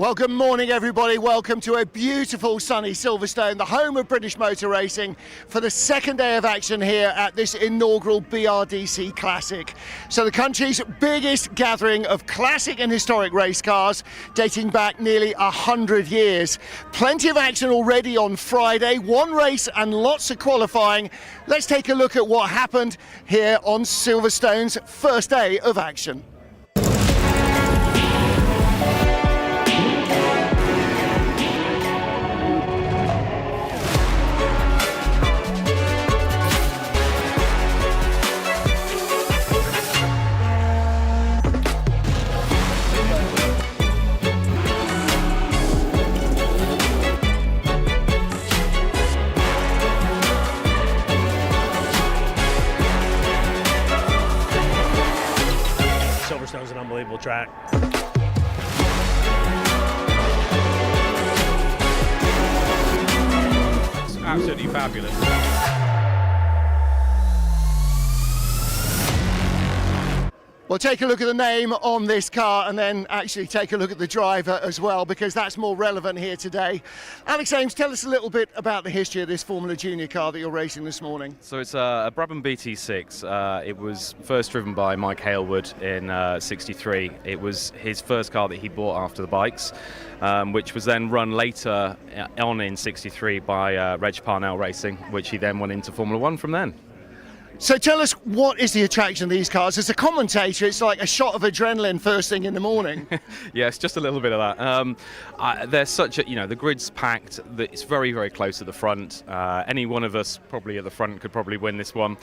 Well, good morning, everybody. Welcome to a beautiful sunny Silverstone, the home of British motor racing, for the second day of action here at this inaugural BRDC Classic. So the country's biggest gathering of classic and historic race cars, dating back nearly 100 years. Plenty of action already on Friday, one race and lots of qualifying. Let's take a look at what happened here on Silverstone's first day of action. Silverstone's an unbelievable track. It's absolutely fabulous. Well, take a look at the name on this car and then actually take a look at the driver as well, because that's more relevant here today. Alex Ames, tell us a little bit about the history of this Formula Junior car that you're racing this morning. So it's a Brabham BT6. It was first driven by Mike Hailwood in '63. It was his first car that he bought after the bikes, which was then run later on in '63 by Reg Parnell Racing, which he then went into Formula One from then. So tell us, what is the attraction of these cars? As a commentator, it's like a shot of adrenaline first thing in the morning. Yes, just a little bit of that. They're such a, the grid's packed, that it's very, very close at the front. Any one of us probably at the front could probably win this one.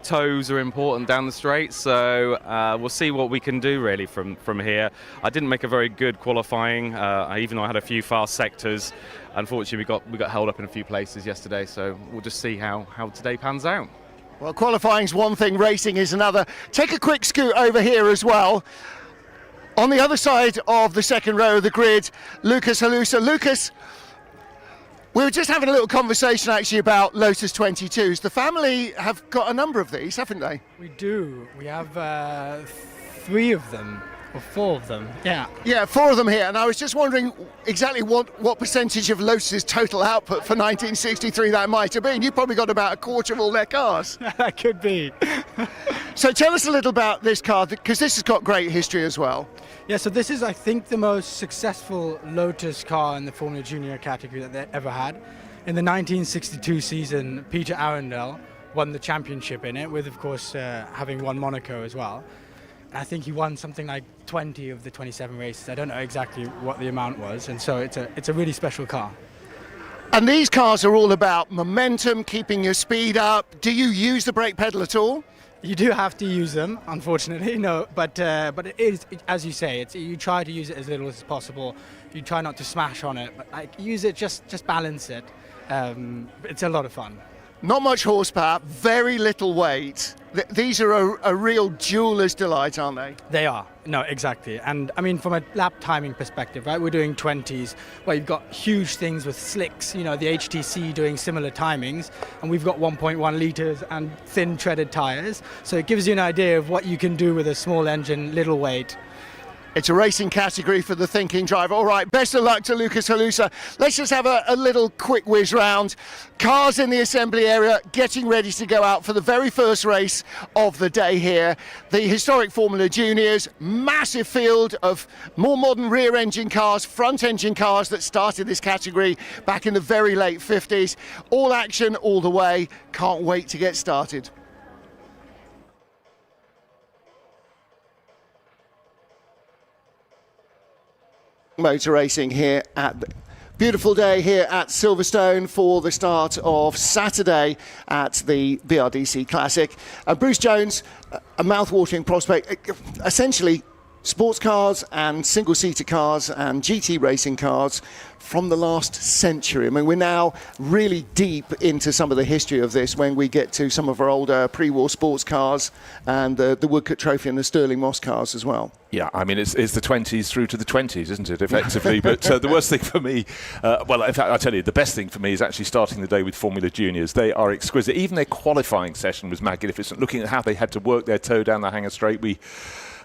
Toes are important down the straight, so we'll see what we can do really from here. I didn't make a very good qualifying, even though I had a few fast sectors. Unfortunately, we got held up in a few places yesterday, so we'll just see how today pans out. Well, qualifying's one thing, racing is another. Take a quick scoot over here as well. On the other side of the second row of the grid, Lucas Halusa. Lucas, we were just having a little conversation actually about Lotus 22s. The family have got a number of these, haven't they? We do. We have 3 of them, or 4 of them. Yeah. Yeah, 4 of them here. And I was just wondering exactly what percentage of Lotus's total output for 1963 that might have been. You probably got about a quarter of all their cars. That could be. So tell us a little about this car, because this has got great history as well. Yeah, so this is, I think, the most successful Lotus car in the Formula Junior category that they ever had. In the 1962 season, Peter Arundel won the championship in it, with, of course, having won Monaco as well. I think he won something like 20 of the 27 races. I don't know exactly what the amount was, and so it's a really special car. And these cars are all about momentum, keeping your speed up. Do you use the brake pedal at all? You do have to use them, unfortunately, no. But it is, as you say, you try to use it as little as possible. You try not to smash on it, but use it, just balance it. It's a lot of fun. Not much horsepower, very little weight. These are a real jeweler's delight, aren't they? They are. No, exactly. And I mean, from a lap timing perspective, right, we're doing 20s, where you've got huge things with slicks, the HTC doing similar timings, and we've got 1.1 litres and thin treaded tyres. So it gives you an idea of what you can do with a small engine, little weight. It's a racing category for the thinking driver. All right, best of luck to Lucas Halusa. Let's just have a little quick whiz round. Cars in the assembly area getting ready to go out for the very first race of the day here. The historic Formula Juniors, massive field of more modern rear engine cars, front engine cars that started this category back in the very late 50s. All action all the way. Can't wait to get started. Motor racing here at beautiful day here at Silverstone for the start of Saturday at the BRDC Classic. Bruce Jones, a mouth-watering prospect, essentially sports cars and single-seater cars and GT racing cars from the last century. I mean, we're now really deep into some of the history of this when we get to some of our older pre-war sports cars and the Woodcote Trophy and the Stirling Moss cars as well. Yeah, I mean, it's the 20s through to the 20s, isn't it, effectively? But the worst thing for me, well, in fact, I'll tell you, the best thing for me is actually starting the day with Formula Juniors. They are exquisite. Even their qualifying session was magnificent, looking at how they had to work their toe down the Hanger Straight.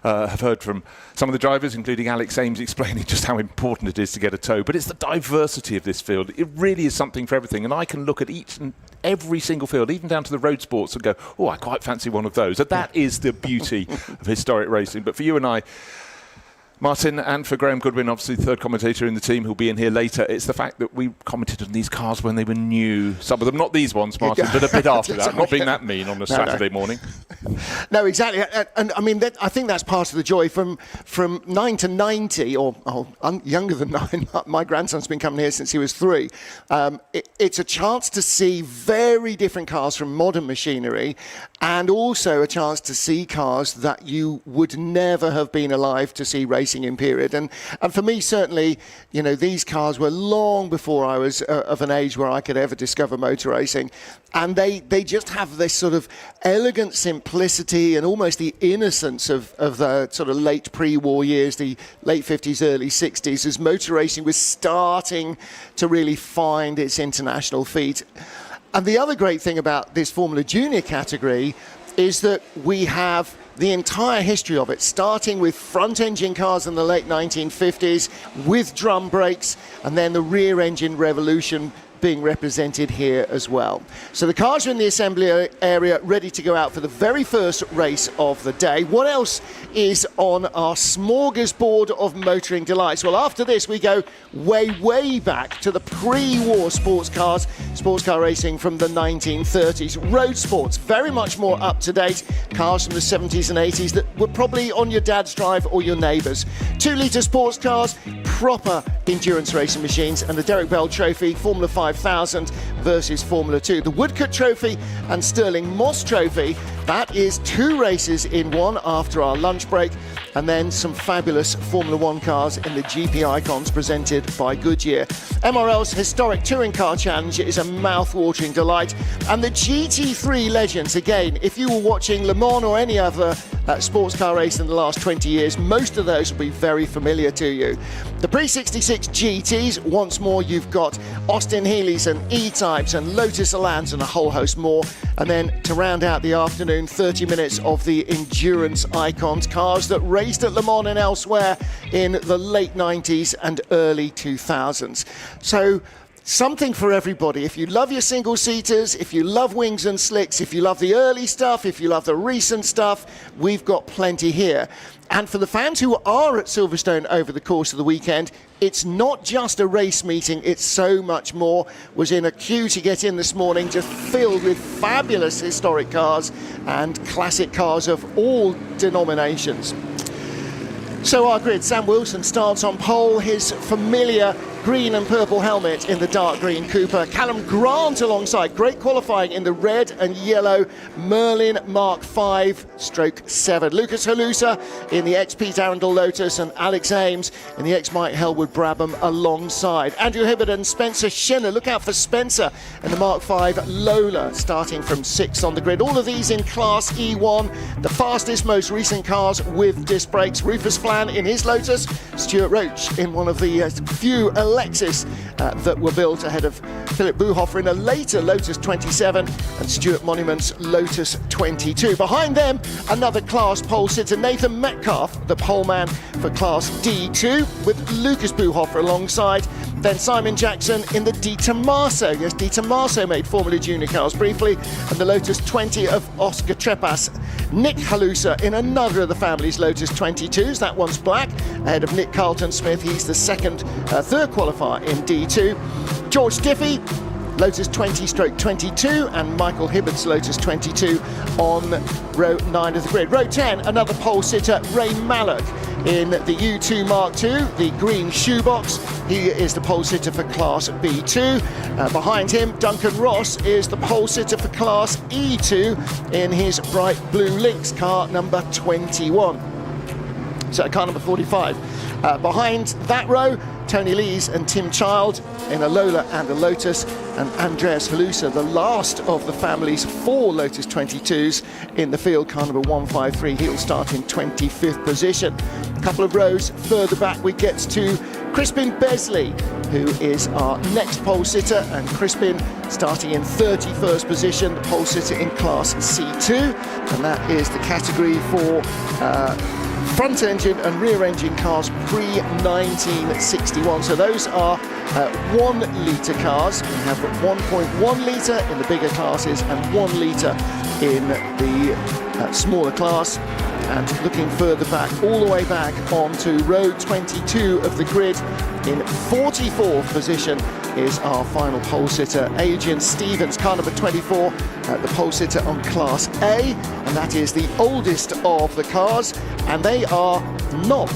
have heard from some of the drivers, including Alex Ames, explaining just how important it is to get a toe. But it's the diversity of this field. It really is something for everything. And I can look at each and every single field, even down to the road sports, and go, oh, I quite fancy one of those. And that is the beauty of historic racing. But for you and I, Martin, and for Graham Goodwin, obviously the third commentator in the team who'll be in here later, it's the fact that we commented on these cars when they were new. Some of them, not these ones, Martin, but a bit after that. Not being that mean on a Saturday morning. No, exactly. And I mean, I think that's part of the joy from 9 to 90, or younger than 9. My grandson's been coming here since he was 3. It's a chance to see very different cars from modern machinery, and also a chance to see cars that you would never have been alive to see racing in period. And for me, certainly, you know, these cars were long before I was of an age where I could ever discover motor racing. And they just have this sort of elegant simplicity and almost the innocence of the sort of late pre-war years, the late 50s, early 60s, as motor racing was starting to really find its international feet. And the other great thing about this Formula Junior category is that we have the entire history of it, starting with front-engine cars in the late 1950s with drum brakes, and then the rear-engine revolution being represented here as well. So the cars are in the assembly area, ready to go out for the very first race of the day. What else is on our smorgasbord of motoring delights? Well, after this, we go way back to the pre-war sports car racing from the 1930s. Road sports, very much more up to date. Cars from the 70s and 80s that were probably on your dad's drive or your neighbour's. 2-litre sports cars, proper endurance racing machines, and the Derek Bell Trophy, Formula 5000 versus Formula 2. The Woodcote Trophy and Stirling Moss Trophy, that is 2 races in one after our lunch break, and then some fabulous Formula 1 cars in the GP Icons presented by Goodyear. MRL's Historic Touring Car Challenge is a mouth-watering delight, and the GT3 Legends, again, if you were watching Le Mans or any other sports car race in the last 20 years, most of those will be very familiar to you. The Pre-66 GTs, once more you've got Austin Healey's and E-Types and Lotus Elans and a whole host more. And then to round out the afternoon, 30 minutes of the endurance icons, cars that raced at Le Mans and elsewhere in the late 90s and early 2000s. So something for everybody. If you love your single-seaters, if you love wings and slicks, if you love the early stuff, if you love the recent stuff, we've got plenty here. And for the fans who are at Silverstone over the course of the weekend, it's not just a race meeting, it's so much more. Was in a queue to get in this morning, just filled with fabulous historic cars and classic cars of all denominations. So our grid, Sam Wilson starts on pole, his familiar green and purple helmet in the dark green Cooper. Callum Grant alongside, great qualifying in the red and yellow Merlin Mark 5/7. Lucas Halusa in the ex-Pete Arundel Lotus, and Alex Ames in the ex-Mike Hellwood Brabham alongside. Andrew Hibbert and Spencer Schenner. Look out for Spencer in the Mark 5 Lola, starting from 6th on the grid. All of these in Class E1, the fastest, most recent cars with disc brakes. Rufus Flan in his Lotus, Stuart Roach in one of the few Lexus that were built ahead of Philip Buhofer in a later Lotus 27 and Stuart Monument's Lotus 22. Behind them, another Class pole sitter, Nathan Metcalf, the poleman for Class D2, with Lucas Buhofer alongside. Then Simon Jackson in the Di Tommaso. Yes, Di Tommaso made Formula Junior cars briefly, and the Lotus 20 of Oscar Trepas. Nick Halusa in another of the family's Lotus 22s. That one's black, ahead of Nick Carlton-Smith. He's the third qualifier in D2. George Diffie, Lotus 20/22, and Michael Hibbert's Lotus 22 on row 9 of the grid. Row 10, another pole sitter, Ray Mallock in the U2 Mark II, the green shoebox. He is the pole sitter for Class B2. Behind him, Duncan Ross is the pole sitter for Class E2 in his bright blue Lynx, car number 21. So car number 45. Behind that row, Tony Lees and Tim Child in a Lola and a Lotus, and Andreas Halusa, the last of the family's 4 Lotus 22s in the field, car number 153. He'll start in 25th position. A couple of rows further back, we get to Crispin Besley, who is our next pole sitter, and Crispin starting in 31st position, the pole sitter in Class C2, and that is the category for front engine and rear engine cars pre-1961. So those are 1 litre cars. We have 1.1 litre in the bigger classes and 1 litre in the smaller class. And looking further back, all the way back onto row 22 of the grid, in 44th position is our final pole sitter, Adrian Stevens, car number 24, the pole sitter on Class A, and that is the oldest of the cars, and they are not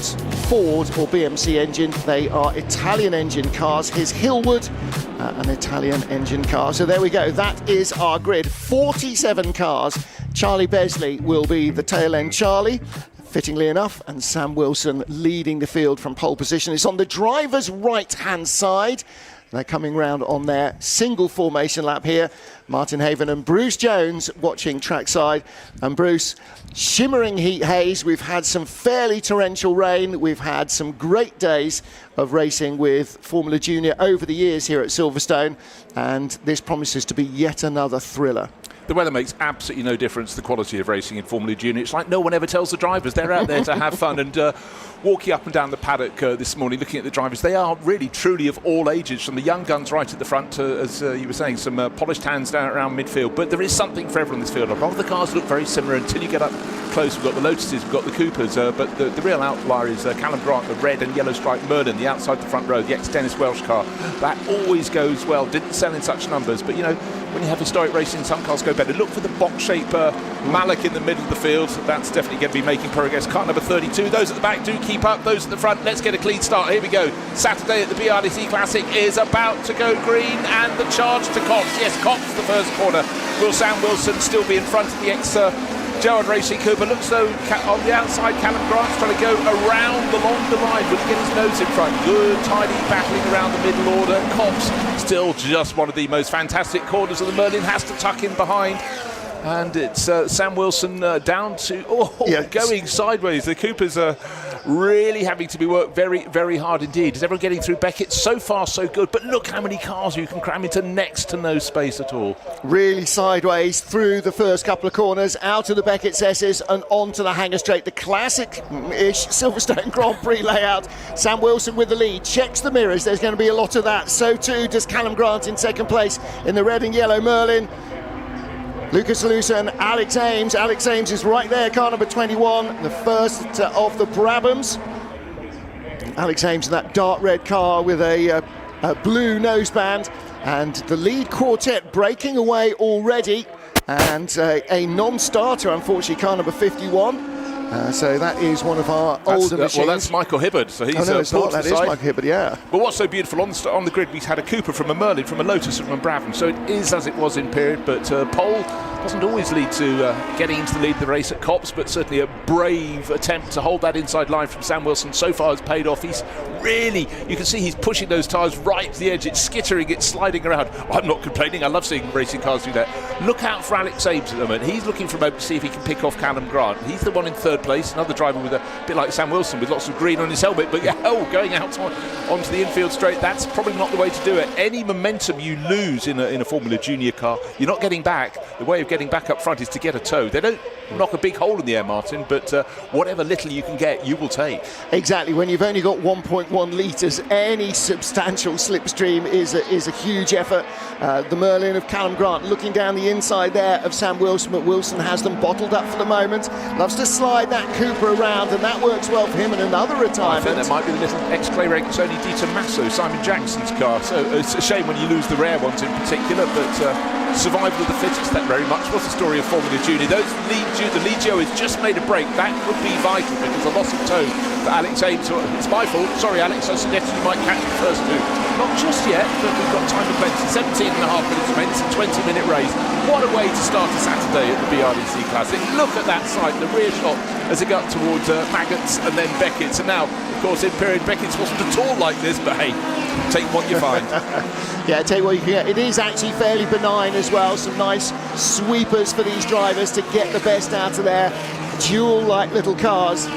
Ford or BMC engine, they are Italian engine cars. Here's Hillwood, an Italian engine car. So there we go, that is our grid, 47 cars. Charlie Besley will be the tail end Charlie, fittingly enough, and Sam Wilson leading the field from pole position. It's on the driver's right-hand side. They're coming round on their single formation lap here. Martin Haven and Bruce Jones watching trackside. And Bruce, shimmering heat haze. We've had some fairly torrential rain. We've had some great days of racing with Formula Junior over the years here at Silverstone. And this promises to be yet another thriller. The weather makes absolutely no difference to the quality of racing in Formula Junior. It's like no one ever tells the drivers. They're out there to have fun. And walking up and down the paddock this morning, looking at the drivers, they are really, truly of all ages, from the young guns right at the front to, as you were saying, some polished hands down around midfield. But there is something for everyone in this field. A lot of the cars look very similar until you get up close. We've got the Lotuses, we've got the Coopers, but the real outlier is Callum Grant, the red and yellow striped Merlin, the outside the front row, the ex-Dennis Welsh car. That always goes well. Didn't sell in such numbers, but you know, when you have historic racing, some cars go better. Look for the box-shape Malik in the middle of the field. That's definitely going to be making progress. Car number 32. Those at the back do keep up. Those at the front, let's get a clean start. Here we go. Saturday at the BRDC Classic is about to go green, and the charge to Cox. Yes, Cox, the first corner. Will Sam Wilson still be in front of the Gerard Racing Cooper? Looks though on the outside, Callum Grant's trying to go around the longer line. Will he get his nose in front? Good, tidy battling around the middle order. Cox still just one of the most fantastic corners of the Merlin, has to tuck in behind. And it's Sam Wilson down to going sideways. The Coopers are really having to be worked very, very hard indeed. Is everyone getting through Beckett? So far, so good. But look how many cars you can cram into next to no space at all. Really sideways through the first couple of corners, out of the Beckett's S's and onto the Hanger Straight. The classic-ish Silverstone Grand Prix layout. Sam Wilson with the lead. Checks the mirrors. There's going to be a lot of that. So too does Callum Grant in second place in the red and yellow Merlin. Lucas Alusa and Alex Ames. Alex Ames is right there, car number 21, the first of the Brabhams. Alex Ames in that dark red car with a blue noseband, and the lead quartet breaking away already, and a non-starter, unfortunately, car number 51. So that is one of our older machines. Well, that's Michael Hibbard. So he's no, it's not. That is Michael Hibbard, yeah. But what's so beautiful, on the grid, we've had a Cooper from a Merlin, from a Lotus, from a Brabham. So it is as it was in period, but pole doesn't always lead to getting into the lead of the race at Copse, but certainly a brave attempt to hold that inside line from Sam Wilson so far has paid off. He's really, you can see he's pushing those tyres right to the edge. It's skittering, it's sliding around. I'm not complaining. I love seeing racing cars do that. Look out for Alex Ames at the moment. He's looking for a moment to see if he can pick off Callum Grant. He's the one in third place, another driver with a bit like Sam Wilson with lots of green on his helmet, but going out onto the infield straight, that's probably not the way to do it. Any momentum you lose in a Formula Junior car, you're not getting back. The way of getting back up front is to get a tow. They don't knock a big hole in the air, Martin, but whatever little you can get, you will take. Exactly. When you've only got 1.1 litres, any substantial slipstream is a huge effort. The Merlin of Callum Grant looking down the inside there of Sam Wilson, but Wilson has them bottled up for the moment. Loves to slide that Cooper around, and that works well for him in another retirement. I think that might be the little ex-Clay Sony Di Tommaso, Simon Jackson's car. So it's a shame when you lose the rare ones in particular, but survival of the fittest, that very much was the story of Formula Junior. The Legio has just made a break. That would be vital because the loss of tow for Alex Ames. It's my fault. Sorry, Alex. I suggested you might catch the first two. Not just yet, but we've got time and plenty. 17 and a half minutes remain. It's a 20-minute race. What a way to start a Saturday at the BRDC Classic. Look at that sight, the rear shot as it got towards Maggots and then Beckett's. And now, of course, in period, Beckett's wasn't at all like this, but hey, take what you find. Yeah, take what you can get. It is actually fairly benign as well. Some nice sweepers for these drivers to get the best out of their dual-like little cars.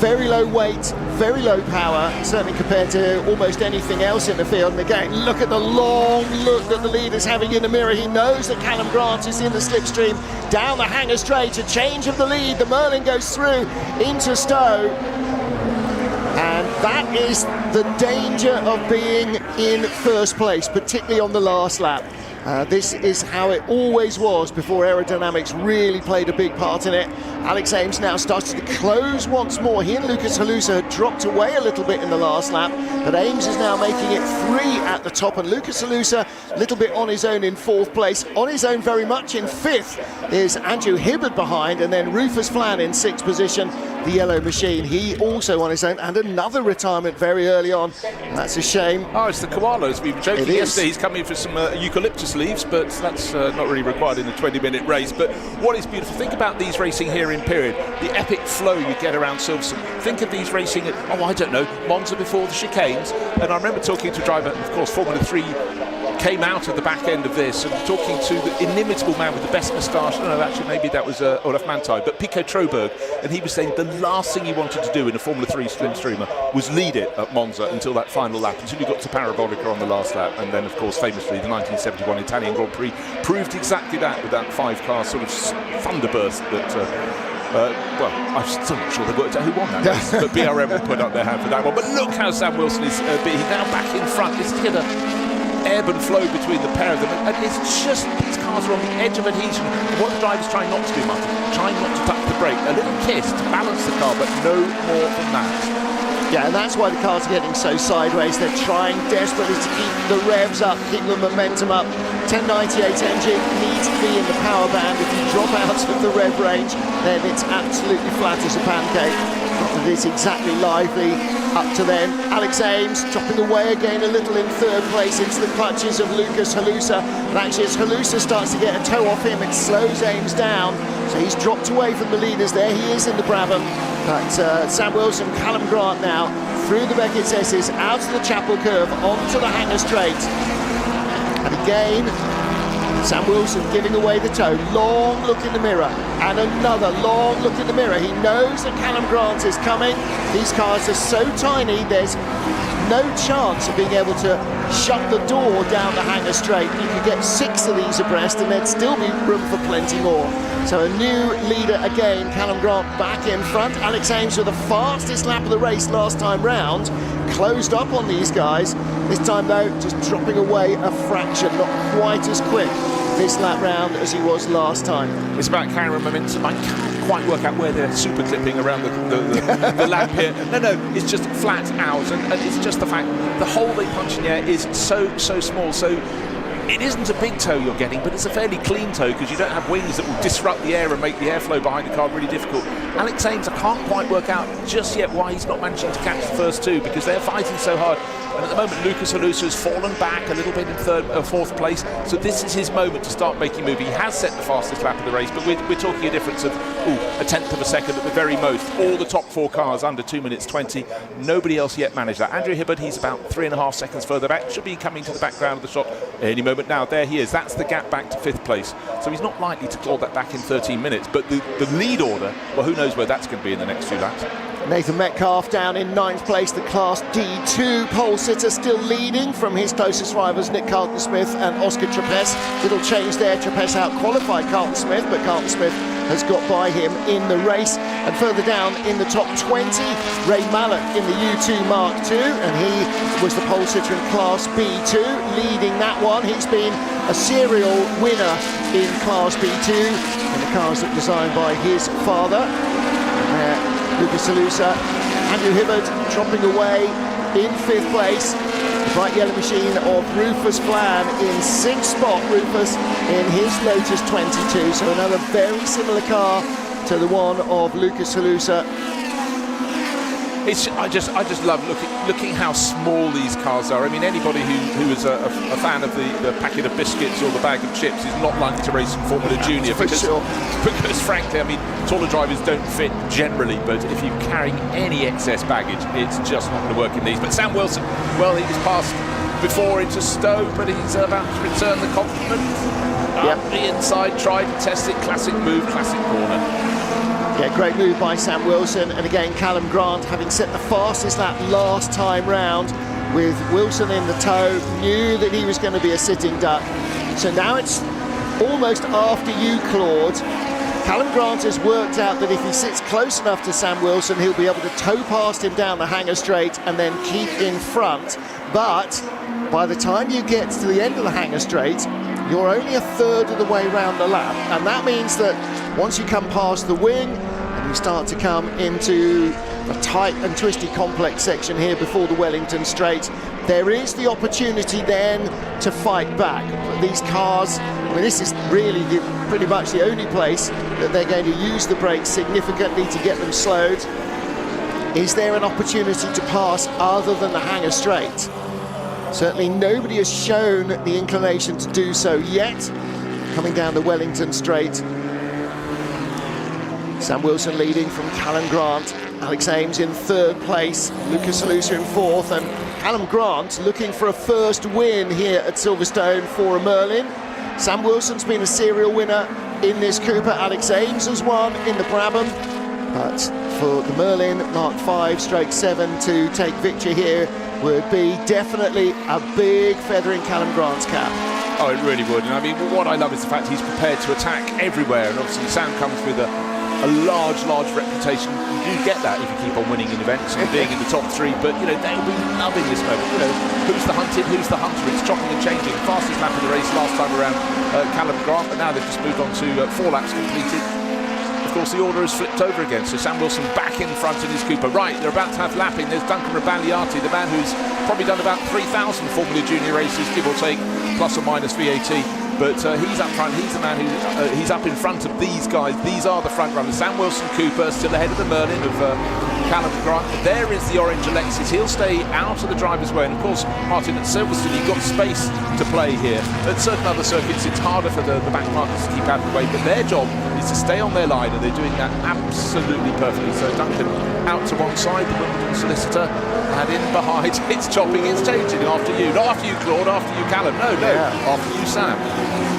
very low weight, very low power, certainly compared to almost anything else in the field. And again, look at the long look that the leader's having in the mirror. He knows that Callum Grant is in the slipstream down the hanger straight. A change of the lead. The Merlin goes through into Stowe. And that is the danger of being in first place, particularly on the last lap. This is how it always was before aerodynamics really played a big part in it. Alex Ames now starts to close once more. He and Lucas Halusa had dropped away a little bit in the last lap, but Ames is now making it 3 at the top, and Lucas Halusa a little bit on his own in 4th place. On his own very much in 5th is Andrew Hibbard behind, and then Rufus Flan in 6th position, the yellow machine. He also on his own, and another retirement very early on. That's a shame. Oh, it's the koalas. We were joking yesterday he's coming for some eucalyptus leaves, but that's not really required in a 20-minute race. But what is beautiful, think about these racing here in period, the epic flow you get around Silverstone. Think of these racing at, I don't know, Monza before the chicanes. And I remember talking to a driver, of course, Formula 3 came out of the back end of this, and talking to the inimitable man with the best moustache. No, actually, maybe that was Olaf Mantai, but Pico Troberg, and he was saying the last thing he wanted to do in a Formula 3 streamer was lead it at Monza until that final lap, until he got to Parabolica on the last lap. And then, of course, famously, the 1971 Italian Grand Prix proved exactly that with that 5-car sort of thunderburst that. Well, I'm still not sure they worked out who won that race, but BRM will put up their hand for that one. But look how Sam Wilson is he's now back in front. It's here the ebb and flow between the pair of them, and it's just these cars are on the edge of adhesion. What the driver's trying not to do, Martin, trying not to touch the brake. A little kiss to balance the car, but no more than that. Yeah, and that's why the cars are getting so sideways. They're trying desperately to keep the revs up, keep the momentum up. 1098 engine needs to be in the power band. If you drop out of the rev range, then it's absolutely flat as a pancake. Not that it's exactly lively up to then. Alex Ames dropping away again a little in 3rd place into the clutches of Lucas Halusa. And actually, as Halusa starts to get a toe off him, it slows Ames down. So he's dropped away from the leaders there. He is in the Brabham. But Sam Wilson, Callum Grant now through the Beckett's S's, out to the Chapel Curve, onto the hanger straight. And again, Sam Wilson giving away the toe. Long look in the mirror, and another long look in the mirror. He knows that Callum Grant is coming. These cars are so tiny, there's no chance of being able to shut the door down the hanger straight. You could get 6 of these abreast and there'd still be room for plenty more. So a new leader again, Callum Grant back in front. Alex Ames with the fastest lap of the race last time round, closed up on these guys. This time though, just dropping away a fraction, not quite as quick this lap round as he was last time. It's about carrying momentum. I can't quite work out where they're super clipping around the lap here. No, it's just flat out, and it's just the fact the hole they punch in the air is so small. So it isn't a big toe you're getting, but it's a fairly clean toe because you don't have wings that will disrupt the air and make the airflow behind the car really difficult. Alex Ames, I can't quite work out just yet why he's not managing to catch the first 2, because they're fighting so hard. And at the moment, Lucas Halusa has fallen back a little bit in 4th place. So this is his moment to start making move. He has set the fastest lap of the race, but we're talking a difference of a 1/10 of a second at the very most. All the top 4 cars under 2 minutes 20. Nobody else yet managed that. Andrew Hibbard, he's about 3.5 seconds further back. Should be coming to the background of the shot any moment now. There he is. That's the gap back to 5th place. So he's not likely to claw that back in 13 minutes. But the lead order, well, who knows where that's going to be in the next 2 laps. Nathan Metcalf down in 9th place, the Class D2 pole sitter, still leading from his closest rivals Nick Carlton-Smith and Oscar Trapez. Little change there, Trapez out-qualified Carlton-Smith, but Carlton-Smith has got by him in the race. And further down in the top 20, Ray Mallock in the U2 Mark II, and he was the pole sitter in Class B2, leading that one. He's been a serial winner in Class B2, and the cars that were designed by his father. Lucas Halusa, Andrew Hibbard dropping away in 5th place. The bright yellow machine of Rufus Flan in 6th spot. Rufus in his Lotus 22. So another very similar car to the one of Lucas Halusa. I just love looking how small these cars are. I mean, anybody who is a fan of the packet of biscuits or the bag of chips is not likely to race in Formula Junior because frankly, I mean, taller drivers don't fit generally, but if you're carrying any excess baggage, it's just not going to work in these. But Sam Wilson, well, he was passed before into Stowe, but he's about to return the compliment. Up the inside, tried to test it, classic move, classic corner. Yeah, great move by Sam Wilson, and again Callum Grant, having set the fastest lap last time round with Wilson in the tow, knew that he was going to be a sitting duck. So now it's almost after you, Claude. Callum Grant has worked out that if he sits close enough to Sam Wilson, he'll be able to tow past him down the Hanger Straight and then keep in front. But by the time you get to the end of the Hanger Straight, you're only a third of the way round the lap, and that means that once you come past the wing and you start to come into a tight and twisty complex section here before the Wellington Straight, there is the opportunity then to fight back. But these cars, I mean, this is really pretty much the only place that they're going to use the brakes significantly to get them slowed. Is there an opportunity to pass other than the Hanger Straight? Certainly nobody has shown the inclination to do so yet. Coming down the Wellington Straight, Sam Wilson leading from Callum Grant, Alex Ames in third place, Lucas Halusa in fourth, and Callum Grant looking for a first win here at Silverstone for a Merlin. Sam Wilson's been a serial winner in this Cooper, Alex Ames has won in the Brabham, but for the Merlin Mark 5/7 to take victory here would be definitely a big feather in Callum Grant's cap. Oh, it really would. And I mean, what I love is the fact he's prepared to attack everywhere. And obviously, Sam comes with a large reputation. You do get that if you keep on winning in events and being in the top three. But, you know, they'll be loving this moment. You know, who's the hunted, who's the hunter? It's chopping and changing. Fastest lap of the race last time around, Callum Grant. But now they've just moved on to 4 laps completed. Of course, the order has flipped over again, so Sam Wilson back in front in his Cooper. Right, they're about to have lapping. There's Duncan Rabagliati, the man who's probably done about 3,000 Formula Junior races, give or take, plus or minus VAT. But he's up front. He's the man who he's up in front of these guys. These are the front runners. Sam Wilson, Cooper, still ahead of the Merlin of Callum Grant. There is the orange Alexis. He'll stay out of the driver's way. And of course, Martin, at Silverstone, you've got space to play here. At certain other circuits, it's harder for the back markers to keep out of the way. But their job is to stay on their line, and they're doing that absolutely perfectly. So Duncan out to one side, the Wimbledon solicitor, and in behind. It's chopping, it's changing. After you, not after you, Claude. After you, Callum. No, after you, Sam.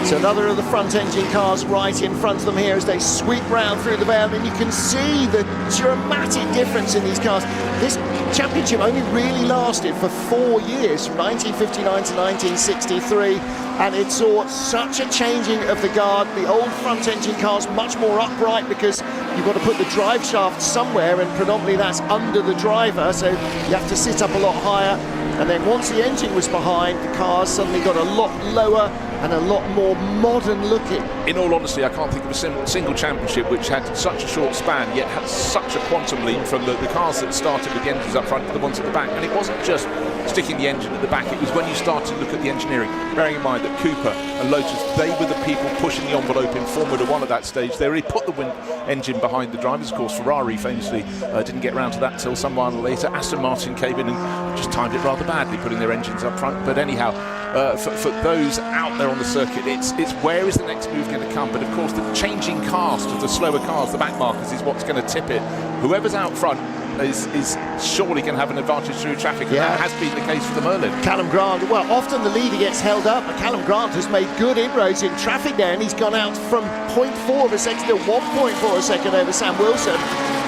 So another of the front engine cars right in front of them here as they sweep round through the Vale, and you can see the dramatic difference in these cars. This championship only really lasted for 4 years, from 1959 to 1963, and it saw such a changing of the guard. The old front engine cars much more upright because you've got to put the drive shaft somewhere, and predominantly that's under the driver, so you have to sit up a lot higher. And then once the engine was behind, the cars suddenly got a lot lower and a lot more modern looking. In all honesty, I can't think of a single championship which had such a short span, yet had such a quantum leap from the cars that started with the engines up front to the ones at the back. And it wasn't just sticking the engine at the back, it was when you started to look at the engineering, bearing in mind that Cooper and Lotus, they were the people pushing the envelope in Formula 1 at that stage. They really put the engine behind the drivers. Of course, Ferrari famously didn't get around to that till some while later. Aston Martin came in and just timed it rather badly, putting their engines up front. But anyhow, for those out there on the circuit, it's where is the next move going to come? But of course, the changing cast of the slower cars, the back markers, is what's going to tip it. Whoever's out front is surely going to have an advantage through traffic, and that has been the case for the Merlin. Callum Grant, well, often the leader gets held up, but Callum Grant has made good inroads in traffic there, and he's gone out from 0.4 of a second to 1.4 a second over Sam Wilson,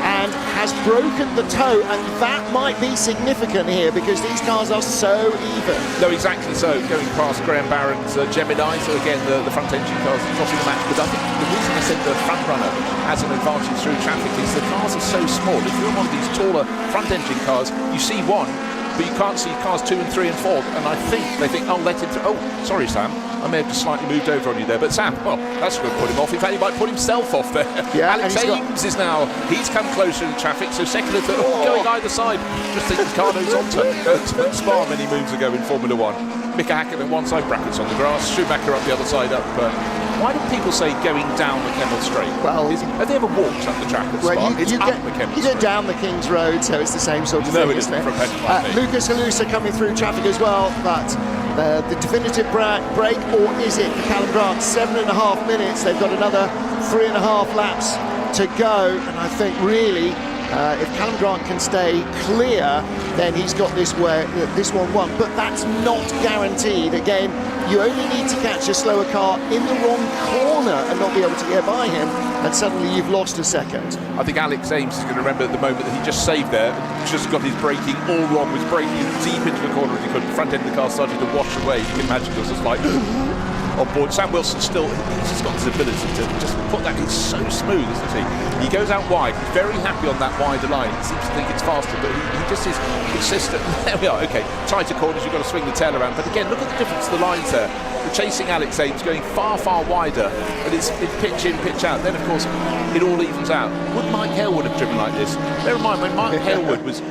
and has broken the tow, and that might be significant here because these cars are so even. No, exactly so. Going past Graham Barron's Gemini, so again the front engine cars not in the match. But I think the reason I said the front runner has an advantage through traffic is the cars are so small. If you're on one of these taller front engine cars, you see one, but you can't see cars 2 and 3 and 4. And I think they think, oh, let him through. Oh, sorry, Sam, I may have just slightly moved over on you there. But Sam, well, that's going to put him off. In fact, he might put himself off there. Yeah, Alex Ames is now, he's come closer in traffic, so second and third, going either side. Just think Ricardo's onto Spa many moons ago in Formula 1. Mika Hakkinen one side, brackets on the grass, Schumacher up the other side up. Why do people say going down the Kemmel Straight? Well, have they ever walked up the track at Spa? You get down the King's Road, so it's the same sort of thing, it isn't, isn't for a penny like me. Lucas Halusa coming through traffic as well, but the definitive break, or is it for Callum Grant? 7.5 minutes. They've got another 3.5 laps to go, and I think really if Callum Grant can stay clear, then he's got this one won. But that's not guaranteed. Again, you only need to catch a slower car in the wrong corner and not be able to get by him, and suddenly you've lost a second. I think Alex Ames is going to remember the moment that he just saved there, just got his braking all wrong, was braking deep into the corner as he could. The front end of the car started to wash away. You can imagine it was just like on board. Sam Wilson still, he's just got this ability to just put that, he's so smooth, isn't he? He goes out wide, he's very happy on that wider line. He seems to think it's faster, but he just is consistent. There we are, okay. Tighter corners, you've got to swing the tail around. But again, look at the difference of the lines there. The chasing Alex Ames going far, far wider, and it's pitch in, pitch out. Then, of course, it all evens out. Would Mike Hailwood have driven like this? Bear in mind, when Mike Hailwood was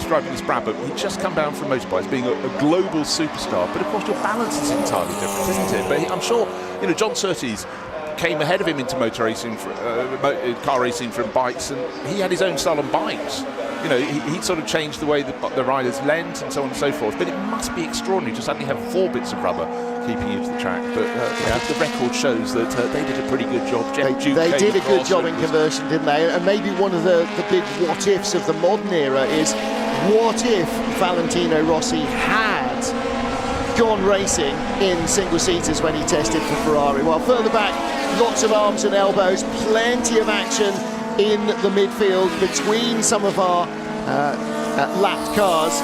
driving this Brabham, he'd just come down from motorbikes, being a global superstar. But of course, your balance is entirely different, isn't it? But I'm sure, John Surtees came ahead of him into motor racing, car racing from bikes, and he had his own style on bikes. He sort of changed the way the riders leant and so on and so forth. But it must be extraordinary to suddenly have 4 bits of rubber keeping you to the track. But the record shows that they did a pretty good job. They did a good job in conversion, didn't they? And maybe one of the big what-ifs of the modern era is, what if Valentino Rossi had gone racing in single-seaters when he tested for Ferrari? Well, further back, lots of arms and elbows, plenty of action in the midfield between some of our lapped cars.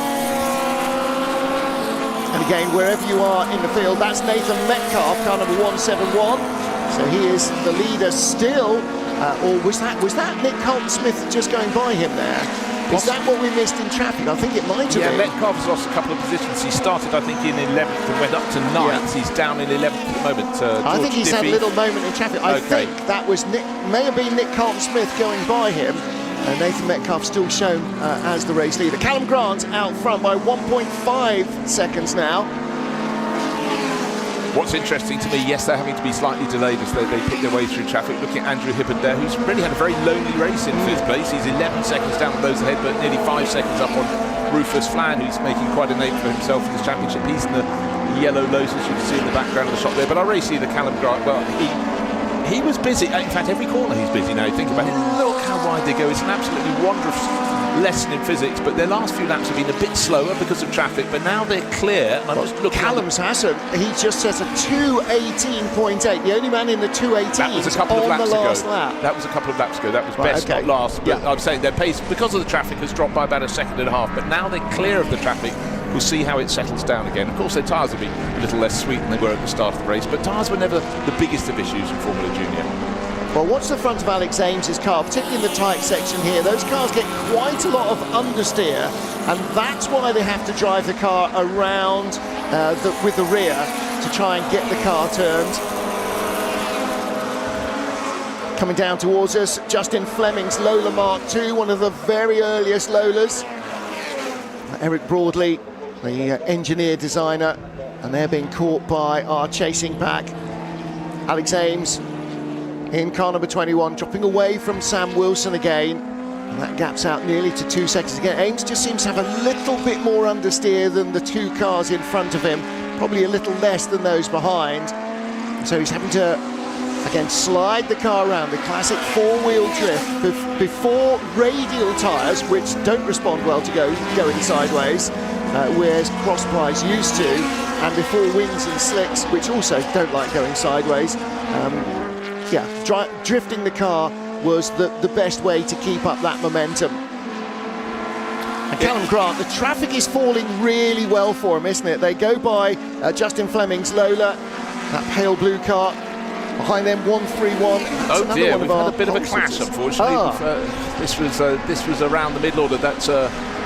And again, wherever you are in the field, that's Nathan Metcalf, car number 171. So he is the leader still. Or was that Nick Carlton-Smith just going by him there? Is that what we missed in traffic? I think it might have been. Metcalf has lost a couple of positions. He started, I think, in 11th and went up to 9th. He's down in 11th at the moment. I think he's had a little moment in traffic. I think that was may have been Nick Carlton-Smith going by him. Nathan Metcalf still shown as the race leader. Callum Grant out front by 1.5 seconds now. What's interesting to me, yes, they're having to be slightly delayed as they pick their way through traffic. Looking at Andrew Hibbard there, who's really had a very lonely race in 5th place. He's 11 seconds down with those ahead, but nearly 5 seconds up on Rufus Flan, who's making quite a name for himself in this championship. He's in the yellow Lotus, you can see in the background of the shot there. But our race leader, Callum Grant, well, he was busy. In fact, every corner he's busy now. Think about it. Look how wide they go. It's an absolutely wondrous lesson in physics, but their last few laps have been a bit slower because of traffic, but now they're clear. And I'm just looking. Callum's hasn't. He just set a 2:18.8. The only man in the 2:18 that was a couple of laps ago. Lap. That was a couple of laps ago. That was best, not last. But I'm saying their pace, because of the traffic, has dropped by about 1.5 seconds. But now they're clear of the traffic. We'll see how it settles down again. Of course, their tyres will be a little less sweet than they were at the start of the race, but tyres were never the biggest of issues in Formula Junior. Well, watch the front of Alex Ames's car, particularly in the tight section here. Those cars get quite a lot of understeer, and that's why they have to drive the car around with the rear to try and get the car turned. Coming down towards us, Justin Fleming's Lola Mark II, one of the very earliest Lolas. Eric Broadley, the engineer designer, and they're being caught by our chasing pack. Alex Ames in car number 21, dropping away from Sam Wilson again, and that gaps out nearly to 2 seconds again. Ames just seems to have a little bit more understeer than the 2 cars in front of him, probably a little less than those behind. So he's having to, again, slide the car around, the classic 4-wheel drift before radial tyres, which don't respond well to going sideways, whereas crossbars used to, and before wings and slicks, which also don't like going sideways. Drifting the car was the best way to keep up that momentum. And Callum Grant, the traffic is falling really well for him, isn't it? They go by Justin Fleming's Lola, that pale blue car. Behind them, 131. Oh dear, we've had a bit of a clash, unfortunately. This was around the middle order. That's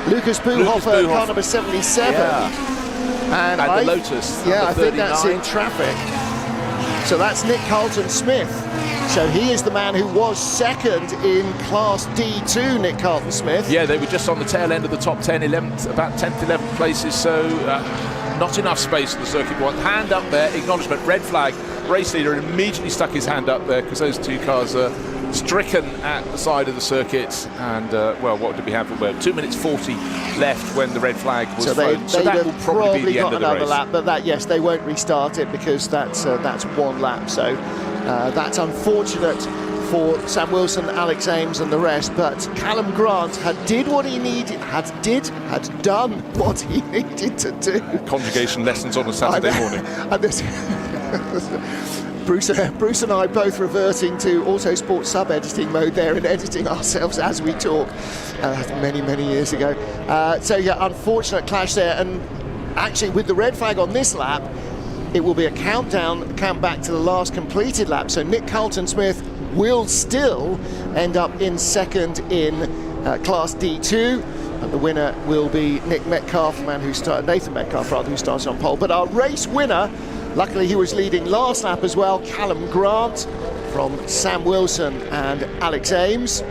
Lucas Buchhofer, car number 77. Yeah. And the Lotus, I think 39. that's in traffic. So that's Nick Carlton-Smith. So he is the man who was second in Class D2, Nick Carlton-Smith. Yeah, they were just on the tail end of the top 10, 11th, about 10th, 11th places, so not enough space for the circuit one. Hand up there, acknowledgement, red flag. Race leader immediately stuck his hand up there because those 2 cars are stricken at the side of the circuit. And, what did we have? 2 minutes 40 left when the red flag was thrown. So that will probably be the end of the race. Lap, but they won't restart it because that's 1 lap. So that's unfortunate for Sam Wilson, Alex Ames and the rest, but Callum Grant had done what he needed to do. Conjugation lessons on a Saturday morning. And this, Bruce and I both reverting to Autosport sub-editing mode there and editing ourselves as we talk. Many years ago. So yeah, unfortunate clash there, and actually with the red flag on this lap, it will be a count back to the last completed lap. So Nick Carlton-Smith will still end up in second in Class D2. And the winner will be Nathan Metcalf, who starts on pole. But our race winner, luckily he was leading last lap as well, Callum Grant from Sam Wilson and Alex Ames.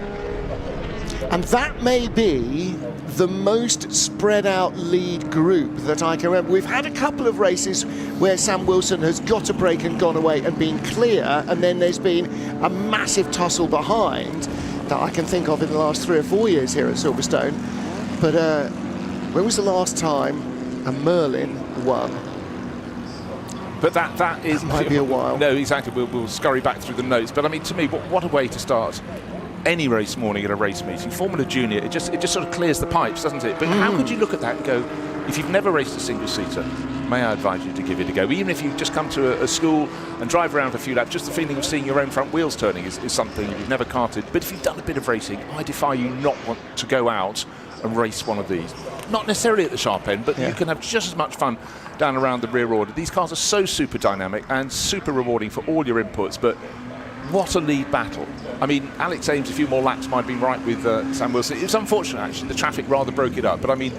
And that may be the most spread out lead group that I can remember. We've had a couple of races where Sam Wilson has got a break and gone away and been clear, and then there's been a massive tussle behind that I can think of in the last 3 or 4 years here at Silverstone. But when was the last time a Merlin won? But that is... That might be a while. No, exactly. We'll scurry back through the notes. But I mean, to me, what a way to start any race morning at a race meeting. Formula Junior, it just sort of clears the pipes, doesn't it? But how could you look at that and go, if you've never raced a single-seater, may I advise you to give it a go. Even if you just come to a school and drive around for a few laps, just the feeling of seeing your own front wheels turning is something you've never karted. But if you've done a bit of racing, I defy you not want to go out and race one of these. Not necessarily at the sharp end, but you can have just as much fun down around the rear order. These cars are so super dynamic and super rewarding for all your inputs, but what a lead battle. I mean, Alex Ames, a few more laps might have been right with Sam Wilson. It was unfortunate, actually. The traffic rather broke it up. But I mean,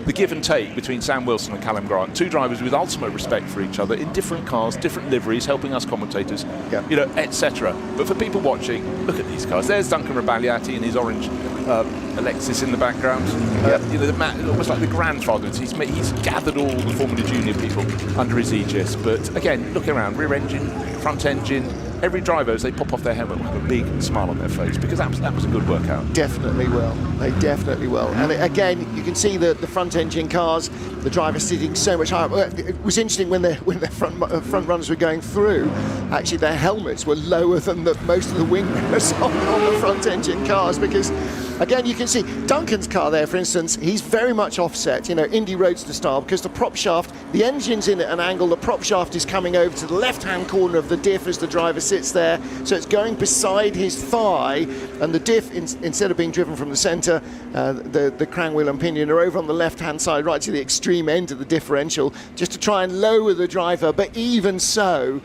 the give and take between Sam Wilson and Callum Grant, two drivers with ultimate respect for each other in different cars, different liveries, helping us commentators, etc. But for people watching, look at these cars. There's Duncan Rabagliati in his orange Alexis in the background. Almost like the grandfather. He's gathered all the Formula Junior people under his aegis. But again, look around, rear engine, front engine. Every driver, as they pop off their helmet, will have a big smile on their face, because that was a good workout. Definitely will. They definitely will. And again, you can see the front engine cars, the driver sitting so much higher. It was interesting when their front runners were going through. Actually, their helmets were lower than most of the wing mirrors on the front engine cars, because again, you can see Duncan's car there, for instance, he's very much offset, Indy Roadster style, because the prop shaft, the engine's in at an angle, the prop shaft is coming over to the left-hand corner of the diff as the driver sits there, so it's going beside his thigh, and the diff, instead of being driven from the centre, the crown wheel and pinion are over on the left-hand side, right to the extreme end of the differential, just to try and lower the driver. But even so,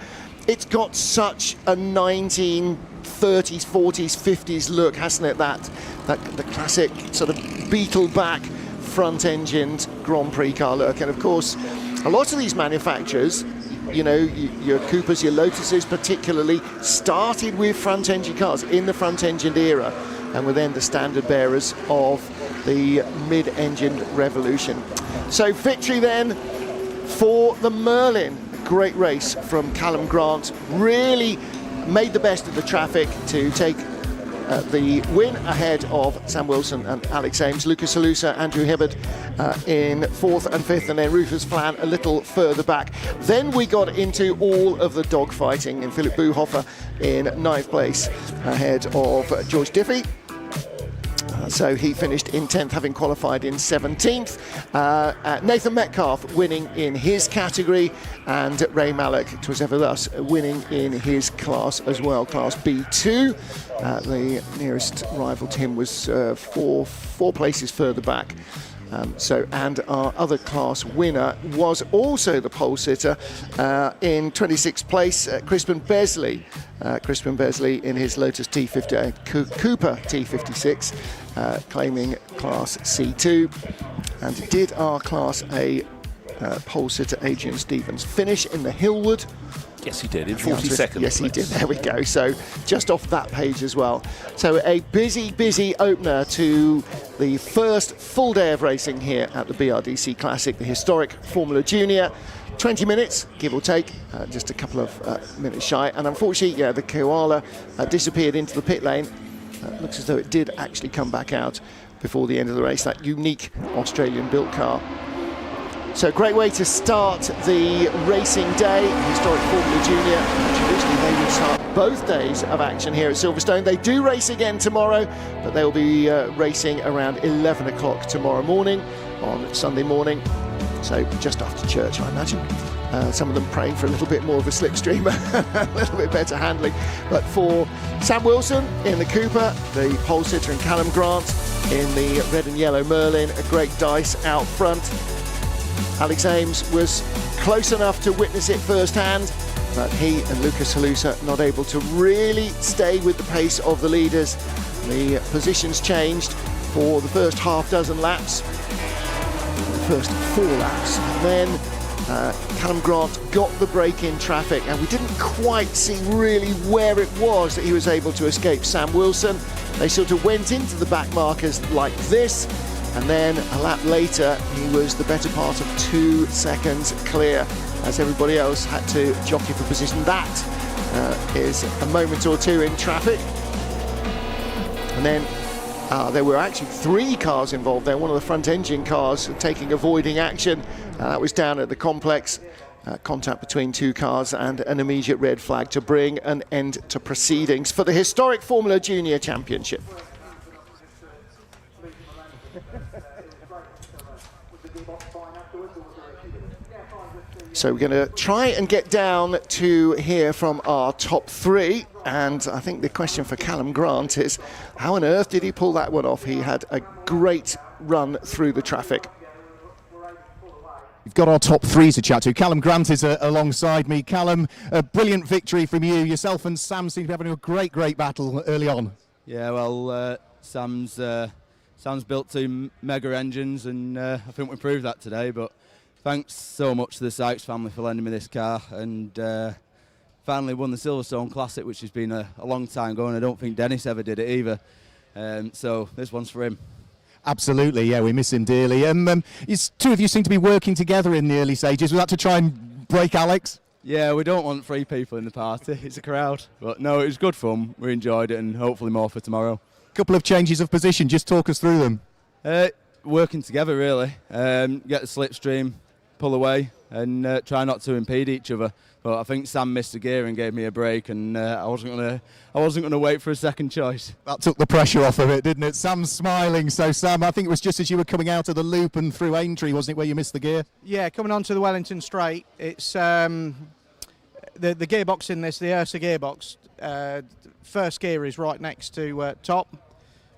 it's got such a 1930s, 40s, 50s look, hasn't it? The classic sort of beetle-back front-engined Grand Prix car look. And of course, a lot of these manufacturers, your Coopers, your Lotuses particularly, started with front-engine cars in the front-engined era, and were then the standard bearers of the mid-engined revolution. So victory then for the Merlin. Great race from Callum Grant. Really made the best of the traffic to take the win ahead of Sam Wilson and Alex Ames. Lucas Halusa, Andrew Hibbert in 4th and 5th, and then Rufus Flan a little further back. Then we got into all of the dogfighting, and Philip Buhofer in 9th place ahead of George Diffie. So he finished in 10th, having qualified in 17th. Nathan Metcalf winning in his category, and Ray Mallock, it was ever thus, winning in his class as well, Class B2. The nearest rival to him was four places further back. And our other class winner was also the pole sitter in 26th place, Crispin Besley. Crispin Besley in his Lotus Cooper T56, claiming Class C2. And did our Class A pole sitter Adrian Stevens finish in the Hillwood? Yes, he did, in 42nd. Yes, he did. There we go. So just off that page as well. So a busy opener to the first full day of racing here at the BRDC Classic, the historic Formula Junior. 20 minutes, give or take, just a couple of minutes shy. And unfortunately, the koala disappeared into the pit lane. Looks as though it did actually come back out before the end of the race, that unique Australian-built car. So great way to start the racing day, historic Formula Junior. Traditionally they would start both days of action here at Silverstone. They do race again tomorrow, but they will be racing around 11 o'clock tomorrow morning on Sunday morning. So just after church, I imagine. Some of them praying for a little bit more of a slipstream, a little bit better handling. But for Sam Wilson in the Cooper, the pole sitter, and Callum Grant in the red and yellow Merlin, a great dice out front. Alex Ames was close enough to witness it firsthand, but he and Lucas Halusa not able to really stay with the pace of the leaders. The positions changed for the first half dozen laps, the first 4 laps, and then Callum Grant got the break in traffic, and we didn't quite see really where it was that he was able to escape Sam Wilson. They sort of went into the back markers like this, and then a lap later he was the better part of 2 seconds clear as everybody else had to jockey for position. That is a moment or two in traffic. And then there were actually 3 cars involved there. One of the front engine cars avoiding action. That was down at the complex. Contact between 2 cars and an immediate red flag to bring an end to proceedings for the historic Formula Junior Championship. So we're going to try and get down to hear from our top 3, and I think the question for Callum Grant is, how on earth did he pull that one off? He had a great run through the traffic. We've got our top 3 to chat to. Callum Grant is alongside me. Callum, a brilliant victory from you. Yourself and Sam seem to be having a great battle early on. Yeah, well, Sam's built 2 mega engines, and I think we proved that today, but thanks so much to the Sykes family for lending me this car, and finally won the Silverstone Classic, which has been a long time going. I don't think Dennis ever did it either, so this one's for him. Absolutely, yeah, we miss him dearly. 2 of you seem to be working together in the early stages. Was that to try and break Alex? Yeah, we don't want 3 people in the party, it's a crowd. But no, it was good fun, we enjoyed it, and hopefully more for tomorrow. Couple of changes of position, just talk us through them. Working together really, get the slipstream, pull away, and try not to impede each other. But I think Sam missed a gear and gave me a break, and I wasn't gonna wait for a second choice. That took the pressure off of it, didn't it? Sam's smiling. So Sam, I think it was just as you were coming out of the loop and through Aintree, wasn't it, where you missed the gear? Yeah, coming onto the Wellington straight, it's the gearbox in this, the Ursa gearbox. First gear is right next to top,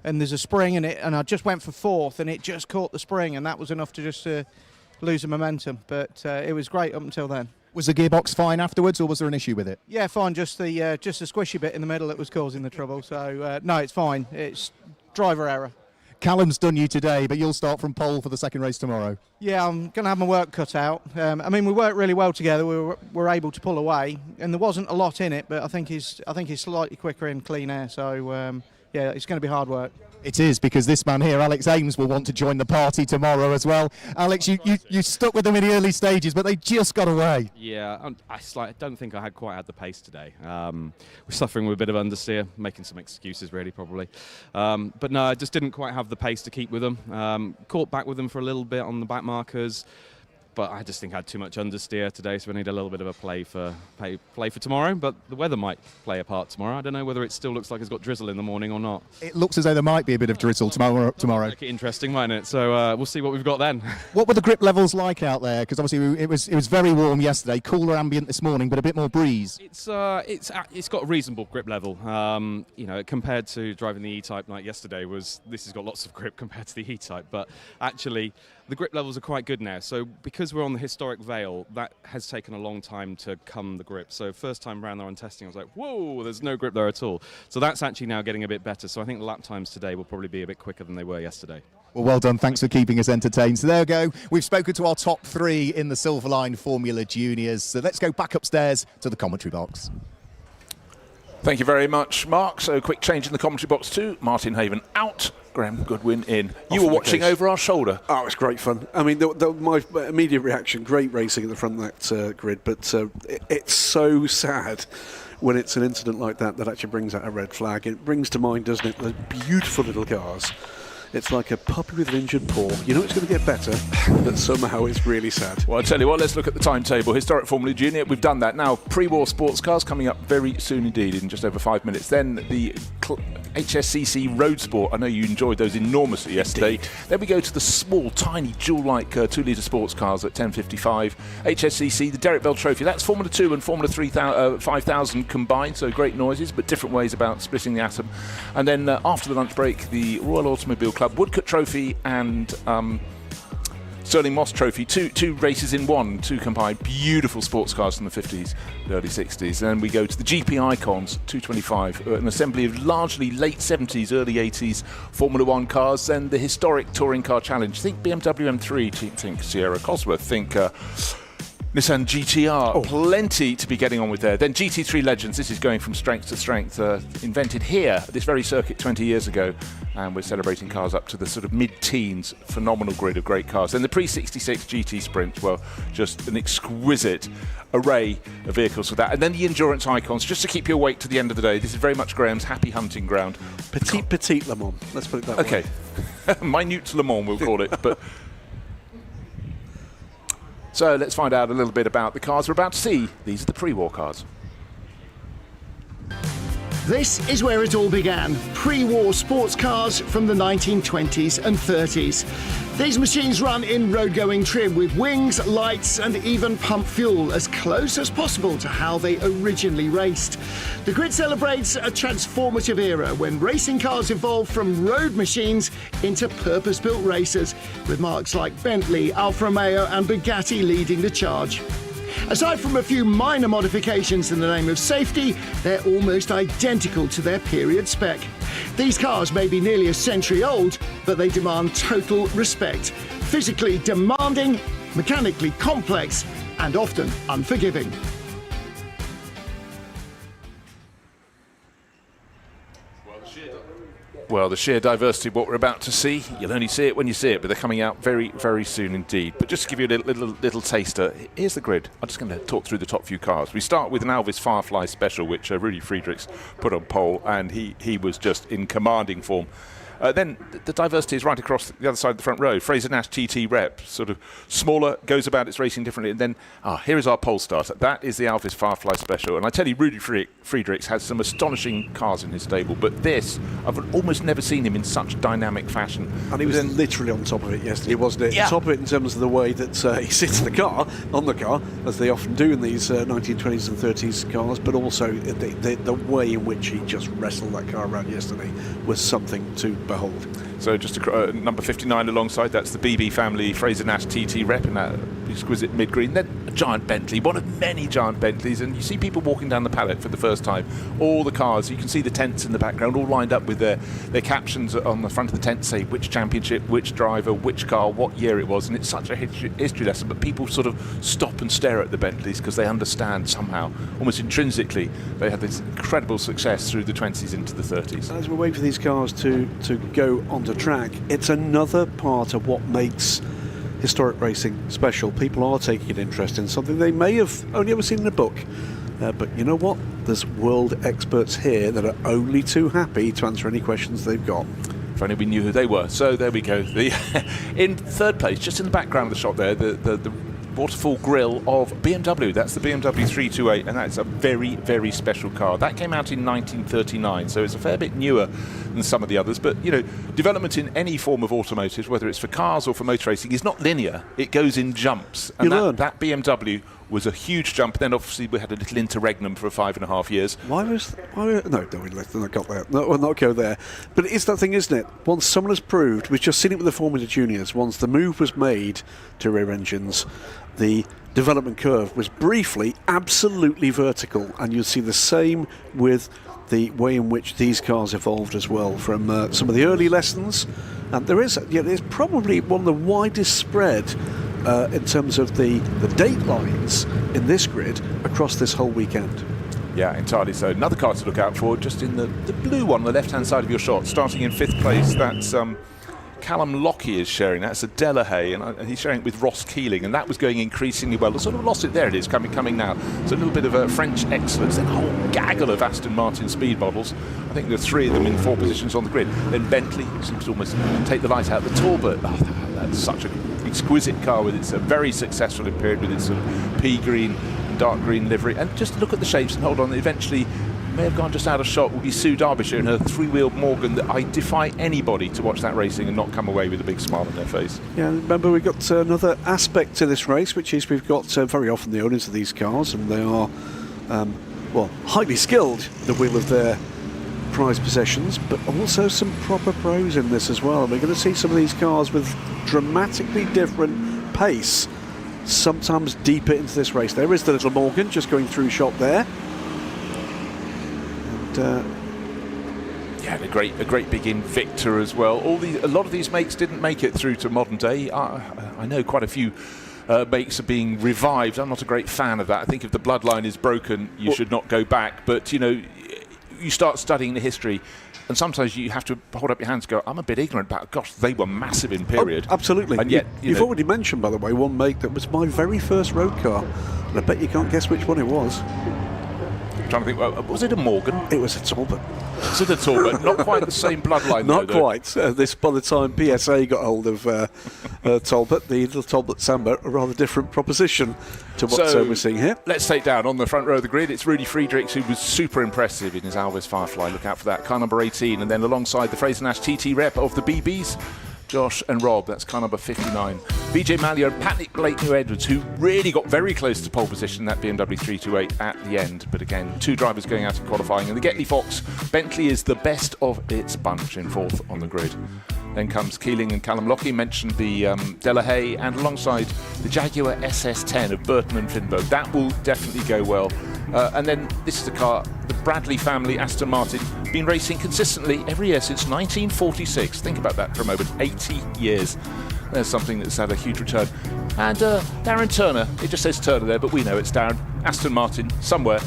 and there's a spring in it, and I just went for 4th, and it just caught the spring, and that was enough to just lose the momentum. But it was great up until then. Was the gearbox fine afterwards, or was there an issue with it? Yeah, fine. Just the squishy bit in the middle that was causing the trouble. So no, it's fine. It's driver error. Callum's done you today, but you'll start from pole for the second race tomorrow. Yeah, I'm going to have my work cut out. I mean, we worked really well together. We were able to pull away, and there wasn't a lot in it. But I think he's slightly quicker in clean air. So yeah, it's going to be hard work. It is, because this man here, Alex Ames, will want to join the party tomorrow as well. Alex, you stuck with them in the early stages, but they just got away. Yeah, I don't think I had quite had the pace today. We're suffering with a bit of understeer, making some excuses really probably. But no, I just didn't quite have the pace to keep with them. Caught back with them for a little bit on the back markers, but I just think I had too much understeer today, so we need a little bit of a play for tomorrow. But the weather might play a part tomorrow. I don't know whether it still looks like it's got drizzle in the morning or not. It looks as though there might be a bit of drizzle tomorrow. Make it interesting, mightn't it? So we'll see what we've got then. What were the grip levels like out there? Because obviously it was very warm yesterday, cooler ambient this morning, but a bit more breeze. It's got a reasonable grip level. You know, compared to driving the E-Type like yesterday, this has got lots of grip compared to the E-Type. But actually, the grip levels are quite good now. So because we're on the historic Vale, that has taken a long time to come the grip. So first time round there on testing, I was like, whoa, there's no grip there at all. So that's actually now getting a bit better. So I think the lap times today will probably be a bit quicker than they were yesterday. Well done. Thanks for keeping us entertained. So there we go. We've spoken to our top 3 in the Silverline Formula Juniors. So let's go back upstairs to the commentary box. Thank you very much, Mark. So quick change in the commentary box too. Martin Haven out, Graham Goodwin in. You were watching over our shoulder. Oh, it was great fun. I mean, my immediate reaction, great racing at the front of that grid, but it's so sad when it's an incident like that that actually brings out a red flag. It brings to mind, doesn't it, the beautiful little cars It's like a puppy with an injured paw. You know it's going to get better, but somehow it's really sad. Well, I tell you what, let's look at the timetable. Historic Formula Junior, we've done that. Now, pre-war sports cars coming up very soon indeed, in just over 5 minutes. Then the HSCC Road Sport. I know you enjoyed those enormously yesterday. Then we go to the small, tiny, jewel-like 2-litre sports cars at 10:55. HSCC, the Derek Bell Trophy. That's Formula 2 and Formula 5000 combined, so great noises, but different ways about splitting the atom. And then after the lunch break, the Royal Automobile Club Woodcote Trophy and Sterling Moss Trophy, two races in one, two combined, beautiful sports cars from the 50s, the early 60s. And then we go to the GP Icons 225, an assembly of largely late 70s, early 80s Formula 1 cars. Then the historic Touring Car Challenge. Think BMW M3, think Sierra Cosworth, think Nissan GTR, plenty to be getting on with there. Then GT3 Legends, this is going from strength to strength, invented here at this very circuit 20 years ago, and we're celebrating cars up to the sort of mid-teens, phenomenal grid of great cars. Then the pre-66 GT Sprint, well, just an exquisite array of vehicles for that. And then the Endurance Icons, just to keep you awake to the end of the day. This is very much Graham's happy hunting ground. Petite Le Mans, let's put it that way. Okay, minute Le Mans we'll call it, but... So let's find out a little bit about the cars we're about to see. These are the pre-war cars. This is where it all began. Pre-war sports cars from the 1920s and 30s. These machines run in road-going trim with wings, lights and even pump fuel, as close as possible to how they originally raced. The grid celebrates a transformative era when racing cars evolved from road machines into purpose-built racers, with marques like Bentley, Alfa Romeo and Bugatti leading the charge. Aside from a few minor modifications in the name of safety, they're almost identical to their period spec. These cars may be nearly a century old, but they demand total respect. Physically demanding, mechanically complex, and often unforgiving. Well, the sheer diversity of what we're about to see, you'll only see it when you see it, but they're coming out very, very soon indeed. But just to give you a little taster, here's the grid. I'm just going to talk through the top few cars. We start with an Alvis Firefly Special, which Rudy Friedrichs put on pole, and he was just in commanding form. Then the diversity is right across the other side of the front row. Fraser Nash TT Rep, sort of smaller, goes about its racing differently. And then, here is our pole starter. That is the Alvis Firefly Special. And I tell you, Rudy Friedrichs has some astonishing cars in his stable. But this, I've almost never seen him in such dynamic fashion. And he was literally on top of it yesterday, wasn't it? Yeah. On top of it in terms of the way that he sits in the car, on the car, as they often do in these 1920s and 30s cars, but also the way in which he just wrestled that car around yesterday was something to behold. So just number 59 alongside, that's the BB family Fraser Nash TT Rep in that exquisite mid-green. Then a giant Bentley, one of many giant Bentleys, and you see people walking down the paddock for the first time. All the cars, you can see the tents in the background, all lined up with their captions on the front of the tent, say which championship, which driver, which car, what year it was, and it's such a history lesson. But people sort of stop and stare at the Bentleys because they understand somehow, almost intrinsically, they had this incredible success through the 20s into the 30s. As we wait for these cars to go onto track, it's another part of what makes historic racing special. People are taking an interest in something they may have only ever seen in a book. But you know what? There's world experts here that are only too happy to answer any questions they've got. If only we knew who they were. So there we go. In third place, just in the background of the shot there, the waterfall grille of BMW. That's the BMW 328, and that's a very, very special car. That came out in 1939, so it's a fair bit newer than some of the others. But, you know, development in any form of automotive, whether it's for cars or for motor racing, is not linear. It goes in jumps. And that BMW was a huge jump. Then obviously we had a little interregnum for 5.5 years. Let's not go there. But it's that thing, isn't it? Once someone has proved, we've just seen it with the Formula Juniors, once the move was made to rear engines, the development curve was briefly absolutely vertical, and you'll see the same with the way in which these cars evolved as well from some of the early lessons. And there's probably one of the widest spread in terms of the date lines in this grid across this whole weekend. Yeah, entirely so. Another car to look out for, just in the blue one on the left-hand side of your shot, starting in 5th place, that's Callum Lockie is sharing. That's a Delahaye, and he's sharing it with Ross Keeling, and that was going increasingly well. I sort of lost it. There it is, coming now. So a little bit of a French excellence, then a whole gaggle of Aston Martin speed models. I think there are 3 of them in 4 positions on the grid. Then Bentley seems to almost take the light out. The Talbot, that's such an exquisite car with its very successful in period with its sort of pea green and dark green livery. And just look at the shapes and hold on, eventually may have gone just out of shot will be Sue Derbyshire in her 3-wheeled Morgan. That I defy anybody to watch that racing and not come away with a big smile on their face. Yeah, remember we've got another aspect to this race, which is we've got very often the owners of these cars, and they are, highly skilled at the wheel of their prize possessions, but also some proper pros in this as well. And we're going to see some of these cars with dramatically different pace, sometimes deeper into this race. There is the little Morgan just going through shot there. Yeah, a great big Invicta as well. A lot of these makes didn't make it through to modern day. I know quite a few makes are being revived. I'm not a great fan of that. I think if the bloodline is broken, you should not go back. But you start studying the history, and sometimes you have to hold up your hands and go, I'm a bit ignorant about, gosh, they were massive in period. Oh, absolutely. And yet, you've already mentioned, by the way, one make that was my very first road car, and I bet you can't guess which one it was. I'm trying to think, was it a Morgan? It was a Talbot. Was it a Talbot? Not quite the same bloodline, Not though. quite. This, by the time PSA got hold of Talbot, the little Talbot Samba, a rather different proposition to what we're seeing here. Let's take down on the front row of the grid. It's Rudy Friedrichs, who was super impressive in his Alvis Firefly. Look out for that. Car number 18, and then alongside the Fraser-Nash TT rep of the BBs, Josh and Rob, that's car number 59. Vijay Mallya and Patrick Blake-New-Edwards, who really got very close to pole position, that BMW 328 at the end. But again, 2 drivers going out in qualifying. And the Getley Fox, Bentley is the best of its bunch in 4th on the grid. Then comes Keeling and Callum Lockie, mentioned the Delahaye, and alongside the Jaguar SS10 of Burton and Finbo. That will definitely go well. And then this is the car, the Bradley family, Aston Martin, been racing consistently every year since 1946. Think about that for a moment, 80 years. There's something that's had a huge return. And Darren Turner, it just says Turner there, but we know it's Darren. Aston Martin, somewhere,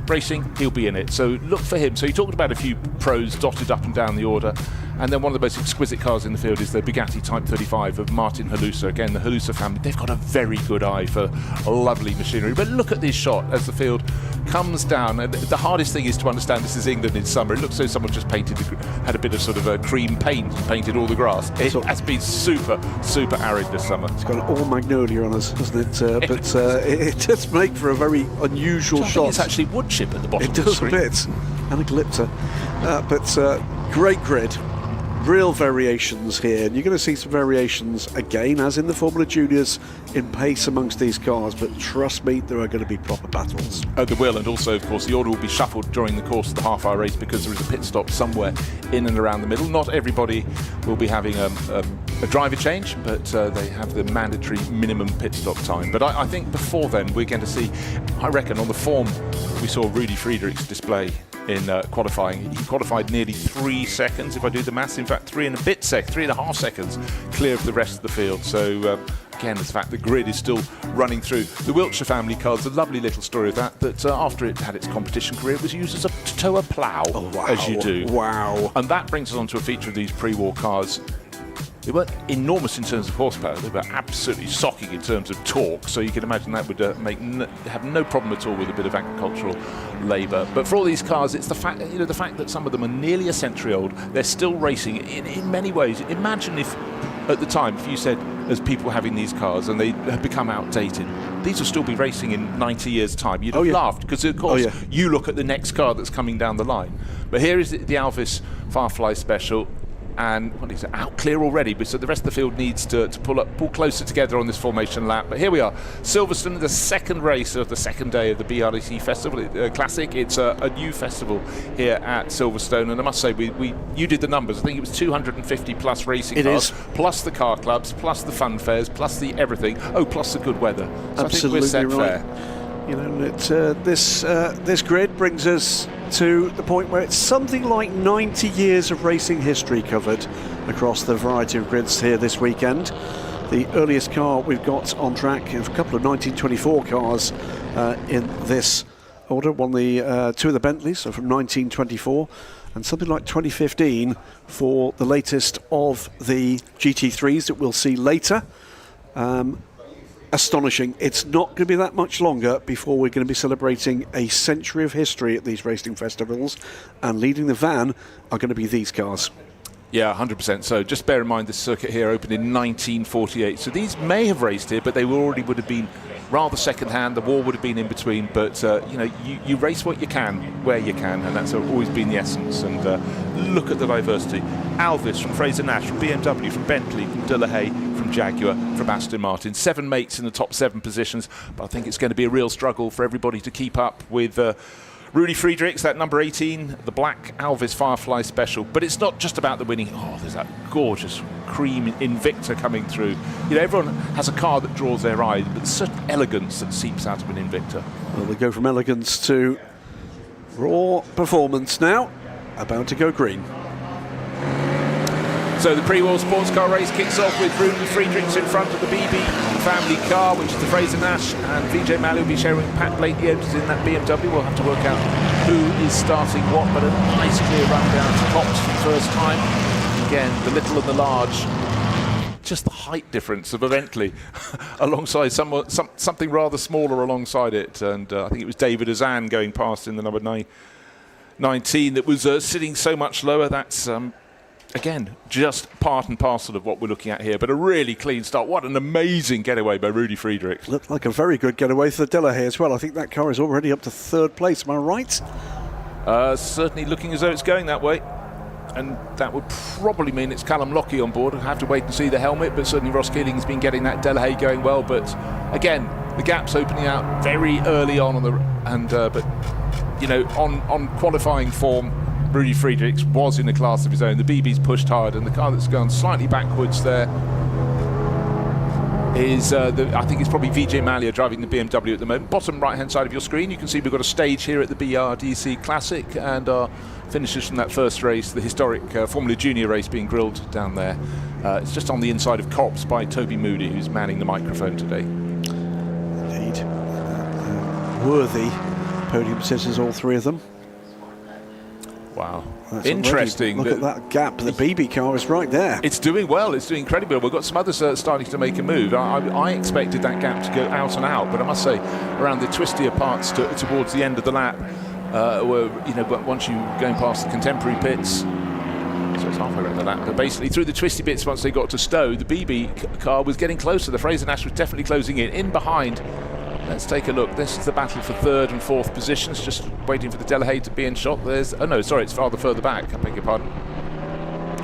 racing, he'll be in it. So look for him. So he talked about a few pros dotted up and down the order. And then one of the most exquisite cars in the field is the Bugatti Type 35 of Martin Halusa. Again, the Halusa family, they've got a very good eye for lovely machinery. But look at this shot as the field comes down. And the hardest thing is to understand this is England in summer. It looks as though someone just had a bit of sort of a cream paint and painted all the grass. It has been super, super arid this summer. It's got all magnolia on us, doesn't it? But it does make for a very unusual shot. It's actually wood chip at the bottom it of the screen. screen. It does a bit. And a glitter. But great grid. Real variations here, and you're going to see some variations again, as in the Formula Juniors, in pace amongst these cars, but trust me, there are going to be proper battles. Oh, there will, and also, of course, the order will be shuffled during the course of the half-hour race because there is a pit stop somewhere in and around the middle. Not everybody will be having a driver change, but they have the mandatory minimum pit stop time. But I think before then, we're going to see, I reckon, on the form we saw Rudy Friedrichs display in qualifying. He qualified nearly 3 seconds, if I do the maths. In fact, 3.5 seconds clear of the rest of the field. So again, the fact the grid is still running through. The Wiltshire family cars, a lovely little story of that after it had its competition career, it was used as to tow a plough, as you do. Wow. And that brings us on to a feature of these pre-war cars. They weren't enormous in terms of horsepower, they were absolutely socking in terms of torque, so you can imagine that would have no problem at all with a bit of agricultural labour. But for all these cars, it's the fact that some of them are nearly a century old, they're still racing in many ways. Imagine if, at the time, if you said, as people having these cars and they have become outdated, these will still be racing in 90 years' time. You'd have laughed, because of course you look at the next car that's coming down the line. But here is the Alvis Firefly Special. And what is it, out clear already, but so the rest of the field needs to pull closer together on this formation lap. But here we are, Silverstone, the second race of the second day of the BRDC Festival Classic. It's a new festival here at Silverstone, and I must say, you did the numbers. I think it was 250 plus racing cars, plus the car clubs, plus the fun fairs, plus the everything. Oh, plus the good weather. So absolutely, I think we're set right. fair. You know, this grid brings us to the point where it's something like 90 years of racing history covered across the variety of grids here this weekend. The earliest car we've got on track is a couple of 1924 cars in this order. Two of the Bentleys are from 1924. and something like 2015 for the latest of the GT3s that we'll see later. Astonishing. It's not going to be that much longer before we're going to be celebrating a century of history at these racing festivals, and leading the van are going to be these cars. Yeah, 100%. So just bear in mind this circuit here opened in 1948. So these may have raced here, but they already would have been rather second-hand. The war would have been in between. But, you race what you can, where you can, and that's always been the essence. And look at the diversity. Alvis from Fraser-Nash, from BMW, from Bentley, from De La Haye, from Jaguar, from Aston Martin. 7 mates in the top 7 positions. But I think it's going to be a real struggle for everybody to keep up with Rudy Friedrichs, that number 18, the black Alvis Firefly Special. But it's not just about the winning. Oh, there's that gorgeous cream Invicta coming through. Everyone has a car that draws their eye, but there's certain elegance that seeps out of an Invicta. Well, we go from elegance to raw performance now, about to go green. So the pre-war sports car race kicks off with Rudy Friedrichs in front of the BB family car, which is the Fraser-Nash, and Vijay Mallya will be sharing Pat Blakey enters in that BMW. We'll have to work out who is starting what, but a nice clear run down to Cox for the first time. Again, the little and the large, just the height difference of a Bentley alongside something rather smaller alongside it, and I think it was David Azan going past in the number 19 that was sitting so much lower. That's again, just part and parcel of what we're looking at here, but a really clean start. What an amazing getaway by Rudy Friedrichs. Looked like a very good getaway for De La Haye as well. I think that car is already up to 3rd place, am I right? Certainly looking as though it's going that way. And that would probably mean it's Callum Lockie on board. I'll have to wait and see the helmet, but certainly Ross Keeling's been getting that De La Haye going well. But again, the gap's opening out very early on on qualifying form, Rudy Friedrichs was in a class of his own. The BB's pushed hard, and the car that's gone slightly backwards there is, I think it's probably Vijay Mallya driving the BMW at the moment. Bottom right-hand side of your screen, you can see we've got a stage here at the BRDC Classic, and our finishers from that first race, the historic Formula Junior race, being grilled down there. It's just on the inside of Cops by Toby Moody, who's manning the microphone today. Indeed. Worthy podium sitters, all 3 of them. Wow. That's interesting. Look at that gap. The BB car is right there. It's doing well. It's doing incredibly well. We've got some others starting to make a move. I expected that gap to go out and out, but I must say, around the twistier parts towards the end of the lap, once you going past the contemporary pits, so it's halfway around the lap, but basically through the twisty bits, once they got to Stowe, the BB car was getting closer. The Fraser-Nash was definitely closing in behind. Let's take a look. This is the battle for 3rd and 4th positions, just waiting for the De La Haye to be in shot. It's rather further back, I beg your pardon.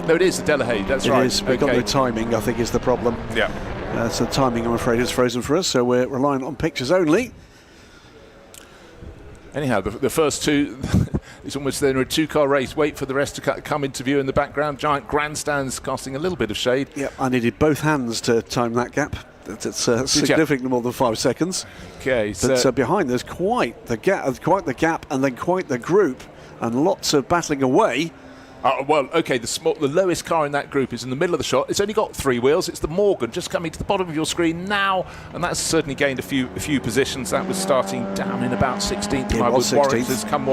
No, it is the De La Haye, that's right. It is. We've got no timing, I think, is the problem. Yeah. So timing, I'm afraid, is frozen for us, so we're relying on pictures only. Anyhow, the first 2, it's almost then a 2-car race. Wait for the rest to come into view in the background. Giant grandstands casting a little bit of shade. Yeah, I needed both hands to time that gap. It's significantly more than 5 seconds. Okay, but behind there's quite the gap, and then quite the group, and lots of battling away. The lowest car in that group is in the middle of the shot. It's only got 3 wheels. It's the Morgan, just coming to the bottom of your screen now, and that's certainly gained a few positions. That was starting down in about 16th. It was 16th. Warwick has come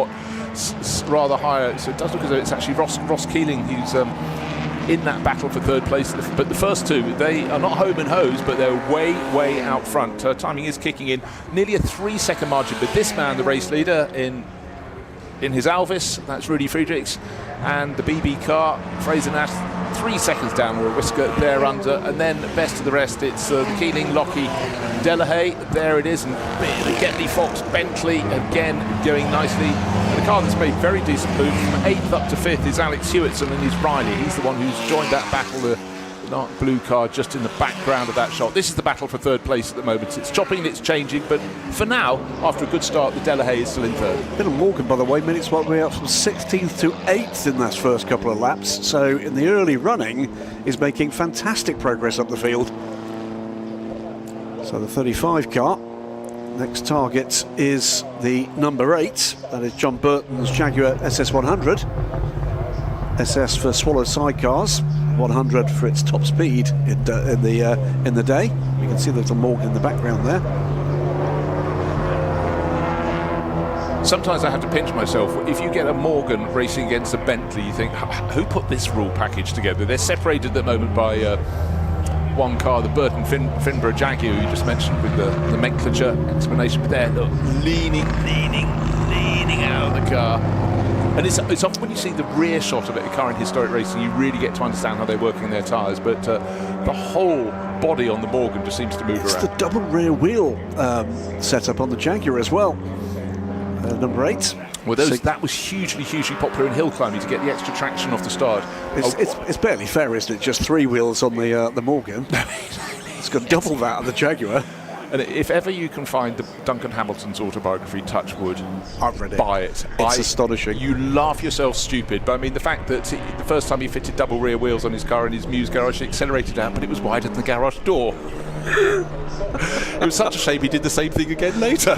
rather higher. So it does look as though it's actually Ross Keeling who's in that battle for 3rd place. But the first 2, they are not home and hose, but they're way out front. Timing is kicking in, nearly a 3-second margin. But this man, the race leader in his Alvis, that's Rudy Friedrichs, and the BB car, Fraser-Nash, 3 seconds down or a whisker there under, and then best of the rest, it's the Keeling, Lockie, De La Haye, there it is, and the Getley Fox Bentley again going nicely. And the car that's made very decent moves from 8th up to 5th is Alex Hewitson, and he's Riley. He's the one who's joined that battle, the dark blue car just in the background of that shot. This is the battle for 3rd place at the moment. It's chopping, it's changing, but for now, after a good start, the De La Haye is still in 3rd. Bill Morgan, by the way, minutes way up from 16th to 8th in that first couple of laps. So in the early running, is making fantastic progress up the field. So the 35 car. Next target is the number 8. That is John Burton's Jaguar SS100. SS for Swallow sidecars. 100 for its top speed in the day. You can see the little Morgan in the background there. sometimes I have to pinch myself. If you get a Morgan racing against a Bentley, you think, who put this rule package together? They're separated at the moment by one car, the Burton Finborough Jaguar you just mentioned with the nomenclature explanation. But there, look, leaning out of the car. And it's often when you see the rear shot of it, a car in historic racing, you really get to understand how they're working their tyres. But the whole body on the Morgan just seems to move It's around. the double rear wheel setup on the Jaguar as well. Number 8. Well, that was hugely popular in hill climbing to get the extra traction off the start. It's barely fair, isn't it? Just 3 wheels on the Morgan. It's got double that of the Jaguar. And if ever you can find the Duncan Hamilton's autobiography, Touchwood, I've read it. Buy it. It's astonishing. You laugh yourself stupid, but I mean the fact that the first time he fitted double rear wheels on his car in his Muse garage, he accelerated out, but it was wider than the garage door. It was such a shame he did the same thing again later.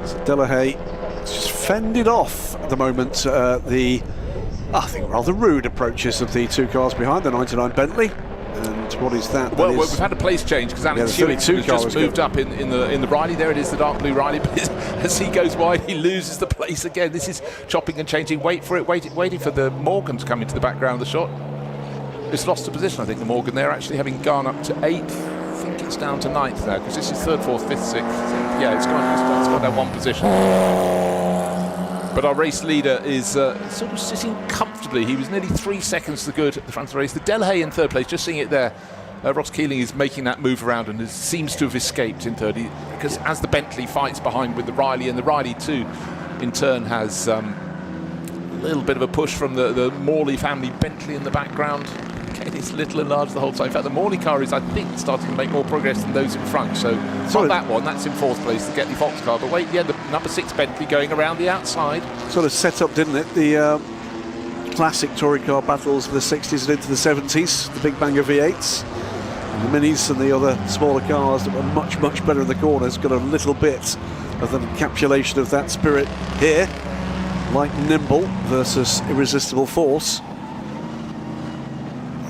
So Delahaye just fended off at the moment the, I think, rather rude approaches of the 2 cars behind, the 99 Bentley. And what is that? Well, we've had a place change because Alex Hewitt has just moved up in the Riley. There it is, the dark blue Riley. But as he goes wide, he loses the place again. This is chopping and changing. Wait for it, waiting for the Morgan to come into the background of the shot. It's lost the position, I think, the Morgan there, actually having gone up to 8th. I think it's down to 9th now because this is 3rd, 4th, 5th, 6th. Yeah, it's gone down 1 position. But our race leader is sort of sitting comfortably. He was nearly 3 seconds to the good at the front of the race. The Delahaye in 3rd place, just seeing it there. Ross Keeling is making that move around and seems to have escaped in 3rd. Because as the Bentley fights behind with the Riley, and the Riley too, in turn, has a little bit of a push from the Morley family Bentley in the background. Again, it's little and large the whole time. In fact, the Morley car is, I think, starting to make more progress than those in front. So not that one, that's in 4th place, the Getty Fox car. But wait, yeah, the number 6 Bentley going around the outside. Sort of set up, didn't it? The classic touring car battles of the 60s and into the 70s, the Big Banger V8s, and the Minis and the other smaller cars that were much better in the corners. Got a little bit of the encapsulation of that spirit here, like Nimble versus Irresistible Force.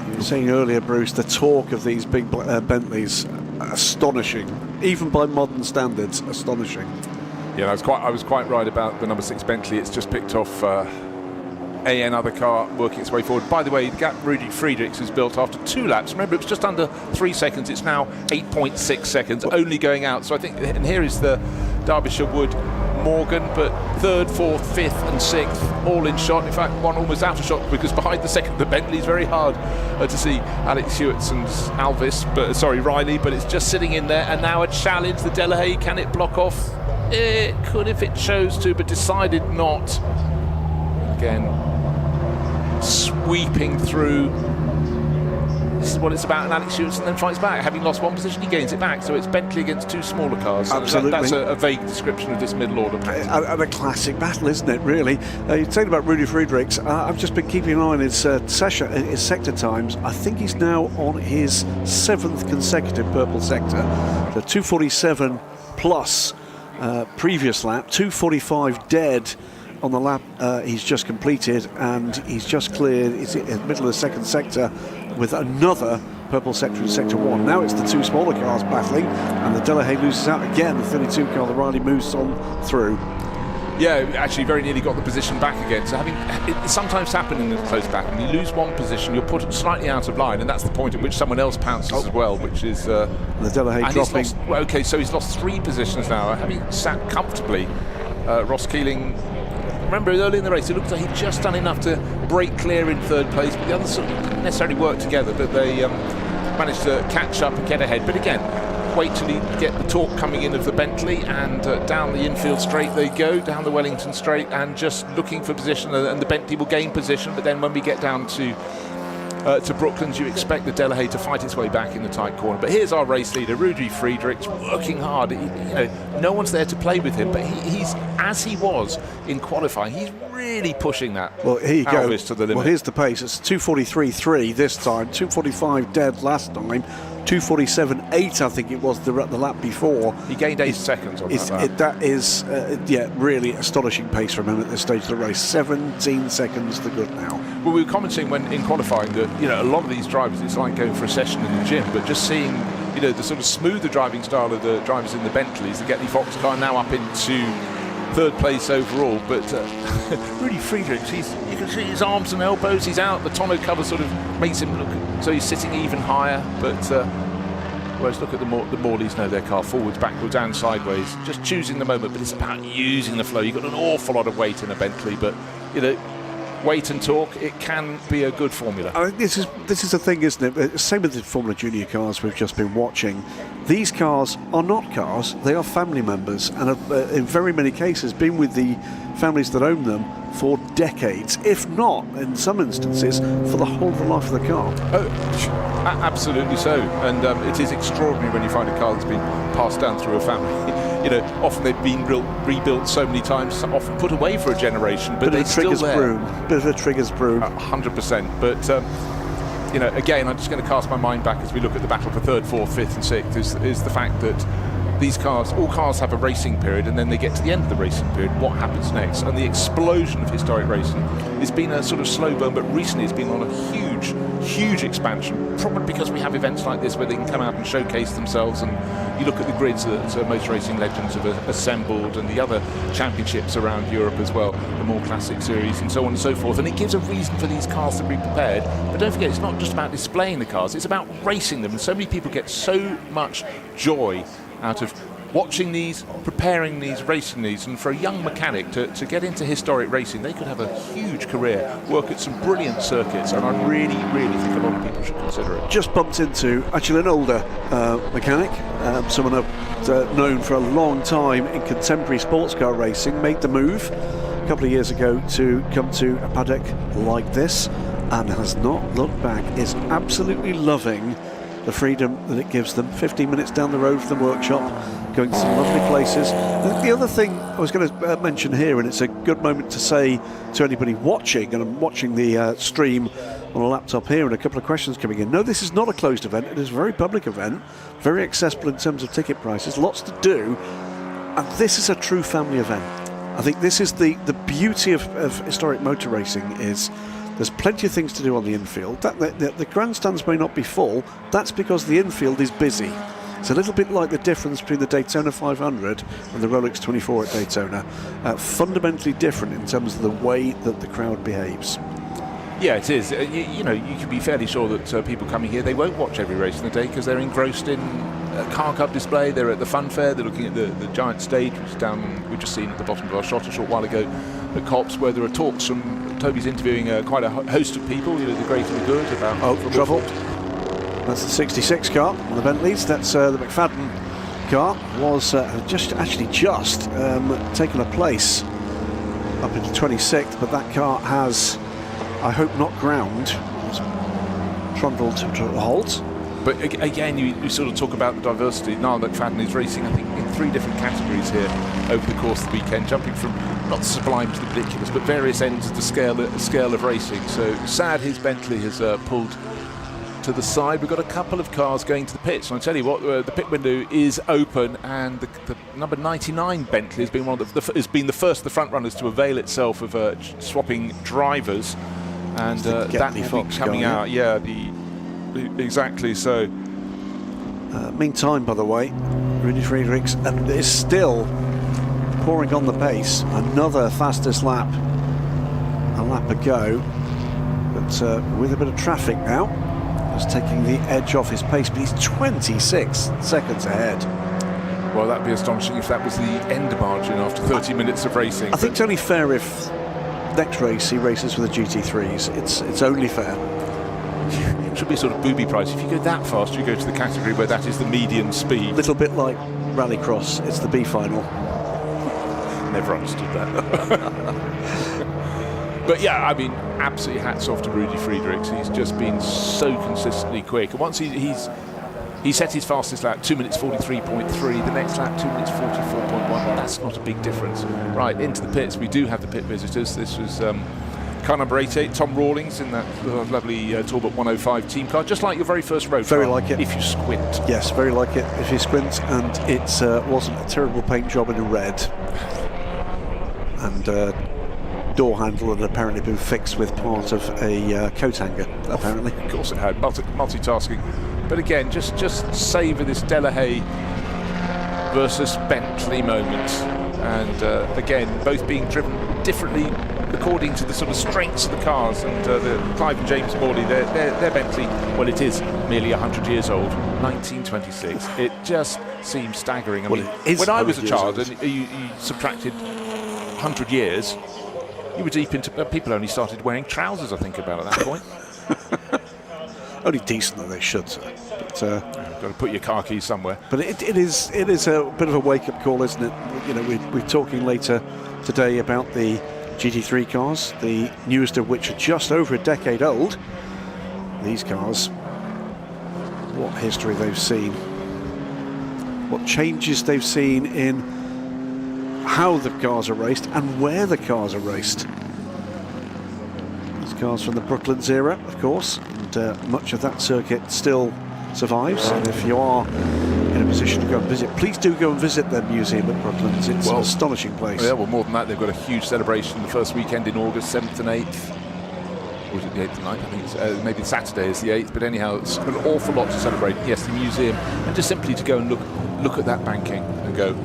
You were saying earlier, Bruce, the torque of these big Bentleys, astonishing, even by modern standards, astonishing. Yeah, I was quite right about the number 6 Bentley. It's just picked off another car working its way forward. By the way, the gap Rudy Friedrichs is built after 2 laps. Remember, it was just under 3 seconds. It's now 8.6 seconds, only going out. So I think, and here is the Derbyshire Wood Morgan, but 3rd, 4th, 5th and 6th all in shot. In fact, one almost out of shot because behind the second, the Bentley is very hard to see Alex Hewitt's and Riley, but it's just sitting in there. And now a challenge, the Delahaye, can it block off? It could if it chose to, but decided not. Again, sweeping through. This is what it's about, and Alex Hewitt then fights back. Having lost 1 position, he gains it back. So it's Bentley against 2 smaller cars. Absolutely. That's a vague description of this middle order. And a classic battle, isn't it, really? You're saying about Rudy Friedrichs. I've just been keeping an eye on his sector times. I think he's now on his 7th consecutive purple sector. The 247 plus previous lap, 245 dead on the lap he's just completed, and he's just cleared. He's in the middle of the 2nd sector with another purple sector in sector 1. Now it's the 2 smaller cars battling, and the Delahaye loses out again. The 32 car, the Riley, moves on through. Yeah, actually very nearly got the position back again. So it sometimes happens in a close battle. You lose 1 position, you're put slightly out of line, and that's the point at which someone else pounces as well, which is the Delahaye dropping. So he's lost 3 positions now, having sat comfortably. Ross Keeling, remember early in the race, it looked like he'd just done enough to break clear in 3rd place, but the others sort of didn't necessarily work together, but they managed to catch up and get ahead. But again, wait till you get the torque coming in of the Bentley, and down the infield straight they go, down the Wellington straight, and just looking for position, and the Bentley will gain position. But then when we get down to Brooklands, you expect the Delahaye to fight its way back in the tight corner. But here's our race leader, Rudy Friedrichs, working hard. No one's there to play with him, but he's as he was in qualifying. He's really pushing that. Well, here you go. To the limit. Well, here's the pace. It's 2:43.3 this time, 2:45 dead last time, 2:47.8 I think it was the lap before. He gained 8 seconds on that. That is, really astonishing pace from him at this stage of the race. 17 seconds to good now. Well, we were commenting when in qualifying that a lot of these drivers, it's like going for a session in the gym, but just seeing you know, the sort of smoother driving style of the drivers in the Bentleys. The Getty Fox car now up into third place overall, but Rudy Friedrichs, you can see his arms and elbows, he's out, the tonneau cover sort of makes him look, so he's sitting even higher, but whereas look at the Morleys know their car forwards, backwards and sideways, just choosing the moment, but it's about using the flow. You've got an awful lot of weight in a Bentley, but you know, weight and torque, it can be a good formula. I think this is the thing, isn't it? Same with the Formula Junior cars we've just been watching. These cars are not cars, they are family members, and have, in very many cases, been with the families that own them for decades, if not, in some instances, for the whole of the life of the car. Oh, absolutely so. And it is extraordinary when you find a car that's been passed down through a family. You know, often they've been rebuilt so many times, often put away for a generation, but they're still there. Bit of a trigger's brew. 100%. But, you know, again, I'm just going to cast my mind back as we look at the battle for third, fourth, fifth and sixth, is the fact that these cars, all cars have a racing period, and then they get to the end of the racing period. What happens next? And the explosion of historic racing, it's been a sort of slow burn, but recently it's been on a huge expansion, probably because we have events like this where they can come out and showcase themselves. And you look at the grids that most racing legends have assembled, and the other championships around Europe as well, the more classic series and so on and so forth, and it gives a reason for these cars to be prepared. But don't forget, it's not just about displaying the cars, it's about racing them, and so many people get so much joy out of watching these, preparing these, racing these. And for a young mechanic to get into historic racing, they could have a huge career, work at some brilliant circuits, and I really think a lot of people should consider it. Just bumped into actually an older mechanic, someone I've known for a long time in contemporary sports car racing, made the move a couple of years ago to come to a paddock like this and has not looked back, is absolutely loving the freedom that it gives them. 15 minutes down the road from the workshop, going to some lovely places. The other thing I was going to mention here, and it's a good moment to say to anybody watching, and I'm watching the stream on a laptop here, and a couple of questions coming in. No, this is not a closed event. It is a very public event, very accessible in terms of ticket prices, lots to do, and this is a true family event. I think this is the beauty of historic motor racing is there's plenty of things to do on the infield. The grandstands may not be full, that's because the infield is busy. It's a little bit like the difference between the Daytona 500 and the Rolex 24 at Daytona. Fundamentally different in terms of the way that the crowd behaves. Yeah, it is. You know, you can be fairly sure that people coming here, they won't watch every race in the day because they're engrossed in a car cup display, they're at the fun fair, they're looking at the giant stage, which is down, we've just seen at the bottom of our shot a short while ago, at COPS, where there are talks from, Toby's interviewing quite a host of people, you know, the great and the good, about trouble. That's the 66 car on the Bentleys. That's the McFadden car. Was just taken a place up into 26th, but that car has, I hope not ground, trundled to a halt. But again, you sort of talk about the diversity. Niall McFadden is racing, I think, in 3 different categories here over the course of the weekend, jumping from not sublime to the ridiculous, but various ends of the scale of racing. So sad his Bentley has pulled to the side. We've got a couple of cars going to the pits, and I tell you what, the pit window is open, and the number 99 Bentley has been the first of the front runners to avail itself of swapping drivers, and that will be coming out. Yeah, exactly. So, meantime, by the way, Rudy Friedrichs is still pouring on the pace. Another fastest lap, a lap ago, but with a bit of traffic now, just taking the edge off his pace. But he's 26 seconds ahead. Well, that'd be astonishing if that was the end margin after 30 minutes of racing. I think it's only fair if next race he races with the GT3s. It's only fair. It should be a sort of booby price. If you go that fast, you go to the category where that is the median speed. A little bit like Rallycross, it's the B final. Never understood that. But yeah, I mean, absolutely hats off to Rudy Friedrichs. He's just been so consistently quick. And once he set his fastest lap, 2 minutes 43.3. The next lap, 2 minutes 44.1. That's not a big difference. Right, into the pits. We do have the pit visitors. This was car number 88, Tom Rawlings, in that lovely Talbot 105 team car, just like your very first road car. Very like it. If you squint. Yes, very like it if you squint, and it wasn't a terrible paint job in red. And door handle had apparently been fixed with part of a coat hanger, apparently. Of course it had. Multitasking But again, just savour this Delahaye versus Bentley moment. And again, both being driven differently according to the sort of strengths of the cars. And the Clive and James Morley, their Bentley, well, it is merely 100 years old, 1926. It just seems staggering. I mean, when I was a child and you subtracted 100 years, you were deep into... people only started wearing trousers, I think, about at that point. Only decent that they should, sir. But, got to put your car keys somewhere. But it is a bit of a wake-up call, isn't it? You know, we're talking later today about the GT3 cars, the newest of which are just over a decade old. These cars, what history they've seen, what changes they've seen in how the cars are raced and where the cars are raced. These cars from the Brooklands era, of course, and much of that circuit still survives. And if you are in a position to go and visit, please do go and visit their museum at Brooklands. It's an astonishing place. Yeah, well, more than that, they've got a huge celebration the first weekend in August, 7th and 8th. Or was it the 8th and 9th? I think it's, maybe Saturday is the 8th, but anyhow, it's an awful lot to celebrate. Yes, the museum, and just simply to go and look at that banking and go,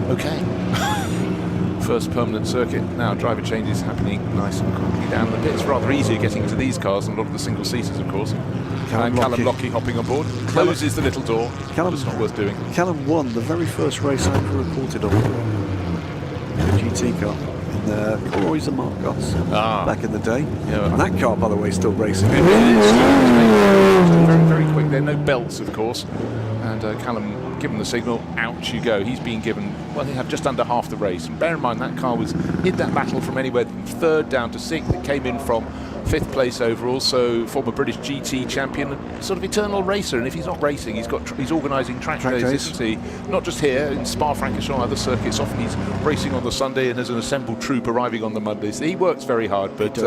okay. First permanent circuit. Now driver changes happening nice and quickly down the pits. Rather easier getting into these cars than a lot of the single seaters, of course. Callum Lockie hopping on board, closes the little door. It's not worth doing. Callum won the very first race I ever reported on, the GT car in the Corroys and Marcos back in the day. Yeah, and that car, by the way, is still racing. It is very, very quick. There are no belts, of course, and Callum given the signal, out you go. He's been given, well, they have just under half the race. And bear in mind, that car was in that battle from anywhere from 3rd down to 6th. It came in from 5th place overall, so former British GT champion, sort of eternal racer. And if he's not racing, he's organising track days, isn't he? Not just here in Spa-Francorchamps, other circuits. Often he's racing on the Sunday and has an assembled troop arriving on the Monday. So he works very hard, but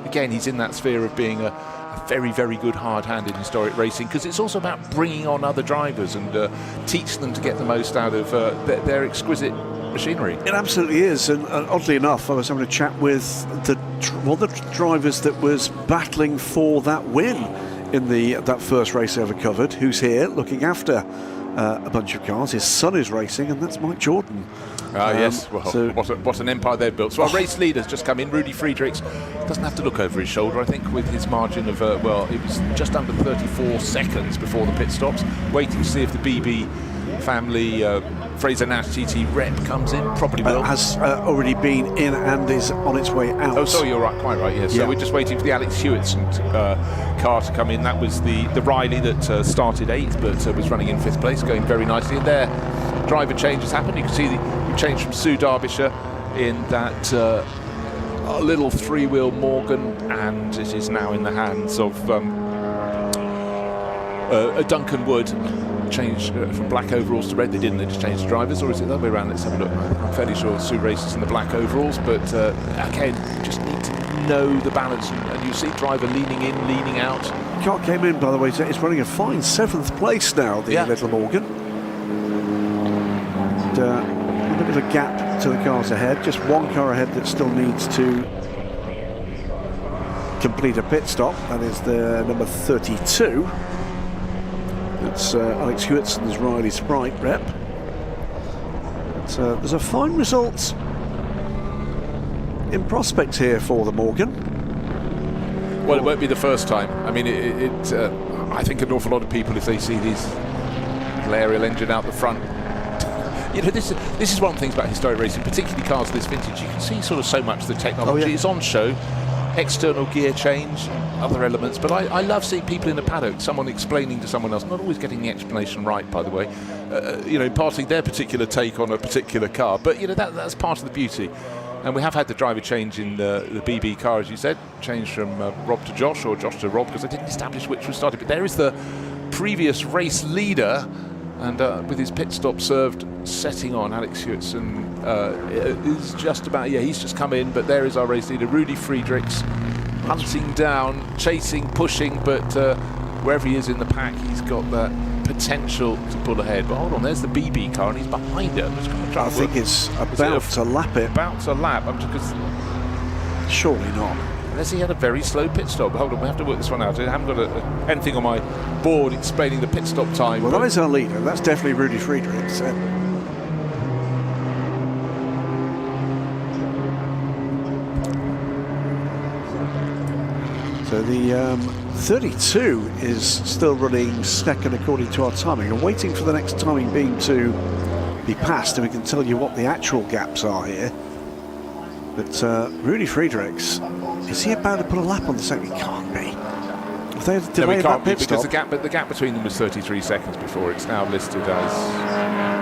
again, he's in that sphere of being a very, very good hard hand in historic racing, because it's also about bringing on other drivers and teach them to get the most out of their exquisite machinery. It absolutely is, and oddly enough, I was having a chat with one of the drivers that was battling for that win in that first race I ever covered, who's here looking after a bunch of cars. His son is racing, and that's Mike Jordan. Yes, well, so what an empire they've built. So our race leader's just come in. Rudy Friedrichs doesn't have to look over his shoulder, I think, with his margin of, well, it was just under 34 seconds before the pit stops, waiting to see if the BB family Fraser Nash TT rep comes in. Probably will. Has already been in and is on its way out. Oh, sorry, you're right, quite right, yes. Yeah. So we're just waiting for the Alex Hewitson car to come in. That was the Riley that started 8th, but was running in 5th place, going very nicely. And there, driver change has happened. You can see the change from Sue Derbyshire in that little 3-wheel Morgan, and it is now in the hands of a Duncan Wood. Changed from black overalls to red. They didn't, they just changed drivers, or is it the other way around? Let's have a look. I'm fairly sure Sue races in the black overalls, but again, just need to know the balance, and you see driver leaning in, leaning out. Car came in, by the way, it's running a fine 7th place now, the little Morgan. And, a bit of a gap to the cars ahead, just one car ahead that still needs to complete a pit stop. That is the number 32. It's Alex Hewitson's Riley Sprite rep. There's a fine result in prospect here for the Morgan. Well, it won't be the first time. I mean, I think an awful lot of people, if they see these little aerial engine out the front, you know, this is one of the things about historic racing, particularly cars of this vintage. You can see sort of so much of the technology. It's on show. External gear change, other elements, but I love seeing people in the paddock, someone explaining to someone else, not always getting the explanation right, by the way, you know, imparting their particular take on a particular car, but you know, that's part of the beauty. And we have had the driver change in the BB car, as you said, change from Rob to Josh, or Josh to Rob, because I didn't establish which was started, but there is the previous race leader, and with his pit stop served, setting on, Alex Hewitson is just about, he's just come in, but there is our race leader, Rudy Friedrichs, hunting down, chasing, pushing, but wherever he is in the pack, he's got that potential to pull ahead. But hold on, there's the BB car, and he's behind it. I think it's about to lap it. About to lap. Surely not. unless he had a very slow pit stop. Hold on, we have to work this one out. I haven't got anything on my board explaining the pit stop time. Well, that is our leader. That's definitely Rudy Friedrich. So the 32 is still running second according to our timing. I'm waiting for the next timing beam to be passed, and we can tell you what the actual gaps are here. But Rudy Friedrichs, is he about to put a lap on the second? He can't be. If they No, we can't be, pit because stop, the gap between them was 33 seconds before. It's now listed as...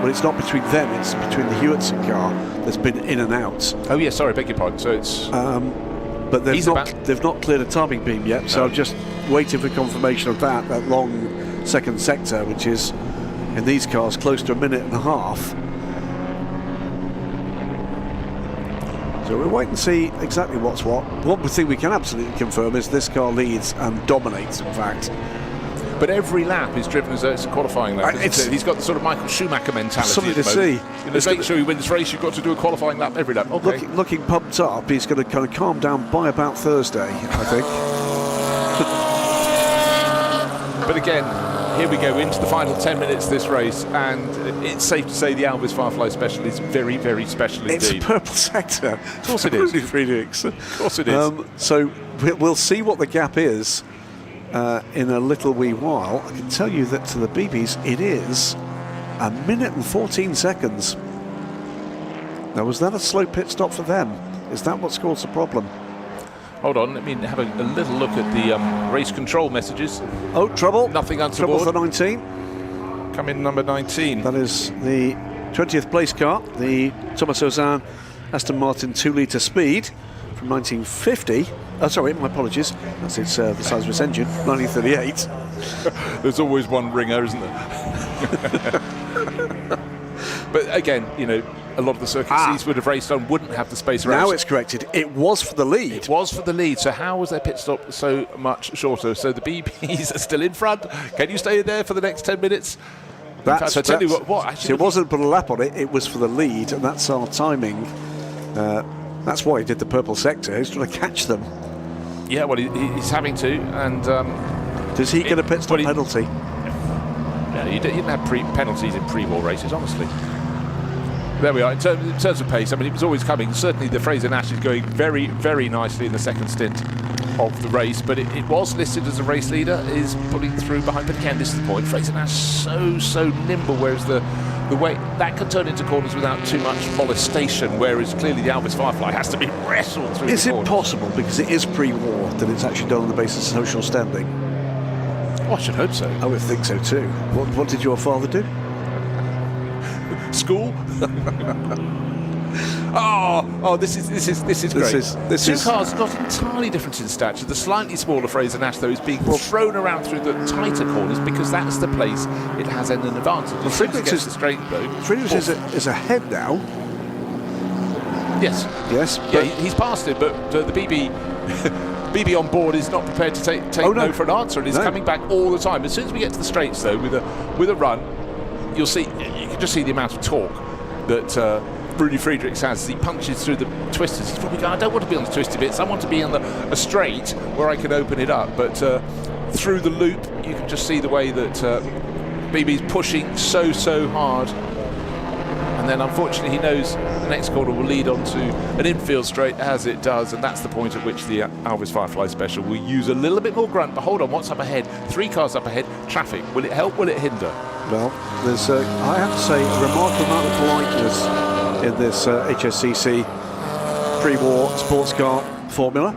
well, it's not between them, it's between the Hewitson car that's been in and out. Oh, yeah, sorry, beg your pardon. So it's... But they've not cleared a timing beam yet, so I'm just waiting for confirmation of that long second sector, which is, in these cars, close to a minute and a half. So we'll wait and see exactly what's what. One thing we can absolutely confirm is this car leads and dominates, in fact. But every lap is driven as though it's a qualifying lap. He's got the sort of Michael Schumacher mentality. Something to see. To make sure you win this race, you've got to do a qualifying lap every lap. Okay. Looking pumped up, he's going to kind of calm down by about Thursday, I think. But again, here we go into the final 10 minutes of this race, and it's safe to say the Alvis Firefly Special is very, very special indeed. It's a purple sector. Of course it is. Of course it is. So we'll see what the gap is in a little wee while. I can tell you that to the BBs it is a minute and 14 seconds. Now, was that a slow pit stop for them? Is that what's caused the problem? Hold on, let me have a little look at the race control messages. Oh, trouble. Nothing untoward. Trouble for 19. Come in number 19. That is the 20th place car, the Thomas Ozan Aston Martin 2-litre speed from 1950. Oh, sorry, my apologies. That's the size of its engine, 1938. There's always one ringer, isn't there? But again, you know, a lot of the circuits these would have raced on wouldn't have the space around. Now it's corrected. It was for the lead. It was for the lead. So how was their pit stop so much shorter? So the BBs are still in front. Can you stay there for the next 10 minutes? That's, I tell you what actually, it wasn't put a lap on it. It was for the lead, and that's our timing. That's why he did the purple sector. He's trying to catch them. Yeah, well, he's having to. And does he get a pit stop penalty? Yeah, you didn't have penalties in pre-war races, honestly. There we are. In terms of pace, I mean, it was always coming. Certainly the Fraser Nash is going very, very nicely in the second stint of the race, but it was listed as a race leader, is pulling through behind. But again, this is the point. Fraser Nash so nimble, whereas the way that can turn into corners without too much molestation, whereas clearly the Alvis Firefly has to be wrestled through. Is the it possible, because it is pre-war, that it's actually done on the basis of social standing? Oh, I should hope so. I would think so too. What did your father do? School. oh, this is great. Two cars not entirely different in stature. The slightly smaller Fraser Nash, though, is being thrown around through the tighter corners because that's the place it has an advantage. Well, Friedrich is straight though. Friedrich is ahead now. Yes. Yeah, he's passed it, but the BB on board is not prepared to take no for an answer, and is coming back all the time. As soon as we get to the straights, though, with a run, you can just see the amount of torque that Rudy Friedrichs has as he punches through the twisters. He's probably going, I don't want to be on the twisty bits, I want to be on a straight where I can open it up. But through the loop, you can just see the way that BB's pushing so hard. And then, unfortunately, he knows the next corner will lead on to an infield straight, as it does, and that's the point at which the Alvis Firefly Special will use a little bit more grunt. But hold on, what's up ahead? 3 cars up ahead. Traffic. Will it help? Will it hinder? Well, there's, I have to say, a remarkable amount of politeness in this HSCC pre-war sports car formula.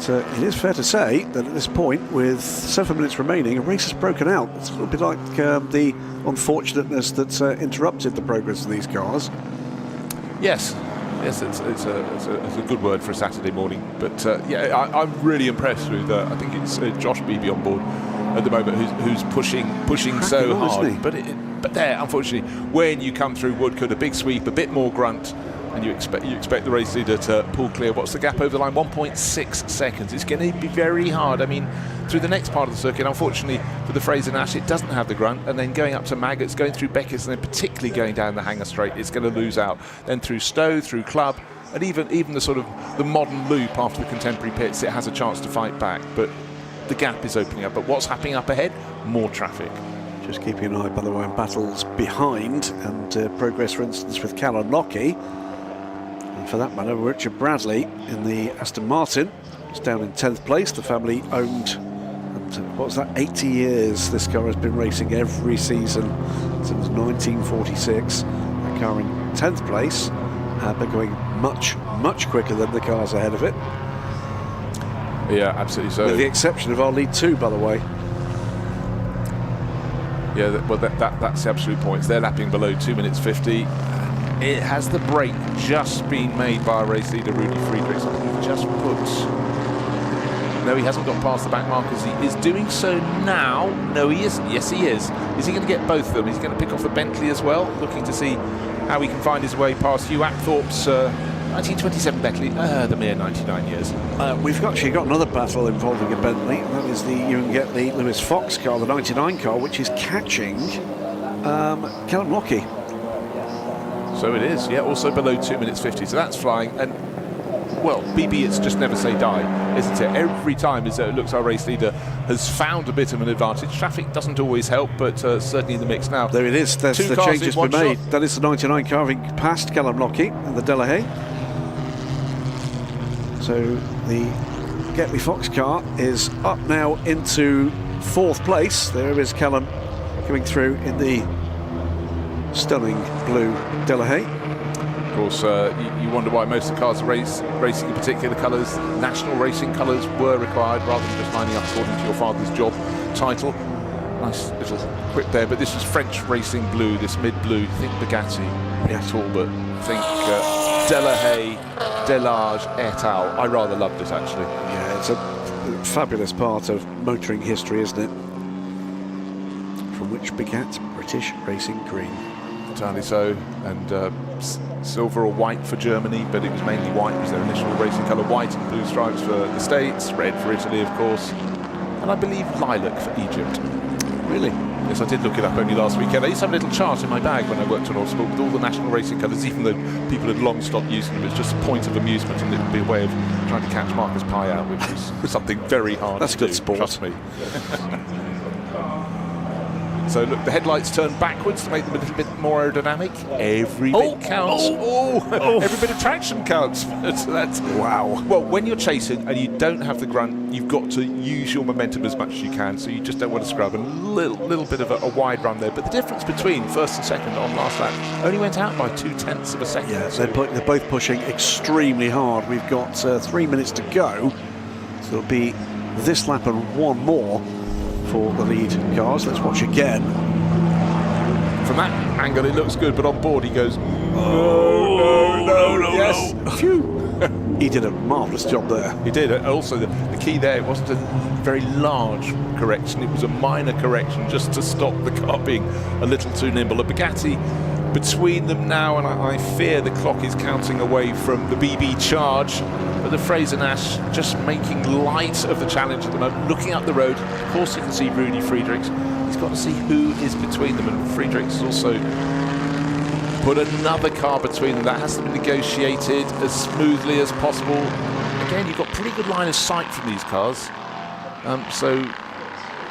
But it is fair to say that at this point, with 7 minutes remaining, a race has broken out. It's a little bit like the unfortunateness that interrupted the progress of these cars. Yes, it's a good word for a Saturday morning. But I'm really impressed with. I think it's Josh Beebe on board at the moment, who's pushing so hard. But there, unfortunately, when you come through Woodcote, a big sweep, a bit more grunt, and you expect the race leader to pull clear. What's the gap over the line? 1.6 seconds. It's going to be very hard. I mean, through the next part of the circuit, unfortunately for the Fraser Nash, it doesn't have the grunt, and then going up to Maggots, going through Beckett's, and then particularly going down the Hanger Straight, it's going to lose out. Then through Stowe, through Club, and even the sort of the modern loop after the contemporary pits, it has a chance to fight back, but the gap is opening up. But what's happening up ahead? More traffic. Just keeping an eye, by the way, on battles behind and progress, for instance, with Callum Lockie. And for that matter, Richard Bradley in the Aston Martin is down in 10th place. The family owned, and what was that, 80 years this car has been racing every season since 1946. The car in 10th place, but going much, much quicker than the cars ahead of it. Yeah, absolutely so. With the exception of our lead 2, by the way. Yeah, well, that's the absolute point. They're lapping below 2 minutes 50. It has the break just been made by race leader Rudy Friedrichs. He just puts. No, he hasn't got past the back markers. He is doing so now. No, he isn't. Yes, he is. Is he going to get both of them? He's going to pick off the Bentley as well, looking to see how he can find his way past Hugh Apthorpe's 1927 Bentley, the mere 99 years. We've actually got another battle involving a Bentley, and that is you can get the Lewis Fox car, the 99 car, which is catching Callum Lockie. So it is, yeah, also below 2 minutes 50, so that's flying. And, well, BB, it's just never say die, isn't it? Every time as it looks our race leader has found a bit of an advantage. Traffic doesn't always help, but certainly in the mix now. There it is, that's Two the cars change in has one been made. shot. That is the 99 car having passed Callum Lockie and the Delahaye. So the Get Me Fox car is up now into 4th place. There is Callum coming through in the stunning blue Delahaye. Of course, you wonder why most of the cars are racing in particular colours. National racing colours were required rather than just lining up according to your father's job title. Nice little quip there, but this was French racing blue, this mid-blue. Think Bugatti, Yes. Talbot, think Delahaye, Delage, et al. I rather loved it, actually. Yeah, it's a fabulous part of motoring history, isn't it? From which begat British Racing Green. Entirely so, and silver or white for Germany, but it was mainly white. It was their initial racing colour. White and blue stripes for the States, red for Italy, of course, and I believe lilac for Egypt. Really? Yes, I did look it up only last weekend. I used to have a little chart in my bag when I worked on Autosport with all the national racing colours, even though people had long stopped using them. It was just a point of amusement, and it would be a way of trying to catch Marcus Pye out, which was something very hard That's to do, good sport. trust me. So look, the headlights turn backwards to make them a little bit more aerodynamic. Every bit counts. Every bit of traction counts. That's Wow. Well, when you're chasing and you don't have the grunt, you've got to use your momentum as much as you can. So you just don't want to scrub. And a little bit of a wide run there. But the difference between first and second on last lap only went out by 0.2 of a second. Yeah, so they're both pushing extremely hard. We've got 3 minutes to go. So it'll be this lap and one more for the lead cars. Let's watch again. from that angle it looks good, but on board he goes, no, yes. Phew. He did a marvellous job there. He did. Also, the key there, it wasn't a very large correction, it was a minor correction just to stop the car being a little too nimble. A Bugatti between them now, and I fear the clock is counting away from the BB charge. But the Fraser Nash just making light of the challenge at the moment, looking up the road. Of course, you can see Rudy Friedrichs. He's got to see who is between them, and Friedrichs has also put another car between them. That has to be negotiated as smoothly as possible. Again, you've got pretty good line of sight from these cars, so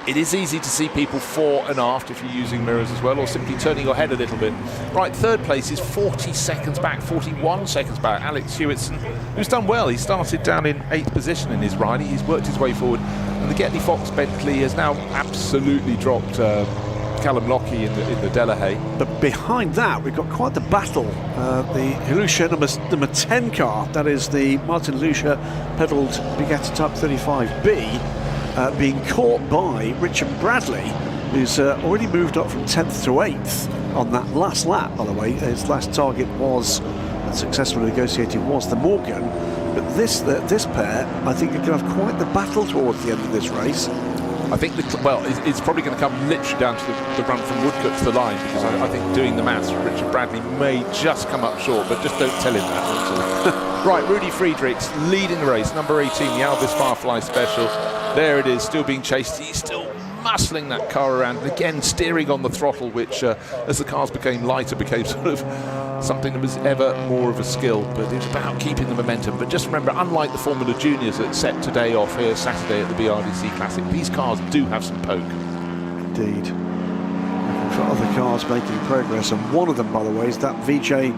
it is easy to see people fore and aft if you're using mirrors as well, or simply turning your head a little bit. Right, third place is 40 seconds back, 41 seconds back. Alex Hewitson, who's done well. He started down in 8th position in his Riley. He's worked his way forward, and the Getney Fox Bentley has now absolutely dropped Callum Lockie in the Delahaye. But behind that, we've got quite the battle. The Lucia number 10 car, that is the Martin Lucia pedalled Bugatti Type 35B, being caught by Richard Bradley, who's already moved up from 10th to 8th on that last lap, by the way. His last target was, and successfully negotiated, was the Morgan. But this pair, I think, are going to have quite the battle towards the end of this race. I think, it's probably going to come literally down to the run from Woodcote to the line, because I think doing the maths, Richard Bradley may just come up short, but just don't tell him that. Right, Rudy Friedrichs leading the race, number 18, the Alvis Firefly Special. There it is, still being chased. He's still muscling that car around, and again steering on the throttle, which as the cars became lighter became sort of something that was ever more of a skill, but it's about keeping the momentum. But just remember, unlike the Formula Juniors that set today off here Saturday at the BRDC Classic, these cars do have some poke. Indeed. For other cars making progress, and one of them, by the way, is that VJ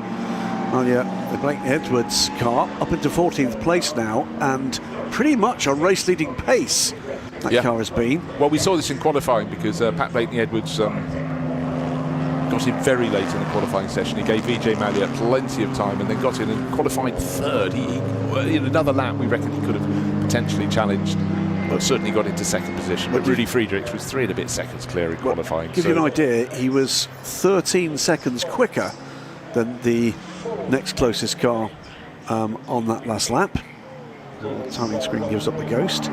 the Blake Edwards car, up into 14th place now, and pretty much on race leading pace that car has been. Well, we saw this in qualifying, because Pat Blakeney-Edwards got in very late in the qualifying session. He gave Vijay Mallya plenty of time and then got in and qualified third. In another lap, we reckon he could have potentially challenged, but certainly got into second position. But Rudy Friedrichs was 3 and a bit seconds clear in qualifying. Give you an idea, he was 13 seconds quicker than the next closest car on that last lap. The timing screen gives up the ghost.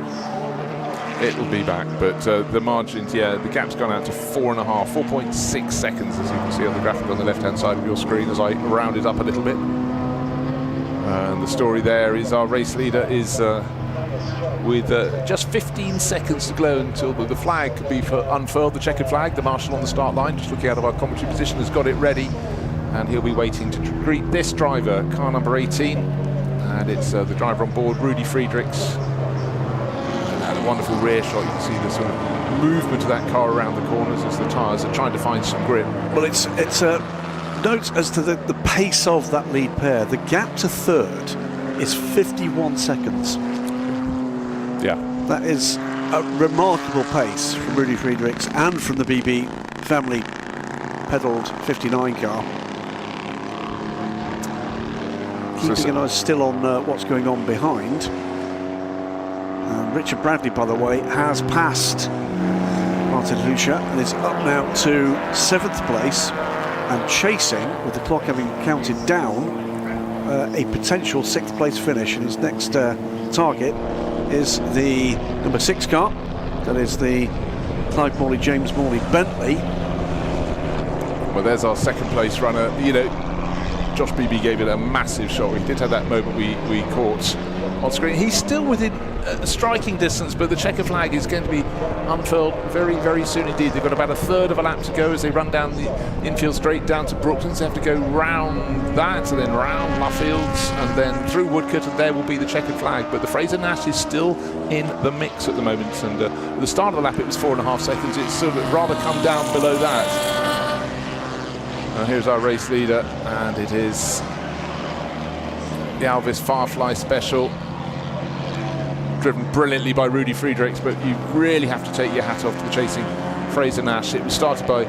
It'll be back, but the margins, the gap's gone out to 4.6 seconds, as you can see on the graphic on the left-hand side of your screen as I round it up a little bit. And the story there is our race leader is with just 15 seconds to go until the flag could be unfurled, the checkered flag. The marshal on the start line, just looking out of our commentary position, has got it ready, and he'll be waiting to greet this driver, car number 18, and it's the driver on board, Rudy Friedrichs. A wonderful rear shot. You can see the sort of movement of that car around the corners as the tyres are trying to find some grip. Well, it's note as to the pace of that lead pair. The gap to third is 51 seconds. Yeah, that is a remarkable pace from Rudy Friedrichs and from the BB family pedalled 59 car. Keeping an eye still on what's going on behind. Richard Bradley, by the way, has passed Martin Lucia and is up now to 7th place and chasing, with the clock having counted down, a potential 6th place finish. And his next target is the number 6 car, that is the Clive Morley, James Morley Bentley. Well, there's our 2nd place runner. You know, Josh Beebe gave it a massive shot. We did have that moment we caught on screen. He's still within striking distance, but the checker flag is going to be unfurled very, very soon indeed. They've got about a third of a lap to go as they run down the infield straight down to Brooklands. They have to go round that and then round Luffields and then through Woodcote, and there will be the checkered flag. But the Fraser Nash is still in the mix at the moment, and at the start of the lap it was 4.5 seconds. It's sort of rather come down below that. And here's our race leader, and it is the Alvis Firefly Special, driven brilliantly by Rudy Friedrichs, but you really have to take your hat off to the chasing Fraser Nash. It was started by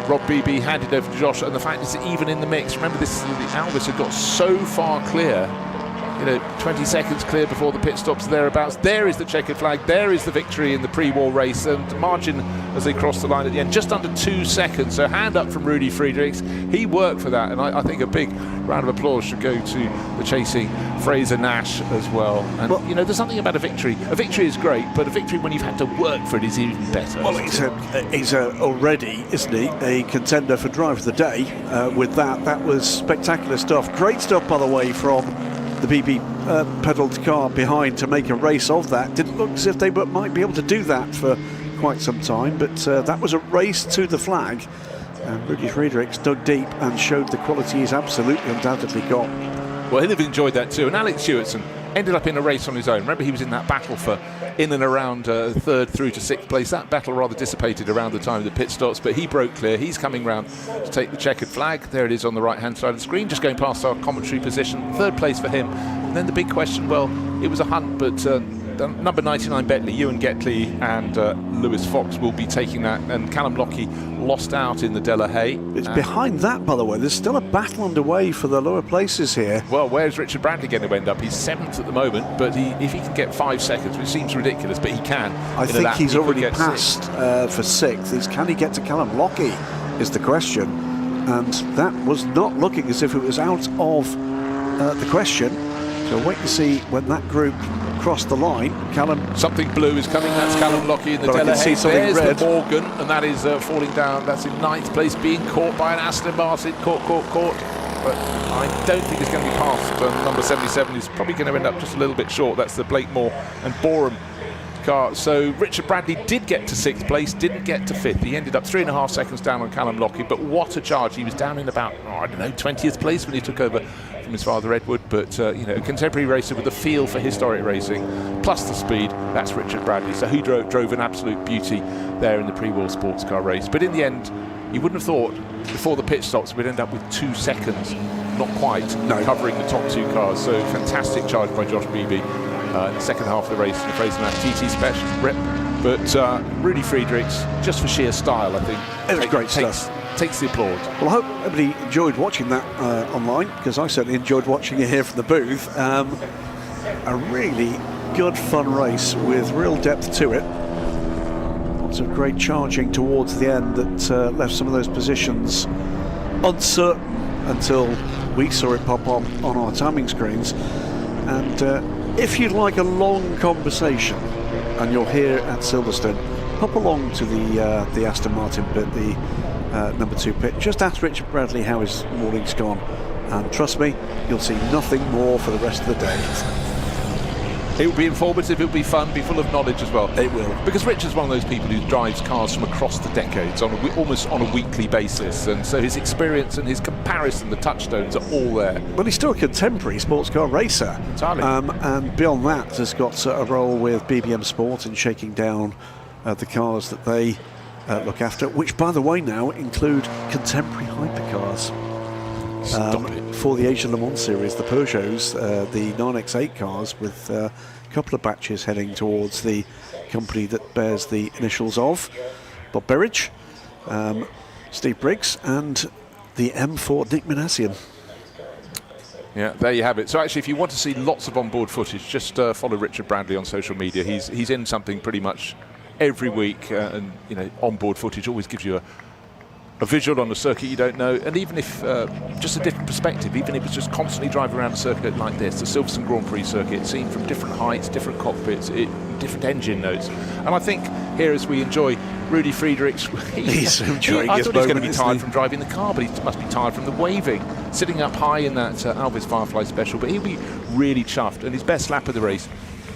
Rob Beebe, handed over to Josh, and the fact is that even in the mix, remember this, the Alvis had got so far clear, 20 seconds clear before the pit stops thereabouts. There is the checkered flag, there is the victory in the pre-war race, and the margin as they cross the line at the end, just under 2 seconds. So hand up from Rudy Friedrichs. He worked for that, and I think a big round of applause should go to the chasing Fraser Nash as well. And well, there's something about a victory. A victory is great, but a victory when you've had to work for it is even better. Well, he's already, isn't he, a contender for driver of the day with that. That was spectacular stuff. Great stuff, by the way, from the BB pedalled car behind to make a race of that. Didn't look as if they might be able to do that for quite some time, but that was a race to the flag, and Rudy Friedrichs dug deep and showed the quality he's absolutely undoubtedly got. Well, he'll have enjoyed that too. And Alex Stewartson ended up in a race on his own. Remember, he was in that battle for in and around 3rd through to 6th place. That battle rather dissipated around the time of the pit stops, but he broke clear. He's coming round to take the checkered flag. There it is on the right-hand side of the screen, just going past our commentary position. 3rd place for him. And then the big question, well, it was a hunt, but number 99 Bentley, Ewan Getley and Lewis Fox will be taking that, and Callum Lockie lost out in the De La Haye. It's behind that, by the way. There's still a battle underway for the lower places here. Well, where's Richard Bradley going to end up? He's 7th at the moment, but if he can get 5 seconds, which seems ridiculous, but he can. I think he's already passed for 6th. Can he get to Callum Lockie is the question, and that was not looking as if it was out of the question. So So wait to see when that group cross the line. Callum. Something blue is coming. That's Callum Lockie in the But I can see Delahaye. something There's red. the Morgan, and that is falling down. That's in ninth place, being caught by an Aston Martin. Caught. But I don't think it's going to be past number 77. He's probably going to end up just a little bit short. That's the Blakemore and Boreham car. So Richard Bradley did get to 6th place, didn't get to 5th. He ended up 3.5 seconds down on Callum Lockie, but what a charge. He was down in about, 20th place when he took over from his father Edward. But a contemporary racer with a feel for historic racing, plus the speed, that's Richard Bradley. So he drove an absolute beauty there in the pre-war sports car race. But in the end, you wouldn't have thought before the pit stops we'd end up with 2 seconds, not quite, covering the top 2 cars. So fantastic charge by Josh Beebe in the second half of the race in the Fraser Nash GT Special rep. But Rudy Friedrichs, just for sheer style, I think, It was great stuff. Takes the applause. Well, I hope everybody enjoyed watching that online, because I certainly enjoyed watching it here from the booth. A really good, fun race with real depth to it. Lots of great charging towards the end that left some of those positions uncertain until we saw it pop on our timing screens. And if you'd like a long conversation and you're here at Silverstone, pop along to the Aston Martin pit, the number 2 pit. Just ask Richard Bradley how his morning's gone, and trust me, you'll see nothing more for the rest of the day. It will be informative, it will be fun, be full of knowledge as well. It will. Because Richard's one of those people who drives cars from across the decades almost on a weekly basis, and so his experience and his comparison, the touchstones are all there. Well, he's still a contemporary sports car racer. Entirely. And beyond that, has got a role with BBM Sport in shaking down the cars that they look after, which, by the way, now include contemporary hypercars. Stop it. For the Asian Le Mans series, the Peugeots, the 9X8 cars, with a couple of batches heading towards the company that bears the initials of Bob Berridge, Steve Briggs, and the M4 Nick Minassian. Yeah, there you have it. So actually, if you want to see lots of onboard footage, just follow Richard Bradley on social media. He's in something pretty much every week, and onboard footage always gives you a visual on a circuit you don't know, and even if just a different perspective, even if it's just constantly driving around a circuit like this, the Silverstone Grand Prix circuit, seen from different heights, different cockpits, different engine notes. And I think here, as we enjoy Rudy Friedrichs, He's enjoying I his thought he was going to moment, be isn't tired he? from driving the car, but he must be tired from the waving, sitting up high in that Alvis Firefly Special. But he'll be really chuffed, and his best lap of the race,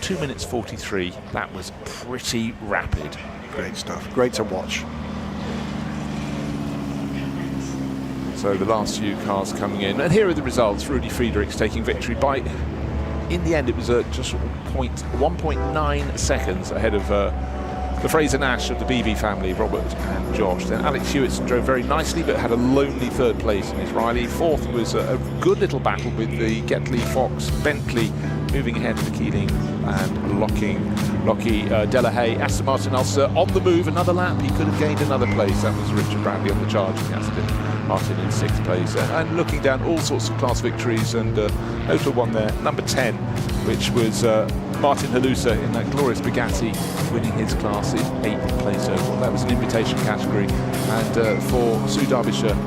2 minutes 43. That was pretty rapid. Great stuff. Great to watch. So the last few cars coming in, and here are the results. Rudy Friedrichs taking victory by, in the end, it was just 1.9 seconds ahead of the Fraser Nash of the BB family, Robert and Josh. Then Alex Hewitson drove very nicely, but had a lonely 3rd place in his Riley. 4th was a good little battle with the Getley, Fox, Bentley, moving ahead to the Keeling and Lockie Delahaye. Aston Martin Ulster on the move, another lap. He could have gained another place. That was Richard Bradley on the charge. Aston Martin in 6th place. And looking down, all sorts of class victories, and notable one there, number 10, which was Martin Halusa in that glorious Bugatti, winning his class's 8th place overall. That was an invitation category. And for Sue Derbyshire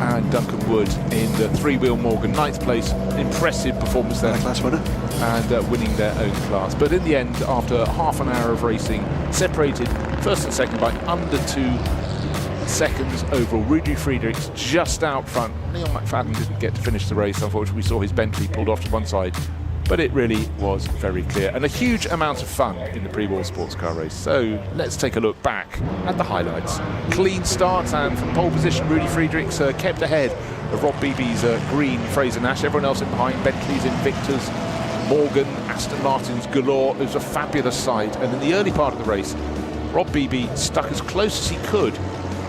and Duncan Wood in the 3-wheel Morgan, 9th place, impressive performance there. Class winner. And winning their own class. But in the end, after half an hour of racing, separated 1st and 2nd by under 2 seconds overall. Rudy Friedrichs just out front. Leon McFadden didn't get to finish the race. Unfortunately, we saw his Bentley pulled off to one side. But it really was very clear, and a huge amount of fun in the pre-war sports car race. So let's take a look back at the highlights. Clean start, and from pole position, Rudy Friedrichs kept ahead of Rob Beebe's green Fraser Nash. Everyone else in behind, Bentley's, Invictus, Morgan, Aston Martin's galore. It was a fabulous sight, and in the early part of the race, Rob Beebe stuck as close as he could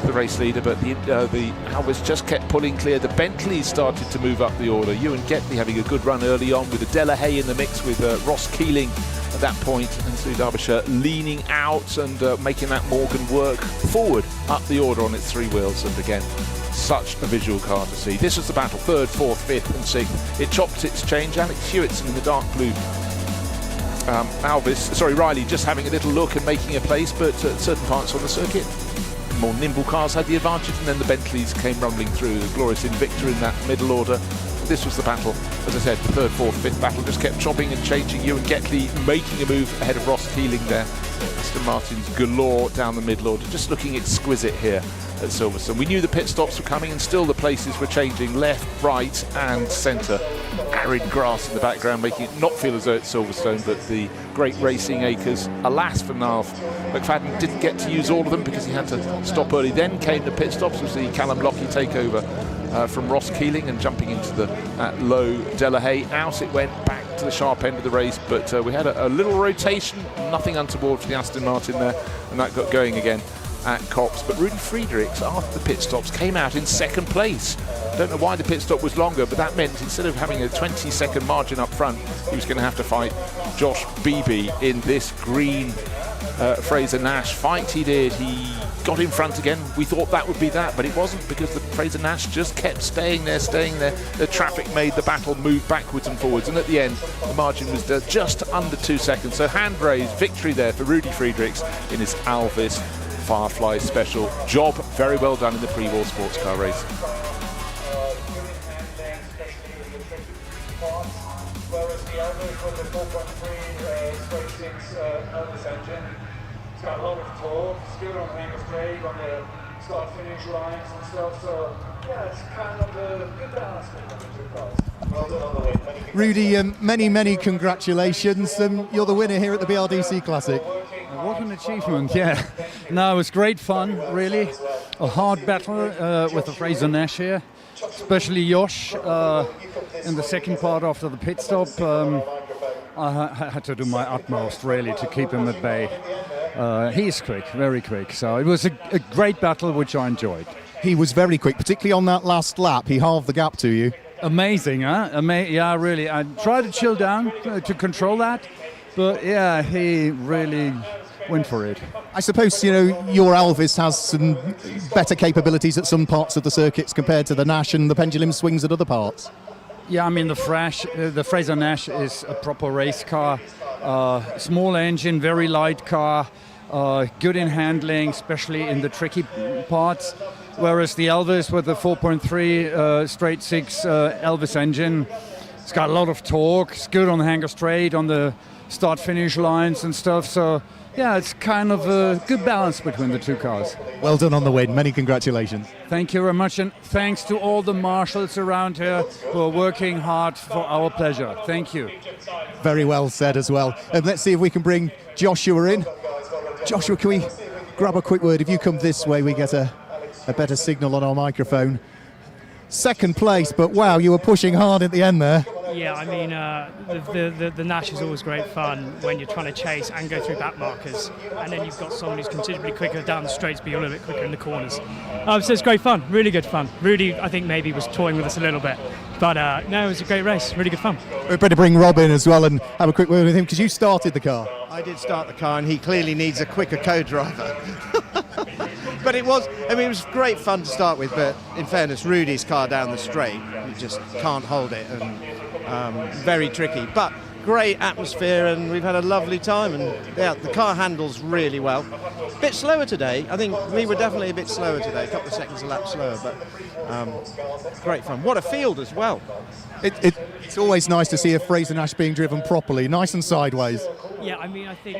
the race leader, but the Alvis just kept pulling clear. The Bentleys started to move up the order. Ewan Getley having a good run early on with the Delahaye in the mix with Ross Keeling at that point, and Sue Derbyshire leaning out and making that Morgan work forward up the order on its 3 wheels. And again, such a visual car to see. This was the battle, 3rd, 4th, 5th and 6th. It chopped its change. Alex Hewitson in the dark blue Riley just having a little look and making a place, but at certain parts on the circuit, more nimble cars had the advantage, and then the Bentleys came rumbling through. The glorious Invicta in that middle order, this was the battle. As I said, the third, fourth, fifth battle just kept chopping and changing. Ewan Getley making a move ahead of Ross Keeling there. Aston Martin's galore down the mid-order, just looking exquisite here at Silverstone. We knew the pit stops were coming and still the places were changing left, right and centre. Arid grass in the background making it not feel as though it's Silverstone, but the great racing acres. Alas for Niall McFadden didn't get to use all of them because he had to stop early. Then came the pit stops, was the Callum Lockie takeover from Ross Keeling and jumping into the low Delahaye. Out it went back to the sharp end of the race, but we had a little rotation, nothing untoward for the Aston Martin there, and that got going again at Copse. But Rudy Friedrichs, after the pit stops, came out in second place. Don't know why the pit stop was longer, but that meant instead of having a 20-second margin up front, he was going to have to fight Josh Beebe in this green Fraser Nash fight. He did. He got in front again. We thought that would be that, but it wasn't, because the Fraser Nash just kept staying there. The traffic made the battle move backwards and forwards, and at the end the margin was just under 2 seconds. So hand raised victory there for Rudy Friedrichs in his Alvis Firefly special. Job very well done in the pre-war sports car race. Whereas the Elvis with the 4.3 straight 6 Elvis engine, it's got a lot of torque, it's good on the angle straight, on the start finish lines and stuff, so yeah, it's kind of a good balance between the two cars. Well done on the win. Rudy, many congratulations. You're the winner here at the BRDC Classic. What an achievement, yeah. No, it was great fun, really. A hard battle with the Fraser Nash here, especially Josh in the second part after the pit stop. I had to do my utmost, really, to keep him at bay. He's quick, very quick, so it was a great battle, which I enjoyed. He was very quick, particularly on that last lap. He halved the gap to you. Amazing, huh? Yeah, really. I tried to chill down to control that, but yeah, he really went for it. I suppose, your Alvis has some better capabilities at some parts of the circuits compared to the Nash, and the pendulum swings at other parts. Yeah, I mean, the Fraser Nash is a proper race car. Small engine, very light car, good in handling, especially in the tricky parts. Whereas the Elvis with the 4.3 straight 6 Elvis engine, it's got a lot of torque, it's good on the hanger straight, on the start-finish lines and stuff. So yeah, it's kind of a good balance between the two cars. Well done on the win. Many congratulations. Thank you very much, and thanks to all the marshals around here who are working hard for our pleasure. Thank you. Very well said as well. And let's see if we can bring Joshua in. Joshua, can we grab a quick word? If you come this way, we get a better signal on our microphone. Second place, but wow, you were pushing hard at the end there. Yeah, I mean, the Nash is always great fun when you're trying to chase and go through back markers, and then you've got someone who's considerably quicker down the straights, but you're a little bit quicker in the corners. So it's great fun, really good fun. Rudy, I think, maybe was toying with us a little bit, but no, it was a great race, really good fun. We better bring Rob in as well and have a quick word with him, because you started the car. I did start the car, and he clearly needs a quicker co-driver. But it was great fun to start with, but in fairness, Rudy's car down the straight, you just can't hold it, and very tricky. But great atmosphere, and we've had a lovely time, and yeah, the car handles really well. A bit slower today. I think we were definitely a bit slower today, a couple of seconds a lap slower, but great fun. What a field as well. It's always nice to see a Fraser Nash being driven properly, nice and sideways. Yeah, I mean, I think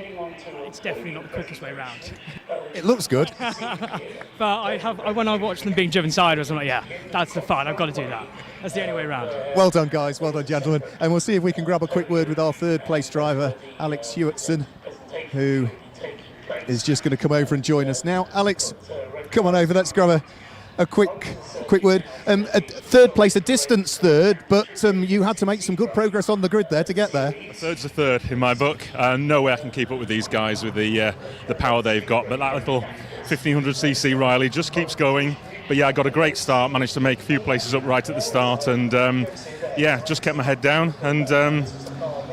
it's definitely not the quickest way around. It looks good. But when I watch them being driven sideways, I'm like, yeah, that's the fun. I've got to do that. That's the only way around. Well done, guys. Well done, gentlemen. And we'll see if we can grab a quick word with our third place driver, Alex Hewitson, who is just going to come over and join us now. Alex, come on over. Let's grab a quick word. A third place, a distance third, but you had to make some good progress on the grid there to get there. A third's a third in my book. No way I can keep up with these guys with the power they've got, but that little 1500cc Riley just keeps going. But yeah, I got a great start, managed to make a few places up right at the start, and yeah, just kept my head down, and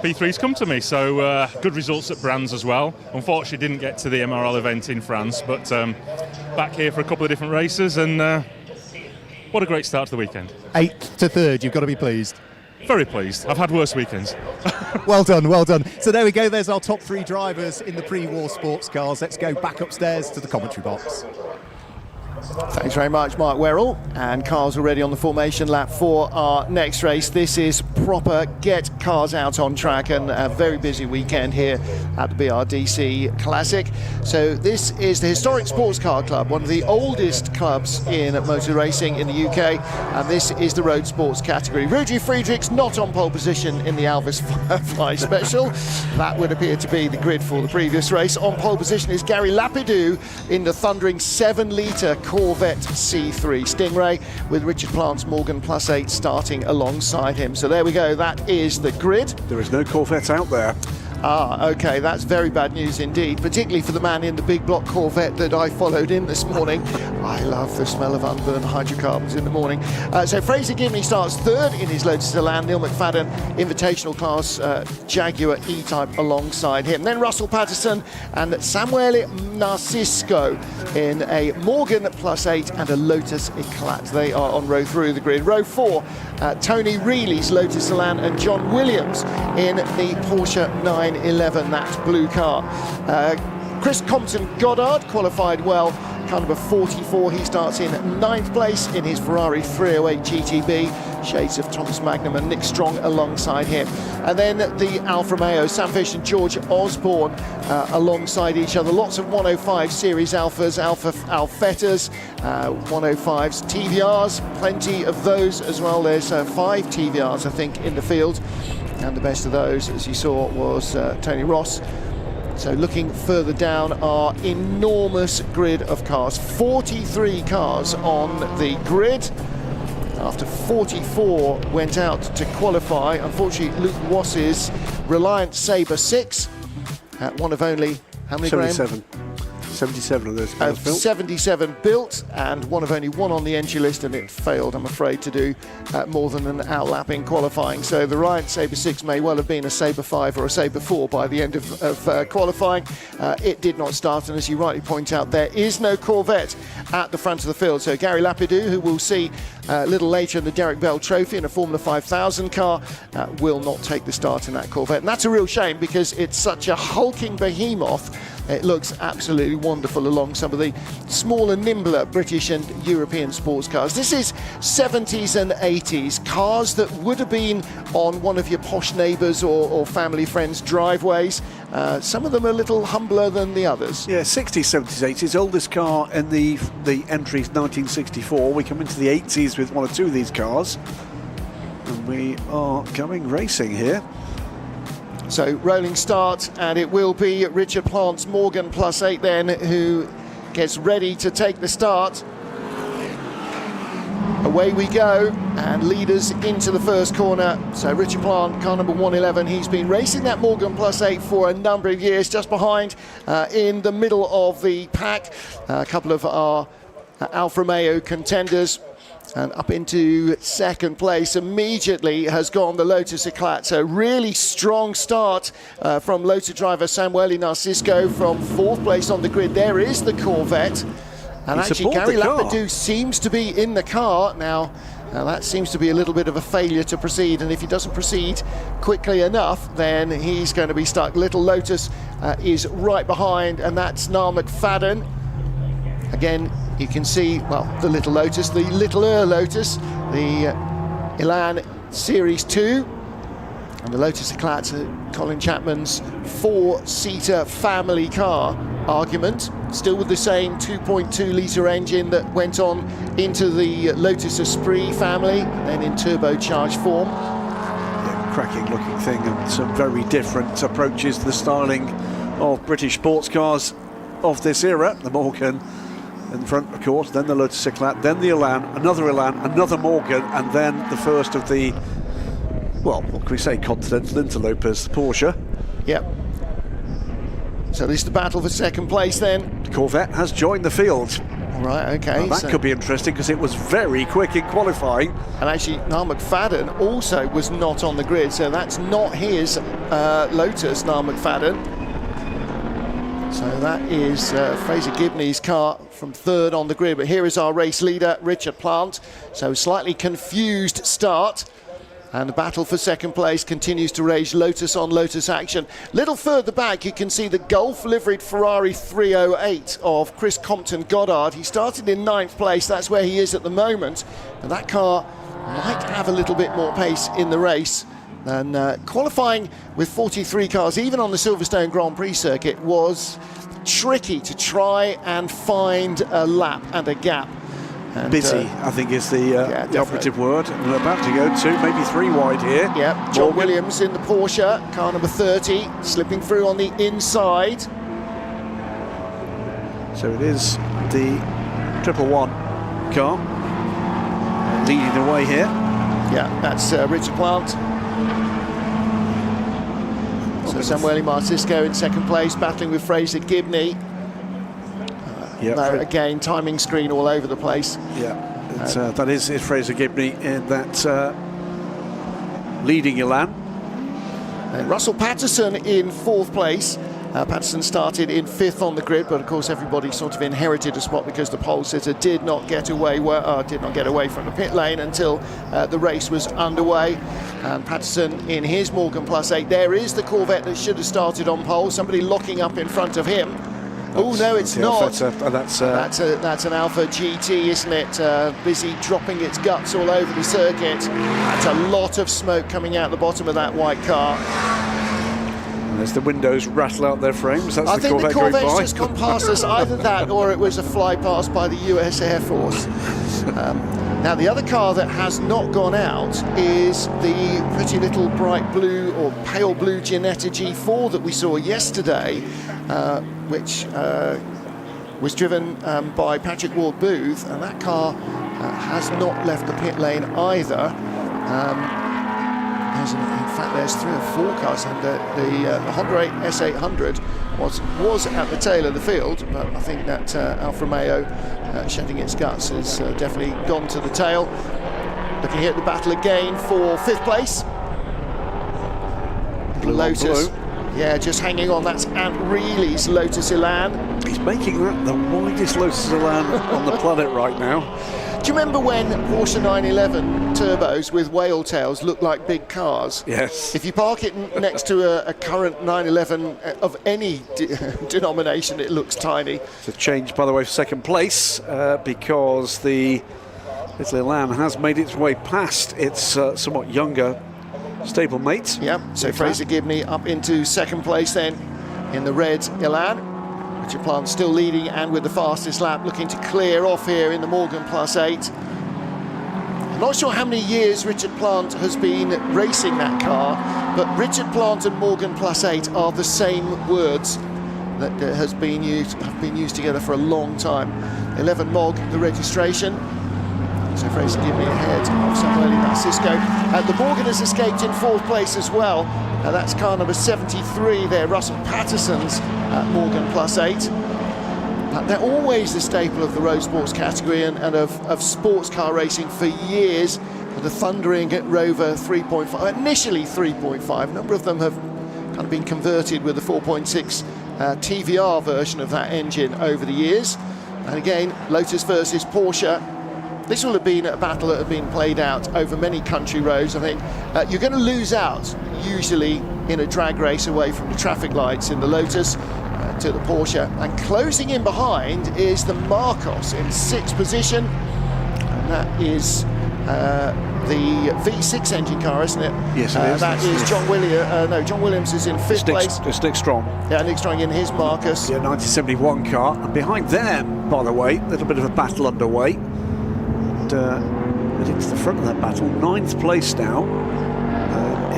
P3's come to me. So good results at Brands as well. Unfortunately didn't get to the MRL event in France, but back here for a couple of different races, and what a great start to the weekend. 8th to 3rd, you've got to be pleased. Very pleased. I've had worse weekends. Well done, well done. So there we go, there's our top 3 drivers in the pre-war sports cars. Let's go back upstairs to the commentary box. Thanks very much, Mark Werrell. And cars are ready on the formation lap for our next race. This is proper get cars out on track, and a very busy weekend here at the BRDC Classic. So this is the Historic Sports Car Club, one of the oldest clubs in motor racing in the UK, and this is the road sports category. Rudy Friedrichs not on pole position in the Alvis Firefly Special. That would appear to be the grid for the previous race. On pole position is Gary Lapidou in the thundering 7-litre Corvette C3 Stingray, with Richard Plant's Morgan +8 starting alongside him. So there we go, that is the grid. There is no Corvette out there. Ah, okay, that's very bad news indeed, particularly for the man in the big block Corvette that I followed in this morning. I love the smell of unburned hydrocarbons in the morning. So Fraser Gibney starts third in his Lotus Elan. Neil McFadden, Invitational class Jaguar E-Type alongside him. Then Russell Patterson and Samuele Narcisco in a Morgan +8 and a Lotus Eclat. They are on row 3 of the grid. Row 4, Tony Reilly's Lotus Elan and John Williams in the Porsche 911, that blue car. Chris Compton Goddard qualified well, car number 44. He starts in 9th place in his Ferrari 308 GTB. Shades of Thomas Magnum and Nick Strong alongside him. And then the Alfa Romeo, Sam Fish and George Osborne alongside each other. Lots of 105 series Alfas, Alfettas, 105s, TVRs, plenty of those as well. There's 5 TVRs, I think, in the field. And the best of those, as you saw, was Tony Ross. So looking further down, our enormous grid of cars. 43 cars on the grid. After 44 went out to qualify. Unfortunately, Luke Wass's Reliant Sabre 6 at one of only, how many, 77. Graham? 77 of those cars built. 77 built, and one of only one on the entry list, and it failed, I'm afraid, to do more than an outlap qualifying. So the Reliant Sabre 6 may well have been a Sabre 5 or a Sabre 4 by the end of qualifying. It did not start, and as you rightly point out, there is no Corvette at the front of the field. So Gary Lapidou, who we'll see a little later in the Derek Bell Trophy in a Formula 5000 car, will not take the start in that Corvette. And that's a real shame, because it's such a hulking behemoth. It looks absolutely wonderful along some of the smaller, nimbler British and European sports cars. This is 70s and 80s cars that would have been on one of your posh neighbours or family friends' driveways. Some of them are a little humbler than the others. Yeah, 60s, 70s, 80s. Oldest car in the entries, 1964. We come into the 80s with one or two of these cars. And we are going racing here. So rolling start, and it will be Richard Plant's Morgan +8 then, who gets ready to take the start. Away we go, and leaders into the first corner. So Richard Plant, car number 111, he's been racing that Morgan +8 for a number of years, just behind in the middle of the pack. A couple of our Alfa Romeo contenders. And up into second place immediately has gone the Lotus Eclat. So really strong start from Lotus driver Samuele Narcisco from 4th place on the grid. There is the Corvette. And actually Gary Lapidou seems to be in the car now. That seems to be a little bit of a failure to proceed, and if he doesn't proceed quickly enough, then he's going to be stuck. Little Lotus is right behind, and that's Niall McFadden. Again, you can see, well, the Little Lotus, the littler Lotus, the Elan Series 2, and the Lotus Eclat, Colin Chapman's 4-seater family car argument, still with the same 2.2 litre engine that went on into the Lotus Esprit family, then in turbocharged form. Yeah, cracking looking thing, and some very different approaches to the styling of British sports cars of this era. The Morgan in front, of course, then the Lotus Eclat, then the Elan, another Morgan, and then the first of the, well, what can we say, continental interlopers, the Porsche. Yep. So this is the battle for second place then. The Corvette has joined the field. Right, okay. Now that could be interesting, because it was very quick in qualifying. And actually, Niall McFadden also was not on the grid, so that's not his Lotus, Niall McFadden. So that is Fraser Gibney's car from 3rd on the grid. But here is our race leader, Richard Plant. So slightly confused start. And the battle for second place continues to rage. Lotus on Lotus action. Little further back, you can see the Golf liveried Ferrari 308 of Chris Compton Goddard. He started in 9th place. That's where he is at the moment. But that car might have a little bit more pace in the race. And qualifying with 43 cars, even on the Silverstone Grand Prix circuit, was tricky to try and find a lap and a gap. And, busy, I think, is the operative word. And we're about to go 2, maybe 3 wide here. Yeah, John Williams in the Porsche, car number 30, slipping through on the inside. So it is the 111 car leading the way here. Yeah, that's Richard Plant. So Samuele Marcisco in second place, battling with Fraser Gibney. Again, timing screen all over the place. Yeah, that is Fraser Gibney in that leading Elan. And Russell Patterson in 4th place. Patterson started in 5th on the grid, but of course everybody sort of inherited a spot because the pole sitter did not get away from the pit lane until the race was underway. And Patterson in his Morgan Plus 8. There is the Corvette that should have started on pole. Somebody locking up in front of him. Oh no, it's not. That's an Alpha GT, isn't it? Busy dropping its guts all over the circuit. That's a lot of smoke coming out the bottom of that white car. And as the windows rattle out their frames, that's I the think Corvette the Corvette's going by. just gone past us. Either that, or it was a fly past by the US Air Force. Now the other car that has not gone out is the pretty little bright blue or pale blue Ginetta G4 that we saw yesterday, which was driven by Patrick Ward-Booth, and that car has not left the pit lane either. In fact, there's 3 or 4 cars, and the Honda S800 was at the tail of the field, but I think that Alfa Romeo shedding its guts has definitely gone to the tail. Looking here at the battle again for 5th place. Lotus, yeah, just hanging on. That's Ant Reilly's Lotus Elan. He's making that the widest Lotus Elan on the planet right now. Do you remember when Porsche 911 turbos with whale tails look like big cars? Yes. If you park it next to a current 911 of any denomination, it looks tiny. It's a change, by the way, for second place because the little Elan has made its way past its somewhat younger stablemate. Yeah, so Fraser Gibney up into second place then in the red Elan. Richard Plant still leading and with the fastest lap, looking to clear off here in the Morgan Plus 8. I'm not sure how many years Richard Plant has been racing that car, but Richard Plant and Morgan Plus 8 are the same words that have been used together for a long time. 11 Mog, the registration. So Fraser Gibney ahead of Samuele Marcisco. The Morgan has escaped in 4th place as well. That's car number 73 there, Russell Patterson's Morgan Plus 8. They're always the staple of the road sports category and of sports car racing for years. The thundering Rover 3.5, initially 3.5, a number of them have kind of been converted with the 4.6 TVR version of that engine over the years. And again, Lotus versus Porsche. This will have been a battle that had been played out over many country roads. I think you're going to lose out usually in a drag race away from the traffic lights in the Lotus to the Porsche. And closing in behind is the Marcos in 6th position. And that is the V6 engine car, isn't it? Yes, it is. That is John Williams. John Williams is in 5th place. It's Nick Strong. Yeah, Nick Strong in his Marcos. Yeah, 1971 car. And behind them, by the way, a little bit of a battle underway. Heading to the front of that battle, 9th place now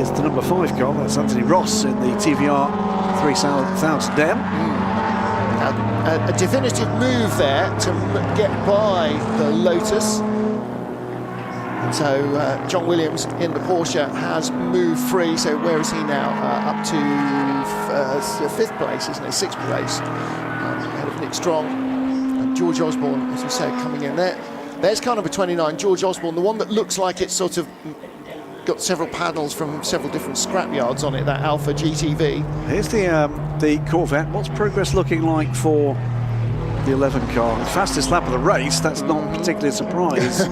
is the number 5 car. That's Anthony Ross in the TVR 3000M. A definitive move there to get by the Lotus. And so John Williams in the Porsche has moved free. So where is he now? Up to 5th place, isn't it? 6th place. Ahead of Nick Strong and George Osborne, as we said, coming in there. There's car number 29, George Osborne, the one that looks like it's sort of got several panels from several different scrapyards on it, that Alpha GTV. Here's the Corvette. What's progress looking like for the 11 car. The fastest lap of the race, that's not particularly a surprise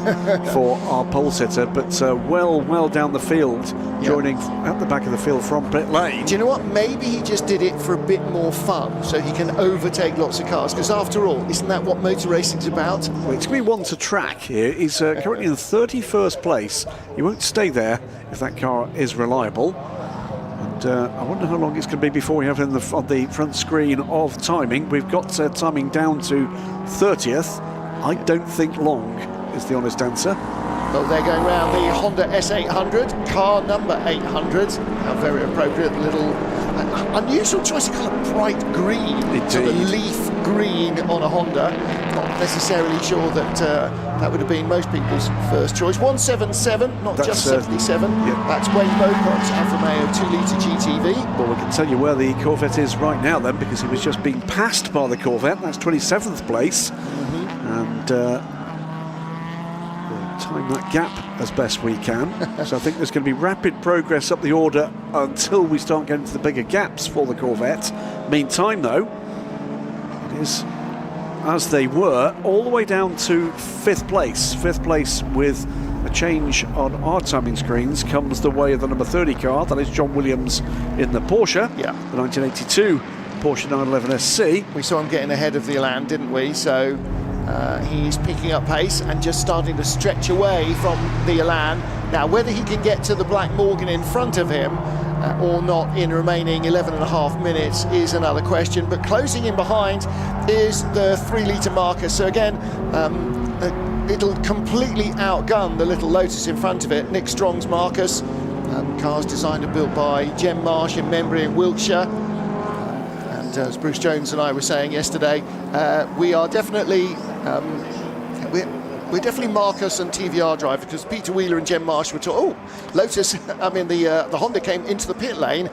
for our pole sitter, but well down the field, joining at the back of the field from pit lane. Do you know what? Maybe he just did it for a bit more fun, so he can overtake lots of cars, because after all, isn't that what motor racing's about? Well, it's going to be one to track here. He's currently in the 31st place. He won't stay there if that car is reliable. And I wonder how long it's going to be before we have it on the front screen of timing. We've got timing down to 30th. I don't think long is the honest answer. Well, they're going round the Honda S800, car number 800. How very appropriate, little unusual choice of colour, bright green. Sort of leaf green on a Honda. Not necessarily sure that that would have been most people's first choice. 177, not just 77. That's Wayne Beaucott's Alfa Romeo 2-litre GTV. Well, we can tell you where the Corvette is right now then, because he was just being passed by the Corvette. That's 27th place. And we'll time that gap as best we can. So I think there's going to be rapid progress up the order until we start getting to the bigger gaps for the Corvette. Meantime, though, it is as they were all the way down to 5th place. 5th place with a change on our timing screens comes the way of the number 30 car. That is John Williams in the Porsche, the 1982 Porsche 911 SC. We saw him getting ahead of the Elan, didn't we? So he's picking up pace and just starting to stretch away from the Elan. Now, whether he can get to the Black Morgan in front of him or not in remaining 11.5 minutes is another question, but closing in behind is the 3-litre Marcus. So again, it'll completely outgun the little Lotus in front of it. Nick Strong's Marcus, cars designed and built by Jem Marsh in Membry in Wiltshire. And as Bruce Jones and I were saying yesterday, we are definitely we're definitely Marcus and TVR driver, because Peter Wheeler and Jem Marsh were talking, Lotus, the Honda came into the pit lane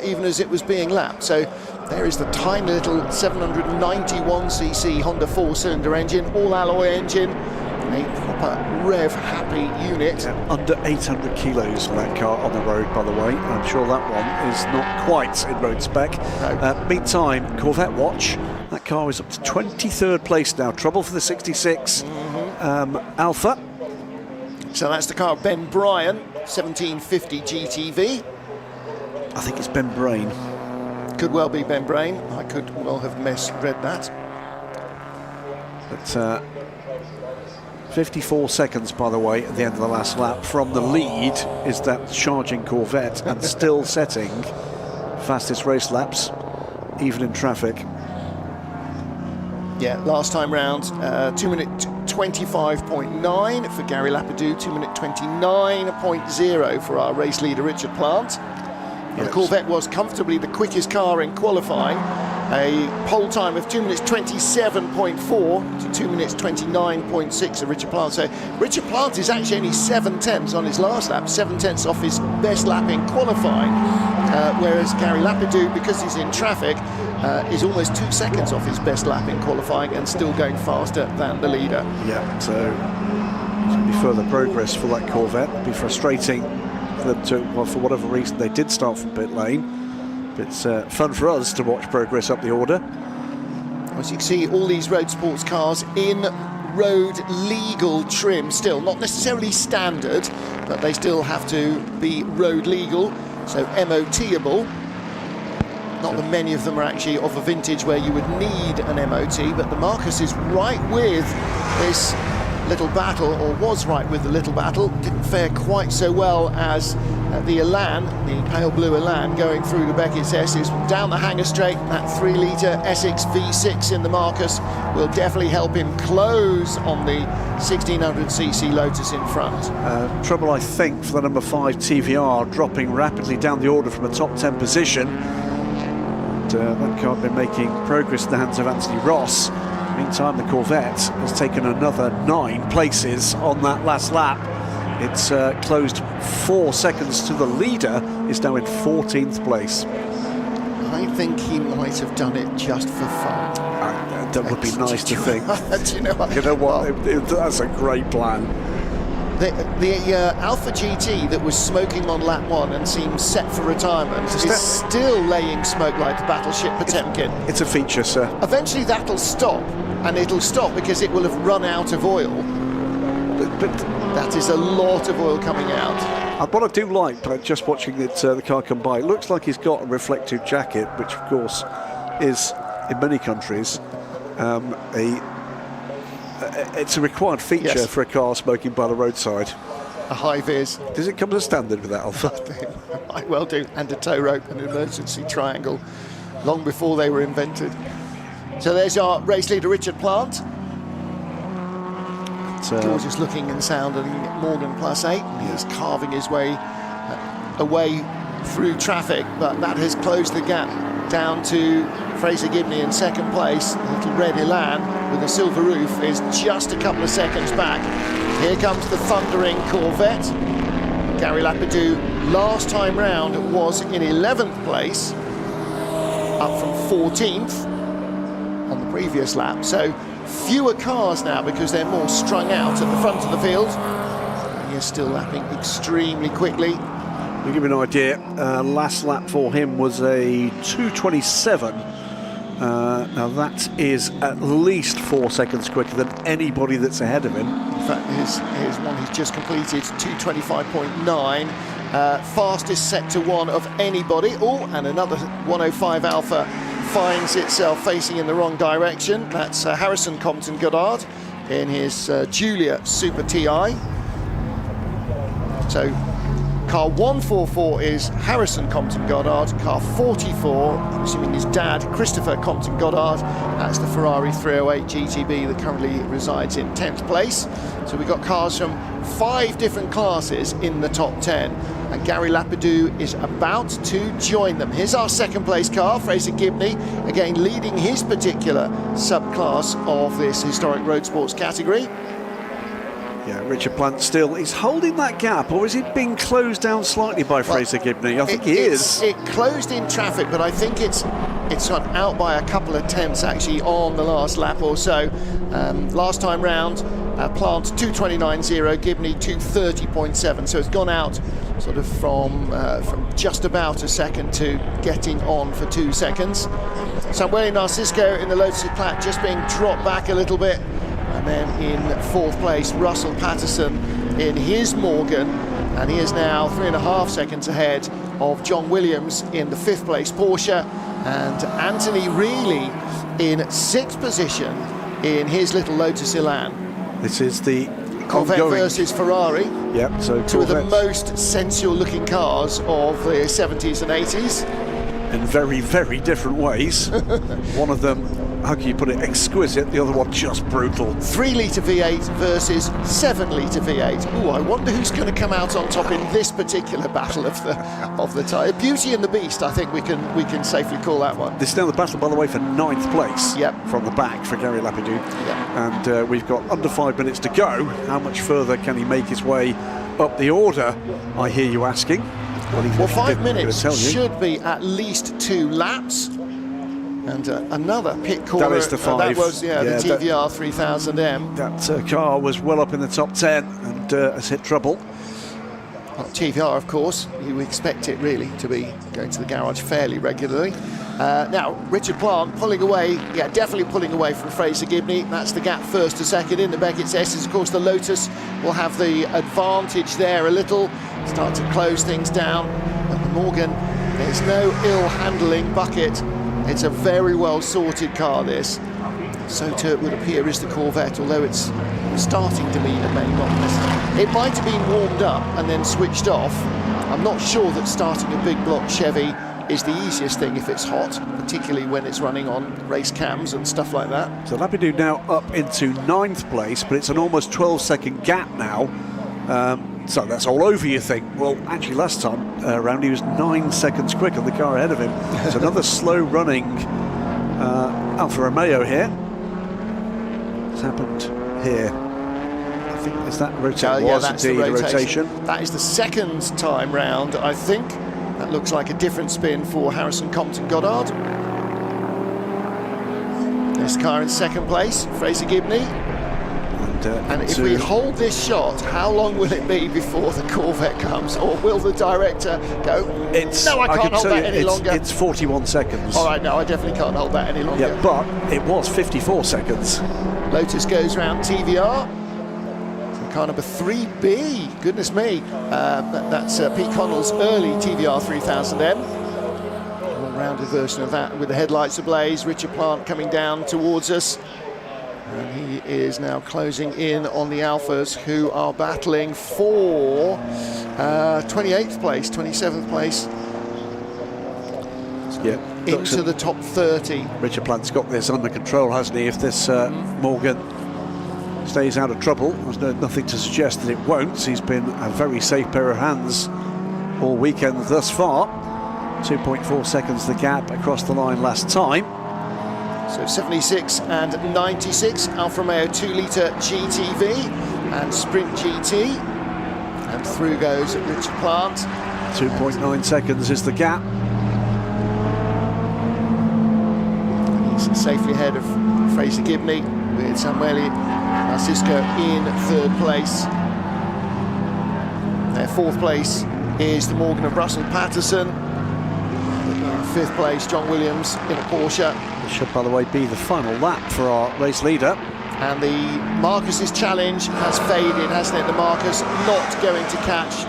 even as it was being lapped. So there is the tiny little 791cc Honda 4-cylinder engine, all alloy engine, a proper rev-happy unit. Under 800 kilos for that car on the road, by the way. I'm sure that one is not quite in road spec. No. Meantime, Corvette watch. That car is up to 23rd place now. Trouble for the 66 Alpha. So that's the car of Ben Bryan, 1750 GTV. I think it's Ben Brain. Could well be Ben Brain. I could well have misread that. But 54 seconds, by the way, at the end of the last lap from the lead is that charging Corvette, and still setting fastest race laps, even in traffic. Yeah, last time round, 2 minute 25.9 for Gary Lapadou, 2 minute 29.0 for our race leader Richard Plant. The Corvette was comfortably the quickest car in qualifying, a pole time of 2 minutes 27.4 to 2 minutes 29.6 of Richard Plant. So Richard Plant is actually only 7/10 on his last lap, 7/10 off his best lap in qualifying, whereas Gary Lapadou, because he's in traffic, is almost 2 seconds off his best lap in qualifying and still going faster than the leader. Yeah, so there's going to be further progress for that Corvette. It'll be frustrating for them to, well, for whatever reason they did start from pit lane. But it's fun for us to watch progress up the order. As you can see, all these road sports cars in road legal trim still, not necessarily standard, but they still have to be road legal, so MOT-able. Not that many of them are actually of a vintage where you would need an MOT, but the Marcus is right with this little battle, or was right with the little battle. Didn't fare quite so well as the Elan, the pale blue Elan, going through the Beckett's S's down the hanger straight. That 3-litre Essex V6 in the Marcus will definitely help him close on the 1600cc Lotus in front. Trouble, I think, for the number 5 TVR, dropping rapidly down the order from a top 10 position. And, that car had been making progress in the hands of Anthony Ross. Meantime, the Corvette has taken another 9 places on that last lap. It's closed 4 seconds to the leader, is now in 14th place. I think he might have done it just for fun. That would be nice to think. Do you know what? You know what? That's a great plan. The Alpha GT that was smoking on lap 1 and seems set for retirement is still laying smoke like the battleship Potemkin. It's a feature, sir. Eventually that'll stop, and it'll stop because it will have run out of oil. But that is a lot of oil coming out. What I do like, just watching the car come by, it looks like he's got a reflective jacket, which of course is, in many countries, it's a required feature for a car smoking by the roadside. A high vis. Does it come as a standard with that, Alpha? Might well do, and a tow rope and an emergency triangle, long before they were invented. So there's our race leader, Richard Plant. Gorgeous looking and sounding Morgan +8. He's carving his way away through traffic, but that has closed the gap down to Fraser Gibney in second place. The little red Elan with a silver roof is just a couple of seconds back. Here comes the thundering Corvette. Gary Lapidou last time round was in 11th place, up from 14th on the previous lap. So fewer cars now because they're more strung out at the front of the field. And he's still lapping extremely quickly. To give you an idea, last lap for him was a 2:27. Now that is at least 4 seconds quicker than anybody that's ahead of him. In fact, here's one he's just completed, 2:25.9. Fastest sector one of anybody. Oh, and another 105 Alpha finds itself facing in the wrong direction. That's Harrison Compton Goddard in his Julia Super TI. So car 144 is Harrison Compton Goddard. Car 44, I'm assuming his dad, Christopher Compton Goddard. That's the Ferrari 308 GTB that currently resides in 10th place. So we've got cars from 5 different classes in the top 10. And Gary Lapidou is about to join them. Here's our second place car, Fraser Gibney, again leading his particular subclass of this historic road sports category. Yeah, Richard Plant still, he's holding that gap, or is it being closed down slightly by Fraser Gibney? I think he is. It closed in traffic, but I think it's gone out by a couple of tenths actually on the last lap or so. Last time round, Plant 2:29.0, Gibney 2:30.7, so it's gone out sort of from just about a second to getting on for 2 seconds. Samuele Narcisco in the Lotus Plat just being dropped back a little bit. And then in 4th place, Russell Patterson in his Morgan, and he is now 3.5 seconds ahead of John Williams in the 5th place Porsche, and Anthony Reilly in 6th position in his little Lotus Elan. This is the Corvette ongoing versus Ferrari. Yep, so two of the Corvette most sensual looking cars of the 70s and 80s. in very, very different ways. One of them, how can you put it, exquisite, the other one just brutal. 3-litre V8 versus 7-litre V8. Ooh, I wonder who's going to come out on top in this particular battle of the tyre. Beauty and the Beast, I think we can safely call that one. This is now the battle, by the way, for 9th place. Yep. From the back for Gary Lapidou. Yep. And we've got under 5 minutes to go. How much further can he make his way up the order, I hear you asking? Well, 5 minutes should be at least 2 laps. And another pit corner. That is the 5. That was, the TVR 3000M. That car was well up in the top 10 and has hit trouble. Well, TVR, of course, you expect it really to be going to the garage fairly regularly. Now, Richard Plant pulling away, definitely pulling away from Fraser Gibney. That's the gap first to second in the Beckett's S's. Of course, the Lotus will have the advantage there a little, start to close things down. And the Morgan, there's no ill handling bucket. It's a very well sorted car, this. So too it would appear is the Corvette, although its starting demeanour may not necessarily. It might have been warmed up and then switched off. I'm not sure that starting a big block Chevy is the easiest thing if it's hot, particularly when it's running on race cams and stuff like that. So Lapidou now up into 9th place, but it's an almost 12-second gap now. So that's all over, you think. Well, actually, last time around he was 9 seconds quicker than the car ahead of him. It's another slow-running Alfa Romeo here. What's happened here? I think, is that rotation? That's indeed the rotation. That is the second time round, I think. That looks like a different spin for Harrison Compton Goddard. This car in second place, Fraser Gibney. And And if we hold this shot, how long will it be before the Corvette comes? Or will the director go, no, I can't hold that any longer? It's 41 seconds. All right, no, I definitely can't hold that any longer. Yeah, but it was 54 seconds. Lotus goes round TVR. So car number 3B, goodness me. That's Pete Connell's early TVR 3000M. All-rounded version of that with the headlights ablaze. Richard Plant coming down towards us. And he is now closing in on the Alphas, who are battling for 28th place, 27th place. So into the top 30. Richard Plant's got this under control, hasn't he? If this Morgan stays out of trouble, there's nothing to suggest that it won't. He's been a very safe pair of hands all weekend thus far. 2.4 seconds the gap across the line last time. So 76 and 96, Alfa Romeo 2-litre GTV and Sprint GT. And through goes Richard Plant. 2.9 seconds is the gap. He's safely ahead of Fraser Gibney with Samuele Narcisco in third place. Their fourth place is the Morgan of Russell Patterson. In fifth place, John Williams in a Porsche. This should, by the way, be the final lap for our race leader. And the Marcus's challenge has faded, hasn't it? The Marcus not going to catch.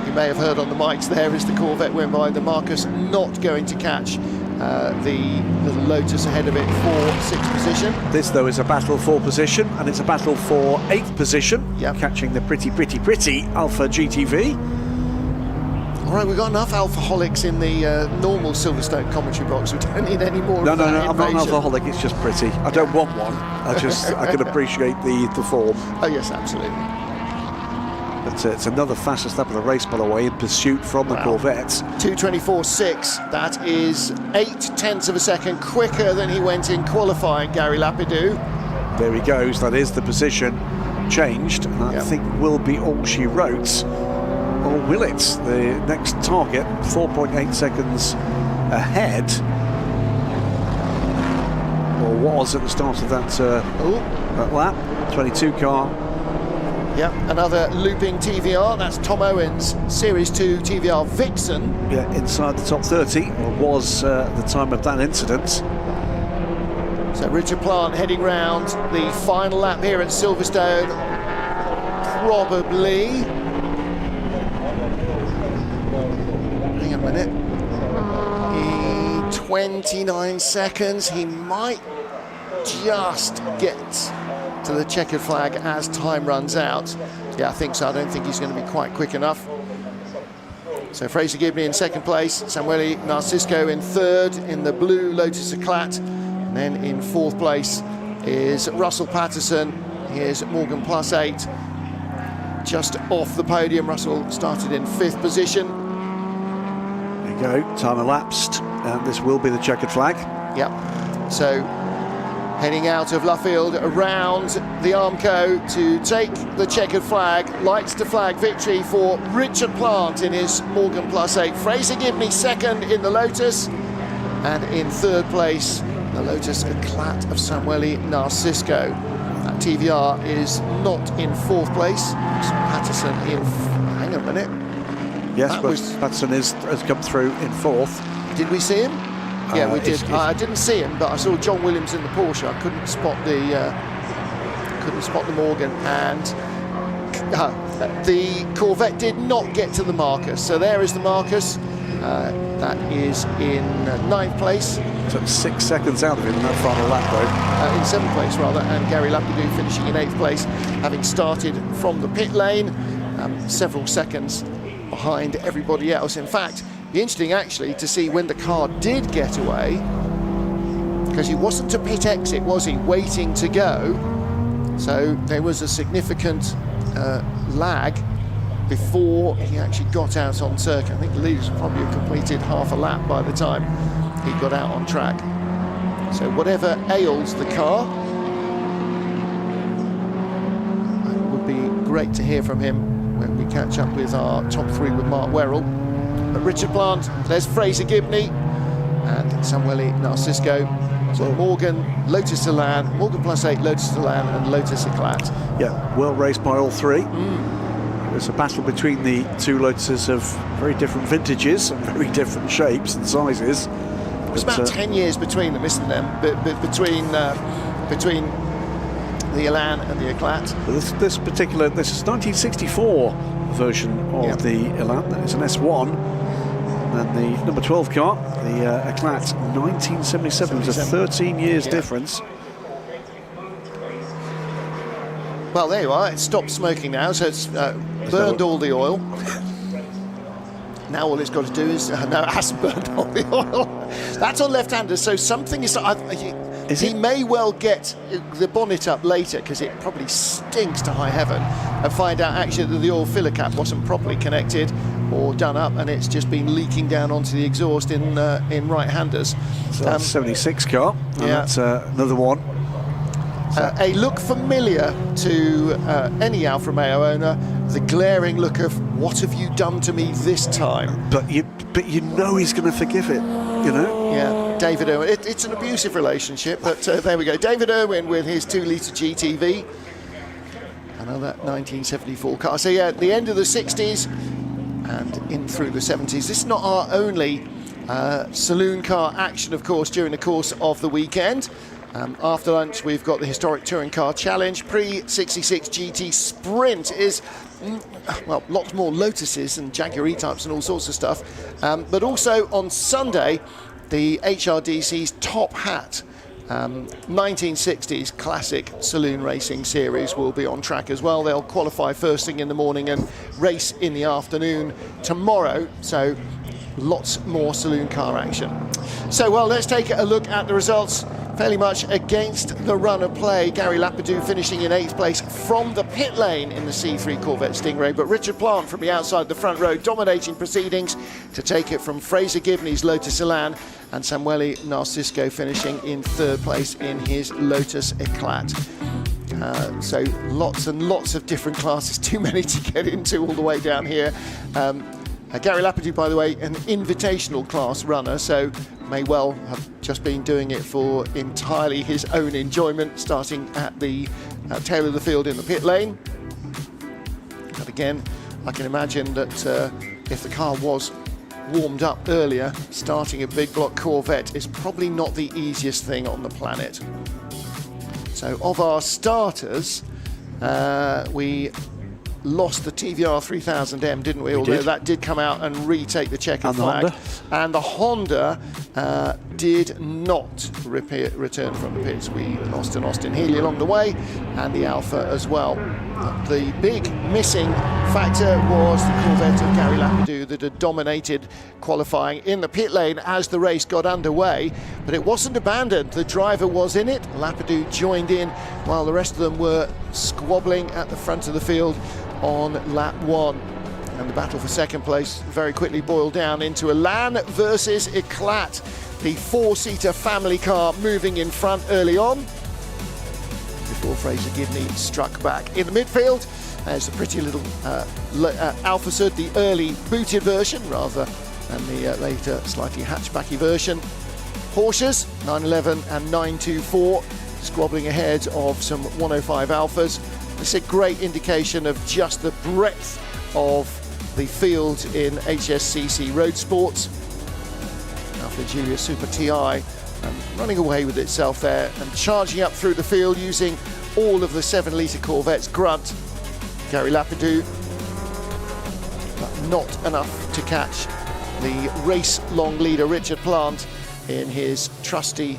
You may have heard on the mics there as the Corvette went by, the Marcus not going to catch the little Lotus ahead of it for 6th position. This, though, is a battle for position, and it's a battle for 8th position, catching the pretty Alfa GTV. All right, we've got enough alcoholics in the normal Silverstone commentary box. We don't need any more. No, I'm not an alcoholic. It's just pretty. I don't want one. I can appreciate the form. Oh yes, absolutely. But it's another fastest lap of the race, by the way, in pursuit from the Corvettes. 2:24.6. That is 0.8 of a second quicker than he went in qualifying. Gary Lapidou. There he goes. That is the position changed. And I think will be all she wrote. Or will it? The next target, 4.8 seconds ahead, or was at the start of that lap. 22 car. Yep, another looping TVR. That's Tom Owens, Series 2 TVR Vixen. Yeah, inside the top 30, or was the time of that incident. So Richard Plant heading round the final lap here at Silverstone. Probably. Hang on a minute. 29 seconds. He might just get to the checkered flag as time runs out. Yeah, I think so. I don't think he's going to be quite quick enough. So Fraser Gibney in second place, Samuele Narcisco in third in the blue Lotus Eclat, and then in fourth place is Russell Patterson. Here's Morgan +8, just off the podium. Russell started in 5th position. There you go, time elapsed, and this will be the checkered flag. Yep, so heading out of Luffield around the Armco to take the checkered flag. Lights to flag victory for Richard Plant in his Morgan +8. Fraser Gibney second in the Lotus, and in third place the Lotus Eclat of Samuele Narcisco. That TVR is not in 4th place. Patterson in, hang on a minute. Yes, Patterson has come through in 4th. Did we see him? Yeah, we did. I didn't see him, but I saw John Williams in the Porsche. I couldn't spot the Morgan, and the Corvette did not get to the Marcus. So there is the Marcus. That is in 9th place. Took 6 seconds out of him in that final lap, though. In 7th place, rather, and Gary Lapidou finishing in 8th place, having started from the pit lane, several seconds behind everybody else. In fact, it'd be interesting actually to see when the car did get away, because he wasn't to pit exit, was he, waiting to go? So there was a significant lag before he actually got out on circuit. I think the leaders probably have completed half a lap by the time he got out on track. So whatever ails the car, it would be great to hear from him when we catch up with our top 3 with Mark Werrell. But Richard Plant, there's Fraser Gibney and Samuele Narcisco. So Morgan, Lotus Elan, Morgan Plus 8, Lotus Elan and Lotus Eclat. Yeah, well raced by all three. There's a battle between the two Lotuses of very different vintages and very different shapes and sizes. There's about 10 years between them, isn't there? Between the Elan and the Eclat. This is 1964 version of the Elan. That is an S1. And the number 12 car, the Eclat, 1977. There's a 13 years difference. Well, there you are. It stopped smoking now, so it's burned all the oil. Now all it's got to do is... no, it hasn't burned all the oil. That's on left-handers, so something is... he may well get the bonnet up later, because it probably stinks to high heaven, and find out actually that the oil filler cap wasn't properly connected or done up, and it's just been leaking down onto the exhaust in right-handers. So that's 76 car, and that's another one. A look familiar to any Alfa Romeo owner, the glaring look of "what have you done to me this time?" But you know he's going to forgive it, you know. Yeah, David Irwin. It's an abusive relationship, but there we go. David Irwin with his 2-litre GTV, another 1974 car. So yeah, at the end of the 60s and in through the 70s. This is not our only saloon car action, of course, during the course of the weekend. After lunch, we've got the Historic Touring Car Challenge. Pre-66 GT Sprint is, well, lots more Lotuses and Jaguar E-types and all sorts of stuff. But also on Sunday, the HRDC's Top Hat 1960s Classic Saloon Racing Series will be on track as well. They'll qualify first thing in the morning and race in the afternoon tomorrow. So lots more saloon car action. So, well, let's take a look at the results. Fairly much against the run of play. Gary Lapadou finishing in 8th place from the pit lane in the C3 Corvette Stingray, but Richard Plant from the outside the front row dominating proceedings to take it from Fraser Gibney's Lotus Elan, and Samuele Narcisco finishing in 3rd place in his Lotus Eclat. So lots and lots of different classes, too many to get into all the way down here. Gary Lapadou, by the way, an invitational class runner, so may well have just been doing it for entirely his own enjoyment, starting at the tail of the field in the pit lane. But again, I can imagine that if the car was warmed up earlier, starting a big block Corvette is probably not the easiest thing on the planet. So of our starters, we lost the TVR 3000M, didn't we? Although that did come out and retake the checkered flag. And the Honda did not return from the pits. We lost an Austin Healey along the way, and the Alfa as well. The big missing factor was the Corvette of Gary Lapadou that had dominated qualifying in the pit lane as the race got underway, but it wasn't abandoned. The driver was in it. Lapadou joined in while the rest of them were squabbling at the front of the field on lap 1. And the battle for second place very quickly boiled down into Elan versus Eclat, the 4-seater family car moving in front early on before Fraser Gibney struck back. In the midfield, there's a pretty little Alfa Sud, the early booted version rather than the later slightly hatchbacky version. Porsches 911 and 924 squabbling ahead of some 105 Alphas. It's a great indication of just the breadth of the field in HSCC Road Sports. Alfa Giulia Super TI running away with itself there and charging up through the field using all of the 7-litre Corvette's grunt. Gary Lapadou, but not enough to catch the race-long leader Richard Plant in his trusty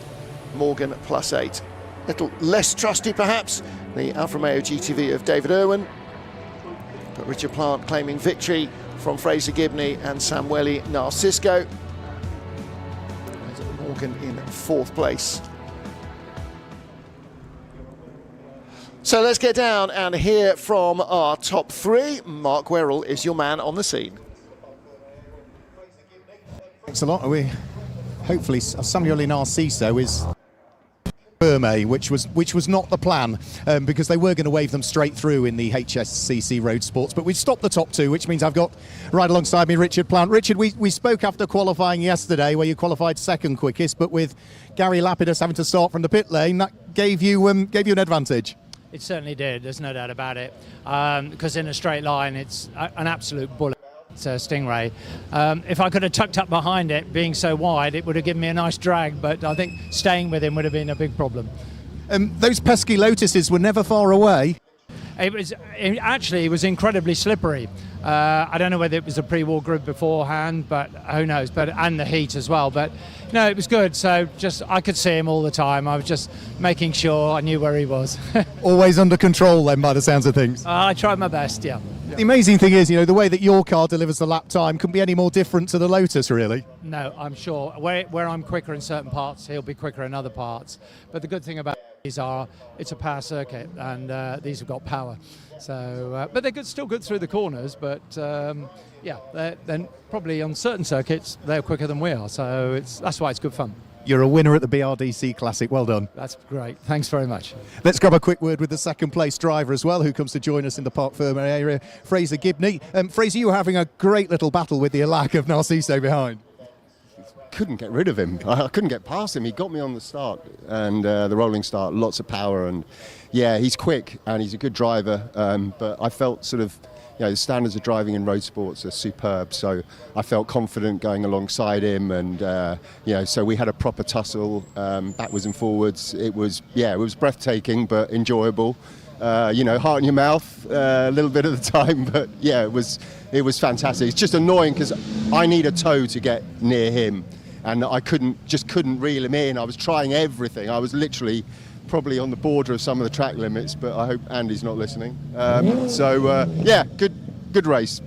Morgan Plus 8. Little less trusty perhaps, the Alfa Romeo GTV of David Irwin, but Richard Plant claiming victory from Fraser Gibney and Samuele Narcisco. Morgan in 4th place. So let's get down and hear from our top 3. Mark Werrell is your man on the scene. Thanks a lot. Hopefully Samuele Narciso is Ferme, which was not the plan, because they were going to wave them straight through in the HSCC Road Sports. But we've stopped the top two, which means I've got right alongside me Richard Plant. Richard, we spoke after qualifying yesterday, where you qualified second quickest, but with Gary Lapidus having to start from the pit lane, that gave you an advantage. It certainly did, there's no doubt about it, because in a straight line it's an absolute bullet. It's a Stingray. If I could have tucked up behind it, being so wide, it would have given me a nice drag, but I think staying with him would have been a big problem. Those pesky Lotuses were never far away. It was incredibly slippery. I don't know whether it was a pre-war group beforehand, but who knows, and the heat as well. But no, it was good. So I could see him all the time. I was just making sure I knew where he was. Always under control then, by the sounds of things. I tried my best, yeah. The amazing thing is, the way that your car delivers the lap time couldn't be any more different to the Lotus, really. No, I'm sure. Where I'm quicker in certain parts, he'll be quicker in other parts. But the good thing about these it's a power circuit, and these have got power. So, but they're still good through the corners. But they're probably on certain circuits they're quicker than we are. So that's why it's good fun. You're a winner at the BRDC Classic. Well done. That's great. Thanks very much. Let's grab a quick word with the second place driver as well, who comes to join us in the Parc Ferme area, Fraser Gibney. Fraser, you were having a great little battle with the lack of Narciso behind. Couldn't get rid of him. I couldn't get past him. He got me on the start, and the rolling start, lots of power, and yeah, he's quick and he's a good driver. But I felt sort of, the standards of driving in road sports are superb. So I felt confident going alongside him, and so we had a proper tussle, backwards and forwards. It was breathtaking but enjoyable. Heart in your mouth a little bit of the time, but yeah, it was fantastic. It's just annoying because I need a tow to get near him, and I couldn't reel him in. I was trying everything. I was literally probably on the border of some of the track limits, but I hope Andy's not listening. Good race.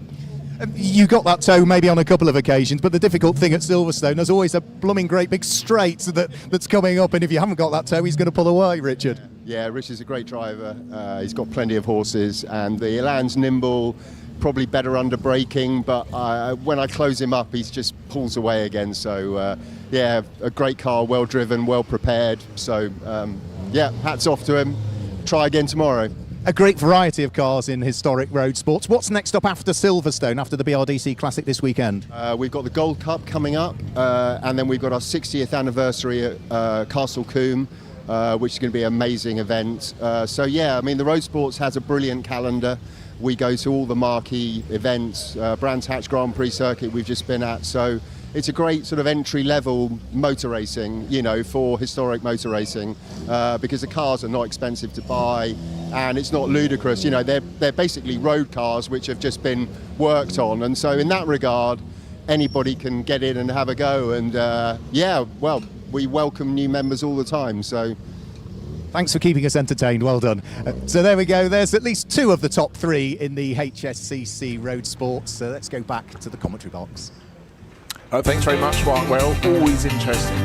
You got that tow maybe on a couple of occasions, but the difficult thing at Silverstone, there's always a blooming great big straight that's coming up, and if you haven't got that tow, he's going to pull away, Richard. Yeah, Richard's a great driver. He's got plenty of horses, and the Elan's nimble, probably better under braking, but when I close him up, he just pulls away again. So, a great car, well driven, well prepared. So, hats off to him. Try again tomorrow. A great variety of cars in historic road sports. What's next up after Silverstone, after the BRDC Classic this weekend? We've got the Gold Cup coming up, and then we've got our 60th anniversary at Castle Combe, which is going to be an amazing event. The road sports has a brilliant calendar. We go to all the marquee events, Brands Hatch Grand Prix circuit we've just been at. So it's a great sort of entry-level motor racing, for historic motor racing, because the cars are not expensive to buy, and it's not ludicrous. They're basically road cars which have just been worked on, and so in that regard, anybody can get in and have a go. And we welcome new members all the time. So. Thanks for keeping us entertained. Well done. So there we go. There's at least two of the top three in the HSCC Road Sports. So let's go back to the commentary box. Thanks very much, Mark. Well, always interesting.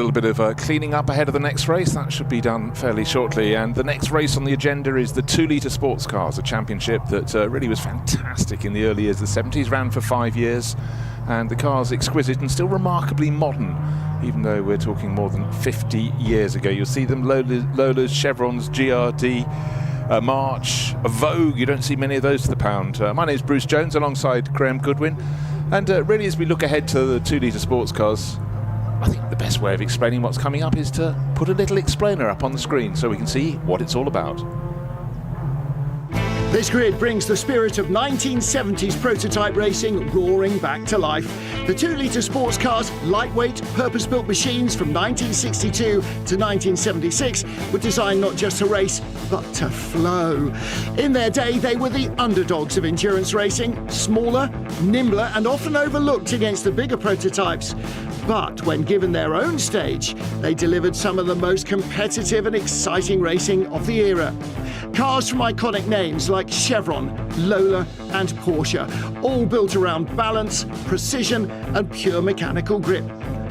little bit of cleaning up ahead of the next race. That should be done fairly shortly. And the next race on the agenda is the 2-litre sports cars, a championship that really was fantastic in the early years of the 70s, ran for 5 years. And the car's exquisite and still remarkably modern, even though we're talking more than 50 years ago. You'll see them, Lolas, Chevrons, GRD, March, Vogue. You don't see many of those to the pound. My name is Bruce Jones, alongside Graham Goodwin. And really, as we look ahead to the 2-litre sports cars, I think the best way of explaining what's coming up is to put a little explainer up on the screen so we can see what it's all about. This grid brings the spirit of 1970s prototype racing roaring back to life. The 2-litre sports cars, lightweight, purpose-built machines from 1962 to 1976, were designed not just to race, but to flow. In their day, they were the underdogs of endurance racing, smaller, nimbler, and often overlooked against the bigger prototypes. But when given their own stage, they delivered some of the most competitive and exciting racing of the era. Cars from iconic names like Chevron, Lola and Porsche, all built around balance, precision and pure mechanical grip.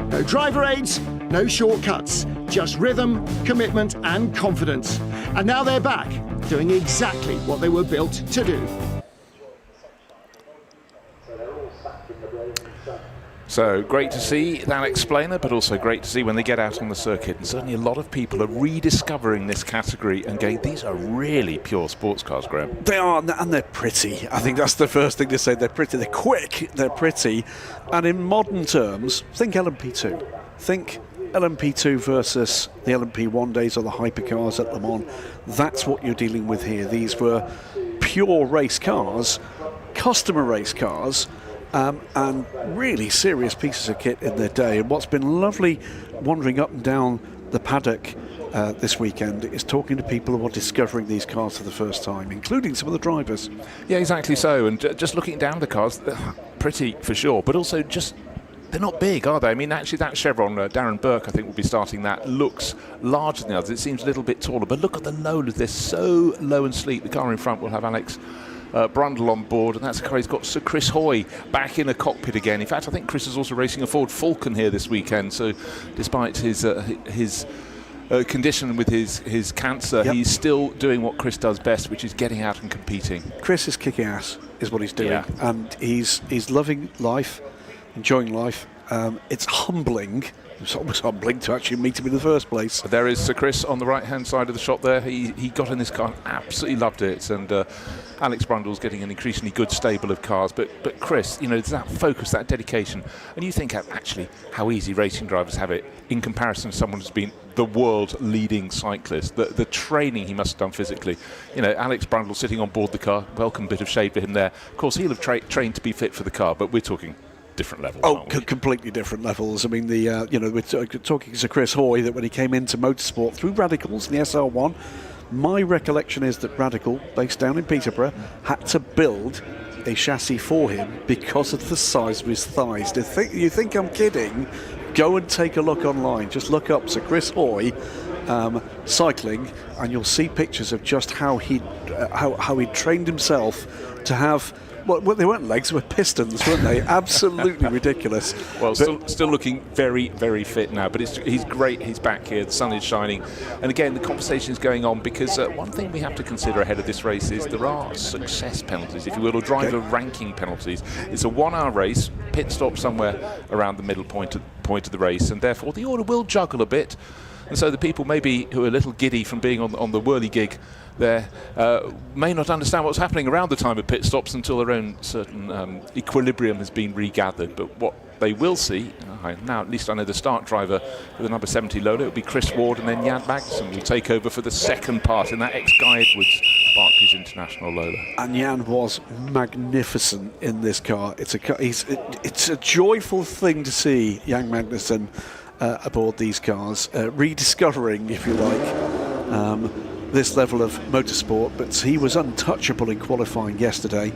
No driver aids, no shortcuts, just rhythm, commitment and confidence. And now they're back, doing exactly what they were built to do. So great to see that explainer, but also great to see when they get out on the circuit. And certainly a lot of people are rediscovering this category and going, these are really pure sports cars, Graham. They are, and they're pretty. I think that's the first thing to say. They're pretty, they're quick, they're pretty. And in modern terms, think LMP2. Think LMP2 versus the LMP1 days or the hypercars at Le Mans. That's what you're dealing with here. These were pure race cars, customer race cars, and really serious pieces of kit in their day. And what's been lovely wandering up and down the paddock this weekend is talking to people who are discovering these cars for the first time, including some of the drivers. Yeah, exactly so. And just looking down the cars, pretty for sure, but also just they're not big, are they? I mean, actually, that Chevron, Darren Burke, I think, will be starting that, looks larger than the others. It seems a little bit taller, but look at the Lolas. They're so low and sleek. The car in front will have Alex Brundle on board, and that's the car. He's got Sir Chris Hoy back in the cockpit again. In fact, I think Chris is also racing a Ford Falcon here this weekend, so despite his condition with his cancer, he's still doing what Chris does best, which is getting out and competing. Chris is kicking ass, is what he's doing, and he's loving life, enjoying life. It's humbling. It's almost humbling to actually meet him in the first place. There is Sir Chris on the right-hand side of the shot there. He got in this car, absolutely loved it, and Alex Brundle's getting an increasingly good stable of cars. But Chris, you know, there's that focus, that dedication, and you think actually how easy racing drivers have it in comparison to someone who's been the world-leading cyclist. The training he must have done physically. You know, Alex Brundle sitting on board the car, welcome bit of shade for him there. Of course, he'll have trained to be fit for the car, but we're talking different levels. Oh, completely different levels. I mean, we're talking to Chris Hoy that when he came into motorsport through Radicals in the SR1, my recollection is that Radical, based down in Peterborough, had to build a chassis for him because of the size of his thighs. You think I'm kidding? Go and take a look online. Just look up Sir Chris Hoy cycling, and you'll see pictures of just how he trained himself to have. Well, they weren't legs, they were pistons, weren't they? Absolutely ridiculous. Well, still looking very, very fit now, but he's great. He's back here, the sun is shining. And again, the conversation is going on because one thing we have to consider ahead of this race is there are success penalties, if you will, or driver ranking penalties. It's a 1 hour race, pit stop somewhere around the middle point of the race, and therefore the order will juggle a bit. And so the people maybe who are a little giddy from being on the whirly gig there may not understand what's happening around the time of pit stops until their own certain equilibrium has been regathered. But what they will see, now at least I know the start driver with the number 70 Lola, it'll be Chris Ward, and then Jan Magnussen will take over for the second part in that ex-Guy Edwards Barclays International Lola. And Jan was magnificent in this car. It's a joyful thing to see Jan Magnussen aboard these cars, rediscovering, if you like, this level of motorsport, but he was untouchable in qualifying yesterday.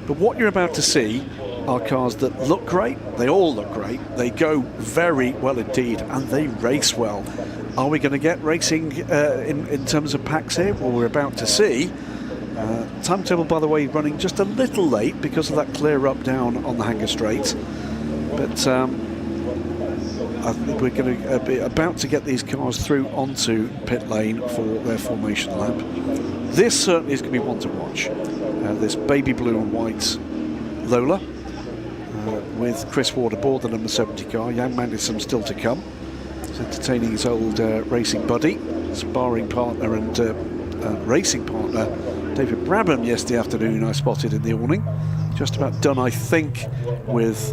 But what you're about to see are cars that look great. They all look great. They go very well indeed, and they race well. Are we going to get racing in terms of packs here? Well, we're about to see. Timetable, by the way, running just a little late because of that clear up down on the Hanger Straight. But we're going to be about to get these cars through onto pit lane for their formation lap. This certainly is going to be one to watch. This baby blue and white Lola with Chris Ward aboard the number 70 car. Jan Magnussen still to come. He's entertaining his old racing buddy, sparring partner and racing partner David Brabham yesterday afternoon. I spotted in the awning. Just about done, I think, with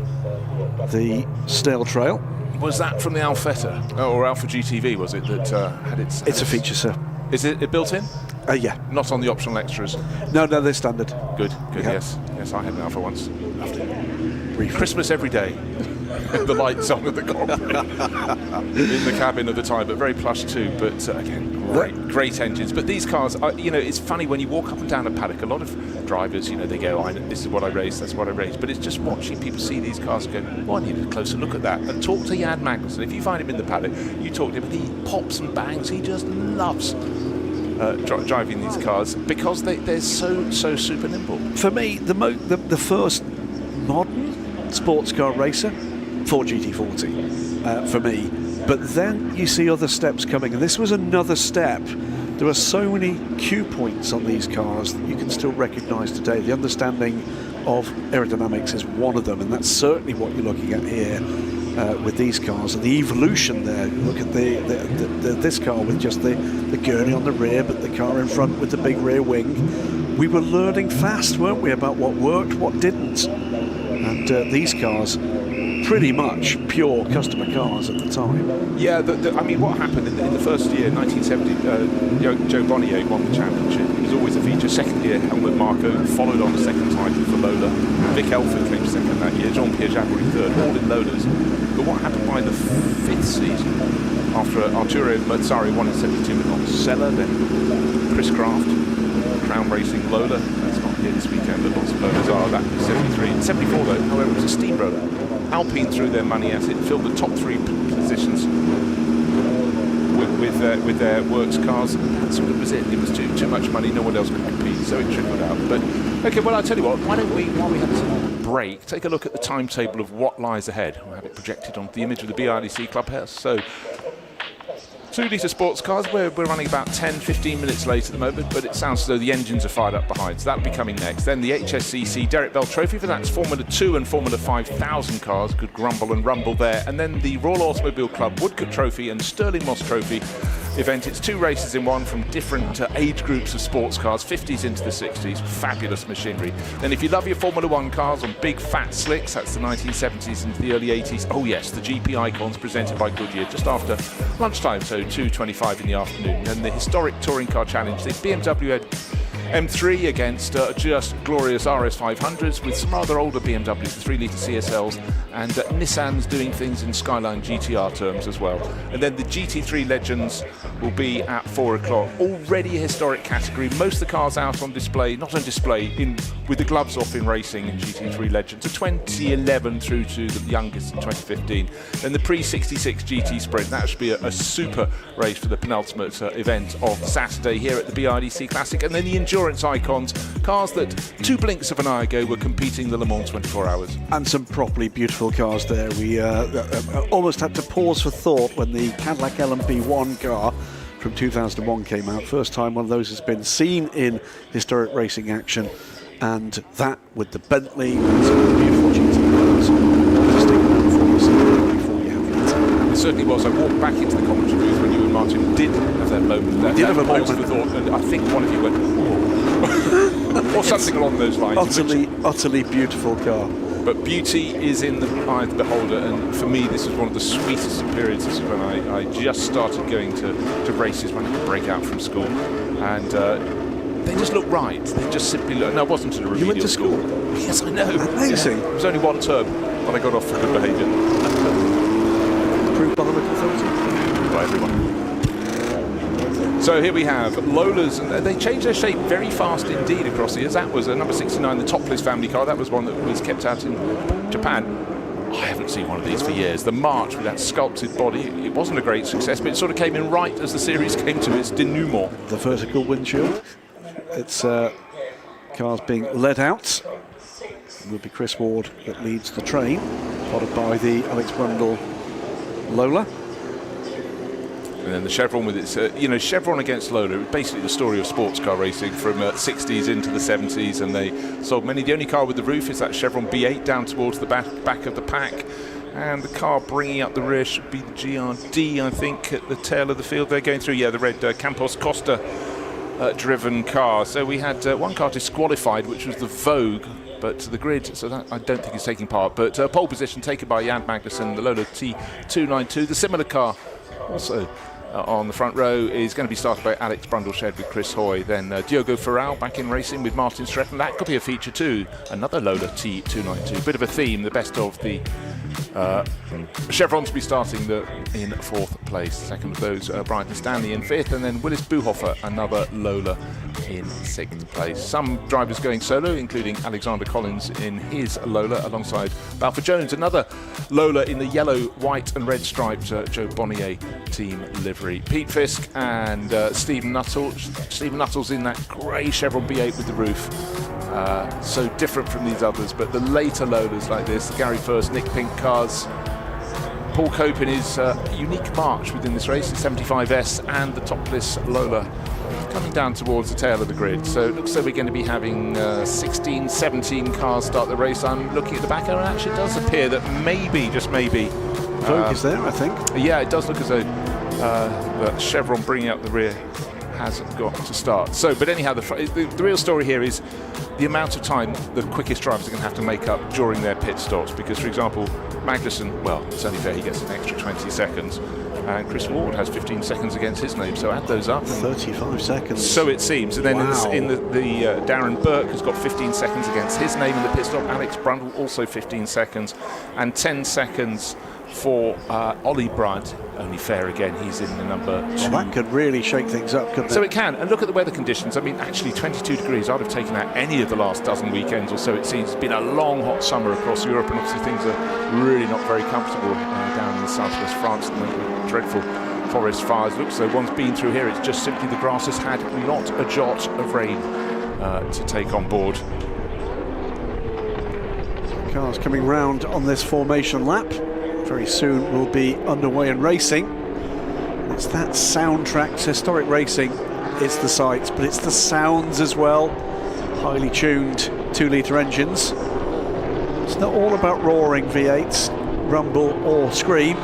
the Stale Trail. Was that from the Alfetta or Alpha GTV? Was it that had its? It's a feature, sir. Is it built in? Yeah. Not on the optional extras. No, they're standard. Good. Yeah. Yes, I had an Alpha once. Loved it. Christmas every day. The lights on at the cockpit in the cabin at the time, but very plush too. But again, great engines. But these cars, it's funny when you walk up and down a paddock. A lot of drivers, they go, "This is what I race, that's what I race." But it's just watching people see these cars and go, "Oh, I need a closer look at that." And talk to Jan Magnussen. If you find him in the paddock, you talk to him, and he pops and bangs. He just loves driving these cars because they're so super nimble. For me, the first modern sports car racer, Ford GT40 for me. But then you see other steps coming, and this was another step. There are so many cue points on these cars that you can still recognise today. The understanding of aerodynamics is one of them, and that's certainly what you're looking at here with these cars. And the evolution there. Look at this car with just the gurney on the rear, but the car in front with the big rear wing. We were learning fast, weren't we, about what worked, what didn't. And these cars, pretty much pure customer cars at the time. Yeah, what happened in the first year, 1970, Joe Bonnier won the championship. It was always a feature. Second year, Helmut Marko followed on a second title for Lola. Vic Elford came second that year. Jean-Pierre Jaboury third, all in Lolas. But what happened by the fifth season, after Arturo Mazzari won in 72 with Monticello, then Chris Craft, Crown Racing Lola. That's not here this weekend, but lots of Lolas are. That was 73. 74 though, however, it was a steamroller. Alpine threw their money at it, filled the top 3 positions with their works cars. That sort of was it. It was too much money. No one else could compete, so it trickled out. But okay, well, I'll tell you what. Why don't we, while we have this break, take a look at the timetable of what lies ahead. We'll have it projected on the image of the BRDC Clubhouse. So 2-litre sports cars, we're running about 10-15 minutes late at the moment, but it sounds as though the engines are fired up behind, so that'll be coming next. Then the HSCC Derek Bell Trophy, for that's Formula 2 and Formula 5000 cars, good grumble and rumble there. And then the Royal Automobile Club Woodcote Trophy and Stirling Moss Trophy event. It's 2 races in one from different age groups of sports cars, 50s into the 60s, fabulous machinery. Then if you love your Formula 1 cars on big fat slicks, that's the 1970s into the early 80s. Oh yes, the GP Icons presented by Goodyear just after lunchtime, so 2:25 in the afternoon. And the historic Touring Car Challenge, the BMW M3 against just glorious RS500s with some rather older BMWs, the 3-litre CSLs, and Nissan's doing things in Skyline GTR terms as well. And then the GT3 Legends will be at 4 o'clock. Already a historic category. Most of the cars out on display, not on display, with the gloves off in racing in GT3 Legends. So 2011 through to the youngest in 2015. Then the pre-66 GT Sprint. That should be a super race for the penultimate event of Saturday here at the BRDC Classic. And then the endurance icons, cars that 2 blinks of an eye ago were competing the Le Mans 24 Hours. And some properly beautiful cars there. We almost had to pause for thought when the Cadillac LMP1 car from 2001 came out. First time one of those has been seen in historic racing action. And that with the Bentley and some beautiful GT cars. Just take that before you have that. It certainly was. I walked back into the commentary booth when you and Martin did have that moment. That did have a moment for thought, and I think one of you went, or something along those lines. Utterly beautiful car. But beauty is in the eye of the beholder, and for me this was one of the sweetest experiences when I just started going to races when I could break out from school, and they just look right. They just simply look. No, I wasn't at a remedial You went to school? Yes, I know. Amazing. Yeah. It was only 1 term when I got off for good behaviour. Approved by the local authority. By everyone. So here we have Lolas, and they changed their shape very fast indeed across the years. That was a number 69, the topless family car. That was one that was kept out in Japan. I haven't seen one of these for years. The March with that sculpted body, it wasn't a great success, but it sort of came in right as the series came to its denouement. The vertical windshield. It's cars being led out. It will be Chris Ward that leads the train, followed by the Alex Brundle Lola. And then the Chevron with its, Chevron against Lola, basically the story of sports car racing from 60s into the 70s, and they sold many. The only car with the roof is that Chevron B8 down towards the back of the pack. And the car bringing up the rear should be the GRD, I think, at the tail of the field. They're going through, the red Campos Costa driven car. So we had one car disqualified, which was the Vogue, but to the grid, so that I don't think is taking part. But pole position taken by Jan Magnussen, the Lola T292. The similar car also on the front row is going to be started by Alex Brundleshed with Chris Hoy. Then Diogo Ferral back in racing with Martin Stretton. That could be a feature too. Another Lola T292. Bit of a theme, the best of the Chevrons be starting in 4th place. Second of those, Brian Stanley in 5th, and then Willis Buchhofer, another Lola, in 6th place. Some drivers going solo, including Alexander Collins in his Lola, alongside Balfour Jones, another Lola in the yellow, white and red striped Joe Bonnier team livery. Pete Fisk and Stephen Nuttall. Stephen Nuttall's in that grey Chevron B8 with the roof. So different from these others, but the later Lolas like this, the Gary First, Nick Pink cars, Paul Cope in his unique march within this race, the 75S and the topless Lola, coming down towards the tail of the grid. So it looks like we're going to be having 16, 17 cars start the race. I'm looking at the back, and it actually does appear that maybe, just maybe, Vogue is there, I think. Yeah, it does look as though the Chevron bringing up the rear has got to start. So, but anyhow, the real story here is the amount of time the quickest drivers are going to have to make up during their pit stops. Because, for example, Magnussen, well, it's only fair he gets an extra 20 seconds. And Chris Ward has 15 seconds against his name, so add those up. 35 seconds. So it seems. And then in the Darren Burke has got 15 seconds against his name in the pit stop. Alex Brundle also 15 seconds. And 10 seconds for Ollie Brunt. Only fair again, he's in the number 2. Well, that could really shake things up, couldn't it? So it can. And look at the weather conditions. I mean, actually 22 degrees. I'd have taken out any of the last dozen weekends or so. It seems it's been a long, hot summer across Europe, and obviously things are really not very comfortable down in the southwest France at the moment. Dreadful forest fires. Looks as though one's been through here. It's just simply the grass has had not a jot of rain to take on board. Cars coming round on this formation lap. Very soon we'll be underway and racing. It's that soundtrack to historic racing. It's the sights, but it's the sounds as well. Highly tuned 2-litre engines. It's not all about roaring V8s, rumble or scream.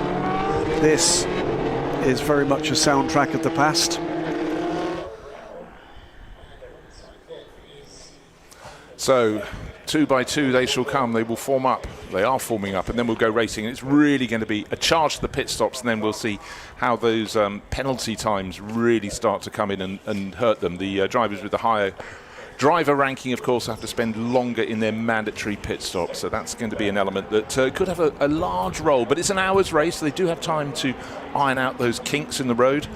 This is very much a soundtrack of the past. So 2 by 2 they shall come. They will form up. They are forming up, and then we'll go racing. It's really going to be a charge to the pit stops, and then we'll see how those penalty times really start to come in and hurt them. The drivers with the higher driver ranking, of course, have to spend longer in their mandatory pit stops, so that's going to be an element that could have a large role. But it's an hour's race, so they do have time to iron out those kinks in the road,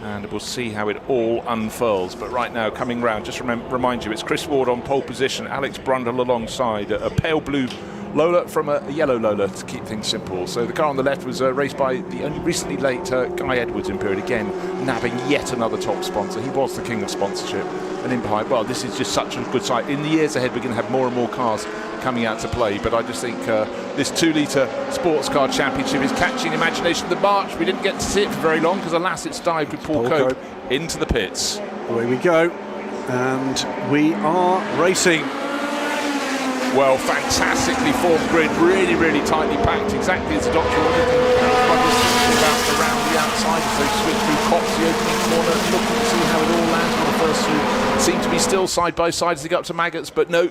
and we'll see how it all unfurls. But right now, coming round, just remind you, it's Chris Ward on pole position, Alex Brundle alongside, a pale blue Lola from a yellow Lola to keep things simple. So the car on the left was raced by the only recently late Guy Edwards in period, again nabbing yet another top sponsor. He was the king of sponsorship. And in behind, well, this is just such a good sight. In the years ahead, we're going to have more and more cars coming out to play, but I just think this 2-litre sports car championship is catching imagination. The march, we didn't get to see it for very long because alas, it's dived with Paul Cope into the pits. Away we go, and we are racing. Well, fantastically formed grid, really, really tightly packed, exactly as the doctor ordered. About around the outside as they switch through Cops, the opening corner, looking to see how it all lands. For the first two seem to be still side by side as they go up to Maggots, but no,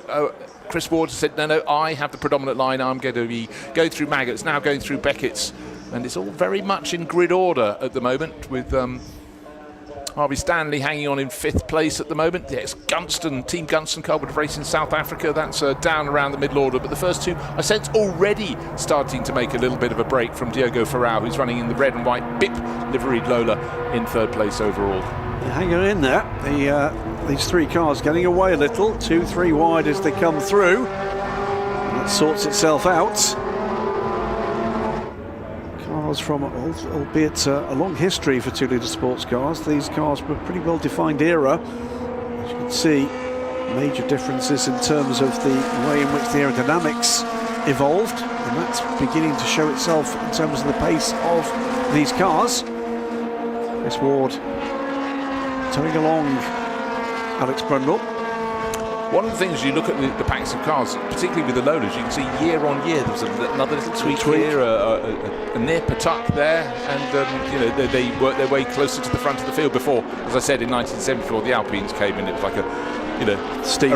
Chris Ward said, no, I have the predominant line, I'm going to be going through Maggots, now going through Beckett's, and it's all very much in grid order at the moment, with Harvey Stanley hanging on in 5th place at the moment. The ex-Gunston, Team Gunston car would have raced in South Africa. That's down around the middle order. But the first two, I sense, already starting to make a little bit of a break from Diogo Ferral, who's running in the red and white BIP liveried Lola in 3rd place overall. Hanging in there. These 3 cars getting away a little. 2-3 wide as they come through. And that sorts itself out. From, albeit a long history for 2-litre sports cars, these cars were a pretty well-defined era. As you can see, major differences in terms of the way in which the aerodynamics evolved. and that's beginning to show itself in terms of the pace of these cars. Chris Ward towing along Alex Brundle. One of the things, you look at the packs of cars, particularly with the loaders, you can see year on year there was another little tweak here, a nip, a tuck there, and they worked their way closer to the front of the field. Before, as I said, in 1974 the Alpines came in, it was like a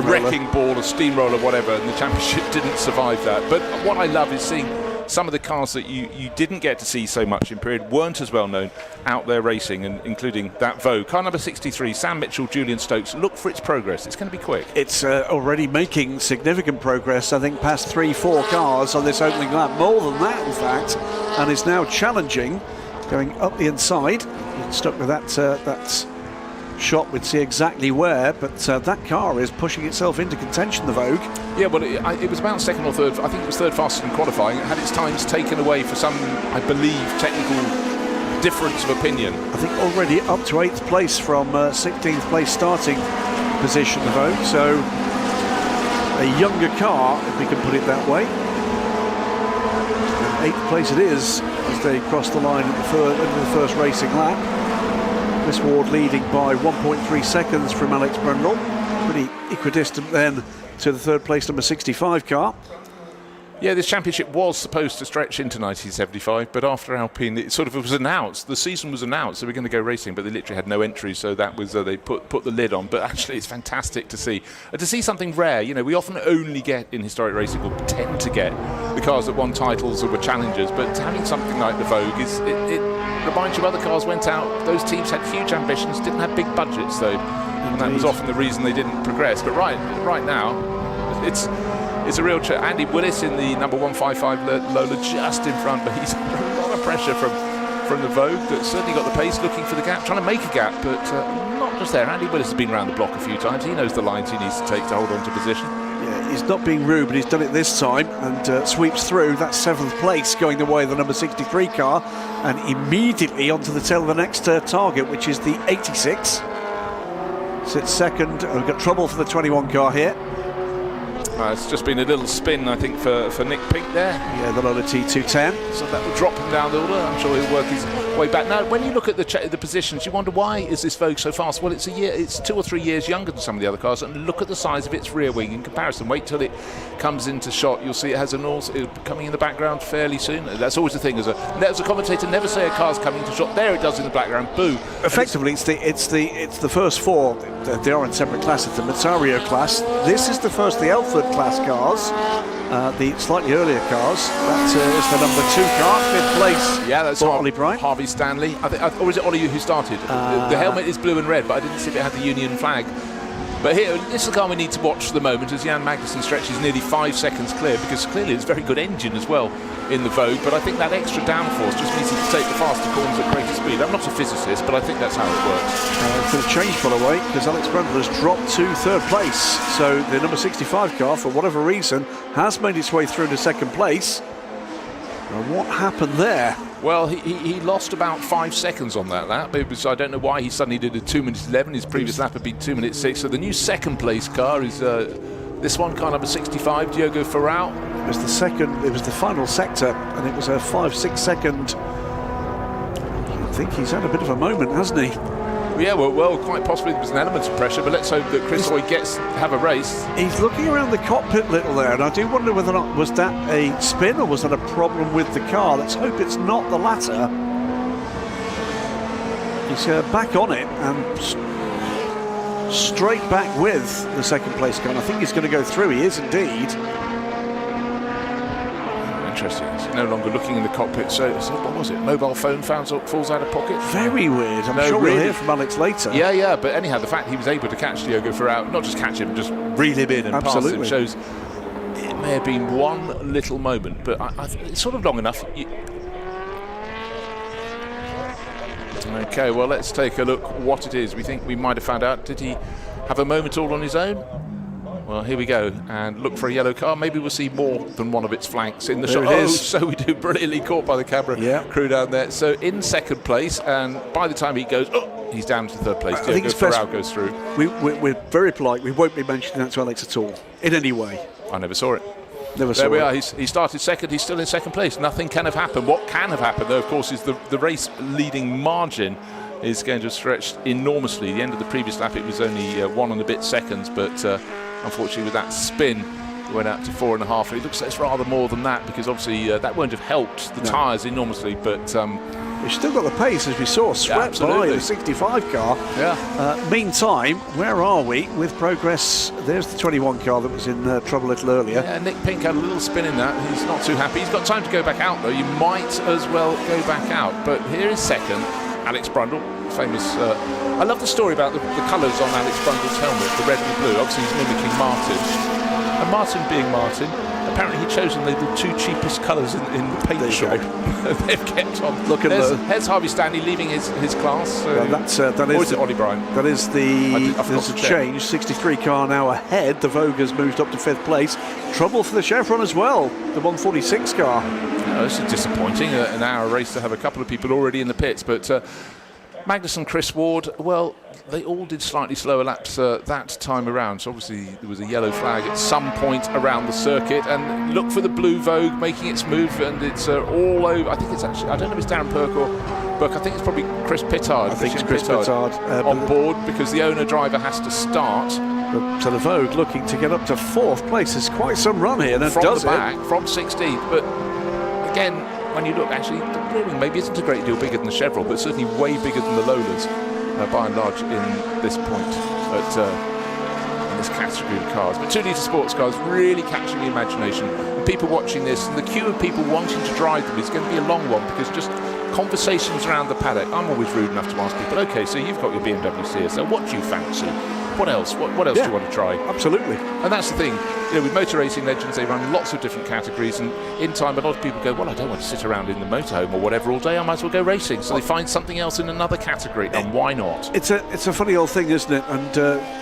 wrecking ball, a steamroller, whatever, and the championship didn't survive that. But what I love is seeing some of the cars that you didn't get to see so much in period, weren't as well known, out there racing, and including that Vogue. Car number 63, Sam Mitchell, Julian Stokes. Look for its progress. It's going to be quick. It's already making significant progress, I think, past 3-4 cars on this opening lap. More than that, in fact, and is now challenging, going up the inside. Stuck with that shot, we'd see exactly where, but that car is pushing itself into contention, the Vogue. Yeah, well, it was about second or third. I think it was third fastest in qualifying. It had its times taken away for some, I believe, technical difference of opinion. I think already up to 8th place from 16th place starting position, the Vogue. So a younger car, if we can put it that way. And 8th place it is as they cross the line at the first racing lap. Chris Ward leading by 1.3 seconds from Alex Brundle. Pretty equidistant then to the third place number 65 car. Yeah, this championship was supposed to stretch into 1975, but after Alpine, it sort of was announced. The season was announced, so we're going to go racing, but they literally had no entries, so that was they put the lid on. But actually, it's fantastic to see something rare. We often only get in historic racing, or tend to get, the cars that won titles or were challengers. But having something like the Vogue it reminds you other cars went out. Those teams had huge ambitions, didn't have big budgets though, and that was often the reason they didn't progress. But right now, it's a real Andy Willis in the number 155 Lola just in front, but he's under a lot of pressure from the Vogue. That's certainly got the pace, looking for the gap, trying to make a gap, but not just there. Andy Willis has been around the block a few times. He knows the lines he needs to take to hold on to position. Yeah, he's not being rude, but he's done it this time and sweeps through. That's 7th place, going the way of the number 63 car, and immediately onto the tail of the next target, which is the 86. Sits second. We've got trouble for the 21 car here. It's just been a little spin, I think, for Nick Pink there. Yeah, the Lola T210. So that will drop him down the order. I'm sure he'll work his way back. Now, when you look at the positions, you wonder, why is this Vogue so fast? Well, it's 2 or 3 years younger than some of the other cars, and look at the size of its rear wing in comparison. Wait till it comes into shot. You'll see it has coming in the background fairly soon. That's always the thing. As a commentator, never say a car's coming into shot. There it does in the background. Boo. Effectively, it's the first 4. They are in separate classes. The Mazzario class. This is the first, the Elford class cars, the slightly earlier cars. That is the number 2 car, 5th place. Yeah, that's Ollie Bright. Harvey Stanley. Or is it Ollie who started? The helmet is blue and red, but I didn't see if it had the Union flag. But here, this is the car we need to watch for the moment as Jan Magnussen stretches nearly 5 seconds clear, because clearly it's a very good engine as well in the Vogue, but I think that extra downforce just means he can take the faster corners at greater speed. I'm not a physicist, but I think that's how it works. It's going to change, by the way, because Alex Brundle has dropped to 3rd place. So the number 65 car, for whatever reason, has made its way through to 2nd place. And what happened there? Well, he lost about 5 seconds on that lap. I don't know why he suddenly did a 2 minutes 11. His previous lap had been 2 minutes 6. So the new 2nd place car is this one, car number 65, Diogo Ferrao. It was the second. It was the final sector, and it was a 5-6 second. I think he's had a bit of a moment, hasn't he? Yeah, well, quite possibly there was an element of pressure, but let's hope that Chris Hoy have a race. He's looking around the cockpit a little there, and I do wonder whether or not was that a spin or was that a problem with the car. Let's hope it's not the latter. He's back on it and straight back with the 2nd place car. And I think he's going to go through. He is indeed. Interesting. He's no longer looking in the cockpit. So what was it? Mobile phone falls out of pocket. Very weird. I'm sure we'll hear from Alex later. Yeah. But anyhow, the fact he was able to catch Diogo Ferrao, not just catch him, just reel him in and pass him, shows it may have been one little moment, but it's sort of long enough. Okay, well, let's take a look what it is. We think we might have found out. Did he have a moment all on his own? Well, here we go, and look for a yellow car. Maybe we'll see more than one of its flanks in the shot. It is. So we do, brilliantly caught by the camera crew down there. So in 2nd place, and by the time he goes, he's down to 3rd place. Diogo Ferrao goes through. We're very polite. We won't be mentioning that to Alex at all, in any way. I never saw it. There we are. He started second. He's still in second place. Nothing can have happened. What can have happened, though, of course, is the race leading margin is going to have stretched enormously. The end of the previous lap, it was only 1 and a bit seconds, but unfortunately with that spin, it went out to 4.5. It looks like it's rather more than that, because obviously that won't have helped the tyres enormously, but we've still got the pace, as we saw, swept by the 65 car. Meantime, where are we with progress? There's the 21 car that was in trouble a little earlier. Yeah, Nick Pink had a little spin in that. He's not too happy. He's got time to go back out, though. You might as well go back out. But here is second, Alex Brundle, famous. I love the story about the colours on Alex Brundle's helmet, the red and the blue. Obviously, he's mimicking Martin. And Martin being Martin, apparently he'd chosen the 2 cheapest colours in the paint shop. They've kept on. Look at there's Harvey Stanley leaving his class. That or is it Ollie Bryan? That is there's a change. 63 car now ahead. The Vogue has moved up to 5th place. Trouble for the Chevron as well. The 146 car. This is disappointing. An hour race to have a couple of people already in the pits, but Magnussen, Chris Ward, well, they all did slightly slower laps that time around. So obviously there was a yellow flag at some point around the circuit, and look for the blue Vogue making its move, and it's all over. I think it's actually, I don't know if it's Darren Burke or Burke. I think it's probably Chris Pittard. I think it's Chris Pittard on board, because the owner driver has to start. So the Vogue looking to get up to 4th place. There's quite some run here, and from does the back, from 16th. But again, when you look, actually, the Brewing maybe isn't a great deal bigger than the Chevrolet, but certainly way bigger than the Lolas, by and large, in this point, in this category of cars. But 2-litre sports cars really capturing the imagination. And people watching this, and the queue of people wanting to drive them is going to be a long one, because just conversations around the paddock. I'm always rude enough to ask people, okay, so you've got your BMW CS, so what do you fancy? What else? What else do you want to try? Absolutely. And that's the thing. You know, with motor racing legends, they run lots of different categories, and in time, a lot of people go, well, I don't want to sit around in the motorhome or whatever all day. I might as well go racing. So they find something else in another category, and why not? It's a funny old thing, isn't it? And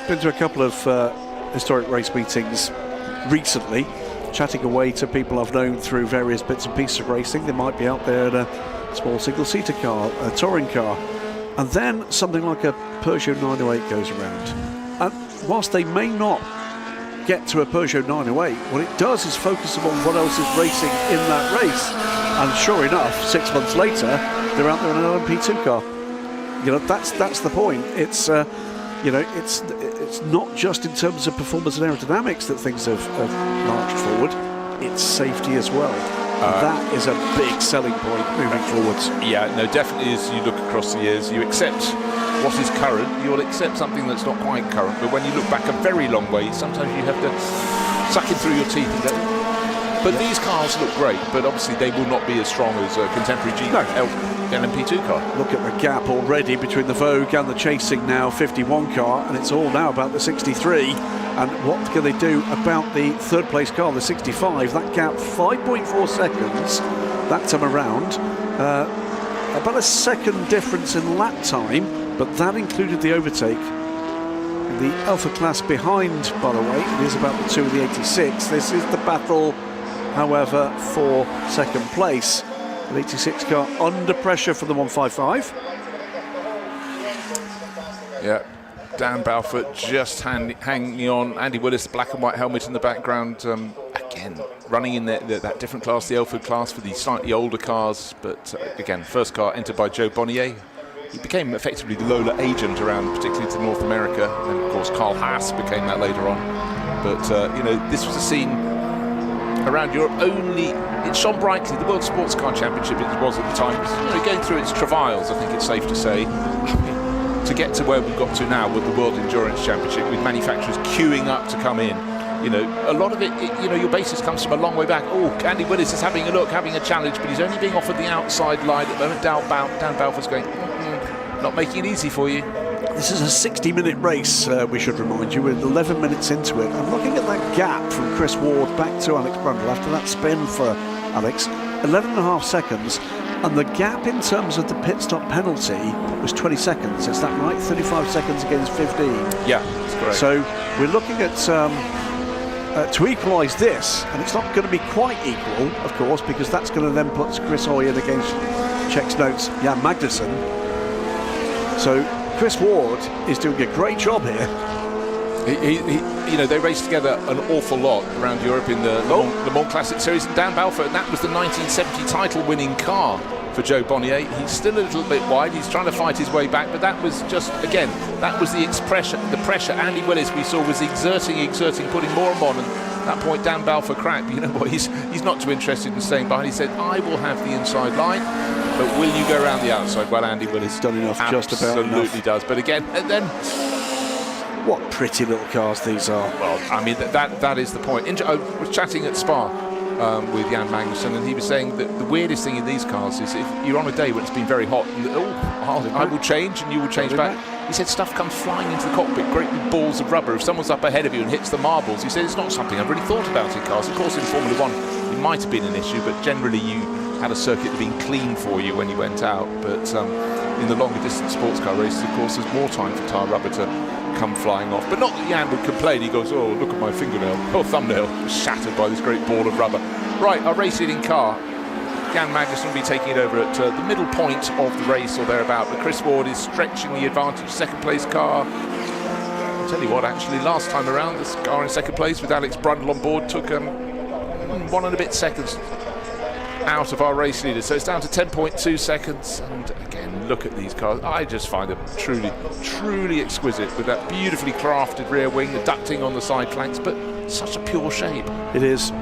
been to a couple of historic race meetings recently, chatting away to people I've known through various bits and pieces of racing. They might be out there in a small single-seater car, a touring car, and then something like a Peugeot 908 goes around. And whilst they may not get to a Peugeot 908, what it does is focus them on what else is racing in that race. And sure enough, 6 months later, they're out there in an LMP2 car. You know, that's the point. It's it's not just in terms of performance and aerodynamics that things have marched forward. It's safety as well. That is a big selling point moving forwards. Yeah, no, definitely. As you look across the years, you accept what is current. You'll accept something that's not quite current, but when you look back a very long way, sometimes you have to suck it through your teeth and go. But these cars look great, but obviously they will not be as strong as a contemporary LMP2 car. Look at the gap already between the Vogue and the chasing now 51 car, and it's all now about the 63. And what can they do about the 3rd place car, the 65? That gap, 5.4 seconds that time around. About a second difference in lap time, but that included the overtake. The Alpha class behind, by the way, it is about the 2 of the 86. This is the battle, however, for 2nd place. The 86 car under pressure for the 155. Yeah. Dan Balfour just hanging on. Andy Willis, black and white helmet in the background. Again, running in that different class, the Elford class, for the slightly older cars. But again, first car entered by Joe Bonnier. He became effectively the Lola agent around, particularly to North America. And of course, Carl Haas became that later on. But this was a scene around Europe only. It shone brightly. The World Sports Car Championship, it was at the time, was going through its travails, I think it's safe to say. To get to where we've got to now with the World Endurance Championship, with manufacturers queuing up to come in, a lot of it, your basis comes from a long way back. Oh, Andy Willis is having a look, having a challenge, but he's only being offered the outside line at the moment. Dan Balfour's going, not making it easy for you. This is a 60-minute race, we should remind you. We're 11 minutes into it. And looking at that gap from Chris Ward back to Alex Brundle after that spin for Alex, 11.5 seconds. And the gap in terms of the pit stop penalty was 20 seconds. Is that right? 35 seconds against 15. Yeah, that's correct. So we're looking at to equalise this, and it's not going to be quite equal, of course, because that's going to then put Chris Hoy in against Czech's notes Jan Magnussen. So Chris Ward is doing a great job here. You know, they raced together an awful lot around Europe in the Le Mans Classic Series, and Dan Balfour, and that was the 1970 title-winning car for Joe Bonnier. He's still a little bit wide. He's trying to fight his way back, but that was just, again, that was the pressure Andy Willis we saw was exerting, putting more and more. And at that point, Dan Balfour cracked. But you know what? He's not too interested in staying behind. He said, "I will have the inside line, but will you go around the outside?" Well, Andy Willis done enough, just about enough. Absolutely does. But again, and then. What pretty little cars these are. Well, I mean, that is the point. I was chatting at Spa with Jan Magnussen, and he was saying that the weirdest thing in these cars is if you're on a day when it's been very hot, and, I will change and you will change back. He said stuff comes flying into the cockpit, great big balls of rubber. If someone's up ahead of you and hits the marbles, he said it's not something I've really thought about in cars. Of course, in Formula One, it might have been an issue, but generally you had a circuit being clean for you when you went out. But in the longer distance sports car races, of course, there's more time for tyre rubber to come flying off. But not that Jan would complain. He goes, "Oh, look at my fingernail. Oh, thumbnail was shattered by this great ball of rubber." Right, our race-leading car, Jan Magnussen, will be taking it over at the middle point of the race or thereabout. But Chris Ward is stretching the advantage. Second place car. I'll tell you what, actually, last time around, this car in second place with Alex Brundle on board took 1 and a bit seconds out of our race leader. So it's down to 10.2 seconds. And again, look at these cars. I just find them truly, truly exquisite with that beautifully crafted rear wing, the ducting on the side flanks, but such a pure shape. It is.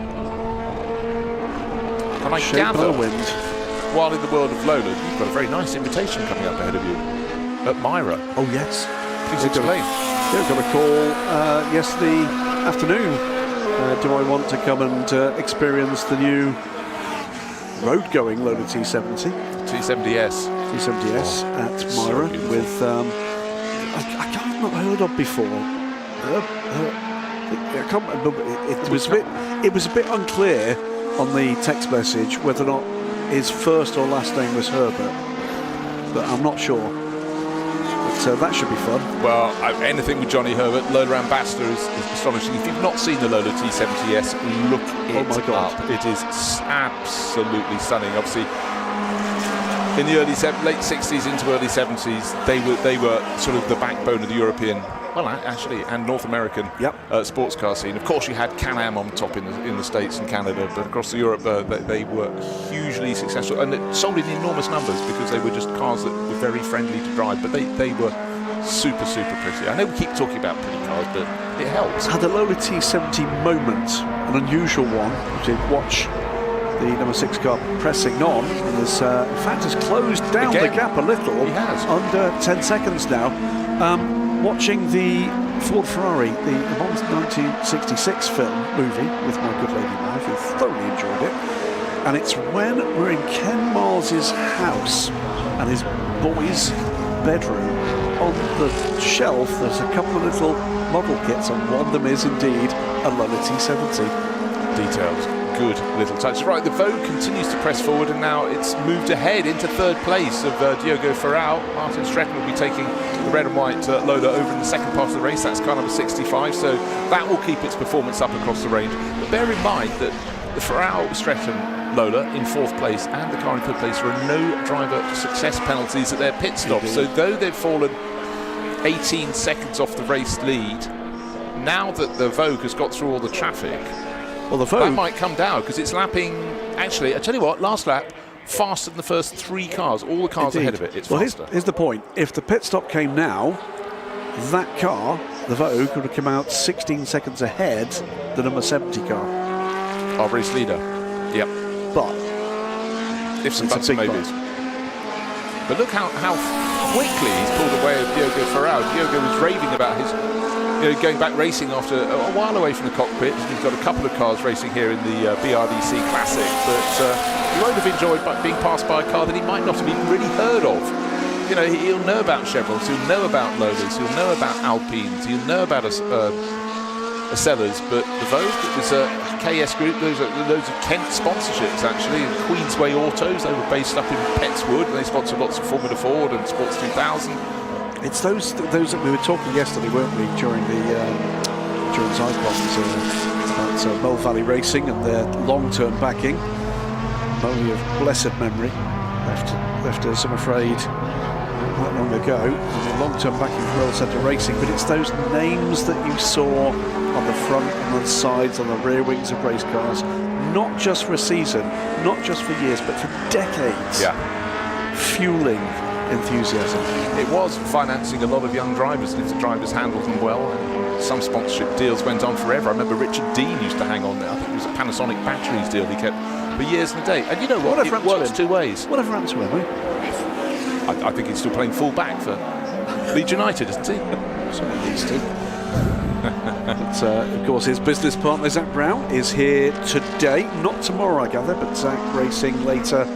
And I gather, while in the world of Lola, you've got a very nice invitation coming up ahead of you at Myra. Oh, yes. Please explain. Yeah, got a call yesterday afternoon. Do I want to come and experience the new road-going Lola T70? T70S. T70S at Myra with a car I've not heard of before. I can't remember. It was a bit unclear on the text message whether or not his first or last name was Herbert, but I'm not sure. But that should be fun. Well, anything with Johnny Herbert, Lola Ambassador is astonishing. If you've not seen the Lola T70S, look it up. It is absolutely stunning. Obviously, in the late 60s into early 70s, they were sort of the backbone of the European, well, actually, and North American sports car scene. Of course, you had Can-Am on top in the States and Canada, but across Europe, they were hugely successful, and it sold in enormous numbers because they were just cars that were very friendly to drive, but they were super, super pretty. I know we keep talking about pretty cars, but it helps. Had a Lola T70 moment, an unusual one, which is watch the number 6 car pressing on, and has, in fact, has closed down the gap a little. He has. Under 10 seconds now. Watching the Ford Ferrari, the 1966 film movie with my good lady wife, who thoroughly enjoyed it. And it's when we're in Ken Miles's house and his boy's bedroom. On the shelf, there's a couple of little model kits, and one of them is indeed a Lola T70. Details. Good little touch. Right, the Vogue continues to press forward, and now it's moved ahead into third place of Diogo Ferrao. Martin Stretton will be taking the red and white Lola over in the second part of the race. That's car number 65, so that will keep its performance up across the range. But bear in mind that the Ferrao-Stretton Lola in fourth place and the car in third place are no driver success penalties at their pit stops. So though they've fallen 18 seconds off the race lead, now that the Vogue has got through all the traffic, well, the Vogue, that might come down because it's lapping. Actually, I tell you what, last lap faster than the first 3 cars. All the cars ahead of it. It's faster. Here's the point: if the pit stop came now, that car, the Vogue, would have come out 16 seconds ahead the number 70 car. Our race leader. Yep. But ifs and buts and maybes. But look how quickly he's pulled away of Diogo Ferrao. Diogo was raving about his. Going back racing after a while away from the cockpit. He's got a couple of cars racing here in the BRDC Classic, but he won't have enjoyed being passed by a car that he might not have even really heard of. You know, he'll know about Chevrons, he'll know about Lolas, he'll know about Alpines, he'll know about Acellas, but the Vogue, it was a KS Group, those are loads of Kent sponsorships actually, Queensway Autos, they were based up in Pettswood, and they sponsored lots of Formula Ford and Sports 2000. It's those that we were talking yesterday, weren't we, during Zyclones about Mole Valley Racing and their long-term backing. Molly of blessed memory left us, I'm afraid, that long ago, and the long-term backing of World Centre Racing, but it's those names that you saw on the front and on the sides, on the rear wings of race cars, not just for a season, not just for years, but for decades, fueling enthusiasm. It was financing a lot of young drivers, and if the drivers handled them well, and some sponsorship deals went on forever. I remember Richard Dean used to hang on there. I think it was a Panasonic batteries deal he kept for years and a day. And you know what? It works two ways. Whatever happened to him, I think he's still playing full back for Leeds United, isn't he? So he needs to. But, of course, his business partner Zach Brown is here today, not tomorrow I gather, but Zach racing later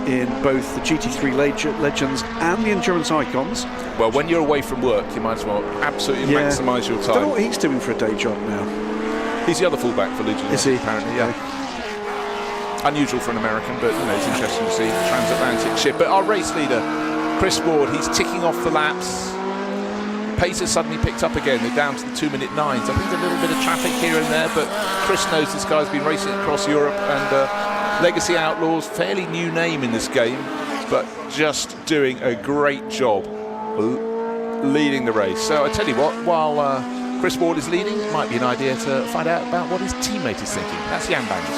in both the GT3 Legends and the Endurance Icons. Well, when you're away from work, you might as well absolutely maximise your time. I don't know what he's doing for a day job now. He's the other fullback for Leeds United, is he? Apparently, yeah. Unusual for an American, but you know, it's interesting to see the transatlantic ship. But our race leader, Chris Ward, he's ticking off the laps. Pace has suddenly picked up again. They're down to the 2-minute 9s. I think a little bit of traffic here and there, but Chris knows this guy's been racing across Europe, and Legacy Outlaws, fairly new name in this game, but just doing a great job leading the race. So I tell you what, while Chris Ward is leading, it might be an idea to find out about what his teammate is thinking. That's Jan Banks.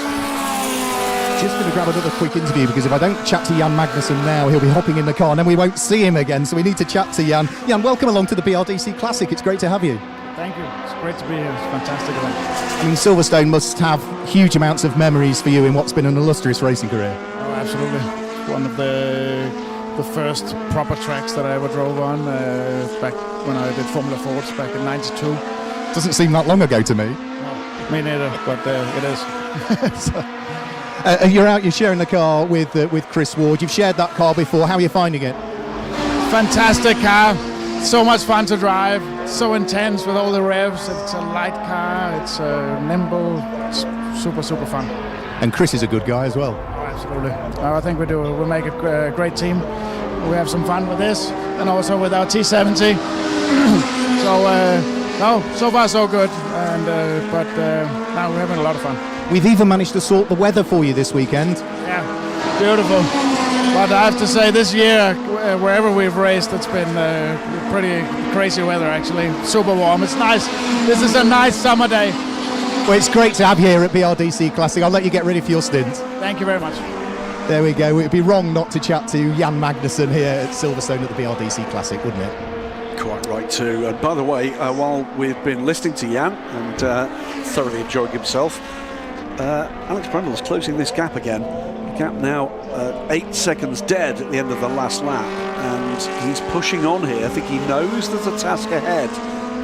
Just going to grab another quick interview, because if I don't chat to Jan Magnussen now, he'll be hopping in the car and then we won't see him again, so we need to chat to Jan. Jan, welcome along to the BRDC Classic. It's great to have you. Thank you. It's great to be here. It's a fantastic event. I mean, Silverstone must have huge amounts of memories for you in what's been an illustrious racing career. Oh, absolutely. One of the first proper tracks that I ever drove on back when I did Formula Fords back in '92. Doesn't seem that long ago to me. No, me neither, but it is. You're sharing the car with Chris Ward. You've shared that car before. How are you finding it? Fantastic car. So much fun to drive. So intense with all the revs. It's a light car. It's nimble. It's super, super fun. And Chris is a good guy as well. Oh, absolutely. I think we make a great team. We have some fun with this, and also with our T70. So far so good. And but now we're having a lot of fun. We've even managed to sort the weather for you this weekend. Yeah, beautiful. But I have to say, this year, wherever we've raced, it's been pretty crazy weather, actually. Super warm. It's nice. This is a nice summer day. Well, it's great to have you here at BRDC Classic. I'll let you get ready for your stint. Thank you very much. There we go. It would be wrong not to chat to Jan Magnussen here at Silverstone at the BRDC Classic, wouldn't it? Quite right too. And by the way, while we've been listening to Jan and thoroughly enjoying himself, Alex Brundle's closing this gap again. The gap now 8 seconds dead at the end of the last lap, and he's pushing on here. I think he knows there's a task ahead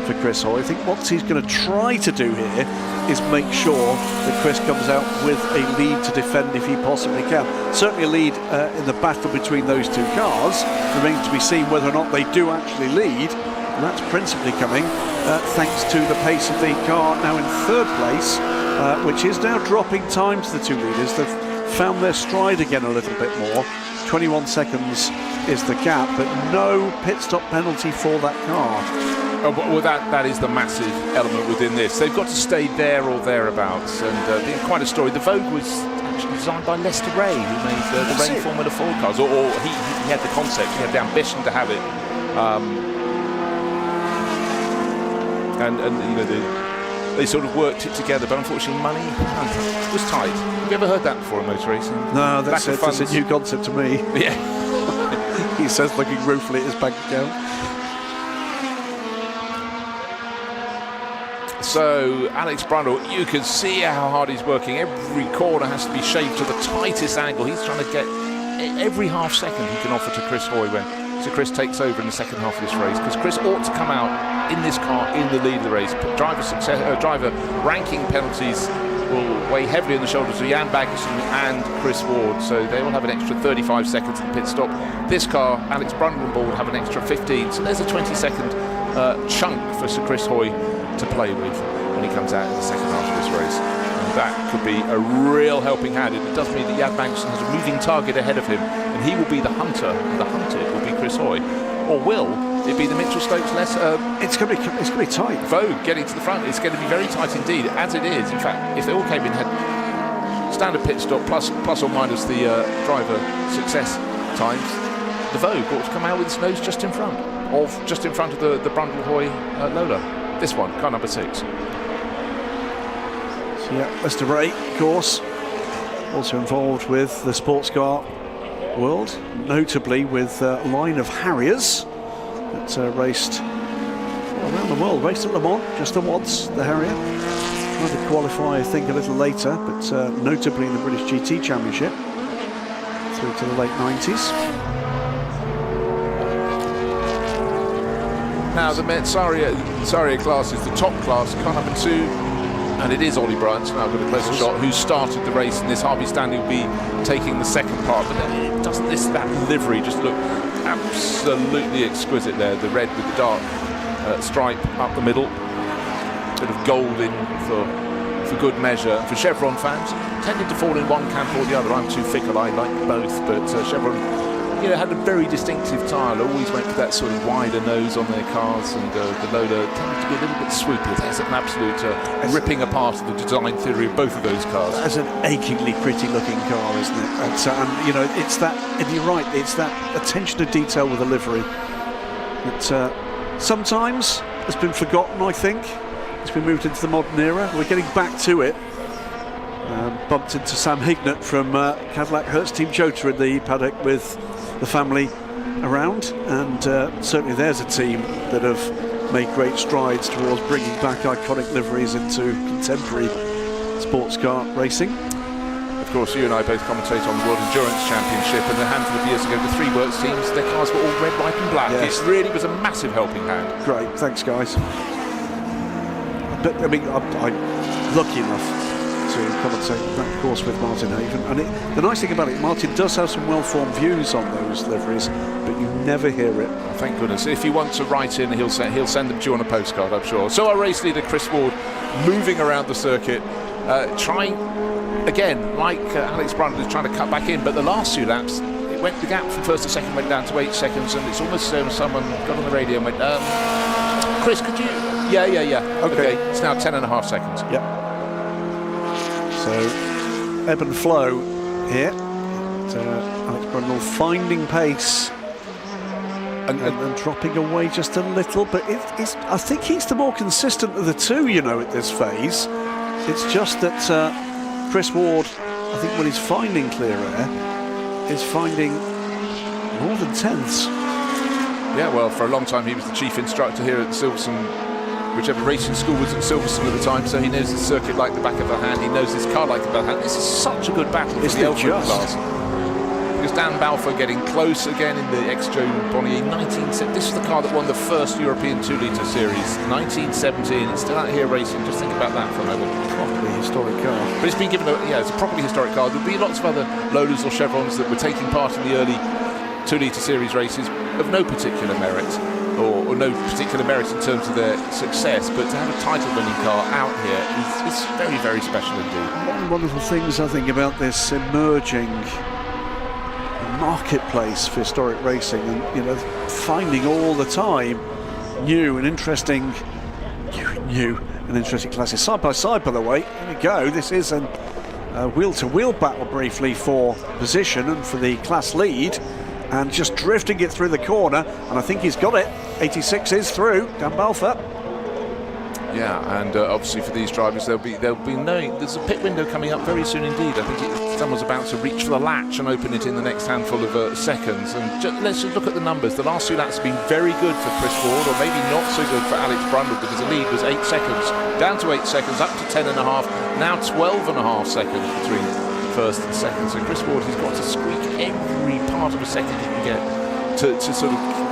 for Chris Hoy. I think what he's going to try to do here is make sure that Chris comes out with a lead to defend if he possibly can. Certainly a lead in the battle between those two cars. Remains to be seen whether or not they do actually lead, and that's principally coming thanks to the pace of the car now in third place, which is now dropping time to the two leaders. They've found their stride again a little bit more. 21 seconds is the gap, but no pit stop penalty for that car. Well, that is the massive element within this. They've got to stay there or thereabouts, and quite a story. The Vogue was actually designed by Lester Ray, who made the Ray Formula 4 cars, or he had the concept, he had the ambition to have it, and you know they sort of worked it together, but unfortunately money was tight. Have you ever heard that before in motor racing? No, that's a new concept to me. Yeah. He says, looking ruefully at his bank account. So Alex Brundle, you can see how hard he's working. Every corner has to be shaped to the tightest angle. He's trying to get every half second he can offer to Chris Hoy when so Chris takes over in the second half of this race, because Chris ought to come out in this car in the lead of the race. Driver ranking penalties will weigh heavily on the shoulders of Jan Magnussen and Chris Ward, so they will have an extra 35 seconds in the pit stop. This car, Alex Brundle on board, will have an extra 15, so there's a 20-second chunk for Sir Chris Hoy to play with when he comes out in the second half of this race. And that could be a real helping hand. It does mean that Jan Magnussen has a moving target ahead of him, and he will be the hunter, and the hunted will be Chris Hoy. Or will it be the Mitchell Stokes less? It's going to be tight. Vogue getting to the front. It's going to be very tight indeed, as it is. In fact, if they all came in, had standard pit stop plus or minus the driver success times, the Vogue ought to come out with its nose just in front of the Brundle-Hoy Lola. This one, car number 6. So yeah, Mr. Ray, of course, also involved with the sports car world, notably with a line of Harriers that raced around the world, raced at Le Mans, just the once, the Harrier. Tried to qualify, I think, a little later, but notably in the British GT Championship through to the late 90s. Now the Saria class is the top class, car number 2, and it is Ollie Bryant's now got a closer shot, who started the race in this. Harvey Stanley will be taking the second part, but then doesn't that livery just look absolutely exquisite there? The red with the dark stripe up the middle, bit of gold in for good measure. For Chevron fans, tended to fall in one camp or the other. I'm too fickle, I like both, but Chevron, had a very distinctive tile. Always went for that sort of wider nose on their cars, and the Lola tended to be a little bit swoopy. There's an absolute ripping apart of the design theory of both of those cars. That's an achingly pretty looking car, isn't it? And it's that, and you're right, it's that attention to detail with the livery that sometimes has been forgotten, I think. It's been moved into the modern era. We're getting back to it. Bumped into Sam Hignett from Cadillac Hertz Team Jota in the paddock with the family around, and certainly there's a team that have made great strides towards bringing back iconic liveries into contemporary sports car racing. Of course, you and I both commentate on the World Endurance Championship, and a handful of years ago, the 3 works teams, their cars were all red, white and black. Yes. It really was a massive helping hand. Great, thanks guys. But I mean, I'm lucky enough to commentate that course with Martin Haven, and the nice thing about it, Martin does have some well-formed views on those liveries, but you never hear it. Oh, thank goodness. If you want to write in, he'll send them to you on a postcard, I'm sure. So our race leader Chris Ward moving around the circuit, trying again, like Alex Brundle is trying to cut back in, but the last 2 laps, the gap from first to second went down to 8 seconds, and it's almost as though someone got on the radio and went, Chris, could you? Yeah. Okay. It's now 10.5 seconds. Yep. So, ebb and flow here. Alex Brundle finding pace and dropping away just a little, but I think he's the more consistent of the two, at this phase. It's just that Chris Ward, I think when he's finding clear air, is finding more than tenths. Yeah, well, for a long time he was the chief instructor here at Silverstone, whichever racing school was at Silverstone at the time, so he knows the circuit like the back of a hand, he knows this car like the back of a hand. This is such a good battle for the Elfrid class. Because Dan Balfour getting close again in the ex-Joe Bonnier 1970. This is the car that won the first European 2-litre series, 1917. It's still out here racing. Just think about that for a moment. Properly historic car. But it's been given it's a properly historic car. There'll be lots of other Lolas or Chevrons that were taking part in the early 2-litre series races of no particular merit, or no particular merit in terms of their success, but to have a title-winning car out here is very, very special indeed. One of the wonderful things I think about this emerging marketplace for historic racing, and finding all the time new and interesting classes side by side. By the way, here we go. This is a wheel-to-wheel battle briefly for position and for the class lead, and just drifting it through the corner, and I think he's got it. 86 is through. Dan Balfour. Yeah, and obviously for these drivers, they'll be knowing there's a pit window coming up very soon indeed. I think someone's about to reach for the latch and open it in the next handful of seconds. And let's just look at the numbers. The last 2 laps have been very good for Chris Ward, or maybe not so good for Alex Brundle, because the lead was 8 seconds, down to 8 seconds, up to 10.5, now 12.5 seconds between first and second. So Chris Ward has got to squeak every part of a second he can get to sort of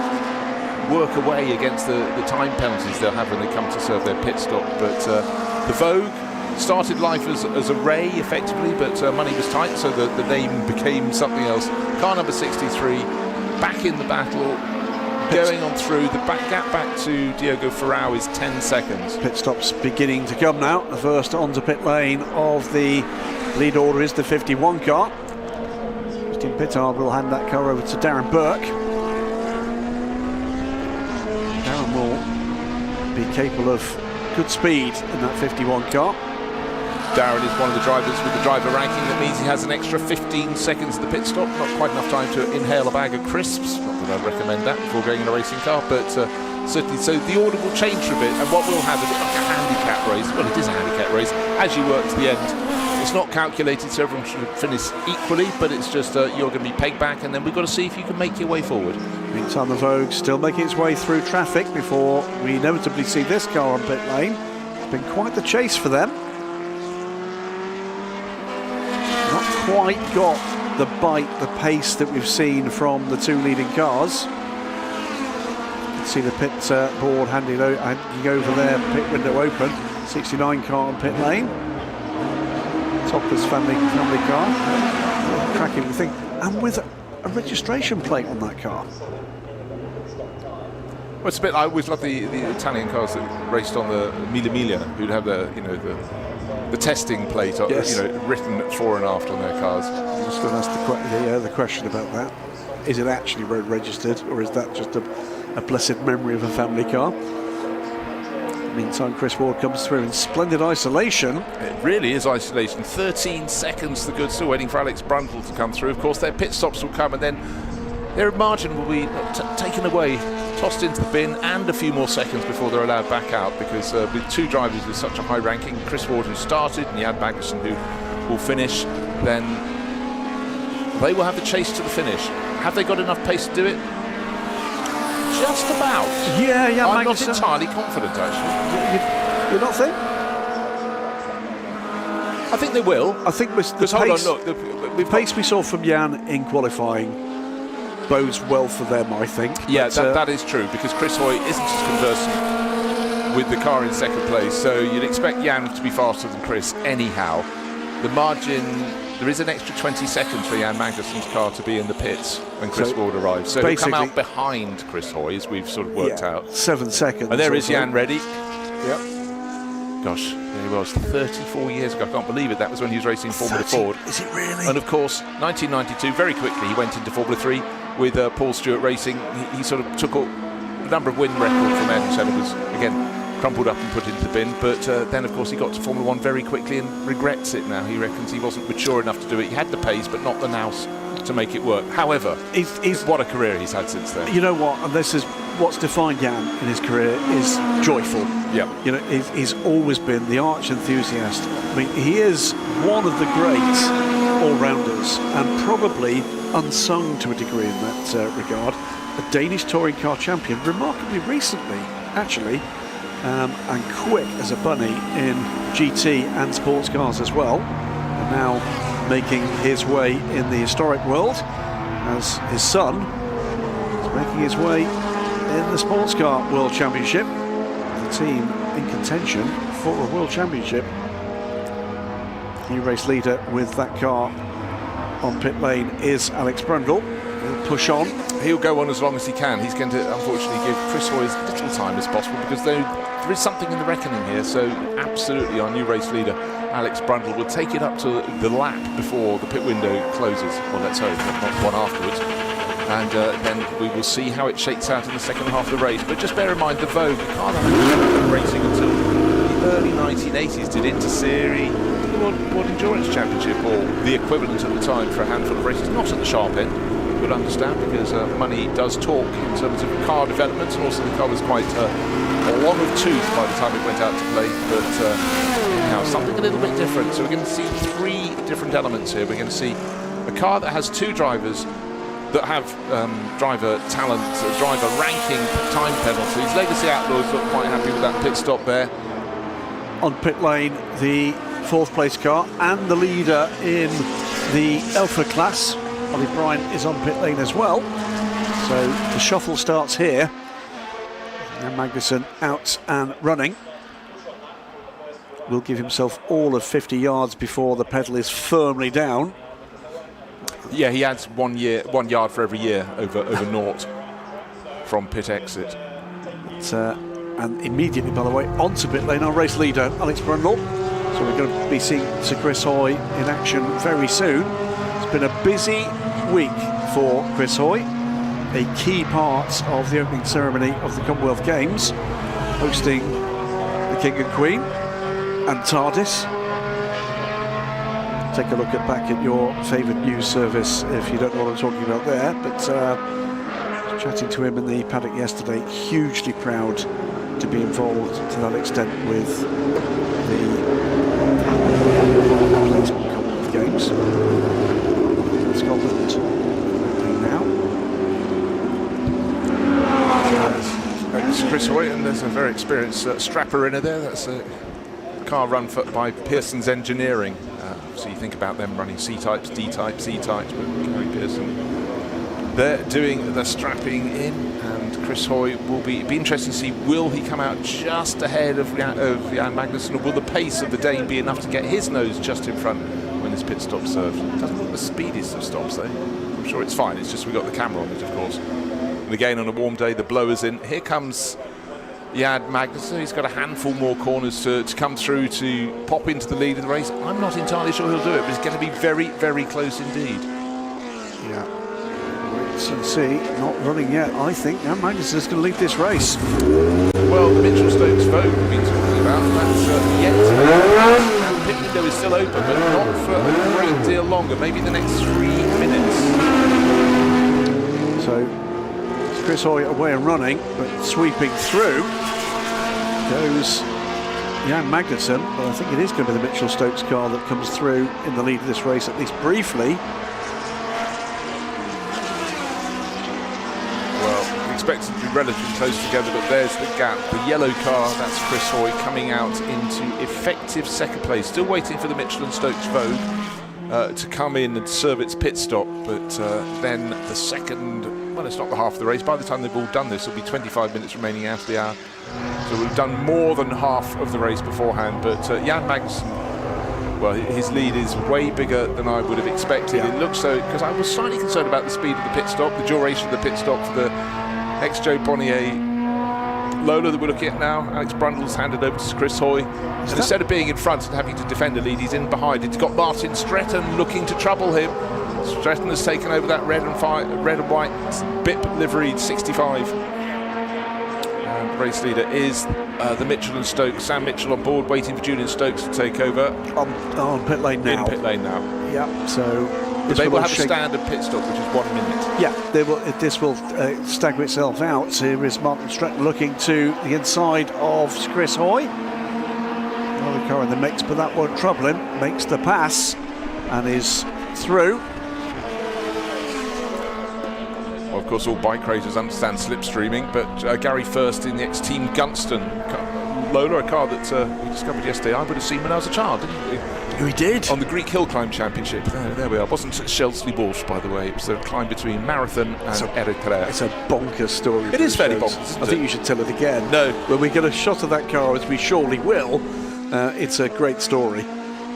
work away against the time penalties they'll have when they come to serve their pit stop. But the Vogue started life as a Ray effectively, but money was tight, so the name became something else. Car number 63 back in the battle, going on through. The gap back to Diogo Ferrao is 10 seconds. Pit stops beginning to come now. The first onto pit lane of the lead order is the 51 car. Christian Pittard will hand that car over to Darren Burke. Darren will be capable of good speed in that 51 car. Darren is one of the drivers with the driver ranking. That means he has an extra 15 seconds at the pit stop. Not quite enough time to inhale a bag of crisps. Not that I'd recommend that before going in a racing car, but certainly. So the order will change for a bit, and what we'll have is like a handicap race. Well, it is a handicap race. As you work to the end, it's not calculated so everyone should finish equally, but it's just you're going to be pegged back, and then we've got to see if you can make your way forward. Meantime, the Vogue still making its way through traffic before we inevitably see this car on pit lane. It's been quite the chase for them. Not quite got the bite, the pace that we've seen from the two leading cars. You can see the pit board handing over there, pit window open. 69 car on pit lane. Topless family car. Cracking thing. And with a registration plate on that car. Well, it's a bit. I always love the Italian cars that raced on the Mille Miglia, who'd have the the testing plate, yes, written fore and aft on their cars. I was going to ask the question about that. Is it actually road registered, or is that just a blessed memory of a family car? Meantime, Chris Ward comes through in splendid isolation. It really is isolation. 13 seconds to good. Still waiting for Alex Brundle to come through. Of course, their pit stops will come, and then their margin will be taken away, tossed into the bin, and a few more seconds before they're allowed back out, because with two drivers with such a high ranking, Chris Ward, who started, and Jan Magnussen, who will finish, then they will have the chase to the finish. Have they got enough pace to do it? Just about. Yeah, I'm not entirely confident, actually. You not think? I think they will. I think the pace we saw from Jan in qualifying bodes well for them, I think. Yeah, that is true, because Chris Hoy isn't as conversant with the car in second place, so you'd expect Jan to be faster than Chris anyhow. The margin, there is an extra 20 seconds for Jan Magnussen's car to be in the pits when Chris Ward arrives. So he'll come out behind Chris Hoy, as we've sort of worked out. 7 seconds. And there is Jan ready. Yep. Gosh, there he was 34 years ago. I can't believe it. That was when he was racing Formula Ford. Is it really? And of course, 1992, very quickly, he went into Formula 3 with Paul Stewart Racing. He sort of took a number of win records from Ayrton Senna, was, again, crumpled up and put into the bin, but then of course he got to Formula 1 very quickly and regrets it now. He reckons he wasn't mature enough to do it. He had the pace but not the nous to make it work. However, what a career he's had since then. You know what, and this is what's defined Jan in his career, is joyful. Yeah. You know, he's always been the arch enthusiast. I mean, he is one of the great all-rounders, and probably unsung to a degree in that regard. A Danish touring car champion remarkably recently, actually, and quick as a bunny in GT and sports cars as well, and now making his way in the historic world as his son is making his way in the sports car world championship. The team in contention for a world championship. New race leader with that car on pit lane is Alex Brundle. He'll push on. He'll go on as long as he can. He's going to unfortunately give Chris Hoy as little time as possible, because there is something in the reckoning here. So absolutely our new race leader Alex Brundle will take it up to the lap before the pit window closes. Well, let's hope, not one afterwards. And then we will see how it shakes out in the second half of the race. But just bear in mind, the Vogue, the car that hadn't been racing until the early 1980s, did Inter-Series, the World Endurance Championship, or the equivalent at the time for a handful of races, not at the sharp end. You'll understand, because money does talk in terms of car development, and also the car was quite long of tooth by the time it went out to play, but anyhow, something a little bit different. So we're going to see 3 different elements here. We're going to see a car that has 2 drivers that have driver talent, driver ranking, time penalties. Legacy Outlaws look quite happy with that pit stop there. On pit lane, the 4th place car and the leader in the Alpha class, Ollie Bryan, is on pit lane as well. So the shuffle starts here. And Magnussen out and running. Will give himself all of 50 yards before the pedal is firmly down. Yeah, he adds 1 yard for every year over naught from pit exit. And immediately, by the way, onto pit lane, our race leader, Alex Brundle. So we're going to be seeing Sir Chris Hoy in action very soon. It's been a busy week for Chris Hoy, a key part of the opening ceremony of the Commonwealth Games, hosting the King and Queen and TARDIS. take a look back at your favourite news service if you don't know what I'm talking about there. But chatting to him in the paddock yesterday, hugely proud to be involved to that extent with the placement Commonwealth Games. Scotland now. It's Chris Hoy, and there's a very experienced strapper in there. That's a car run by Pearson's Engineering. So you think about them running C-types, D-types, E-types, but Gary Pearson, they're doing the strapping in, and Chris Hoy will be interesting to see, will he come out just ahead of Jan Magnussen, or will the pace of the Dane be enough to get his nose just in front when this pit stop's served? It doesn't look the speediest of stops though. I'm sure it's fine, it's just we've got the camera on it, of course. And again, on a warm day, the blower's in. Here comes Jan Magnussen. He's got a handful more corners to come through to pop into the lead of the race. I'm not entirely sure he'll do it, but it's going to be very, very close indeed. Yeah. Wait and see. Not running yet. I think Jan Magnussen's going to lead this race. Well, the Mitchell Stokes vote we've been talking about, that's yet to be. And the pit window is still open, but not for a great deal longer. Maybe the next 3 minutes. So Chris Hoy away and running, but sweeping through goes Jan Magnussen. But I think it is going to be the Mitchell Stokes car that comes through in the lead of this race, at least briefly. Well, expected to be relatively close together, but there's the gap. The yellow car, that's Chris Hoy coming out into effective second place. Still waiting for the Mitchell and Stokes Vogue to come in and serve its pit stop, but then the second. Well, it's not the half of the race. By the time they've all done this, it'll be 25 minutes remaining out of the hour. So we've done more than half of the race beforehand. But Jan Magnussen, well, his lead is way bigger than I would have expected. Yeah. It looks so, because I was slightly concerned about the speed of the pit stop, the duration of the pit stop for the ex-Joe Bonnier Lola that we're looking at now. Alex Brundle's handed over to Chris Hoy. And instead of being in front and having to defend a lead, he's in behind. It's got Martin Stretton looking to trouble him. Stretton has taken over that red and white BIP liveried 65. And the race leader is the Mitchell and Stokes. Sam Mitchell on board, waiting for Julian Stokes to take over. On pit lane now. In pit lane now. Yeah, so they will have a standard pit stop, which is 1 minute. Yeah, this will stagger itself out. Here is Martin Stretton looking to the inside of Chris Hoy. Another car in the mix, but that won't trouble him. Makes the pass and is through. Well, of course, all bike racers understand slipstreaming, but Gary First in the ex-Team Gunston Lola, a car that we discovered yesterday. I would have seen when I was a child, didn't we? We did. On the Greek Hill Climb Championship. There we are. It wasn't Shelsley Walsh, by the way. It was a climb between Marathon and Eritrea. It's a bonkers story. It is fairly bonkers. I think you should tell it again. No. When we get a shot of that car, as we surely will, it's a great story.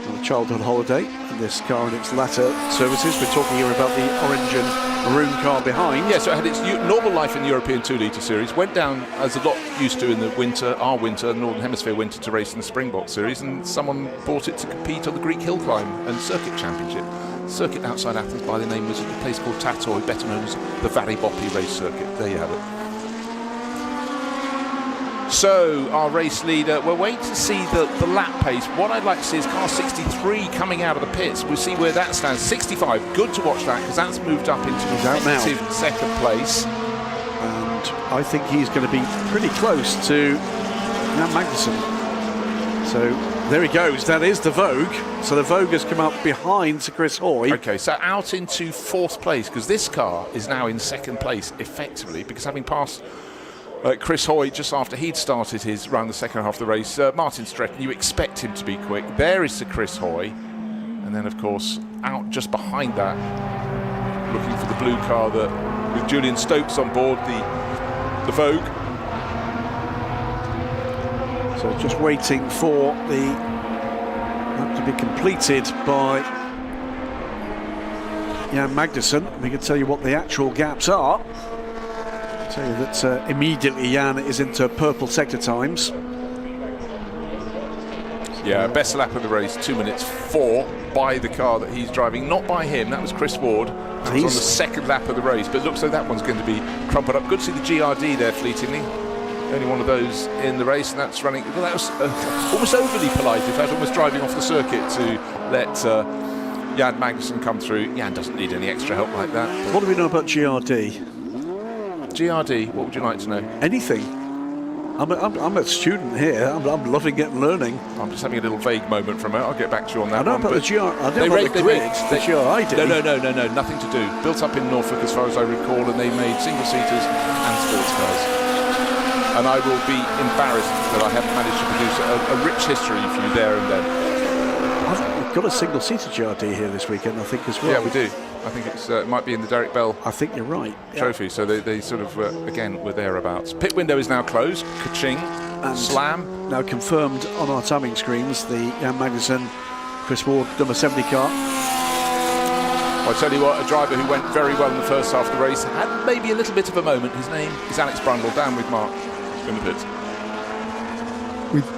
On a childhood holiday, and this car and its latter services. We're talking here about the orange and maroon car behind. Yeah, so it had its normal life in the European 2-litre series, went down as a lot used to in the winter, our winter, Northern Hemisphere winter, to race in the Springbok series, and someone bought it to compete on the Greek Hill Climb and Circuit Championship. Circuit outside Athens by the name was a place called Tatoi, better known as the Varibopi race circuit. There you have it. So, our race leader, we're waiting to see the lap pace. What I'd like to see is car 63 coming out of the pits. We'll see where that stands. 65, good to watch that, because that's moved up into effective second place. And I think he's going to be pretty close to Jan Magnussen. So, there he goes. That is the Vogue. So, the Vogue has come up behind Chris Hoy. Okay, so out into fourth place, because this car is now in second place, effectively, because having passed Chris Hoy just after he'd started his run the second half of the race. Martin Stretton, you expect him to be quick. There is Sir Chris Hoy. And then, of course, out just behind that, looking for the blue car that with Julian Stokes on board, the Vogue. So just waiting for that to be completed by Jan Magnussen. We can tell you what the actual gaps are. Tell you that immediately Jan is into purple sector times. Yeah, best lap of the race, 2 minutes 4 by the car that he's driving, not by him. That was Chris Ward. That was on the second lap of the race, but it looks like that one's going to be crumpled up. Good to see the GRD there fleetingly. Only one of those in the race, and that's running. Well, that was almost overly polite. In fact, almost driving off the circuit to let Jan Magnussen come through. Jan doesn't need any extra help like that. What do we know about GRD? GRD, what would you like to know? Anything. I'm a student here. I'm loving it and learning. I'm just having a little vague moment from it. I'll get back to you on that. I know one, about the GR. I know about the grid. The GRID. No, nothing to do. Built up in Norfolk, as far as I recall, and they made single-seaters and sports cars. And I will be embarrassed that I haven't managed to produce a rich history for you there and then. I think we've got a single-seater GRD here this weekend, I think, as well. Yeah, we do. I think it might be in the Derek Bell. I think you're right. Trophy. So they sort of again were thereabouts. Pit window is now closed. Ka-ching. And slam. Now confirmed on our timing screens, the Jan Magnussen, Chris Ward, number 70 car. Well, I tell you what, a driver who went very well in the first half of the race had maybe a little bit of a moment. His name is Alex Brundle. Down with Mark in the pits.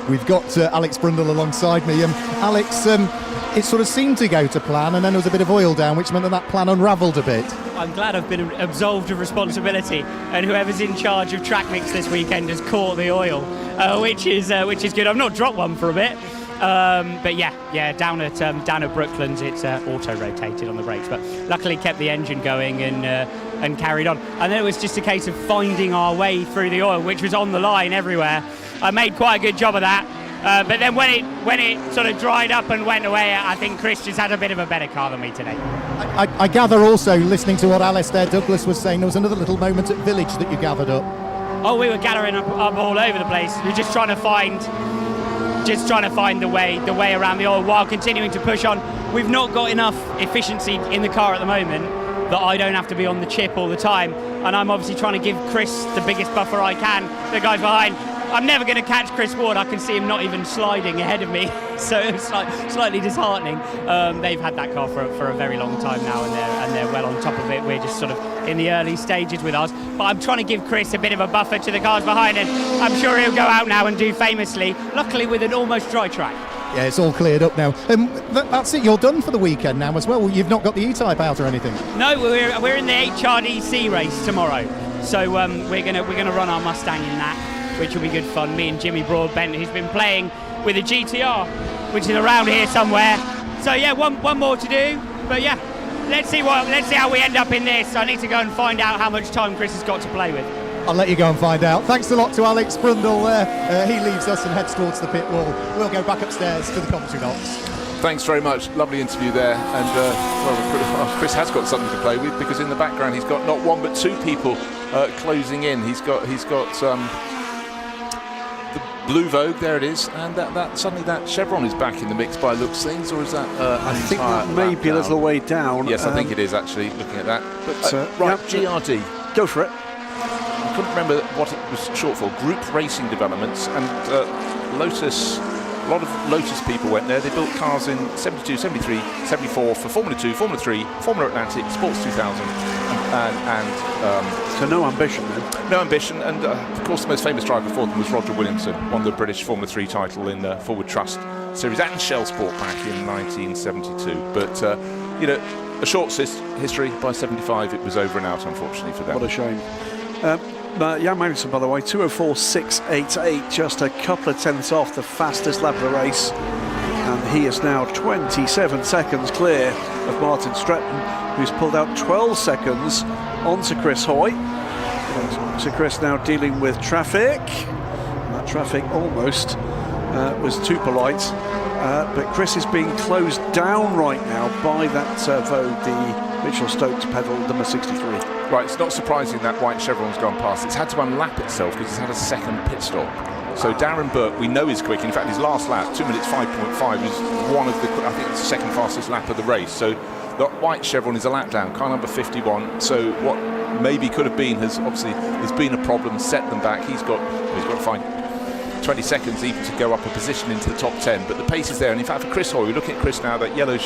We've got Alex Brundle alongside me. Alex, it sort of seemed to go to plan, and then there was a bit of oil down, which meant that plan unravelled a bit. I'm glad I've been absolved of responsibility, and whoever's in charge of track mix this weekend has caught the oil, which is good. I've not dropped one for a bit, but yeah, down at Brooklands it's auto-rotated on the brakes, but luckily kept the engine going and carried on. And then it was just a case of finding our way through the oil, which was on the line everywhere. I made quite a good job of that. But then when it sort of dried up and went away, I think Chris just had a bit of a better car than me today. I gather also, listening to what Alistair Douglas was saying, there was another little moment at Village that you gathered up. Oh, we were gathering up all over the place. We were just trying to find the way around the oil while continuing to push on. We've not got enough efficiency in the car at the moment that I don't have to be on the chip all the time, and I'm obviously trying to give Chris the biggest buffer I can. The guys behind, I'm never going to catch Chris Ward. I can see him not even sliding ahead of me, so it's slightly disheartening. They've had that car for a very long time now, and they're well on top of it. We're just sort of in the early stages with ours, but I'm trying to give Chris a bit of a buffer to the cars behind, and I'm sure he'll go out now and do famously, luckily with an almost dry track. Yeah, it's all cleared up now. That's it, you're done for the weekend now as well. You've not got the E-Type out or anything? No, we're in the HRDC race tomorrow, so we're gonna run our Mustang in that, which will be good fun. Me and Jimmy Broadbent, who's been playing with a GTR, which is around here somewhere. So yeah, one more to do, but yeah, let's see how we end up in this. I need to go and find out how much time Chris has got to play with. I'll let you go and find out. Thanks a lot to Alex Brundle there. He leaves us and heads towards the pit wall. We'll go back upstairs to the commentary box. Thanks very much. Lovely interview there. And well, Chris has got something to play with, because in the background he's got not one but two people closing in. He's got the blue Vogue, there it is, and that suddenly that Chevron is back in the mix by looks things, or is that I think that may be a little way down. Yes, I think it is actually, looking at that. But right, yeah, GRD. Go for it. I couldn't remember what it was short for. Group Racing Developments, and Lotus. A lot of Lotus people went there. They built cars in 72, 73, 74 for Formula 2, Formula 3, Formula Atlantic, Sports 2000, and so no ambition then? No ambition, and of course the most famous driver for them was Roger Williamson, won the British Formula 3 title in the Forward Trust Series and Shell Sport back in 1972. But a short history. By 75 it was over and out, unfortunately, for them. What a shame. Jan Magnussen, by the way, 2:04.688, just a couple of tenths off the fastest lap of the race, and he is now 27 seconds clear of Martin Stretton, who's pulled out 12 seconds onto Chris Hoy. So Chris now dealing with traffic. That traffic almost was too polite, but Chris is being closed down right now by that Vogue, the Mitchell Stokes pedal number 63. Right, it's not surprising that white Chevron's gone past. It's had to unlap itself because it's had a second pit stop. So Darren Burke, we know, is quick. In fact, his last lap, 2 minutes 5.5, is one of the, I think it's the second fastest lap of the race. So the white Chevron is a lap down, car number 51. So what maybe could have been has been a problem, set them back. He's got to find 20 seconds even to go up a position into the top 10, but the pace is there. And in fact, for Chris Hoy, we're looking at Chris now, that yellow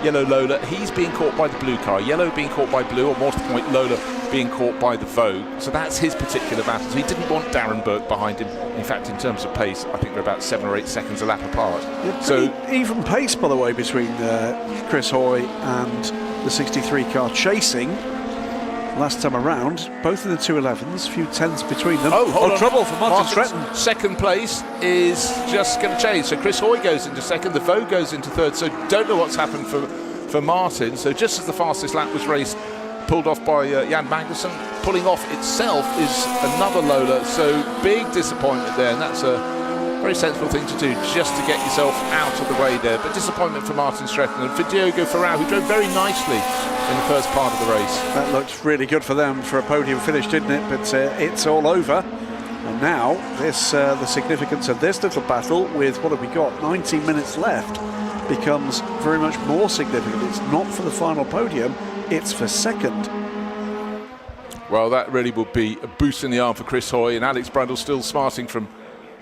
Lola, he's being caught by the blue car, yellow being caught by blue, or more to the point, Lola being caught by the Vogue. So that's his particular battle. So he didn't want Darren Burke behind him. In fact, in terms of pace, I think they're about 7 or 8 seconds a lap apart. Yeah, so even pace, by the way, between Chris Hoy and the 63 car chasing. Last time around, both in the 211s, a few tenths between them. Oh, trouble for Martin Stretton. Second place is just going to change. So Chris Hoy goes into second, the Vogue goes into third. So don't know what's happened for for Martin. So just as the fastest lap was raced, pulled off by Jan Magnussen, pulling off itself is another Lola. So big disappointment there, and that's a very sensible thing to do, just to get yourself out of the way there. But disappointment for Martin Stretton and for Diogo Ferrao, who drove very nicely in the first part of the race. That looked really good for them for a podium finish, didn't it? But it's all over. And now this the significance of this little battle with, what have we got, 19 minutes left, becomes very much more significant. It's not for the final podium, it's for second. Well, that really would be a boost in the arm for Chris Hoy, and Alex Brundle still smarting from,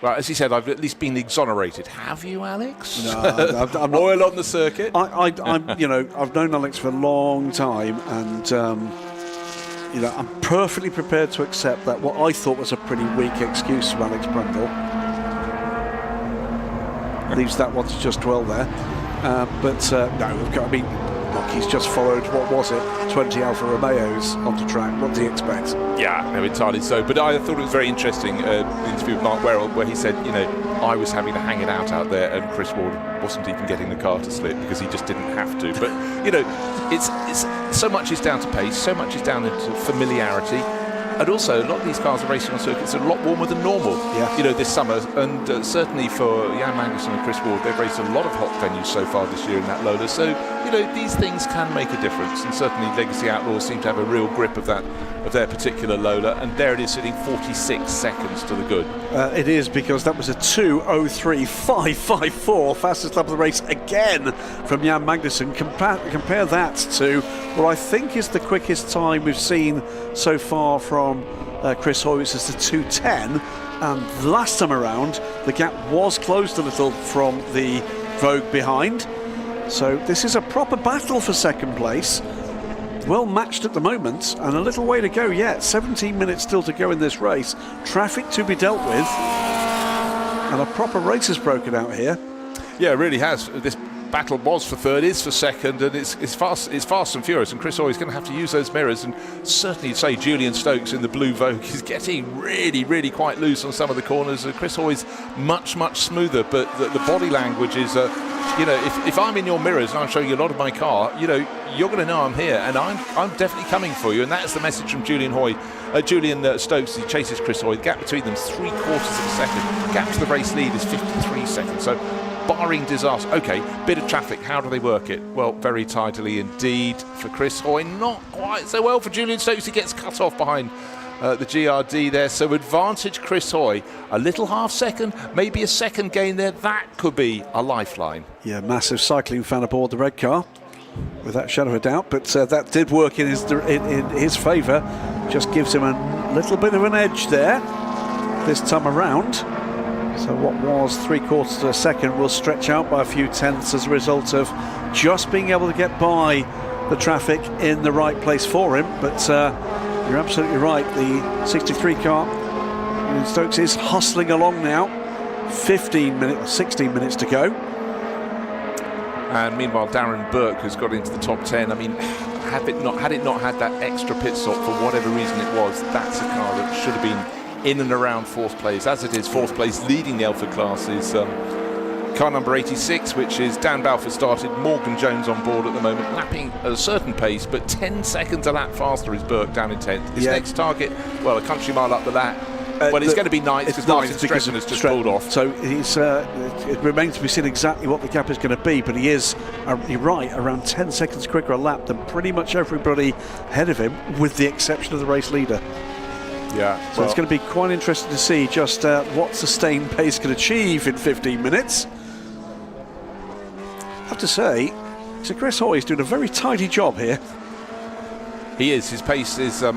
well, as he said, I've at least been exonerated. Have you, Alex? No, I'm not. Oil on the circuit. I'm, you know, I've known Alex for a long time, and you know, I'm perfectly prepared to accept that what I thought was a pretty weak excuse from Alex Brundle. Leaves that one to just dwell there. But no, I mean, look, he's just followed, what was it, 20 Alfa Romeos onto track. What do you expect? Yeah, no, entirely so. But I thought it was very interesting, the interview with Mark Werrell, where he said, you know, I was having to hang it out there, and Chris Ward wasn't even getting the car to slip because he just didn't have to. But, you know, it's so much is down to pace, so much is down to familiarity. And also, a lot of these cars are racing on circuits that are a lot warmer than normal, you know, this summer. And certainly for Jan Magnussen and Chris Ward, they've raced a lot of hot venues so far this year in that Lola. So, you know, these things can make a difference. And certainly Legacy Outlaws seem to have a real grip of that, of their particular Lola. And there it is, sitting 46 seconds to the good. It is, because that was a 2:03.554, fastest lap of the race again from Jan Magnussen. Compare that to what I think is the quickest time we've seen so far from Chris Hoy, which is the 2:10. And last time around, the gap was closed a little from the Vogue behind. So this is a proper battle for second place. Well matched at the moment, and a little way to go yet. 17 minutes still to go in this race. Traffic to be dealt with, and a proper race has broken out here. Yeah, it really has. This battle was for third, is for second, and it's fast and furious. And Chris Hoy is going to have to use those mirrors, and certainly say Julian Stokes in the blue Vogue is getting really quite loose on some of the corners. Chris Hoy is much smoother, but the body language is, you know, if I'm in your mirrors and I'm showing you a lot of my car, you know, you're going to know I'm here, and I'm definitely coming for you. And that's the message from Julian Stokes as he chases Chris Hoy. The gap between them is 3/4 of a second. The gap to the race lead is 53 seconds. So, barring disaster, okay, bit of traffic, how do they work it? Well, very tidily indeed for Chris Hoy. Not quite so well for Julian Stokes. He gets cut off behind the GRD there. So advantage Chris Hoy. A little half second, maybe a second gain there. That could be a lifeline. Yeah, massive cycling fan aboard the red car, without shadow of a doubt. But that did work in his favour. Just gives him a little bit of an edge there this time around. So what was 3/4 of a second will stretch out by a few tenths as a result of just being able to get by the traffic in the right place for him. But you're absolutely right, the 63 car, Stokes, is hustling along now. 16 minutes to go. And meanwhile, Darren Burke has got into the top 10. I mean, had it not had that extra pit stop for whatever reason it was, that's a car that should have been in and around fourth place. As it is, fourth place leading the Alpha class is car number 86, which is Dan Balfour started, Morgan Jones on board at the moment, lapping at a certain pace, but 10 seconds a lap faster is Burke down in 10th. His next target, well, a country mile up the lap. Well, it's going to be ninth because Martin Stretton has just pulled off. So he's, it remains to be seen exactly what the gap is going to be, but he is, you're right, around 10 seconds quicker a lap than pretty much everybody ahead of him, with the exception of the race leader. Yeah. So it's going to be quite interesting to see just what sustained pace can achieve in 15 minutes. I have to say, so Chris Hoy is doing a very tidy job here. He is. His pace is his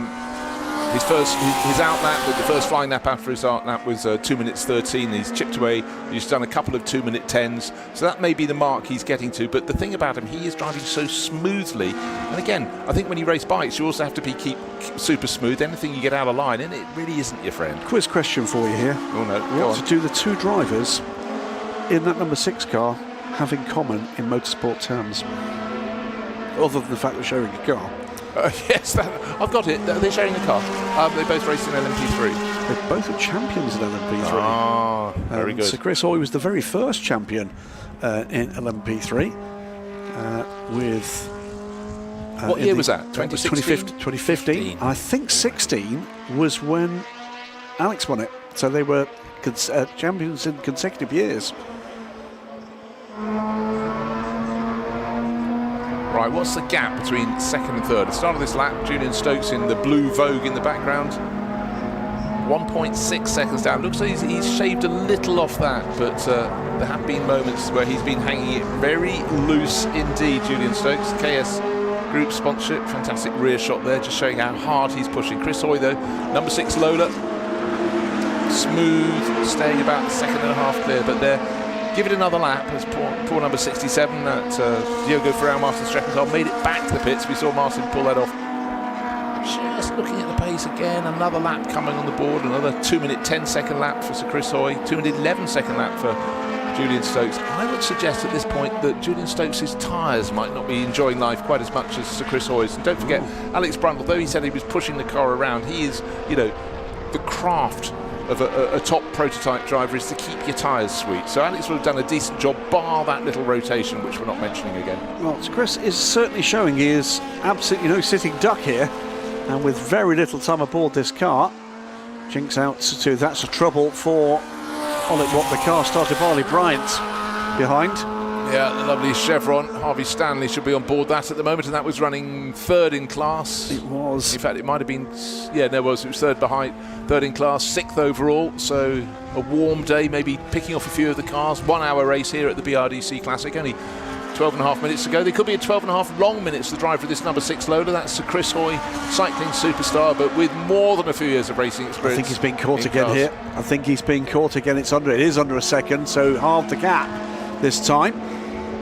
outlap, the first flying lap after his outlap was 2 minutes 13. He's chipped away. He's done a couple of 2 minute 10s. So that may be the mark he's getting to. But the thing about him, he is driving so smoothly. And again, I think when you race bikes, you also have to keep super smooth. Anything you get out of line, and it really isn't your friend. Quiz question for you here. Oh no. What do the two drivers in that number 6 car have in common in motorsport terms? Other than the fact they're sharing a car. Yes, I've got it. They're sharing a car. They both raced in LMP3. They both are champions in LMP3. Ah, very good. So Chris Hoy was the very first champion in LMP3. with... what year was that? 2016? 2015. I think 16 was when Alex won it. So they were champions in consecutive years. Right, what's the gap between second and third? At the start of this lap, Julian Stokes in the blue Vogue in the background. 1.6 seconds down. Looks like he's shaved a little off that, but there have been moments where he's been hanging it very loose indeed, Julian Stokes. KS Group sponsorship, fantastic rear shot there, just showing how hard he's pushing. Chris Hoy, though, number 6 Lola, smooth, staying about a second and a half clear, but there. Give it another lap as poor number 67, that Diogo Ferrao Martin Streckenthal made it back to the pits. We saw Martin pull that off. Just looking at the pace again, another lap coming on the board, another 2-minute 10-second lap for Sir Chris Hoy, 2-minute 11-second lap for Julian Stokes. I would suggest at this point that Julian Stokes' tyres might not be enjoying life quite as much as Sir Chris Hoy's. And don't forget, Alex Brundle, though he said he was pushing the car around, he is, you know, the craft of a top prototype driver is to keep your tyres sweet. So Alex would have done a decent job, bar that little rotation, which we're not mentioning again. Well, Chris is certainly showing he is absolutely no sitting duck here, and with very little time aboard this car. Jinx out to that's a trouble for what the car started Barley Bryant behind. Yeah, the lovely Chevron. Harvey Stanley should be on board that at the moment, and that was running third in class. It was. In fact, it might have been, yeah, no, it was third behind, third in class, 6th overall. So a warm day, maybe picking off a few of the cars. 1 hour race here at the BRDC Classic, only 12.5 minutes to go. There could be a 12.5 long minutes to drive for this number 6 Lola. That's Sir Chris Hoy, cycling superstar, but with more than a few years of racing experience. I think he's been caught again here. I think he's been caught again. It is under a second, so half the gap this time.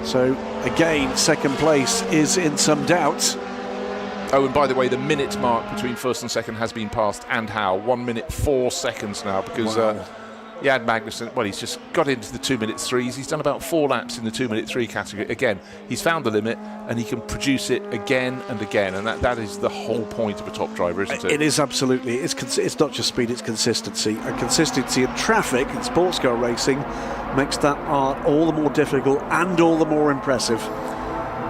So again, second place is in some doubt. Oh, and by the way, the minute mark between first and second has been passed, and how? 1 minute 4 seconds now, because Jan Magnussen, well, he's just got into the 2-minute 3s. He's done about 4 laps in the 2-minute 3 category. Again, he's found the limit, and he can produce it again and again, and that is the whole point of a top driver, isn't it? It is absolutely. It's not just speed, it's consistency. And consistency in traffic in sports car racing makes that art all the more difficult and all the more impressive.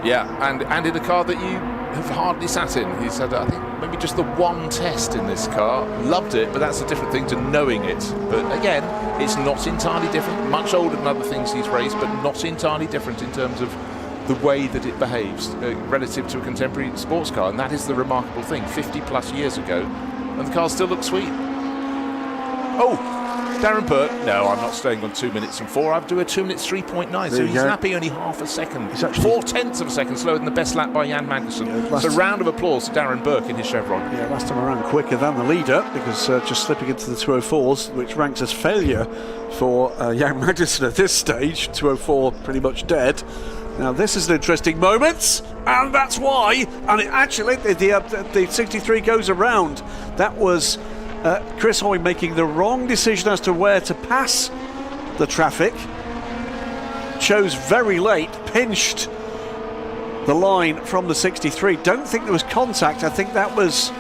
Yeah, and in a car that you have hardly sat in. He's had, I think, maybe just the one test in this car. Loved it, but that's a different thing to knowing it. But again, it's not entirely different. Much older than other things he's raced, but not entirely different in terms of the way that it behaves relative to a contemporary sports car. And that is the remarkable thing. 50 plus years ago, and the car still looks sweet. Oh! Darren Burke, no, I'm not staying on 2 minutes and 4. I'll do a 2 minutes 3.9. So he's lapping only half a second. He's actually 0.4 of a second slower than the best lap by Jan Magnussen. Yeah, so a round of applause to Darren Burke in his Chevron. Yeah, last time around quicker than the leader, because just slipping into the 204s, which ranks as failure for Jan Magnussen at this stage. 204 pretty much dead. Now this is an interesting moment, and that's why. And it actually, the 63 goes around. That was Chris Hoy making the wrong decision as to where to pass the traffic. Chose very late, pinched the line from the 63. Don't think there was contact. I think that was...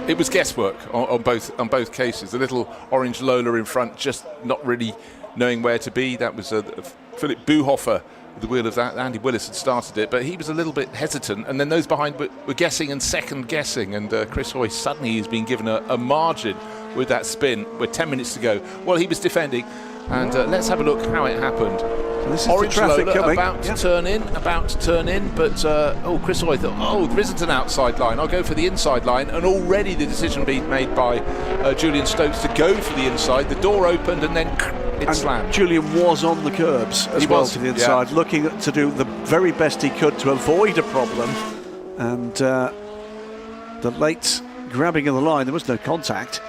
It was guesswork on both cases. The little orange Lola in front, just not really knowing where to be. That was Philip Buhofer, the wheel of that. Andy Willis had started it, but he was a little bit hesitant, and then those behind were guessing and second guessing, and Chris Hoy suddenly has been given a margin with that spin with 10 minutes to go. Well, he was defending, and let's have a look how it happened. So this is orange the traffic Lola coming. about to turn in, but Chris Hoy thought, there isn't an outside line, I'll go for the inside line, and already the decision being made by Julian Stokes to go for the inside. The door opened and then it slammed. Julian was on the curbs as well to the inside, looking to do the very best he could to avoid a problem, and the late grabbing of the line, there was no contact,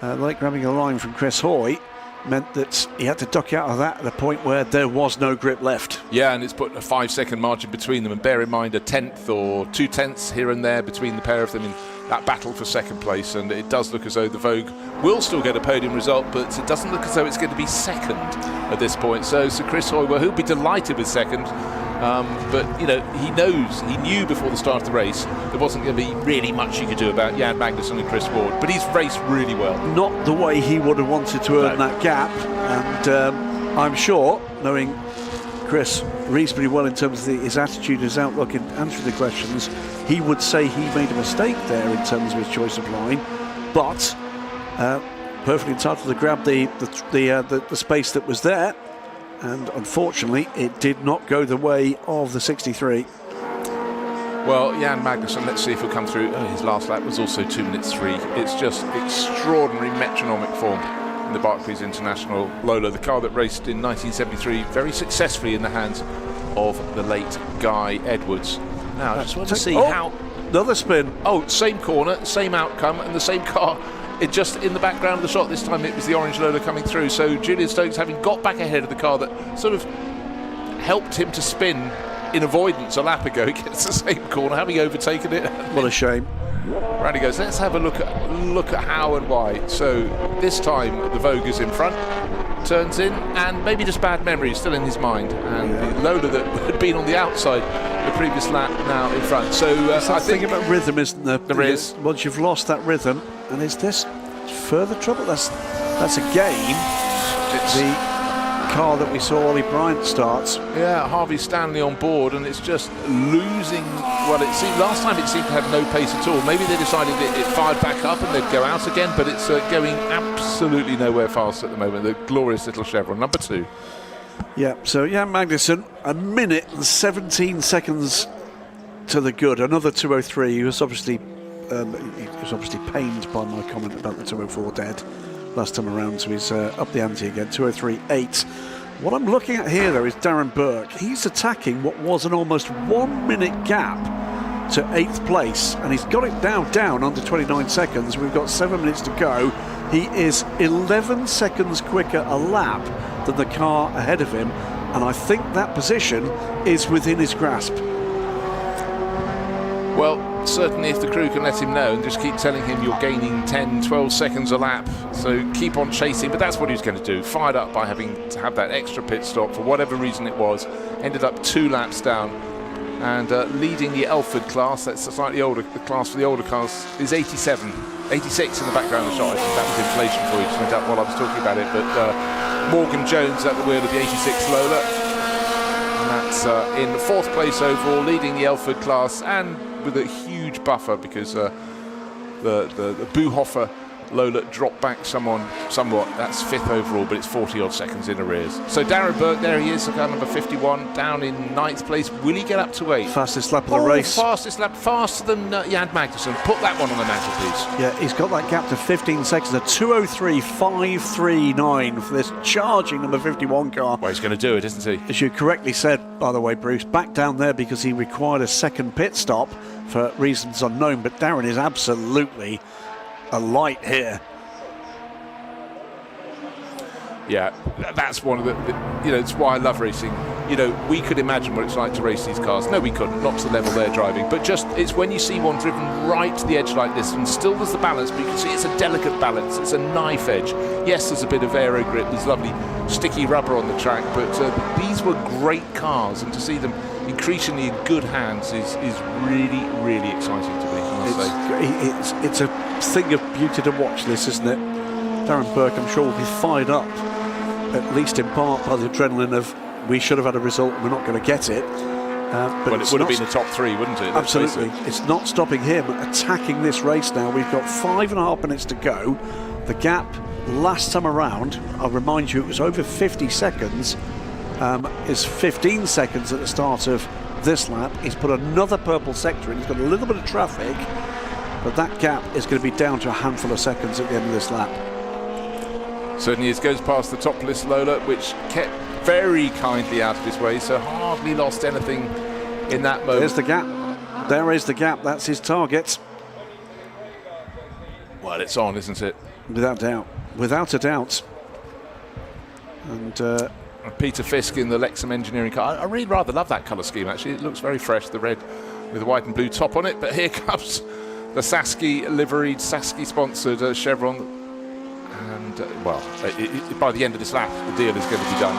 the late grabbing of the line from Chris Hoy meant that he had to duck out of that at a point where there was no grip left. Yeah, and it's put a 5-second margin between them, and bear in mind a 10th or 2 tenths here and there between the pair of them in that battle for second place, and it does look as though the Vogue will still get a podium result, but it doesn't look as though it's going to be second at this point. So Chris Hoy, well, he'll be delighted with second, but he knew before the start of the race there wasn't going to be really much he could do about Jan Magnussen and Chris Ward, but he's raced really well. Not the way he would have wanted to earn that gap, and I'm sure, knowing Chris reasonably well in terms of his attitude, his outlook in answering the questions. He would say he made a mistake there in terms of his choice of line, but perfectly entitled to grab the space that was there, and unfortunately it did not go the way of the 63. Well, Jan Magnussen, let's see if he'll come through. Oh, his last lap was also 2 minutes 3. It's just extraordinary metronomic form in the Barclays International Lola, the car that raced in 1973 very successfully in the hands of the late Guy Edwards. Now, I just want to see how... Another spin. Oh, same corner, same outcome, and the same car. It just in the background of the shot. This time it was the orange Lola coming through. So Julian Stokes, having got back ahead of the car that sort of helped him to spin in avoidance a lap ago, gets the same corner, having overtaken it. What a shame. Randy goes, let's have a look at how and why. So this time the Vogue is in front, turns in, and maybe just bad memories still in his mind. And the Lola that had been on the outside the previous lap now in front. So I think about rhythm, isn't there? There is. Once you've lost that rhythm, and is this further trouble? That's again the car that we saw Ollie Bryant starts. Yeah, Harvey Stanley on board, and it's just losing. Well, it seemed last time it seemed to have no pace at all. Maybe they decided it fired back up and they'd go out again, but it's going absolutely nowhere fast at the moment. The glorious little Chevron, number 2. Yeah, so Jan Magnussen, 1 minute and 17 seconds to the good. Another 2:03. He was obviously pained by my comment about the 2:04 dead last time around, so he's up the ante again, 2:03.8. What I'm looking at here, though, is Darren Burke. He's attacking what was an almost 1 minute gap to 8th place, and he's got it down under 29 seconds. We've got 7 minutes to go. He is 11 seconds quicker a lap than the car ahead of him, and I think that position is within his grasp. Well, certainly if the crew can let him know and just keep telling him you're gaining 10, 12 seconds a lap, so keep on chasing. But that's what he was going to do, fired up by having to have that extra pit stop for whatever reason it was. Ended up 2 laps down, and leading the Elford class, that's a slightly older class for the older cars, is 87. 86 in the background of the shot. I think that was inflation for you, just went up while I was talking about it. But Morgan Jones at the wheel of the 86 Lola, and that's in the 4th place overall, leading the Elford class, and with a huge buffer because the Buhofer Lola dropped back somewhat. That's 5th overall, but it's 40 odd seconds in arrears. So Darren Burke, there he is, car number 51, down in 9th place. Will he get up to 8? Fastest lap of the race. Fastest lap, faster than Jan Magnussen. Put that one on the mantelpiece. Yeah, he's got that gap to 15 seconds, a 2:03.539 for this charging number 51 car. Well, he's going to do it, isn't he? As you correctly said, by the way, Bruce, back down there because he required a second pit stop for reasons unknown, but Darren is absolutely a light here. Yeah, that's one of the it's why I love racing. We could imagine what it's like to race these cars. No, we couldn't, not to the level they're driving. But just, it's when you see one driven right to the edge like this, and still there's the balance, but you can see it's a delicate balance. It's a knife edge. Yes, there's a bit of aero grip, there's lovely sticky rubber on the track, but these were great cars, and to see them increasingly in good hands is really, really exciting to me, I must say. It's a thing of beauty to watch this, isn't it? Darren Burke, I'm sure, will be fired up, at least in part by the adrenaline of we should have had a result and we're not going to get it. But it would have been the top 3, wouldn't it? Absolutely. It's not stopping him attacking this race now. We've got 5.5 minutes to go. The gap last time around, I'll remind you, it was over 50 seconds. Is 15 seconds at the start of this lap. He's put another purple sector in. He's got a little bit of traffic, but that gap is going to be down to a handful of seconds at the end of this lap. Certainly it goes past the topless Lola, which kept very kindly out of his way, so hardly lost anything in that moment. There's the gap. There is the gap. That's his target. Well, it's on, isn't it? Without doubt. Without a doubt. And Peter Fisk in the Lexham engineering car. I really rather love that colour scheme, actually. It looks very fresh, the red with the white and blue top on it. But here comes the Sasky liveried, Sasky sponsored Chevron. And, by the end of this lap, the deal is going to be done.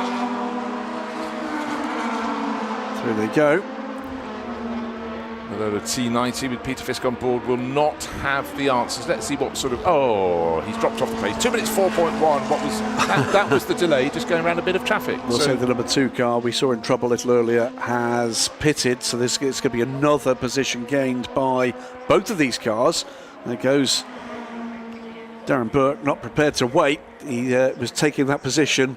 Through they go. Although the T90 with Peter Fisk on board will not have the answers. Let's see what sort of... Oh, he's dropped off the pace. 2 minutes 4.1. What was that? Was the delay, just going around a bit of traffic. We'll say the number 2 car we saw in trouble a little earlier has pitted, so it's going to be another position gained by both of these cars. There goes Darren Burke, not prepared to wait. He was taking that position,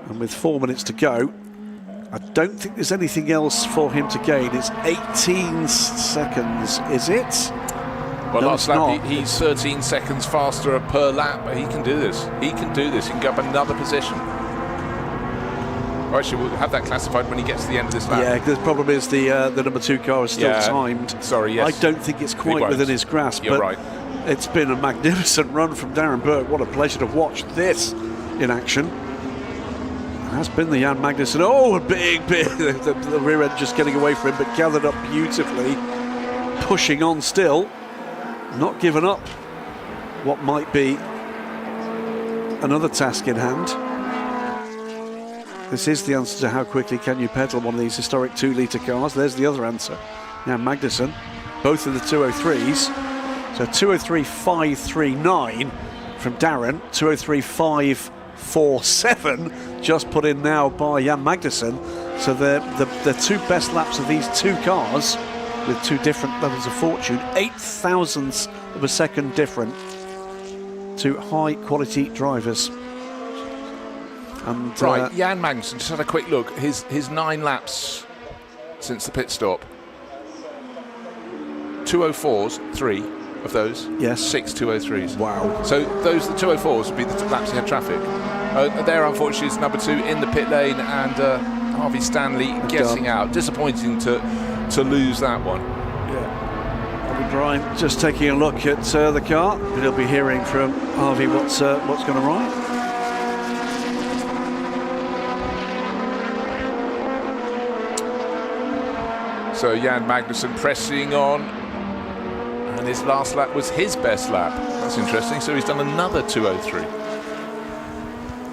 and with 4 minutes to go, I don't think there's anything else for him to gain. It's 18 seconds, is it? Well, no, last lap he's 13 seconds faster per lap, but he can do this. He can do this. He can go up another position. Or actually, we'll have that classified when he gets to the end of this lap. Yeah, the problem is the number 2 car is still timed. Sorry, yes. I don't think it's quite within his grasp. You're but right. It's been a magnificent run from Darren Burke. What a pleasure to watch this in action. Has been the Jan Magnussen. Oh, a big the rear end just getting away from him, but gathered up beautifully, pushing on still, not giving up what might be another task in hand. This is the answer to how quickly can you pedal one of these historic 2-litre cars. There's the other answer. Jan Magnussen, both of the 203s. So 203.539 from Darren, 203.547 just put in now by Jan Magnussen. So the 2 best laps of these 2 cars with 2 different levels of fortune, 0.08 of a second different to high quality drivers. And right, Jan Magnussen, just had a quick look. His 9 laps since the pit stop. 204s, 3 of those. Yes. 6 203s. Wow. So those, the 204s, would be the laps he had traffic. There, unfortunately, is number 2 in the pit lane, and Harvey Stanley getting out. Disappointing to lose that one. Yeah. Harvey Bryan just taking a look at the car, but he'll be hearing from Harvey what's going to ride. So Jan Magnussen pressing on, and his last lap was his best lap. That's interesting. So he's done another 203.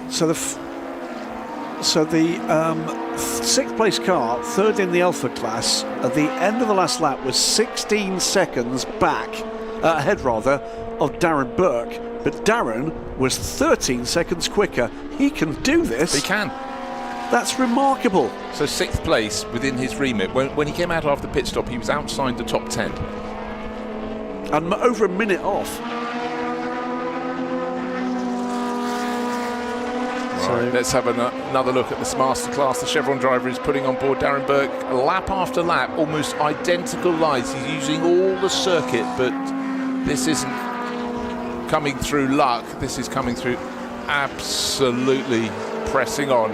So the 6th place car, 3rd in the Alpha class, at the end of the last lap was 16 seconds ahead of Darren Burke, but Darren was 13 seconds quicker. He can do this. He can. That's remarkable. So 6th place within his remit. When he came out after the pit stop, he was outside the top 10. And over a minute off. Right, let's have another look at this masterclass. The Chevron driver is putting on board Darren Burke lap after lap, almost identical lines. He's using all the circuit, but this isn't coming through luck. This is coming through absolutely pressing on.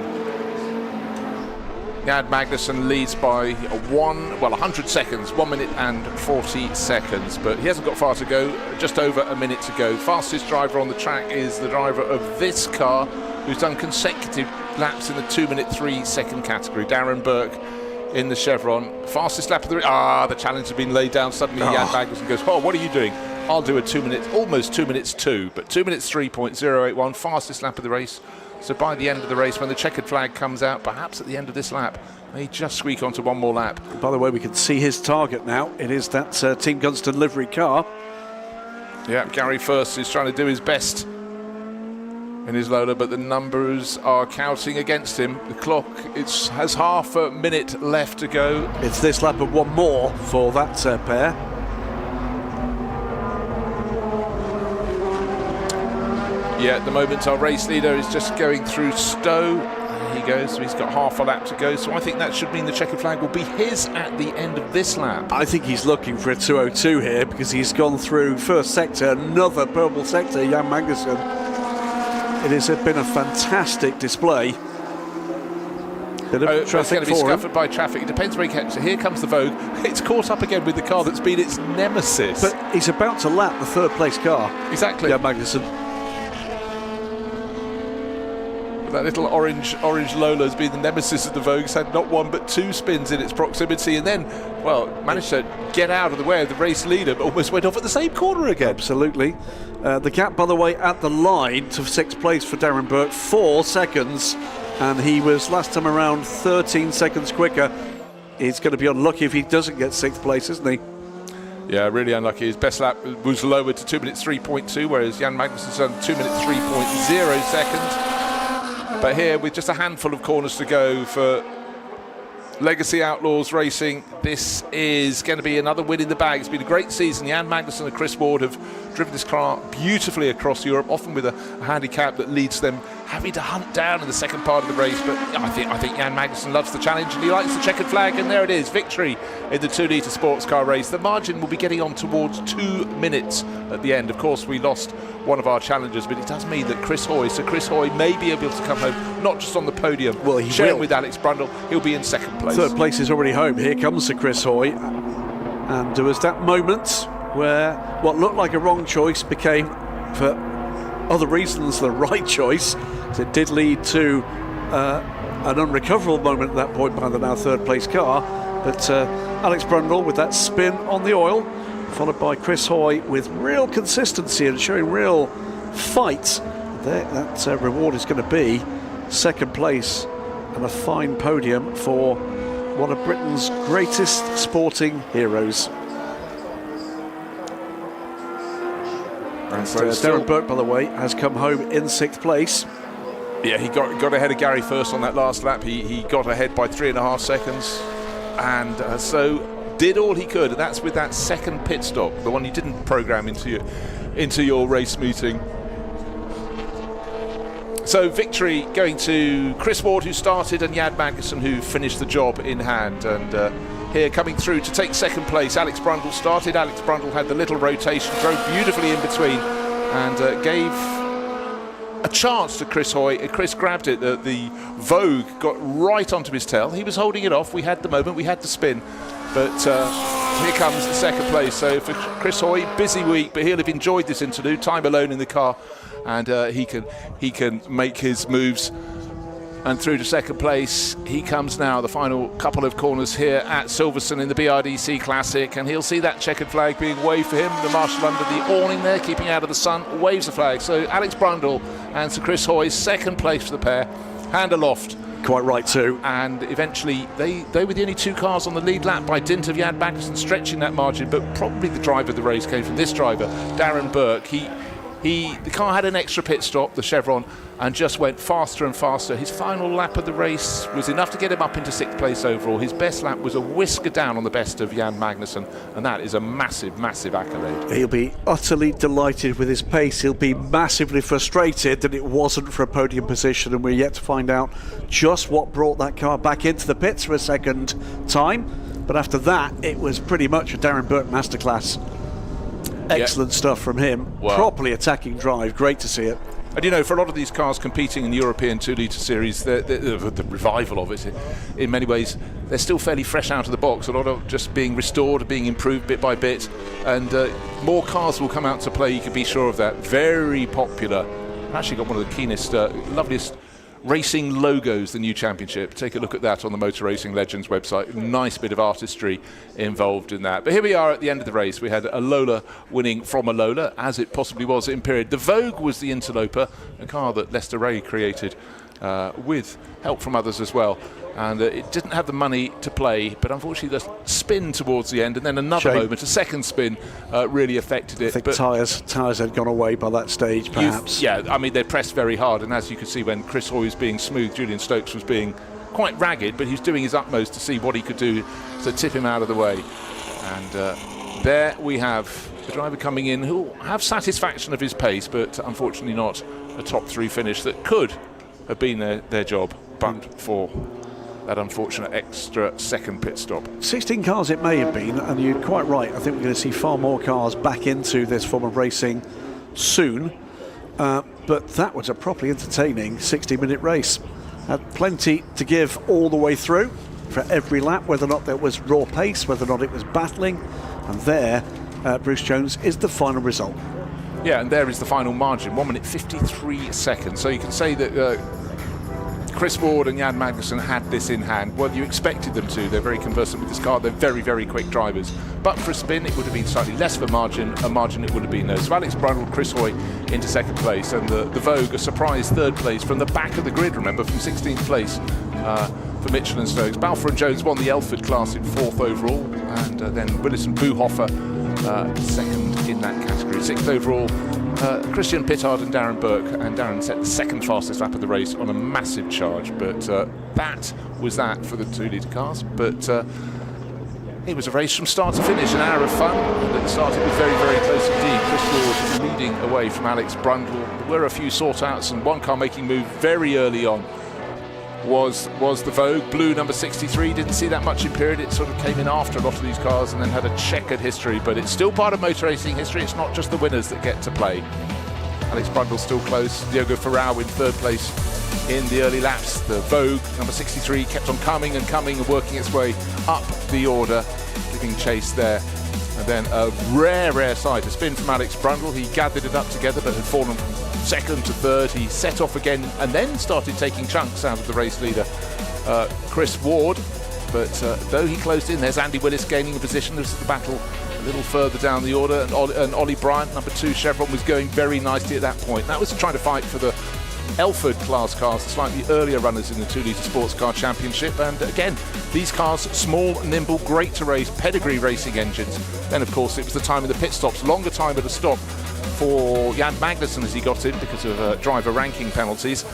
Jan Magnussen leads by 100 seconds, 1 minute and 40 seconds, but he hasn't got far to go, just over a minute to go. Fastest driver on the track is the driver of this car, who's done consecutive laps in the 2 minute 3 second category. Darren Burke in the Chevron. Fastest lap of the the challenge has been laid down. Suddenly Jan Magnussen goes, oh, what are you doing? I'll do a 2 minutes, almost 2 minutes 2, but 2 minutes 3.081, fastest lap of the race. So by the end of the race, when the checkered flag comes out, perhaps at the end of this lap, may just squeak onto one more lap. By the way, we can see his target now. It is that Team Gunston livery car. Yeah, Gary First is trying to do his best in his Lola, but the numbers are counting against him. The clock has half a minute left to go. It's this lap and one more for that pair. Yeah, at the moment our race leader is just going through Stowe. There he goes, so he's got half a lap to go. So I think that should mean the checkered flag will be his at the end of this lap. I think he's looking for a 202 here because he's gone through first sector, another purple sector, Jan Magnussen. It has been a fantastic display. Bit of it's traffic going to be for him. scuppered by traffic. It depends where he catches it. Here comes the Vogue. It's caught up again with the car that's been its nemesis. But he's about to lap the 3rd place car. Exactly. Jan Magnussen. That little orange Lola has been the nemesis of the Vogue. It's had not 1 but 2 spins in its proximity, and then, well, managed to get out of the way of the race leader, but almost went off at the same corner again. Absolutely. The gap, by the way, at the line to 6th place for Darren Burke, 4 seconds, and he was last time around 13 seconds quicker. He's going to be unlucky if he doesn't get 6th place, isn't he? Yeah, really unlucky. His best lap was lowered to 2 minutes 3.2, whereas Jan Magnussen's done 2 minutes 3.0 seconds. But here, with just a handful of corners to go for Legacy Outlaws Racing, this is going to be another win in the bag. It's been a great season. Jan Magnussen and Chris Ward have driven this car beautifully across Europe, often with a handicap that leads them having to hunt down in the second part of the race. But I think Jan Magnussen loves the challenge and he likes the checkered flag, and there it is, victory in the 2-litre sports car race. The margin will be getting on towards 2 minutes at the end. Of course, we lost one of our challengers, but it does mean that Chris Hoy may be able to come home, not just on the podium, well, he sharing will. With Alex Brundle. He'll be in second place. 3rd place is already home. Here comes Sir Chris Hoy. And there was that moment where what looked like a wrong choice became, for other reasons, the right choice. It did lead to an unrecoverable moment at that point by the now 3rd place car. But Alex Brundle with that spin on the oil, followed by Chris Hoy with real consistency and showing real fight. That reward is going to be 2nd place and a fine podium for one of Britain's greatest sporting heroes. And Darren Burke, by the way, has come home in 6th place. Yeah, he got ahead of Gary first on that last lap. He got ahead by 3.5 seconds, and so did all he could. And that's with that second pit stop, the one you didn't program into your race meeting. So victory going to Chris Ward, who started, and Jan Magnussen, who finished the job in hand. And here coming through to take 2nd place, Alex Brundle started. Alex Brundle had the little rotation, drove beautifully in between, and gave a chance to Chris Hoy. Chris grabbed it. The Vogue got right onto his tail. He was holding it off. We had the moment, we had the spin. But here comes the 2nd place. So for Chris Hoy, busy week, but he'll have enjoyed this interlude, time alone in the car, and he can make his moves. And through to 2nd place, he comes now, the final couple of corners here at Silverstone in the BRDC Classic, and he'll see that checkered flag being waved for him. The marshal under the awning there, keeping out of the sun, waves the flag. So Alex Brundle and Sir Chris Hoy, 2nd place for the pair, hand aloft. Quite right too. And eventually they were the only 2 cars on the lead lap by dint of Jan Magnussen stretching that margin, but probably the driver of the race came from this driver, Darren Burke. The car had an extra pit stop, the Chevron, and just went faster and faster. His final lap of the race was enough to get him up into 6th place overall. His best lap was a whisker down on the best of Jan Magnussen, and that is a massive, massive accolade. He'll be utterly delighted with his pace. He'll be massively frustrated that it wasn't for a podium position, and we're yet to find out just what brought that car back into the pits for a second time. But after that, it was pretty much a Darren Burke masterclass. Excellent stuff from him. Well, properly attacking drive. Great to see it. And you know, for a lot of these cars competing in the European 2-litre series, the revival of it, in many ways, they're still fairly fresh out of the box. A lot of just being restored, being improved bit by bit, and more cars will come out to play, you can be sure of that. Very popular. I've actually got one of the keenest, loveliest racing logos, the new championship. Take a look at that on the Motor Racing Legends website. Nice bit of artistry involved in that. But here we are at the end of the race. We had a Lola winning from a Lola, as it possibly was in period. The Vogue was the interloper, a car that Lester Ray created with help from others as well. And it didn't have the money to play, but unfortunately the spin towards the end, and then another moment, a second spin, really affected it. I think tyres had gone away by that stage, perhaps. Yeah, I mean, they pressed very hard, and as you could see when Chris Hoy was being smooth, Julian Stokes was being quite ragged, but he was doing his utmost to see what he could do to tip him out of the way. And there we have the driver coming in who will have satisfaction of his pace, but unfortunately not a top 3 finish that could have been their job, but for that unfortunate extra second pit stop. 16 cars it may have been, and you're quite right. I think we're going to see far more cars back into this form of racing soon. But that was a properly entertaining 60-minute race. Had plenty to give all the way through for every lap, whether or not there was raw pace, whether or not it was battling. And there, Bruce Jones, is the final result. Yeah, and there is the final margin, 1 minute 53 seconds. So you can say that Chris Ward and Jan Magnussen had this in hand. Well, you expected them to. They're very conversant with this car. They're very, very quick drivers. But for a spin, it would have been slightly less of a margin it would have been no. So Alex Brundle, Chris Hoy into second place, and the Vogue, a surprise 3rd place from the back of the grid, remember, from 16th place for for Mitchell and Stokes. Balfour and Jones won the Elford class in 4th overall, and then Willis and Buhofer 2nd in that category. 6th overall, Christian Pittard and Darren Burke, and Darren set the 2nd fastest lap of the race on a massive charge, but that was that for the 2-litre cars. But it was a race from start to finish, an hour of fun that started with very, very close indeed. Chris Ward leading away from Alex Brundle. There were a few sort-outs, and one car making move very early on was the Vogue. Blue number 63, didn't see that much in period. It sort of came in after a lot of these cars and then had a checkered history, but it's still part of motor racing history. It's not just the winners that get to play. Alex Brundle still close. Diogo Ferrao in 3rd place in the early laps. The Vogue number 63 kept on coming and working its way up the order, giving chase there. And then a rare sight, a spin from Alex Brundle. He gathered it up together but had fallen from 2nd to 3rd. He set off again and then started taking chunks out of the race leader, Chris Ward. But though he closed in, there's Andy Willis gaining a position. This is the battle a little further down the order, and Ollie Bryant, number 2 Chevron, was going very nicely at that point. That was trying to fight for the Elford class cars, the slightly earlier runners in the 2-litre sports car championship. And again, these cars, small, nimble, great to race, pedigree racing engines. Then of course it was the time of the pit stops, longer time at a stop for Jan Magnussen as he got in because of driver ranking penalties,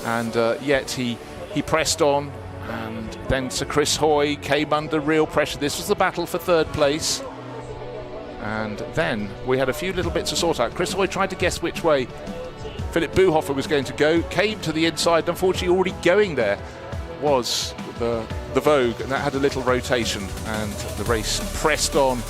and yet he pressed on, and then Sir Chris Hoy came under real pressure. This was the battle for 3rd place, and then we had a few little bits to sort out. Chris Hoy tried to guess which way Philip Buhofer was going to go, came to the inside. Unfortunately, already going there was the Vogue, and that had a little rotation, and the race pressed on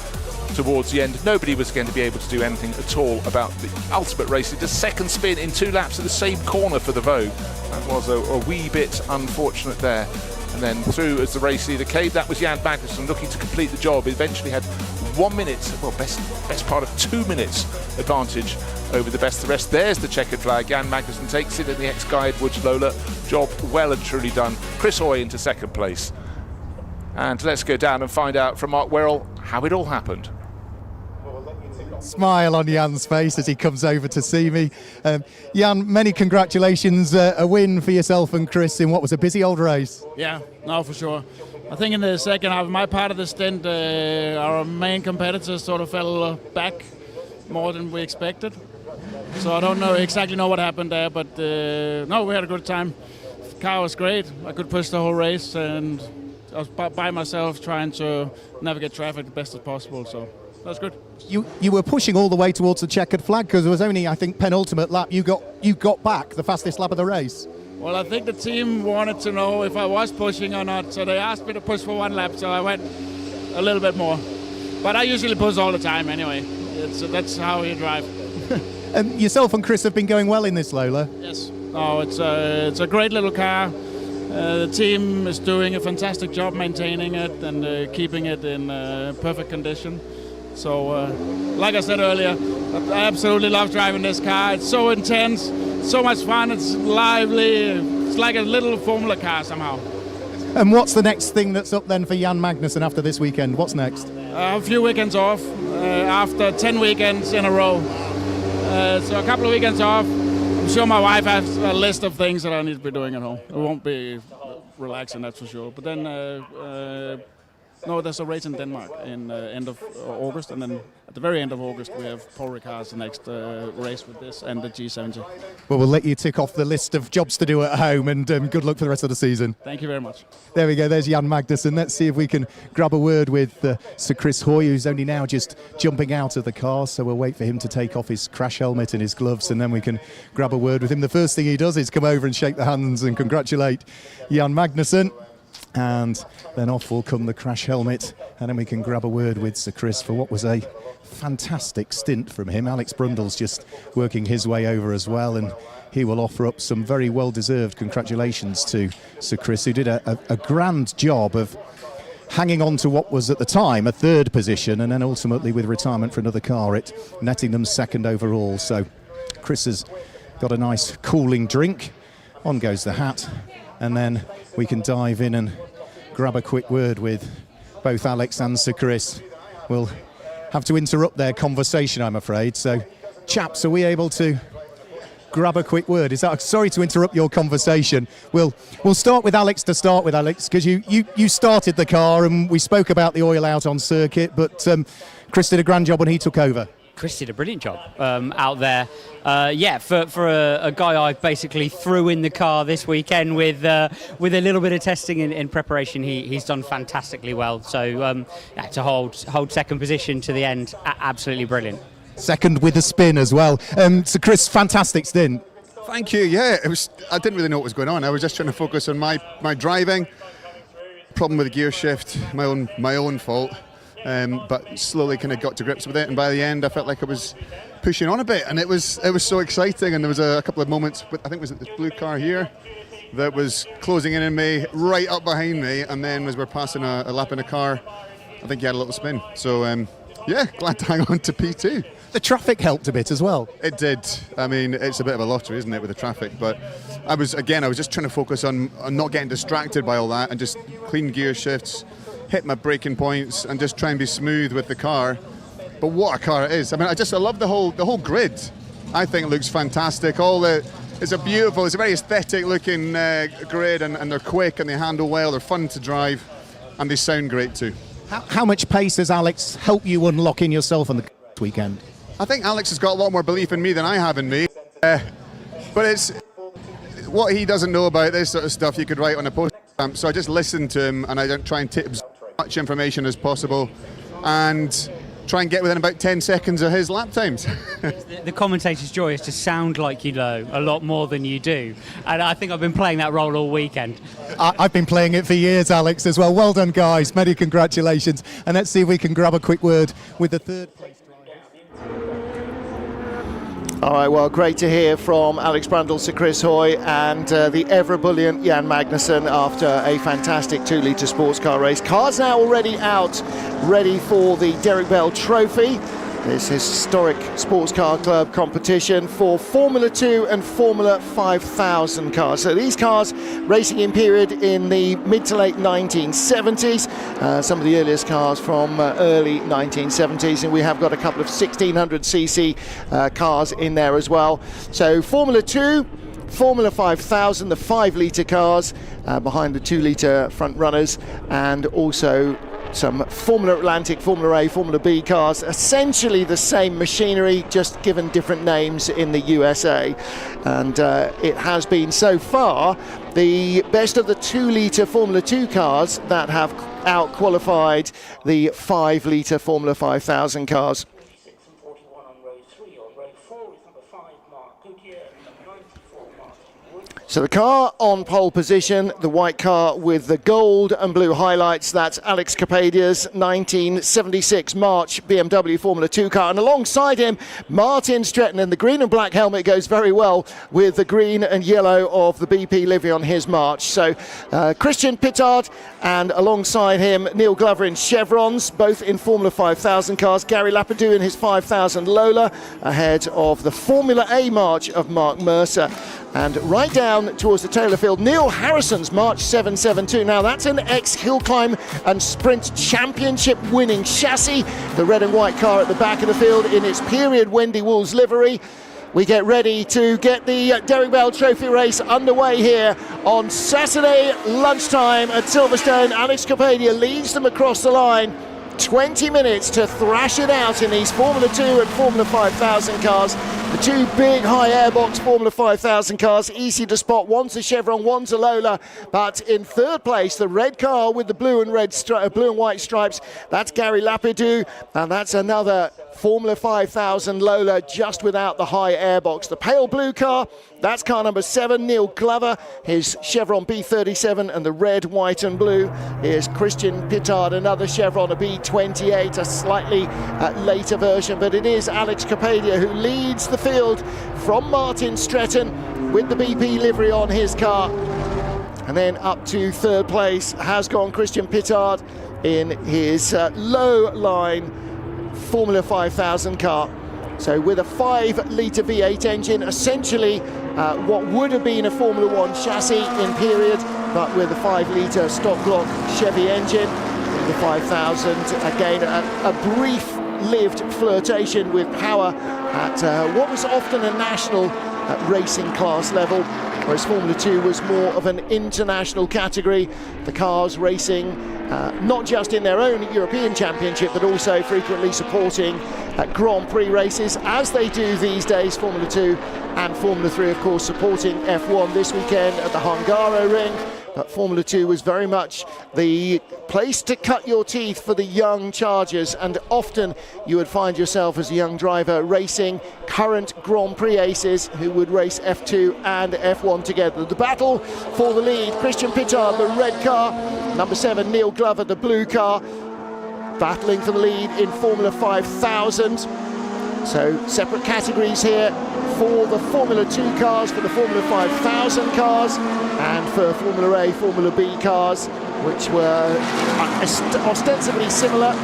towards the end. Nobody was going to be able to do anything at all about the ultimate race. It just 2nd spin in 2 laps at the same corner for the Vogue. That was a wee bit unfortunate there. And then through as the race leader came, that was Jan Magnussen looking to complete the job. He eventually had 1 minute, well, best part of 2 minutes advantage over the best of the rest. There's the checkered flag. Jan Magnussen takes it in the ex-Guy Edwards Lola. Job well and truly done. Chris Hoy into 2nd place. And let's go down and find out from Mark Werrell how it all happened. Smile on Jan's face as he comes over to see me. Jan, many congratulations. A win for yourself and Chris in what was a busy old race. Yeah, no, for sure. I think in the second half, my part of the stint, our main competitors sort of fell back more than we expected. So I don't exactly know what happened there, but no, we had a good time. The car was great. I could push the whole race, and I was by myself trying to navigate traffic the best as possible. So that's good. You were pushing all the way towards the checkered flag because there was only, I think, penultimate lap. You got back the fastest lap of the race. Well, I think the team wanted to know if I was pushing or not, so they asked me to push for 1 lap, so I went a little bit more. But I usually push all the time anyway. That's how you drive. Yourself and Chris have been going well in this Lola. Yes. Oh, it's a great little car. The team is doing a fantastic job maintaining it and keeping it in perfect condition. So, like I said earlier, I absolutely love driving this car. It's so intense, so much fun, it's lively. It's like a little Formula car somehow. And what's the next thing that's up then for Jan Magnussen after this weekend? What's next? A few weekends off after 10 weekends in a row. So a couple of weekends off. I'm sure my wife has a list of things that I need to be doing at home. It won't be relaxing, that's for sure. But then, no, there's a race in Denmark in end of August, and then at the very end of August we have Paul Ricard's next race with this and the G70. Well, we'll let you tick off the list of jobs to do at home, and good luck for the rest of the season. Thank you very much. There we go, there's Jan Magnussen. Let's see if we can grab a word with Sir Chris Hoy, who's only now just jumping out of the car, so we'll wait for him to take off his crash helmet and his gloves, and then we can grab a word with him. The first thing he does is come over and shake the hands and congratulate Jan Magnussen. And then off will come the crash helmet, and then we can grab a word with Sir Chris for what was a fantastic stint from him. Alex Brundle's just working his way over as well, and he will offer up some very well-deserved congratulations to Sir Chris, who did a grand job of hanging on to what was at the time a 3rd position, and then ultimately with retirement for another car, it netting them 2nd overall. So Chris has got a nice cooling drink. On goes the hat, and then we can dive in and grab a quick word with both Alex and Sir Chris. We'll have to interrupt their conversation, I'm afraid. So, chaps, are we able to grab a quick word? Sorry to interrupt your conversation. We'll start with Alex because you started the car and we spoke about the oil out on circuit, but Chris did a grand job when he took over. Chris did a brilliant job out there. For a guy I basically threw in the car this weekend with a little bit of testing in preparation, he's done fantastically well. So to hold second position to the end, absolutely brilliant. Second with a spin as well. So Chris, fantastic stint. Thank you. Yeah, I didn't really know what was going on. I was just trying to focus on my driving. Problem with the gear shift, my own fault. But slowly kind of got to grips with it, and by the end I felt like I was pushing on a bit, and it was so exciting. And there was a couple of moments, I think it was at this blue car here, that was closing in on me, right up behind me, and then as we're passing a lap in a car, I think he had a little spin. So yeah, glad to hang on to P2. The traffic helped a bit as well. It did. I mean, it's a bit of a lottery, isn't it, with the traffic? But I was just trying to focus on not getting distracted by all that, and just clean gear shifts, hit my braking points, and just try and be smooth with the car. But what a car it is! I mean, I love the whole grid. I think it looks fantastic. It's a very aesthetic looking grid, and they're quick and they handle well. They're fun to drive, and they sound great too. How much pace does Alex help you unlock in yourself on the weekend? I think Alex has got a lot more belief in me than I have in me. But it's what he doesn't know about this sort of stuff. You could write on a post stamp. So I just listen to him, and I don't try and tip as much information as possible, and try and get within about 10 seconds of his lap times. The commentator's joy is to sound like you know a lot more than you do, and I think I've been playing that role all weekend. I've been playing it for years, Alex, as well. Well done, guys. Many congratulations. And let's see if we can grab a quick word with the third place. All right, well, great to hear from Alex Brundle, Sir Chris Hoy, and the ever-brilliant Jan Magnussen after a fantastic 2-litre sports car race. Cars now already out, ready for the Derek Bell Trophy, this historic sports car club competition for Formula 2 and Formula 5000 cars. So these cars racing in period in the mid to late 1970s, some of the earliest cars from early 1970s, and we have got a couple of 1600cc cars in there as well. So Formula 2, Formula 5000, the 5-litre cars behind the 2-litre front runners, and also some Formula Atlantic, Formula A, Formula B cars, essentially the same machinery, just given different names in the USA. And it has been so far the best of the 2-litre Formula 2 cars that have out-qualified the 5-litre Formula 5000 cars. So the car on pole position, the white car with the gold and blue highlights, that's Alex Capadia's 1976 March BMW Formula 2 car. And alongside him, Martin Stretton, and the green and black helmet goes very well with the green and yellow of the BP livery on his March. So Christian Pittard, and alongside him, Neil Glover in chevrons, both in Formula 5000 cars. Gary Lapidou in his 5000 Lola, ahead of the Formula A March of Mark Mercer. And right down towards the tail of the field, Neil Harrison's March 772. Now that's an ex-hill climb and sprint championship winning chassis. The red and white car at the back of the field in its period Wendy Wool's livery. We get ready to get the Derek Bell Trophy race underway here on Saturday lunchtime at Silverstone. Alex Capadia leads them across the line. 20 minutes to thrash it out in these Formula 2 and Formula 5000 cars. The two big high airbox Formula 5000 cars, easy to spot. One's a Chevron, one's a Lola. But in third place, the red car with the blue and white stripes, that's Gary Lapidou, and that's another Formula 5000 Lola just without the high airbox. The pale blue car, that's car number 7, Neil Glover, his Chevron B37, and the red, white and blue is Christian Pittard, another Chevron, a B28, a slightly later version, but it is Alex Capadia who leads the field from Martin Stretton with the BP livery on his car. And then up to third place has gone Christian Pittard in his low line Formula 5000 car. So with a 5-litre V8 engine, essentially what would have been a Formula 1 chassis in period, but with a 5-litre stock block Chevy engine. The 5000, again, a brief-lived flirtation with power at what was often a national racing class level, whereas Formula 2 was more of an international category. The cars racing not just in their own European Championship, but also frequently supporting Grand Prix races, as they do these days, Formula 2 and Formula 3, of course, supporting F1 this weekend at the Hungaroring. But Formula 2 was very much the place to cut your teeth for the young chargers, and often you would find yourself as a young driver racing current Grand Prix aces who would race F2 and F1 together. The battle for the lead: Christian Pittard, the red car; number 7, Neil Glover, the blue car, battling for the lead in Formula 5000. So separate categories here for the Formula 2 cars, for the Formula 5000 cars, and for Formula A, Formula B cars, which were ostensibly similar.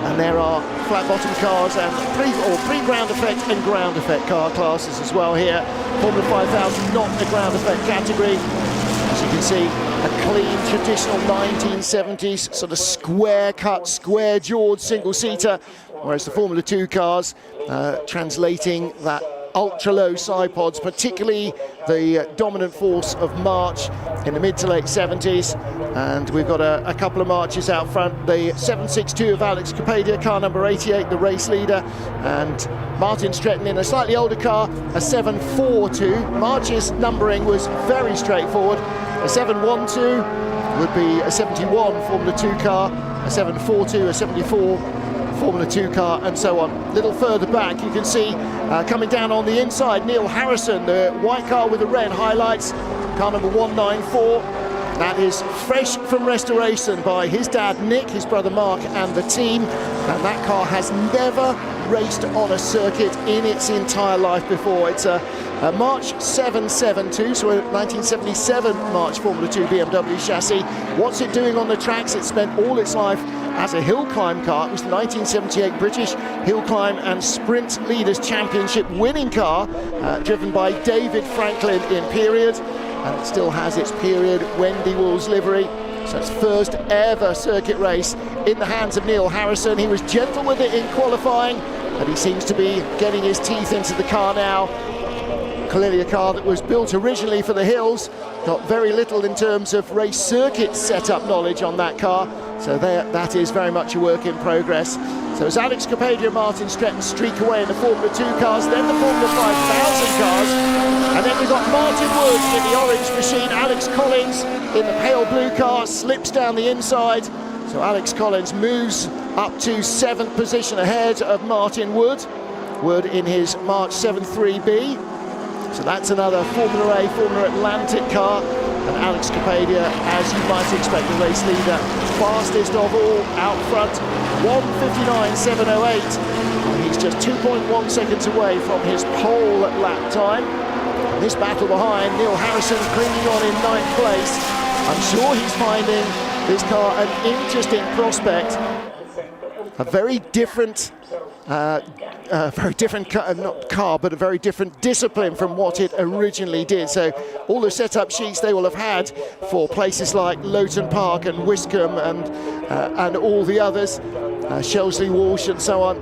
And there are flat bottom cars and pre-ground effect and ground effect car classes as well here. Formula 5000 not a ground effect category. As you can see, a clean traditional 1970s sort of square cut, square jawed single seater, whereas the Formula 2 cars translating that ultra low side pods, particularly the dominant force of March in the mid to late 70s. And we've got a couple of Marches out front. The 762 of Alex Kapadia, car number 88, the race leader, and Martin Stretton in a slightly older car, a 742. March's numbering was very straightforward. A 712 would be a 71 Formula 2 car, a 742, a 74 Formula 2 car, and so on. A little further back, you can see coming down on the inside, Neil Harrison, the white car with the red highlights, car number 194. That is fresh from restoration by his dad Nick, his brother Mark, and the team. And that car has never raced on a circuit in its entire life before. It's a March 772, so a 1977 March Formula 2 BMW chassis. What's it doing on the tracks? It spent all its life as a hill climb car. It was the 1978 British Hill Climb and Sprint Leaders Championship winning car, driven by David Franklin in period, and it still has its period Wendy Wolves livery. So it's first ever circuit race in the hands of Neil Harrison. He was gentle with it in qualifying, but he seems to be getting his teeth into the car now. Clearly a car that was built originally for the hills, got very little in terms of race circuit setup knowledge on that car, so that is very much a work in progress. So as Alex Kapadia and Martin Stretton streak away in the Formula 2 cars, then the Formula 5000 cars, and then we've got Martin Wood in the orange machine, Alex Collins in the pale blue car, slips down the inside. So Alex Collins moves up to 7th position ahead of Martin Wood. Wood in his March 73B. So that's another Formula A, Formula Atlantic car. And Alex Kapadia, as you might expect, the race leader, fastest of all out front, 1:59.708. And he's just 2.1 seconds away from his pole lap time. And this battle behind, Neil Harrison clinging on in 9th place. I'm sure he's finding this car an interesting prospect. A very different not car, but a very different discipline from what it originally did. So all the setup sheets they will have had for places like Lowton Park and Wiscombe and all the others, Shelsley Walsh and so on,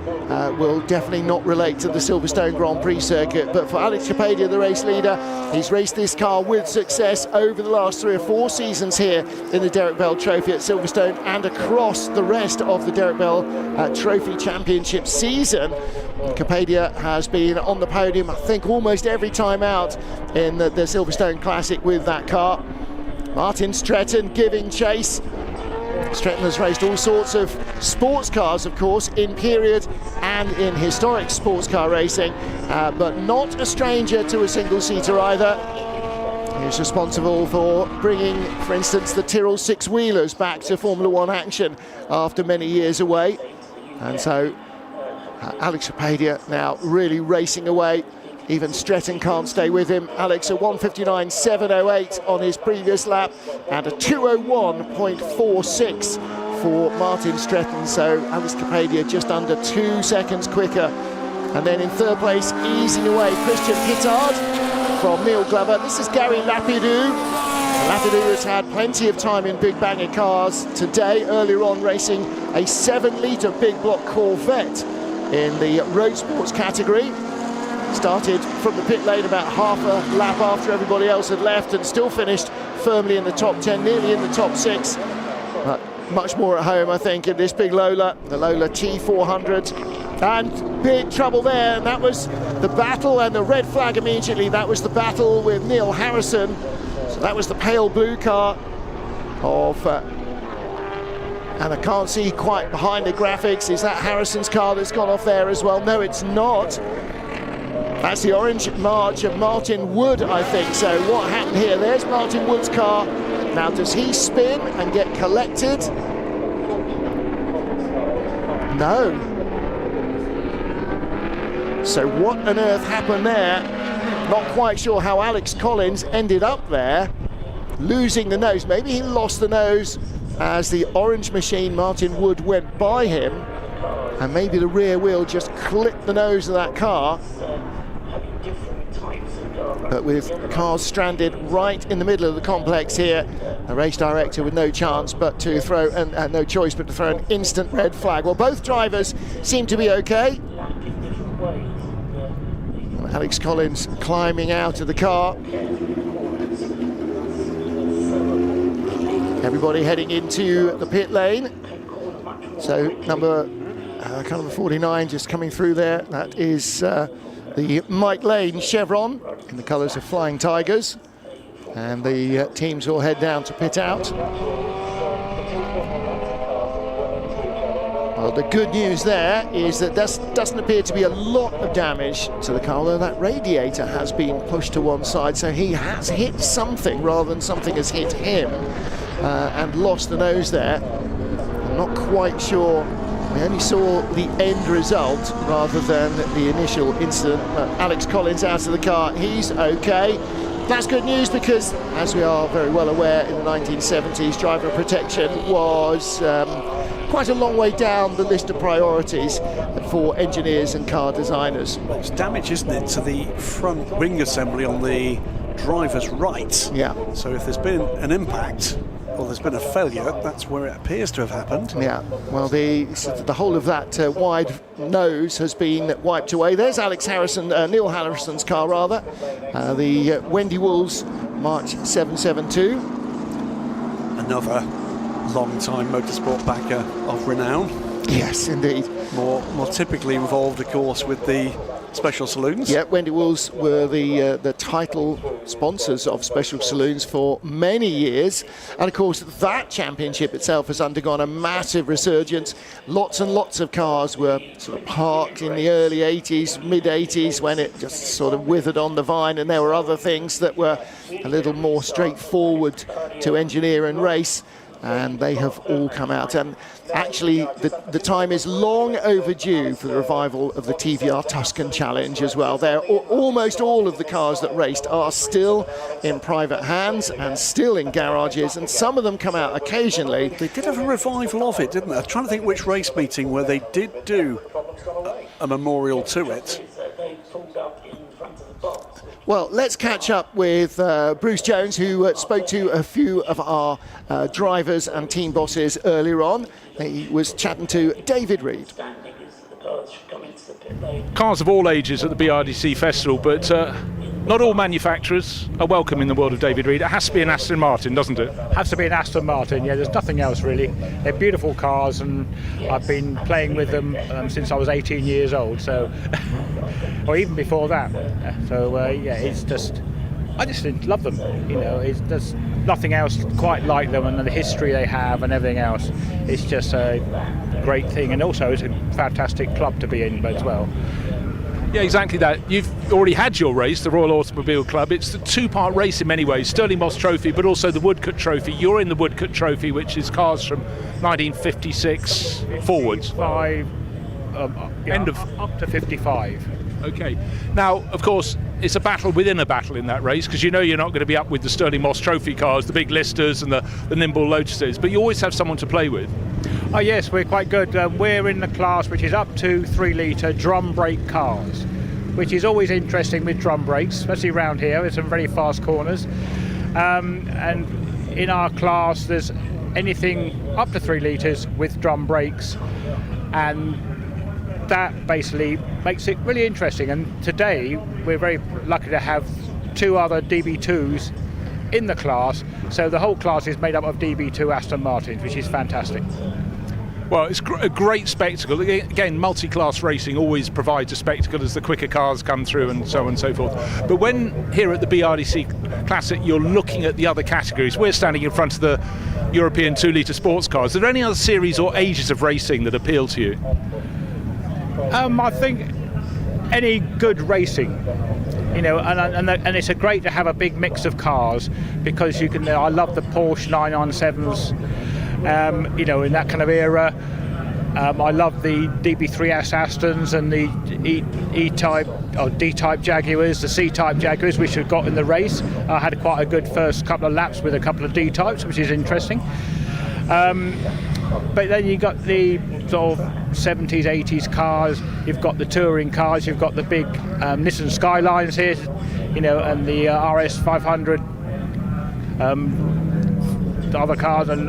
will definitely not relate to the Silverstone Grand Prix circuit. But for Alex Kapadia, the race leader, he's raced this car with success over the last 3 or 4 seasons here in the Derek Bell Trophy at Silverstone and across the rest of the Derek Bell Trophy Championship season. Kapadia has been on the podium, I think, almost every time out in the Silverstone Classic with that car. Martin Stretton giving chase. Stretton has raced all sorts of sports cars, of course, in period and in historic sports car racing, but not a stranger to a single-seater either. He's responsible for bringing, for instance, the Tyrrell six-wheelers back to Formula 1 action after many years away. And so Alex Kapadia now really racing away. Even Stretton can't stay with him. Alex, a 1:59.708 on his previous lap and a 2:01.46 for Martin Stretton. So Alex Kapadia just under 2 seconds quicker. And then in 3rd place, easing away, Christian Pittard from Neil Glover. This is Gary Lapidou. Lapidou has had plenty of time in big banger cars today, earlier on racing a 7-litre big block Corvette in the road sports category. started from the pit lane about half a lap after everybody else had left and still finished firmly in the top 10, nearly in the top 6. But much more at home, I think, in this big Lola, the Lola T400. And big trouble there, and that was the battle, and the red flag immediately. That was the battle with Neil Harrison. So that was the pale blue car of... and I can't see quite behind the graphics. Is that Harrison's car that's gone off there as well? No, it's not. That's the orange March of Martin Wood, I think. So what happened here? There's Martin Wood's car. Now, does he spin and get collected? No. So what on earth happened there? Not quite sure how Alex Collins ended up there, losing the nose. Maybe he lost the nose as the orange machine Martin Wood went by him, and maybe the rear wheel just clipped the nose of that car. But with cars stranded right in the middle of the complex here, a race director with no chance but to throw, and no choice but to throw an instant red flag. Well, both drivers seem to be okay. Alex Collins climbing out of the car. Everybody heading into the pit lane. So number 49 just coming through there. That is the Mike Lane Chevron in the colours of Flying Tigers. And the teams will head down to pit out. Well, the good news there is that there doesn't appear to be a lot of damage to the car, although that radiator has been pushed to one side, so he has hit something rather than something has hit him, and lost the nose there. I'm not quite sure. We only saw the end result rather than the initial incident. Alex Collins out of the car, he's okay. That's good news because, as we are very well aware, in the 1970s, driver protection was quite a long way down the list of priorities for engineers and car designers. It's damage, isn't it, to the front wing assembly on the driver's right. Yeah. So if there's been an impact, or there's been a failure, that's where it appears to have happened. Yeah, well, the whole of that wide nose has been wiped away. There's Neil Harrison's car, rather. The Wendy Wools March 772. Another long-time motorsport backer of renown. Yes, indeed. More typically involved, of course, with the Special Saloons. Yeah, Wendy Wools were the title sponsors of Special Saloons for many years, and of course that championship itself has undergone a massive resurgence. Lots and lots of cars were sort of parked in the early 80s, mid 80s, when it just sort of withered on the vine, and there were other things that were a little more straightforward to engineer and race, and they have all come out. And actually the time is long overdue for the revival of the TVR Tuscan Challenge as well. Almost all of the cars that raced are still in private hands and still in garages, and some of them come out occasionally. They did have a revival of it, didn't they? I'm trying to think which race meeting where they did do a memorial to it. Well, let's catch up with Bruce Jones, who spoke to a few of our drivers and team bosses earlier on. He was chatting to David Reed. Cars of all ages at the BRDC Festival, but not all manufacturers are welcome in the world of David Reed. It has to be an Aston Martin, doesn't it? Has to be an Aston Martin, yeah, there's nothing else really. They're beautiful cars, and I've been playing with them since I was 18 years old, so or even before that. So yeah, it's just, I just love them, you know. It's just nothing else quite like them, and the history they have and everything else. It's just a great thing, and also it's a fantastic club to be in as well. Yeah, exactly that. You've already had your race, the Royal Automobile Club. It's the two-part race in many ways, Stirling Moss Trophy, but also the Woodcut Trophy. You're in the Woodcut Trophy, which is cars from 1956 forwards. End of up to 55. Okay. Now, of course, it's a battle within a battle in that race, because you know you're not going to be up with the Stirling Moss Trophy cars, the big Listers and the nimble Lotuses, but you always have someone to play with. Oh yes, we're quite good. We're in the class which is up to 3-litre drum brake cars, which is always interesting with drum brakes, especially around here. There's some very fast corners, and in our class there's anything up to 3 litres with drum brakes, and that basically makes it really interesting. And today we're very lucky to have 2 other DB2s in the class, so the whole class is made up of DB2 Aston Martins, which is fantastic. Well, it's a great spectacle. Again, multi-class racing always provides a spectacle as the quicker cars come through and so on and so forth. But when here at the BRDC Classic you're looking at the other categories, we're standing in front of the European 2-litre sports cars. Are there any other series or ages of racing that appeal to you? I think any good racing, you know, and it's great to have a big mix of cars, because you can. I love the Porsche 997s, you know, in that kind of era. I love the DB3S Astons and the E-Type or D-Type Jaguars, the C-Type Jaguars, which we've got in the race. I had quite a good first couple of laps with a couple of D-Types, which is interesting. But then you've got the sort of 70s, 80s cars, you've got the touring cars, you've got the big Nissan Skylines here, you know, and the RS 500, the other cars, and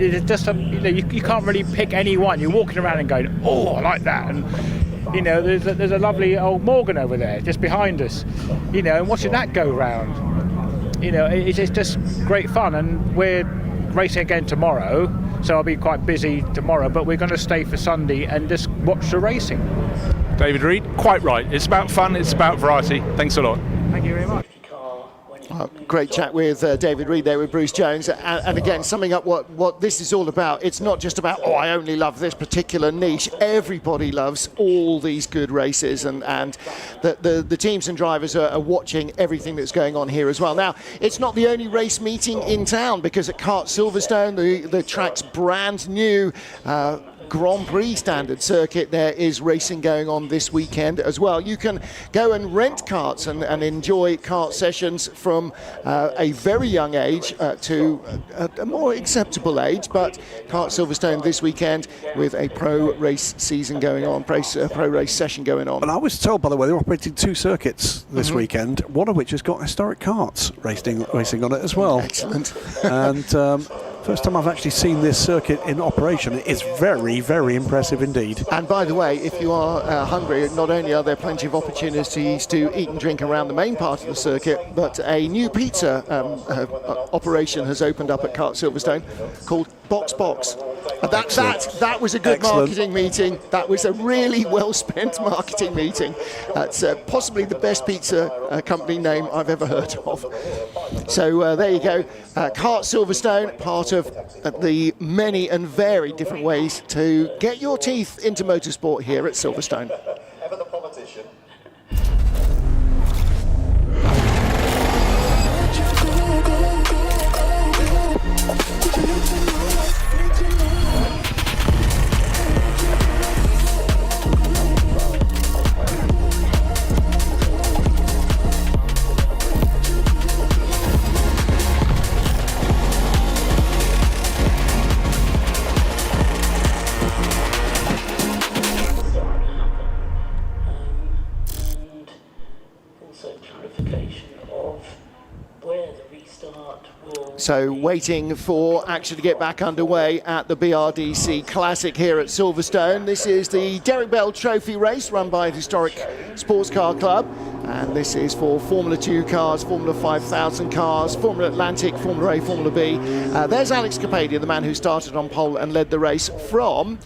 it's just, you know, you can't really pick any one. You're walking around and going, oh, I like that. And, you know, there's a lovely old Morgan over there, just behind us, you know, and watching that go round. You know, it's just great fun, and we're racing again tomorrow, so I'll be quite busy tomorrow, but we're going to stay for Sunday and just watch the racing. David Reed, quite right. It's about fun, it's about variety. Thanks a lot. Thank you very much. Great chat with David Reed there with Bruce Jones, and again summing up what this is all about. It's not just about, oh, I only love this particular niche. Everybody loves all these good races, and the teams and drivers are watching everything that's going on here as well. Now, it's not the only race meeting in town, because at Kart Silverstone, the track's brand new Grand Prix standard circuit, there is racing going on this weekend as well. You can go and rent karts and enjoy kart sessions from a very young age to a more acceptable age, but Kart Silverstone this weekend with a pro race season going on, pro race session going on. And I was told, by the way, they're operating 2 circuits this weekend, one of which has got historic karts racing on it as well. Excellent. And first time I've actually seen this circuit in operation. It is very, very impressive indeed. And by the way, if you are hungry, not only are there plenty of opportunities to eat and drink around the main part of the circuit, but a new pizza operation has opened up at Kart Silverstone called Box. That was a good marketing meeting. That was a really well-spent marketing meeting. That's possibly the best pizza company name I've ever heard of. So there you go. Kart Silverstone, part of the many and varied different ways to get your teeth into motorsport here at Silverstone. Ever the politician. So waiting for action to get back underway at the BRDC Classic here at Silverstone. This is the Derek Bell Trophy race run by the Historic Sports Car Club. And this is for Formula 2 cars, Formula 5000 cars, Formula Atlantic, Formula A, Formula B. There's Alex Capadia, the man who started on pole and led the race from...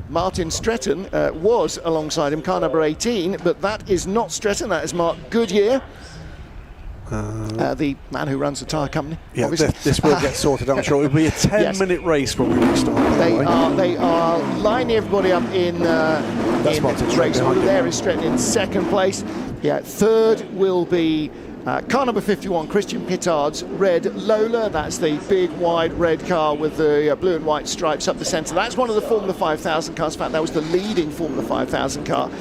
Martin Stretton was alongside him, car number 18, but that is not Stretton, that is Mark Goodyear. The man who runs the tyre company. Yeah, this will get sorted out. I'm sure it'll be a 10-minute race when we restart. They are lining everybody up in race order. There is Stretton in second place. Yeah, third will be car number 51, Christian Pittard's red Lola. That's the big, wide red car with the blue and white stripes up the centre. That's one of the Formula 5000 cars. In fact, that was the leading Formula 5000 car.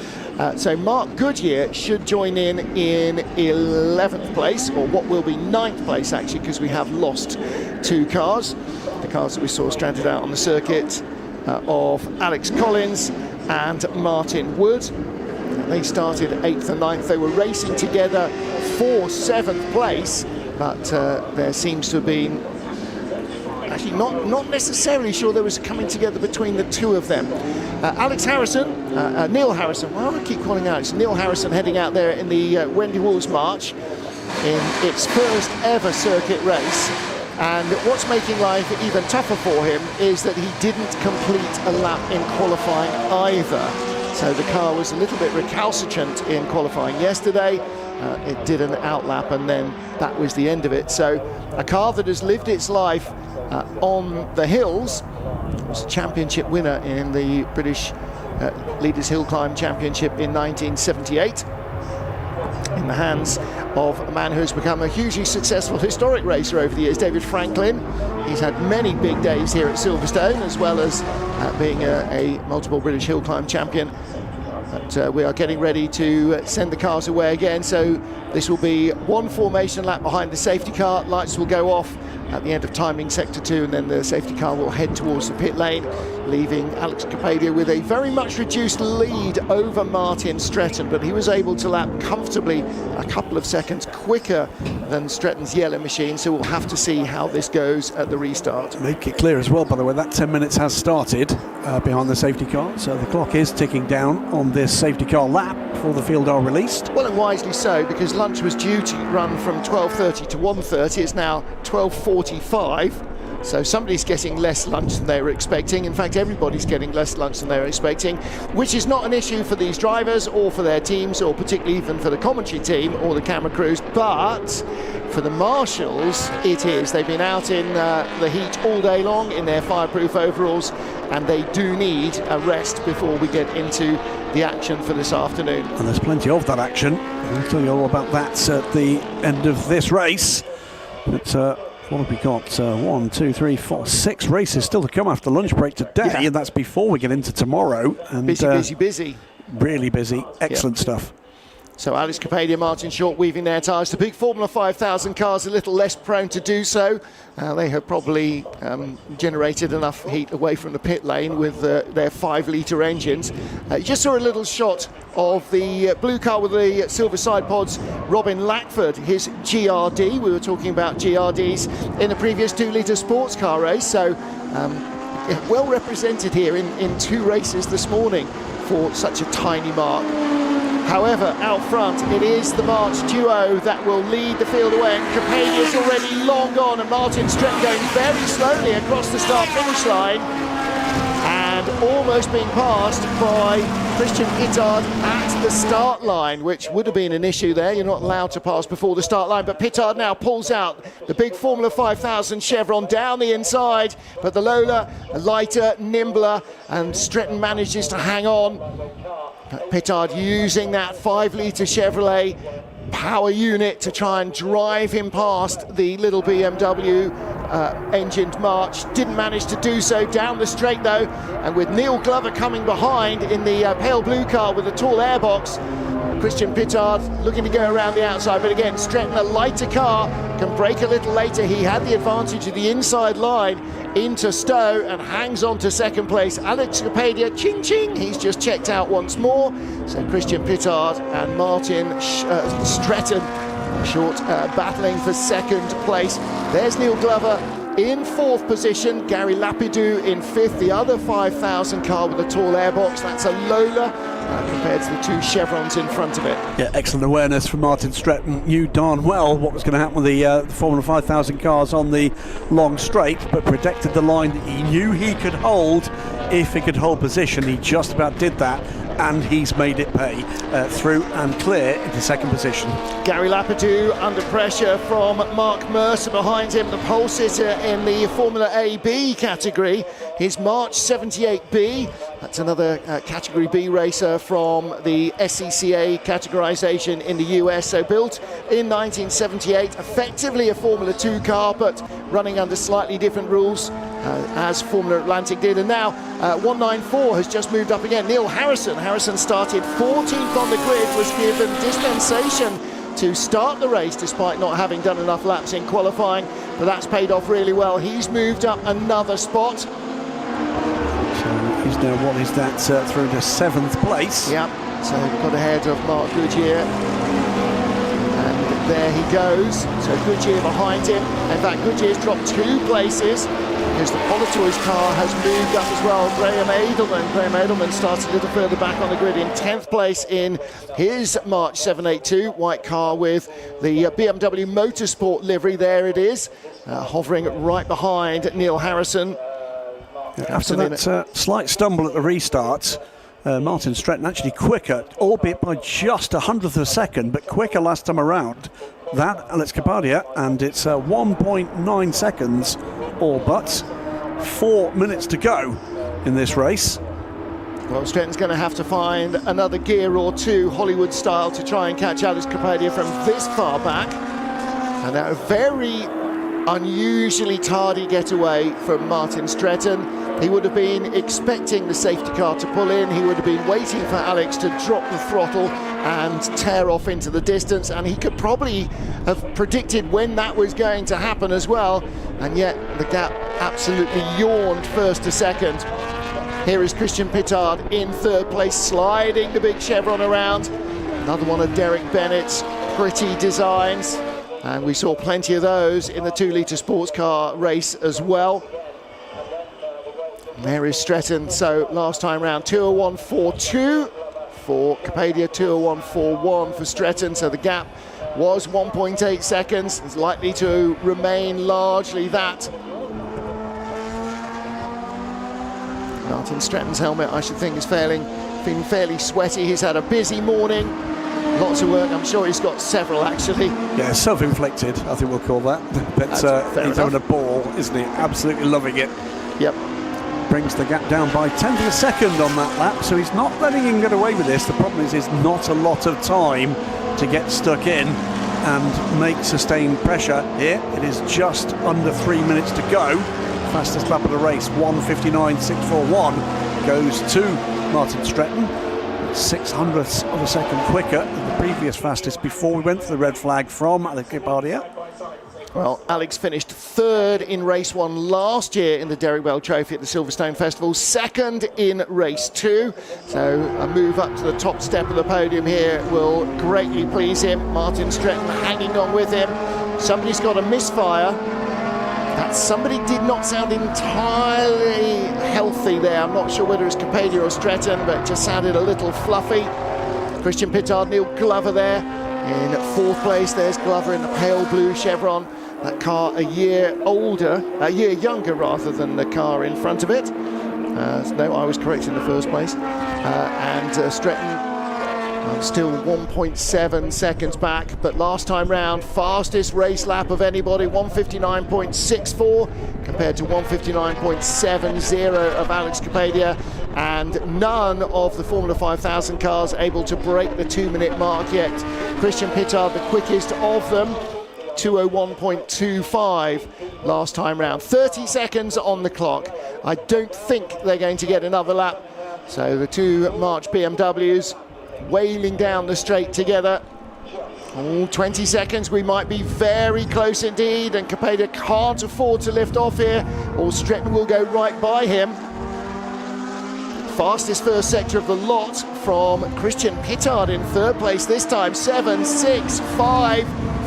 So Mark Goodyear should join in 11th place, or what will be 9th place actually, because we have lost 2 cars. The cars that we saw stranded out on the circuit of Alex Collins and Martin Wood. They started 8th and 9th. They were racing together for 7th place, but there seems to have been actually not necessarily sure there was coming together between the two of them. Neil Harrison, well, I keep calling out, it's Neil Harrison heading out there in the Wendy Wolves March in its first ever circuit race. And what's making life even tougher for him is that he didn't complete a lap in qualifying either. So the car was a little bit recalcitrant in qualifying yesterday. It did an outlap and then that was the end of it. So a car that has lived its life on the hills, was a championship winner in the British Leaders Hill Climb Championship in 1978, in the hands of a man who has become a hugely successful historic racer over the years, David Franklin. He's had many big days here at Silverstone, as well as being a multiple British Hill Climb champion. But we are getting ready to send the cars away again, so this will be one formation lap behind the safety car. Lights will go off at the end of timing sector 2, and then the safety car will head towards the pit lane, leaving Alex Capadia with a very much reduced lead over Martin Stretton, but he was able to lap comfortably a couple of seconds quicker than Stretton's yellow machine, so we'll have to see how this goes at the restart. Make it clear as well, by the way, that 10 minutes has started behind the safety car, so the clock is ticking down on this safety car lap before the field are released. Well, and wisely so, because lunch was due to run from 12:30 to 1:30. It's now 12:45. So somebody's getting less lunch than they were expecting. In fact, everybody's getting less lunch than they were expecting, which is not an issue for these drivers or for their teams, or particularly even for the commentary team or the camera crews. But for the marshals, it is. They've been out in the heat all day long in their fireproof overalls, and they do need a rest before we get into the action for this afternoon. And there's plenty of that action. We'll tell you all about that at the end of this race. But what have we got? 1, 2, 3, 4, 6 races still to come after lunch break today, and that's before we get into tomorrow. And busy. Really busy. Excellent stuff. So Alex Capadia, Martin Short weaving their tyres. The big Formula 5000 cars a little less prone to do so. They have probably generated enough heat away from the pit lane with their 5-litre engines. You just saw a little shot of the blue car with the silver side pods, Robin Lackford, his GRD. We were talking about GRDs in the previous 2-litre sports car race. So well represented here in 2 races this morning for such a tiny mark. However, out front, it is the March duo that will lead the field away, and Capadia's already long gone, and Martin Stretton going very slowly across the start-finish line, and almost being passed by Christian Pittard at the start line, which would have been an issue there. You're not allowed to pass before the start line, but Pittard now pulls out the big Formula 5000 Chevron down the inside, but the Lola, lighter, nimbler, and Stretton manages to hang on. Pittard using that 5-litre Chevrolet power unit to try and drive him past the little BMW engined March. Didn't manage to do so down the straight though, and with Neil Glover coming behind in the pale blue car with a tall airbox, Christian Pittard looking to go around the outside, but again Stretton, a lighter car, can brake a little later. He had the advantage of the inside line into Stowe and hangs on to second place. Alex Capadia, ching ching, he's just checked out once more. So Christian Pittard and Martin Stretton Short battling for second place. There's Neil Glover in 4th position, Gary Lapidou in 5th, the other 5,000 car with a tall airbox. That's a Lola compared to the 2 Chevrons in front of it. Yeah, excellent awareness from Martin Stretton. Knew darn well what was going to happen with the Formula 5000 cars on the long straight, but protected the line that he knew he could hold if he could hold position. He just about did that, and he's made it pay through and clear into second position. Gary Lapidou under pressure from Mark Mercer behind him, the pole sitter in the Formula AB category. His March 78B, that's another category B racer from the SCCA categorization in the US. So built in 1978, effectively a Formula 2 car, but running under slightly different rules as Formula Atlantic did. And now 194 has just moved up again. Neil Harrison started 14th on the grid, was given dispensation to start the race despite not having done enough laps in qualifying, but that's paid off really well. He's moved up another spot. So he's now, what is that, through to 7th place? Yep, so got ahead of Mark Goodyear. And there he goes. So Goodyear behind him. In fact, Goodyear's dropped 2 places. because the Politoys car has moved up as well. Graham Edelman starts a little further back on the grid in 10th place in his March 782 white car with the BMW Motorsport livery. There it is, hovering right behind Neil Harrison. After that slight stumble at the restart, Martin Stretton actually quicker, albeit by just 100th of a second, but quicker last time around than Alex Kapadia, and it's 1.9 seconds, all but 4 minutes to go in this race. Well, Stretton's going to have to find another gear or two, Hollywood style, to try and catch Alex Kapadia from this far back. And a very unusually tardy getaway from Martin Stretton. He would have been expecting the safety car to pull in. He would have been waiting for Alex to drop the throttle and tear off into the distance, and he could probably have predicted when that was going to happen as well, and yet the gap absolutely yawned first to second. Here is Christian Pittard in third place, sliding the big chevron around. Another one of Derek Bennett's pretty designs, and we saw plenty of those in the 2-litre sports car race as well. There is Stretton, so last time round 2:01.42 for Kapadia, 2:01.41 for Stretton, so the gap was 1.8 seconds. It's likely to remain largely that. Martin Stretton's helmet, I should think, is feeling fairly sweaty. He's had a busy morning, lots of work. I'm sure he's got several actually. Yeah, self-inflicted, I think we'll call that. But he's having a ball, isn't he? Absolutely loving it. Yep. Brings the gap down by 10th of a second on that lap, so he's not letting him get away with this. The problem is there's not a lot of time to get stuck in and make sustained pressure here. It is just under 3 minutes to go. Fastest lap of the race, 1:59.641, goes to Martin Stretton. 600ths of a second quicker than the previous fastest before we went for the red flag from Alex Kapadia. Well, Alex finished third in race 1 last year in the Derek Bell Trophy at the Silverstone Festival, second in race 2. So a move up to the top step of the podium here will greatly please him. Martin Stretton hanging on with him. Somebody's got a misfire. That somebody did not sound entirely healthy there. I'm not sure whether it's Kapadia or Stretton, but it just sounded a little fluffy. Christian Pittard, Neil Glover there in fourth place. There's Glover in the pale blue chevron. That car a year younger rather than the car in front of it. No, I was correct in the first place. And Stretton still 1.7 seconds back, but last time round, fastest race lap of anybody, 1:59.64 compared to 1:59.70 of Alex Kapadia, and none of the Formula 5000 cars able to break the 2-minute mark yet. Christian Pittard, the quickest of them, 2:01.25 last time round. 30 seconds on the clock. I don't think they're going to get another lap. So the two March BMWs wailing down the straight together. 20 seconds, we might be very close indeed, and Kapadia can't afford to lift off here, or Stretton will go right by him. Fastest first sector of the lot from Christian Pittard in third place this time. 7, 6, 5,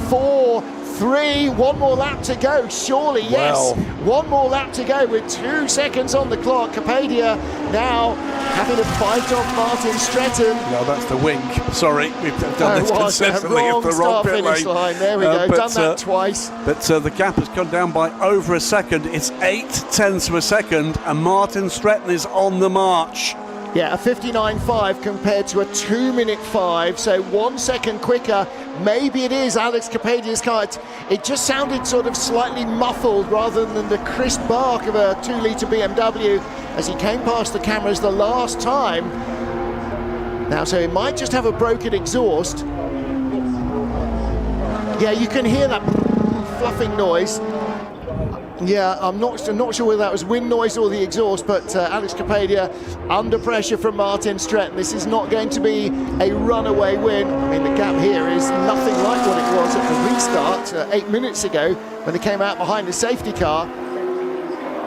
4, 3, one more lap to go, surely, yes. Well. One more lap to go with 2 seconds on the clock. Kapadia now having to fight off Martin Stretton. No, that's the wink. Sorry, we've done this consistently. Wrong It's the wrong start pit finish lane. line. There we go, done that twice. But the gap has gone down by over a second. It's 0.8 of a second, and Martin Stretton is on the march. Yeah, a 59.5 compared to a 2-minute 5, so 1 second quicker. Maybe it is Alex Kapadia's car. It just sounded sort of slightly muffled rather than the crisp bark of a 2-litre BMW as he came past the cameras the last time. Now, so it might just have a broken exhaust. Yeah, you can hear that fluffing noise. Yeah, I'm not sure whether that was wind noise or the exhaust, but Alex Kapadia under pressure from Martin Stretton. This is not going to be a runaway win. I mean, the gap here is nothing like what it was at the restart 8 minutes ago when they came out behind the safety car.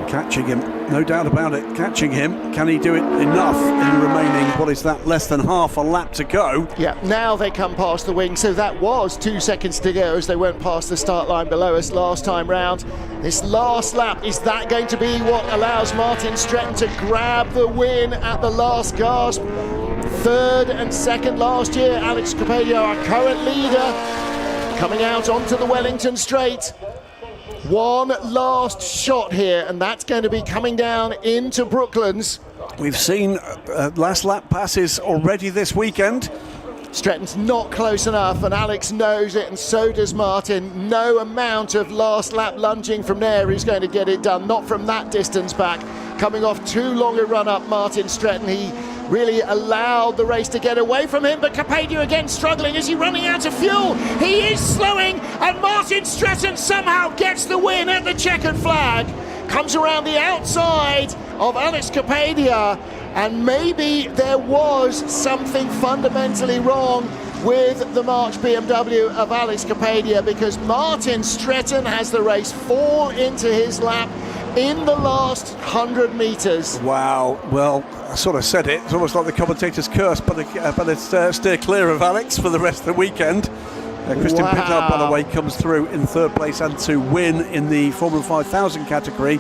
Catching him no doubt about it. Catching him, can he do it enough in the remaining, what is that, less than half a lap to go? Yeah, now they come past the wing, so that was 2 seconds to go as they went past the start line below us last time round. This last lap, is that going to be what allows Martin Stretton to grab the win at the last gasp? Third and second last year, Alex Capadia, our current leader, coming out onto the Wellington Straight. One last shot here, and that's going to be coming down into Brooklands. We've seen last lap passes already this weekend. Stretton's not close enough, and Alex knows it, and so does Martin. No amount of last lap lunging from there is going to get it done, not from that distance back. Coming off too long a run up, Martin Stretton, he really allowed the race to get away from him, but Capadia again struggling. Is he running out of fuel? He is slowing, and Martin Stretton somehow gets the win at the checkered flag. Comes around the outside of Alex Capadia, and maybe there was something fundamentally wrong with the March BMW of Alex Capadia, because Martin Stretton has the race fall into his lap in the last 100 metres. Wow, well, I sort of said it. It's almost like the commentator's curse, but it's steer clear of Alex for the rest of the weekend. Christian Pittard, by the way, comes through in third place and to win in the Formula 5000 category.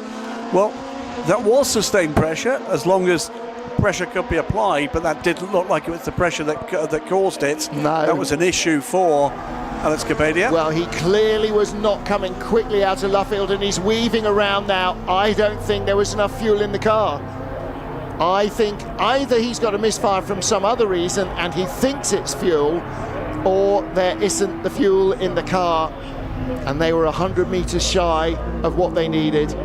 Well, that was sustained pressure, as long as pressure could be applied, but that didn't look like it was the pressure that caused it. No. That was an issue for Alex Capadia. Well, he clearly was not coming quickly out of Luffield, and he's weaving around now. I don't think there was enough fuel in the car. I think either he's got a misfire from some other reason and he thinks it's fuel, or there isn't the fuel in the car, and they were 100 metres shy of what they needed.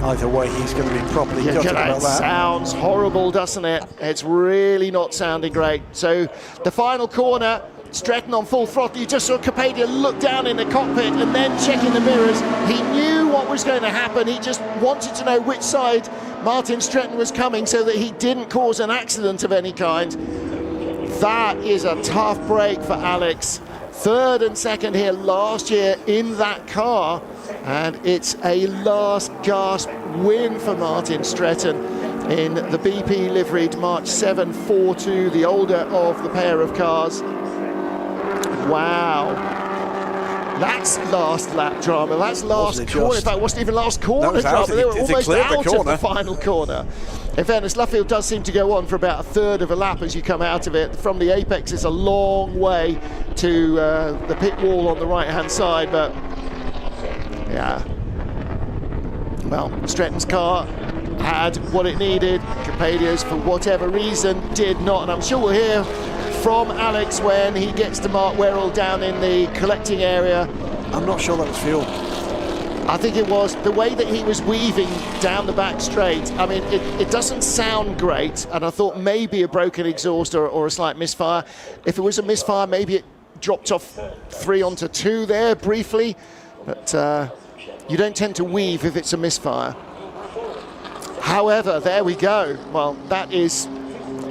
Either way, he's going to be properly gutted about that. Sounds horrible, doesn't it? It's really not sounding great. So the final corner, Stretton on full throttle. You just saw Capadia look down in the cockpit and then checking the mirrors. He knew what was going to happen. He just wanted to know which side Martin Stretton was coming so that he didn't cause an accident of any kind. That is a tough break for Alex. Third and second here last year in that car, and it's a last gasp win for Martin Stretton in the BP liveried March 742, the older of the pair of cars. Wow. That's last lap drama. That's last corner. In fact, it wasn't even last corner drama. They were almost out of the final corner. In fairness, Luffield does seem to go on for about a third of a lap as you come out of it. From the apex, it's a long way to the pit wall on the right-hand side, but yeah. Well, Stretton's car had what it needed. Capadia's, for whatever reason, did not, and I'm sure we'll hear from Alex when he gets to Mark Werrell down in the collecting area. I'm not sure that was fuel. I think it was the way that he was weaving down the back straight. I mean, it doesn't sound great, and I thought maybe a broken exhaust or a slight misfire. If it was a misfire, maybe it dropped off 3 onto 2 there briefly, but you don't tend to weave if it's a misfire. However, there we go. Well, that is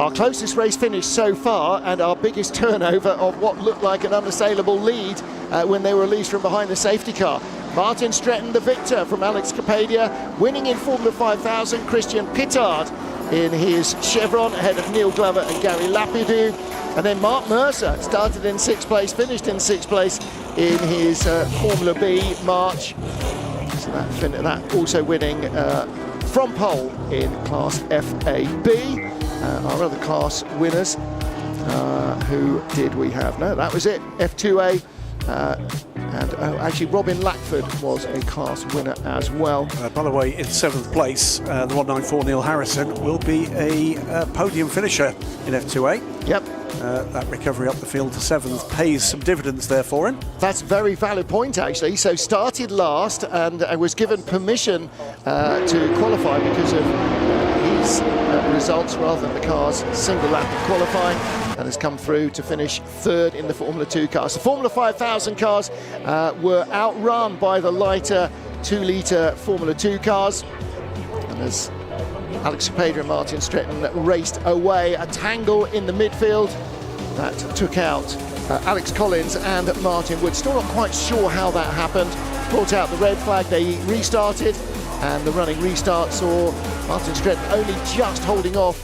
our closest race finish so far, and our biggest turnover of what looked like an unassailable lead when they were released from behind the safety car. Martin Stretton, the victor from Alex Capadia, winning in Formula 5000. Christian Pittard in his Chevron ahead of Neil Glover and Gary Lapidou. And then Mark Mercer started in 6th place, finished in 6th place in his Formula B March. So that also winning from pole in Class FAB. Our other class winners, who did we have? No, that was it, F2A. And actually Robin Lackford was a class winner as well. By the way, in 7th place, the 194 Neil Harrison will be a podium finisher in F2A. Yep. That recovery up the field to 7th pays some dividends there for him. That's a very valid point, actually. So started last and was given permission to qualify because of his results rather than the car's single lap of qualifying, and has come through to finish 3rd in the Formula 2 cars. The Formula 5000 cars were outrun by the lighter 2-litre Formula 2 cars, and as Alex Capadia and Martin Stretton raced away, a tangle in the midfield that took out Alex Collins and Martin Wood. Still not quite sure how that happened. Brought out the red flag, they restarted, and the running restart saw Martin Stretton only just holding off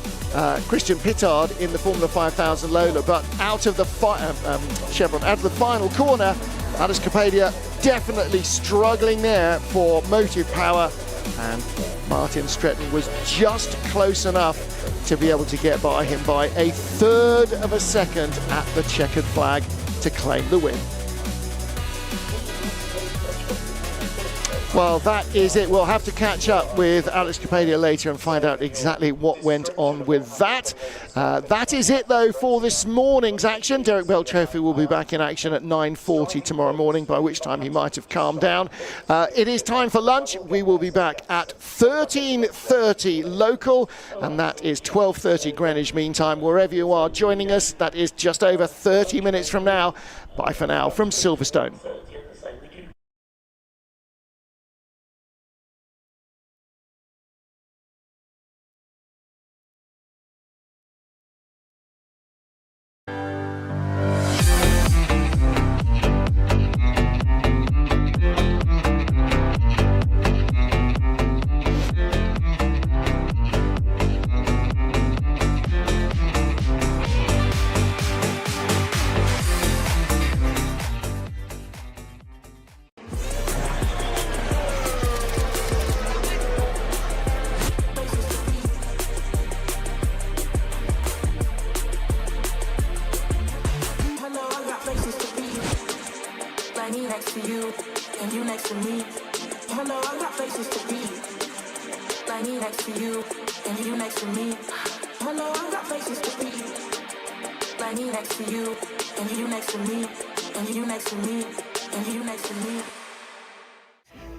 Christian Pittard in the Formula 5000 Lola, but out of the Chevron, out of the final corner, Alex Capadia definitely struggling there for motive power, and Martin Stretton was just close enough to be able to get by him by a third of a second at the checkered flag to claim the win. Well, that is it. We'll have to catch up with Alex Capadia later and find out exactly what went on with that. That is it, though, for this morning's action. Derek Bell Trophy will be back in action at 9:40 tomorrow morning, by which time he might have calmed down. It is time for lunch. We will be back at 13:30 local, and that is 12:30 Greenwich Mean Time. Wherever you are joining us, that is just over 30 minutes from now. Bye for now from Silverstone.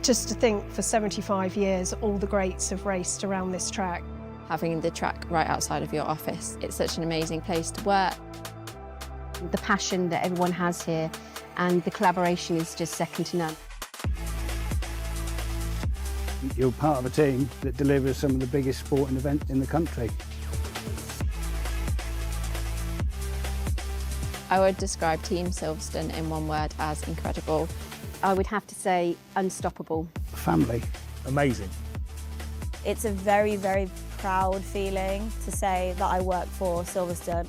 Just to think, for 75 years, all the greats have raced around this track. Having the track right outside of your office, it's such an amazing place to work. The passion that everyone has here and the collaboration is just second to none. You're part of a team that delivers some of the biggest sporting events in the country. I would describe Team Silverstone in one word as incredible. I would have to say unstoppable. Family. Amazing. It's a very, very proud feeling to say that I work for Silverstone.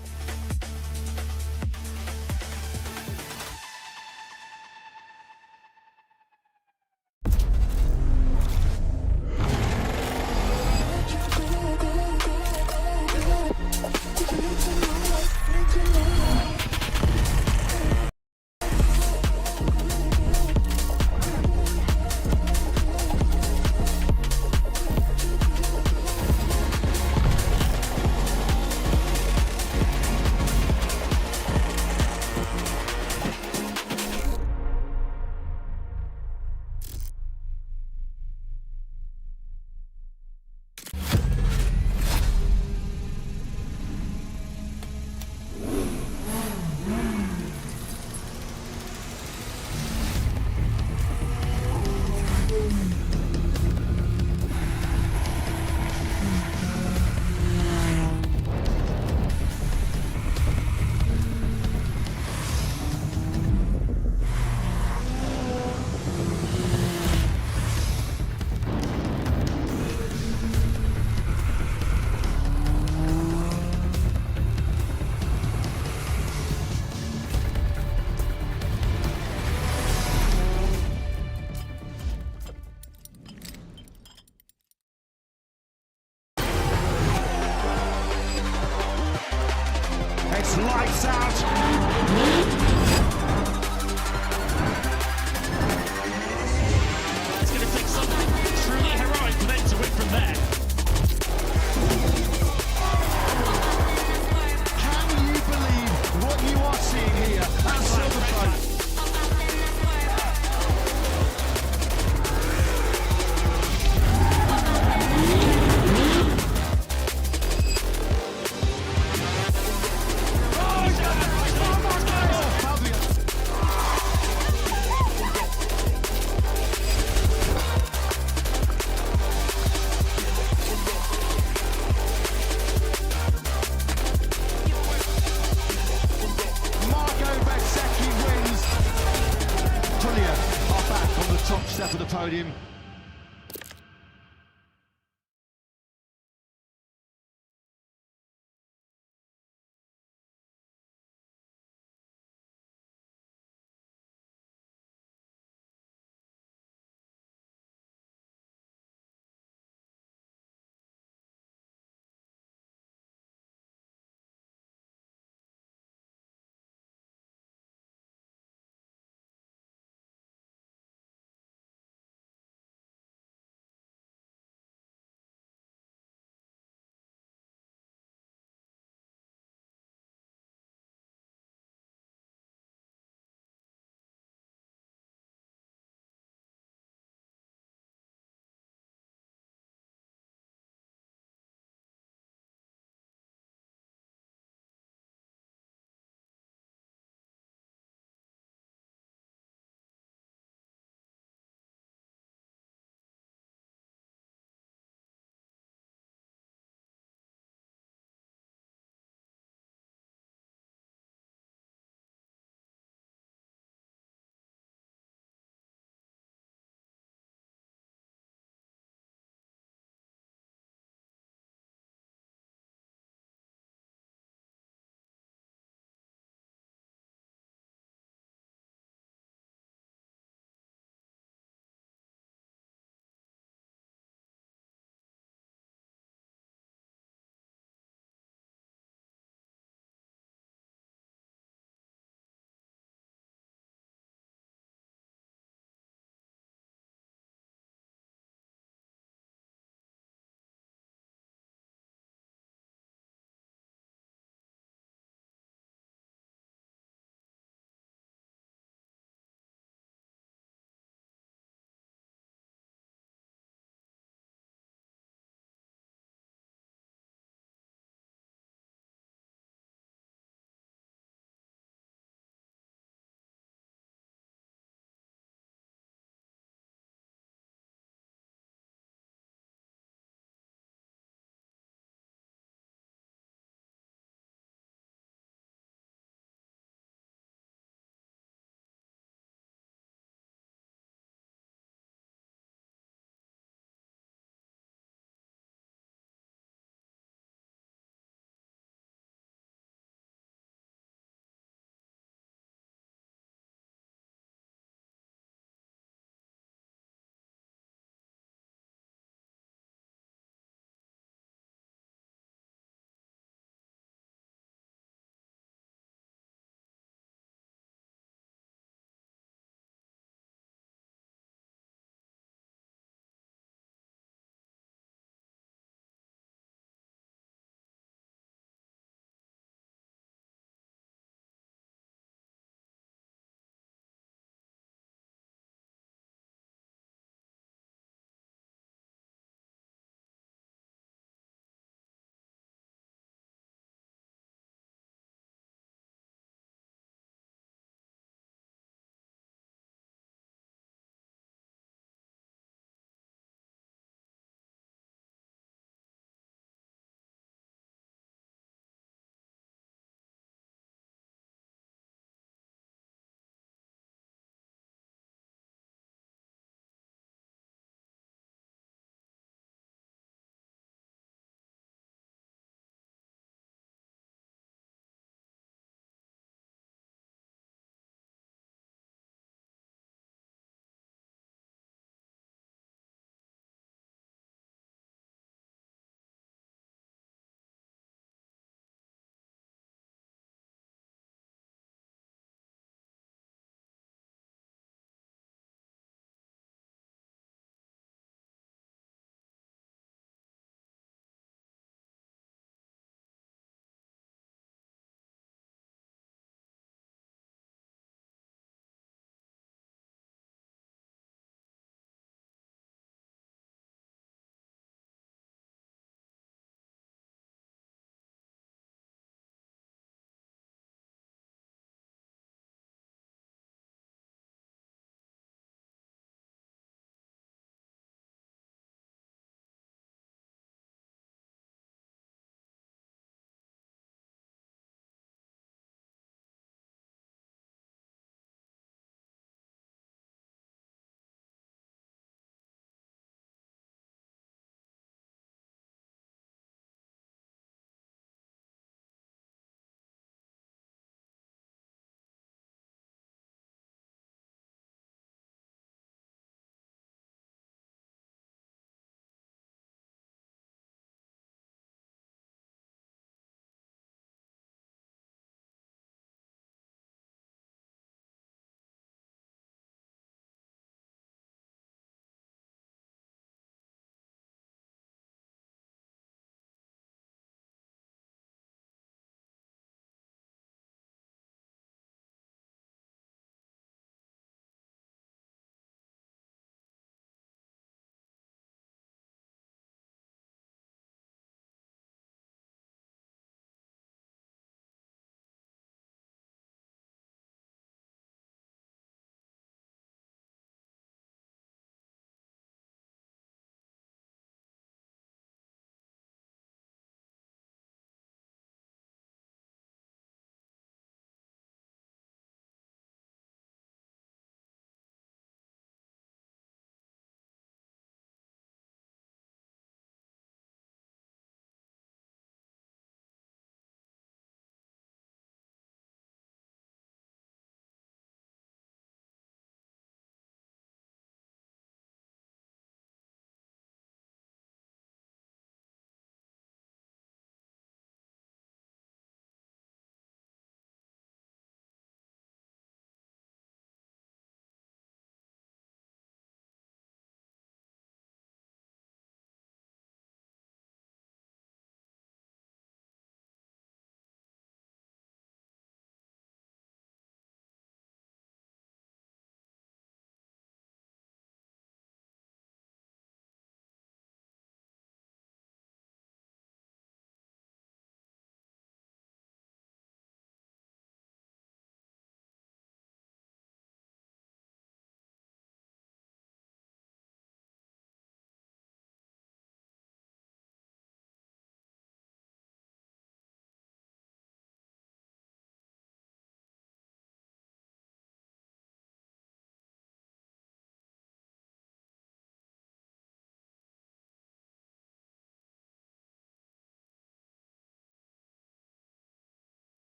Lights out. It's going to take something truly heroic for them to win from there. Can you believe what you are seeing here at Silverstone? Top step of the podium.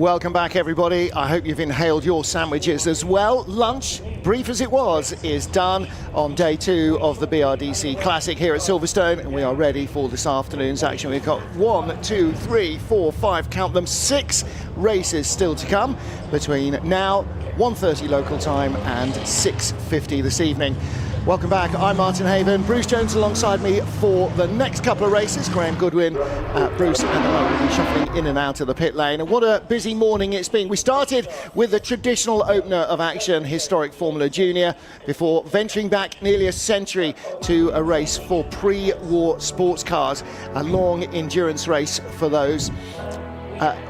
Welcome back, everybody. I hope you've inhaled your sandwiches as well. Lunch, brief as it was, is done on day 2 of the BRDC Classic here at Silverstone, and we are ready for this afternoon's action. We've got 1, 2, 3, 4, 5, count them, 6 races still to come between now, 1:30 local time, and 6:50 this evening. Welcome back. I'm Martin Haven. Bruce Jones alongside me for the next couple of races. Graham Goodwin, Bruce and I will be shuffling in and out of the pit lane. And what a busy morning it's been. We started with the traditional opener of action, historic Formula Junior, before venturing back nearly a century to a race for pre-war sports cars. A long endurance race for those.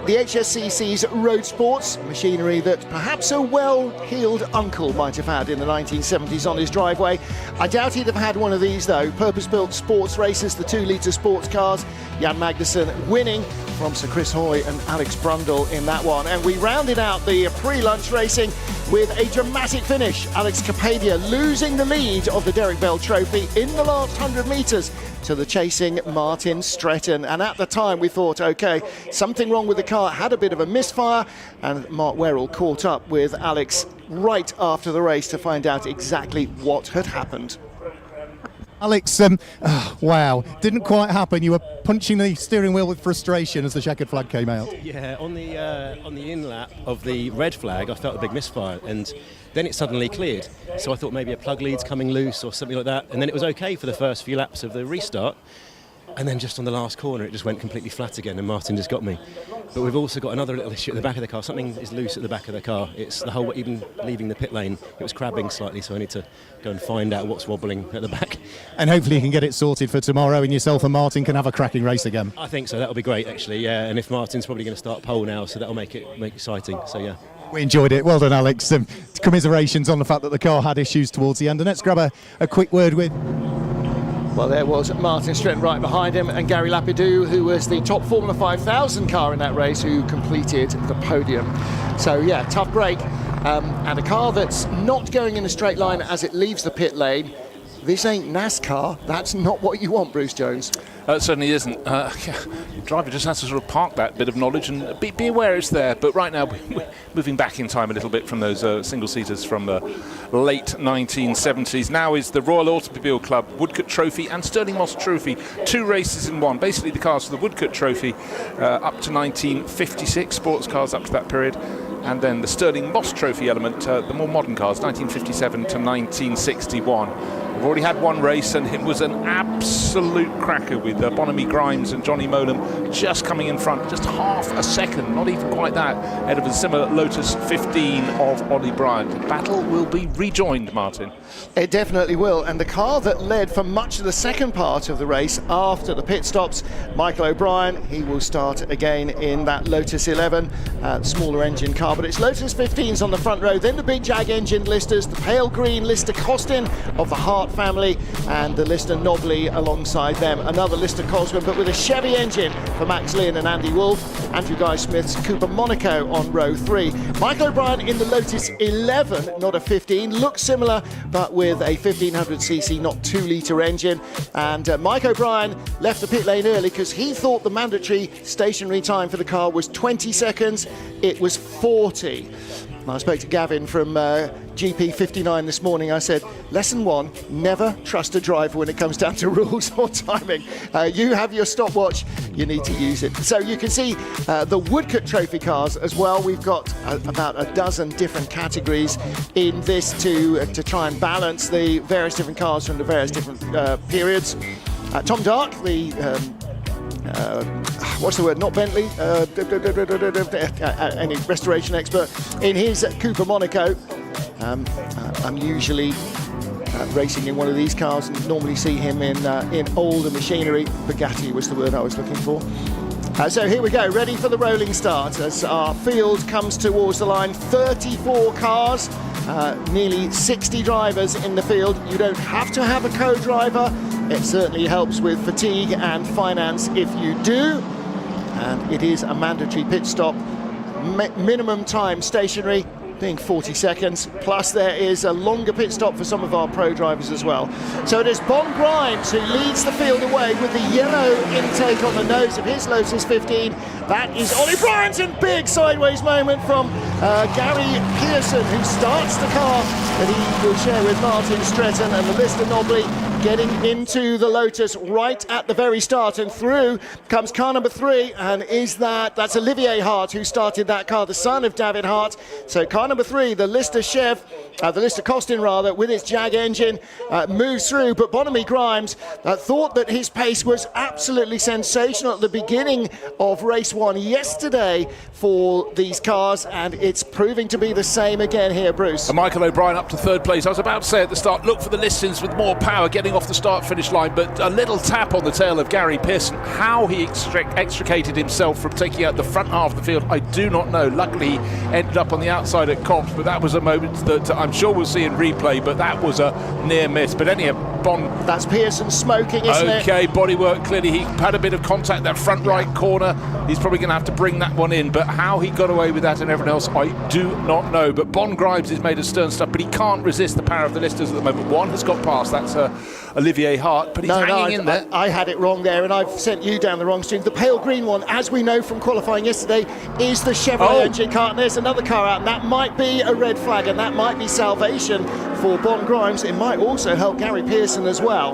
The HSCC's road sports, machinery that perhaps a well-heeled uncle might have had in the 1970s on his driveway. I doubt he'd have had one of these though. Purpose-built sports races, the 2-litre sports cars. Jan Magnussen winning from Sir Chris Hoy and Alex Brundle in that one. And we rounded out the pre-lunch racing with a dramatic finish. Alex Capadia losing the lead of the Derek Bell Trophy in the last 100 metres to the chasing Martin Stretton. And at the time we thought, okay, something wrong with the car, had a bit of a misfire, and Mark Werrell caught up with Alex right after the race to find out exactly what had happened. Alex, wow, didn't quite happen. You were punching the steering wheel with frustration as the checkered flag came out. Yeah, on the in-lap of the red flag, I felt a big misfire, and then it suddenly cleared. So I thought maybe a plug lead's coming loose or something like that, and then it was okay for the first few laps of the restart. And then just on the last corner, it just went completely flat again, and Martin just got me. But we've also got another little issue at the back of the car. Something is loose at the back of the car. It's the whole, even leaving the pit lane, it was crabbing slightly, so I need to go and find out what's wobbling at the back. And hopefully you can get it sorted for tomorrow, and yourself and Martin can have a cracking race again. I think so. That'll be great, actually. Yeah, and if Martin's probably going to start pole now, so that'll make it exciting. So yeah. We enjoyed it. Well done, Alex. Commiserations on the fact that the car had issues towards the end. And let's grab a quick word with... Well, there was Martin Stretton right behind him, and Gary Lapidou, who was the top Formula 5000 car in that race, who completed the podium. So yeah, tough break, and a car that's not going in a straight line as it leaves the pit lane. This ain't NASCAR. That's not what you want, Bruce Jones. It certainly isn't. The driver just has to sort of park that bit of knowledge and be aware it's there. But right now, we're moving back in time a little bit from those single-seaters from the late 1970s. Now is the Royal Automobile Club Woodcote Trophy and Stirling Moss Trophy. 2 races in one. Basically, the cars for the Woodcote Trophy up to 1956, sports cars up to that period. And then the Stirling Moss Trophy element, the more modern cars, 1957 to 1961. We've already had one race, and it was an absolute cracker with Bonamy Grimes and Johnny Molam just coming in front, just half a second, not even quite that, ahead of a similar Lotus 15 of Ollie Bryant. The battle will be rejoined, Martin. It definitely will, and the car that led for much of the second part of the race after the pit stops, Michael O'Brien, he will start again in that Lotus 11, smaller engine car, but it's Lotus 15s on the front row, then the big Jag engine Listers, the pale green Lister Costin of the Hart family, and the Lister Nobly alongside them, another Lister Cosworth, but with a Chevy engine for Max Lynn and Andy Wolff, Andrew Guy Smith's Cooper Monaco on row 3. Michael O'Brien in the Lotus 11, not a 15, looks similar, but with a 1500cc, not 2-litre engine. And Mike O'Brien left the pit lane early because he thought the mandatory stationary time for the car was 20 seconds. It was 40. I spoke to Gavin from GP59 this morning. I said, lesson 1, never trust a driver when it comes down to rules or timing. You have your stopwatch, you need to use it. So you can see the Woodcote Trophy cars as well. We've got about a dozen different categories in this to try and balance the various different cars from the various different periods. Tom Dark, the what's the word? Not Bentley. Any restoration expert in his Cooper Monaco. I'm usually racing in one of these cars, and normally see him in older machinery. Bugatti was the word I was looking for. So here we go, ready for the rolling start as our field comes towards the line. 34 cars, nearly 60 drivers in the field. You don't have to have a co-driver. It certainly helps with fatigue and finance if you do. And it is a mandatory pit stop. Minimum time stationary, being 40 seconds, plus there is a longer pit stop for some of our pro drivers as well. So it is Bon Grimes who leads the field away with the yellow intake on the nose of his Lotus 15. That is Ollie Bryant, and big sideways moment from Gary Pearson, who starts the car that he will share with Martin Stretton, and the Lister Nobly getting into the Lotus right at the very start, and through comes car number 3, and that's Olivier Hart who started that car, the son of David Hart. So car number 3, the Lister Chev, the Lister Costin rather, with its Jag engine, moves through, but Bonamy Grimes thought that his pace was absolutely sensational at the beginning of race 1 yesterday for these cars, and it's proving to be the same again here, Bruce. And Michael O'Brien up to 3rd place. I was about to say at the start, look for the Listons with more power getting off the start-finish line, but a little tap on the tail of Gary Pearson. How he extricated himself from taking out the front half of the field, I do not know. Luckily, he ended up on the outside at Comps, but that was a moment that I'm sure we'll see in replay, but that was a near miss. But anyhow, That's Pearson smoking, isn't it? Okay, bodywork, clearly he had a bit of contact, that front right corner. He's probably going to have to bring that one in, but how he got away with that and everyone else, I do not know. But Bon Grimes is made of stern stuff, but he can't resist the power of the Listers at the moment. One has got past, that's Olivier Hart, but he's hanging in there. I had it wrong there, and I've sent you down the wrong stream. The pale green one, as we know from qualifying yesterday, is the Chevrolet engine car, and there's another car out, and that might be a red flag, and that might be salvation for Bon Grimes. It might also help Gary Pearson as well.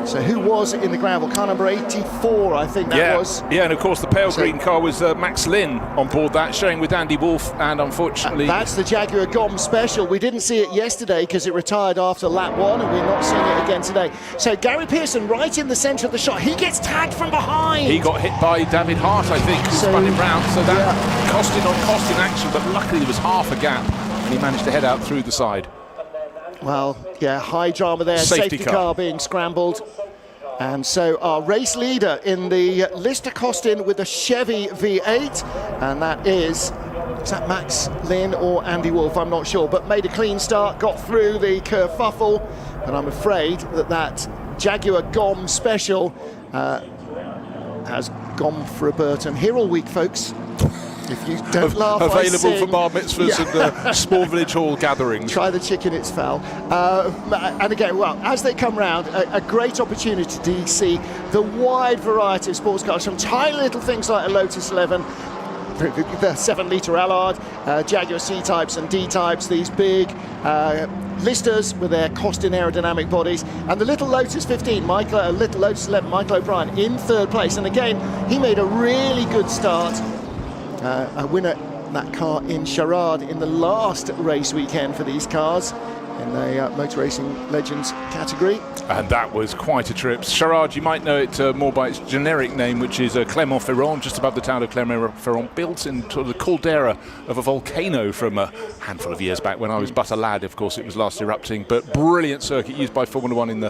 So who was in the gravel? Car number 84, I think that was. Yeah, and of course the pale green car was Max Lynn on board that, sharing with Andy Wolf, and unfortunately... That's the Jaguar GOM Special. We didn't see it yesterday because it retired after lap 1, and we're not seeing it again today. So Gary Pearson right in the centre of the shot. He gets tagged from behind. He got hit by David Hart, I think, who spun him round. So that costing on costing action, but luckily there was half a gap, and he managed to head out through the side. Well, yeah, high drama there. Safety car being scrambled. And so our race leader in the Lister Costin with the Chevy V8, and that is that Max Lynn or Andy Wolf? I'm not sure, but made a clean start, got through the kerfuffle, and I'm afraid that Jaguar GOM Special has gone for a Burton. Here all week, folks. If you don't laugh, available for bar mitzvahs and small village hall gatherings. Try the chicken, it's foul. And again, well, as they come round, a great opportunity to see the wide variety of sports cars, from tiny little things like a Lotus 11, the 7-litre Allard, Jaguar C-types and D-types, these big Listers with their Costin aerodynamic bodies, and the little Lotus 15, little Lotus 11, Michael O'Brien in 3rd place. And again, he made a really good start. A winner, that car in Sherrard in the last race weekend for these cars in the Motor Racing Legends category. And that was quite a trip. Sherrard, you might know it more by its generic name, which is Clermont-Ferrand, just above the town of Clermont-Ferrand, built into the caldera of a volcano from a handful of years back when I was but a lad. Of course, it was last erupting, but brilliant circuit used by Formula One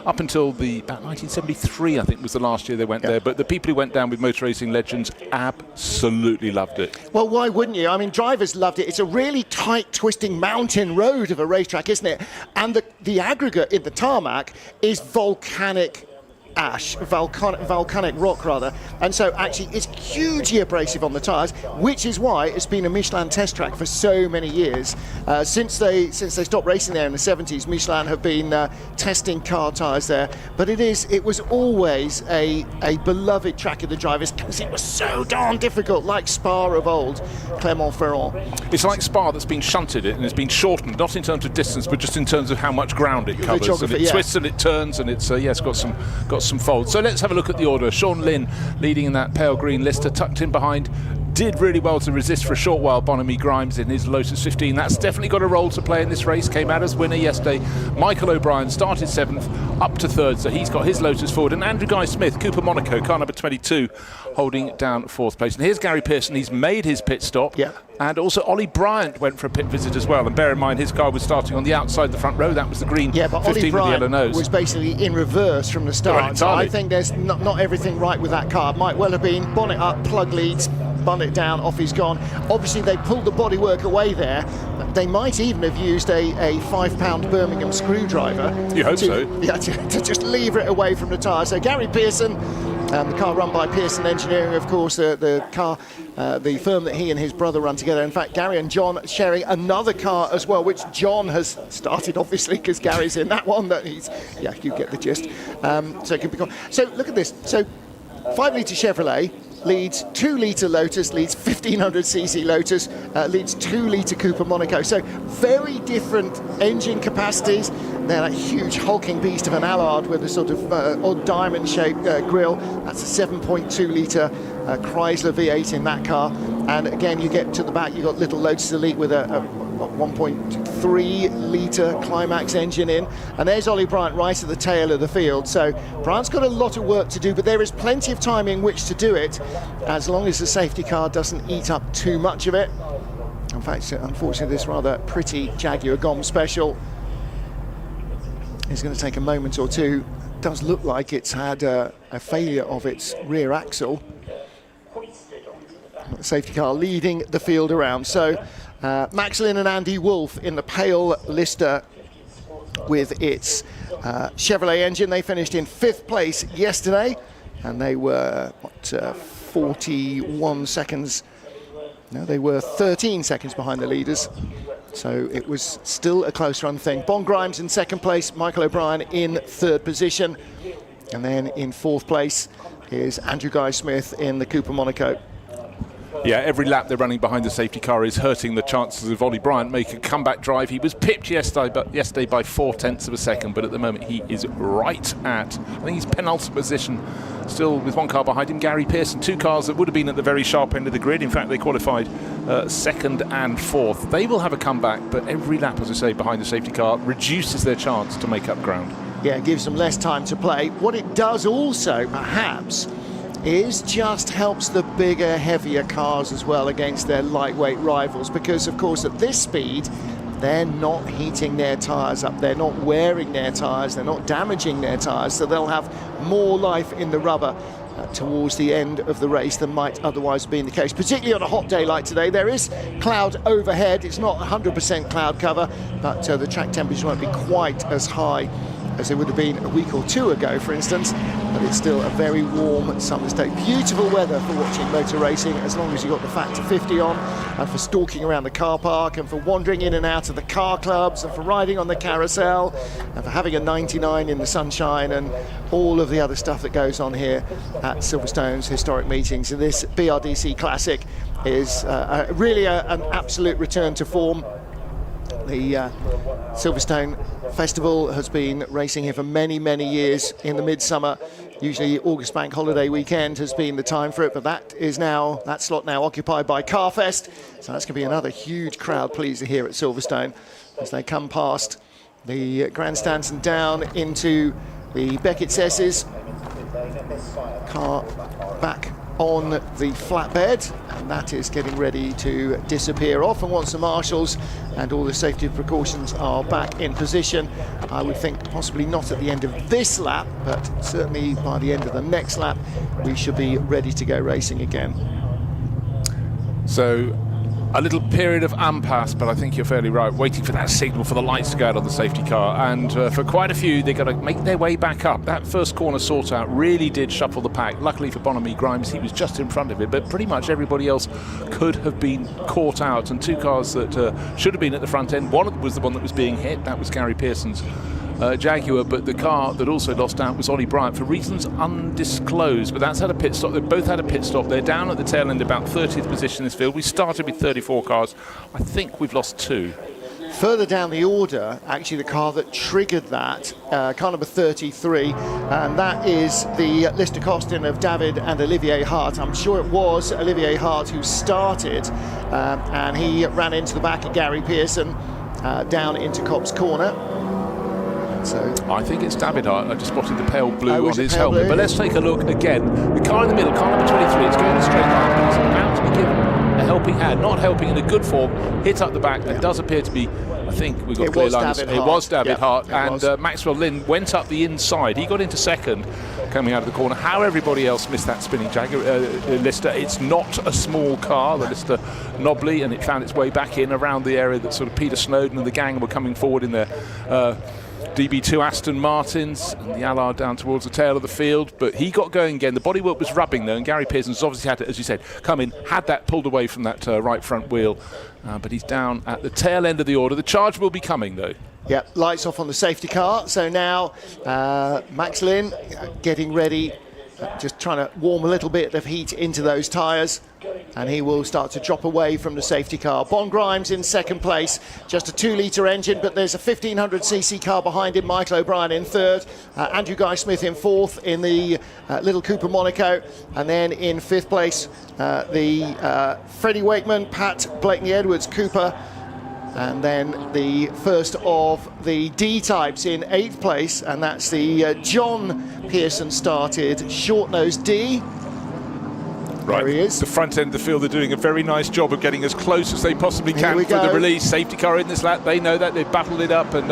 up until about 1973, I think, was the last year they went there. But the people who went down with Motor Racing Legends absolutely loved it. Well, why wouldn't you? I mean, drivers loved it. It's a really tight, twisting mountain road of a racetrack, isn't it? And the aggregate in the tarmac is volcanic ash, volcanic rock rather, and so actually it's hugely abrasive on the tyres, which is why it's been a Michelin test track for so many years. Since they stopped racing there in the 70s, Michelin have been testing car tyres there, but it was always a beloved track of the drivers because it was so darn difficult, like Spa of old, Clermont-Ferrand. It's like Spa that's been shunted and it's been shortened, not in terms of distance, but just in terms of how much ground it covers. And it twists and it turns, and it's got some folds. So let's have a look at the order. Sean Lynn leading in that pale green Lister, tucked in behind, did really well to resist for a short while Bonamy Grimes in his Lotus 15. That's definitely got a role to play in this race. Came out as winner yesterday. Michael O'Brien started 7th, up to 3rd, so he's got his Lotus forward. And Andrew Guy Smith, Cooper Monaco, car number 22, holding down 4th place. And here's Gary Pearson. He's made his pit stop. Yeah. And also Ollie Bryant went for a pit visit as well. And bear in mind, his car was starting on the outside the front row. That was the green 15 but with the yellow nose. Was basically in reverse from the start. So I think there's not everything right with that car. It might well have been bonnet up, plug leads, bonnet down, off he's gone. Obviously, they pulled the bodywork away there. They might even have used a 5-pound Birmingham screwdriver. You hope so. Yeah, to just lever it away from the tyre. So Gary Pearson The car run by Pearson Engineering, of course, the firm that he and his brother run together. In fact, Gary and John sharing another car as well, which John has started, obviously, because Gary's in that one. That you get the gist. So it could be. So look at this. So 5-litre Chevrolet leads 2-litre Lotus, leads 1500cc Lotus, leads 2-litre Cooper Monaco. So very different engine capacities. They're that huge hulking beast of an Allard with a sort of odd diamond-shaped grille. That's a 7.2-litre Chrysler V8 in that car. And again, you get to the back, you've got little Lotus Elite with a 1.3-litre Climax engine in. And there's Ollie Bryant right at the tail of the field. So Bryant's got a lot of work to do, but there is plenty of time in which to do it, as long as the safety car doesn't eat up too much of it. In fact, unfortunately, this rather pretty Jaguar GOM Special is going to take a moment or two. It does look like it's had a failure of its rear axle. The safety car leading the field around. So Max Lynn and Andy Wolf in the pale Lister with its Chevrolet engine. They finished in 5th place yesterday, and they were 41 seconds. No, they were 13 seconds behind the leaders. So it was still a close run thing. Bon Grimes in 2nd place, Michael O'Brien in 3rd position. And then in 4th place is Andrew Guy Smith in the Cooper Monaco. Yeah, every lap they're running behind the safety car is hurting the chances of Ollie Bryant making a comeback drive. He was pipped yesterday by 0.4 of a second, but at the moment he is right at, I think he's penultimate position, still with one car behind him. Gary Pearson, 2 cars that would have been at the very sharp end of the grid. In fact, they qualified 2nd and 4th. They will have a comeback, but every lap, as I say, behind the safety car reduces their chance to make up ground. Yeah, it gives them less time to play. What it does also, perhaps, is just helps the bigger, heavier cars as well against their lightweight rivals, because, of course, at this speed, they're not heating their tyres up, they're not wearing their tyres, they're not damaging their tyres, so they'll have more life in the rubber towards the end of the race than might otherwise be the case, particularly on a hot day like today. There is cloud overhead. It's not 100% cloud cover, but the track temperature won't be quite as high as it would have been a week or two ago, for instance, but it's still a very warm summer's day. Beautiful weather for watching motor racing, as long as you've got the factor 50 on, and for stalking around the car park, and for wandering in and out of the car clubs, and for riding on the carousel, and for having a 99 in the sunshine, and all of the other stuff that goes on here at Silverstone's historic meetings. And this BRDC Classic is really an absolute return to form. The Silverstone Festival has been racing here for many, many years in the midsummer. Usually August bank holiday weekend has been the time for it, but that slot now occupied by Carfest. So that's going to be another huge crowd pleaser here at Silverstone as they come past the grandstands and down into the Beckett's S's. Car back on the flatbed, and that is getting ready to disappear off. And once the marshals and all the safety precautions are back in position, I would think possibly not at the end of this lap, but certainly by the end of the next lap, we should be ready to go racing again. So a little period of impasse, but I think you're fairly right, waiting for that signal for the lights to go out on the safety car. And for quite a few, they've got to make their way back up. That first corner sort out really did shuffle the pack. Luckily for Bonamy Grimes, he was just in front of it, but pretty much everybody else could have been caught out. And 2 cars that should have been at the front end, one of them was the one that was being hit. That was Gary Pearson's Jaguar, but the car that also lost out was Ollie Bryant for reasons undisclosed. But that's had a pit stop. They both had a pit stop. They're down at the tail end, about 30th position in this field. We started with 34 cars. I think we've lost 2. Further down the order, actually the car that triggered that, car number 33, and that is the Lister Costin of David and Olivier Hart. I'm sure it was Olivier Hart who started, and he ran into the back of Gary Pearson down into Copse Corner. So I think it's David Hart. I just spotted the pale blue on his helmet. Blue? But let's take a look again. The car in the middle, car number 23, it's going in a straight line, but it's about to be given a helping hand. Not helping in a good form. Hit up the back. It does appear to be, I think we've got clear lines. It was David Hart. And Maxwell Lynn went up the inside. He got into second coming out of the corner. How everybody else missed that spinning Jaguar Lister. It's not a small car, the Lister Knobbly, and it found its way back in around the area that sort of Peter Snowden and the gang were coming forward in there. DB2 Aston Martins, and the Allard down towards the tail of the field, but he got going again. The bodywork was rubbing though, and Gary Pearson's obviously had to, as you said, come in, had that pulled away from that right front wheel, but he's down at the tail end of the order. The charge will be coming though. Yep, lights off on the safety car. So now Max Lynn getting ready, just trying to warm a little bit of heat into those tyres, and he will start to drop away from the safety car. Bon Grimes in second place, just a 2-litre engine, but there's a 1500cc car behind him. Michael O'Brien in third, Andrew Guy Smith in fourth in the little Cooper Monaco, and then in fifth place the Freddie Wakeman, Pat Blakeney Edwards Cooper, and then the first of the D-types in 8th place, and that's the John Pearson started short-nosed D. Right, there he is. The front end of the field are doing a very nice job of getting as close as they possibly can for the release. Safety car in this lap, they know that, they've battled it up, and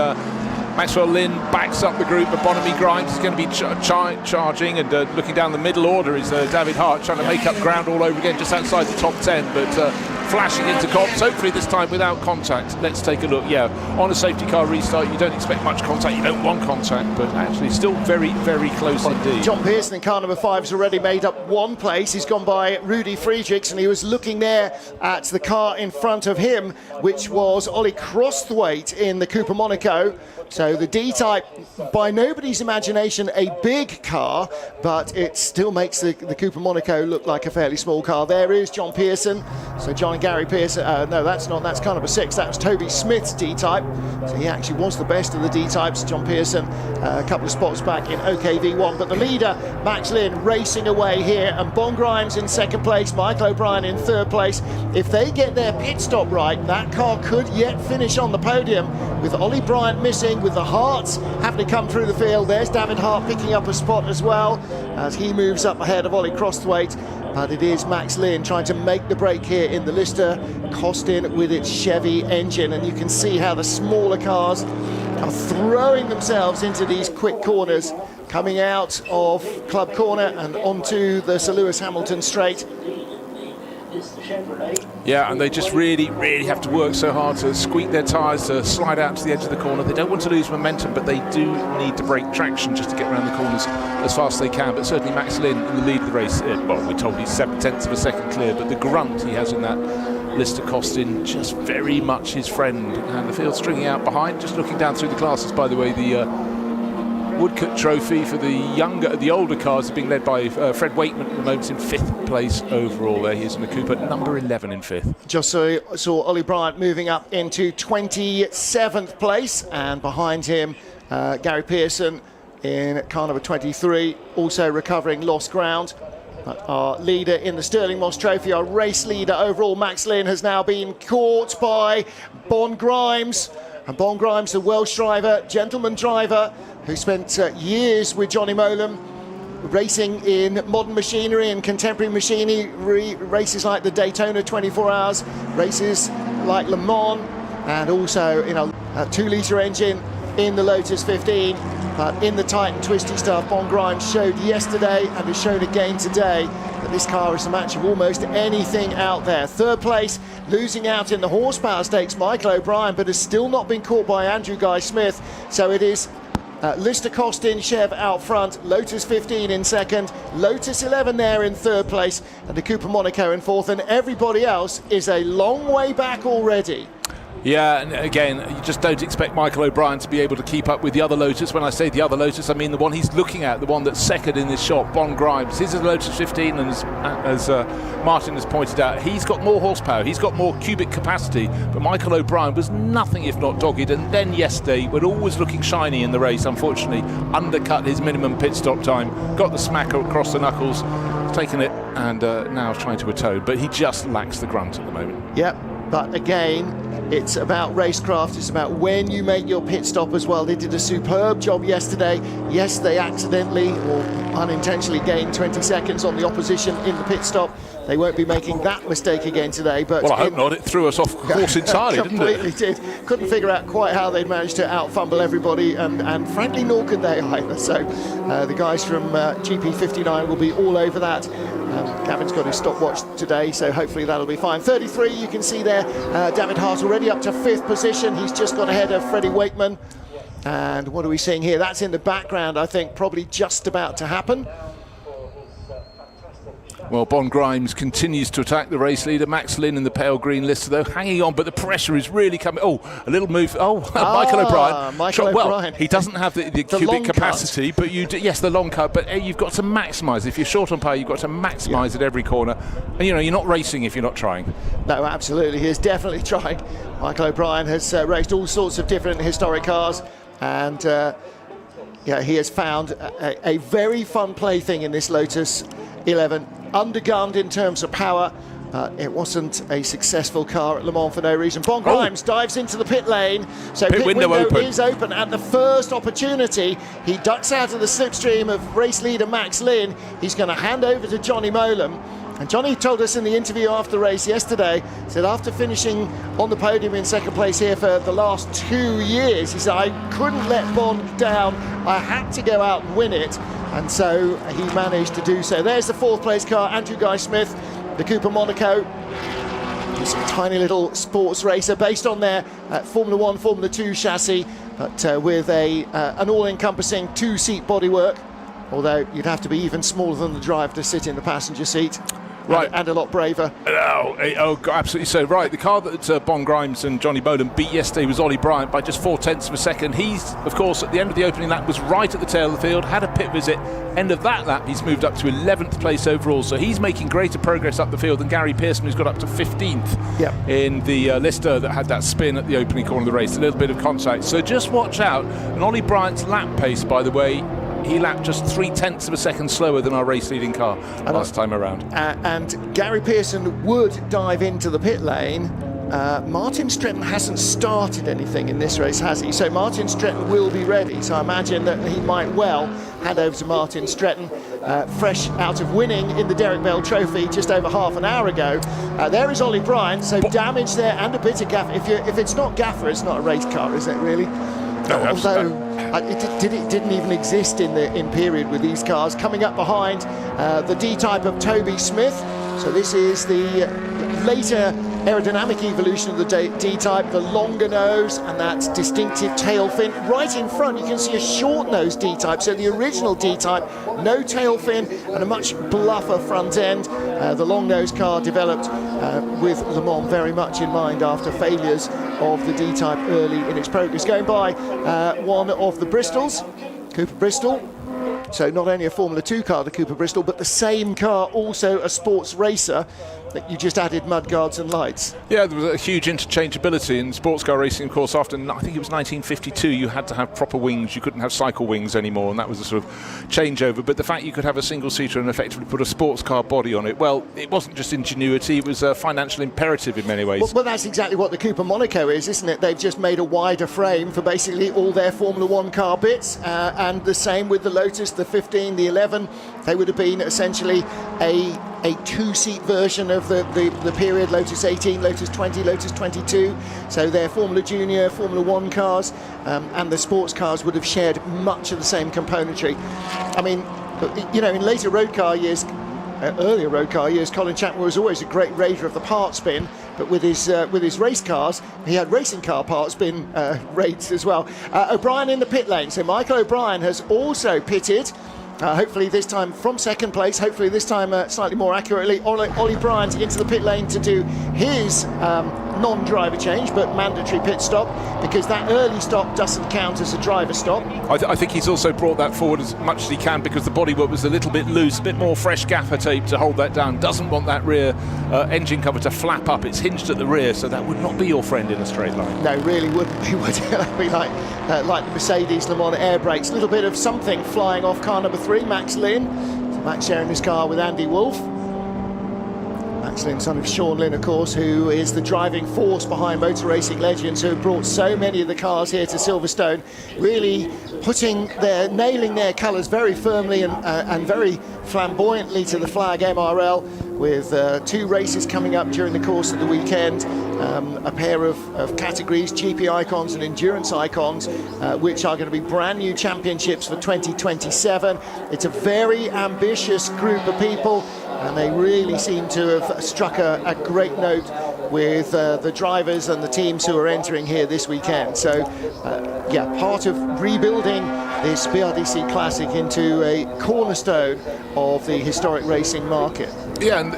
Maxwell Lynn backs up the group, but Bonamy Grimes is going to be charging, and looking down the middle order is David Hart trying to make up ground all over again just outside the top 10, but flashing into Cops, hopefully this time without contact. Let's take a look. Yeah, on a safety car restart you don't expect much contact, you don't want contact, but actually still very, very close indeed. John Pearson in car number 5 has already made up one place. He's gone by Rudy Friedrichs, and he was looking there at the car in front of him, which was Ollie Crosthwaite in the Cooper Monaco. So the D-type, by nobody's imagination, a big car, but it still makes the Cooper Monaco look like a fairly small car. There is John Pearson. So John and Gary Pearson, no, that's not, that's car number 6. That was Toby Smith's D-type. So he actually was the best of the D-types. John Pearson, a couple of spots back in OKV1. But the leader, Max Lynn, racing away here, and Bon Grimes in second place, Michael O'Brien in third place. If they get their pit stop right, that car could yet finish on the podium, with Ollie Bryant missing, with the Harts having to come through the field. There's David Hart picking up a spot as well as he moves up ahead of Ollie Crosthwaite. But it is Max Lynn trying to make the break here in the Lister Costin with its Chevy engine, and you can see how the smaller cars are throwing themselves into these quick corners, coming out of Club Corner and onto the Sir Lewis Hamilton straight. Yeah, and they just really, really have to work so hard to squeak their tyres, to slide out to the edge of the corner. They don't want to lose momentum, but they do need to break traction just to get around the corners as fast as they can. But certainly Max Lynn in the lead of the race, well, we're told he's 7/10 of a second clear, but the grunt he has in that Lister Costin just very much his friend. And the field stringing out behind, just looking down through the classes, by the way, the Woodcut Trophy for the older cars are being led by Fred Wakeman at the moment in 5th place overall. There he is in the Cooper, number 11 in 5th. Just saw Ollie Bryant moving up into 27th place, and behind him Gary Pearson in car number 23, also recovering lost ground. But our leader in the Stirling Moss Trophy, our race leader overall, Max Lynn, has now been caught by Bon Grimes. And Bon Grimes, the Welsh driver, gentleman driver, who spent years with Johnny Molam, racing in modern machinery and contemporary machinery, races like the Daytona 24 Hours, races like Le Mans, and also a 2-litre engine in the Lotus 15. But in the tight and twisty stuff, Bon Grimes showed yesterday and has shown again today that this car is a match of almost anything out there. Third place, losing out in the horsepower stakes, Michael O'Brien, but has still not been caught by Andrew Guy Smith. So it is Lister Costin Chev out front, Lotus 15 in second, Lotus 11 there in third place, and the Cooper Monaco in fourth, and everybody else is a long way back already. Yeah, and again, you just don't expect Michael O'Brien to be able to keep up with the other Lotus. When I say the other Lotus, I mean the one he's looking at, the one that's second in this shot, Bon Grimes. His is Lotus 15, and as Martin has pointed out, he's got more horsepower, he's got more cubic capacity, but Michael O'Brien was nothing if not dogged, and then yesterday, when all was looking shiny in the race, unfortunately, undercut his minimum pit stop time, got the smack across the knuckles, taken it, and now is trying to atone, but he just lacks the grunt at the moment. Yep, but again, it's about racecraft, it's about when you make your pit stop as well. They did a superb job yesterday. Yes, they accidentally or unintentionally gained 20 seconds on the opposition in the pit stop. They won't be making that mistake again today. But well, I hope not. It threw us off course entirely, didn't it? Completely did. Couldn't figure out quite how they'd managed to out-fumble everybody, and frankly, nor could they either. So the guys from GP59 will be all over that. Gavin's got his stopwatch today, so hopefully that'll be fine. 33, you can see there, David Hart already up to 5th position. He's just got ahead of Freddie Wakeman. And what are we seeing here? That's in the background, I think, probably just about to happen. Well, Bon Grimes continues to attack the race leader. Max Lynn in the pale green list, though, hanging on, but the pressure is really coming. Oh, a little move. Oh, Michael O'Brien. Michael Well, O'Brien. he doesn't have the cubic capacity, but you do, yes, the long cut, but you've got to maximise. If you're short on power, you've got to maximise at every corner. And, you know, you're not racing if you're not trying. No, absolutely. He is definitely trying. Michael O'Brien has raced all sorts of different historic cars, and yeah, he has found a very fun plaything in this Lotus 11. Undergunned in terms of power. It wasn't a successful car at Le Mans for no reason. Bon Grimes dives into the pit lane, so pit window is open. At the first opportunity, he ducks out of the slipstream of race leader Max Lynn. He's going to hand over to Johnny Molam. And Johnny told us in the interview after the race yesterday, said after finishing on the podium in second place here for the last 2 years, he said, I couldn't let Bond down. I had to go out and win it. And so he managed to do so. There's the fourth place car, Andrew Guy Smith, the Cooper Monaco. It's a tiny little sports racer based on their Formula 1, Formula 2 chassis, but with an all-encompassing two-seat bodywork, although you'd have to be even smaller than the driver to sit in the passenger seat. Right, and a lot braver. Oh, absolutely so. Right, the car that Bon Grimes and Johnny Molam beat yesterday was Ollie Bryant by just 0.4 of a second. He's, of course, at the end of the opening lap, was right at the tail of the field, had a pit visit. End of that lap, he's moved up to 11th place overall, so he's making greater progress up the field than Gary Pearson, who's got up to 15th in the Lister that had that spin at the opening corner of the race. A little bit of contact. So just watch out. And Ollie Bryant's lap pace, by the way, he lapped just 0.3 of a second slower than our race-leading car last time around. And Gary Pearson would dive into the pit lane. Martin Stretton hasn't started anything in this race, has he? So Martin Stretton will be ready. So I imagine that he might well hand over to Martin Stretton, fresh out of winning in the Derek Bell Trophy just over half an hour ago. There is Ollie Bryant, so damage there and a bit of gaffer. If it's not gaffer, it's not a race car, is it really? Although it didn't even exist in period with these cars. Coming up behind the D-type of Toby Smith. So this is the later aerodynamic evolution of the D-type, the longer nose and that distinctive tail fin. Right in front you can see a short nose D-type, so the original D-type, no tail fin and a much bluffer front end. The long nose car developed with Le Mans very much in mind after failures of the D-type early in its progress. Going by one of the Bristols, Cooper Bristol. So not only a Formula 2 car, the Cooper Bristol, but the same car, also a sports racer, that you just added mudguards and lights. Yeah, there was a huge interchangeability in sports car racing, of course. After, I think it was 1952, you had to have proper wings. You couldn't have cycle wings anymore, and that was a sort of changeover. But the fact you could have a single-seater and effectively put a sports car body on it, well, it wasn't just ingenuity, it was a financial imperative in many ways. Well, that's exactly what the Cooper Monaco is, isn't it? They've just made a wider frame for basically all their Formula 1 car bits, and the same with the Lotus, the 15, the 11. They would have been essentially a two-seat version of the period, Lotus 18, Lotus 20, Lotus 22. So their Formula Junior, Formula 1 cars and the sports cars would have shared much of the same componentry. I mean, you know, in later road car years, earlier road car years, Colin Chapman was always a great raider of the parts bin, but with his race cars, he had racing car parts bin raids as well. O'Brien in the pit lane. So Michael O'Brien has also pitted. Hopefully this time from second place, hopefully this time slightly more accurately. Ollie Bryant into the pit lane to do his non-driver change but mandatory pit stop, because that early stop doesn't count as a driver stop. I think he's also brought that forward as much as he can, because the bodywork was a little bit loose, a bit more fresh gaffer tape to hold that down. Doesn't want that rear engine cover to flap up. It's hinged at the rear, so that would not be your friend in a straight line. No, really wouldn't be, would it? That'd be like the Mercedes Le Mans air brakes. A little bit of something flying off car number 3, Max Lynn. So Max sharing his car with Andy Wolff. Max Lynn, son of Sean Lynn, of course, who is the driving force behind motor racing legends, who have brought so many of the cars here to Silverstone, really nailing their colours very firmly and very flamboyantly to the flag MRL, with 2 races coming up during the course of the weekend, a pair of categories, GP icons and endurance icons, which are going to be brand new championships for 2027. It's a very ambitious group of people, and they really seem to have struck a great note with the drivers and the teams who are entering here this weekend. So, yeah, part of rebuilding this BRDC Classic into a cornerstone of the historic racing market. Yeah, and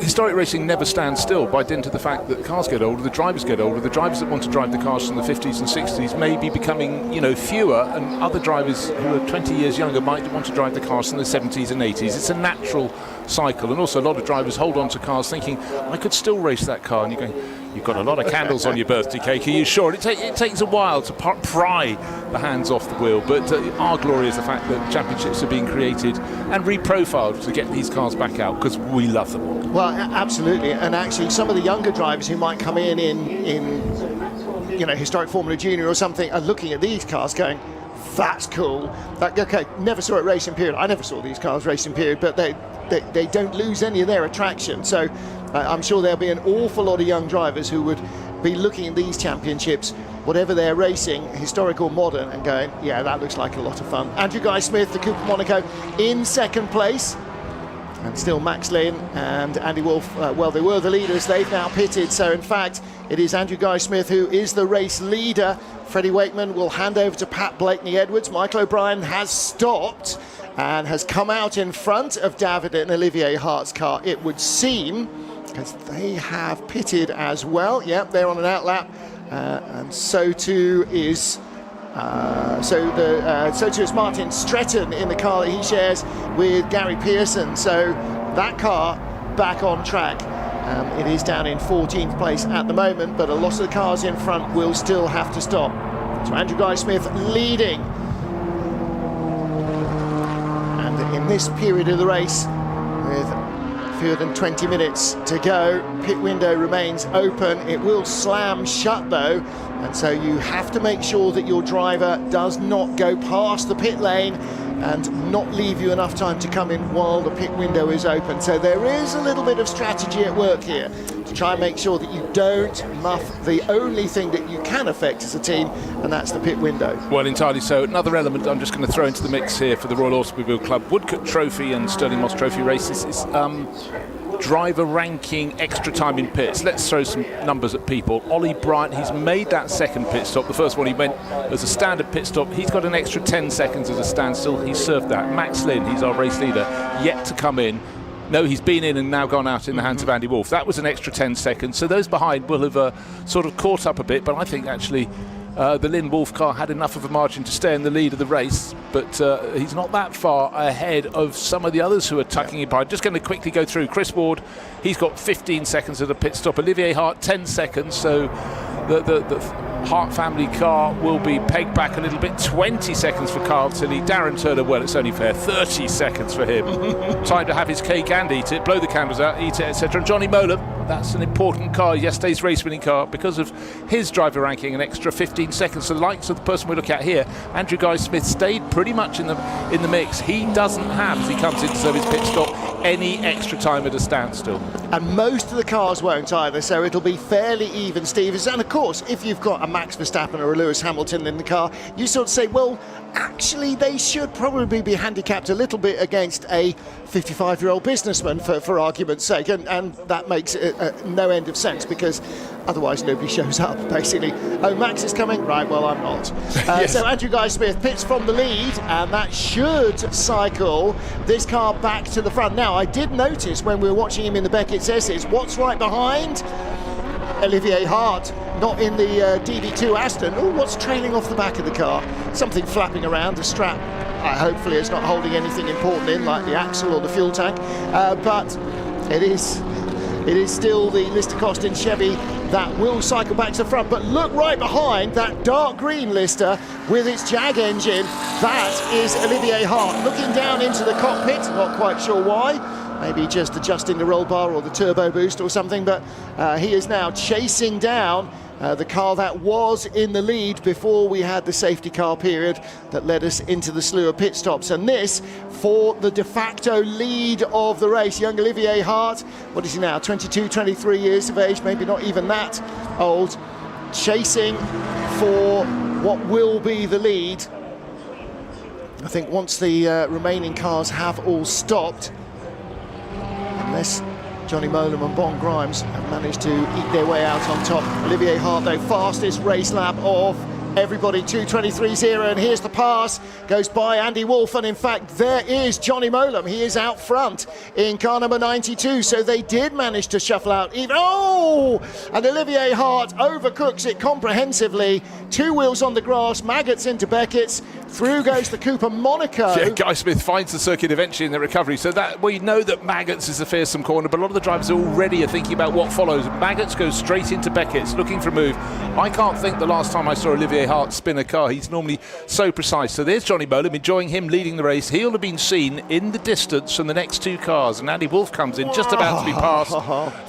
historic racing never stands still by dint of the fact that cars get older, the drivers get older, the drivers that want to drive the cars from the 50s and 60s may be becoming, fewer, and other drivers who are 20 years younger might want to drive the cars from the 70s and 80s. It's a natural cycle, and also a lot of drivers hold on to cars thinking, I could still race that car, and you're going, you've got a lot of candles on your birthday cake, are you sure? It takes a while to pry the hands off the wheel, but our glory is the fact that championships are being created and reprofiled to get these cars back out, because we love them all. Well, absolutely, and actually some of the younger drivers who might come in historic Formula Junior or something are looking at these cars going, that's cool. Okay, never saw it racing period. I never saw these cars racing period, but they don't lose any of their attraction. So I'm sure there'll be an awful lot of young drivers who would be looking at these championships, whatever they're racing, historic or modern, and going, yeah, that looks like a lot of fun. Andrew Guy Smith, the Cooper Monaco, in second place. And still Max Lynn and Andy Wolf, well, they were the leaders. They've now pitted. So, in fact, it is Andrew Guy Smith who is the race leader. Freddie Wakeman will hand over to Pat Blakeney-Edwards. Michael O'Brien has stopped and has come out in front of David and Olivier Hart's car, it would seem, because they have pitted as well. Yep, they're on an outlap. And so too is... So too is Martin Stretton in the car that he shares with Gary Pearson. So that car back on track. It is down in 14th place at the moment, but a lot of the cars in front will still have to stop. So Andrew Guy Smith leading. And in this period of the race, with fewer than 20 minutes to go, pit window remains open. It will slam shut though, and so you have to make sure that your driver does not go past the pit lane and not leave you enough time to come in while the pit window is open. So there is a little bit of strategy at work here to try and make sure that you don't muff the only thing that you can affect as a team, and that's the pit window. Well, entirely so. Another element I'm just going to throw into the mix here for the Royal Automobile Club Woodcote Trophy and Stirling Moss Trophy races is driver ranking extra time in pits. Let's throw some numbers at people. Ollie Bryant, he's made that second pit stop. The first one he went as a standard pit stop. He's got an extra 10 seconds as a standstill. He's served that. Max Lynn, he's our race leader, yet to come in. No, he's been in and now gone out in the hands of Andy Wolf. That was an extra 10 seconds. So those behind will have sort of caught up a bit, but I think actually the Lynn Wolf car had enough of a margin to stay in the lead of the race, but he's not that far ahead of some of the others who are tucking in behind. Just going to quickly go through Chris Ward. He's got 15 seconds at a pit stop. Olivier Hart 10 seconds. So the Hart family car will be pegged back a little bit. 20 seconds for Carl Tilley. Darren Turner, well, it's only fair. 30 seconds for him. Time to have his cake and eat it, blow the candles out, eat it, etc. And Johnny Molam, that's an important car, yesterday's race-winning car, because of his driver ranking, an extra 15 seconds. So the likes of the person we look at here, Andrew Guy Smith, stayed pretty much in the mix. He doesn't have, as he comes in to serve his pit stop, any extra time at a standstill. And most of the cars won't either, so it'll be fairly even, Steve. And of course, if you've got a Max Verstappen or a Lewis Hamilton in the car, you sort of say, well, actually they should probably be handicapped a little bit against a 55-year-old businessman, for argument's sake, and that makes no end of sense, because otherwise nobody shows up, basically. Oh, Max is coming? Right, well, I'm not. Yes. So Andrew Guy Smith pits from the lead, and that should cycle this car back to the front. Now, I did notice when we were watching him in the Beckett's S's, what's right behind Olivier Hart, not in the DB2 Aston. Oh, what's trailing off the back of the car? Something flapping around, the strap. Hopefully it's not holding anything important in, like the axle or the fuel tank, but it is still the Lister Costin Chevy that will cycle back to the front. But look right behind that dark green Lister with its Jag engine. That is Olivier Hart looking down into the cockpit, not quite sure why. Maybe just adjusting the roll bar or the turbo boost or something, but he is now chasing down the car that was in the lead before we had the safety car period that led us into the slew of pit stops. And this for the de facto lead of the race. Young Olivier Hart, what is he now, 22, 23 years of age, maybe not even that old, chasing for what will be the lead. I think once the remaining cars have all stopped, unless Johnny Molam and Bon Grimes have managed to eat their way out on top. Olivier Hart, though, fastest race lap of everybody, 2:23.0, and here's the pass, goes by Andy Wolf, and in fact there is Johnny Molam. He is out front in car number 92, so they did manage to shuffle out even. Oh, and Olivier Hart overcooks it comprehensively. 2 wheels on the grass, maggots into Beckett's, through goes the Cooper Monaco. Yeah, Guy Smith finds the circuit eventually in the recovery, so that we know that Maggots is a fearsome corner, but a lot of the drivers already are thinking about what follows. Maggots goes straight into Beckett's, looking for a move. I can't think the last time I saw Olivier Hart spin a car. He's normally so precise. So there's Johnny Molam, enjoying him leading the race. He'll have been seen in the distance from the next 2 cars, and Andy Wolf comes in just about to be passed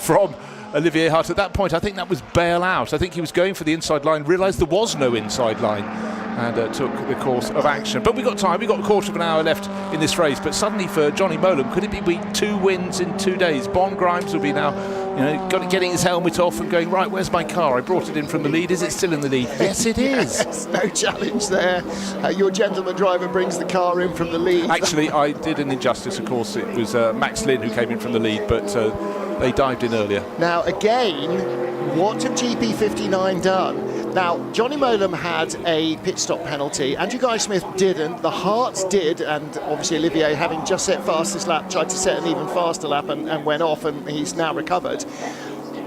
from Olivier Hart. At that point, I think that was bail out. I think he was going for the inside line, realised there was no inside line, and took the course of action. But we got time. We got a quarter of an hour left in this race. But suddenly for Johnny Molam, could it be 2 wins in 2 days? Bon Grimes will be now, getting his helmet off and going, right, where's my car? I brought it in from the lead. Is it still in the lead? Yes, it is. Yes, no challenge there. Your gentleman driver brings the car in from the lead. Actually, I did an injustice. Of course, it was Max Lynn who came in from the lead, but they dived in earlier. Now, again, what have GP59 done? Now, Johnny Molam had a pit stop penalty. Andrew Guy Smith didn't. The Harts did, and obviously Olivier, having just set fastest lap, tried to set an even faster lap and went off, and he's now recovered.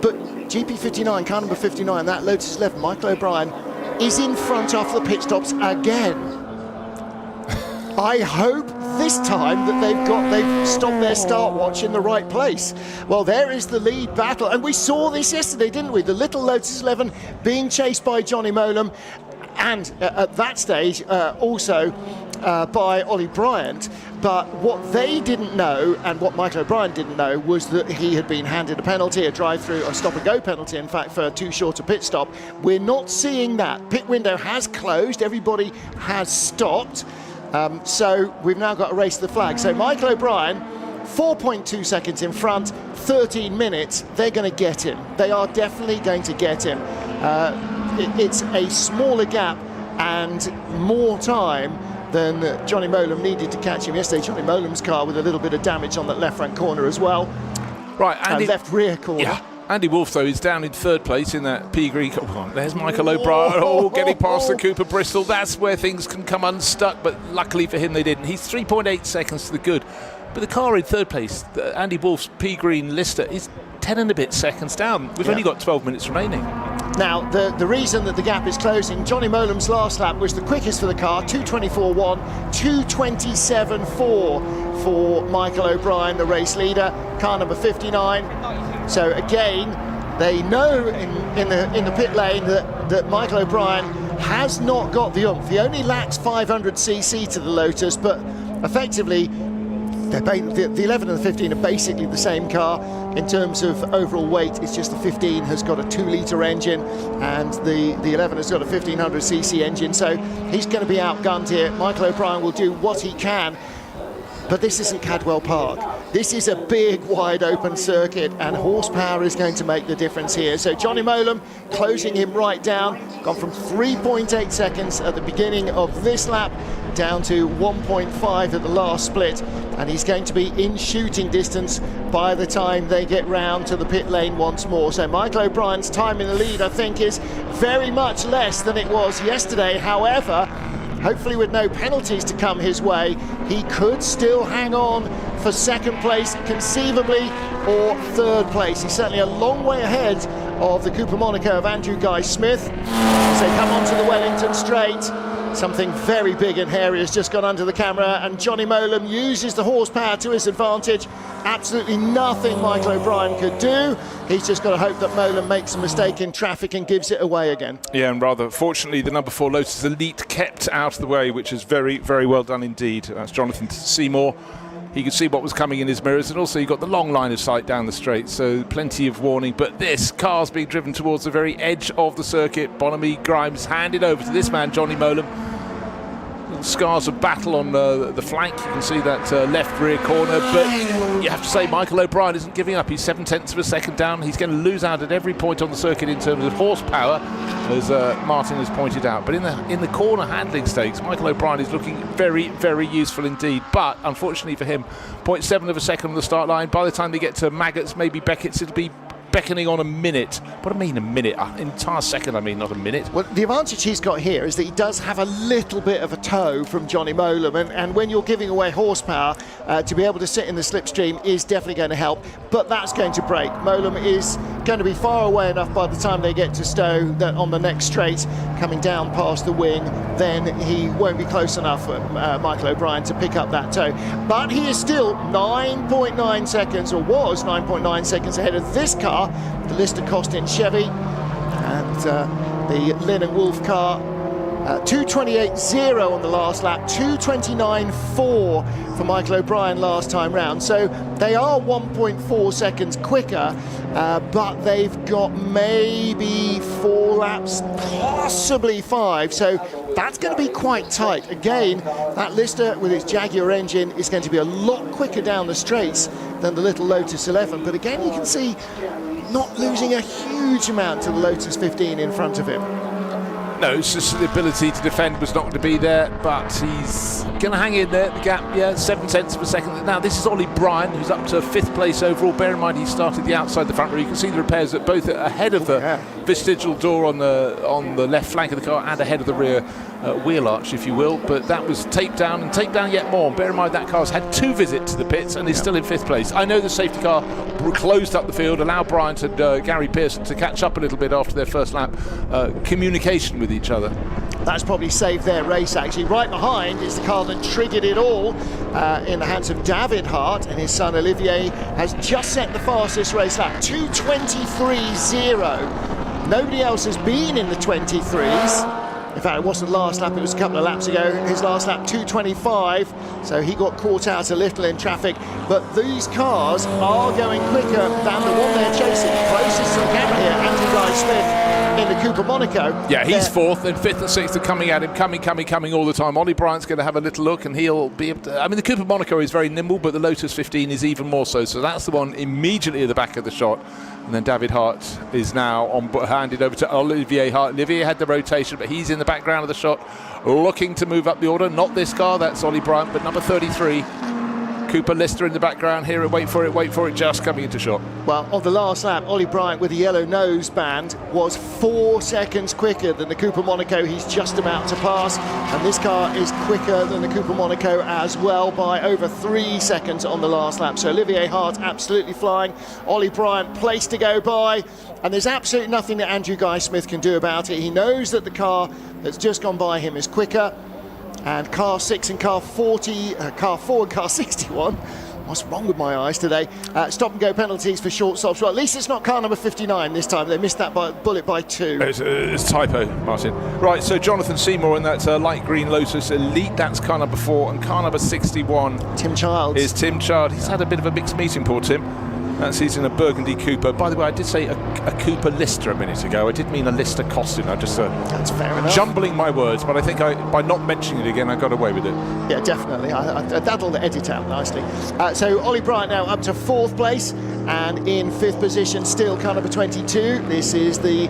But GP59, car number 59, that Lotus 11, Michael O'Brien, is in front after the pit stops again. I hope this time that they've stopped their start watch in the right place. Well, there is the lead battle, and we saw this yesterday, didn't we? The little Lotus 11 being chased by Johnny Molam, and at that stage also by Ollie Bryant. But what they didn't know, and what Michael O'Brien didn't know, was that he had been handed a penalty, a drive-through, a stop-and-go penalty, in fact, for too short a pit stop. We're not seeing that. Pit window has closed. Everybody has stopped. So we've now got a race to the flag. So Michael O'Brien, 4.2 seconds in front, 13 minutes. They're going to get him. They are definitely going to get him. It's a smaller gap and more time than Johnny Molam needed to catch him yesterday. Johnny Molam's car with a little bit of damage on that left front corner as well. Right, and left rear corner. Yeah. Andy Wolf, though, is down in 3rd place in that pea green. Oh, there's Michael O'Brien, getting past the Cooper Bristol. That's where things can come unstuck, but luckily for him they didn't. He's 3.8 seconds to the good. But the car in 3rd place, Andy Wolf's pea green Lister, is 10 and a bit seconds down. We've only got 12 minutes remaining. Now, the reason that the gap is closing, Johnny Molam's last lap was the quickest for the car, 2:24.1, 2:27.4 for Michael O'Brien, the race leader, car number 59. So again, they know in the pit lane that Michael O'Brien has not got the oomph. He only lacks 500cc to the Lotus, but effectively, the 11 and the 15 are basically the same car in terms of overall weight. It's just the 15 has got a 2-litre engine and the 11 has got a 1500cc engine, so he's going to be outgunned here. Michael O'Brien will do what he can, but this isn't Cadwell Park. This is a big, wide open circuit, and horsepower is going to make the difference here. So Johnny Molam closing him right down, gone from 3.8 seconds at the beginning of this lap down to 1.5 at the last split, and he's going to be in shooting distance by the time they get round to the pit lane once more. So Michael O'Brien's time in the lead, I think, is very much less than it was yesterday. However, hopefully with no penalties to come his way, he could still hang on for 2nd place, conceivably, or 3rd place. He's certainly a long way ahead of the Cooper Monaco of Andrew Guy Smith. As they come onto the Wellington Straight, something very big and hairy has just gone under the camera, and Johnny Molam uses the horsepower to his advantage. Absolutely nothing Michael O'Brien could do. He's just got to hope that Molam makes a mistake in traffic and gives it away again. Yeah, and rather fortunately, the number 4 Lotus Elite kept out of the way, which is very, very well done indeed. That's Jonathan Seymour. He could see what was coming in his mirrors, and also he got the long line of sight down the straight, so plenty of warning. But this car's being driven towards the very edge of the circuit. Bonamy Grimes handed over to this man, Johnny Molam. scars of battle on the flank. You can see that left rear corner, but you have to say Michael O'Brien isn't giving up. He's 0.7 of a second down. He's going to lose out at every point on the circuit in terms of horsepower, as Martin has pointed out. But in the corner handling stakes, Michael O'Brien is looking very, very useful indeed. But unfortunately for him, 0.7 of a second on the start line. By the time they get to Maggots, maybe Beckett's, it'll be beckoning on a minute. What do I mean a minute? An entire second, I mean, not a minute. Well, the advantage he's got here is that he does have a little bit of a toe from Johnny Molam, and when you're giving away horsepower, to be able to sit in the slipstream is definitely going to help, but that's going to break. Molam is going to be far away enough by the time they get to Stowe that on the next straight, coming down past the wing, then he won't be close enough, Michael O'Brien, to pick up that toe. But he is still 9.9 seconds, or was 9.9 seconds ahead of this car, the Lister Costin Chevy, and the Lynn and Wolf car. 2:28.0 on the last lap, 2:29.4 for Michael O'Brien last time round. So they are 1.4 seconds quicker, but they've got maybe 4 laps, possibly 5. So that's going to be quite tight. Again, that Lister with its Jaguar engine is going to be a lot quicker down the straights than the little Lotus 11. But again, you can see not losing a huge amount to the Lotus 15 in front of him. No, it's just the ability to defend was not going to be there, but he's going to hang in there. The gap, 0.7 of a second. Now, this is Ollie Bryan, who's up to 5th place overall. Bear in mind, he started the outside the front rear. You can see the repairs at both ahead of the vestigial door on the left flank of the car and ahead of the rear wheel arch, if you will. But that was taped down and taped down yet more. Bear in mind, that car's had 2 visits to the pits and is still in 5th place. I know the safety car closed up the field, allowed Bryan to Gary Pearson to catch up a little bit after their first lap communication with each other. That's probably saved their race, actually. Right behind is the car that triggered it all in the hands of David Hart, and his son Olivier has just set the fastest race lap, 2:23.0. Nobody else has been in the 23s. In fact, it wasn't last lap, it was a couple of laps ago. His last lap, 2:25, so he got caught out a little in traffic. But these cars are going quicker than the one they're chasing. Closest to the camera here, Andrew Guy Smith in the Cooper Monaco. Yeah, he's 4th, and 5th and 6th are coming at him, coming all the time. Ollie Bryant's going to have a little look, and he'll be able to... I mean, the Cooper Monaco is very nimble, but the Lotus 15 is even more so. So that's the one immediately at the back of the shot. And then David Hart is now handed over to Olivier Hart. Olivier had the rotation, but he's in the background of the shot, looking to move up the order. Not this car, that's Ollie Bryant, but number 33. Cooper Lister in the background here, and wait for it, just coming into shot. Well, on the last lap, Ollie Bryant with the yellow nose band was 4 seconds quicker than the Cooper Monaco he's just about to pass, and this car is quicker than the Cooper Monaco as well by over 3 seconds on the last lap. So Olivier Hart absolutely flying, Ollie Bryant place to go by, and there's absolutely nothing that Andrew Guy Smith can do about it. He knows that the car that's just gone by him is quicker. And car 6 and car 40, car 4 and car 61. What's wrong with my eyes today? Stop and go penalties for short stops. Well, at least it's not car number 59 this time. They missed that bullet by 2. It's a typo, Martin. Right, so Jonathan Seymour in that light green Lotus Elite. That's car number 4, and car number 61. Tim Childs. Is Tim Child. He's had a bit of a mixed meeting, poor Tim. He's in a Burgundy Cooper. By the way, I did say a Cooper Lister a minute ago. I did mean a Lister Costin. I just that's fair enough. Jumbling my words, but I think by not mentioning it again, I got away with it. Yeah, definitely. That'll edit out nicely. So Ollie Bryant now up to 4th place, and in 5th position, still car number 22. This is the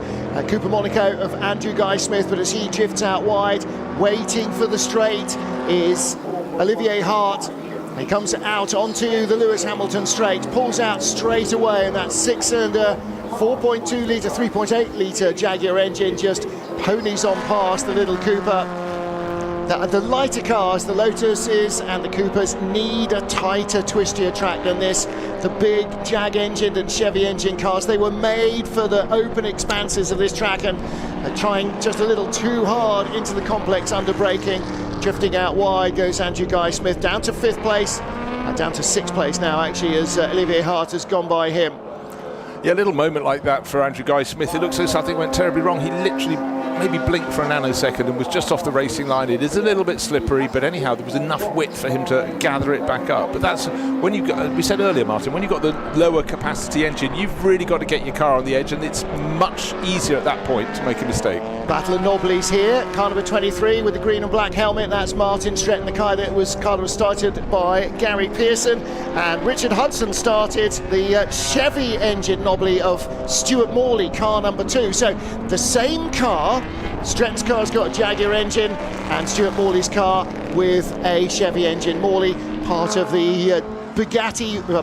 Cooper Monaco of Andrew Guy Smith, but as he drifts out wide, waiting for the straight is Olivier Hart. He comes out onto the Lewis Hamilton straight, pulls out straight away, and that 6-cylinder, 4.2 litre, 3.8 litre Jaguar engine just ponies on past the little Cooper. The lighter cars, the Lotuses and the Coopers, need a tighter, twistier track than this. The big Jag-engined and Chevy engine cars, they were made for the open expanses of this track, and trying just a little too hard into the complex under braking. Drifting out wide goes Andrew Guy Smith, down to 5th place, down to 6th place now actually, as Olivier Hart has gone by him. Yeah, a little moment like that for Andrew Guy Smith. It looks as though something went terribly wrong. He literally maybe blinked for a nanosecond and was just off the racing line. It is a little bit slippery, but anyhow, there was enough width for him to gather it back up. But that's when you got, we said earlier, Martin, when you've got the lower capacity engine, you've really got to get your car on the edge, and it's much easier at that point to make a mistake. Battle of Nobblies here, car number 23 with the green and black helmet. That's Martin Stretton, the car that was started by Gary Pearson, and Richard Hudson started the Chevy engine Nobly of Stuart Morley, car number 2. So the same car, Stretton's car's got a Jaguar engine, and Stuart Morley's car with a Chevy engine. Morley, part of the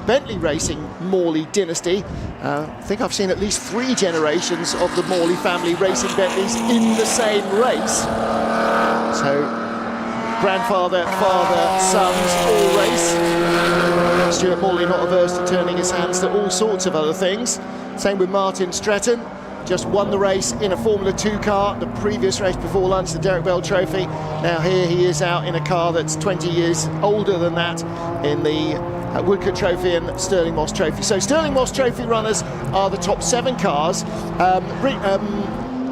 Bentley Racing Morley dynasty. I think I've seen at least 3 generations of the Morley family racing Bentleys in the same race. So grandfather, father, sons all race. Stuart Morley not averse to turning his hands to all sorts of other things. Same with Martin Stretton. Just won the race in a Formula 2 car, the previous race before lunch, the Derek Bell Trophy. Now here he is out in a car that's 20 years older than that in the Woodcote Trophy and Stirling Moss Trophy. So Stirling Moss Trophy runners are the top 7 cars.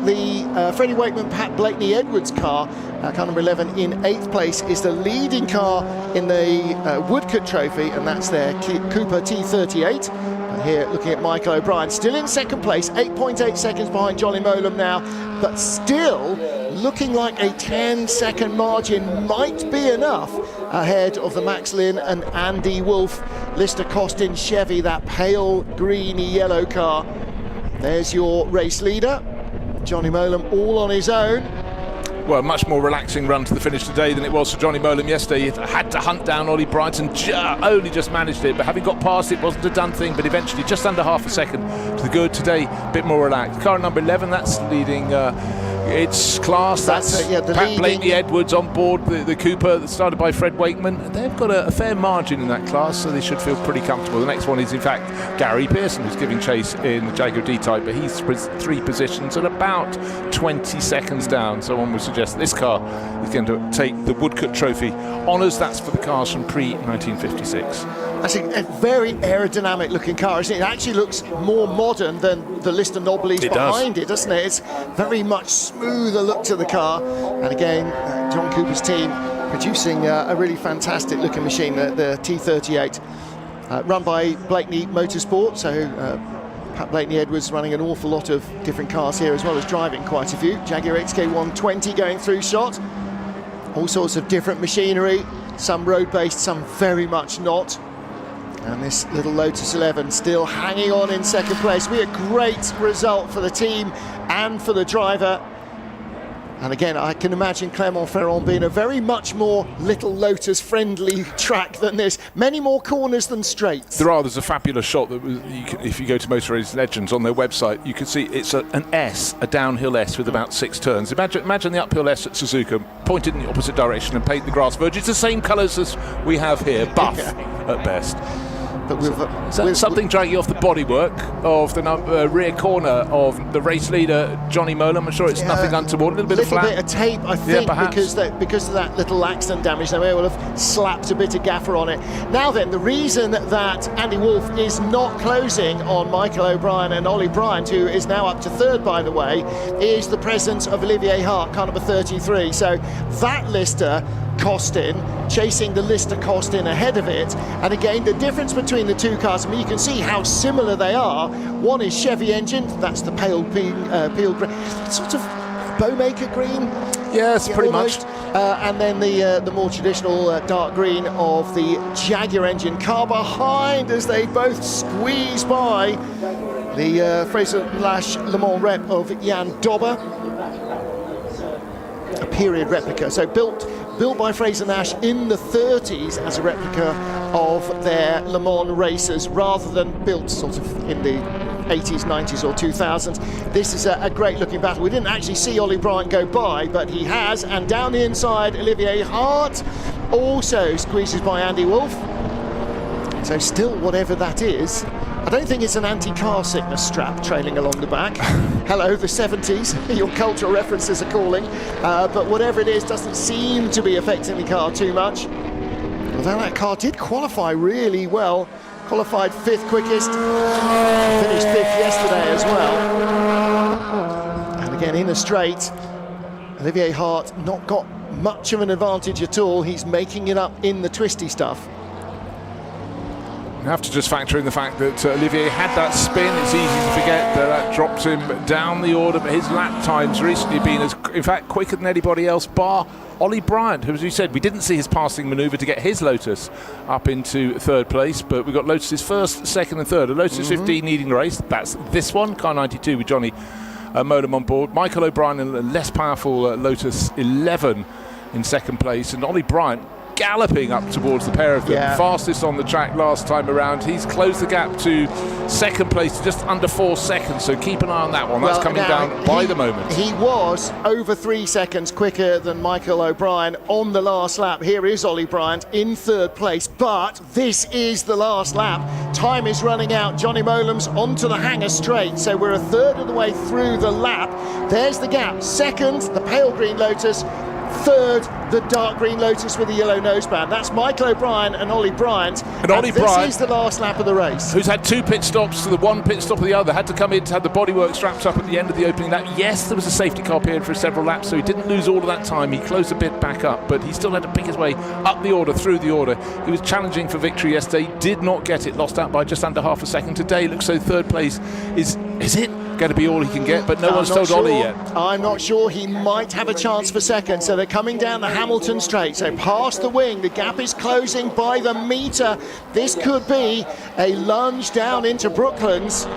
The Freddie Wakeman, Pat Blakeney Edwards car, car number 11 in 8th place, is the leading car in the Woodcote Trophy, and that's their Cooper T38. And here looking at Michael O'Brien, still in 2nd place, 8.8 seconds behind Johnny Molam now, but still looking like a 10-second margin might be enough ahead of the Max Lynn and Andy Wolf Lister Costin Chevy, that pale greeny yellow car. There's your race leader, Johnny Molam, all on his own. Well, a much more relaxing run to the finish today than it was for Johnny Molam yesterday. He had to hunt down Ollie Brighton, only just managed it, but having got past it wasn't a done thing, but eventually just under half a second to the good. Today, a bit more relaxed. Car number 11, that's leading its class. That's Pat Blakeney Edwards on board the Cooper that started by Fred Wakeman. They've got a fair margin in that class, so they should feel pretty comfortable. The next one is, in fact, Gary Pearson, who's giving chase in the Jaguar D-Type, but he's 3 positions and about 20 seconds down. So one would suggest that this car is going to take the Woodcote Trophy honours. That's for the cars from pre-1956. That's a very aerodynamic looking car, isn't it? It actually looks more modern than the Lister Nobblies behind it, doesn't it? It's very much smoother look to the car. And again, John Cooper's team producing a really fantastic looking machine, the T38, run by Blakeney Motorsport. So Pat Blakeney Edwards running an awful lot of different cars here, as well as driving quite a few. Jaguar XK120 going through shot. All sorts of different machinery, some road-based, some very much not. And this little Lotus 11 still hanging on in 2nd place. Be a great result for the team and for the driver. And again, I can imagine Clermont-Ferrand being a very much more Little Lotus friendly track than this. Many more corners than straights. There's a fabulous shot that if you go to Motor Race Legends on their website, you can see it's an S, a downhill S with about 6 turns. Imagine the uphill S at Suzuka pointed in the opposite direction and paint the grass verge. It's the same colours as we have here, buff at best. But with something dragging off the bodywork of the rear corner of the race leader Johnny Molam. I'm sure it's nothing untoward. A little bit of flat. Bit of tape, I think, because of that little accident damage. They may well have slapped a bit of gaffer on it. Now then, the reason that Andy Wolf is not closing on Michael O'Brien and Ollie Bryant, who is now up to 3rd, by the way, is the presence of Olivier Hart, car number 33. So that Lister Costin chasing the Lister Costin ahead of it, and again the difference between the 2 cars, I mean, you can see how similar they are. One is Chevy engine, that's the pale green, sort of Bowmaker green. Yes, pretty much. And then the more traditional dark green of the Jaguar engine. Car behind as they both squeeze by the Fraser Lash Le Mans rep of Jan Dobber, a period replica. So built by Fraser Nash in the 30s as a replica of their Le Mans racers, rather than built sort of in the 80s, 90s or 2000s. This is a great looking battle. We didn't actually see Ollie Bryant go by, but he has, and down the inside Olivier Hart also squeezes by Andy Wolf. So still, whatever that is, I don't think it's an anti-car sickness strap trailing along the back. Hello, the 70s, your cultural references are calling. But whatever it is, doesn't seem to be affecting the car too much. Although that car did qualify really well. Qualified 5th quickest, finished 5th yesterday as well. And again, in a straight, Olivier Hart not got much of an advantage at all. He's making it up in the twisty stuff. You have to just factor in the fact that Olivier had that spin. It's easy to forget that dropped him down the order, but his lap times recently been, in fact, quicker than anybody else, bar Ollie Bryant, who, as you said, we didn't see his passing manoeuvre to get his Lotus up into third place, but we got Lotus's first, second and third. A Lotus 15 leading the race. That's this one, car 92 with Johnny Molam on board. Michael O'Brien in a less powerful Lotus 11 in second place, and Ollie Bryant galloping up towards the pair of them. Fastest on the track last time around. He's closed the gap to second place to just under 4 seconds, so keep an eye on that one. That's coming down by the moment. He was over 3 seconds quicker than Michael O'Brien on the last lap. Here is Ollie Bryant in third place, but this is the last lap. Time is running out. Johnny Molam's onto the hanger straight, so we're a third of the way through the lap. There's the gap. Second, the pale green Lotus. Third, the dark green Lotus with the yellow noseband. That's Michael O'Brien and Ollie Bryant. And Ollie Bryant, this is the last lap of the race. Who's had 2 pit stops to the 1 pit stop of the other. Had to come in to have the bodywork strapped up at the end of the opening lap. Yes, there was a safety car period for several laps, so he didn't lose all of that time. He closed a bit back up, but he still had to pick his way up the order, through the order. He was challenging for victory yesterday. Did not get it. Lost out by just under half a second. Today looks so third place is it going to be all he can get, but no one's told Ollie yet. I'm not sure. He might have a chance for second. So they're coming down the Hamilton straight. So past the wing, the gap is closing by the metre. This could be a lunge down into Brooklands.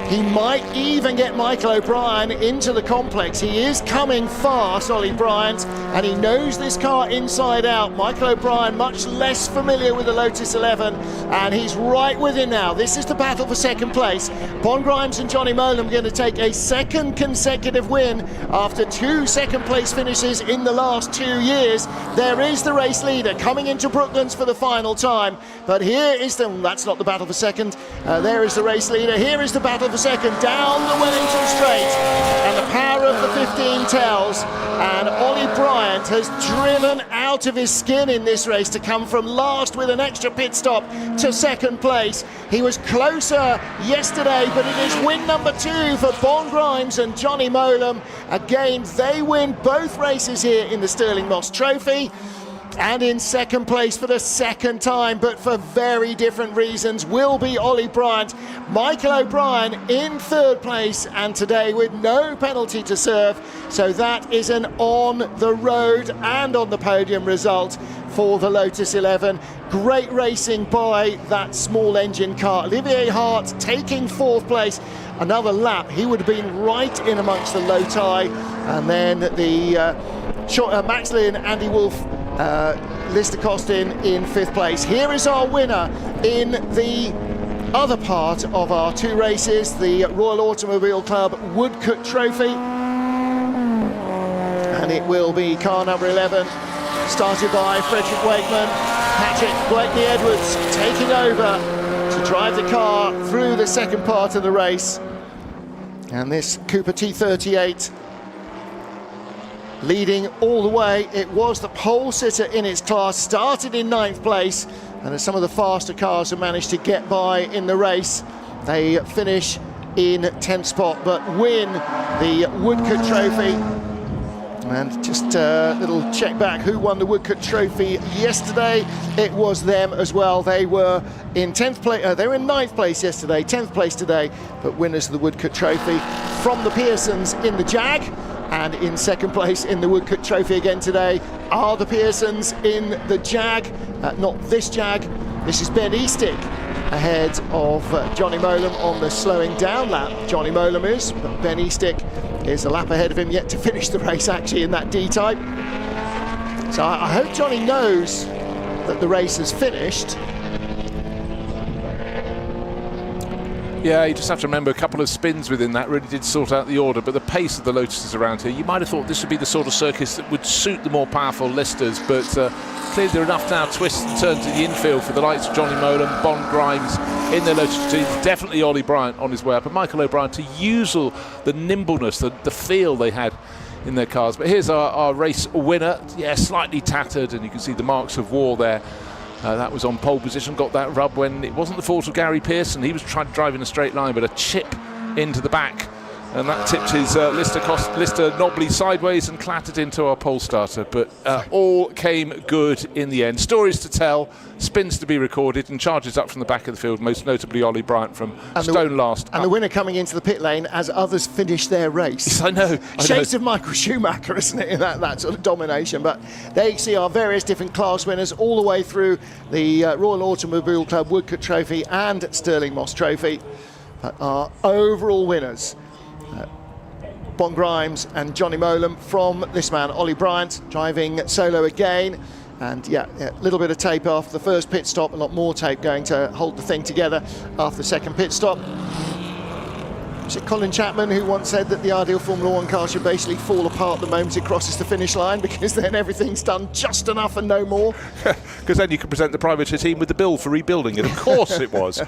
He might even get Michael O'Brien into the complex. He is coming fast, Ollie Bryant, and he knows this car inside out. Michael O'Brien, much less familiar with the Lotus 11, and he's right with him now. This is the battle for second place. Bon Grimes and Johnny Molam going to take a second consecutive win after 2 second place finishes in the last 2 years. There is the race leader coming into Brooklands for the final time, but here is that's not the battle for second. There is the race leader. Here is the battle for second, down the Wellington Straight, and the power of the 15 tells, and Ollie Bryant has driven out of his skin in this race to come from last with an extra pit stop to second place. He was closer yesterday, but it is win number 2 for Bon Grimes and Johnny Molam. Again, they win both races here in the Stirling Moss Trophy, and in second place for the second time, but for very different reasons, will be Ollie Bryant. Michael O'Brien in third place, and today with no penalty to serve, so that is an on the road and on the podium result for the Lotus 11. Great racing by that small engine car. Olivier Hart taking fourth place. Another lap, he would have been right in amongst the Loti, and then the Max Lynn, Andy Wolf, Lister Costin in fifth place. Here is our winner in the other part of our 2 races, the Royal Automobile Club Woodcote Trophy, and it will be car number 11, started by Frederick Wakeman. Patrick Blakeney-Edwards taking over to drive the car through the second part of the race, and this Cooper T38 leading all the way. It was the pole sitter in its class, started in 9th place, and as some of the faster cars have managed to get by in the race, they finish in 10th spot, but win the Woodcote Trophy. And just a little check back, who won the Woodcote Trophy yesterday? It was them as well. They were in 10th place. They were in 9th place yesterday, 10th place today, but winners of the Woodcote Trophy from the Pearsons in the Jag. And in second place in the Woodcote Trophy again today are the Pearsons in the Jag. Not this Jag, this is Ben Eastick ahead of Johnny Molam on the slowing down lap. Johnny Molam is, but Ben Eastick is a lap ahead of him, yet to finish the race actually in that D-type. So I hope Johnny knows that the race has finished. Yeah, you just have to remember a couple of spins within that really did sort out the order, but the pace of the Lotuses around here, you might have thought this would be the sort of circus that would suit the more powerful listers, but clearly there are enough now twists and turns in the infield for the likes of Johnny Molam, Bon Grimes in their Lotus team, definitely Ollie Bryant on his way up, and Michael O'Brien to use all the nimbleness, the feel they had in their cars. But here's our race winner, yeah, slightly tattered, and you can see the marks of war there. That was on pole position, got that rub when it wasn't the fault of Gary Pearson. He was trying to drive in a straight line, but a chip into the back And that tipped his Lister Nobly sideways and clattered into our pole starter. But all came good in the end. Stories to tell, spins to be recorded, and charges up from the back of the field, most notably Ollie Bryant from Stone last. And the winner coming into the pit lane as others finish their race. Yes, I know. Shades of Michael Schumacher, isn't it, in that sort of domination. But there you see our various different class winners all the way through the Royal Automobile Club Woodcote Trophy and Stirling Moss Trophy. But our overall winners, Bon Grimes and Johnny Molam, from this man, Ollie Bryant, driving solo again. And yeah, a little bit of tape after the first pit stop, a lot more tape going to hold the thing together after the second pit stop. Was it Colin Chapman who once said that the ideal Formula One car should basically fall apart the moment it crosses the finish line, because then everything's done just enough and no more? Because then you can present the privateer team with the bill for rebuilding it. Of course it was.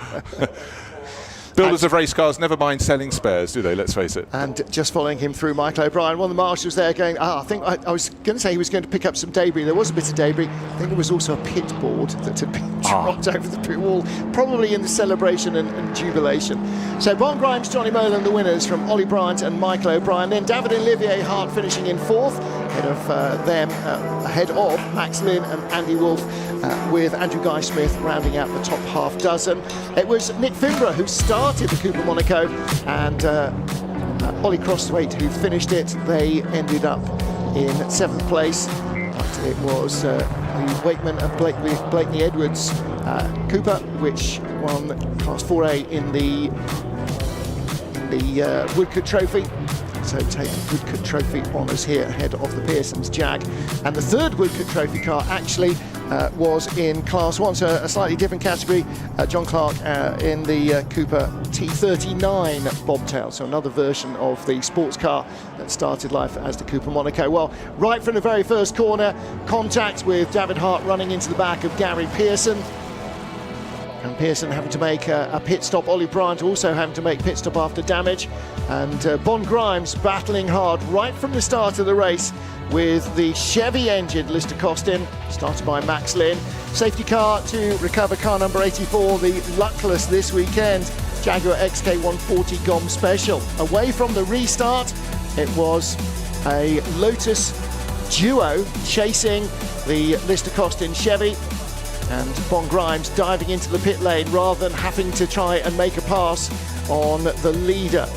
Builders of race cars never mind selling spares, do they? Let's face it. And just following him through, Michael O'Brien, one of the marshals there going, I think I was going to say he was going to pick up some debris. There was a bit of debris. I think there was also a pit board that had been dropped over the pit wall, probably in the celebration and jubilation. So Bon Grimes, Johnny Molan, the winners from Ollie Bryant and Michael O'Brien. Then David and Olivier Hart finishing in fourth, ahead of Max Lynn and Andy Wolf, with Andrew Guy Smith rounding out the top half dozen. It was Nick Fimbra who started the Cooper Monaco, and Ollie Crossthwaite who finished it. They ended up in 7th place, but it was the Wakeman and Blakeney Edwards Cooper which won Class 4A in the Woodcote Trophy. So take the Woodcote Trophy honours here ahead of the Pearson's Jag. And the third Woodcote Trophy car actually was in Class 1, so a slightly different category. John Clark in the Cooper T39 Bobtail, so another version of the sports car that started life as the Cooper Monaco. Well, right from the very first corner, contact with David Hart running into the back of Gary Pearson. And Pearson having to make a pit stop. Ollie Bryant also having to make pit stop after damage. And Bon Grimes battling hard right from the start of the race with the Chevy engine Lister Costin, started by Max Lynn. Safety car to recover car number 84, the luckless this weekend, Jaguar XK140 GOM Special. Away from the restart, it was a Lotus duo chasing the Lister Costin Chevy, and Bon Grimes diving into the pit lane rather than having to try and make a pass on the leader.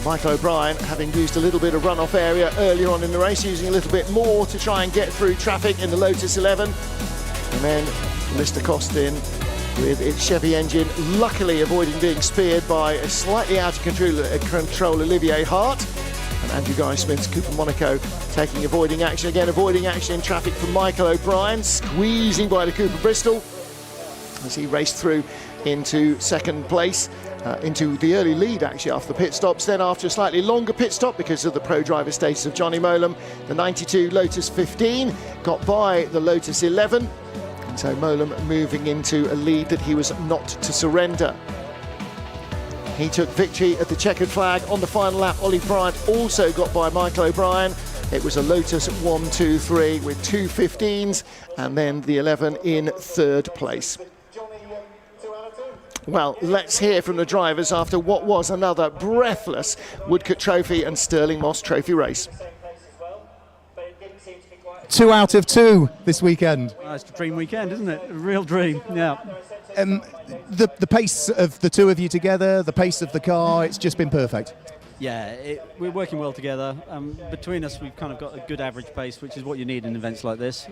Michael O'Brien having used a little bit of runoff area earlier on in the race, using a little bit more to try and get through traffic in the Lotus 11. And then Lister Costin with its Chevy engine, luckily avoiding being speared by a slightly out of control Olivier Hart. And Andrew Guy Smith's Cooper Monaco taking avoiding action in traffic from Michael O'Brien, squeezing by the Cooper Bristol as he raced through into second place, into the early lead actually after the pit stops. Then after a slightly longer pit stop because of the pro driver status of Johnny Molam, the 92 Lotus 15 got by the Lotus 11, and so Molam moving into a lead that he was not to surrender. He took victory at the checkered flag on the final lap. Ollie Bryant also got by Michael O'Brien. It was a Lotus 1, 2, 3 with 2 15s, and then the 11 in third place. Well, let's hear from the drivers after what was another breathless Woodcote Trophy and Stirling Moss Trophy race. 2 out of 2 this weekend. It's a dream weekend, isn't it? A real dream, yeah. The pace of the two of you together, the pace of the car, it's just been perfect. Yeah, we're working well together. Between us, we've kind of got a good average pace, which is what you need in events like this.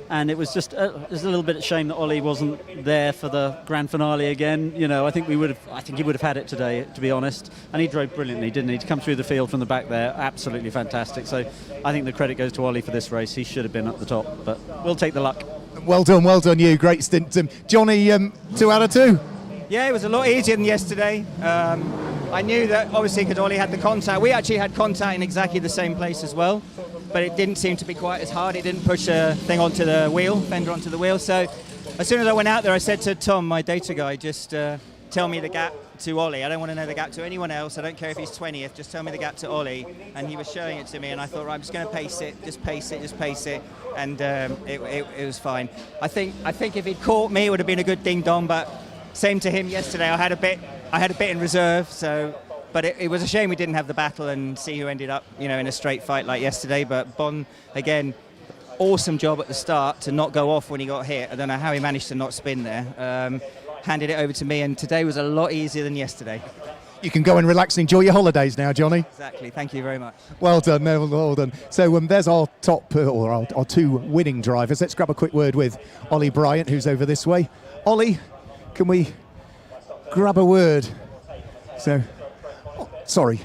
And it was just a little bit of shame that Ollie wasn't there for the grand finale again. You know, I think he would have had it today, to be honest. And he drove brilliantly, didn't he? To come through the field from the back there, absolutely fantastic. So I think the credit goes to Ollie for this race. He should have been at the top, but we'll take the luck. Well done you. Great stint. Johnny, 2 out of 2. Yeah, it was a lot easier than yesterday. I knew that obviously because Ollie had the contact. We actually had contact in exactly the same place as well, but it didn't seem to be quite as hard. It didn't push a thing onto the wheel, fender onto the wheel. So as soon as I went out there, I said to Tom, my data guy, just tell me the gap to Ollie. I don't want to know the gap to anyone else. I don't care if he's 20th. Just tell me the gap to Ollie. And he was showing it to me, and I thought, right, I'm just going to pace it, just pace it. And it was fine. I think if he'd caught me, it would have been a good ding-dong, but same to him yesterday. I had a bit in reserve, so But it was a shame we didn't have the battle and see who ended up, in a straight fight like yesterday. But Bon, again, awesome job at the start to not go off when he got hit. I don't know how he managed to not spin there. Handed it over to me, and today was a lot easier than yesterday. You can go and relax and enjoy your holidays now, Johnny. Exactly. Thank you very much. Well done, Neville. Well done. So there's our top, or our two winning drivers. Let's grab a quick word with Ollie Bryant, who's over this way. Ollie, can we grab a word? Sorry.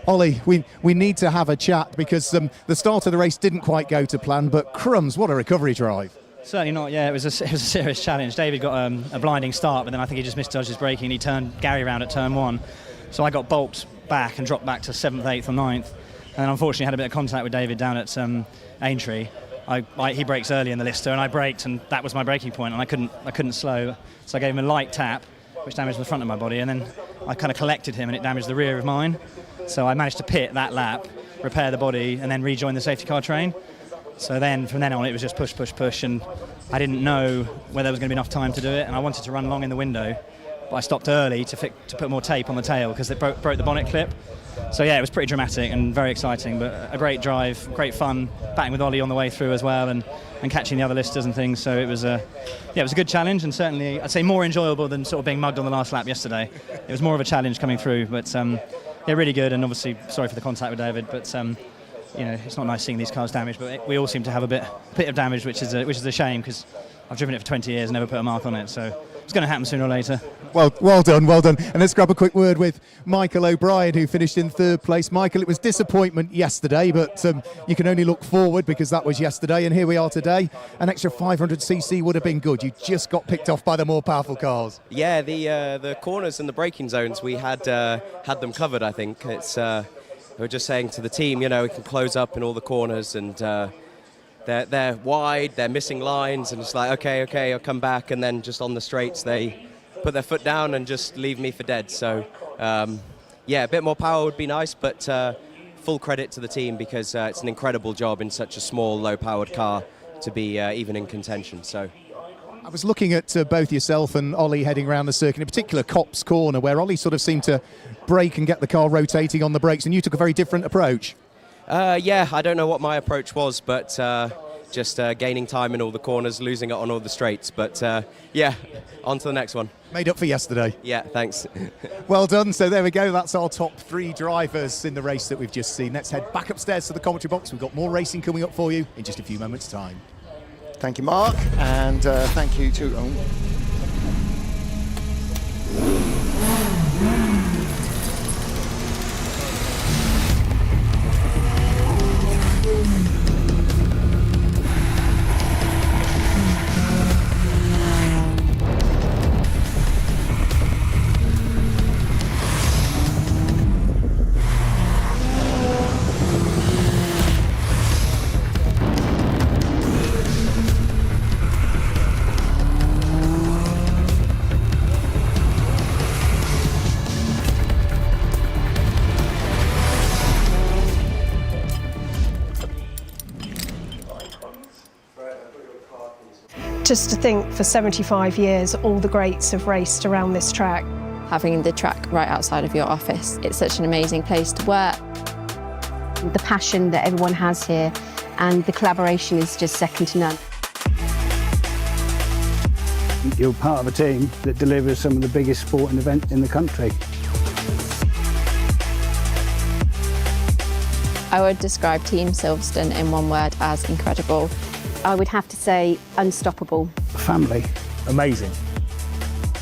Ollie, we need to have a chat because the start of the race didn't quite go to plan, but crumbs, what a recovery drive. Certainly not, yeah, it was a serious challenge. David got a blinding start, but then I think he just misjudged his braking. He turned Gary around at turn 1. So I got bulked back and dropped back to 7th, 8th or 9th. And unfortunately had a bit of contact with David down at Aintree. He brakes early in the Lister and I braked, and that was my braking point, and I couldn't slow. So I gave him a light tap, which damaged the front of my body, and then I kind of collected him and it damaged the rear of mine. So I managed to pit that lap, repair the body, and then rejoin the safety car train. So then, from then on, it was just push, push, push, and I didn't know whether there was going to be enough time to do it, and I wanted to run long in the window, but I stopped early to put more tape on the tail because it broke the bonnet clip. So yeah, it was pretty dramatic and very exciting, but a great drive, great fun, batting with Ollie on the way through as well, and catching the other listers and things. So it was a good challenge, and certainly I'd say more enjoyable than sort of being mugged on the last lap yesterday. It was more of a challenge coming through, but really good, and obviously sorry for the contact with David, but it's not nice seeing these cars damaged, but we all seem to have a bit of damage, which is a shame because I've driven it for 20 years and never put a mark on it, so it's going to happen sooner or later. Well done. And let's grab a quick word with Michael O'Brien, who finished in 3rd place. Michael, it was disappointment yesterday, but you can only look forward because that was yesterday, and here we are today. An extra 500cc would have been good. You just got picked off by the more powerful cars. Yeah, the corners and the braking zones, we had them covered, I think. It's we were just saying to the team, we can close up in all the corners, and they're wide, they're missing lines, and it's like, okay, I'll come back, and then just on the straights they put their foot down and just leave me for dead. So a bit more power would be nice, but full credit to the team because it's an incredible job in such a small, low-powered car to be even in contention. So I was looking at both yourself and Ollie heading around the circuit, in particular Copse Corner, where Ollie sort of seemed to brake and get the car rotating on the brakes, and you took a very different approach. I don't know what my approach was, but just gaining time in all the corners, losing it on all the straights. But on to the next one. Made up for yesterday. Yeah, thanks. Well done. So there we go. That's our top 3 drivers in the race that we've just seen. Let's head back upstairs to the commentary box. We've got more racing coming up for you in just a few moments' time. Thank you, Mark, and thank you to... Just to think, for 75 years, all the greats have raced around this track. Having the track right outside of your office, it's such an amazing place to work. The passion that everyone has here and the collaboration is just second to none. You're part of a team that delivers some of the biggest sporting event in the country. I would describe Team Silverstone in one word as incredible. I would have to say unstoppable. Family. Amazing.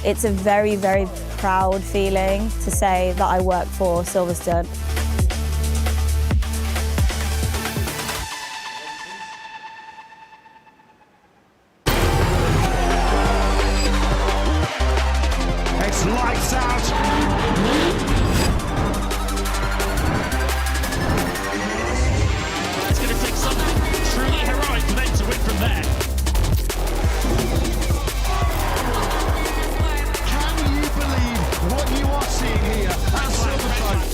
It's a very, very proud feeling to say that I work for Silverstone. It's lights out. It's going to take something truly heroic for them to win from there. Can you believe what you are seeing here at Silverstone?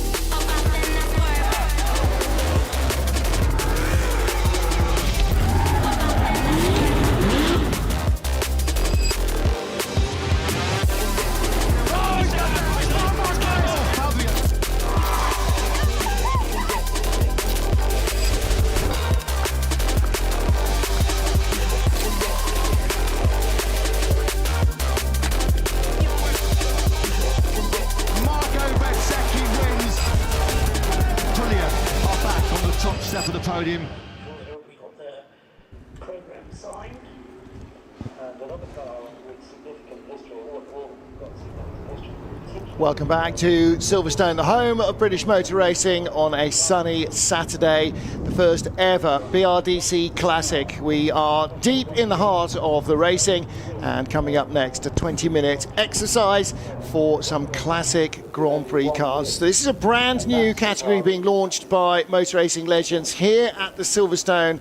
Welcome back to Silverstone, the home of British motor racing, on a sunny Saturday, the first ever BRDC Classic. We are deep in the heart of the racing, and coming up next, a 20-minute exercise for some classic Grand Prix cars. So this is a brand new category being launched by motor racing legends here at the Silverstone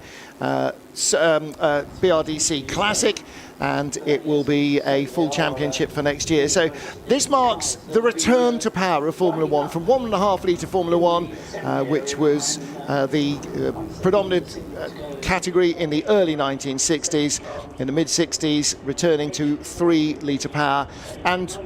BRDC Classic, and it will be a full championship for next year. So this marks the return to power of Formula One from 1.5 litre Formula One, which was the predominant category in the early 1960s. In the mid-60s, returning to 3 litre power. And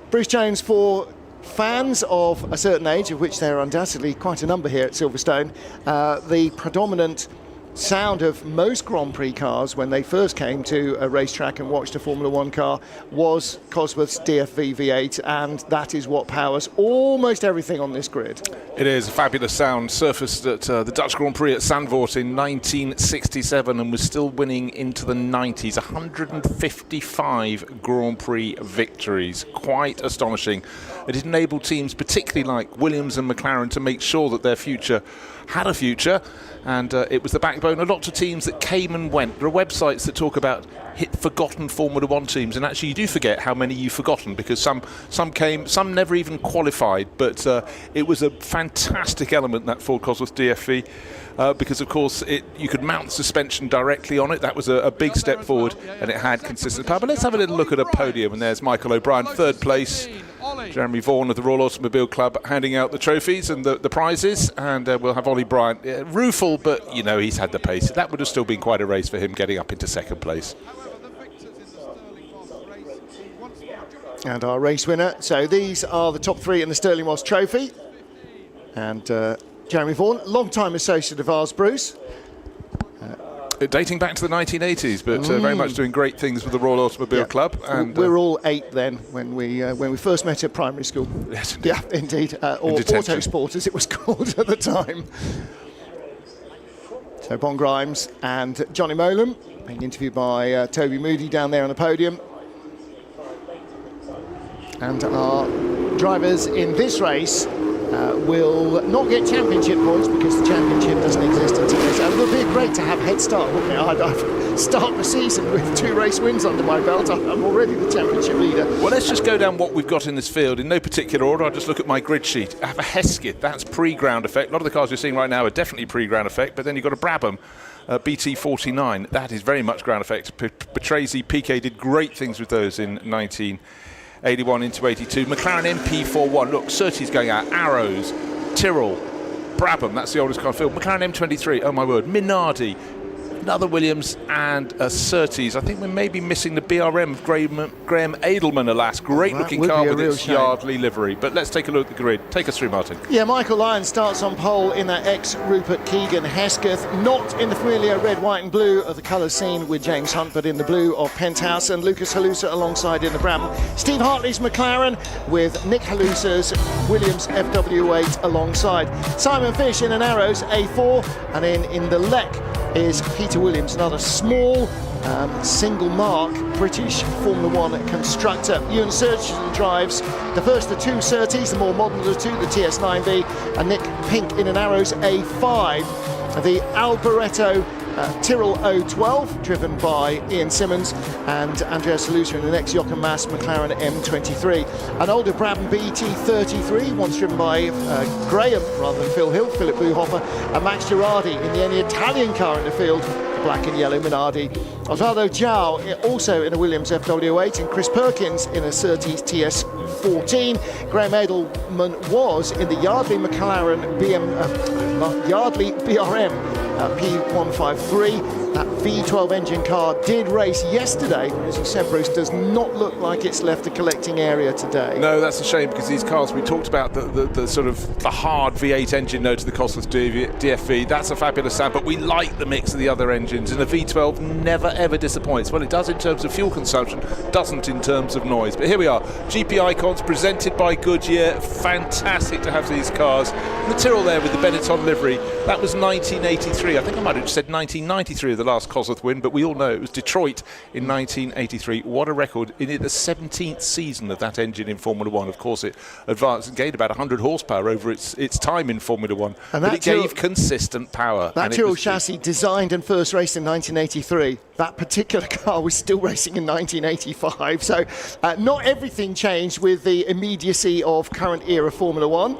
Bruce Jones, for fans of a certain age, of which there are undoubtedly quite a number here at Silverstone, the predominant sound of most Grand Prix cars when they first came to a racetrack and watched a Formula One car was Cosworth's DFV V8, and that is what powers almost everything on this grid. It is a fabulous sound, surfaced at the Dutch Grand Prix at Zandvoort in 1967 and was still winning into the 90s. 155 Grand Prix victories, quite astonishing. It enabled teams, particularly like Williams and McLaren, to make sure that their future had a future, and it was the backbone of lots of teams that came and went. There are websites that talk about forgotten Formula One teams, and actually you do forget how many you've forgotten, because some came, some never even qualified, but it was a fantastic element, that Ford Cosworth DFV, because of course you could mount suspension directly on it. That was a big step forward, and it had consistent power. But let's have a little look at a podium, and there's Michael O'Brien, third place. Jeremy Vaughan of the Royal Automobile Club handing out the trophies and the prizes, and we'll have Ollie Bryant. Rueful, but you know, he's had the pace. That would have still been quite a race for him, getting up into second place. And our race winner. So these are the top 3 in the Stirling Moss Trophy. And Jeremy Vaughan, long-time associate of ours, Bruce. Dating back to the 1980s, but very much doing great things with the Royal Automobile Club. And we were all 8 then when we first met at primary school. Yes, indeed. Yeah, indeed. Or Autosport, as it was called at the time. So Bon Grimes and Johnny Molan being interviewed by Toby Moody down there on the podium. And our drivers in this race will not get championship points, because the championship doesn't exist until this. And it would be great to have a head start, wouldn't it? I'd start the season with 2 race wins under my belt. I'm already the championship leader. Well, let's just go down what we've got in this field in no particular order. I'll just look at my grid sheet. I have a Hesketh, that's pre-ground effect. A lot of the cars you're seeing right now are definitely pre-ground effect, but then you've got a Brabham BT49. That is very much ground effect. Patrese, PK did great things with those in 1981 into 82. McLaren MP41, look, Surtees going out, Arrows, Tyrrell, Brabham, that's the oldest car field. McLaren M23, oh my word, Minardi, another Williams, and a Surtees. I think we're maybe missing the BRM of Graham Edelman, alas. Great looking car with its Yardley livery. But let's take a look at the grid. Take us through, Martin. Yeah, Michael Lyons starts on pole in that ex-Rupert Keegan Hesketh, not in the familiar red, white and blue of the colours seen with James Hunt, but in the blue of Penthouse, and Lucas Halusa alongside in the Brabham. Steve Hartley's McLaren with Nick Halusa's Williams FW8 alongside. Simon Fish in an Arrows A4, and then in the Lek is Peter Williams, another small single mark British Formula One constructor. Ewan Surtees drives the first of 2 Surtees, the more modern of the 2, the TS9B, and Nick Pink in an Arrows A5. The Alboreto Tyrrell 012, driven by Ian Simmons, and Andreas Halusa in the next Jochen Mass McLaren M23. An older Brabham BT33, once driven by Graham rather than Phil Hill, Philip Buhoffer, and Max Girardi in the only Italian car in the field, the black and yellow Minardi. Osvaldo Joao also in a Williams FW8, and Chris Perkins in a Surtees TS14. Graham Edelman was in the Yardley McLaren Yardley BRM P153. That V12 engine car did race yesterday, but as you said, Bruce, does not look like it's left a collecting area today. No, that's a shame, because these cars, we talked about the sort of the hard V8 engine note to the Cosworth DFV. That's a fabulous sound, but we like the mix of the other engines, and the V12 never ever disappoints. Well, it does in terms of fuel consumption, doesn't in terms of noise. But here we are, GP Icons presented by Goodyear. Fantastic to have these cars. And the Tyrrell there with the Benetton livery, that was 1983. I think I might have just said 1993 of the last Cosworth win, but we all know it was Detroit in 1983. What a record. In the 17th season of that engine in Formula One. Of course, it advanced and gained about 100 horsepower over its time in Formula One. And but it gave consistent power. That Tyrrell chassis designed and first raced in 1983. That particular car was still racing in 1985. So not everything changed with the immediacy of current era Formula One.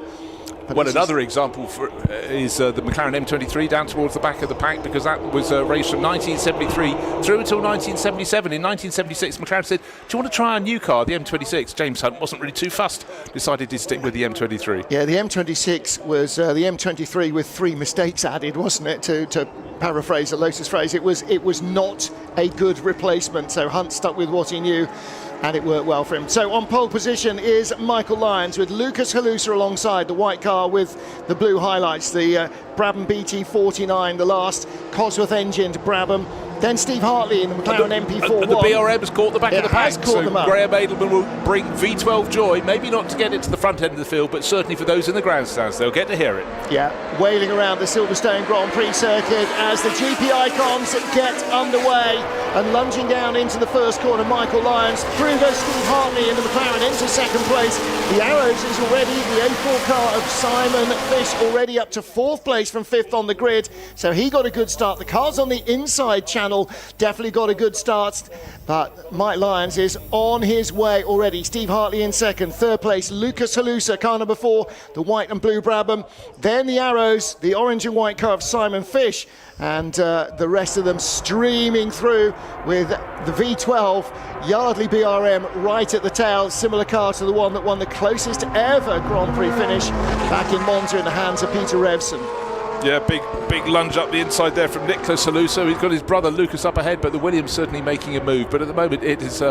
Well, another example is the McLaren M23 down towards the back of the pack, because that was a race from 1973 through until 1977. In 1976, McLaren said, do you want to try a new car, the M26? James Hunt wasn't really too fussed, decided to stick with the M23. Yeah, the M26 was the M23 with 3 mistakes added, wasn't it, to paraphrase a Lotus phrase. It was not a good replacement, so Hunt stuck with what he knew, and it worked well for him. So on pole position is Michael Lyons with Lucas Halusa alongside, the white car with the blue highlights, the Brabham BT49, the last Cosworth engined Brabham. Then Steve Hartley in the McLaren MP41. And the BRM has caught the back of the pack, so them up. Graham Edelman will bring V12 joy, maybe not to get it to the front end of the field, but certainly for those in the grandstands, they'll get to hear it. Yeah, wailing around the Silverstone Grand Prix circuit as the GP icons get underway, and lunging down into the first corner, Michael Lyons. Through goes Steve Hartley in the McLaren into second place. The Arrows is already the A4 car of Simon Fish, already up to 4th place from 5th on the grid, so he got a good start. The cars on the inside channel definitely got a good start, but Mike Lyons is on his way already. Steve Hartley in second, 3rd place Lucas Halusa, car number 4, the white and blue Brabham. Then the Arrows, the orange and white car of Simon Fish, and the rest of them streaming through with the V12 Yardley BRM right at the tail, similar car to the one that won the closest ever Grand Prix finish back in Monza in the hands of Peter Revson. Yeah, big lunge up the inside there from Nicholas Halusa. He's got his brother Lucas up ahead, but the Williams certainly making a move. But at the moment, it is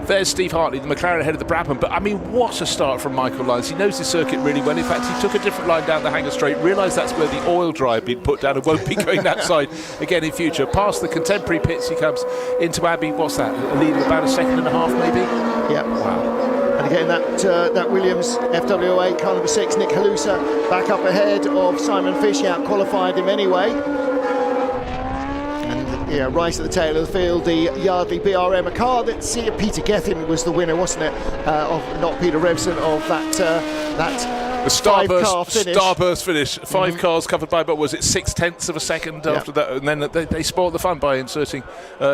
there's Steve Hartley, the McLaren ahead of the Brabham. But I mean, what a start from Michael Lyons. He knows the circuit really well. In fact, he took a different line down the Hanger Straight, realised that's where the oil dry had been put down and won't be going that side again in future. Past the contemporary pits, he comes into Abbey. What's that? A lead of about 1.5 seconds, maybe? Yeah. Wow. And again, that Williams FW08 car number 6, Nick Halusa, back up ahead of Simon Fish, out-qualified him anyway. And yeah, right at the tail of the field, the Yardley BRM, a car that Peter Gethin was the winner, wasn't it? Of not Peter Revson, of that the starburst finish. 5 cars covered by, but was it 0.6 of a second after that? And then they spoiled the fun by inserting 3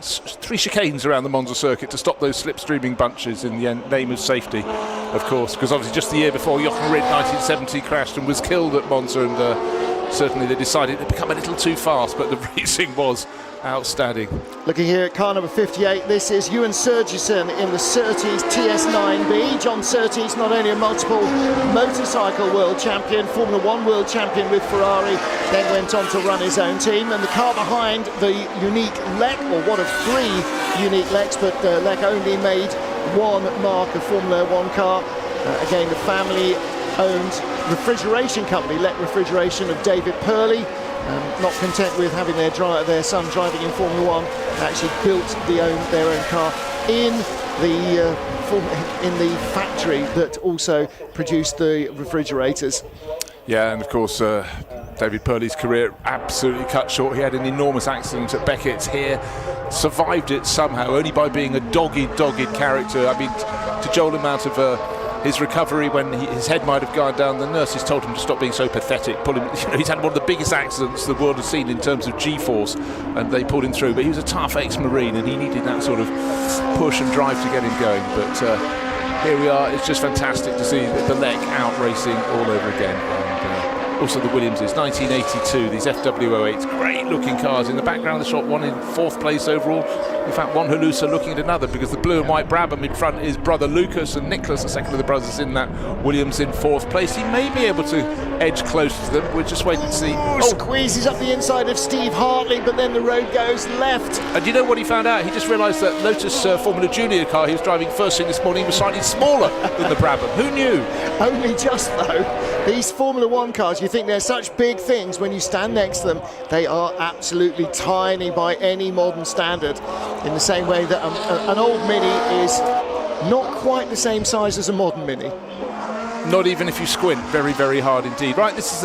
chicanes around the Monza circuit to stop those slipstreaming bunches in the name of safety, of course, because obviously just the year before, Jochen Rindt 1970 crashed and was killed at Monza, and certainly they decided to become a little too fast, but the racing was outstanding. Looking here at car number 58, this is Ewan Surgison in the Surtees TS9B. John Surtees, not only a multiple motorcycle world champion, Formula One world champion with Ferrari, then went on to run his own team. And the car behind, the unique Lek, or one of 3 unique Leks, but Lek only made 1 mark of Formula One car. Again, the family-owned refrigeration company, Lek Refrigeration, of David Purley. Not content with having their son driving in Formula One, actually built their own car in the factory that also produced the refrigerators. Yeah, and of course, David Purley's career absolutely cut short. He had an enormous accident at Beckett's here, survived it somehow, only by being a dogged character. I mean, to Joel amount of his recovery, when his head might have gone down, the nurses told him to stop being so pathetic. He's had one of the biggest accidents the world has seen in terms of G-force, and they pulled him through. But he was a tough ex-Marine, and he needed that sort of push and drive to get him going. But here we are. It's just fantastic to see the Lek out racing all over again. And also the Williamses, 1982, these FW08s, great looking cars. In the background of the shot, one in 4th place overall. In fact, one Halusa looking at another, because the blue and white Brabham in front is brother Lucas, and Nicholas, the second of the brothers, in that Williams in 4th place. He may be able to edge close to them. We're just waiting to see. Squeezes up the inside of Steve Hartley, but then the road goes left. And do you know what he found out? He just realised that Lotus Formula Junior car he was driving first thing this morning was slightly smaller than the Brabham. Who knew? Only just, though. These Formula One cars, you think they're such big things. When you stand next to them, they are absolutely tiny by any modern standard. In the same way that an old Mini is not quite the same size as a modern Mini. Not even if you squint very, very hard indeed. Right, this is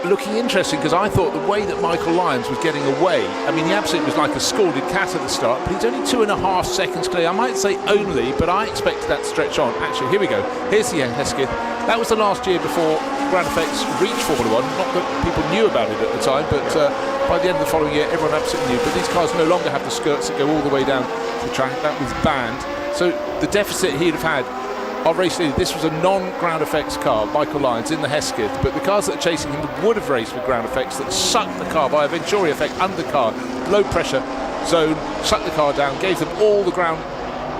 looking interesting, because I thought the way that Michael Lyons was getting away, I mean, he absolutely was like a scalded cat at the start, but he's only 2.5 seconds clear. I might say only, but I expected that to stretch on. Actually, here we go. Here's the Hesketh. That was the last year before Ground Effects reached Formula 1. Not that people knew about it at the time, but by the end of the following year, everyone absolutely knew. But these cars no longer have the skirts that go all the way down the track. That was banned. So the deficit he'd have had of race leader, this was a non-Ground Effects car, Michael Lyons in the Hesketh, but the cars that are chasing him would have raced with Ground Effects that sucked the car by a Venturi effect undercar, low pressure zone, sucked the car down, gave them all the ground,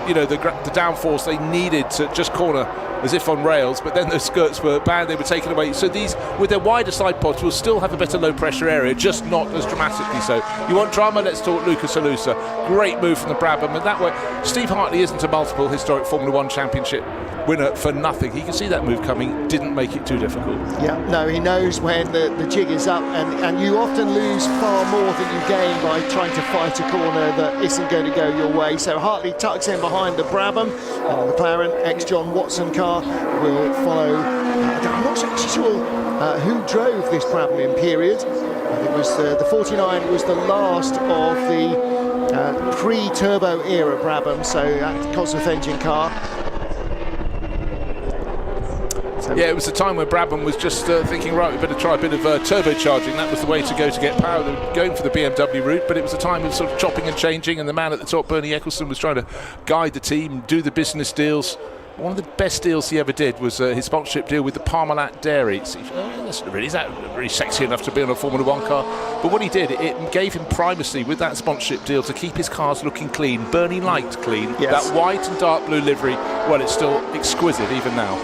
you know, the downforce they needed to just corner as if on rails, but then those skirts were banned, they were taken away. So these, with their wider side pods, will still have a better low pressure area, just not as dramatically so. You want drama? Let's talk Lucas Alusa. Great move from the Brabham, and that way, Steve Hartley isn't a multiple historic Formula 1 championship winner for nothing. He can see that move coming, didn't make it too difficult. Yeah, no, he knows when the jig is up, and you often lose far more than you gain by trying to fight a corner that isn't going to go your way. So Hartley tucks in behind the Brabham, and the McLaren ex-John Watson car will follow. I'm not actually sure who drove this Brabham in period. It was the 49 was the last of the pre-turbo era Brabham, so that Cosworth engine car. Yeah, it was the time when Brabham was just thinking, right, we better try a bit of turbocharging. That was the way to go to get power. They were going for the BMW route, but it was a time of sort of chopping and changing, and the man at the top, Bernie Ecclestone, was trying to guide the team, do the business deals. One of the best deals he ever did was his sponsorship deal with the Parmalat Dairy. Is that really sexy enough to be on a Formula 1 car? But what he did, it gave him primacy with that sponsorship deal to keep his cars looking clean. Bernie liked clean. Yes. That white and dark blue livery, well, it's still exquisite even now.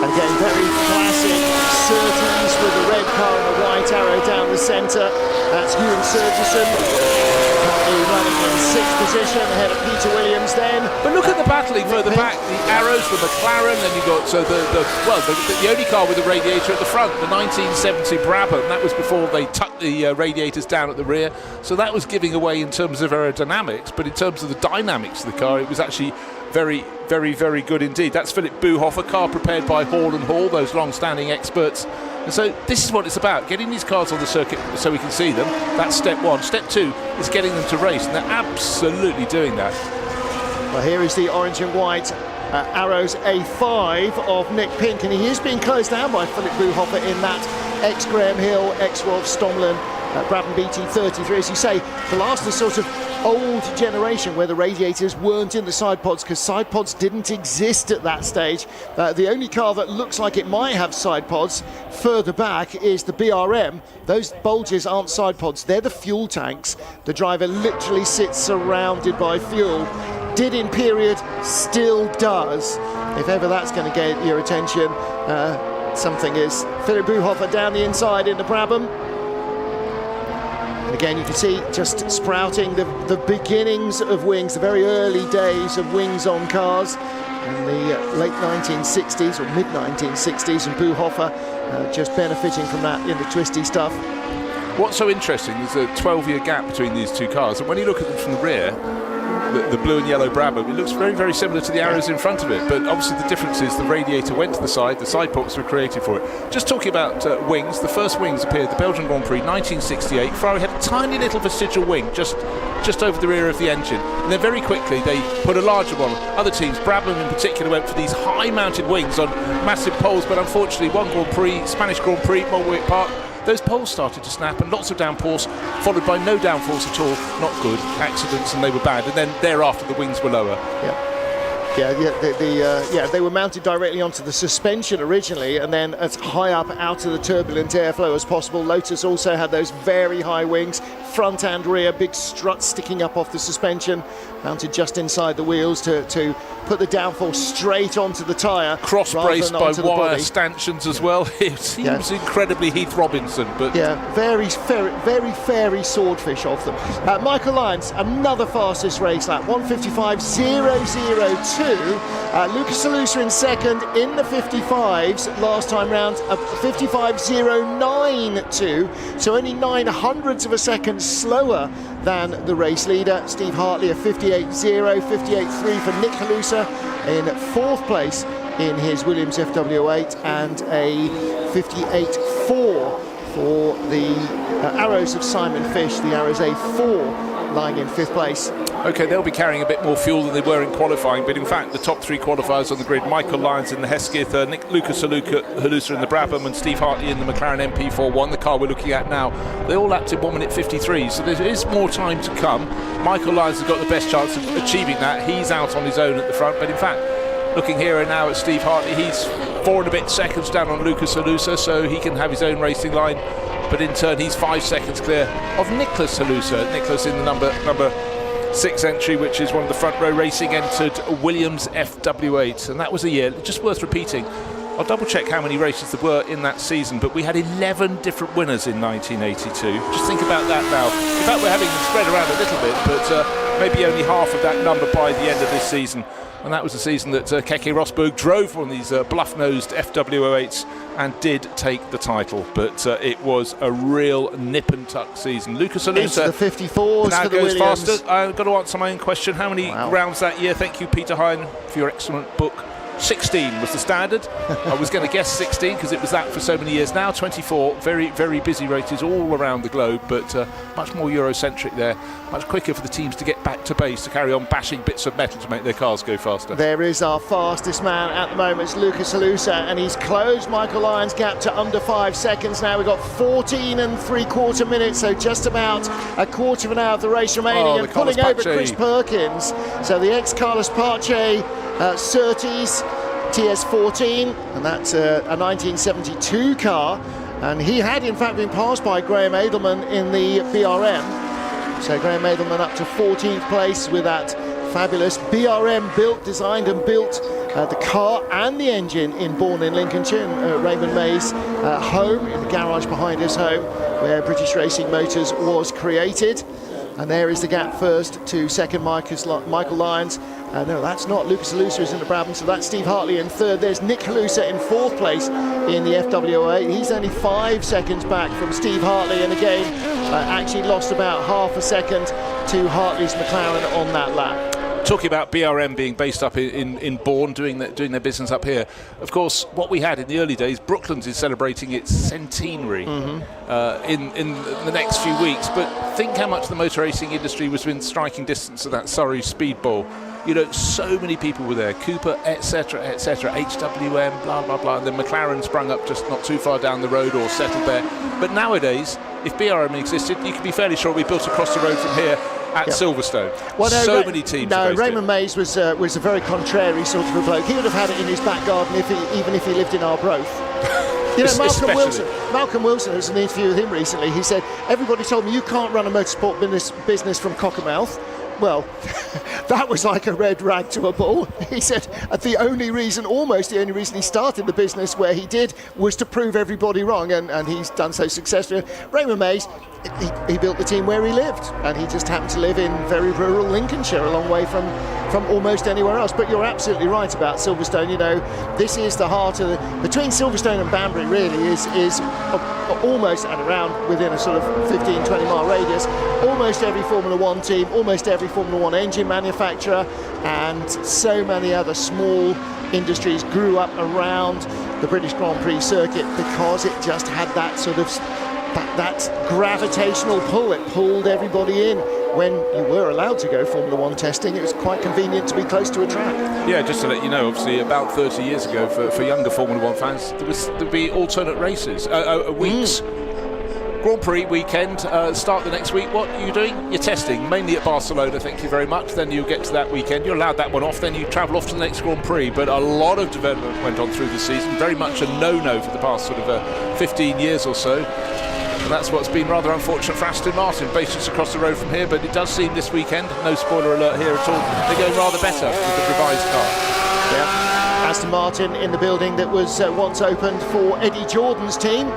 And again, very classic Surtees with the red car and the white arrow down the centre. That's Ewan Surtees, currently running in 6th position ahead of Peter Williams then. But look at the battling further back. The arrows from McLaren, then you got the only car with a radiator at the front, the 1970 Brabham. That was before they tucked the radiators down at the rear. So that was giving away in terms of aerodynamics, but in terms of the dynamics of the car, it was actually very, very, very good indeed. That's Philip Buhoff, car prepared by Hall and Hall, those long-standing experts. And so this is what it's about, getting these cars on the circuit so we can see them. That's step one. Step two is getting them to race, and they're absolutely doing that. Well, here is the orange and white Arrows A5 of Nick Pink, and he is being closed down by Philip Buhoff in that ex-Graham Hill, ex-Rolf Stomlin Brabham BT33. As you say, the last is sort of old generation where the radiators weren't in the side pods because side pods didn't exist at that stage. The only car that looks like it might have side pods further back is the BRM. Those bulges aren't side pods, they're the fuel tanks. The driver literally sits surrounded by fuel. Did in period, still does. If ever that's going to get your attention, something is. Philip Buhoff down the inside in the Brabham. And again, you can see just sprouting the beginnings of wings, the very early days of wings on cars in the late 1960s or mid-1960s, and Buhoff just benefiting from that in the twisty stuff. What's so interesting is a 12-year gap between these two cars, and when you look at them from the rear, the blue and yellow Brabham, it looks very, very similar to the Arrows in front of it, but obviously the difference is the radiator went to the side pods were created for it. Just talking about wings, the first wings appeared the Belgian Grand Prix 1968. Ferrari had a tiny little vestigial wing just over the rear of the engine, and then very quickly they put a larger one. Other teams, Brabham in particular, went for these high-mounted wings on massive poles, but unfortunately one Grand Prix, Spanish Grand Prix, Montjuic Park, those poles started to snap and lots of downforce, followed by no downforce at all. Not good. Accidents, and they were bad. And then thereafter, the wings were lower. They were mounted directly onto the suspension originally, and then as high up out of the turbulent airflow as possible. Lotus also had those very high wings, front and rear, big struts sticking up off the suspension, mounted just inside the wheels to put the downforce straight onto the tyre. Cross-braced by wire stanchions as well. It seems incredibly Heath Robinson, but very fairy swordfish of them. Michael Lyons, another fastest race lap, 1:55.002. Lucas Alusa in second in the 55s last time round, 55.092, so only 900ths of a second slower than the race leader. Steve Hartley a 58.0, 58.3 for Nick Alusa in fourth place in his Williams FW8, and a 58.4 for the Arrows of Simon Fish, the Arrows A4, lying in 5th place. Okay, they'll be carrying a bit more fuel than they were in qualifying, but in fact the top 3 qualifiers on the grid, Michael Lyons in the Hesketh, Lucas Halusa in the Brabham, and Steve Hartley in the McLaren MP41, the car we're looking at now. They all lapped in 1 minute 53, so there is more time to come. Michael Lyons has got the best chance of achieving that. He's out on his own at the front, but in fact, looking here and now at Steve Hartley, he's 4 and a bit seconds down on Lucas Halusa, so he can have his own racing line. But in turn, he's 5 seconds clear of Nicholas Halusa. Nicholas in the number 6 entry, which is one of the front row racing, entered Williams FW8, and that was a year just worth repeating. I'll double check how many races there were in that season, but we had 11 different winners in 1982. Just think about that now. In fact, we're having them spread around a little bit, but maybe only half of that number by the end of this season. And that was the season that Keke Rosberg drove one of these bluff-nosed FW08s and did take the title. But it was a real nip-and-tuck season. Lucas Halusa into the 54s now for the goes Williams. faster. I've got to answer my own question. How many rounds that year? Thank you, Peter Hine, for your excellent book. 16 was the standard. I was going to guess 16 because it was that for so many years. Now 24, very, very busy races all around the globe, but much more Eurocentric there. Much quicker for the teams to get back to base, to carry on bashing bits of metal to make their cars go faster. There is our fastest man at the moment. It's Lucas Halusa, and he's closed Michael Lyons' gap to under 5 seconds now. We've got 14 3/4 minutes, so just about a quarter of an hour of the race remaining, and pulling over Chris Perkins. So the ex-Carlos Pache Surtees TS14, and that's a 1972 car, and he had in fact been passed by Graham Edelman in the BRM. So Graham Edelman up to 14th place with that fabulous BRM designed and built the car and the engine in Bourne in Lincolnshire, Raymond May's home, in the garage behind his home, where British Racing Motors was created. And there is the gap first to second, Michael Lyons. No, that's not. Lucas Halusa is in the Brabham, so that's Steve Hartley in 3rd. There's Nick Halusa in 4th place in the FWA. He's only 5 seconds back from Steve Hartley, and again, actually lost about half a second to Hartley's McLaren on that lap. Talking about BRM being based up in Bourne, doing their business up here. Of course, what we had in the early days, Brooklands is celebrating its centenary in the next few weeks. But think how much the motor racing industry was within striking distance of that Surrey Speedball. You know, so many people were there, Cooper, etc., HWM, blah, blah, blah. And then McLaren sprung up just not too far down the road or settled there. But nowadays, if BRM existed, you can be fairly sure we built across the road from here at Silverstone. Well, no, many teams. No, Raymond Mays was a very contrary sort of a bloke. He would have had it in his back garden even if he lived in Arbroath. You know, Malcolm Wilson, there was an interview with him recently. He said, everybody told me you can't run a motorsport business from Cockermouth. Well, that was like a red rag to a bull. He said almost the only reason he started the business where he did was to prove everybody wrong, and he's done so successfully. Raymond Mays, he built the team where he lived, and he just happened to live in very rural Lincolnshire, a long way from almost anywhere else. But you're absolutely right about Silverstone. You know, this is the heart of between Silverstone and Banbury really is almost and around within a sort of 15-20 mile radius. Almost every Formula 1 team, almost every Formula 1 engine manufacturer, and so many other small industries grew up around the British Grand Prix circuit because it just had that sort of that gravitational pull. It pulled everybody in. When you were allowed to go Formula 1 testing, it was quite convenient to be close to a track. Yeah, just to let you know, obviously about 30 years ago, for younger Formula 1 fans, there'd be alternate races, weeks. Grand Prix weekend, start the next week. What are you doing? You're testing, mainly at Barcelona, thank you very much. Then you get to that weekend, you're allowed that one off, then you travel off to the next Grand Prix. But a lot of development went on through the season, very much a no-no for the past sort of 15 years or so. And that's what's been rather unfortunate for Aston Martin, based just across the road from here. But it does seem this weekend, no spoiler alert here at all, they're going rather better with the revised car. Yeah. Aston Martin in the building that was once opened for Eddie Jordan's team,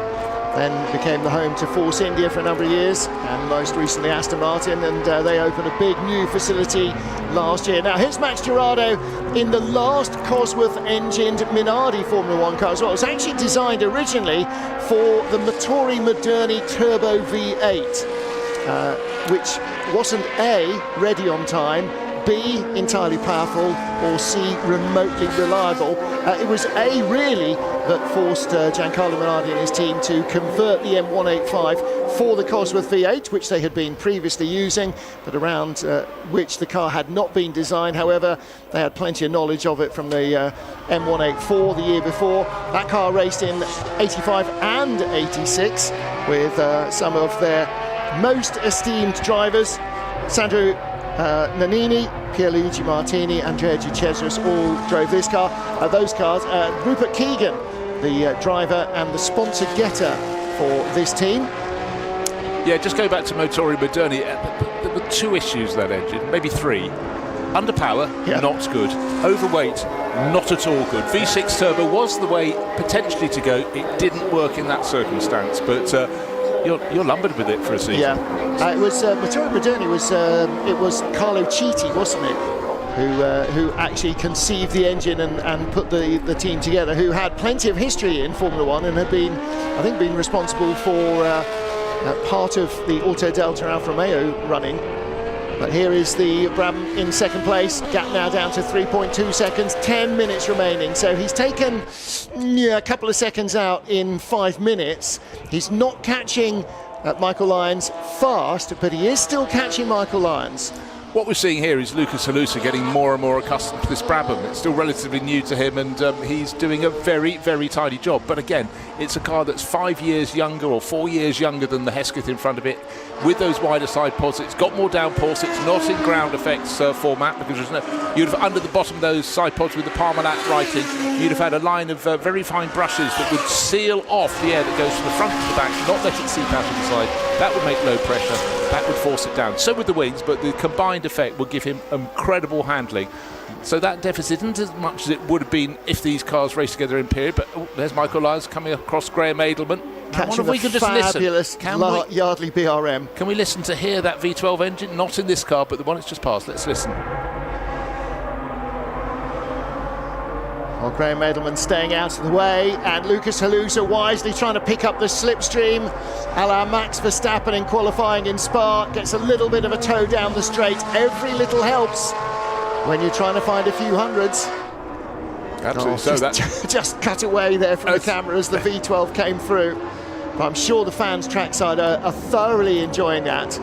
then became the home to Force India for a number of years, and most recently Aston Martin, and they opened a big new facility last year. Now here's Max Girardo in the last Cosworth-engined Minardi Formula 1 car as well. It was actually designed originally for the Motori Moderni Turbo V8, which wasn't A, ready on time, B, entirely powerful, or C, remotely reliable. It was A, really, that forced Giancarlo Minardi and his team to convert the M185 for the Cosworth V8, which they had been previously using, but around which the car had not been designed. However, they had plenty of knowledge of it from the M184 the year before. That car raced in 85 and 86 with some of their most esteemed drivers. Sandro Nannini, Pierluigi Martini, Andrea Di Cesaris all drove this car. Those cars, Rupert Keegan, the driver and the sponsor getter for this team. Yeah, just go back to Motori Moderni. There were two issues with that engine, maybe three. Underpower, not good. Overweight, not at all good. V6 turbo was the way potentially to go. It didn't work in that circumstance, but you're lumbered with it for a season. Yeah, it was Motori Moderni was Carlo Chiti, wasn't it? Who actually conceived the engine and put the team together, who had plenty of history in Formula One and had been, I think, been responsible for part of the Auto Delta Alfa Romeo running. But here is the Brabham in second place, gap now down to 3.2 seconds, 10 minutes remaining. So he's taken a couple of seconds out in 5 minutes. He's not catching Michael Lyons fast, but he is still catching Michael Lyons. What we're seeing here is Lucas Halusa getting more and more accustomed to this Brabham. It's still relatively new to him, and he's doing a very, very tidy job. But again, it's a car that's 5 years younger or 4 years younger than the Hesketh in front of it, with those wider side pods. It's got more downforce. It's not in ground effects format, because there's no. You'd have under the bottom of those side pods with the Parmalat writing, you'd have had a line of very fine brushes that would seal off the air that goes from the front to the back, not let it seep out of the side. That would make low pressure. That would force it down. So would the wings, but the combined effect would give him incredible handling. So that deficit isn't as much as it would have been if these cars raced together in period. But there's Michael Lyons coming across Graham Edelman. Catching the fabulous Yardley BRM. Can we listen to hear that V12 engine? Not in this car, but the one that's just passed. Let's listen. Well, Graham Edelman staying out of the way, and Lucas Halusa wisely trying to pick up the slipstream, a la Max Verstappen in qualifying in Spa. Gets a little bit of a toe down the straight. Every little helps when you're trying to find a few hundreds. Absolutely. Just cut away there from the camera as the V12 came through. But I'm sure the fans trackside are thoroughly enjoying that.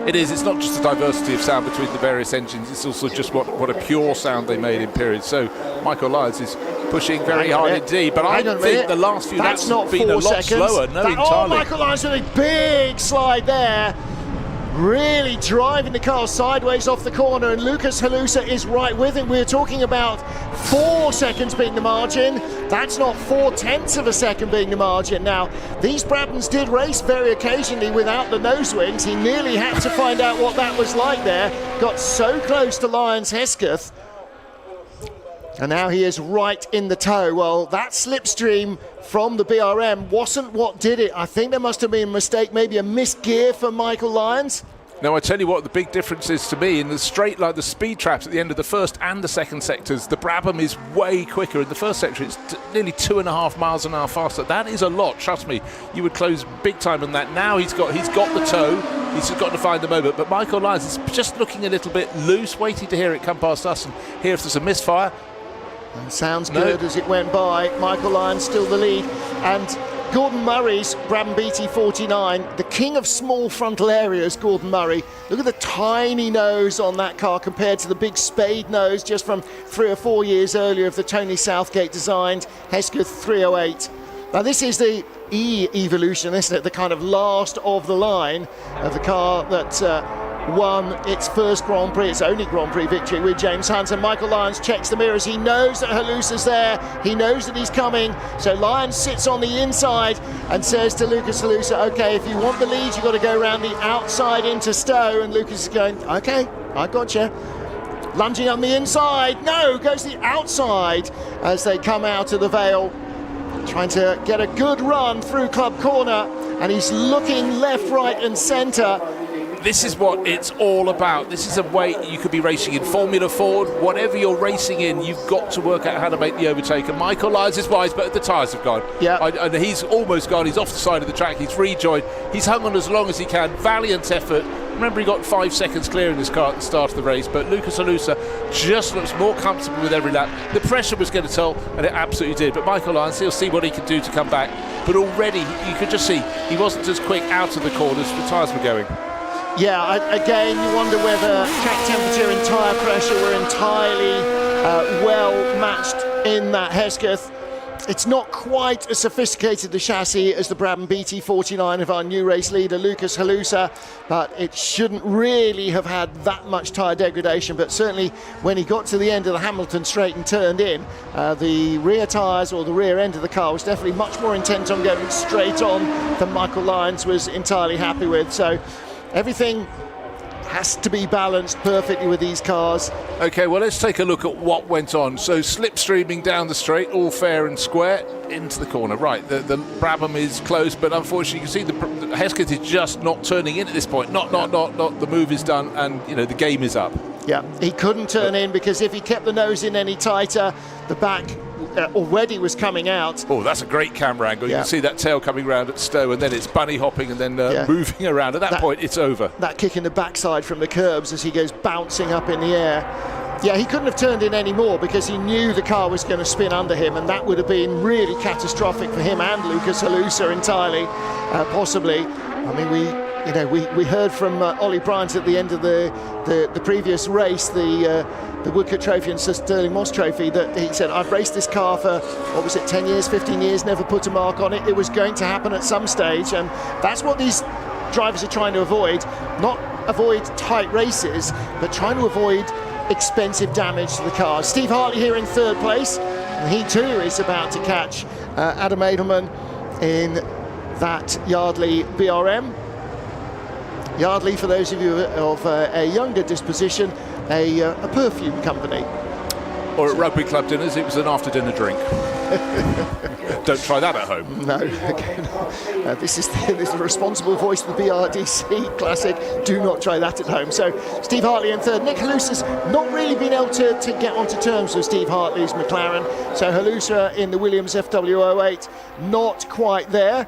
It is. It's not just a diversity of sound between the various engines. It's also just what a pure sound they made in periods. So Michael Lyons is pushing very hard indeed. But I think the last few laps have been a lot slower. No, entirely. Oh, Michael Lyons with a big slide there. Really driving the car sideways off the corner, and Lucas Halusa is right with him. We're talking about 4 seconds being the margin. That's not 4/10 of a second being the margin. Now, these Brabhams did race very occasionally without the nose wings. He nearly had to find out what that was like there. Got so close to Lyons Hesketh. And now he is right in the tow. Well, that slipstream from the BRM wasn't what did it. I think there must have been a mistake, maybe a missed gear for Michael Lyons. Now, I tell you what, the big difference is to me in the straight line, the speed traps at the end of the first and the second sectors. The Brabham is way quicker. In the first sector, it's nearly 2.5 miles an hour faster. That is a lot. Trust me, you would close big time on that. Now he's got the toe. He's got to find the moment. But Michael Lyons is just looking a little bit loose, waiting to hear it come past us and hear if there's a misfire. Sounds good as it went by. Michael Lyons still the lead, and Gordon Murray's Brabham BT49, the king of small frontal areas, Gordon Murray. Look at the tiny nose on that car compared to the big spade nose just from 3 or 4 years earlier of the Tony Southgate designed Hesketh 308. Now this is the E-evolution, isn't it? The kind of last of the line of the car that won its first Grand Prix, its only Grand Prix victory with James Hunt. And Michael Lyons checks the mirrors. He knows that Halusa's there. He knows that he's coming. So Lyons sits on the inside and says to Lucas Halusa, okay, if you want the lead, you've got to go around the outside into Stowe. And Lucas is going, okay, I got you. Lunging on the inside. No, goes the outside as they come out of the Vale. Trying to get a good run through Club Corner. And he's looking left, right and centre. This is what it's all about. This is a way you could be racing in Formula Ford. Whatever you're racing in, you've got to work out how to make the overtake. And Michael Lyons is wise, but the tyres have gone. Yeah. And he's almost gone. He's off the side of the track. He's rejoined. He's hung on as long as he can. Valiant effort. Remember, he got 5 seconds clear in this car at the start of the race, but Lucas Halusa just looks more comfortable with every lap. The pressure was going to toll, and it absolutely did. But Michael Lyons, he'll see what he can do to come back. But already, you could just see he wasn't as quick out of the corners. The tyres were going. Yeah, again, you wonder whether track temperature and tyre pressure were entirely well matched in that Hesketh. It's not quite as sophisticated a chassis as the Brabham BT49 of our new race leader, Lucas Halusa, but it shouldn't really have had that much tyre degradation. But certainly when he got to the end of the Hamilton straight and turned in, the rear tyres or the rear end of the car was definitely much more intent on going straight on than Michael Lyons was entirely happy with. So everything has to be balanced perfectly with these cars. Okay, well, let's take a look at what went on. So slipstreaming down the straight, all fair and square, into the corner. Right, the Brabham is close, but unfortunately you can see the Hesketh is just not turning in at this point. Not. The move is done, and the game is up. Yeah, he couldn't turn in because if he kept the nose in any tighter, the back already was coming out. Oh, that's a great camera angle. You can see that tail coming round at Stowe, and then it's bunny hopping and then moving around. At that point, it's over. That kick in the backside from the curbs as he goes bouncing up in the air. Yeah, he couldn't have turned in any more because he knew the car was going to spin under him, and that would have been really catastrophic for him and Lucas Halusa entirely, possibly. I mean, we heard from Ollie Bryant at the end of the previous race, the Woodcote Trophy and Sir Stirling Moss Trophy, that he said, I've raced this car for, 10 years, 15 years, never put a mark on it. It was going to happen at some stage, and that's what these drivers are trying to avoid. Not avoid tight races, but trying to avoid expensive damage to the car. Steve Hartley here in third place, and he too is about to catch Adam Edelman in that Yardley BRM. Yardley, for those of you of a younger disposition, a perfume company. Or at rugby club dinners, it was an after-dinner drink. Don't try that at home. No, again, this is the responsible voice of the BRDC Classic. Do not try that at home. So Steve Hartley in third. Nick Halusa's not really been able to get onto terms with Steve Hartley's McLaren. So Halusa in the Williams FW08, not quite there.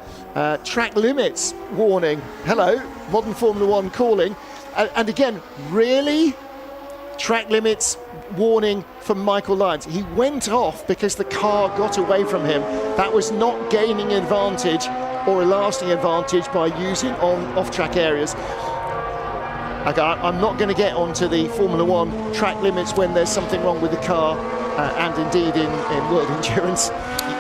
Track limits warning. Hello, Modern Formula One calling. And again, really? Track limits warning from Michael Lyons. He went off because the car got away from him. That was not gaining advantage or a lasting advantage by using on off-track areas. I'm not going to get onto the Formula One track limits when there's something wrong with the car, and indeed in World Endurance.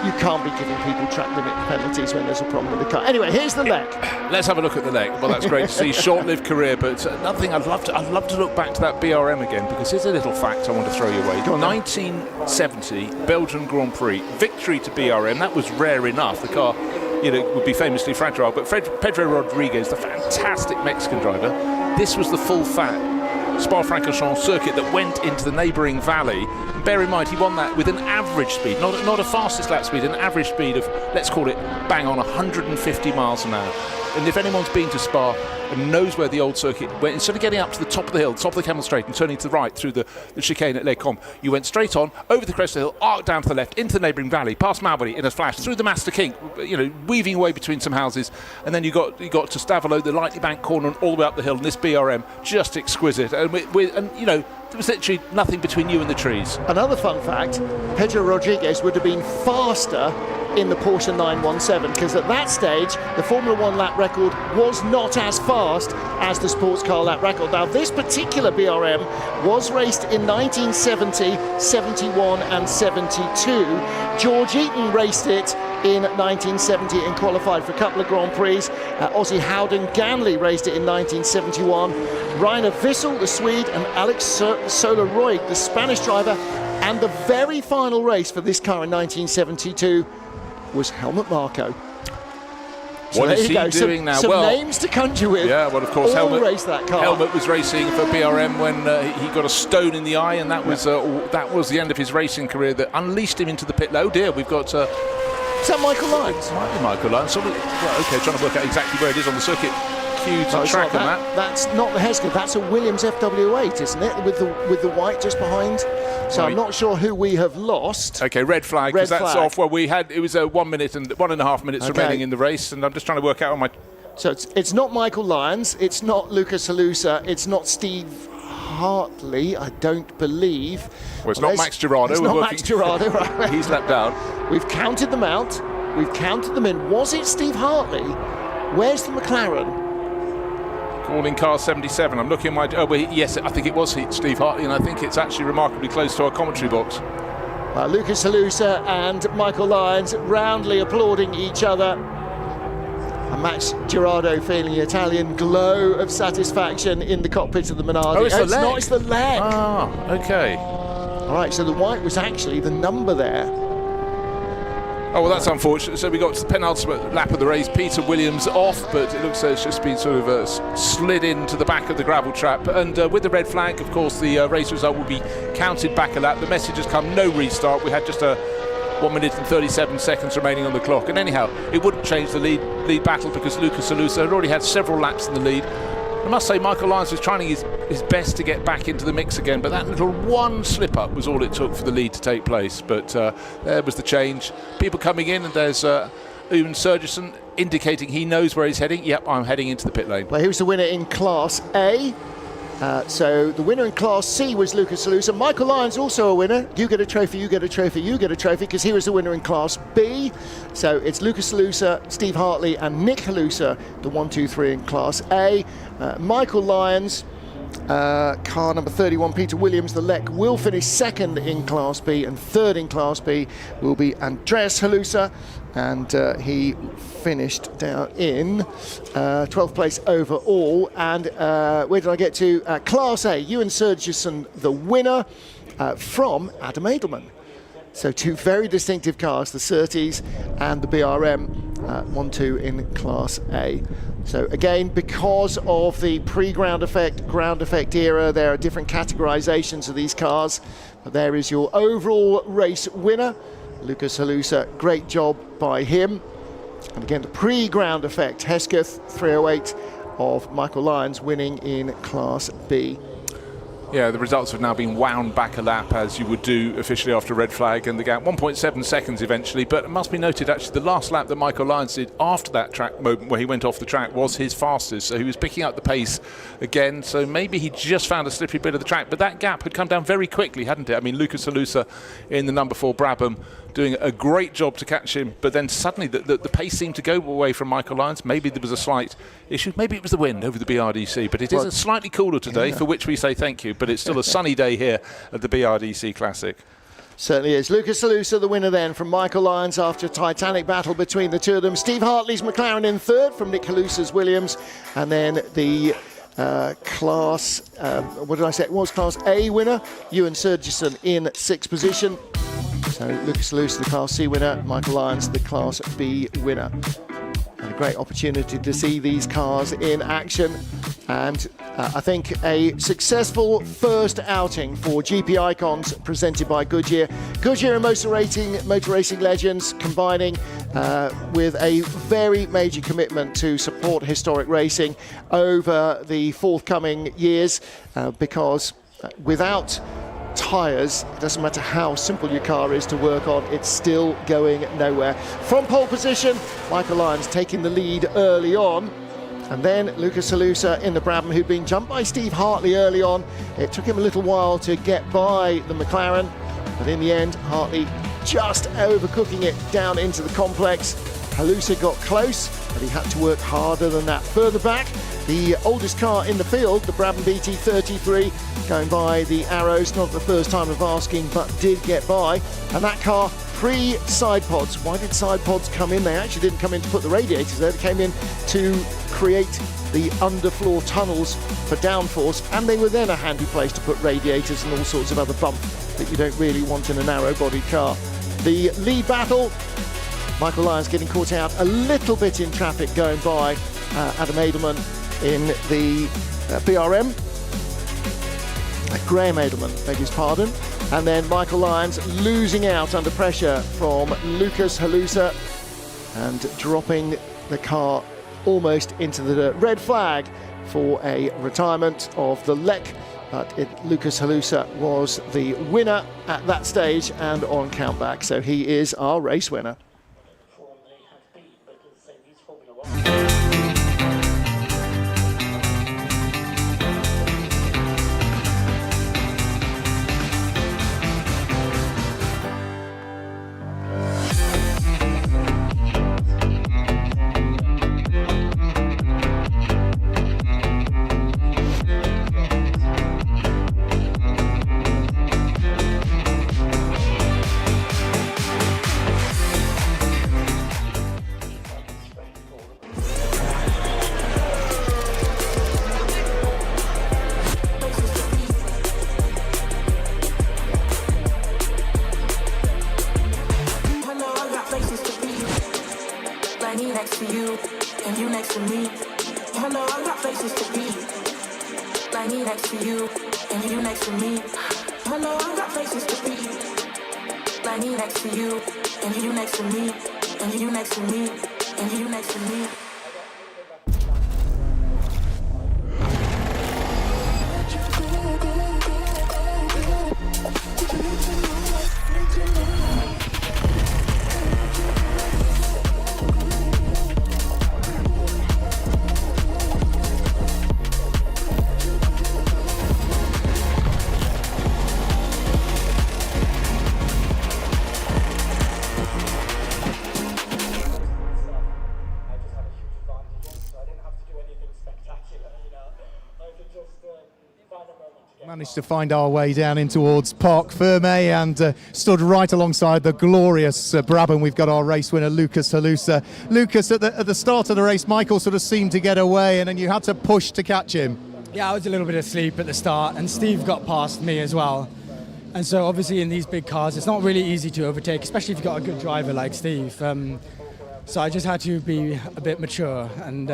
You can't be giving people track limit penalties when there's a problem with the car. Anyway, here's the leg. Let's have a look at the leg. Well, that's great to see. Short-lived career, but another thing I'd love to look back to that BRM again, because here's a little fact I want to throw you away. 1970 Belgian Grand Prix victory to BRM. That was rare enough. The car, would be famously fragile. But Pedro Rodriguez, the fantastic Mexican driver, this was the full-fat Spa-Francorchamps circuit that went into the neighbouring valley. And bear in mind, he won that with an average speed, not a fastest lap speed, an average speed of, let's call it, bang on 150 miles an hour. And if anyone's been to Spa and knows where the old circuit went, instead of getting up to the top of the hill, top of the Camel Straight, and turning to the right through the chicane at Les Combes, you went straight on, over the crest of the hill, arced down to the left, into the neighbouring valley, past Malbury in a flash, through the Master Kink, weaving away between some houses, and then you got to Stavelot, the lightly banked corner, and all the way up the hill, and this BRM, just exquisite. And there was literally nothing between you and the trees. Another fun fact, Pedro Rodriguez would have been faster in the Porsche 917, because at that stage the Formula One lap record was not as fast as the sports car lap record. Now, this particular BRM was raced in 1970, 71 and 72. George Eaton raced it in 1970 and qualified for a couple of Grand Prix. Ozzy Howden Ganley raced it in 1971. Rainer Wissel, the Swede, and Alex Soler-Roig, the Spanish driver. And the very final race for this car in 1972 was Helmut Marko. So what is he doing now? Some names to conjure with. Yeah, well, of course, Helmut raced that car. Helmut was racing for BRM when he got a stone in the eye, and that was the end of his racing career that unleashed him into the pit. Oh dear, we've got. Is that Michael Lyons? It might be Michael Lyons. Trying to work out exactly where it is on the circuit. Cue to track on that. That's not the Hesketh. That's a Williams FW8, isn't it? With the white just behind. So right. I'm not sure who we have lost. Okay, red flag, because that's off. Well, it was 1 minute and 1.5 minutes remaining in the race, and I'm just trying to work out on my So it's not Michael Lyons, it's not Lucas Halusa, it's not Steve Hartley, I don't believe. Well, it's not Max Girardo. It's not Max Girardo, right? He's leapt down. We've counted them out. We've counted them in. Was it Steve Hartley? Where's the McLaren? Calling car 77. I'm looking at my... yes, I think it was Steve Hartley, and I think it's actually remarkably close to our commentary box. Lucas Halusa and Michael Lyons roundly applauding each other. And Max Girardo feeling the Italian glow of satisfaction in the cockpit of the Minardi. Oh, it's the leg. Not, it's the leg. Ah, okay. All right, so the white was actually the number there. Oh, well, that's unfortunate. So we got to the penultimate lap of the race. Peter Williams off, but it looks like it's just been sort of slid into the back of the gravel trap. And with the red flag, of course, the race result will be counted back a lap. The message has come, no restart. We had just a 1 minute and 37 seconds remaining on the clock. And anyhow, it wouldn't change the lead battle because Lucas Halusa had already had several laps in the lead. I must say Michael Lyons was trying his best to get back into the mix again, but that little one slip-up was all it took for the lead to take place. But there was the change. People coming in, and there's Owen Surgerson indicating he knows where he's heading. Yep, I'm heading into the pit lane. Well, he was the winner in Class A. So the winner in Class C was Lucas Halusa. Michael Lyons also a winner. You get a trophy, you get a trophy, you get a trophy, because he was the winner in Class B. So it's Lucas Halusa, Steve Hartley and Nick Halusa, the 1, 2, 3 in Class A. Michael Lyons, car number 31, Peter Williams, the Lek, will finish second in Class B, and third in Class B will be Andreas Halusa, and he finished down in 12th place overall. And where did I get to? Class A, Ewan Surgerson, the winner from Adam Edelman. So two very distinctive cars, the Surtees and the BRM, 1-2 in Class A. So again, because of the pre-ground effect, ground effect era, there are different categorizations of these cars. But there is your overall race winner, Lucas Halusa. Great job by him. And again, the pre-ground effect, Hesketh 308 of Michael Lyons winning in Class B. Yeah, the results have now been wound back a lap, as you would do officially after a red flag, and the gap 1.7 seconds eventually. But it must be noted, actually, the last lap that Michael Lyons did after that track moment where he went off the track was his fastest, so he was picking up the pace again. So maybe he just found a slippery bit of the track, but that gap had come down very quickly, hadn't it? I mean, Lucas Halusa in the number 4 Brabham doing a great job to catch him, but then suddenly the pace seemed to go away from Michael Lyons. Maybe there was a slight issue. Maybe it was the wind over the BRDC, but it is slightly cooler today, for which we say thank you. But it's still a sunny day here at the BRDC Classic. Certainly is. Lucas Halusa, the winner then from Michael Lyons after a titanic battle between the two of them. Steve Hartley's McLaren in third from Nick Halusa's Williams, and then the Class A winner, Ewan Surgerson in 6th position. So Lucas Halusa, the Class C winner, Michael Lyons, the Class B winner. And a great opportunity to see these cars in action. And I think a successful first outing for GP Icons presented by Goodyear. Goodyear and motor racing legends combining with a very major commitment to support historic racing over the forthcoming years, because without tyres, it doesn't matter how simple your car is to work on, it's still going nowhere. From pole position, Michael Lyons taking the lead early on, and then Lucas Halusa in the Brabham, who'd been jumped by Steve Hartley early on. It took him a little while to get by the McLaren, but in the end, Hartley just overcooking it down into the complex. Halusa got close, but he had to work harder than that. Further back, the oldest car in the field, the Brabham BT33, going by the arrows, not the first time of asking, but did get by. And that car pre-side pods. Why did side pods come in? They actually didn't come in to put the radiators there. They came in to create the underfloor tunnels for downforce, and they were then a handy place to put radiators and all sorts of other bump that you don't really want in a narrow-bodied car. The lead battle, Michael Lyons getting caught out a little bit in traffic going by Adam Edelman in the BRM. Graham Edelman, beg his pardon. And then Michael Lyons losing out under pressure from Lucas Halusa and dropping the car almost into the red flag for a retirement of the Lek. But Lucas Halusa was the winner at that stage and on countback. So he is our race winner. like me next to you, and you next to me. I know I got places to be. Like me next to you, and you next to me, and you next to me, and you next to me. Managed to find our way down in towards Parc Ferme and stood right alongside the glorious Brabham. We've got our race winner, Lucas Halusa. Lucas, at the start of the race, Michael sort of seemed to get away and then you had to push to catch him. Yeah, I was a little bit asleep at the start and Steve got past me as well. And so obviously in these big cars, it's not really easy to overtake, especially if you've got a good driver like Steve. So I just had to be a bit mature and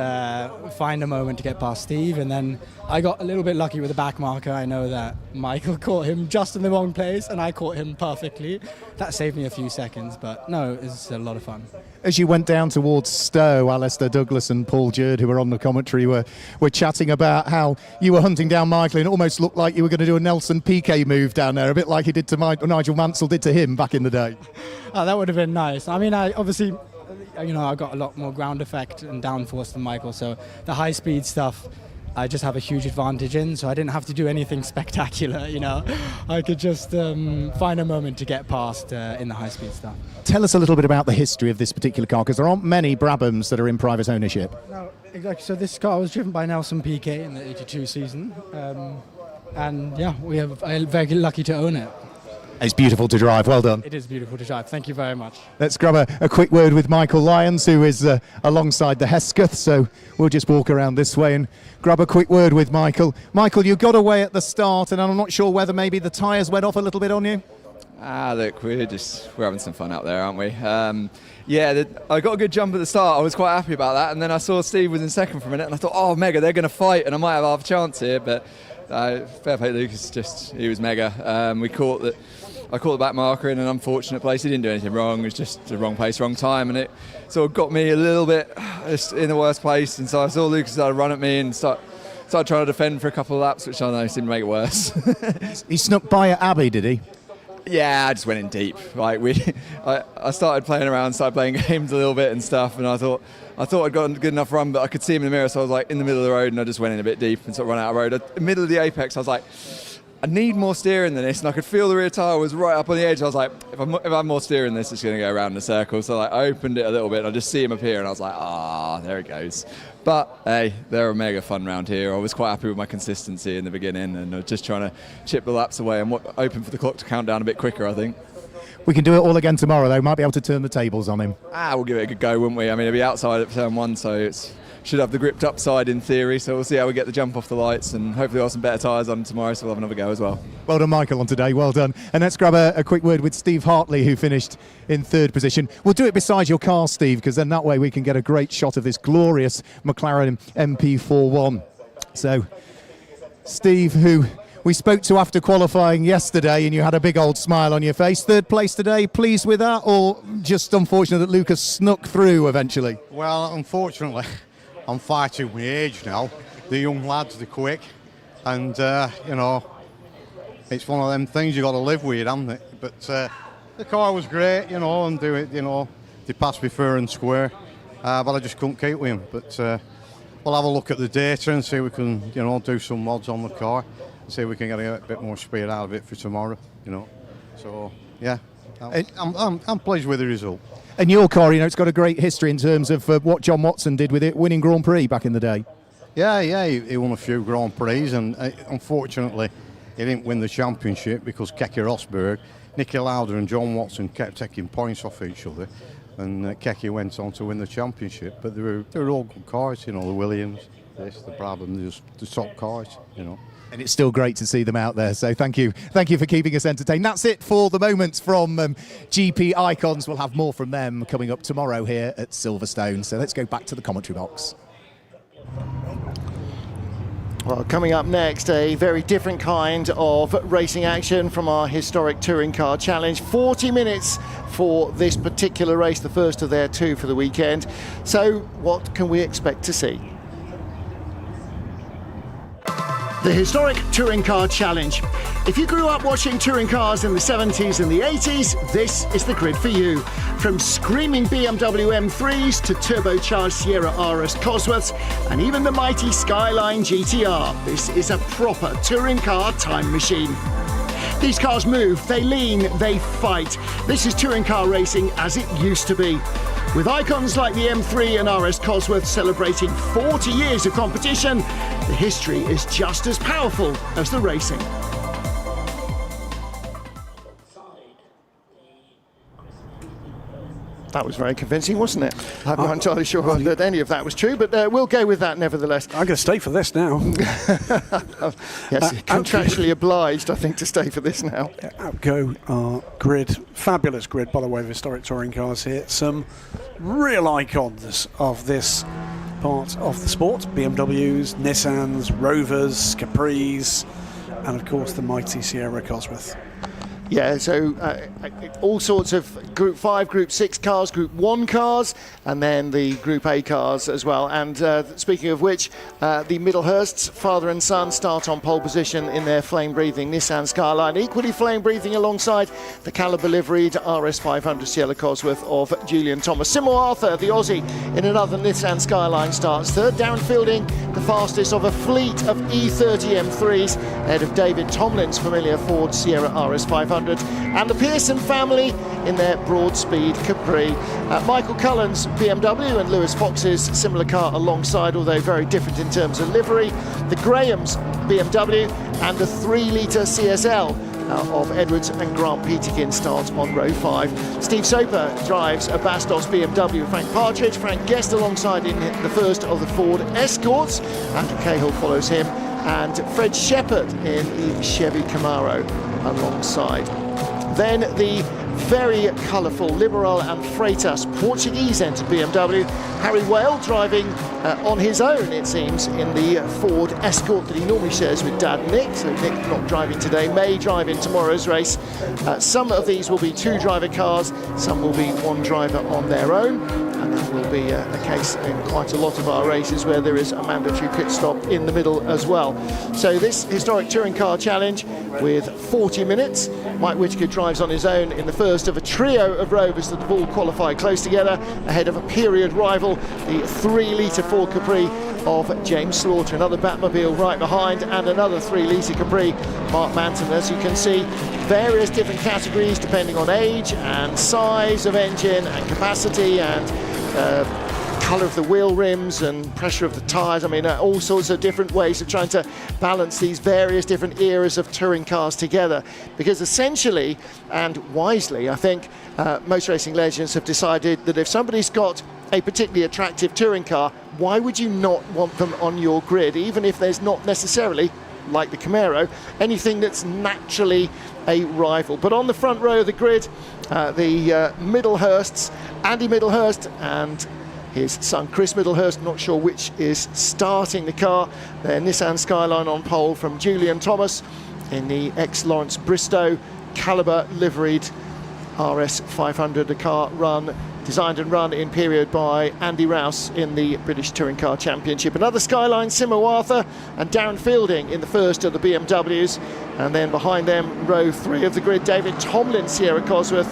find a moment to get past Steve. And then I got a little bit lucky with the back marker. I know that Michael caught him just in the wrong place and I caught him perfectly. That saved me a few seconds, but no, it was a lot of fun. As you went down towards Stowe, Alistair Douglas and Paul Jerd, who were on the commentary, were chatting about how you were hunting down Michael and it almost looked like you were going to do a Nelson Piquet move down there, a bit like he did to Nigel Mansell did to him back in the day. Oh, that would have been nice. I mean, I obviously... I got a lot more ground effect and downforce than Michael, so the high speed stuff I just have a huge advantage in, so I didn't have to do anything spectacular, I could just find a moment to get past in the high speed stuff. Tell us a little bit about the history of this particular car, because there aren't many Brabhams that are in private ownership. No, exactly. So this car was driven by Nelson Piquet in the 82 season, and yeah, I'm very lucky to own it. It's beautiful to drive, well done. It is beautiful to drive, thank you very much. Let's grab a quick word with Michael Lyons, who is alongside the Hesketh, so we'll just walk around this way and grab a quick word with Michael. Michael, you got away at the start, and I'm not sure whether maybe the tyres went off a little bit on you? Look, we're having some fun out there, aren't we? I got a good jump at the start, I was quite happy about that, and then I saw Steve was in second for a minute, and I thought, oh, mega, they're going to fight, and I might have half a chance here, but fair play Lucas, he was mega. I caught the back marker in an unfortunate place. He didn't do anything wrong. It was just the wrong place, wrong time, and it sort of got me a little bit just in the worst place. And so I saw Lucas started run at me and started trying to defend for a couple of laps, which I know seemed to make it worse. He snuck by at Abbey, did he? Yeah, I just went in deep. I started playing around, started playing games a little bit and stuff, and I thought I'd got a good enough run, but I could see him in the mirror, so I was in the middle of the road, and I just went in a bit deep and sort of run out of road. In the middle of the apex, I was like, I need more steering than this, and I could feel the rear tyre was right up on the edge. I was like, if I have more steering than this, it's going to go around in a circle. So I opened it a little bit, and I just see him appear, and I was like, there it goes. But hey, they're a mega fun round here. I was quite happy with my consistency in the beginning, and I was just trying to chip the laps away and open for the clock to count down a bit quicker, I think. We can do it all again tomorrow, though. Might be able to turn the tables on him. We'll give it a good go, wouldn't we? I mean, it'll be outside at turn one, so should have the gripped upside in theory, so we'll see how we get the jump off the lights, and hopefully we'll have some better tyres on tomorrow, so we'll have another go as well. Well done, Michael, on today, well done. And let's grab a quick word with Steve Hartley, who finished in third position. We'll do it beside your car, Steve, because then that way we can get a great shot of this glorious McLaren MP41. So, Steve, who we spoke to after qualifying yesterday, and you had a big old smile on your face. Third place today, pleased with that, or just unfortunate that Lucas snuck through eventually? Well, unfortunately, I'm far too my age now. The young lads, they're quick, and it's one of them things you got to live with, haven't it? But the car was great, and they passed me fair and square, but I just couldn't keep with them. But we'll have a look at the data and see if we can, do some mods on the car, and see if we can get a bit more speed out of it for tomorrow. So yeah, I'm pleased with the result. And your car, it's got a great history in terms of what John Watson did with it, winning Grand Prix back in the day. Yeah, he won a few Grand Prix, and unfortunately, he didn't win the championship because Keke Rosberg, Nicky Lauda and John Watson kept taking points off each other, and Keke went on to win the championship. But they were all good cars, the Williams, the Brabham, the top cars, And it's still great to see them out there, so thank you for keeping us entertained. That's it for the moments from GP Icons. We'll have more from them coming up tomorrow here at Silverstone, so let's go back to the commentary box. Well, coming up next, a very different kind of racing action from our historic touring car challenge. 40 minutes for this particular race, the first of their two for the weekend. So what can we expect to see? The historic touring car challenge. If you grew up watching touring cars in the 70s and the 80s, this is the grid for you. From screaming BMW M3s to turbocharged Sierra RS Cosworths and even the mighty Skyline GTR, this is a proper touring car time machine. These cars move, they lean, they fight. This is touring car racing as it used to be. With icons like the M3 and RS Cosworth celebrating 40 years of competition, the history is just as powerful as the racing. That was very convincing, wasn't it? I'm not entirely sure that any of that was true, but we'll go with that nevertheless. I'm going to stay for this now. Yes, contractually obliged, I think, to stay for this now. Out go our grid. Fabulous grid, by the way, of historic touring cars here. Some real icons of this part of the sport. BMWs, Nissans, Rovers, Capris, and of course the mighty Sierra Cosworth. Yeah, so all sorts of Group 5, Group 6 cars, Group 1 cars, and then the Group A cars as well. And speaking of which, the Middlehursts, father and son, start on pole position in their flame-breathing Nissan Skyline, equally flame-breathing alongside the Caliber-liveried RS500 Sierra Cosworth of Julian Thomas. Simo Arthur, the Aussie, in another Nissan Skyline starts third. Darren Fielding, the fastest of a fleet of E30 M3s, ahead of David Tomlin's familiar Ford Sierra RS500. And the Pearson family in their broad-speed Capri. Michael Cullen's BMW and Lewis Fox's similar car alongside, although very different in terms of livery. The Graham's BMW and the 3-litre CSL of Edwards and Grant Peterkin start on row 5. Steve Soper drives a Bastos BMW. Frank Partridge, Frank Guest alongside in the first of the Ford Escorts. Andrew Cahill follows him. And Fred Shepherd in the Chevy Camaro alongside. Then the very colourful Liberal and Freitas Portuguese entered BMW. Harry Whale driving on his own, it seems, in the Ford Escort that he normally shares with Dad Nick. So Nick not driving today, may drive in tomorrow's race. Some of these will be 2-driver cars, some will be 1 driver on their own. And that will be a case in quite a lot of our races where there is a mandatory pit stop in the middle as well. So this historic touring car challenge with 40 minutes. Mike Whitaker drives on his own in the first of a trio of Rovers that have all qualified close together, ahead of a period rival, the 3-litre Ford Capri of James Slaughter. Another Batmobile right behind, and another 3-litre Capri, Mark Manton. As you can see, various different categories depending on age and size of engine and capacity and colour of the wheel rims and pressure of the tyres. I mean, all sorts of different ways of trying to balance these various different eras of touring cars together. Because essentially, and wisely, I think, motor racing legends have decided that if somebody's got a particularly attractive touring car, why would you not want them on your grid, even if there's not necessarily, like the Camaro, anything that's naturally a rival. But on the front row of the grid, the Middlehursts, Andy Middlehurst and his son Chris Middlehurst, not sure which is starting the car. Their Nissan Skyline on pole from Julian Thomas in the ex-Lawrence Bristow Caliber liveried RS500, a car designed and run in period by Andy Rouse in the British Touring Car Championship. Another Skyline, Simo Arthur and Darren Fielding in the first of the BMWs. And then behind them, row 3 of the grid, David Tomlin, Sierra Cosworth,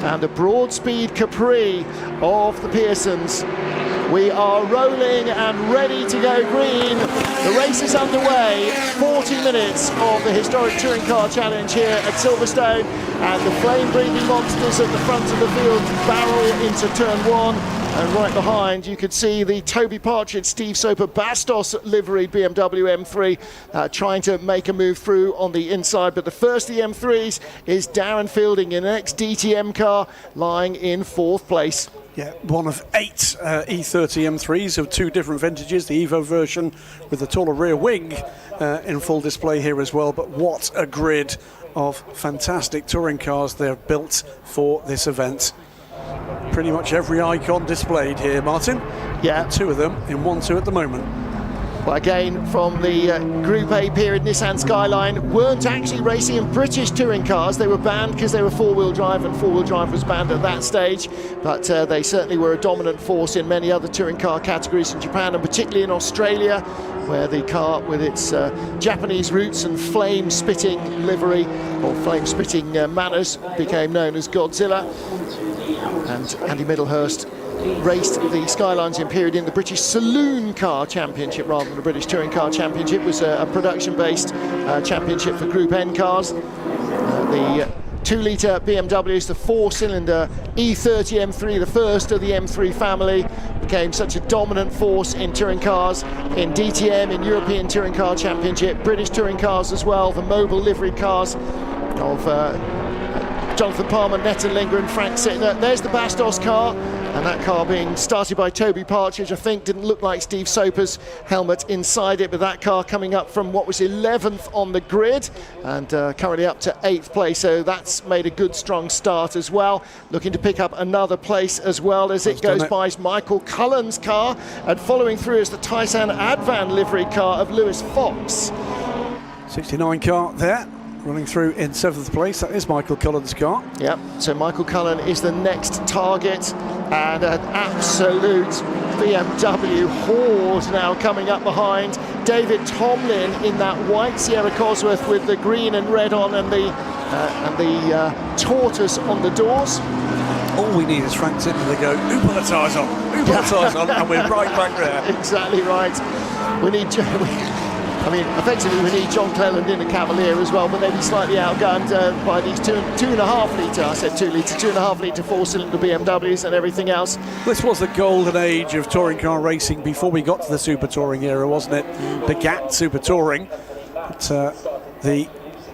and a broad-speed Capri of the Pearsons. We are rolling and ready to go green. The race is underway. 40 minutes of the historic Touring Car Challenge here at Silverstone, and the flame-breathing monsters at the front of the field barrel into turn 1. And right behind, you could see the Toby Partridge, Steve Soper Bastos livery BMW M3 trying to make a move through on the inside. But the first of the M3s is Darren Fielding in an ex-DTM car, lying in 4th place. Yeah, one of 8 E30 M3s of 2 different vintages, the Evo version with the taller rear wing in full display here as well. But what a grid of fantastic touring cars they've built for this event. Pretty much every icon displayed here, Martin. Yeah. 2 of them in 1-2 at the moment. But again, from the Group A period, Nissan Skyline weren't actually racing in British touring cars. They were banned because they were four-wheel drive, and four-wheel drive was banned at that stage. But they certainly were a dominant force in many other touring car categories in Japan, and particularly in Australia, where the car with its Japanese roots and flame-spitting livery, or flame-spitting manners, became known as Godzilla. And Andy Middlehurst raced the Skylines in period in the British Saloon Car Championship rather than the British Touring Car Championship. It was a production-based championship for Group N cars. The 2-litre BMWs, the 4-cylinder E30 M3, the first of the M3 family, became such a dominant force in touring cars, in DTM, in European Touring Car Championship, British touring cars as well, the mobile livery cars of Jonathan Palmer, Netton Lindgren, Frank Sittner. There's the Bastos car, and that car being started by Toby Partridge, I think. Didn't look like Steve Soper's helmet inside it, but that car coming up from what was 11th on the grid, and currently up to 8th place, so that's made a good strong start as well. Looking to pick up another place as well as it goes by is Michael Cullen's car, and following through is the Tyson Advan livery car of Lewis Fox. 69 car there, running through in 7th place. That is Michael Cullen's car. Yep, so Michael Cullen is the next target, and an absolute BMW horde now coming up behind. David Tomlin in that white Sierra Cosworth with the green and red on, and the tortoise on the doors. All we need is Frank Sittner to go, who put the tyres on? Who put the tyres on? And we're right back there. Exactly right. We need effectively we need John Cleland in the Cavalier as well, but they'd be slightly outgunned by these 2.5 litre, I said 2 litre, 2.5 litre 4-cylinder BMWs and everything else. This was the golden age of touring car racing before we got to the Super Touring era, wasn't it? The GAT Super Touring. But, the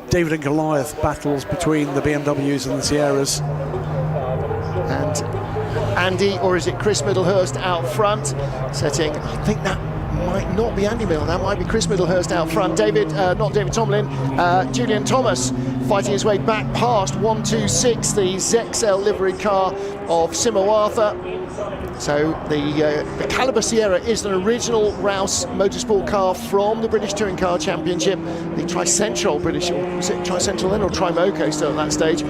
David and Goliath battles between the BMWs and the Sierras. And Andy, or is it Chris Middlehurst out front, setting, I think that might not be Andy Middle, that might be Chris Middlehurst out front. Not David Tomlin, Julian Thomas fighting his way back past 126, the Zexel livery car of Simo Arthur. So the Caliber Sierra is an original Rouse Motorsport car from the British Touring Car Championship, the Tricentral British, or was it Tricentral then, or Trimoco still at that stage?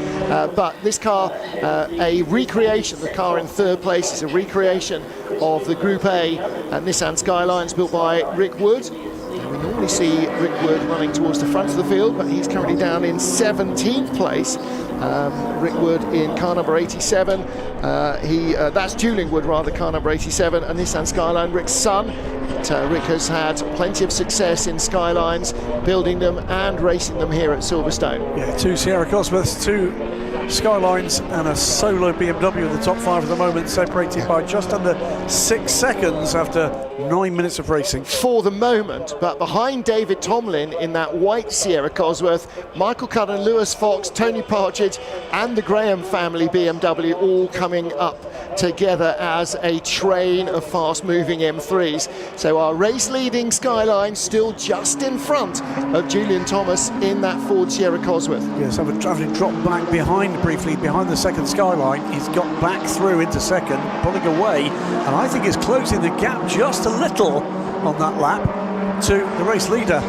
But this car, a recreation, the car in 3rd place is a recreation of the Group A Nissan Skylines built by Rick Wood. And we normally see Rick Wood running towards the front of the field, but he's currently down in 17th place. Rick Wood in car number 87. That's Julian Wood, rather, car number 87, a Nissan Skyline, Rick's son. But, Rick has had plenty of success in Skylines, building them and racing them here at Silverstone. Yeah, 2 Sierra Cosworths, 2 Skylines and a solo BMW in the top 5 at the moment, separated by just under 6 seconds after 9 minutes of racing. For the moment, but behind David Tomlin in that white Sierra Cosworth, Michael Cullen, Lewis Fox, Tony Partridge and the Graham family BMW all coming up together as a train of fast-moving M3s. So our race-leading Skyline still just in front of Julian Thomas in that Ford Sierra Cosworth. Yes, having dropped back briefly behind the second Skyline, he's got back through into second, pulling away, and I think is closing the gap just a little on that lap to the race leader.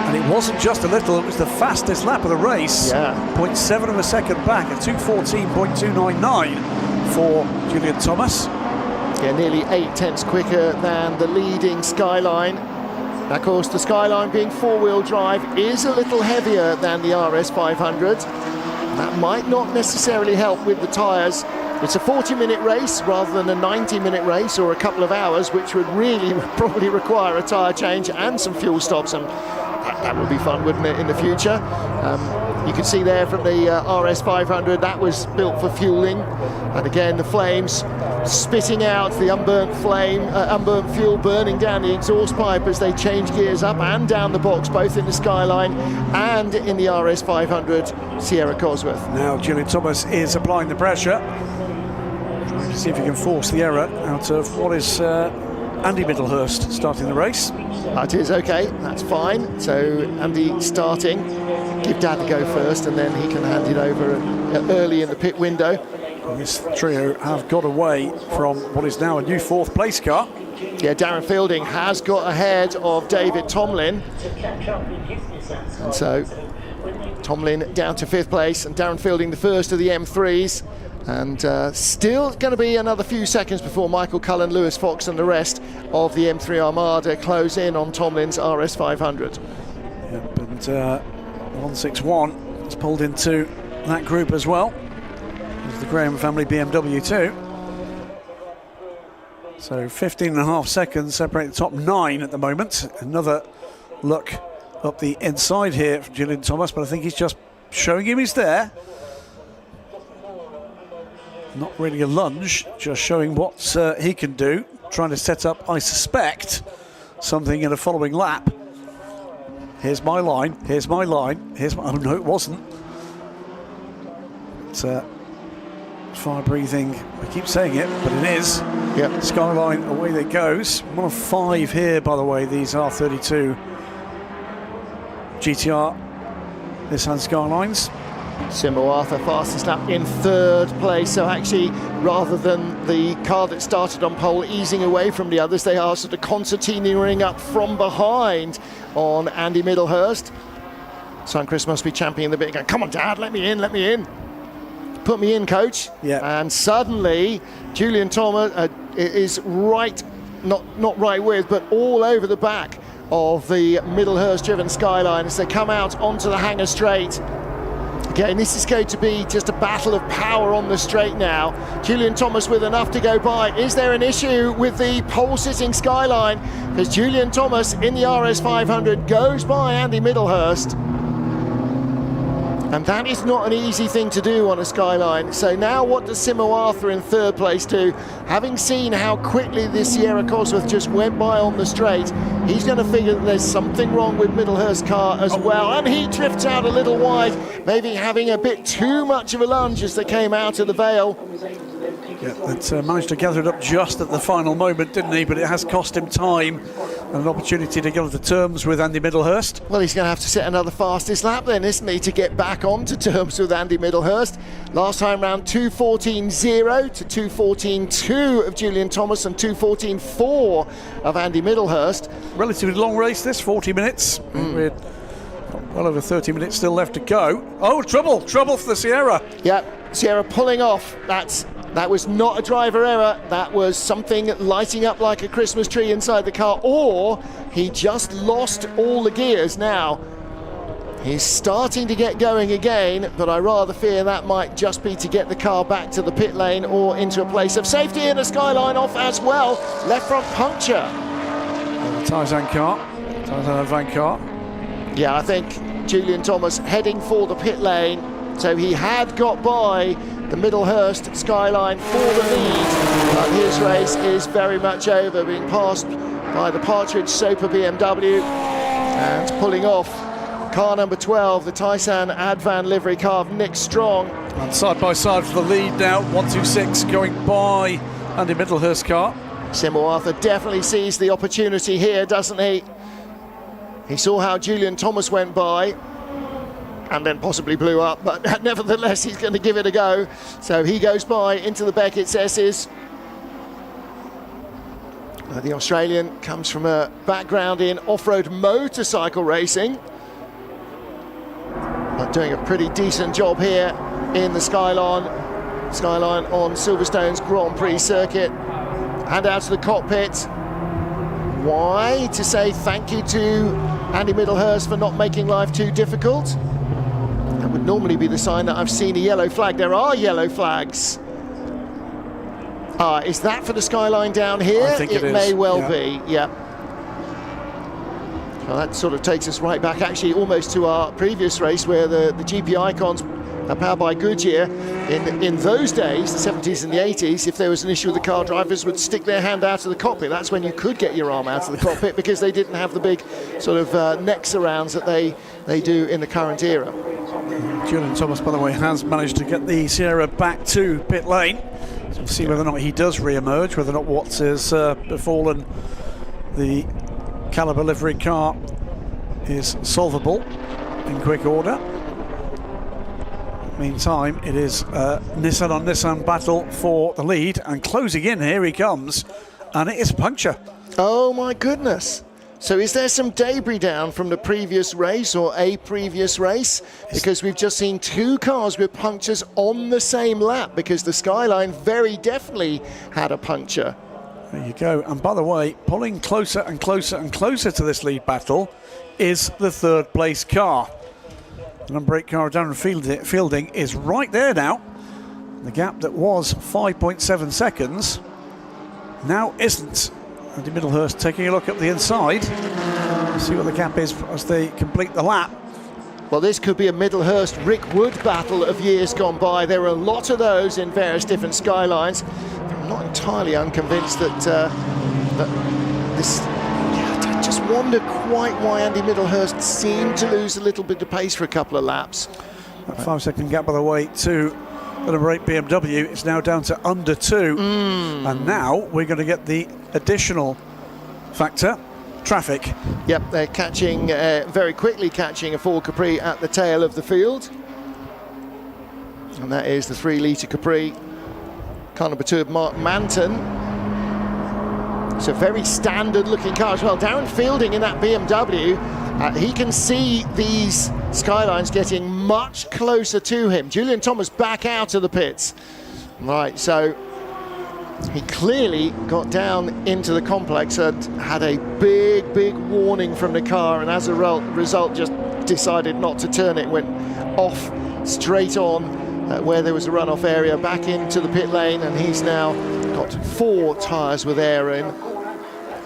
And it wasn't just a little, it was the fastest lap of the race. 0.7 of a second back at 2:14.299 for Julian Thomas. Yeah, nearly 8 tenths quicker than the leading Skyline. Now, of course, the Skyline being 4-wheel drive is a little heavier than the RS 500. That might not necessarily help with the tyres. It's a 40-minute race rather than a 90-minute race or a couple of hours, which would really probably require a tyre change and some fuel stops, and that would be fun, wouldn't it, in the future? You can see there from the RS 500, that was built for fueling, and again the flames spitting out the unburnt fuel burning down the exhaust pipe as they change gears up and down the box, both in the Skyline and in the RS 500 Sierra Cosworth. Now Julian Thomas is applying the pressure, trying to see if he can force the error out of what is Andy Middlehurst starting the race. That is okay, that's fine. So Andy starting, give Dad a go first, and then he can hand it over early in the pit window. And this trio have got away from what is now a new 4th place car. Yeah, Darren Fielding has got ahead of David Tomlin. And so Tomlin down to 5th place and Darren Fielding the first of the M3s. And still going to be another few seconds before Michael Cullen, Lewis Fox and the rest of the M3 Armada close in on Tomlin's RS500. Yep, and 161 has pulled into that group as well. There's the Graham family BMW too. So 15.5 seconds separate the top 9 at the moment. Another look up the inside here from Julian Thomas, but I think he's just showing him he's there. Not really a lunge, just showing what he can do. Trying to set up, I suspect, something in a following lap. Here's my line, here's my line, here's my... Oh no, it wasn't. It's fire breathing, I keep saying it, but it is. Yep. Skyline, away it goes. 1 of 5 here, by the way, these R32 GTR Nissan Skylines. Simo Arthur fastest lap in 3rd place, so actually rather than the car that started on pole easing away from the others, they are sort of concertinaing up from behind on Andy Middlehurst. Son Chris must be championing the bit going, come on Dad, let me in, let me in. Put me in, coach. Yeah. And suddenly Julian Thomas is right, not right with, but all over the back of the Middlehurst driven Skyline as they come out onto the hangar straight. Again, this is going to be just a battle of power on the straight now. Julian Thomas with enough to go by. Is there an issue with the pole-sitting Skyline? Because Julian Thomas in the RS500 goes by Andy Middlehurst. And that is not an easy thing to do on a Skyline. So now what does Simo Arthur in 3rd place do? Having seen how quickly this Sierra Cosworth just went by on the straight, he's going to figure that there's something wrong with Middlehurst's car as well. And he drifts out a little wide, maybe having a bit too much of a lunge as they came out of the Vale. Yeah, but managed to gather it up just at the final moment, didn't he? But it has cost him time and an opportunity to get onto terms with Andy Middlehurst. Well, he's going to have to set another fastest lap then, isn't he, to get back onto terms with Andy Middlehurst. Last time round 2:14.0 to 2:14.2 of Julian Thomas and 2:14.4 of Andy Middlehurst. Relatively long race this, 40 minutes. We're well over 30 minutes still left to go. Oh, trouble for the Sierra. Yep, Sierra pulling off. That was not a driver error, that was something lighting up like a Christmas tree inside the car, or he just lost all the gears now. He's starting to get going again, but I rather fear that might just be to get the car back to the pit lane or into a place of safety, and a Skyline off as well. Left front puncture. The Tarzan van car. Yeah, I think Julian Thomas heading for the pit lane, so he had got by the Middlehurst Skyline for the lead, but his race is very much over, being passed by the Partridge Soper BMW and pulling off car number 12, the Tyson Advan livery car of Nick Strong. And side by side for the lead now, 126 going by Andy Middlehurst's car. Simo Arthur definitely sees the opportunity here, doesn't he? He saw how Julian Thomas went by and then possibly blew up, but nevertheless he's going to give it a go. So he goes by into the Beckett's S's. The Australian comes from a background in off-road motorcycle racing, but doing a pretty decent job here in the Skyline on Silverstone's Grand Prix circuit. Hand out to the cockpit. Why? To say thank you to Andy Middlehurst for not making life too difficult. That would normally be the sign that I've seen a yellow flag. There are yellow flags. Is that for the Skyline down here? I think it is. May well be, yeah. Well, that sort of takes us right back actually almost to our previous race where the GP Icons are powered by Goodyear. In those days, the 70s and the 80s, if there was an issue with the car, drivers would stick their hand out of the cockpit. That's when you could get your arm out of the cockpit because they didn't have the big sort of neck surrounds that they do in the current era. Julian Thomas, by the way, has managed to get the Sierra back to pit lane. So we'll see whether or not he does re-emerge, whether or not what has befallen the Caliber livery car is solvable in quick order. Meantime, it is Nissan on Nissan battle for the lead, and closing in, here he comes, and it is a puncture. Oh my goodness. So is there some debris down from the previous race or a previous race? Because we've just seen 2 cars with punctures on the same lap, because the Skyline very definitely had a puncture. There you go. And by the way, pulling closer and closer and closer to this lead battle is the 3rd place car. The number 8 car, Darren Fielding, is right there now. The gap that was 5.7 seconds now isn't. Andy Middlehurst taking a look at the inside. See what the gap is as they complete the lap. Well, this could be a Middlehurst-Rick Wood battle of years gone by. There are a lot of those in various different Skylines. I'm not entirely unconvinced that this... I just wonder quite why Andy Middlehurst seemed to lose a little bit of pace for a couple of laps. That 5-second gap, by the way, to the number 8 BMW is now down to under 2. And now we're going to get the additional factor, traffic. Yep, they're catching, very quickly catching a Ford Capri at the tail of the field. And that is the 3-litre Capri. Car number 2 of Mark Manton. It's a very standard looking car as well. Darren Fielding in that BMW, he can see these Skylines getting much closer to him. Julian Thomas back out of the pits. Right, so he clearly got down into the complex and had a big warning from the car, and as a result just decided not to turn it, went off straight on where there was a runoff area back into the pit lane, and he's now got 4 tyres with air in.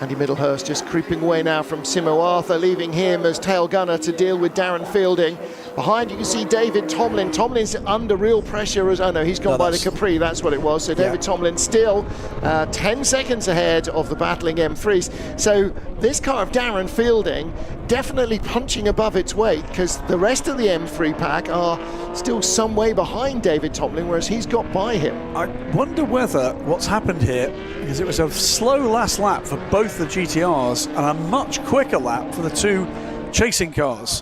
Andy Middlehurst just creeping away now from Simo Arthur, leaving him as tail gunner to deal with Darren Fielding. Behind you can see David Tomlin. Tomlin's under real pressure as, oh no, he's gone by the Capri, that's what it was. So David Tomlin still 10 seconds ahead of the battling M3s. So this car of Darren Fielding definitely punching above its weight, because the rest of the M3 pack are still some way behind David Tomlin, whereas he's got by him. I wonder whether what's happened here, because it was a slow last lap for both the GTRs and a much quicker lap for the 2 chasing cars.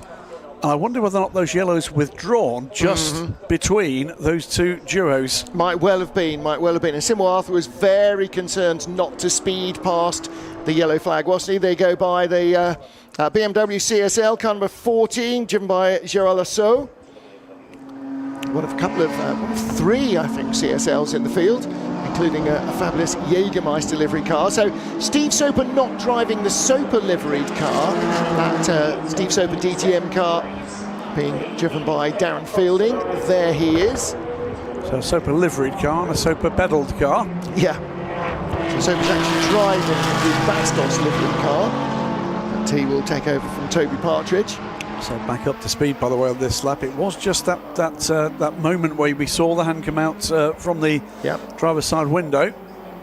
And I wonder whether or not those yellows withdrawn just between those 2 duos. Might well have been. And Simo Arthur was very concerned not to speed past the yellow flag, wasn't he? They go by the BMW CSL, car number 14, driven by Gérald Lasso. One of 3, I think, CSLs in the field, including a fabulous Jägermeister livery car. So Steve Soper not driving the Soper liveried car, that Steve Soper DTM car being driven by Darren Fielding. There he is. So a Soper liveried car and a Soper pedalled car. Yeah. So Soper's actually driving the Bastos liveried car, and he will take over from Toby Partridge. So back up to speed, by the way, on this lap. It was just that moment where we saw the hand come out from the driver's side window.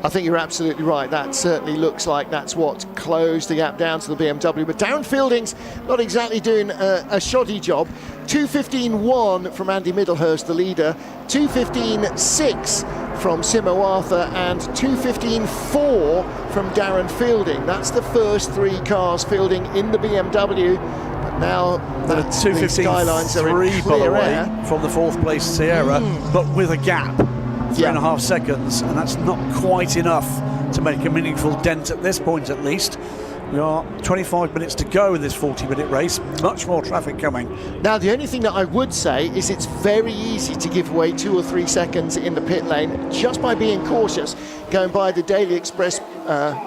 I think you're absolutely right. That certainly looks like that's what closed the gap down to the BMW. But Darren Fielding's not exactly doing a shoddy job. 2:15.1 from Andy Middlehurst, the leader. 2:15.6 from Simo Arthur, and 2:15.4 from Darren Fielding. That's the first 3 cars Fielding in the BMW. Now the 2:15.3, by the way, from the 4th place Sierra, but with a gap, 3.5 seconds, and that's not quite enough to make a meaningful dent at this point, at least. We are 25 minutes to go in this 40-minute race. Much more traffic coming. Now, the only thing that I would say is it's very easy to give away 2 or 3 seconds in the pit lane just by being cautious. Going by the Daily Express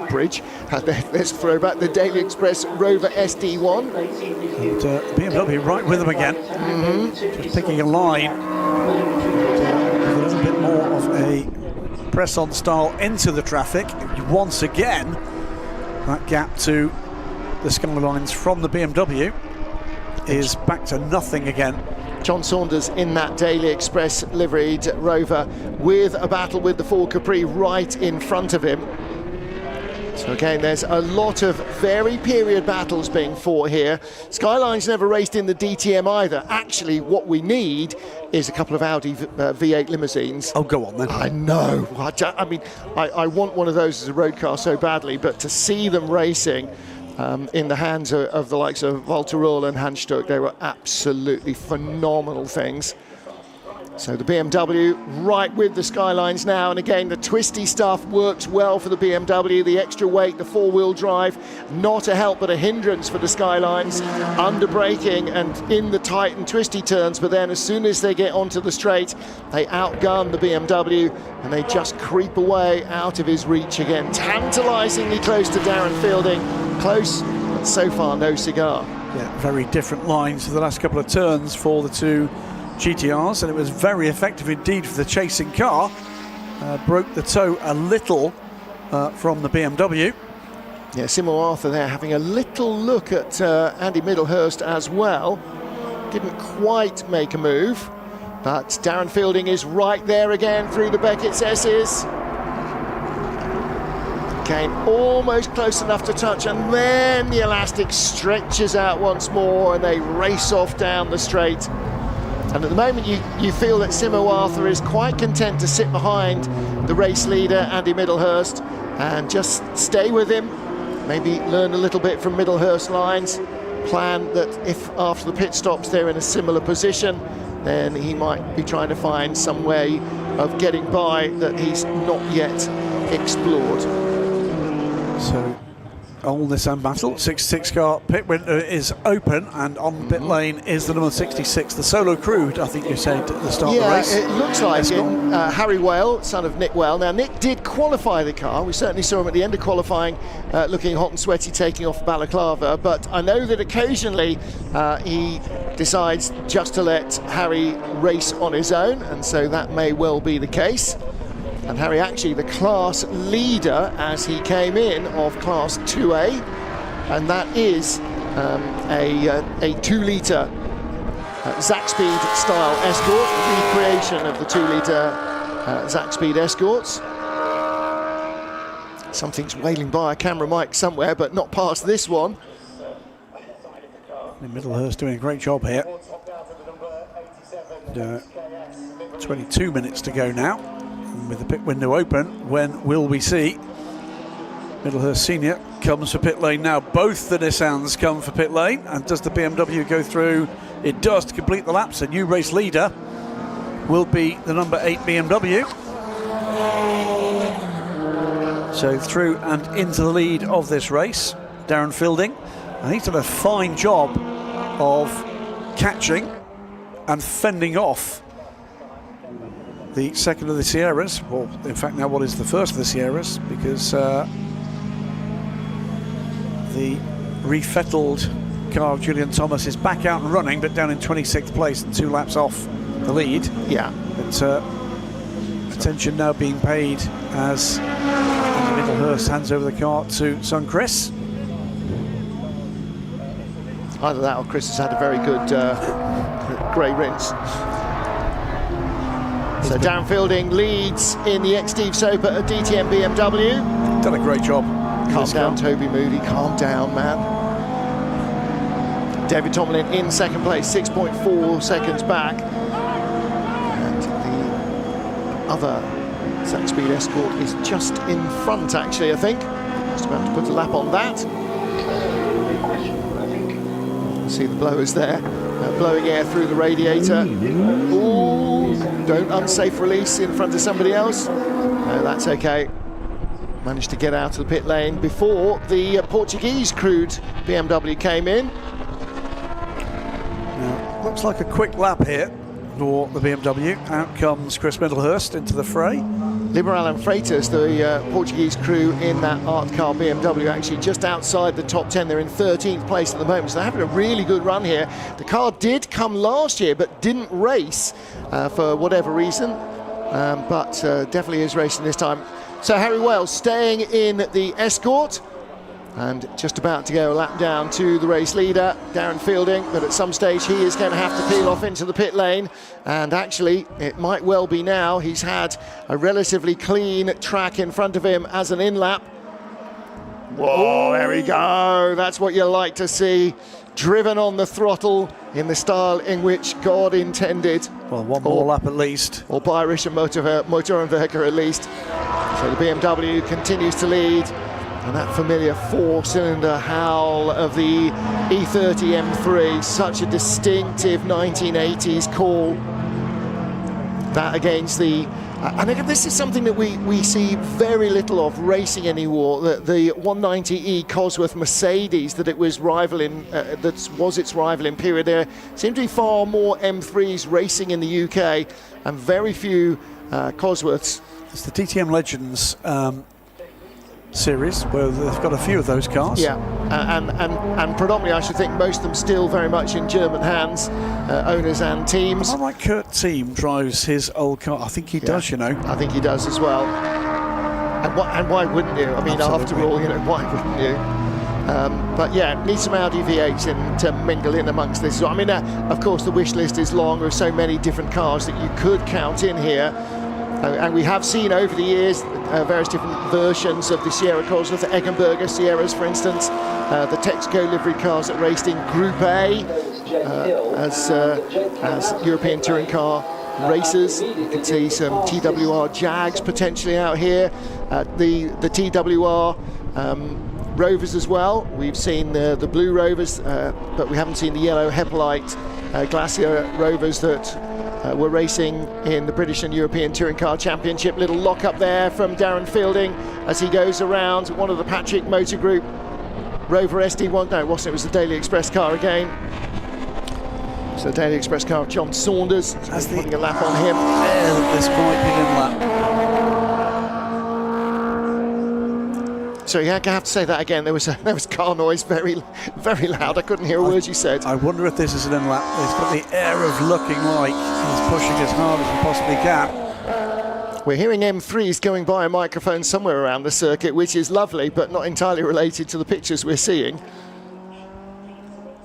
bridge. Let's throw back the Daily Express Rover SD1. And BMW right with them again. Just picking a line. A little bit more of a press-on style into the traffic. Once again, that gap to the Skylines from the BMW is back to nothing again. John Saunders in that Daily Express liveried Rover with a battle with the Ford Capri right in front of him. So again, there's a lot of very period battles being fought here. Skyline's never raced in the DTM either. Actually, what we need is a couple of Audi V8 limousines. Oh, go on then. I know. I mean, I want one of those as a road car so badly, but to see them racing in the hands of the likes of Walter Röhrl and Hans Stuck, they were absolutely phenomenal things. So the BMW right with the Skylines now, and again the twisty stuff works well for the BMW. The extra weight, the four-wheel drive, not a help but a hindrance for the Skylines. Under braking and in the tight and twisty turns, but then as soon as they get onto the straight, they outgun the BMW and they just creep away out of his reach again. Tantalisingly close to Darren Fielding, close, but so far no cigar. Yeah, very different lines for the last couple of turns for the two GTRs, and it was very effective indeed for the chasing car. Broke the toe a little from the BMW. Yeah, Simo Arthur there having a little look at Andy Middlehurst as well. Didn't quite make a move, but Darren Fielding is right there again through the Beckett's S's. Again, almost close enough to touch, and then the elastic stretches out once more and they race off down the straight. And at the moment you feel that Simo Arthur is quite content to sit behind the race leader, Andy Middlehurst, and just stay with him, maybe learn a little bit from Middlehurst's lines, plan that if after the pit stops they're in a similar position, then he might be trying to find some way of getting by that he's not yet explored. So on this battle, 66 car pit window is open, and on pit lane is the number 66, the solo crewed, I think you said at the start of the race. Yeah, it looks like it. Harry Whale, son of Nick Whale. Now, Nick did qualify the car. We certainly saw him at the end of qualifying, looking hot and sweaty, taking off Balaclava. But I know that occasionally he decides just to let Harry race on his own, and so that may well be the case. And Harry actually the class leader as he came in of Class 2A, and that is a 2-litre Zack Speed style Escort, recreation of the 2-litre Zack Speed Escorts. Something's wailing by a camera mic somewhere, but not past this one. Middlehurst doing a great job here. 22 minutes to go now. With the pit window open, when will we see? Middlehurst Senior comes for pit lane now. Both the Nissans come for pit lane, and does the BMW go through? It does to complete the laps. A new race leader will be the number 8 BMW. So through and into the lead of this race, Darren Fielding, and he's done a fine job of catching and fending off the second of the Sierras, well, in fact now what is the first of the Sierras, because the refettled car of Julian Thomas is back out and running, but down in 26th place and 2 laps off the lead. Yeah. But attention now being paid as Middlehurst hands over the car to son Chris. Either that or Chris has had a very good grey rinse. So Darren Fielding leads in the ex-Steve Soper at DTM BMW. Done a great job. Calm down, Toby Moody. Calm down, man. David Tomlin in second place, 6.4 seconds back. And the other Zack Speed Escort is just in front, actually, I think. Just about to put a lap on that. See the blowers there. Blowing air through the radiator. Ooh, don't unsafe release in front of somebody else. No, that's okay. Managed to get out of the pit lane before the Portuguese crewed BMW came in. Now, looks like a quick lap here for the BMW. Out comes Chris Middlehurst into the fray. Liberal and Freitas, the Portuguese crew in that art car BMW, actually just outside the top 10. They're in 13th place at the moment, so they're having a really good run here. The car did come last year, but didn't race for whatever reason, but definitely is racing this time. So Harry Wales staying in the Escort, and just about to go a lap down to the race leader, Darren Fielding, but at some stage he is going to have to peel off into the pit lane, and actually it might well be now. He's had a relatively clean track in front of him as an in-lap. Whoa, there we go. That's what you like to see. Driven on the throttle in the style in which God intended. Well, one more lap at least. Or Bayerische Motorenwerker at least. So the BMW continues to lead. And that familiar 4-cylinder howl of the E30 M3, such a distinctive 1980s call. that against the... and again, this is something that we see very little of racing anymore. The 190E Cosworth Mercedes that it was rivaling, that was its rival in period. There seem to be far more M3s racing in the UK and very few Cosworths. It's the DTM Legends series where they've got a few of those cars. Yeah, and predominantly I should think most of them still very much in German hands, owners and teams. I like Kurt Thiem drives his old car. I think he does, you know. I think he does as well. And why wouldn't you? I mean, after all, you know, why wouldn't you? But yeah, need some Audi V8s in to mingle in amongst this. I mean, of course, the wish list is long. There are so many different cars that you could count in here. And we have seen over the years various different versions of the Sierra Cosworth, the Eggenberger Sierras, for instance, the Texaco livery cars that raced in Group A as European touring car racers. You can see some TWR Jags potentially out here, the TWR Rovers as well. We've seen the blue Rovers, but we haven't seen the yellow Hepalite Glacier Rovers that were racing in the British and European Touring Car Championship. Little lock up there from Darren Fielding as he goes around one of the Patrick Motor Group Rover SD1. No, it wasn't. It was the Daily Express car again. So the Daily Express car of John Saunders. As putting a lap on him. This might be an lap. So you have to say that again. There was car noise, very, very loud. I couldn't hear a word you said. I wonder if this is an in-lap. It's got the air of looking like he's pushing as hard as he possibly can. We're hearing M3s going by a microphone somewhere around the circuit, which is lovely, but not entirely related to the pictures we're seeing.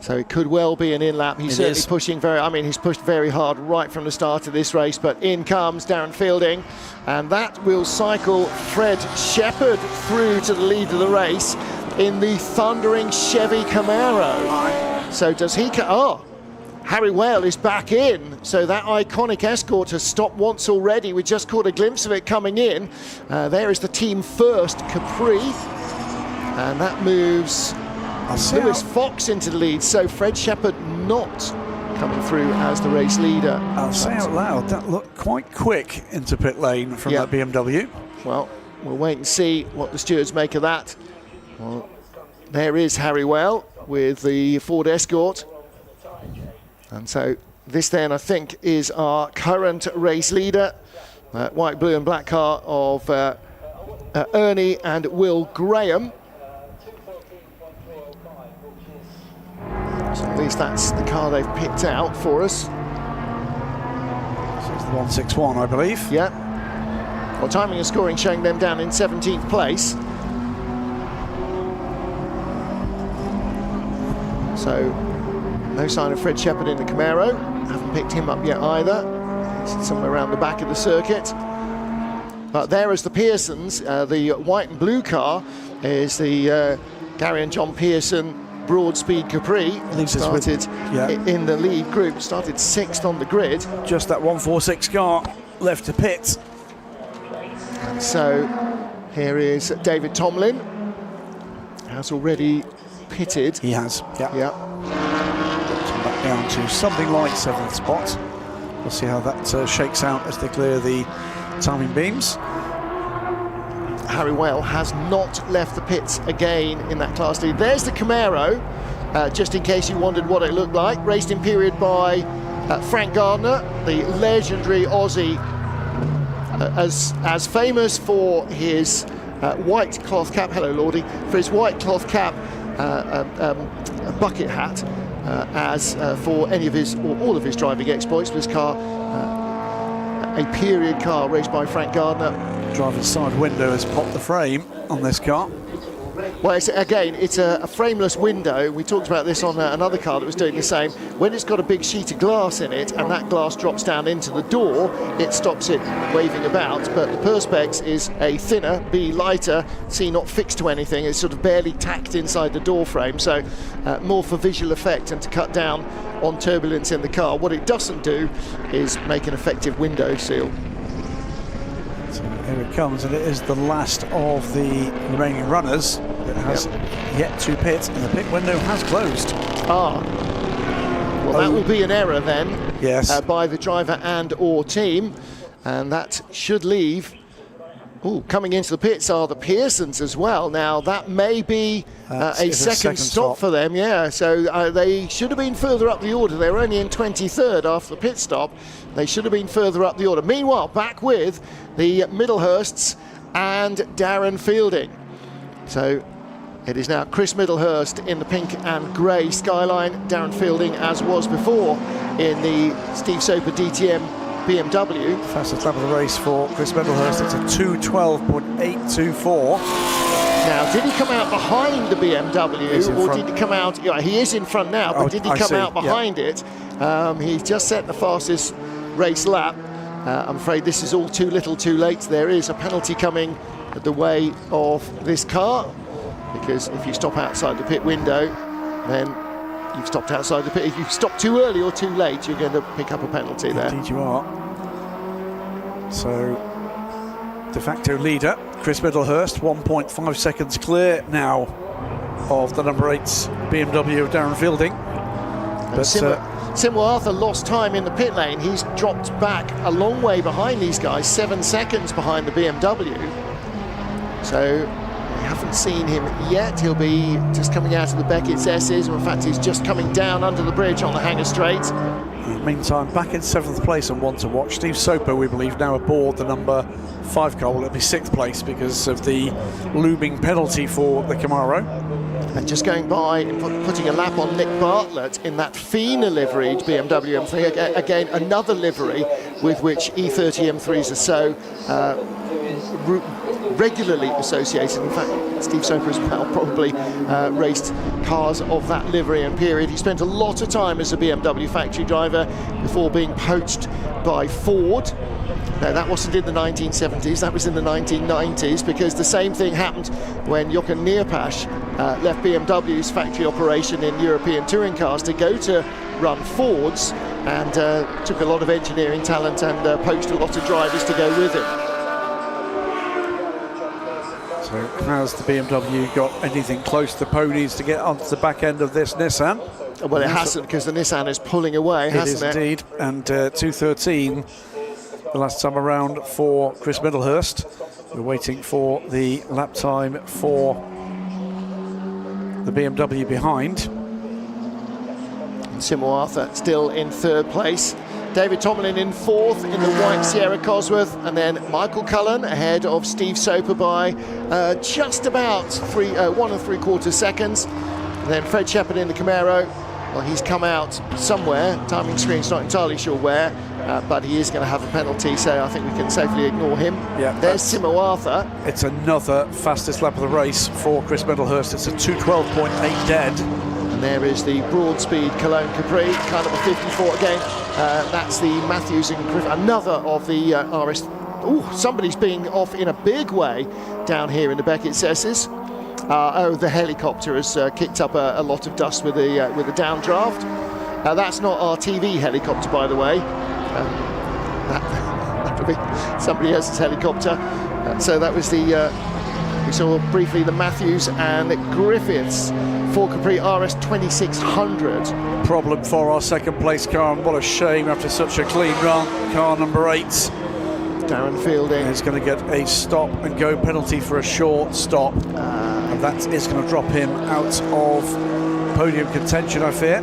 So it could well be an in-lap. He's certainly pushing he's pushed very hard right from the start of this race, but in comes Darren Fielding, and that will cycle Fred Shepherd through to the lead of the race in the thundering Chevy Camaro. So does he... Harry Whale is back in, so that iconic Escort has stopped once already. We just caught a glimpse of it coming in. There is the team first, Capri, and that moves Lewis Fox into the lead, so Fred Shepherd not coming through as the race leader. I'll say out loud, that looked quite quick into pit lane from that BMW. Well, we'll wait and see what the stewards make of that. Well, there is Harry Whale with the Ford Escort. And so this then, I think, is our current race leader. White, blue and black car of Ernie and Will Graham. So at least that's the car they've picked out for us. So it's the 161, I believe. Yeah. Well, timing and scoring showing them down in 17th place. So no sign of Fred Shepherd in the Camaro. Haven't picked him up yet either. He's somewhere around the back of the circuit. But there is the Pearsons. The white and blue car is the Gary and John Pearson Broad Speed Capri. Started in the lead group, started 6th on the grid. Just that 146 car left to pit. And so here is David Tomlin. Has already pitted. He has, yeah. Back down to something like 7th spot. We'll see how that shakes out as they clear the timing beams. Harry Whale has not left the pits again in that class lead. There's the Camaro, just in case you wondered what it looked like. Raced in period by Frank Gardner, the legendary Aussie, as famous for his white cloth cap, hello Lordy, for his white cloth cap, a bucket hat, as for any of his, or all of his driving exploits. This car, a period car raced by Frank Gardner. Driver's side window has popped the frame on this car. Well, it's a frameless window. We talked about this on another car that was doing the same. When it's got a big sheet of glass in it and that glass drops down into the door, it stops it waving about. But the Perspex is a thinner, B lighter, C not fixed to anything. It's sort of barely tacked inside the door frame, so more for visual effect and to cut down on turbulence in the car. What it doesn't do is make an effective window seal. So here it comes, and it is the last of the remaining runners that has yet to pit, and the pit window has closed. Well, that will be an error then, yes, by the driver and or team. And that should leave... coming into the pits are the Pearsons as well. Now, that may be a second stop for them, yeah. So they should have been further up the order. They were only in 23rd after the pit stop. They should have been further up the order. Meanwhile, back with the Middlehursts and Darren Fielding. So it is now Chris Middlehurst in the pink and grey Skyline. Darren Fielding, as was before, in the Steve Soper DTM BMW. Fastest lap of the race for Chris Middlehurst. It's a 2:12.824. Now, did he come out behind the BMW, or did he come out? Yeah, he is in front now, but did he come out behind it? He's just set the fastest race lap. I'm afraid this is all too little, too late. There is a penalty coming at the way of this car, because if you stop outside the pit window, then you've stopped outside the pit. If you stop too early or too late, you're going to pick up a penalty there. Indeed you are. So, de facto leader, Chris Middlehurst, 1.5 seconds clear now of the number 8's BMW of Darren Fielding. But Simwell Arthur lost time in the pit lane. He's dropped back a long way behind these guys, 7 seconds behind the BMW. So, we haven't seen him yet. He'll be just coming out of the Beckett's S's, or in fact he's just coming down under the bridge on the Hanger Straight. Meantime, back in 7th place and one to watch. Steve Soper, we believe, now aboard the number 5 car. Well, it'll be 6th place because of the looming penalty for the Camaro. And just going by and putting a lap on Nick Bartlett in that Fina liveried BMW M3. Again, another livery with which E30 M3s are so regularly associated. In fact, Steve Soper as well probably raced cars of that livery and period. He spent a lot of time as a BMW factory driver before being poached by Ford. No, that wasn't in the 1970s, that was in the 1990s, because the same thing happened when Jochen Neerpasch left BMW's factory operation in European touring cars to go to run Fords, and took a lot of engineering talent and poached a lot of drivers to go with him. So has the BMW got anything close to ponies to get onto the back end of this Nissan? Well, it hasn't, because the Nissan is pulling away, hasn't it? It is indeed, and 2:13 the last time around for Chris Middlehurst. We're waiting for the lap time for the BMW behind. And Simmo Arthur still in 3rd place. David Tomlin in 4th in the white Sierra Cosworth, and then Michael Cullen ahead of Steve Soper by just about 1 3/4 seconds. And then Fred Shepherd in the Camaro. Well, he's come out somewhere. Timing screen's not entirely sure where, but he is going to have a penalty, so I think we can safely ignore him. Yeah, there's Simmo Arthur. It's another fastest lap of the race for Chris Middlehurst. It's a 2:12.8 dead. And there is the broad speed Cologne Capri, car number 54 again. That's the Matthews and Griffin, another of the RS. Oh, somebody's being off in a big way down here in the Beckett's S's. The helicopter has kicked up a lot of dust with the downdraft. That's not our TV helicopter, by the way. That would be somebody else's helicopter. So that was we saw briefly the Matthews and Griffiths Ford Capri RS 2600. Problem for our 2nd place car, and what a shame after such a clean run. Car number 8. Darren Fielding is going to get a stop and go penalty for a short stop. And that is going to drop him out of podium contention, I fear.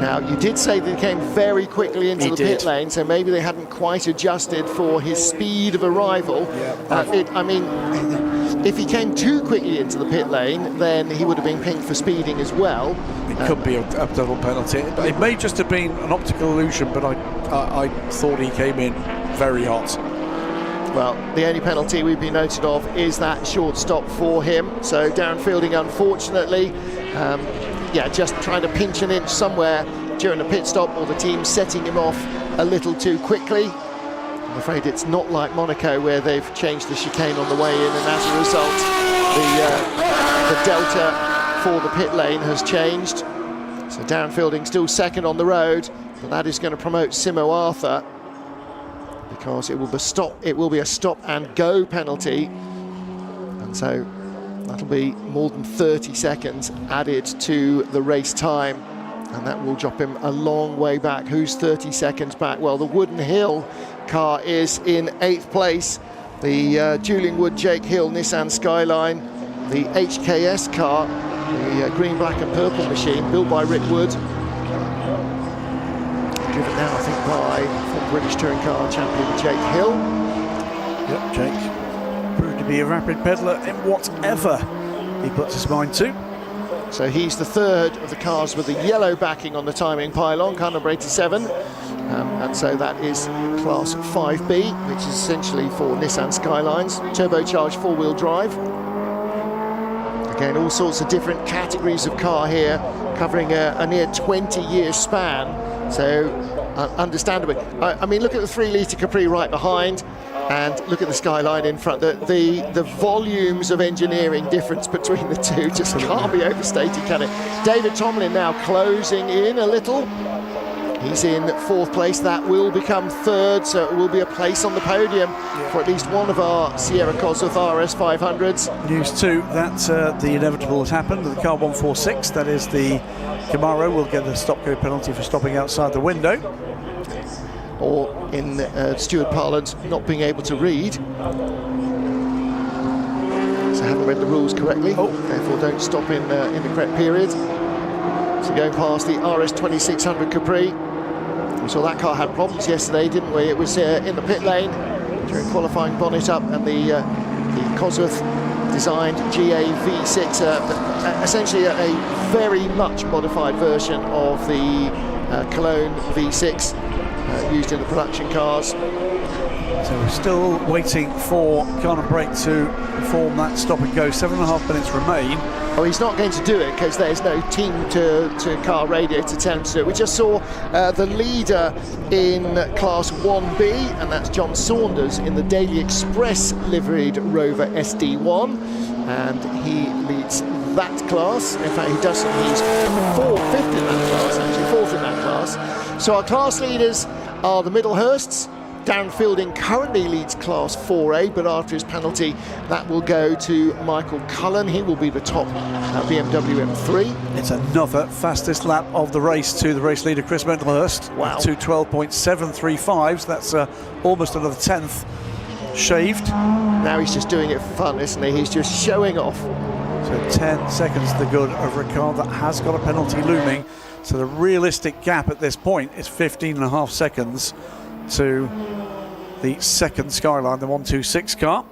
Now, you did say that he came very quickly into the pit lane, so maybe they hadn't quite adjusted for his speed of arrival. I mean, if he came too quickly into the pit lane, then he would have been pinged for speeding as well. It could be a double penalty. It may just have been an optical illusion, but I thought he came in very hot. Well, the only penalty we've been noted of is that short stop for him. So Darren Fielding, unfortunately, just trying to pinch an inch somewhere during the pit stop, or the team setting him off a little too quickly. I'm afraid it's not like Monaco, where they've changed the chicane on the way in, and as a result, the delta for the pit lane has changed. So Darren Fielding still 2nd on the road, but that is going to promote Simmo Arthur, because it will be a stop and go penalty, and so that'll be more than 30 seconds added to the race time. and that will drop him a long way back. Who's 30 seconds back? Well, the Wooden Hill car is in 8th place. The Julian Wood Jake Hill Nissan Skyline, the HKS car, the green, black and purple machine built by Rick Wood, driven now I think by former British Touring Car champion Jake Hill. Yep, Jake proved to be a rapid peddler in whatever he puts his mind to. So he's the third of the cars with the yellow backing on the timing pylon, car number 87. And so that is class 5B, which is essentially for Nissan Skylines, turbocharged four-wheel drive. Again, all sorts of different categories of car here, covering a near 20-year span. So, understandably, I mean, look at the 3-litre Capri right behind, and look at the Skyline in front. The volumes of engineering difference between the two just can't be overstated, can it? David Tomlin now closing in a little. He's in 4th place. That will become 3rd, so it will be a place on the podium for at least one of our Sierra Cosworth RS 500s. News too that the inevitable has happened. The car 146, that is the Camaro, will get a stop-go penalty for stopping outside the window. Or in Stuart parlance, not being able to read. So haven't read the rules correctly, therefore don't stop in the correct period. So going past the RS 2600 Capri. We saw that car had problems yesterday, didn't we? It was in the pit lane during qualifying, bonnet up, and the Cosworth designed GA V6, essentially a very much modified version of the Cologne V6 used in the production cars. So we're still waiting for car number 8 to perform that stop and go. 7.5 minutes remain. Oh, he's not going to do it because there's no team to car radio to tell him to do it. We just saw the leader in Class 1B, and that's John Saunders in the Daily Express liveried Rover SD1, and he leads that class. In fact, he doesn't. He's 5th in that class, actually 4th in that class. So our class leaders are the Middlehursts. Darren Fielding currently leads Class 4A, but after his penalty, that will go to Michael Cullen. He will be the top BMW M3. It's another fastest lap of the race to the race leader, Chris Middlehurst. Wow. 2:12.735. That's almost another 10th shaved. Now he's just doing it for fun, isn't he? He's just showing off. So 10 seconds to the good over a car that has got a penalty looming. So the realistic gap at this point is 15.5 seconds to the second Skyline, the 126 car.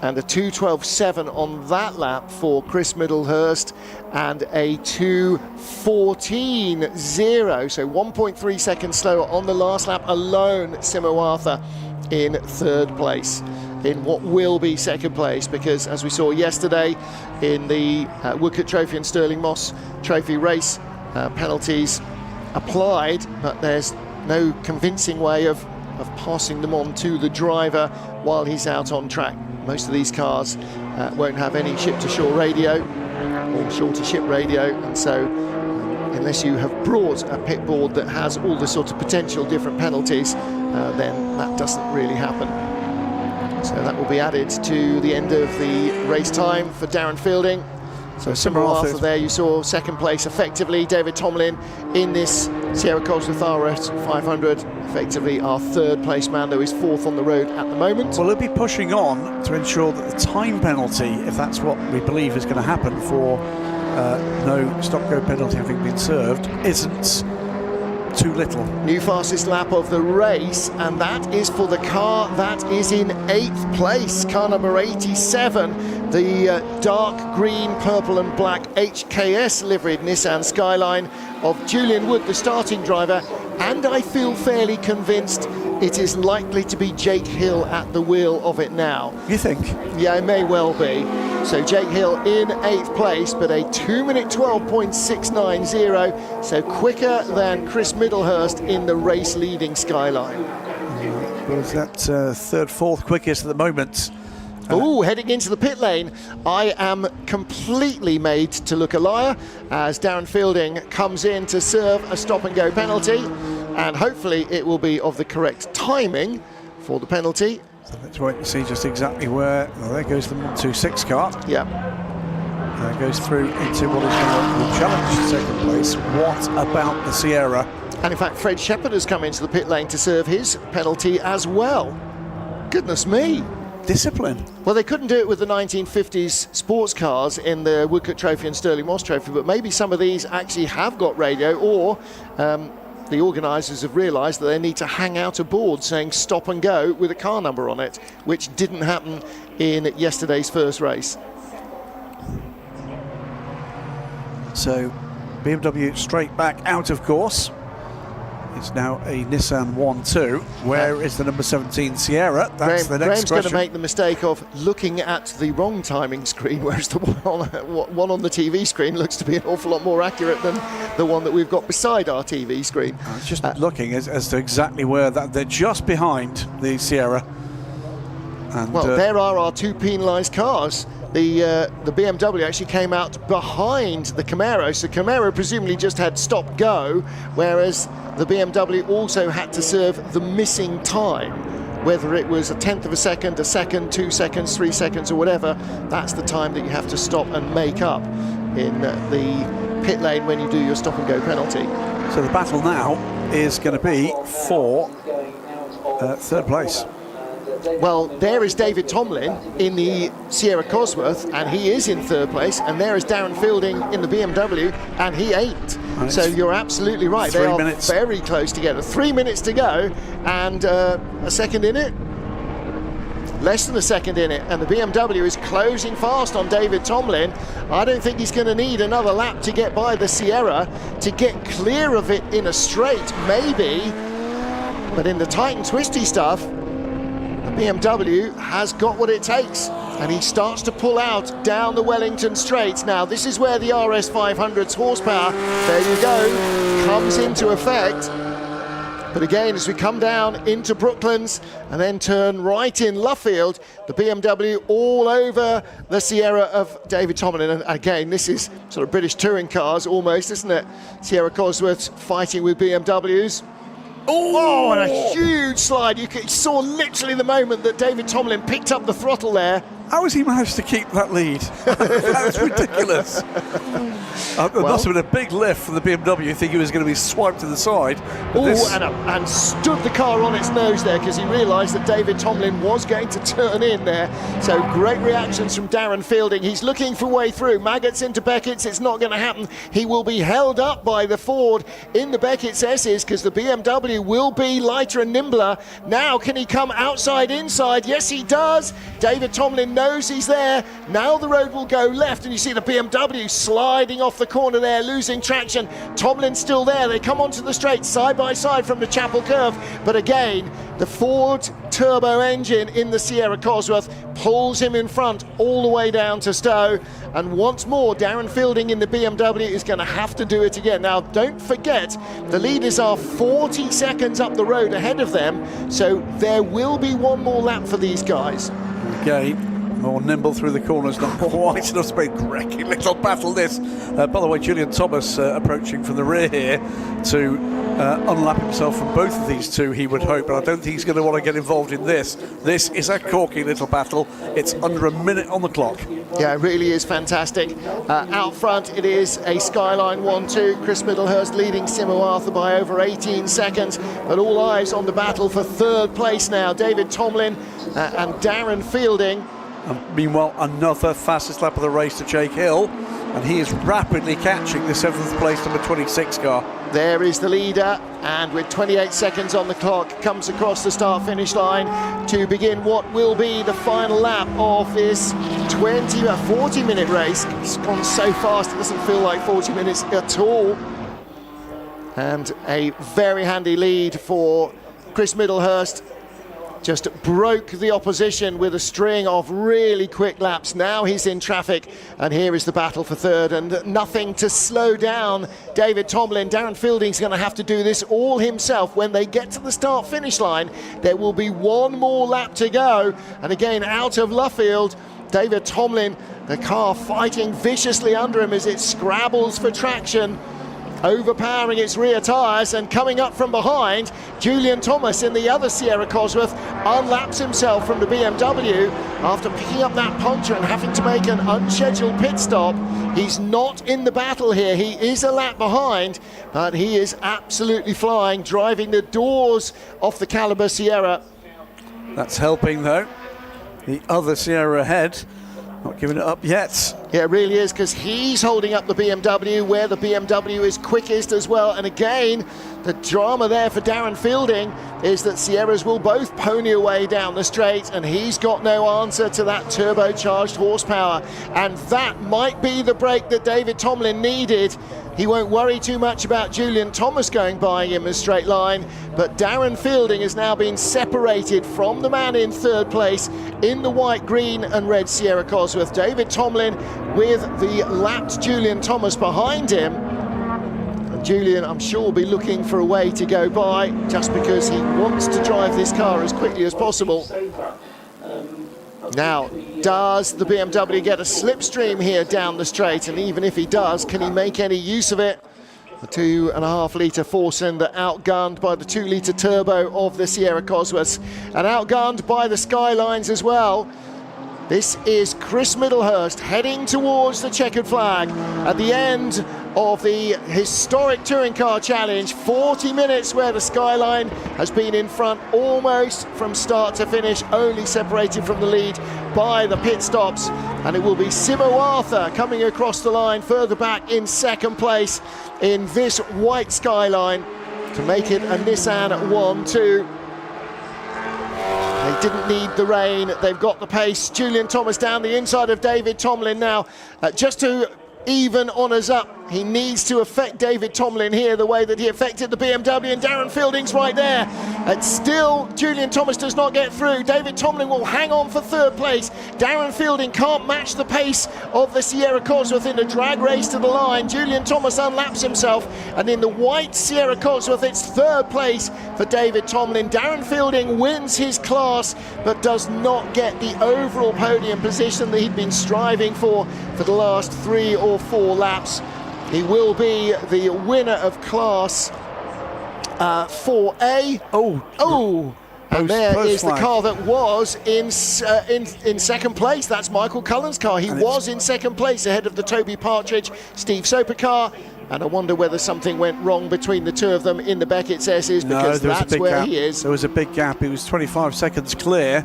And a 2:12.7 on that lap for Chris Middlehurst, and a 2:14.0, so 1.3 seconds slower on the last lap alone. Simo Arthur in 3rd place in what will be 2nd place, because as we saw yesterday in the Woodcote Trophy and Stirling Moss Trophy race, penalties applied, but there's no convincing way of passing them on to the driver while he's out on track. Most of these cars won't have any ship-to-shore radio or shore-to-ship radio, and so unless you have brought a pit board that has all the sort of potential different penalties, then that doesn't really happen. So that will be added to the end of the race time for Darren Fielding. So Simo Arthur there, you saw 2nd place effectively. David Tomlin in this Sierra Cosworth RS 500, effectively our 3rd place man, though he's 4th on the road at the moment. Well, he'll be pushing on to ensure that the time penalty, if that's what we believe is going to happen for no stop-go penalty having been served, isn't too little. New fastest lap of the race, and that is for the car that is in 8th place, car number 87, the dark green, purple and black HKS liveried Nissan Skyline of Julian Wood, the starting driver, and I feel fairly convinced it is likely to be Jake Hill at the wheel of it now. You think? Yeah, it may well be. So Jake Hill in 8th place, but a 2-minute 12.690, so quicker than Chris Middlehurst in the race leading Skyline. Well, that 3rd, 4th quickest at the moment. Oh, heading into the pit lane, I am completely made to look a liar as Darren Fielding comes in to serve a stop-and-go penalty, and hopefully it will be of the correct timing for the penalty. So let's wait and see just exactly where. Well, there goes the 126 car. Yeah. Goes through into what is now the challenge second place. What about the Sierra? And in fact, Fred Shepherd has come into the pit lane to serve his penalty as well. Goodness me. Discipline. Well, they couldn't do it with the 1950s sports cars in the Woodcote Trophy and Stirling Moss Trophy, but maybe some of these actually have got radio, or the organisers have realised that they need to hang out a board saying stop and go with a car number on it, which didn't happen in yesterday's first race. So BMW straight back out of course. It's now a Nissan 1-2. Where is the number 17 Sierra? That's the next Graham's going to question. make the mistake of looking at the wrong timing screen, whereas the one on the TV screen looks to be an awful lot more accurate than the one that we've got beside our TV screen. I was just looking as to exactly where they're just behind the Sierra. And, well, there are our two penalised cars. The BMW actually came out behind the Camaro, so Camaro presumably just had stop go, whereas the BMW also had to serve the missing time. Whether it was a tenth of a second, 2 seconds, 3 seconds, or whatever, that's the time that you have to stop and make up in the pit lane when you do your stop and go penalty. So the battle now is going to be for third place. Well, there is David Tomlin in the Sierra Cosworth, and he is in third place, and there is Darren Fielding in the BMW, and he ain't. Right. So you're absolutely right. 3 they are minutes. very close together. 3 minutes to go, and a second in it. Less than a second in it, and the BMW is closing fast on David Tomlin. I don't think he's going to need another lap to get by the Sierra to get clear of it in a straight, maybe. But in the tight and twisty stuff, the BMW has got what it takes, and he starts to pull out down the Wellington straight. Now, this is where the RS 500's horsepower, there you go, comes into effect. But again, as we come down into Brooklands and then turn right in Luffield, the BMW all over the Sierra of David Tomlin. And again, this is sort of British touring cars almost, isn't it? Sierra Cosworth fighting with BMWs. Oh, and a huge slide. You saw literally the moment that David Tomlin picked up the throttle there. How has he managed to keep that lead? That's ridiculous. There must have been a big lift from the BMW, thinking he was going to be swiped to the side. And stood the car on its nose there because he realised that David Tomlin was going to turn in there. So great reactions from Darren Fielding. He's looking for a way through. Maggots into Beckett's. It's not going to happen. He will be held up by the Ford in the Beckett's S's because the BMW will be lighter and nimbler. Now can he come outside, inside? Yes, he does. David Tomlin knows he's there. Now the road will go left, and you see the BMW sliding off the corner there, losing traction. Tomlin's still there. They come onto the straight side by side from the Chapel Curve, but again the Ford turbo engine in the Sierra Cosworth pulls him in front all the way down to Stowe, and once more Darren Fielding in the BMW is going to have to do it again. Now don't forget, the leaders are 40 seconds up the road ahead of them, so there will be one more lap for these guys. Again, more nimble through the corners, not quite enough speed. Cracking little battle this. By the way, Julian Thomas approaching from the rear here to unlap himself from both of these two, he would hope, but I don't think he's going to want to get involved in this. This is a corky little battle. It's under a minute on the clock. Yeah, it really is fantastic. Out front, it is a Skyline 1-2. Chris Middlehurst leading Simo Arthur by over 18 seconds, but all eyes on the battle for third place now. David Tomlin and Darren Fielding. And meanwhile, another fastest lap of the race to Jake Hill, and he is rapidly catching the 7th place number 26 car. There is the leader, and with 28 seconds on the clock, comes across the start-finish line to begin what will be the final lap of this 40-minute race. It's gone so fast, it doesn't feel like 40 minutes at all. And a very handy lead for Chris Middlehurst. Just broke the opposition with a string of really quick laps. Now he's in traffic, and here is the battle for third, and nothing to slow down David Tomlin. Darren Fielding's going to have to do this all himself. When they get to the start-finish line, there will be one more lap to go, and again out of Luffield, David Tomlin, the car fighting viciously under him as it scrabbles for traction. overpowering its rear tyres, and coming up from behind, Julian Thomas in the other Sierra Cosworth unlaps himself from the BMW after picking up that puncture and having to make an unscheduled pit stop. He's not in the battle here. He is a lap behind, but he is absolutely flying, driving the doors off the Caliber Sierra. That's helping though. The other Sierra ahead, not giving it up yet. Yeah, it really is, because he's holding up the BMW where the BMW is quickest as well. And again, the drama there for Darren Fielding is that Sierras will both pony away down the straight, and he's got no answer to that turbocharged horsepower. And that might be the break that David Tomlin needed. He won't worry too much about Julian Thomas going by him in a straight line, but Darren Fielding has now been separated from the man in third place in the white, green and red Sierra Cosworth. David Tomlin with the lapped Julian Thomas behind him. And Julian, I'm sure, will be looking for a way to go by, just because he wants to drive this car as quickly as possible. Now, does the BMW get a slipstream here down the straight? And even if he does, can he make any use of it? The 2.5 litre four-cylinder outgunned by the 2 litre turbo of the Sierra Cosworths, and outgunned by the Skylines as well. This is Chris Middlehurst heading towards the checkered flag at the end of the historic Touring Car Challenge. 40 minutes where the Skyline has been in front almost from start to finish, only separated from the lead by the pit stops. And it will be Simo Arthur coming across the line further back in second place in this white Skyline to make it a Nissan 1-2. They didn't need the rain, they've got the pace. Julian Thomas down the inside of David Tomlin now, just to even honours up. He needs to affect David Tomlin here the way that he affected the BMW, and Darren Fielding's right there. And still, Julian Thomas does not get through. David Tomlin will hang on for third place. Darren Fielding can't match the pace of the Sierra Cosworth in a drag race to the line. Julian Thomas unlaps himself, and in the white Sierra Cosworth, it's third place for David Tomlin. Darren Fielding wins his class, but does not get the overall podium position that he'd been striving for the last 3 or 4 laps. He will be the winner of Class 4A. And there is the car that was in second place. That's Michael Cullen's car. He was in second place ahead of the Toby Partridge, Steve Soper car. And I wonder whether something went wrong between the two of them in the Beckett's S's, because that's where he is. There was a big gap. He was 25 seconds clear.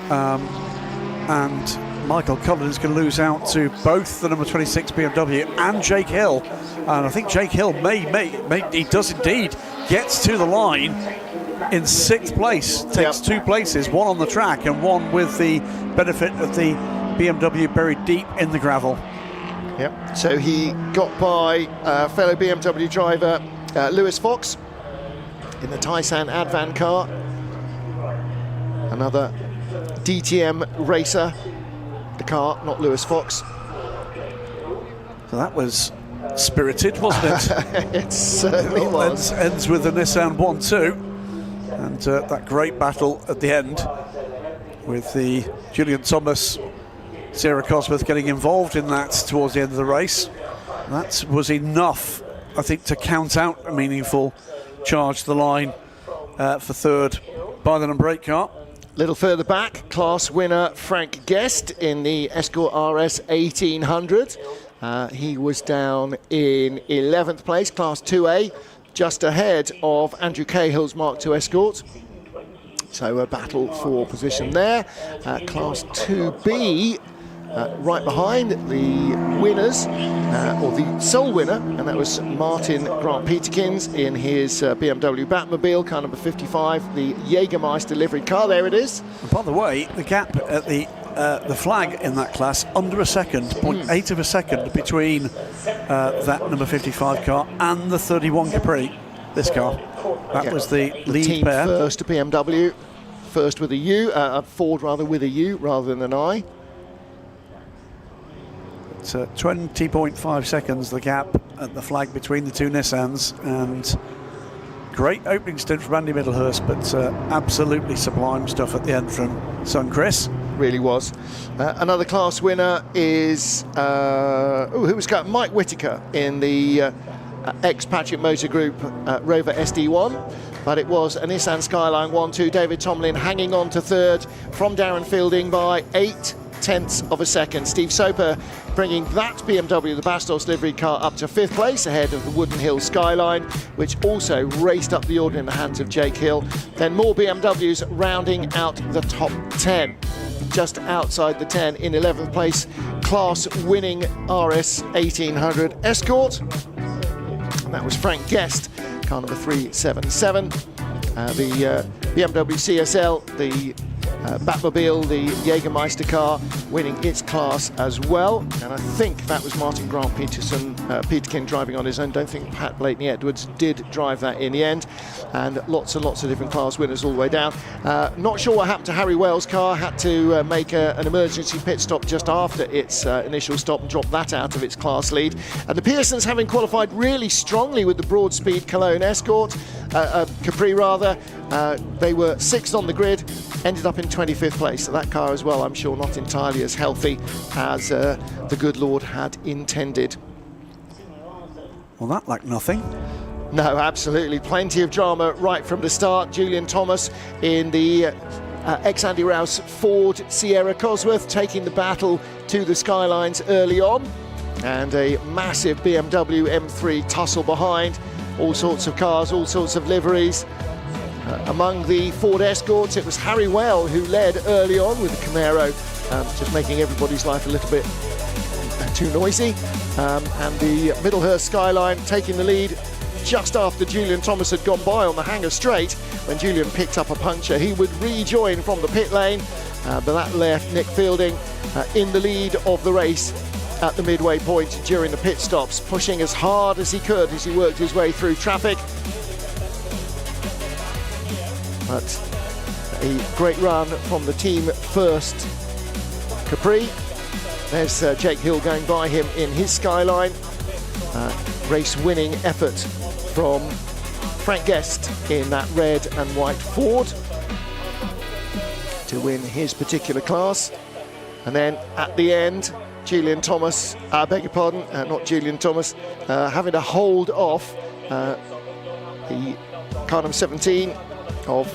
And Michael Cullen is going to lose out to both the number 26 BMW and Jake Hill. And I think Jake Hill he does indeed, gets to the line in 6th place. Takes 2 places, one on the track and one with the benefit of the BMW buried deep in the gravel. Yep, so he got by fellow BMW driver Lewis Fox in the Tysan Advan car. Another DTM racer. The car, not Lewis Fox. So that was spirited, wasn't it? It certainly was. Ends with the Nissan 1-2, and that great battle at the end with the Julian Thomas, Sierra Cosworth getting involved in that towards the end of the race. That was enough, I think, to count out a meaningful charge to the line for third by the number 8 car. Little further back, class winner Frank Guest in the Escort RS 1800. He was down in 11th place, class 2A, just ahead of Andrew Cahill's Mark II Escort. So a battle for position there. Class 2B, right behind the winners, or the sole winner, and that was Martin Grant Peterkins in his BMW Batmobile, car number 55, the Jägermeister livery car. There it is. And by the way, the gap at the flag in that class, under a second, 0.8 of a second between that number 55 car and the 31 Capri, this car. That was the lead team pair. First to BMW, first with a U, Ford rather, with a U rather than an I. It's 20.5 seconds the gap at the flag between the two Nissans, and great opening stint from Andy Middlehurst, but absolutely sublime stuff at the end from son Chris. Really was. Another class winner is who was got Mike Whitaker in the ex-Patrick Motor Group Rover SD1, but it was a Nissan Skyline 1-2. David Tomlin hanging on to third from Darren Fielding by 0.8 of a second. Steve Soper bringing that BMW, the Bastos livery car, up to 5th place ahead of the Wooden Hill Skyline, which also raced up the order in the hands of Jake Hill. Then more BMWs rounding out the top 10. Just outside the 10 in 11th place, class-winning RS 1800 Escort. And that was Frank Guest, car number 377. The BMW CSL, the Batmobile, the Jägermeister car, winning its class as well. And I think that was Martin Grant Peterkin driving on his own. Don't think Pat Blakeney Edwards did drive that in the end. And lots and lots of different class winners all the way down. Not sure what happened to Harry Wells' car. Had to make an emergency pit stop just after its initial stop and drop that out of its class lead. And the Pearsons, having qualified really strongly with the Broadspeed Cologne Escort, Capri rather, they were 6th on the grid, ended up in 25th place. So that car as well, I'm sure, not entirely as healthy as the good Lord had intended. Well, that lacked nothing. No, absolutely. Plenty of drama right from the start. Julian Thomas in the ex-Andy Rouse Ford Sierra Cosworth taking the battle to the Skylines early on. And a massive BMW M3 tussle behind. All sorts of cars, all sorts of liveries. Among the Ford Escorts, it was Harry Well who led early on with the Camaro, just making everybody's life a little bit too noisy. And the Middlehurst Skyline taking the lead just after Julian Thomas had gone by on the Hangar Straight. When Julian picked up a puncture, he would rejoin from the pit lane, but that left Nick Fielding in the lead of the race at the midway point during the pit stops, pushing as hard as he could as he worked his way through traffic. But a great run from the team first Capri. There's Jake Hill going by him in his Skyline. Race-winning effort from Frank Guest in that red and white Ford to win his particular class. And then at the end, Julian Thomas, I beg your pardon, not Julian Thomas, having to hold off the car number 17 of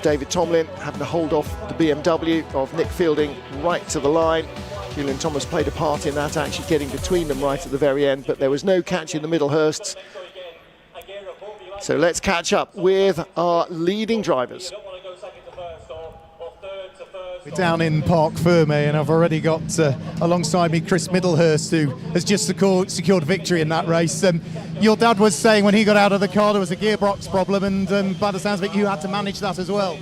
David Tomlin, having to hold off the BMW of Nick Fielding right to the line. Julian Thomas played a part in that, actually getting between them right at the very end, but there was no catch in the Middlehursts. So let's catch up with our leading drivers. We're down in Parc Ferme, and I've already got alongside me Chris Middlehurst, who has just secured victory in that race. Your dad was saying when he got out of the car there was a gearbox problem, and by the sounds of it you had to manage that as well.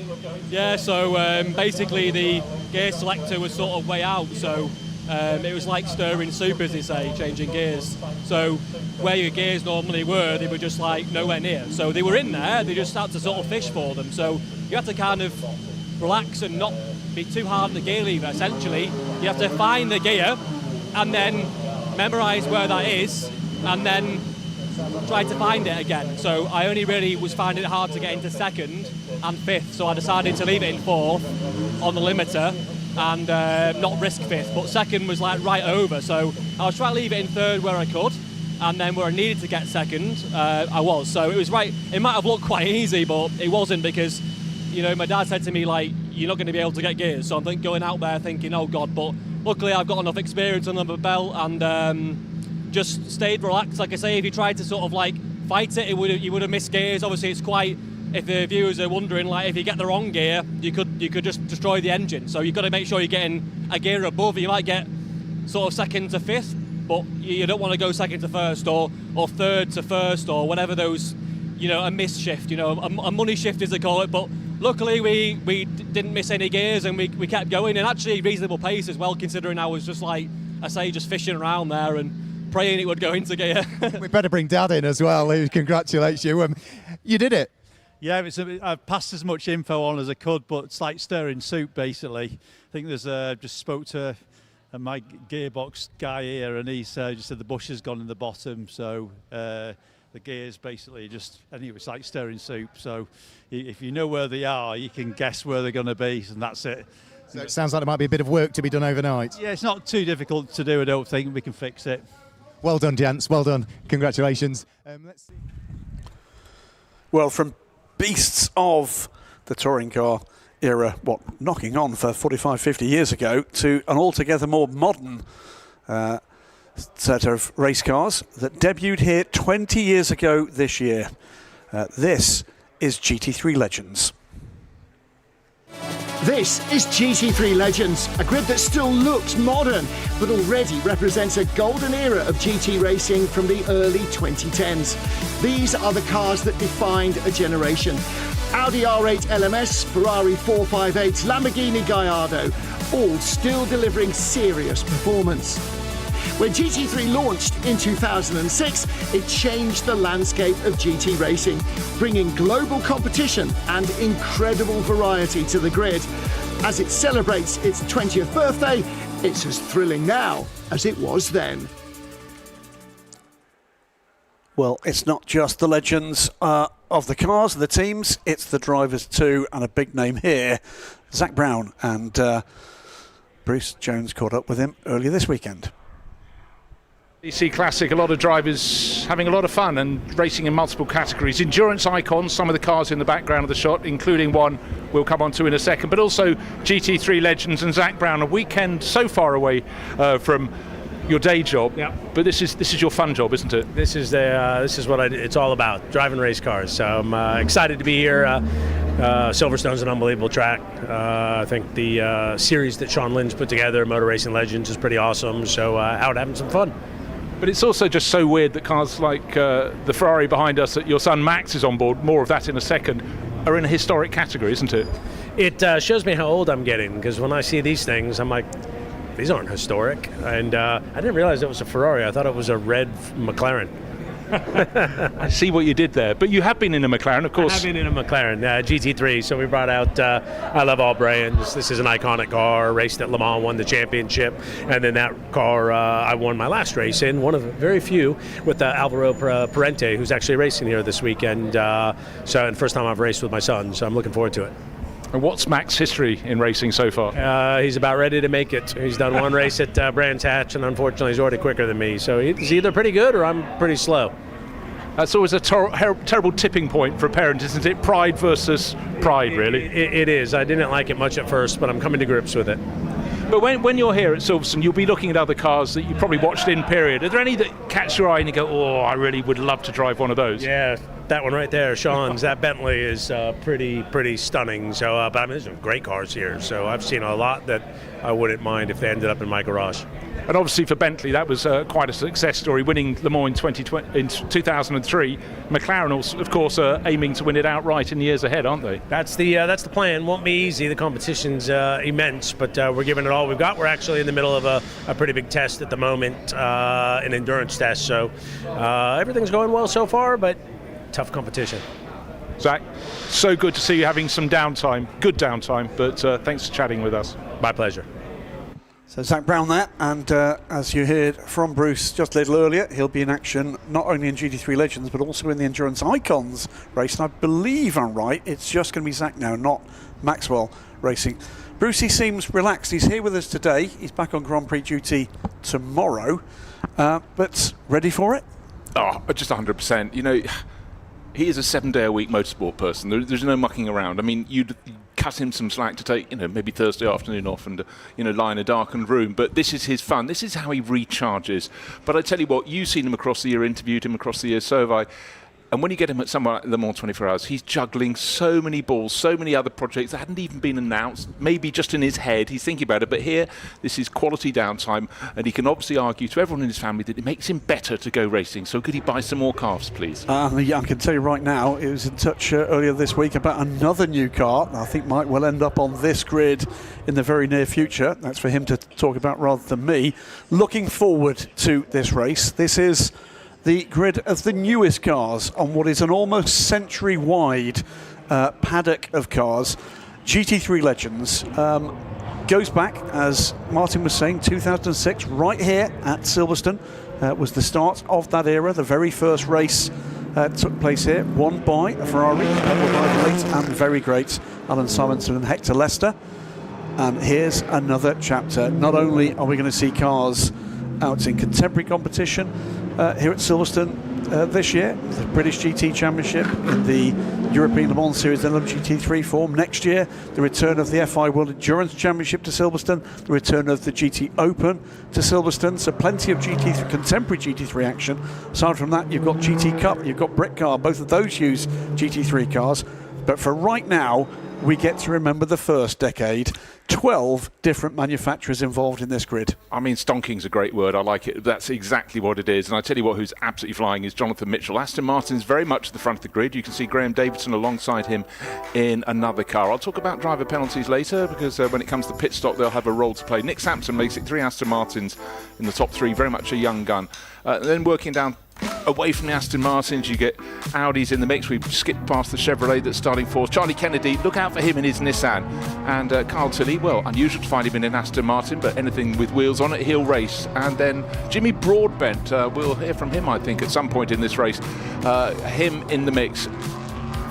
Yeah, so basically the gear selector was sort of way out, so it was like stirring soup, as they say, changing gears. So where your gears normally were, they were just like nowhere near. So they were in there, they just had to sort of fish for them. So you had to kind of relax and not be too hard on the gear lever. Essentially, you have to find the gear and then memorise where that is and then try to find it again. So I only really was finding it hard to get into 2nd and 5th, so I decided to leave it in 4th on the limiter and not risk 5th, but 2nd was like right over, so I was trying to leave it in 3rd where I could, and then where I needed to get 2nd, I was. So it was right, it might have looked quite easy, but it wasn't, because you know, my dad said to me, like, you're not going to be able to get gears. So I'm going out there thinking, oh God, but luckily I've got enough experience under my belt and just stayed relaxed. Like I say, if you tried to sort of like fight it, you would have missed gears. Obviously it's quite, if the viewers are wondering, like if you get the wrong gear, you could just destroy the engine. So you've got to make sure you're getting a gear above. You might get sort of 2nd to 5th, but you don't want to go 2nd to 1st or 3rd to 1st or whatever those, you know, a miss shift, you know, a money shift as they call it. But luckily we didn't miss any gears and we kept going, and actually reasonable pace as well, considering I was just like I say, just fishing around there and praying it would go into gear. We better bring Dad in as well, who congratulates you. You did it. Yeah, I've passed as much info on as I could, but it's like stirring soup basically. I think there's just spoke to my gearbox guy here, and he just said the bush has gone in the bottom, so the gears basically just, anyway, it's like stirring soup. So if you know where they are, you can guess where they're going to be, and that's it. So it sounds like there might be a bit of work to be done overnight. Yeah, it's not too difficult to do, I don't think. We can fix it. Well done, gents. Well done. Congratulations. Let's see. Well, from beasts of the touring car era, knocking on for 45, 50 years ago, to an altogether more modern set of race cars that debuted here 20 years ago this year. This is GT3 Legends. This is GT3 Legends, a grid that still looks modern, but already represents a golden era of GT racing from the early 2010s. These are the cars that defined a generation. Audi R8 LMS, Ferrari 458, Lamborghini Gallardo, all still delivering serious performance. When GT3 launched in 2006, it changed the landscape of GT racing, bringing global competition and incredible variety to the grid. As it celebrates its 20th birthday, it's as thrilling now as it was then. Well, it's not just the legends of the cars, the teams, it's the drivers too, and a big name here, Zak Brown, and Bruce Jones caught up with him earlier this weekend. BRDC Classic, a lot of drivers having a lot of fun and racing in multiple categories. Endurance icons, some of the cars in the background of the shot, including one we'll come on to in a second, but also GT3 legends and Zak Brown. A weekend so far away from your day job, but this is your fun job, isn't it? This is what it's all about, driving race cars. So I'm excited to be here. Silverstone's an unbelievable track. I think the series that Sean Lynn's put together, Motor Racing Legends, is pretty awesome. So out having some fun. But it's also just so weird that cars like the Ferrari behind us, that your son Max is on board, more of that in a second, are in a historic category, isn't it? It shows me how old I'm getting, because when I see these things, I'm like, these aren't historic. And I didn't realize it was a Ferrari. I thought it was a red McLaren. I see what you did there. But you have been in a McLaren, of course. I have been in a McLaren, GT3. So we brought out I Love All Brands. This is an iconic car. Raced at Le Mans, won the championship. And then that car I won my last race in, one of very few, with Alvaro Parente, who's actually racing here this weekend. And first time I've raced with my son, so I'm looking forward to it. And what's Max's history in racing so far? He's about ready to make it. He's done one race at Brands Hatch, and unfortunately he's already quicker than me. So he's either pretty good or I'm pretty slow. That's always a terrible tipping point for a parent, isn't it? Pride versus pride, really. It is. I didn't like it much at first, but I'm coming to grips with it. But when you're here at Silverstone, you'll be looking at other cars that you probably watched in period. Are there any that catch your eye and you go, oh, I really would love to drive one of those? Yeah, that one right there, Sean's, that Bentley is pretty stunning. So, but I mean, there's some great cars here. So I've seen a lot that I wouldn't mind if they ended up in my garage. And obviously for Bentley, that was quite a success story, winning Le Mans in 2003. McLaren, of course, are aiming to win it outright in the years ahead, aren't they? That's the plan. Won't be easy. The competition's immense, but we're giving it all we've got. We're actually in the middle of a pretty big test at the moment, an endurance test. So everything's going well so far, but tough competition. Zach, so good to see you having some downtime, good downtime, but thanks for chatting with us. My pleasure. So Zak Brown there, and as you heard from Bruce just a little earlier, he'll be in action not only in GT3 Legends but also in the Endurance Icons race, and I believe I'm right, it's just going to be Zach now, not Maxwell racing. Bruce, he seems relaxed. He's here with us today. He's back on Grand Prix duty tomorrow, but ready for it? Oh, just 100%. You know, he is a 7-day-a-week motorsport person. There's no mucking around. I mean, you'd cut him some slack to take, maybe Thursday afternoon off and, lie in a darkened room. But this is his fun. This is how he recharges. But I tell you what, you've seen him across the year, interviewed him across the year, so have I. And when you get him at somewhere like Le Mans 24 Hours, he's juggling so many balls, so many other projects that hadn't even been announced, maybe just in his head. He's thinking about it. But here, this is quality downtime, and he can obviously argue to everyone in his family that it makes him better to go racing. So could he buy some more calves, please? Yeah, I can tell you right now, he was in touch earlier this week about another new car. I think might well end up on this grid in the very near future. That's for him to talk about rather than me. Looking forward to this race. This is the grid of the newest cars on what is an almost century-wide paddock of cars. GT3 Legends goes back, as Martin was saying, 2006, right here at Silverstone was the start of that era. The very first race took place here, won by a Ferrari, by the late and very great Alan Simonson and Hector Lester. And here's another chapter. Not only are we going to see cars out in contemporary competition here at Silverstone this year, the British GT Championship in the European Le Mans Series and GT3 form. Next year, the return of the FI World Endurance Championship to Silverstone, the return of the GT Open to Silverstone, so plenty of GT3, contemporary GT3 action. Aside from that, you've got GT Cup, you've got Britcar, both of those use GT3 cars. But for right now, we get to remember the first decade. 12 different manufacturers involved in this grid. I mean, stonking's a great word. I like it. That's exactly what it is. And I tell you what, who's absolutely flying is Jonathan Mitchell. Aston Martin's very much at the front of the grid. You can see Graham Davidson alongside him in another car. I'll talk about driver penalties later, because when it comes to pit stop, they'll have a role to play. Nick Sampson makes it 3 Aston Martins in the top 3, very much a young gun. And then working down away from the Aston Martins, you get Audis in the mix. We've skipped past the Chevrolet that's starting fourth. Charlie Kennedy, look out for him in his Nissan. And Carl Tilley, well, unusual to find him in an Aston Martin, but anything with wheels on it, he'll race. And then Jimmy Broadbent, we'll hear from him, I think, at some point in this race. Him in the mix.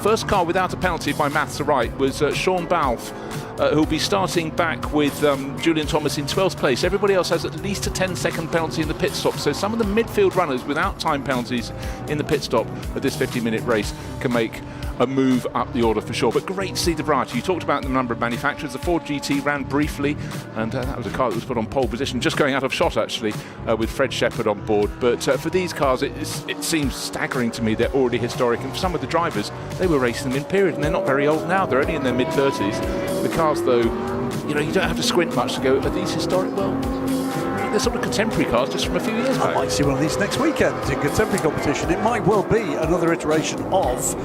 First car without a penalty, if my maths are right, was Sean Balfe, who'll be starting back with Julian Thomas in 12th place. Everybody else has at least a 10-second penalty in the pit stop, so some of the midfield runners without time penalties in the pit stop at this 50-minute race can make a move up the order for sure. But great to see the variety. You talked about the number of manufacturers. The Ford GT ran briefly, and that was a car that was put on pole position, just going out of shot actually, with Fred Shepherd on board. But for these cars, it seems staggering to me. They're already historic, and for some of the drivers, they were racing them in period, and they're not very old now. They're only in their mid-30s. The cars, though, you know, you don't have to squint much to go, are these historic? Well, they're sort of contemporary cars just from a few years back. I might see one of these next weekend in contemporary competition. It might well be another iteration of,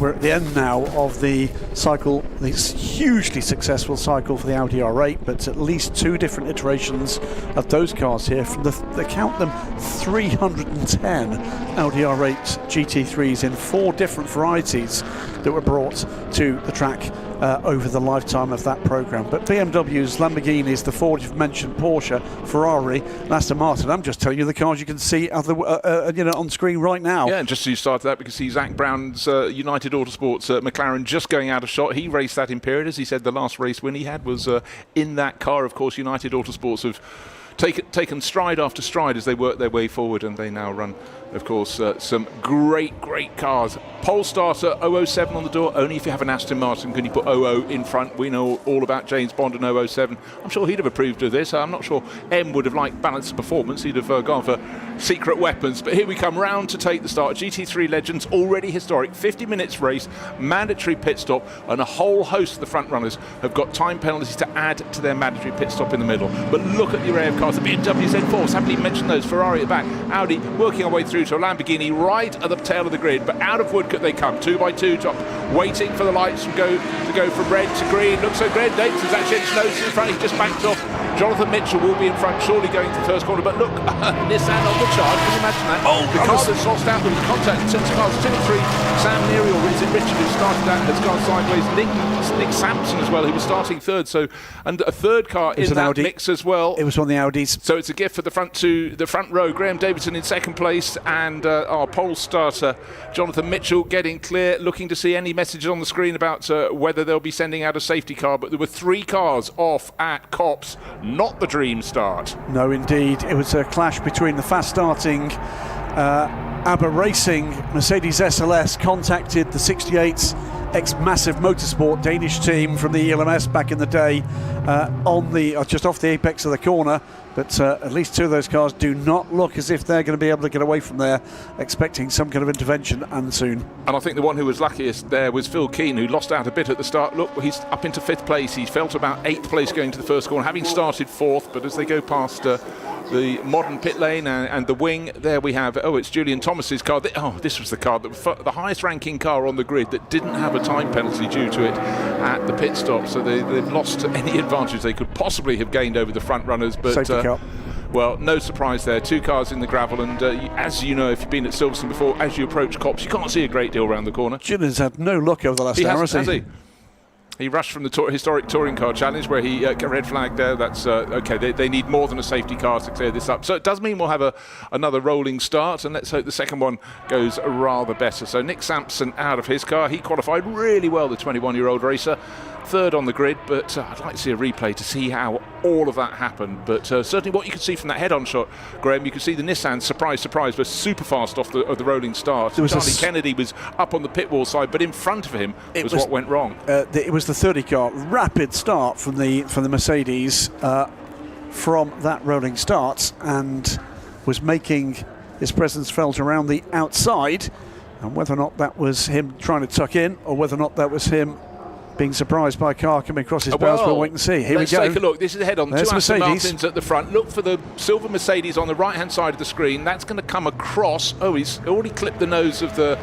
we're at the end now of the cycle, this hugely successful cycle for the Audi R8, but at least 2 different iterations of those cars here. From they count them 310 Audi R8 GT3s in 4 different varieties that were brought to the track over the lifetime of that program. But BMWs, Lamborghinis, the Ford you've mentioned, Porsche, Ferrari, and Aston Martin. I'm just telling you the cars you can see on screen right now. Yeah, and just as you started that, we can see Zach Brown's United Autosports McLaren just going out of shot. He raced that in period. As he said, the last race win he had was in that car. Of course, United Autosports have taken stride after stride as they work their way forward, and they now run, of course, some great cars. Pole starter 007 on the door. Only if you have an Aston Martin can you put 00 in front. We know all about James Bond and 007. I'm sure he'd have approved of this. I'm not sure M would have liked balanced performance. He'd have gone for secret weapons. But here we come round to take the start. GT3 legends, already historic. 50 minutes race, mandatory pit stop, and a whole host of the front runners have got time penalties to add to their mandatory pit stop in the middle. But look at the array of cars. The BMW Z4s, haven't even mentioned those. Ferrari at the back. Audi working our way through to a Lamborghini right at the tail of the grid. But out of Woodcote they come, 2 by 2 top, waiting for the lights to go from red to green. Looks so Graham Davidson's actually nose in front. He just backed off. Jonathan Mitchell will be in front, surely going to the first corner. But look, Nissan on the charge. Can you imagine that? The car that's lost out with contact in terms of cars 2 and 3. Sam Neary or Richard, who started that, has gone sideways. Nick Sampson as well, who was starting third. So, and a third car in that Audi mix as well. It was one of the Audis. So it's a gift for the front row. Graham Davidson in second place, and our pole starter Jonathan Mitchell getting clear, looking to see any messages on the screen about whether they'll be sending out a safety car. But there were 3 cars off at Copse, not the dream start. No, indeed. It was a clash between the fast starting ABBA Racing Mercedes SLS contacted the 68's ex-Massive Motorsport Danish team from the ELMS back in the day on the just off the apex of the corner. But at least 2 of those cars do not look as if they're going to be able to get away from there, expecting some kind of intervention, and soon. And I think the one who was luckiest there was Phil Keane, who lost out a bit at the start. Look, he's up into 5th place. He fell to about 8th place going to the first corner, having started 4th. But as they go past the modern pit lane and the wing, there we have, it's Julian Thomas's car. This was the car that was the highest ranking car on the grid that didn't have a time penalty due to it at the pit stop. So they've lost any advantage they could possibly have gained over the front runners. But well, no surprise there. 2 cars in the gravel, and as you know, if you've been at Silverstone before, as you approach Copse, you can't see a great deal around the corner. Julian's had no luck over the last hour, has he? He rushed from the historic touring car challenge where he got red flag there. That's okay. They need more than a safety car to clear this up. So it does mean we'll have another rolling start, and let's hope the second one goes rather better. So Nick Sampson out of his car. He qualified really well, the 21-year-old racer. third on the grid, but I'd like to see a replay to see how all of that happened. But certainly what you could see from that head-on shot, Graham, you could see the Nissan, surprise, were super fast off the rolling start. Charlie Kennedy was up on the pit wall side, but in front of him was what went wrong. It was the 30 car. Rapid start from the Mercedes from that rolling start, and was making his presence felt around the outside. And whether or not that was him trying to tuck in, or whether or not that was him being surprised by a car coming across his bows, we'll wait and see. Here we go. Let's take a look. This is the head-on. There's 2 Aston Mercedes. Martins at the front. Look for the silver Mercedes on the right-hand side of the screen. That's going to come across. Oh, he's already clipped the nose of the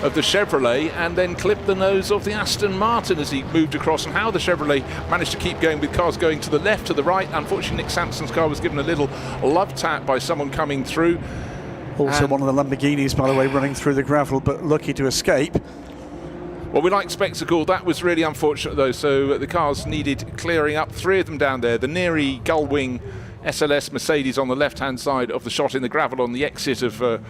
Chevrolet, and then clipped the nose of the Aston Martin as he moved across. And how the Chevrolet managed to keep going with cars going to the left, to the right. Unfortunately, Nick Sampson's car was given a little love tap by someone coming through. Also one of the Lamborghinis, by the way, running through the gravel, but lucky to escape. Well, we like spectacle. That was really unfortunate, though. So the cars needed clearing up. 3 of them down there. The Neri Gullwing SLS Mercedes on the left-hand side of the shot in the gravel on the exit of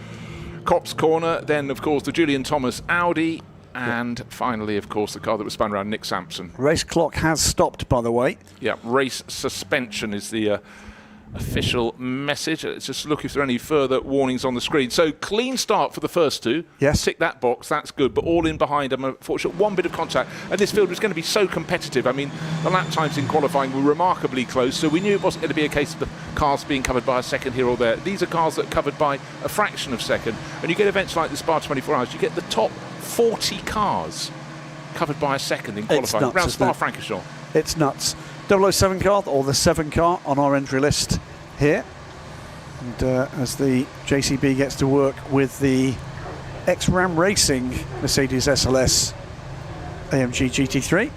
Copse Corner. Then, of course, the Julian Thomas Audi. And finally, of course, the car that was spun around Nick Sampson. Race clock has stopped, by the way. Yeah, race suspension is the official message. Let's just look if there are any further warnings on the screen. So clean start for the first 2. Yes. Tick that box, that's good. But all in behind them, unfortunately, 1 bit of contact. And this field was going to be so competitive. I mean, the lap times in qualifying were remarkably close, so we knew it wasn't going to be a case of the cars being covered by a second here or there. These are cars that are covered by a fraction of a second. And you get events like the Spa 24 Hours, you get the top 40 cars covered by a second in qualifying. Nuts, around Spa-Francorchamps. It's nuts. 007 car, or the 7 car on our entry list here. And as the JCB gets to work with the ex-Ram Racing Mercedes SLS AMG GT3,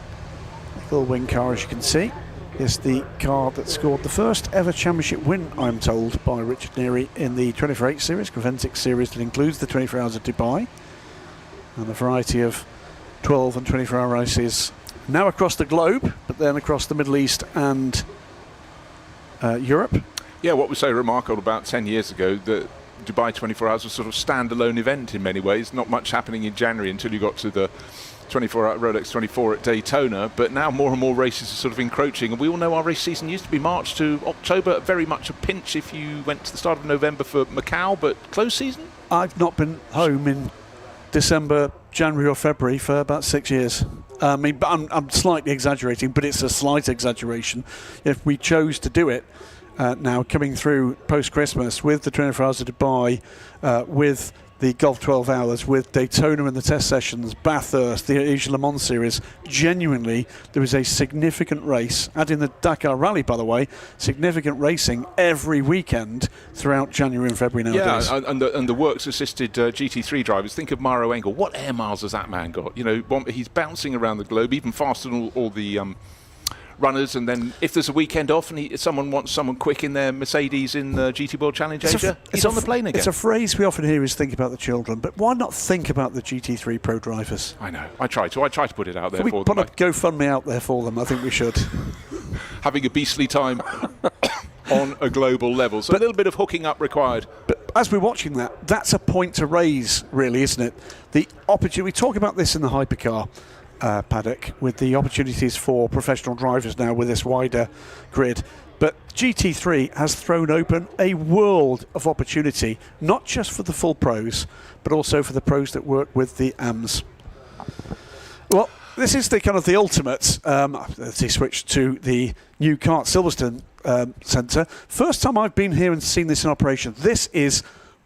Gullwing car, as you can see, is the car that scored the first ever championship win, I'm told, by Richard Neri in the 24/8 series, Creventic series that includes the 24 Hours of Dubai and a variety of 12 and 24-hour races now across the globe, but then across the Middle East and Europe. Yeah, what was so remarkable about 10 years ago, that Dubai 24 Hours was sort of standalone event in many ways. Not much happening in January until you got to the 24-hour Rolex 24 at Daytona, but now more and more races are sort of encroaching, and we all know our race season used to be March to October, very much a pinch if you went to the start of November for Macau, but close season? I've not been home in December, January or February for about 6 years. I mean, but I'm slightly exaggerating, but it's a slight exaggeration. If we chose to do it now, coming through post-Christmas with the 24 Hours of Dubai, with the Golf 12 Hours, with Daytona and the test sessions, Bathurst, the Asia Le Mans series, genuinely there is a significant race, and in the Dakar Rally, by the way, significant racing every weekend throughout January and February nowadays. Yeah, and the works-assisted GT3 drivers. Think of Mauro Engel. What air miles has that man got? You know, he's bouncing around the globe, even faster than all the runners, and then if there's a weekend off and someone wants someone quick in their Mercedes in the GT World Challenge Asia, he's on the plane again. It's a phrase we often hear is think about the children, but why not think about the GT3 Pro drivers? I know. I try to put it out there Can for we them. put a GoFundMe out there for them? I think we should. Having a beastly time on a global level. So a little bit of hooking up required. But as we're watching that, that's a point to raise, really, isn't it? The opportunity. We talk about this in the hypercar paddock, with the opportunities for professional drivers now with this wider grid. But GT3 has thrown open a world of opportunity, not just for the full pros, but also for the pros that work with the AMs. Well, this is the kind of the ultimate. Let's see, switch to the new kart Silverstone Centre. First time I've been here and seen this in operation. This is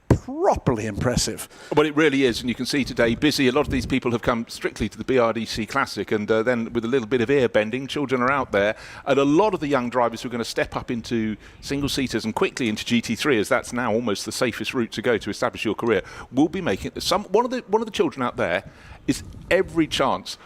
properly impressive. Well, it really is, and you can see today busy. A lot of these people have come strictly to the BRDC Classic, and then with a little bit of ear bending, children are out there, and a lot of the young drivers who are going to step up into single-seaters and quickly into GT3, as that's now almost the safest route to go to establish your career, will be making one of the children out there is every chance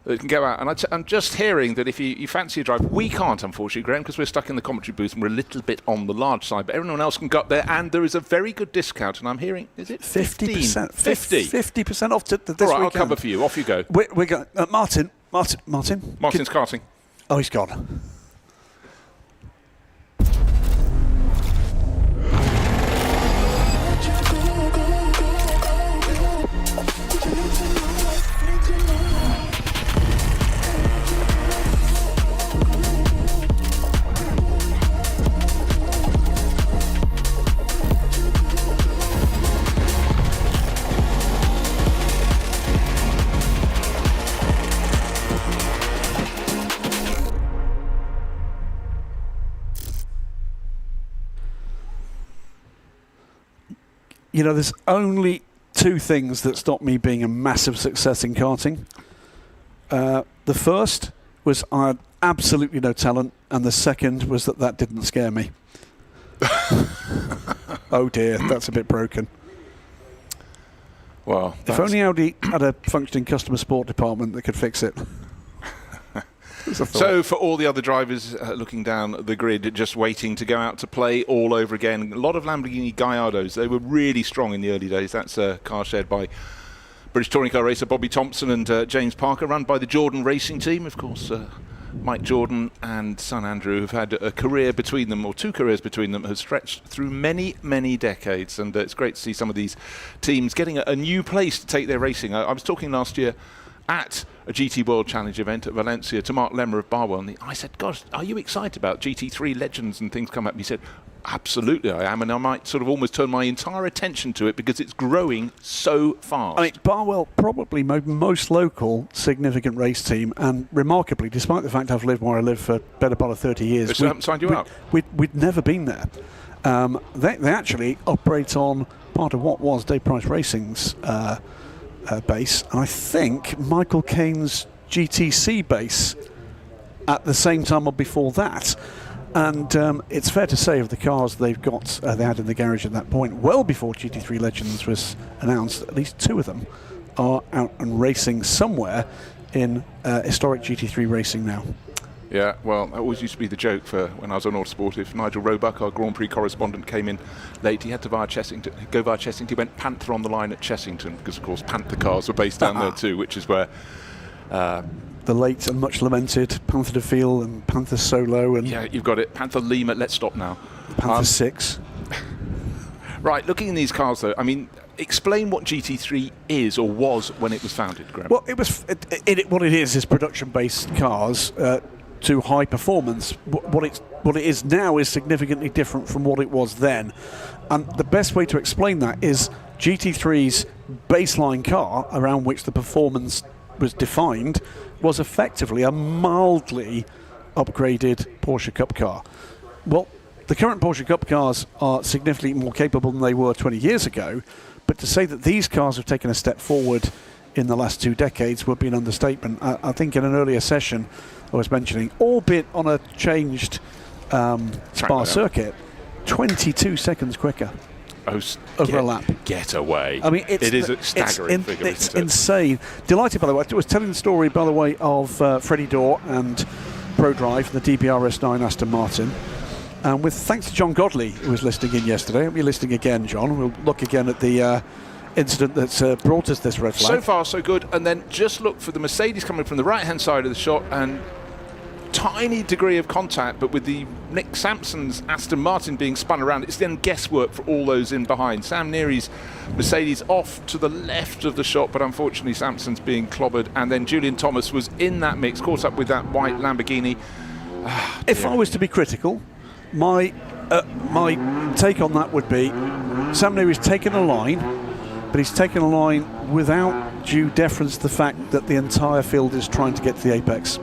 that can go out. And I'm just hearing that if you fancy a drive, we can't, unfortunately, Graham, because we're stuck in the commentary booth and we're a little bit on the large side, but everyone else can go up there, and there is a very good discount, and I'm hearing, is it 50%? 50% off to this all right, weekend. I'll cover for you. Off you go. We're going. Martin. Martin's karting. Oh, he's gone. You know, there's only two things that stop me being a massive success in karting. The first was I had absolutely no talent, and the second was that didn't scare me. Oh dear, that's a bit broken. Well, if only Audi had a functioning customer support department that could fix it. So for all the other drivers looking down the grid, just waiting to go out to play all over again, a lot of Lamborghini Gallardos. They were really strong in the early days. That's a car shared by British touring car racer Bobby Thompson and James Parker, run by the Jordan Racing Team. Of course, Mike Jordan and son Andrew have had a career between them, or two careers between them, have stretched through many, many decades. And it's great to see some of these teams getting a new place to take their racing. I was talking last year at a GT World Challenge event at Valencia to Mark Lemmer of Barwell, and I said, gosh, are you excited about GT3 Legends and things come up? And he said, absolutely I am, and I might sort of almost turn my entire attention to it because it's growing so fast. I mean, Barwell, probably most local significant race team, and remarkably, despite the fact I've lived where I live for better part of 30 years, they haven't signed you up. We'd never been there. They actually operate on part of what was Dave Price Racing's base, and I think Michael Caine's GTC base at the same time or before that. And it's fair to say of the cars they've got, they had in the garage at that point, well before GT3 Legends was announced, at least two of them are out and racing somewhere in historic GT3 racing now. Yeah, well, that always used to be the joke for when I was on Autosport. If Nigel Roebuck, our Grand Prix correspondent, came in late, he had to go via Chessington. He went Panther on the line at Chessington because, of course, Panther cars were based down there too, which is where the late and much lamented Panther de Fiel and Panther Solo, and yeah, you've got it. Panther Lima. Let's stop now. Panther 6. Right, looking in these cars though, I mean, explain what GT3 is or was when it was founded, Graham. Well, what it is production-based cars to high performance. What it is now is significantly different from what it was then, and the best way to explain that is GT3's baseline car, around which the performance was defined, was effectively a mildly upgraded Porsche Cup car. Well, the current Porsche Cup cars are significantly more capable than they were 20 years ago, but to say that these cars have taken a step forward in the last 2 decades would be an understatement. I think in an earlier session I was mentioning, albeit on a changed Spa circuit, 22 seconds quicker over a lap. Get away. I mean, it is a staggering figure. It's insane. Delighted, by the way. I was telling the story, by the way, of Freddie Dorr and ProDrive, the DBRS9 Aston Martin. And with thanks to John Godley, who was listening in yesterday. We'll be listening again, John. We'll look again at the incident that's brought us this red flag. So far, so good. And then just look for the Mercedes coming from the right-hand side of the shot, and tiny degree of contact, but with the Nick Sampson's Aston Martin being spun around, it's then guesswork for all those in behind. Sam Neary's Mercedes off to the left of the shot, but unfortunately Sampson's being clobbered, and then Julian Thomas was in that mix, caught up with that white Lamborghini. If I was to be critical, my take on that would be Sam Neary's taken a line, but he's taken a line without due deference to the fact that the entire field is trying to get to the apex.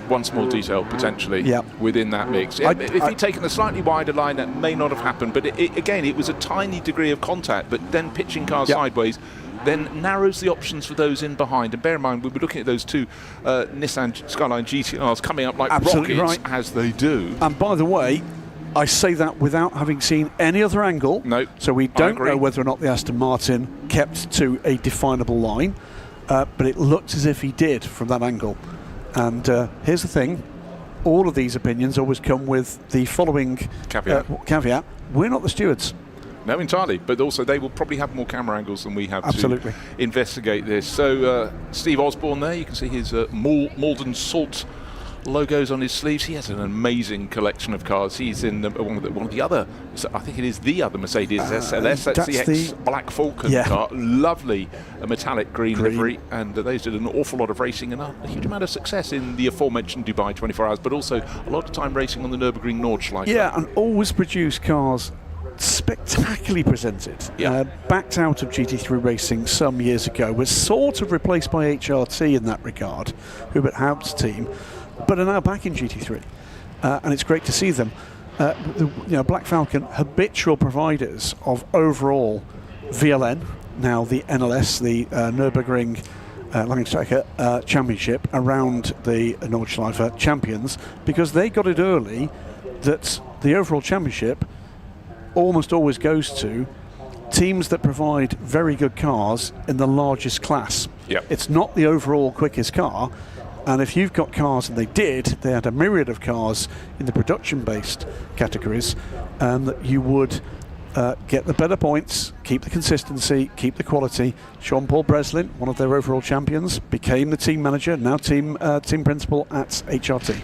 One small detail potentially within that mix. If he'd taken a slightly wider line, that may not have happened, but again, it was a tiny degree of contact, but then pitching cars sideways then narrows the options for those in behind. And bear in mind, we were looking at those two Nissan Skyline GTRs coming up like rockets, as they do. And by the way, I say that without having seen any other angle. No, so we don't know whether or not the Aston Martin kept to a definable line, but it looked as if he did from that angle. And here's the thing, all of these opinions always come with the following caveat. We're not the stewards. No, entirely, but also they will probably have more camera angles than we have to investigate this. So Steve Osborne there, you can see his Malden Salt logos on his sleeves. He has an amazing collection of cars. He's in one of the other, I think it is the other Mercedes SLS. That's the Black Falcon car. Lovely metallic green livery, and those did an awful lot of racing and a huge amount of success in the aforementioned Dubai 24 Hours, but also a lot of time racing on the Nürburgring Nordschleife. Yeah, and always produce cars spectacularly presented. Backed out of GT3 racing some years ago, was sort of replaced by HRT in that regard, Hubert Haupt's team, but are now back in GT3, and it's great to see them. Black Falcon, habitual providers of overall VLN, now the NLS, the Nürburgring Langstrecke Championship, around the Nordschleife champions, because they got it early that the overall championship almost always goes to teams that provide very good cars in the largest class. Yep. It's not the overall quickest car, and if you've got cars, and they had a myriad of cars in the production-based categories, that you would get the better points, keep the consistency, keep the quality. Jean-Paul Breslin, one of their overall champions, became the team manager, now team principal at HRT.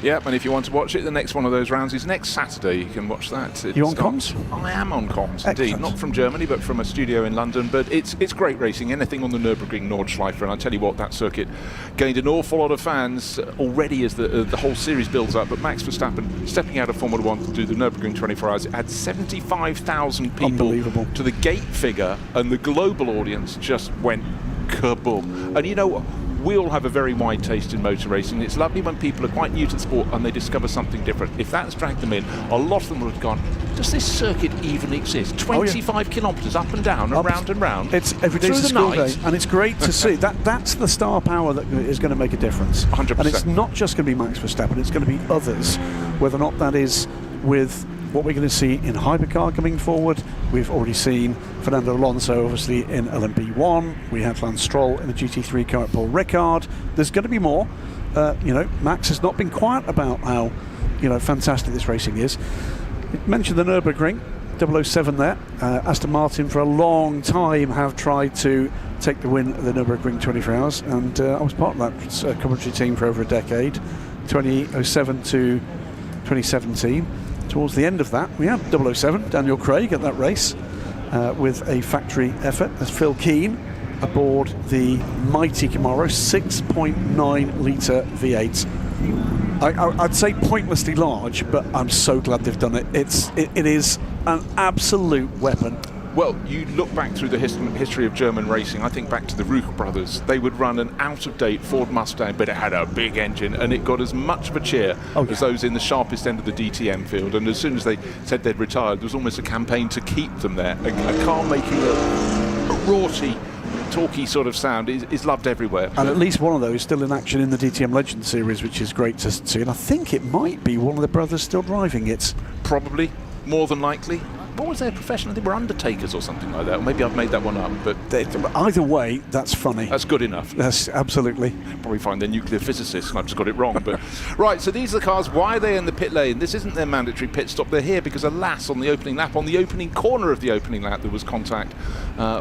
Yeah, and if you want to watch it, the next one of those rounds is next Saturday. You can watch that. You on comms? I am on comms, indeed. Excellent. Not from Germany, but from a studio in London. But it's great racing. Anything on the Nürburgring Nordschleife, and I tell you what, that circuit gained an awful lot of fans already as the whole series builds up. But Max Verstappen, stepping out of Formula One to do the Nürburgring 24 Hours, it had 75,000 people to the gate figure, and the global audience just went kaboom. And you know what? We all have a very wide taste in motor racing. It's lovely when people are quite new to the sport and they discover something different. If that's dragged them in, a lot of them would have gone, does this circuit even exist? 25 kilometres up and down and round and round. It's every day's a school day, and it's great to see. That's the star power that is going to make a difference. 100%. And it's not just going to be Max Verstappen, it's going to be others, whether or not that is with what we're going to see in hypercar coming forward. We've already seen Fernando Alonso obviously in LMP1. We had Lance Stroll in the GT3 car at Paul Ricard. There's going to be more. Max has not been quiet about how fantastic this racing is. You mentioned the Nürburgring 007 there. Aston Martin for a long time have tried to take the win at the Nürburgring 24 Hours, and I was part of that commentary team for over a decade, 2007 to 2017. Towards the end of that, we had 007, Daniel Craig, at that race with a factory effort as Phil Keane aboard the mighty Camaro 6.9 litre V8. I'd say pointlessly large, but I'm so glad they've done it. It is an absolute weapon. Well, you look back through the history of German racing, I think back to the Ruch brothers. They would run an out-of-date Ford Mustang, but it had a big engine, and it got as much of a cheer as those in the sharpest end of the DTM field. And as soon as they said they'd retired, there was almost a campaign to keep them there. A car making a raughty, talky sort of sound is loved everywhere. And at least one of those still in action in the DTM Legend Series, which is great to see. And I think it might be one of the brothers still driving it. Probably, more than likely. What was their profession? They were undertakers or something like that. Or maybe I've made that one up. But either way, that's funny. That's good enough. Yes, absolutely. Probably find they're nuclear physicists and I've just got it wrong. But right, so these are the cars. Why are they in the pit lane? This isn't their mandatory pit stop. They're here because, alas, on the opening lap, on the opening corner of the opening lap, there was contact.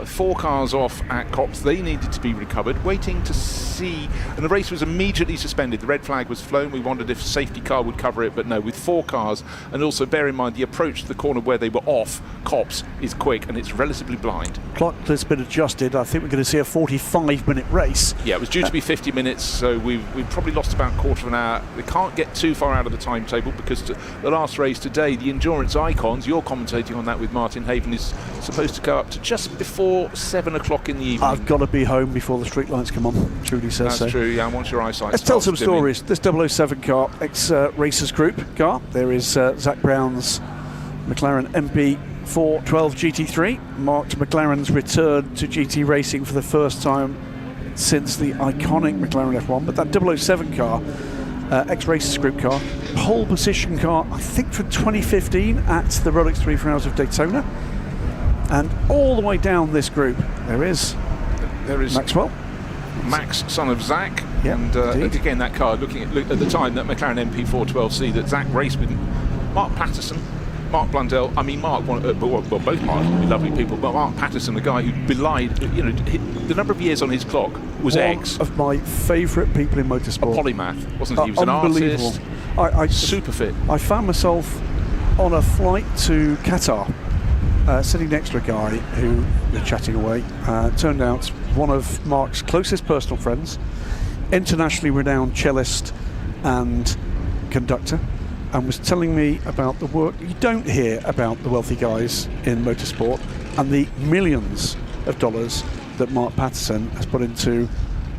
4 cars off at Copse. They needed to be recovered, waiting to see. And the race was immediately suspended. The red flag was flown. We wondered if a safety car would cover it, but no, with 4 cars. And also bear in mind the approach to the corner where they were off Copse is quick and it's relatively blind. Clock has been adjusted. I think we're going to see a 45-minute race. Yeah, it was due to be 50 minutes, so we've probably lost about a quarter of an hour. We can't get too far out of the timetable because the last race today, the Endurance Icons, you're commentating on that with Martin Haven, is supposed to go up to just before 7 o'clock in the evening. I've got to be home before the street lights come on. Trudy says so. That's true, yeah, once your eyesight Let's tell some dimming. stories. This 007 car, ex-Racers Group car. There is Zach Brown's McLaren MP412 GT3, marked McLaren's return to GT racing for the first time since the iconic McLaren F1. But that 007 car, ex-Racers Group car, pole position car, I think from 2015 at the Rolex 24 Hours of Daytona. And all the way down this group, there is Maxwell. Max, son of Zach. Yep, and again, that car, looking at the time, that McLaren MP412C that Zach raced with Mark Patterson, Mark Blundell. I mean, Mark, both Marks would be lovely people, but Mark Patterson, the guy who belied, the number of years on his clock was eggs. One of my favourite people in motorsport. A polymath, wasn't he? He was an artist. Super fit. I found myself on a flight to Qatar, sitting next to a guy who we're chatting away. Turned out one of Mark's closest personal friends, internationally renowned cellist and conductor, and was telling me about the work you don't hear about the wealthy guys in motorsport and the millions of dollars that Mark Patterson has put into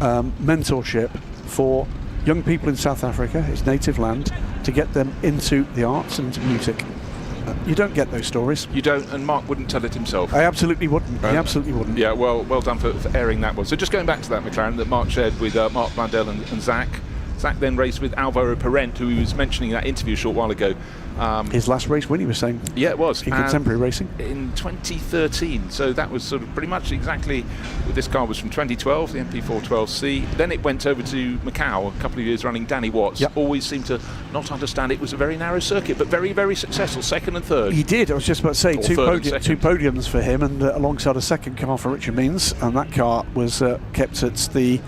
mentorship for young people in South Africa, his native land, to get them into the arts and into music. You don't get those stories. You don't, and Mark wouldn't tell it himself. I absolutely wouldn't. He absolutely wouldn't. Yeah, well done for airing that one. So just going back to that McLaren that Mark shared with Mark Blundell and Zach. Zach then raced with Alvaro Parent, who he was mentioning in that interview a short while ago. His last race win, he was saying. Yeah, it was. In contemporary racing. In 2013. So that was sort of pretty much exactly, this car was from 2012, the MP412C. Then it went over to Macau a couple of years running Danny Watts. Yep. Always seemed to not understand it was a very narrow circuit, but very, very successful, second and third. He did. I was just about to say, Or two second. podiums for him, and alongside a second car for Richard Means, and that car was kept at the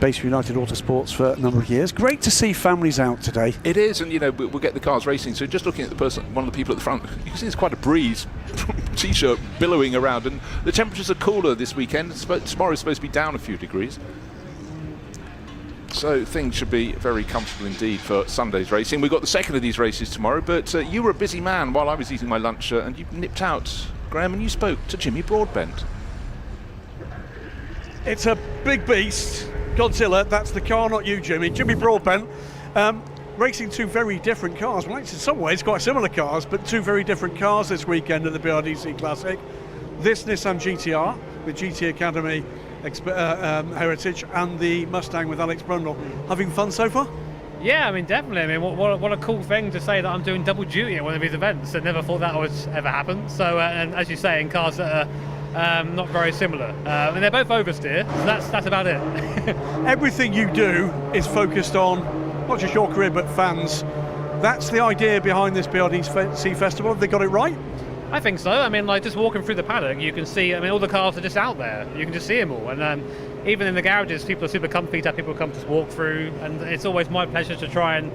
base of United Autosports for a number of years. Great to see families out today. It is, and we'll get the cars racing. So just looking at one of the people at the front, you can see there's quite a breeze, t-shirt billowing around, and the temperatures are cooler this weekend. Tomorrow's supposed to be down a few degrees. So things should be very comfortable indeed for Sunday's racing. We've got the second of these races tomorrow, but you were a busy man while I was eating my lunch, and you nipped out, Graham, and you spoke to Jimmy Broadbent. It's a big beast. Godzilla, that's the car, not you, Jimmy. Jimmy Broadbent, racing two very different cars. Well, in some ways, quite similar cars, but two very different cars this weekend at the BRDC Classic. This Nissan GTR with GT Academy heritage, and the Mustang with Alex Brundle. Having fun so far? Yeah, I mean, definitely. I mean, what a cool thing to say that I'm doing double duty at one of these events. I never thought that would ever happen. So, and as you say, in cars that are not very similar, and they're both oversteer, so that's about it. Everything you do is focused on not just your career but fans. That's the idea behind this BRDC festival. Have they got it right? I think so. I mean, like, just walking through the paddock, you can see, I mean, all the cars are just out there. You can just see them all. And even in the garages, people are super comfy to have people come to walk through. And it's always my pleasure to try and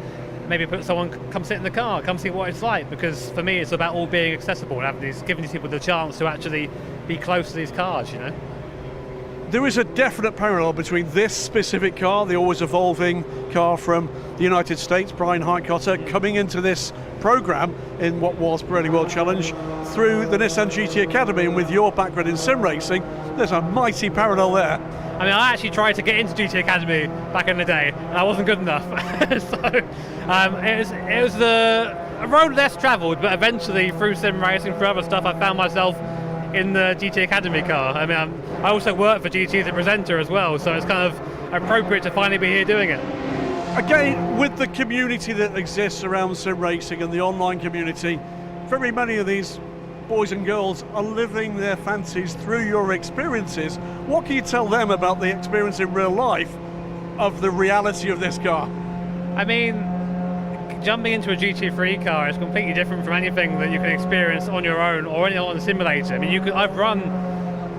maybe put someone, come sit in the car, come see what it's like. Because for me, it's about all being accessible and giving these people the chance to actually be close to these cars, you know. There is a definite parallel between this specific car, the always evolving car from the United States, Brian Highcotter, coming into this program in what was Pirelli World Challenge, through the Nissan GT Academy, and with your background in sim racing, there's a mighty parallel there. I mean, I actually tried to get into GT Academy back in the day, and I wasn't good enough. So it was a road less travelled, but eventually through sim racing, through other stuff, I found myself in the GT Academy car. I mean, I also work for GT as a presenter as well, so it's kind of appropriate to finally be here doing it. Again, with the community that exists around sim racing and the online community, very many of these boys and girls are living their fancies through your experiences. What can you tell them about the experience in real life of the reality of this car? I mean, jumping into a GT3 car is completely different from anything that you can experience on your own or on a simulator. I mean, I've run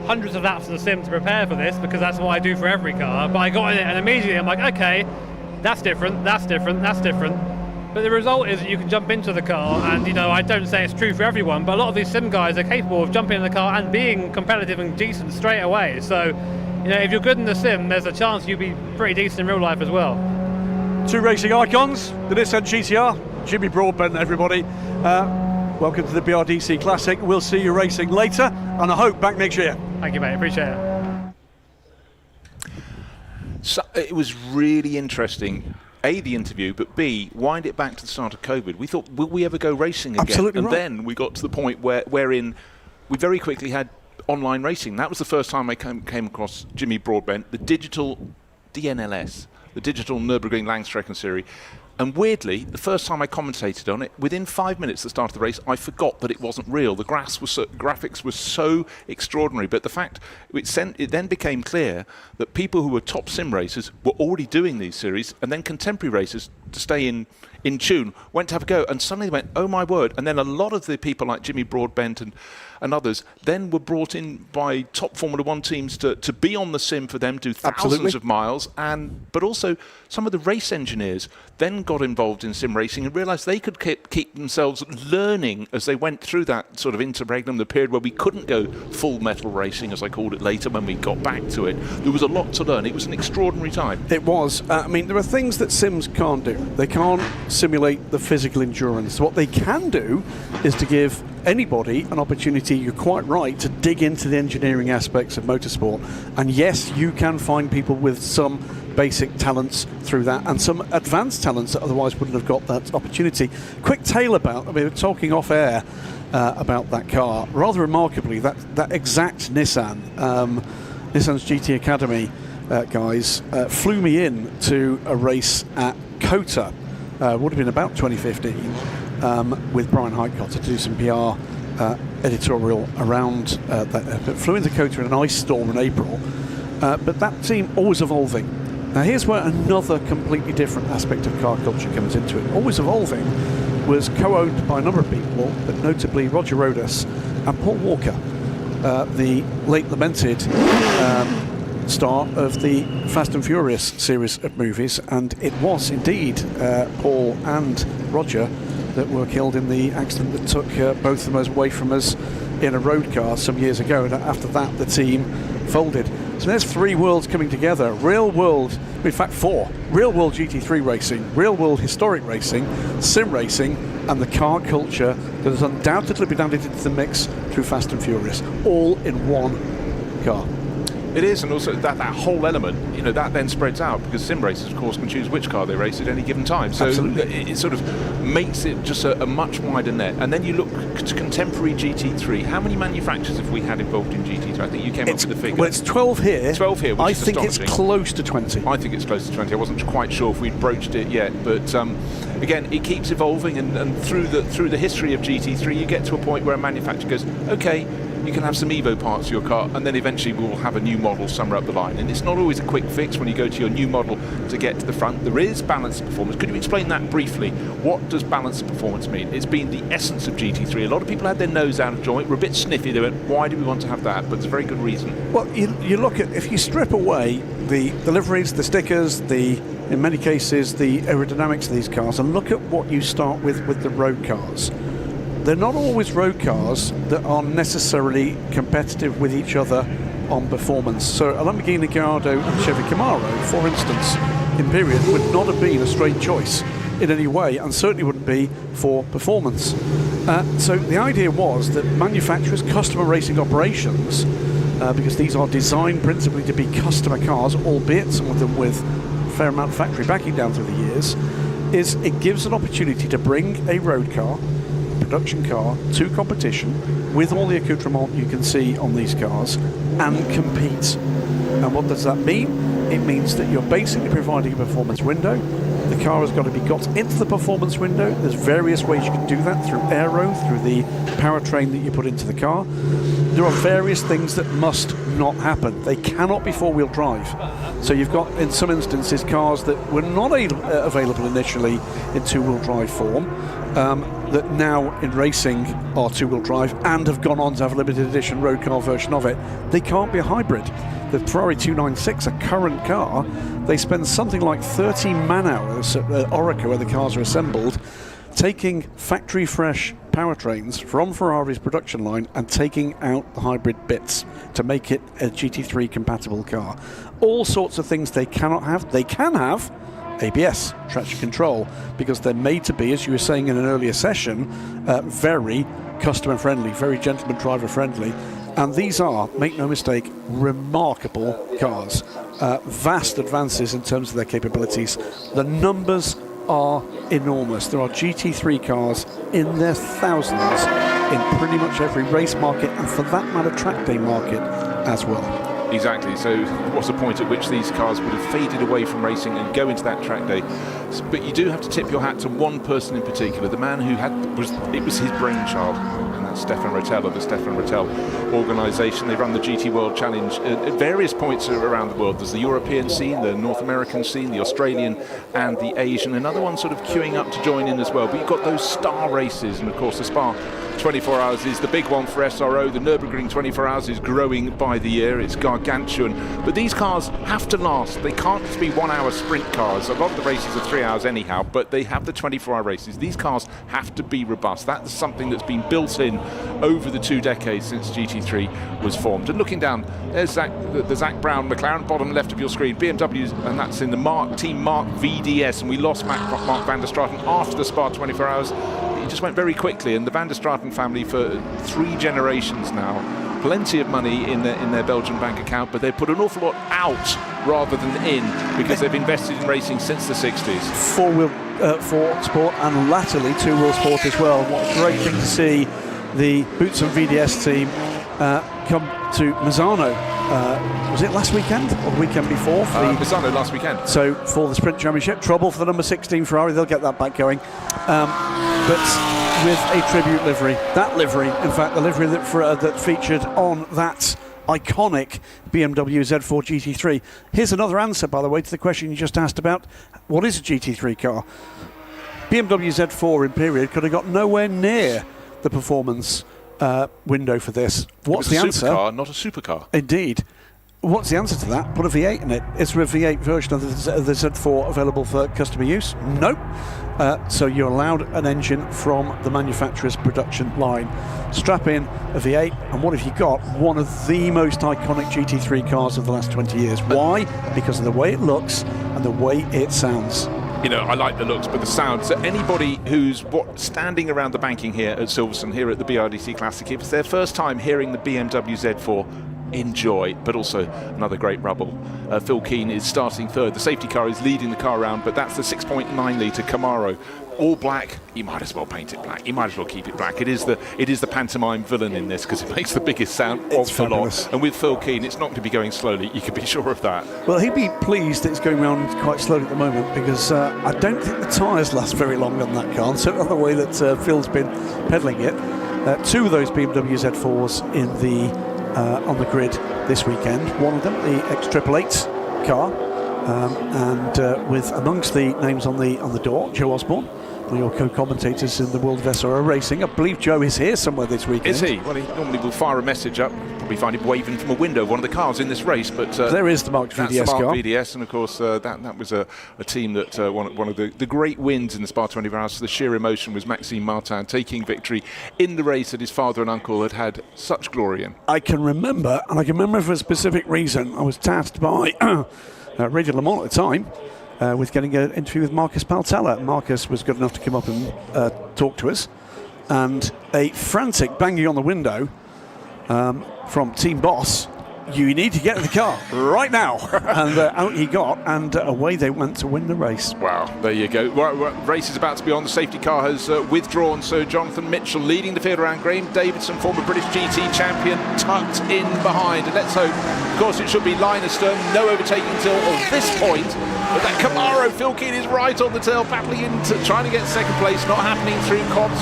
hundreds of laps in the sim to prepare for this because that's what I do for every car, but I got in it and immediately I'm like, okay, that's different, that's different, that's different. But the result is that you can jump into the car, and I don't say it's true for everyone, but a lot of these sim guys are capable of jumping in the car and being competitive and decent straight away. So, if you're good in the sim, there's a chance you'll be pretty decent in real life as well. Two racing icons, the Nissan GTR, Jimmy Broadbent, everybody. Welcome to the BRDC Classic. We'll see you racing later, and I hope back next year. Thank you, mate. Appreciate it. So it was really interesting. A, the interview, but B, wind it back to the start of COVID. We thought, will we ever go racing again? Absolutely and right. Then we got to the point wherein we very quickly had online racing. That was the first time I came across Jimmy Broadbent, the digital DNLS, the digital Nürburgring Langstrecken Series. And weirdly, the first time I commentated on it, within 5 minutes at the start of the race, I forgot that it wasn't real. The graphics were so extraordinary. But the fact, it then became clear that people who were top sim racers were already doing these series, and then contemporary racers, to stay in tune, went to have a go. And suddenly they went, oh my word. And then a lot of the people like Jimmy Broadbent and others then were brought in by top Formula One teams to be on the sim for them, do thousands of miles. But also some of the race engineers then got involved in sim racing and realised they could keep themselves learning as they went through that sort of interregnum, the period where we couldn't go full metal racing, as I called it later, when we got back to it. There was a lot to learn. It was an extraordinary time. It was. I mean, there are things that sims can't do. They can't simulate the physical endurance. What they can do is to give anybody an opportunity, you're quite right, to dig into the engineering aspects of motorsport. And yes, you can find people with some basic talents through that and some advanced talents that otherwise wouldn't have got that opportunity. Quick tale about, I mean, we were talking off air about that car. Rather remarkably, that exact Nissan's GT Academy guys flew me in to a race at COTA, would have been about 2015, with Brian Heitcott to do some PR editorial around that. Flew into COTA in an ice storm in April, but that team always evolving. Now here's where another completely different aspect of car culture comes into it. Always Evolving was co-owned by a number of people, but notably Roger Rodas and Paul Walker, the late lamented star of the Fast and Furious series of movies, and it was indeed Paul and Roger that were killed in the accident that took both of them away from us in a road car some years ago, and after that the team folded. So there's 3 worlds coming together, real world, in fact 4, real world GT3 racing, real world historic racing, sim racing, and the car culture that has undoubtedly been added into the mix through Fast and Furious, all in one car. It is, and also that whole element, that then spreads out, because sim racers, of course, can choose which car they race at any given time. So it sort of makes it just a much wider net. And then you look to contemporary GT3. How many manufacturers have we had involved in GT3? I think you came up with the figure. Well, it's 12 here. 12 here, which I is think it's astonishing. close to 20. I think it's close to 20. I wasn't quite sure if we'd broached it yet, but again, it keeps evolving, and through the history of GT3, you get to a point where a manufacturer goes, okay, you can have some Evo parts for your car, and then eventually we'll have a new model somewhere up the line. And it's not always a quick fix when you go to your new model to get to the front. There is balanced performance. Could you explain that briefly? What does balanced performance mean? It's been the essence of GT3. A lot of people had their nose out of joint, were a bit sniffy. They went, why do we want to have that? But there's a very good reason. Well, you look at, if you strip away the liveries, the stickers, in many cases, the aerodynamics of these cars, and look at what you start with the road cars. They're not always road cars that are necessarily competitive with each other on performance. So a Lamborghini Gallardo and Chevy Camaro, for instance, in period, would not have been a straight choice in any way, and certainly wouldn't be for performance. So the idea was that manufacturers, customer racing operations, because these are designed principally to be customer cars, albeit some of them with a fair amount of factory backing down through the years, is it gives an opportunity to bring a road car, production car, to competition with all the accoutrement you can see on these cars and compete. And what does that mean? It means that you're basically providing a performance window. The car has got to be got into the performance window. There's various ways you can do that, through aero, through the powertrain that you put into the car. There are various things that must not happen. They cannot be four-wheel drive. So you've got, in some instances, cars that were not available initially in two-wheel drive form, that now in racing are two-wheel drive and have gone on to have a limited edition road car version of it. They can't be a hybrid. The Ferrari 296, a current car, they spend something like 30 man-hours at Orica, where the cars are assembled, taking factory-fresh powertrains from Ferrari's production line and taking out the hybrid bits to make it a GT3 compatible car. All sorts of things they cannot have. They can have ABS, traction control, because they're made to be, as you were saying in an earlier session, very customer friendly, very gentleman driver friendly. And these are, make no mistake, remarkable cars. Vast advances in terms of their capabilities. The numbers are enormous. There are GT3 cars in their thousands in pretty much every race market, and for that matter, track day market as well. Exactly. So what's the point at which these cars would have faded away from racing and go into that track day? But you do have to tip your hat to one person in particular, the man who it was his brainchild, and that's Stefan Rettel of the Stefan Rettel organisation. They run the GT World Challenge at various points around the world. There's the European scene, the North American scene, the Australian and the Asian. Another one sort of queuing up to join in as well. But you've got those star races, and of course the Spa 24 Hours is the big one for SRO. The Nürburgring 24 Hours is growing by the year. It's gargantuan. But these cars have to last. They can't just be 1 hour sprint cars. A lot of the races are 3 hours anyhow, but they have the 24-hour races. These cars have to be robust. That's something that's been built in over the 2 decades since GT3 was formed. And looking down, there's the Zach Brown McLaren, bottom left of your screen. BMW's, and that's in the Team Mark VDS. And we lost Mark van der Straten after the Spa 24 Hours. It just went very quickly, and the Van der Straten family for 3 generations now, plenty of money in their Belgian bank account, but they put an awful lot out rather than in, because they've invested in racing since the 60s. Four-wheel sport, and latterly two-wheel sport as well. What a great thing to see the Boots and VDS team come to Misano. Was it last weekend or the weekend before? Misano last weekend. So for the Sprint Championship, trouble for the number 16 Ferrari. They'll get that back going. But with a tribute livery. That livery, in fact, the livery that featured on that iconic BMW Z4 GT3. Here's another answer, by the way, to the question you just asked about what is a GT3 car. BMW Z4 in period could have got nowhere near the performance window for this. What's the answer? It's a supercar, not a supercar. Indeed. What's the answer to that? Put a V8 in it. Is there a V8 version of the Z4 available for customer use? Nope. So you're allowed an engine from the manufacturer's production line. Strap in a V8, and what have you got? One of the most iconic GT3 cars of the last 20 years. Why? Because of the way it looks and the way it sounds. You know, I like the looks, but the sound. So anybody who's standing around the banking here at Silverstone, here at the BRDC Classic, if it's their first time hearing the BMW Z4, enjoy, but also another great rubble. Phil Keane is starting third. The safety car is leading the car around, but that's the 6.9 litre Camaro. All black. You might as well paint it black. You might as well keep it black. It is the pantomime villain in this because it makes the biggest sound of the lot. And with Phil Keane, it's not going to be going slowly. You can be sure of that. Well, he'd be pleased that it's going around quite slowly at the moment because I don't think the tyres last very long on that car. So on the way that Phil's been pedalling it, two of those BMW Z4s in the on the grid this weekend. One of them, the X888 car, and with amongst the names on the door, Joe Osborne, one of your co-commentators in the world of SRO racing. I believe Joe is here somewhere this weekend. Is he? Well, he normally will fire a message up. Probably find him waving from a window of one of the cars in this race. But there is the marked VDS car. That's the marked VDS, and of course that was a team that one of the great wins in the Spa 24 Hours. The sheer emotion was Maxime Martin taking victory in the race that his father and uncle had such glory in. I can remember, and I can remember for a specific reason. I was tasked by Radio Le Mans at the time with getting an interview with Marcus Paltella. Marcus was good enough to come up and talk to us, and a frantic banging on the window from Team Boss. You need to get in the car right now. And out he got, and away they went to win the race. Wow, there you go. Race is about to be on. The safety car has withdrawn, so Jonathan Mitchell leading the field around. Graham Davidson, former British GT champion, tucked in behind. And let's hope, of course, it should be line astern, no overtaking till this point. But that Camaro, Phil Keane is right on the tail, battling into trying to get second place, not happening through Cobbs.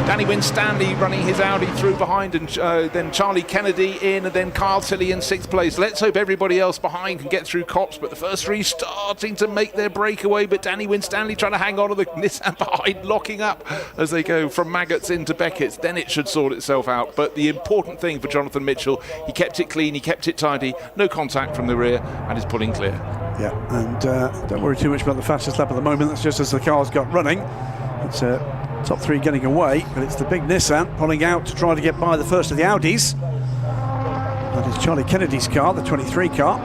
Danny Winstanley running his Audi through behind, and then Charlie Kennedy in, and then Kyle Tilley in sixth place. Let's hope everybody else behind can get through Copse, but the first three starting to make their breakaway, but Danny Winstanley trying to hang on to the Nissan behind, locking up as they go from Maggots into Beckett's. Then it should sort itself out. But the important thing for Jonathan Mitchell, he kept it clean, he kept it tidy, no contact from the rear, and is pulling clear. Yeah, and don't worry too much about the fastest lap at the moment. That's just as the cars got running. It's top three getting away, but it's the big Nissan pulling out to try to get by the first of the Audis. That is Charlie Kennedy's car, the 23 car.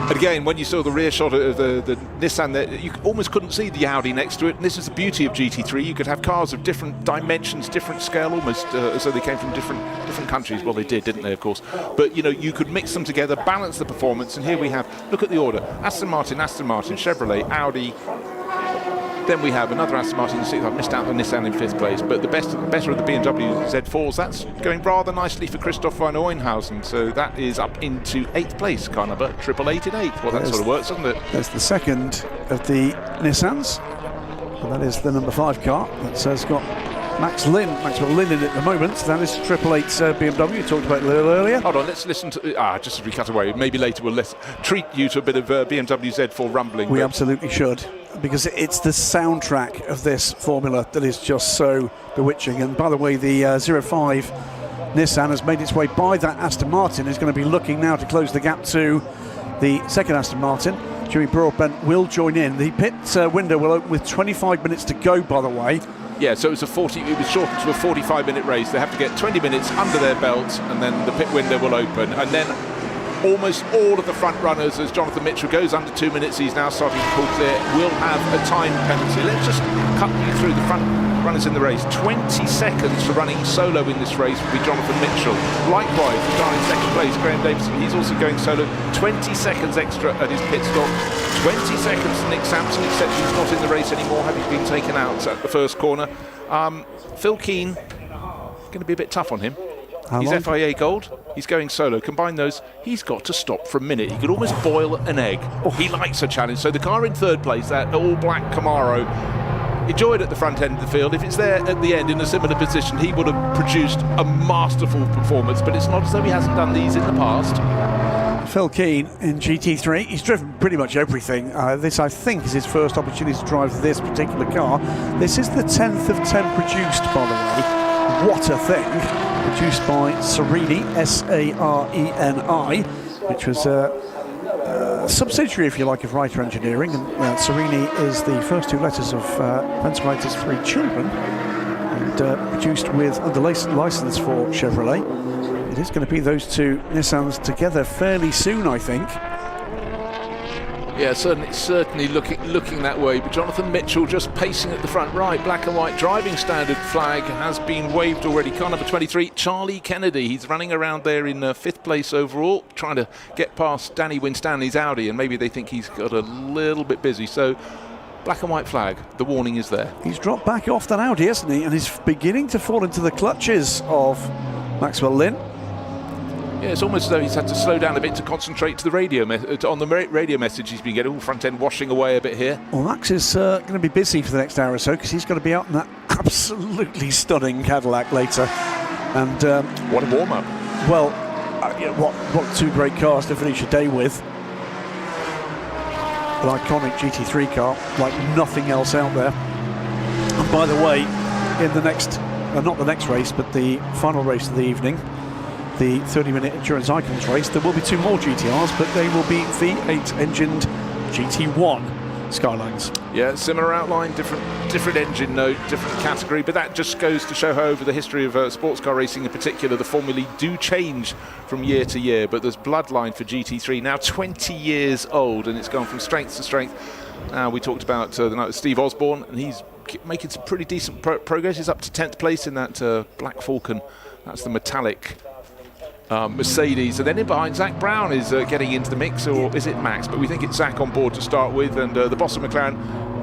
And again, when you saw the rear shot of the Nissan there, you almost couldn't see the Audi next to it. And this is the beauty of GT3. You could have cars of different dimensions, different scale, almost as though they came from different countries. Well, they did, didn't they, of course? But, you know, you could mix them together, balance the performance. And here we have, look at the order. Aston Martin, Chevrolet, Audi. Then we have another Aston Martin in sixth. I've missed out the Nissan in fifth place, but the better of the BMW Z4s, that's going rather nicely for Christoph van Oenhausen. So that is up into eighth place, car number 888 in eighth. Well, that sort of works, doesn't it? There's the second of the Nissans, and that is the number 5 car. That's got Maxwell Lynn in it at the moment. That is 888 BMW. You talked about it a little earlier. Hold on, let's listen to just as we cut away. Maybe later we'll treat you to a bit of BMW Z4 rumbling. We absolutely should, because it's the soundtrack of this formula that is just so bewitching. And by the way, the 05 Nissan has made its way by that Aston Martin. Is going to be looking now to close the gap to the second Aston Martin. Jimmy Broadbent will join in. The pit window will open with 25 minutes to go, by the way. Yeah, so it was shortened to a 45-minute race. They have to get 20 minutes under their belts, and then the pit window will open. And then almost all of the front runners, as Jonathan Mitchell goes under 2 minutes, he's now starting to pull clear, will have a time penalty. Let's just cut you through the front runners in the race. 20 seconds for running solo in this race will be Jonathan Mitchell. Likewise, the guy in second place, Graham Davidson, he's also going solo. 20 seconds extra at his pit stop. 20 seconds to Nick Sampson, except he's not in the race anymore, having been taken out at the first corner. Phil Keane, going to be a bit tough on him. He's FIA Gold, he's going solo. Combine those, he's got to stop for a minute. He could almost boil an egg. He likes a challenge. So the car in third place, that all-black Camaro, enjoyed at the front end of the field. If it's there at the end in a similar position, he would have produced a masterful performance, but it's not as though he hasn't done these in the past. Phil Keane in GT3, he's driven pretty much everything. This, I think, is his first opportunity to drive this particular car. This is the 10th of 10 produced, by the way. What a thing. Produced by Sareni, S-A-R-E-N-I, which was a subsidiary, if you like, of Writer Engineering. And Sareni is the first two letters of Spencer Writer's three children, and produced with under license for Chevrolet. It is going to be those two Nissans together fairly soon, I think. Yeah, certainly looking that way. But Jonathan Mitchell just pacing at the front. Right, black and white driving standard flag has been waved already. Car number 23, Charlie Kennedy. He's running around there in 5th place overall, trying to get past Danny Winstanley's Audi, and maybe they think he's got a little bit busy. So black and white flag, the warning is there. He's dropped back off that Audi, hasn't he? And he's beginning to fall into the clutches of Maxwell Lynn. Yeah, it's almost as though he's had to slow down a bit to concentrate to the radio on the radio message he's been getting. All front end washing away a bit here. Well, Max is going to be busy for the next hour or so, because he's going to be out in that absolutely stunning Cadillac later. And what a warm-up! Well, what two great cars to finish a day with. An iconic GT3 car like nothing else out there. And by the way, in the next, not the next race, but the final race of the evening, the 30-minute Endurance Icons race, there will be two more GTRs, but they will be V8-engined GT1 Skylines. Yeah, similar outline, different engine note, different category, but that just goes to show how over the history of sports car racing in particular, the formulae do change from year to year, but there's bloodline for GT3, now 20 years old, and it's gone from strength to strength. We talked about the night with Steve Osborne, and he's making some pretty decent progress. He's up to 10th place in that Black Falcon. That's the metallic Mercedes, and then in behind Zach Brown is getting into the mix, or is it Max? But we think it's Zach on board to start with, and the boss of McLaren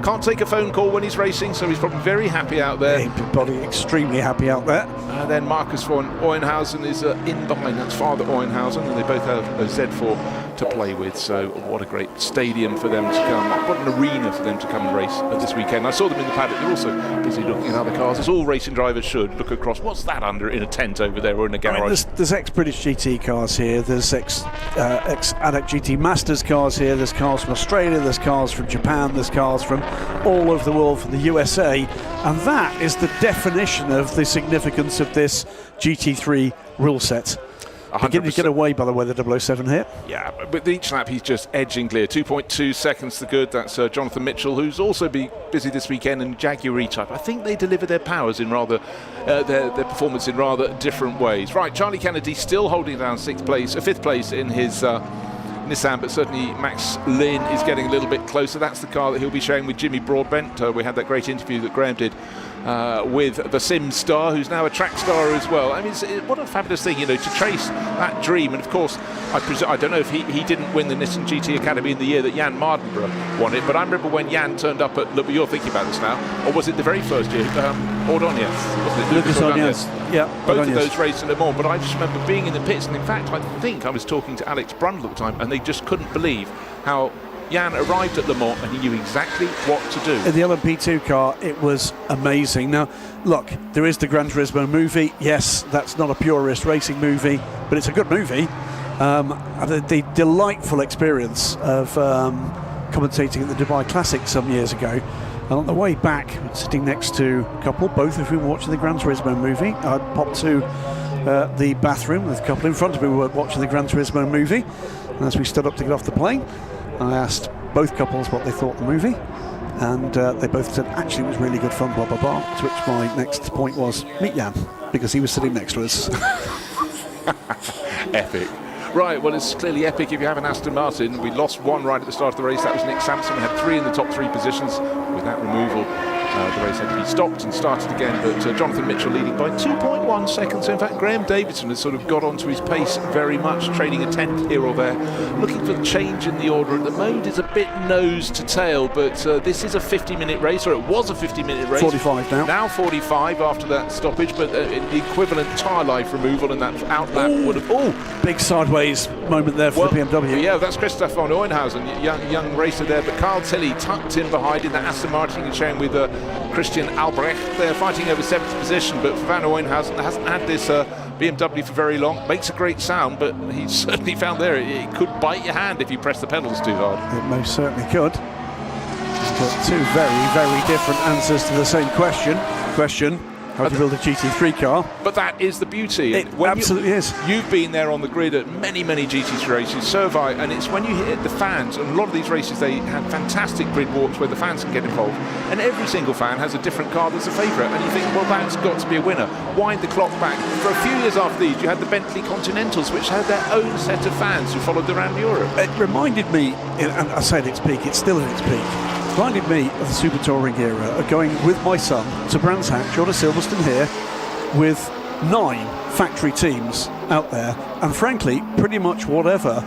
can't take a phone call when he's racing, so he's probably very happy out there. Everybody extremely happy out there. And then Marcus von Oenhausen is in behind. That's Father Oenhausen, and they both have a Z4 to play with, so what a great stadium for them to come, what an arena for them to come and race this weekend. I saw them in the paddock. They're also busy looking at other cars, as all racing drivers should. Look across, what's that under in a tent over there or in a garage? I mean, there's ex-British GT cars here, there's ex-ADAC GT Masters cars here, there's cars from Australia, there's cars from Japan, there's cars from all over the world, from the USA, and that is the definition of the significance of this GT3 rule set. Beginning to get away, by the way, the 007 here. Yeah, but each lap he's just edging clear. 2.2 seconds to good. That's Jonathan Mitchell, who's also busy this weekend in Jaguar E-Type. I think they deliver their powers in rather their performance in rather different ways. Right, Charlie Kennedy still holding down 5th place in his Nissan, but certainly Max Lynn is getting a little bit closer. That's the car that he'll be sharing with Jimmy Broadbent. We had that great interview that Graham did with the Sim star, who's now a track star as well. I mean, what a fabulous thing, to trace that dream. And of course, I don't know if he didn't win the Nissan GT Academy in the year that Jan Mardenborough won it, but I remember when Jan turned up at, look, you're thinking about this now, or was it the very first year? Ordonez, wasn't it? Lucas Ordonez. Yeah, both of those raced at Le Mans, but I just remember being in the pits, and in fact, I think I was talking to Alex Brundle at the time, and they just couldn't believe how Jan arrived at Le Mans and he knew exactly what to do. In the LMP2 car, it was amazing. Now, look, there is the Gran Turismo movie. Yes, that's not a purist racing movie, but it's a good movie. The delightful experience of commentating at the Dubai Classic some years ago. And on the way back, sitting next to a couple, both of whom were watching the Gran Turismo movie, I popped to the bathroom with a couple in front of me who were watching the Gran Turismo movie. And as we stood up to get off the plane, I asked both couples what they thought of the movie, and they both said, actually, it was really good fun, blah, blah, blah. To which my next point was, meet Jan, because he was sitting next to us. Epic. Right, well, it's clearly epic if you have an Aston Martin. We lost one right at the start of the race. That was Nick Sampson. We had 3 in the top 3 positions with that removal. The race had to be stopped and started again, but Jonathan Mitchell leading by 2.1 seconds. So in fact, Graham Davidson has sort of got onto his pace very much, trading a 10th here or there. Looking for the change in the order at the moment is a bit nose to tail, but this is a 50-minute race, or it was a 50-minute race. 45 now. Now 45 after that stoppage, but the equivalent tyre life removal and that outlap would have... Oh! Big sideways moment there for the BMW. Yeah, that's Christoph von Oenhausen, young racer there, but Carl Tilley tucked in behind in the Aston Martin chain with Christian Albrecht. They're fighting over 7th position, but Van Oenhausen hasn't had this BMW for very long. Makes a great sound, but he's certainly found there it could bite your hand if you press the pedals too hard. It most certainly could. But two very, very different answers to the same question. How do you build a GT3 car? But that is the beauty. It absolutely is. You've been there on the grid at many, many GT3 races, so have I, and it's when you hear the fans, and a lot of these races, they have fantastic grid walks where the fans can get involved, and every single fan has a different car that's a favourite, and you think, well, that's got to be a winner. Wind the clock back. For a few years after these, you had the Bentley Continentals, which had their own set of fans who followed around Europe. It reminded me, and I say at its peak, it's still at its peak, reminded me of the Super Touring era, of going with my son to Brands Hatch or to Silverstone here with 9 factory teams out there, and frankly pretty much whatever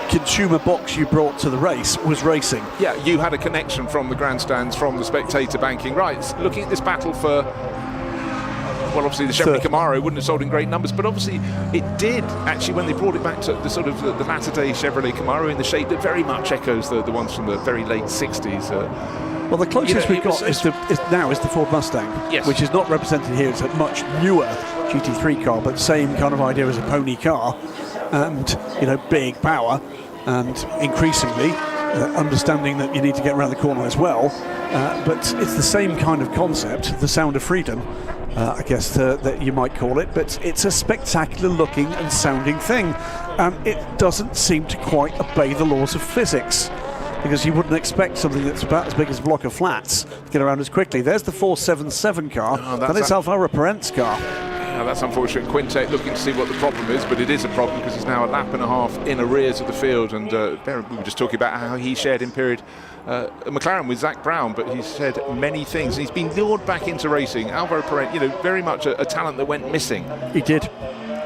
consumer box you brought to the race was racing. Yeah, you had a connection from the grandstands, from the spectator banking. Right, looking at this battle for, well, obviously the Chevrolet Camaro wouldn't have sold in great numbers, but obviously it did actually when they brought it back to the sort of the latter day Chevrolet Camaro in the shape that very much echoes the ones from the very late 60s. Well, the closest we've got is the Ford Mustang, yes, which is not represented here. It's a much newer GT3 car, but same kind of idea as a pony car, and big power, and increasingly understanding that you need to get around the corner as well. But it's the same kind of concept, the sound of freedom, I guess that you might call it, but it's a spectacular looking and sounding thing, and it doesn't seem to quite obey the laws of physics, because you wouldn't expect something that's about as big as a block of flats to get around as quickly. There's the 477 car, that is Alvaro Parent's car. That's unfortunate. Quintet looking to see what the problem is, but it is a problem because he's now a lap and a half in arrears of the field, and we were just talking about how he shared in period McLaren with Zach Brown, but he's said many things. He's been lured back into racing. Alvaro Parent, very much a talent that went missing. He did.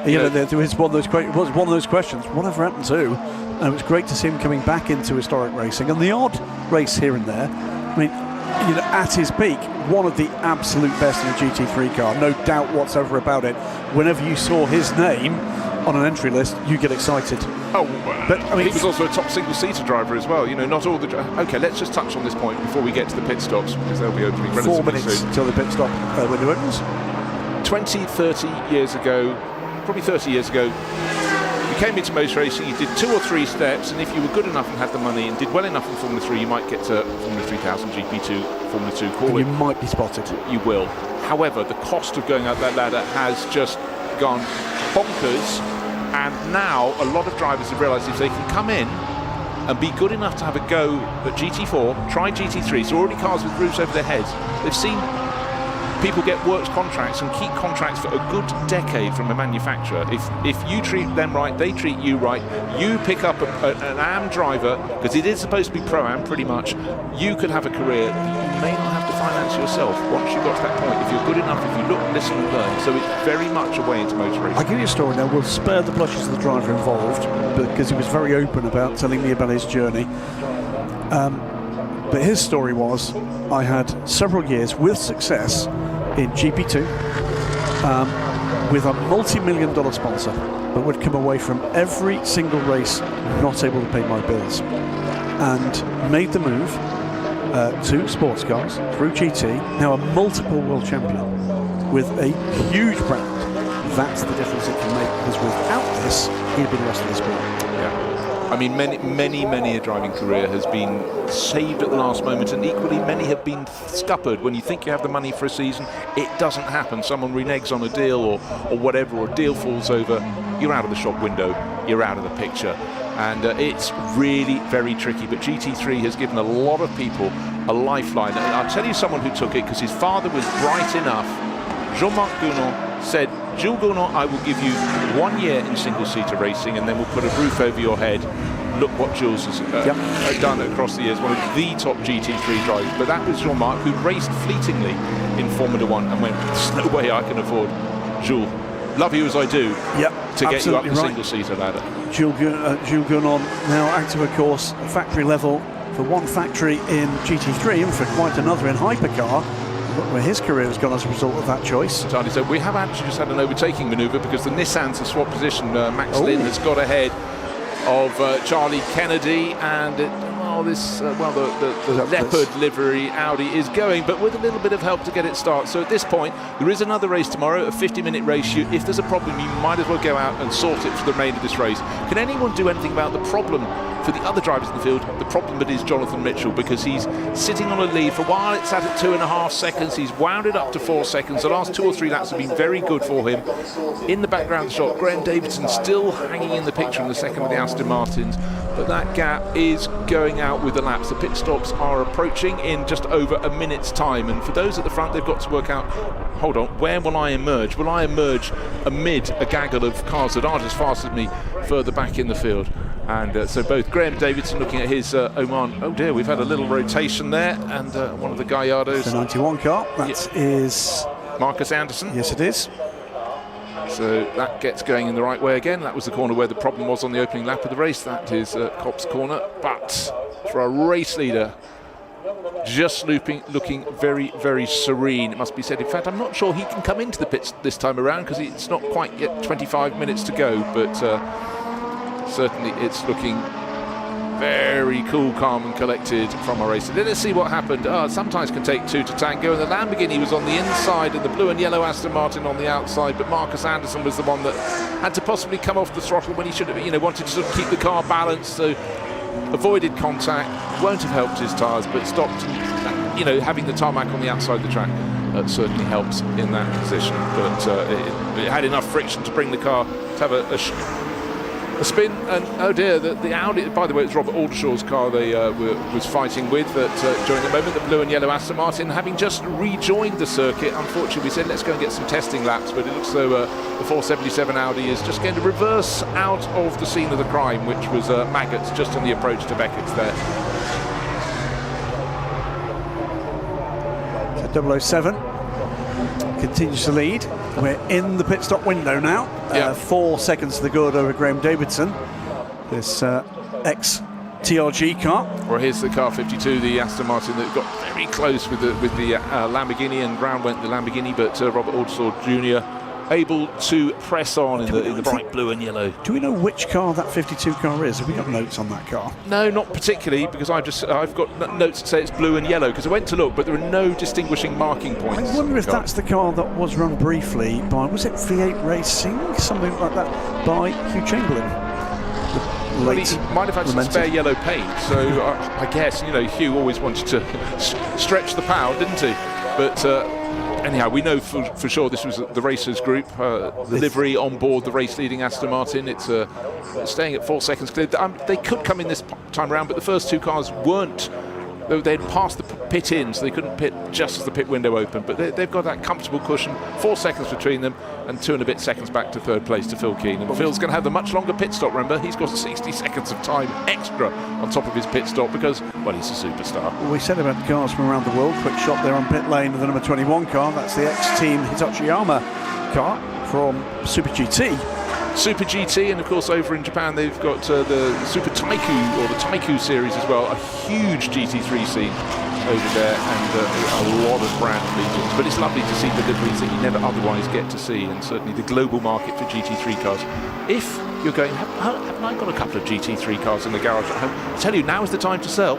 There was one of those questions. Whatever happened to? And it was great to see him coming back into historic racing, and the odd race here and there. I mean, at his peak, one of the absolute best in a GT3 car, no doubt whatsoever about it. Whenever you saw his name on an entry list, you get excited. But I mean, he was also a top single-seater driver as well. Not all the. Okay, let's just touch on this point before we get to the pit stops, because they'll be opening relatively 4 minutes soon. until the pit stop window opens. 20, 30 years ago, probably 30 years ago, you came into motor racing, you did 2 or 3 steps, and if you were good enough and had the money and did well enough in Formula 3, you might get to Formula 3000, GP2, Formula 2, call it. You might be spotted. You will. However, the cost of going up that ladder has just gone bonkers, and now a lot of drivers have realised if they can come in and be good enough to have a go at GT4, try GT3, so already cars with roofs over their heads, they've seen people get works contracts and keep contracts for a good decade from a manufacturer. If you treat them right, they treat you right, you pick up an AM driver, because it is supposed to be pro-am pretty much, you could have a career that you may not have to finance yourself once you got to that point, if you're good enough, if you look, listen and learn. So it's very much a way into motor racing. I'll give you a story now. We'll spare the blushes of the driver involved, because he was very open about telling me about his journey. But his story was, I had several years with success in GP2 with a multi-million-dollar sponsor, but would come away from every single race not able to pay my bills, and made the move to sports cars through GT, now a multiple world champion with a huge brand. That's the difference it can make, because without this, he'd be the rest of the sport. Yeah. I mean, many a driving career has been saved at the last moment, and equally many have been scuppered. When you think you have the money for a season, it doesn't happen. Someone reneges on a deal or whatever, or a deal falls over, you're out of the shop window, you're out of the picture. And it's really very tricky, but GT3 has given a lot of people a lifeline. And I'll tell you someone who took it, because his father was bright enough. Jean-Marc Gounon said, Jules Gounon, I will give you 1 year in single-seater racing, and then we'll put a roof over your head. look what Jules has done across the years, one of the top GT3 drivers. But that was Jean-Marc, who raced fleetingly in Formula One and went, there's no way I can afford Jules. Love you as I do, to get you up the single-seater ladder. Jules Gounon now active, of course, factory level for one factory in GT3 and for quite another in hypercar. Look where his career has gone as a result of that choice. Entirely so. We have actually just had an overtaking manoeuvre because the Nissans have swapped position. Max Lynn has got ahead of Charlie Kennedy, and the leopard livery Audi is going, but with a little bit of help to get it started. So at this point, there is another race tomorrow, a 50-minute race. If there's a problem, you might as well go out and sort it for the remainder of this race. Can anyone do anything about the problem for the other drivers in the field? The problem that is Jonathan Mitchell, because he's sitting on a lead for a while. It's at 2.5 seconds. He's wound it up to 4 seconds. The last 2 or 3 laps have been very good for him. In the background of the shot, Graham Davidson still hanging in the picture in the second of the Aston Martins, but that gap is going out with the laps. The pit stops are approaching in just over a minute's time, and for those at the front, they've got to work out, hold on, where will I emerge? Will I emerge amid a gaggle of cars that aren't as fast as me further back in the field? And so both Graham Davidson looking at his Oman. Oh dear, we've had a little rotation there, and one of the Gallardos. The 91 car, that is Marcus Anderson. Yes, it is. So that gets going in the right way again. That was the corner where the problem was on the opening lap of the race. That is Kopp's corner. But for a race leader, just looking very, very serene, it must be said. In fact, I'm not sure he can come into the pits this time around because it's not quite yet 25 minutes to go, but certainly it's looking very cool, calm and collected from our racer. Let's see what happened. Sometimes can take 2 to tango, and the Lamborghini was on the inside and the blue and yellow Aston Martin on the outside, but Marcus Anderson was the one that had to possibly come off the throttle when he should have, wanted to sort of keep the car balanced, so avoided contact. Won't have helped his tyres, but stopped, having the tarmac on the outside of the track certainly helps in that position, but it had enough friction to bring the car to have a spin, and oh dear, the Audi, by the way, it's Robert Aldershaw's car they was fighting with during the moment, the blue and yellow Aston Martin, having just rejoined the circuit. Unfortunately, we said let's go and get some testing laps, but it looks though the 477 Audi is just going to reverse out of the scene of the crime, which was Maggots just on the approach to Beckett's there. So 007 continues to lead. We're in the pit stop window now. 4 seconds to the good over Graham Davidson, this ex-TRG car. Well, here's the car 52, the Aston Martin that got very close with the Lamborghini, and round went the Lamborghini, but Robert Aldersaw Jr. able to press on in the bright blue and yellow. Do we know which car that 52 car is? Have we got notes on that car? No, not particularly, because I've got notes that say it's blue and yellow, because I went to look, but there are no distinguishing marking points. I wonder if that's the car that was run briefly by, was it V8 Racing? Something like that, by Hugh Chamberlain. Well, he might have had some spare yellow paint, so I guess, Hugh always wanted to stretch the pound, didn't he? But anyhow, we know for sure this was the racers group, the livery on board the race-leading Aston Martin. It's staying at 4 seconds clear. They could come in this time around, but the first 2 cars weren't. They'd passed the pit in, so they couldn't pit just as the pit window opened. But they've got that comfortable cushion, 4 seconds between them, and 2 and a bit seconds back to third place to Phil Keane. And Phil's going to have the much longer pit stop, remember? He's got 60 seconds of time extra on top of his pit stop because, well, he's a superstar. Well, we said about cars from around the world. Quick shot there on pit lane of the number 21 car. That's the ex-team Hitachiyama car from Super GT. Super GT, and of course over in Japan they've got the Super Taiku, or the Taiku series as well, a huge GT3 scene over there, and a lot of brand allegiance. But it's lovely to see the liveries that you never otherwise get to see, and certainly the global market for GT3 cars. If you're going, haven't I got a couple of GT3 cars in the garage at home? I tell you, now is the time to sell.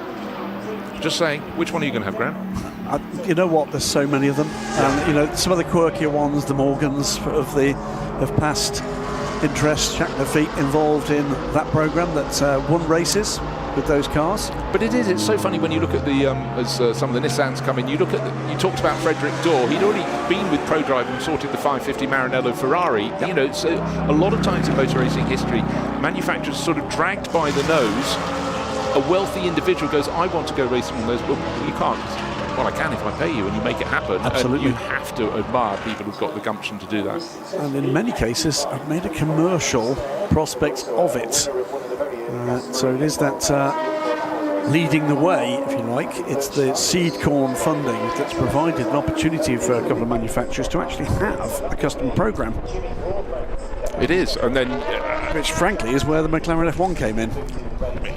Just saying, which one are you going to have, Graham? You know what, there's so many of them. Some of the quirkier ones, the Morgans of past interest. Jacques Lafitte involved in that programme that won races with those cars. But it's so funny when you look at the as some of the Nissans come in, you talked about Frederick Dorr. He'd already been with ProDrive and sorted the 550 Maranello Ferrari. Yep. So a lot of times in motor racing history, manufacturers sort of dragged by the nose. A wealthy individual goes, I want to go racing on those. Well, you can't. Well, I can if I pay you, and you make it happen. Absolutely. And you have to admire people who've got the gumption to do that. And in many cases, I've made a commercial prospect of it. So it is that leading the way, if you like. It's the seed corn funding that's provided an opportunity for a couple of manufacturers to actually have a custom program. It is, and then which frankly is where the McLaren F1 came in.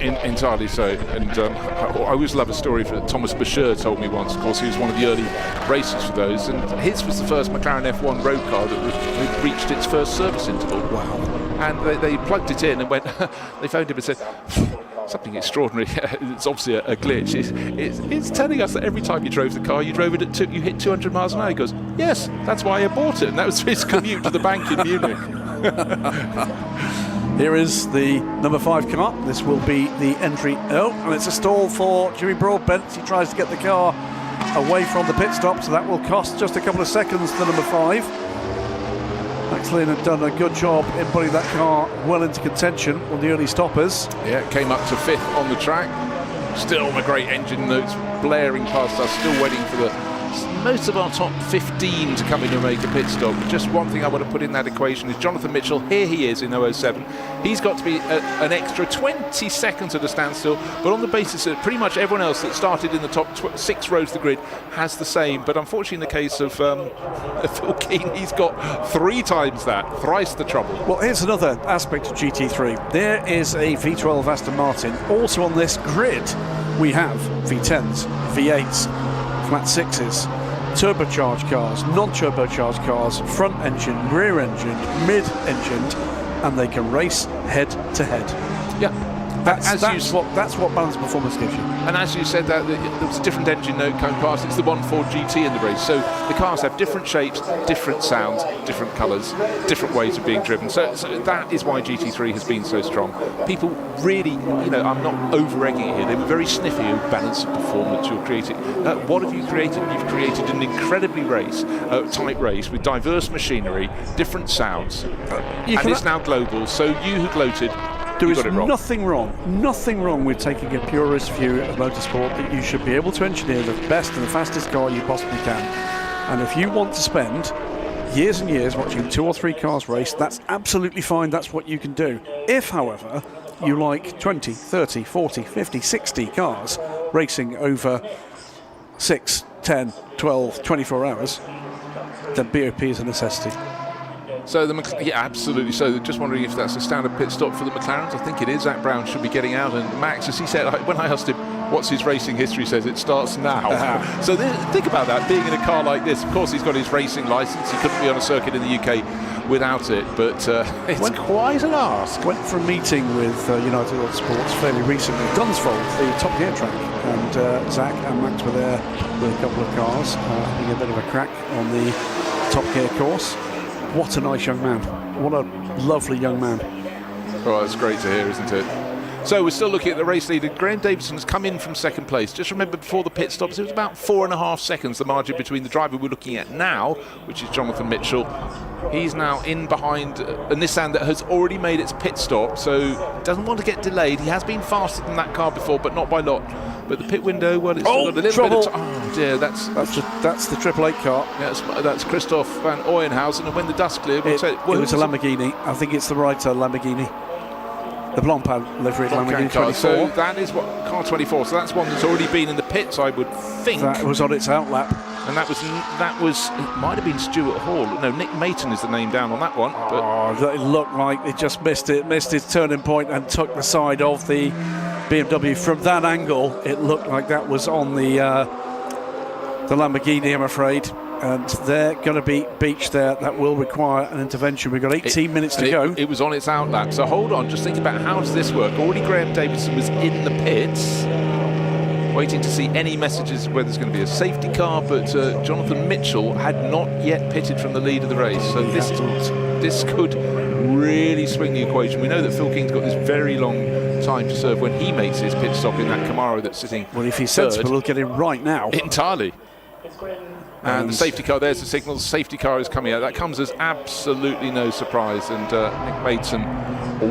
Entirely so, and I always love a story that Thomas Bashir told me once. Of course, he was one of the early racers for those, and his was the first McLaren F1 road car that reached its first service interval. Wow! And they plugged it in and went. They phoned him and said, something extraordinary. It's obviously a glitch. It's telling us that every time you drove the car, you drove it you hit 200 miles an hour. He goes, yes, that's why I bought it, and that was his commute to the bank in Munich. Here is the number 5 car. This will be the entry. Oh, and it's a stall for Jimmy Broadbent. He tries to get the car away from the pit stop, so that will cost just a couple of seconds to number 5. Max Lynn had done a good job in putting that car well into contention on the early stoppers. Yeah, it came up to 5th on the track. Still a great engine notes blaring past us, still waiting for most of our top 15 to come in and make a pit stop. Just one thing I want to put in that equation is Jonathan Mitchell. Here he is in 007. He's got to be an extra 20 seconds at a standstill, but on the basis that pretty much everyone else that started in the top 6 rows of the grid has the same. But unfortunately, in the case of Phil Keane, he's got 3 times that, thrice the trouble. Well, here's another aspect of GT3. There is a V12 Aston Martin. Also on this grid, we have V10s, V8s, flat 6s, turbocharged cars, non-turbocharged cars, front engine, rear engine, mid-engined, and they can race head to head. Yeah. That's what balanced performance gives you. And as you said, that there was a different engine note coming past. It's the 1.4 GT in the race. So the cars have different shapes, different sounds, different colours, different ways of being driven. So that is why GT3 has been so strong. People really, I'm not over-egging it here. They were very sniffy of balance of performance you're creating. What have you created? You've created an incredibly tight race with diverse machinery, different sounds, and it's now global. So you who gloated, there is nothing wrong with taking a purist view of motorsport, that you should be able to engineer the best and the fastest car you possibly can. And if you want to spend years and years watching 2 or 3 cars race, that's absolutely fine, that's what you can do. If, however, you like 20, 30, 40, 50, 60 cars racing over 6, 10, 12, 24 hours, then BOP is a necessity. So yeah, absolutely. So just wondering if that's a standard pit stop for the McLarens. I think it is. Zach Brown should be getting out, and Max, as he said, when I asked him what's his racing history, says it starts now. So think about that, being in a car like this. Of course, he's got his racing license. He couldn't be on a circuit in the UK without it, but it's quite an ask. Went for a meeting with United Autosports fairly recently, Dunsfold, the Top Gear track, and Zach and Max were there with a couple of cars, having a bit of a crack on the Top Gear course. What a nice young man. What a lovely young man. Oh, that's great to hear, isn't it? So we're still looking at the race leader. Graham Davidson has come in from 2nd place. Just remember, before the pit stops, it was about 4.5 seconds, the margin between the driver we're looking at now, which is Jonathan Mitchell. He's now in behind a Nissan that has already made its pit stop, so doesn't want to get delayed. He has been faster than that car before, but not by a lot. But the pit window, well, it's got a little trouble. bit of oh dear, that's the 888 car. Yeah, that's Christoph van Ooyenhausen, and when the dust cleared, it was a Lamborghini. I think it's the right Lamborghini. The Blancpain livery Lamborghini 24. So that is what car 24. So that's one that's already been in the pits, I would think. That was on its outlap. And that was it might have been Stuart Hall. No, Nick Mayton is the name down on that one. But it looked like it just missed its turning point and took the side of the BMW. From that angle, it looked like that was on the Lamborghini, I'm afraid. And they're going to be beached there. That will require an intervention. We've got 18 minutes to go. It was on its outlap. So hold on, just think about how does this work. Already Graham Davidson was in the pits, waiting to see any messages whether there's going to be a safety car, but Jonathan Mitchell had not yet pitted from the lead of the race. So this could really swing the equation. We know that Phil King's got this very long time to serve when he makes his pit stop in that Camaro that's sitting Well, if he's third. sensible, he'll get it right now. Entirely. And the safety car, there's the signal, the safety car is coming out. That comes as absolutely no surprise. And Nick Maidson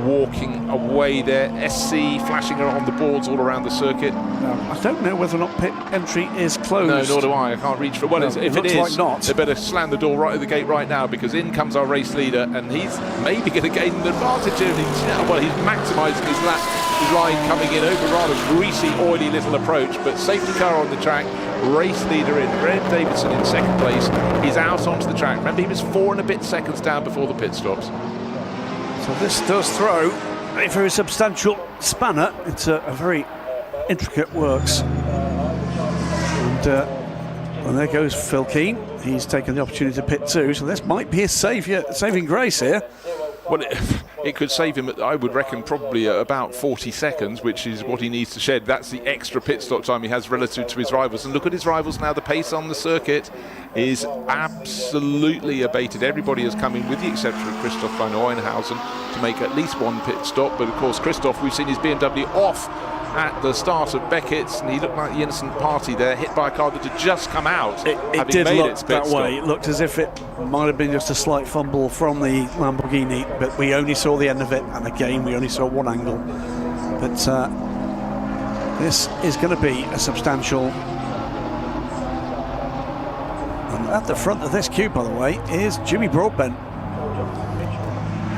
walking away there. SC flashing on the boards all around the circuit. I don't know whether or not pit entry is closed. No, nor do I. I can't reach for it. Well, No, if it it looks is, like not. they better slam the door right at the gate right now, because in comes our race leader, and he's maybe going to gain an advantage here. Well, he's maximising his lap line coming in over rather greasy, oily little approach, but safety car on the track, race leader in. Graham Davidson in second place. He's out onto the track. Remember, he was 4 and a bit seconds down before the pit stops. So this does throw a very substantial spanner into a very intricate works. And there goes Phil Keane. He's taken the opportunity to pit too, so this might be his saving grace here. Well, it could save him, I would reckon, probably about 40 seconds, which is what he needs to shed. That's the extra pit stop time he has relative to his rivals. And look at his rivals now. The pace on the circuit is absolutely abated. Everybody has come in, with the exception of Christoph van Oeynhausen, to make at least one pit stop. But of course, Christoph, we've seen his BMW off at the start of Beckett's, and he looked like the innocent party there, hit by a car that had just come out. It did look that way. It looked as if it might have been just a slight fumble from the Lamborghini, but we only saw the end of it, and again we only saw one angle. But this is going to be a substantial. And at the front of this queue, by the way, is Jimmy Broadbent.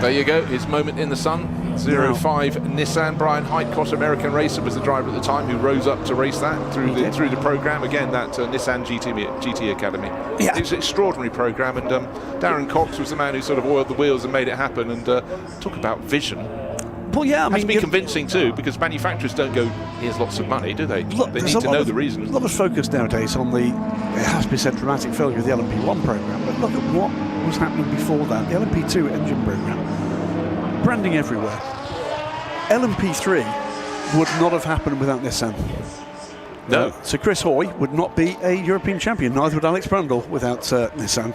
There you go, his moment in the sun. 05 Nissan. Brian Heitcott, American racer, was the driver at the time who rose up to race that through the program. Again, that Nissan GT Academy. Yeah. It was an extraordinary program, and Darren Cox was the man who sort of oiled the wheels and made it happen. And talk about vision. Well, yeah, I mean, has to be convincing too, because manufacturers don't go, here's lots of money, do they? Look, they need to know the reason. There's a lot of focus nowadays on the, it has to be said, dramatic failure of the LMP1 program. But look at what was happening before that. The LMP2 engine program. Branding everywhere. LMP3 would not have happened without Nissan. No. So Chris Hoy would not be a European champion, neither would Alex Brundle without Nissan.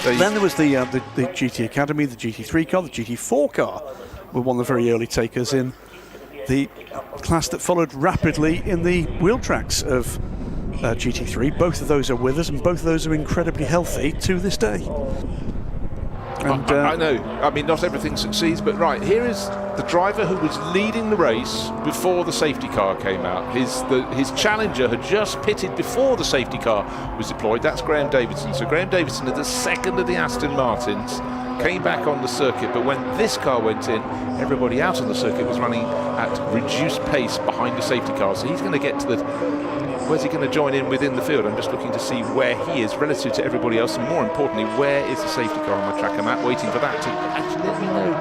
Then there was the GT Academy, the GT3 car, the GT4 car were one of the very early takers in the class that followed rapidly in the wheel tracks of GT3. Both of those are with us, and both of those are incredibly healthy to this day. And, I know, I mean, not everything succeeds, but right, here is the driver who was leading the race before the safety car came out. His challenger had just pitted before the safety car was deployed. That's Graham Davidson. So Graham Davidson, at the second of the Aston Martins, came back on the circuit, but when this car went in, everybody out on the circuit was running at reduced pace behind the safety car. So he's going to get to the... Where's he going to join in within the field? I'm just looking to see where he is relative to everybody else, and more importantly, where is the safety car on my track? I'm waiting for that to actually let me know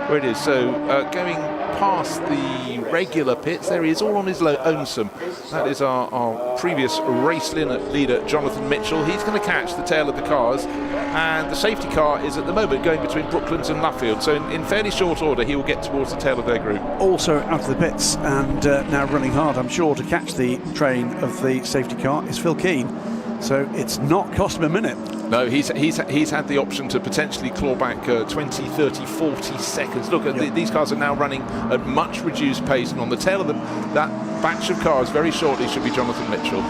where it is. So going past the regular pits, there he is, all on his lonesome. That is our previous race leader, Jonathan Mitchell. He's going to catch the tail of the cars, and the safety car is at the moment going between Brooklands and Luffield. So in fairly short order, he will get towards the tail of their group. Also out of the pits and now running hard, I'm sure, to catch the train of the safety car is Phil Keane. So it's not cost him a minute. No, he's had the option to potentially claw back 20, 30, 40 seconds. Look, these cars are now running at much reduced pace, and on the tail of that batch of cars very shortly should be Jonathan Mitchell.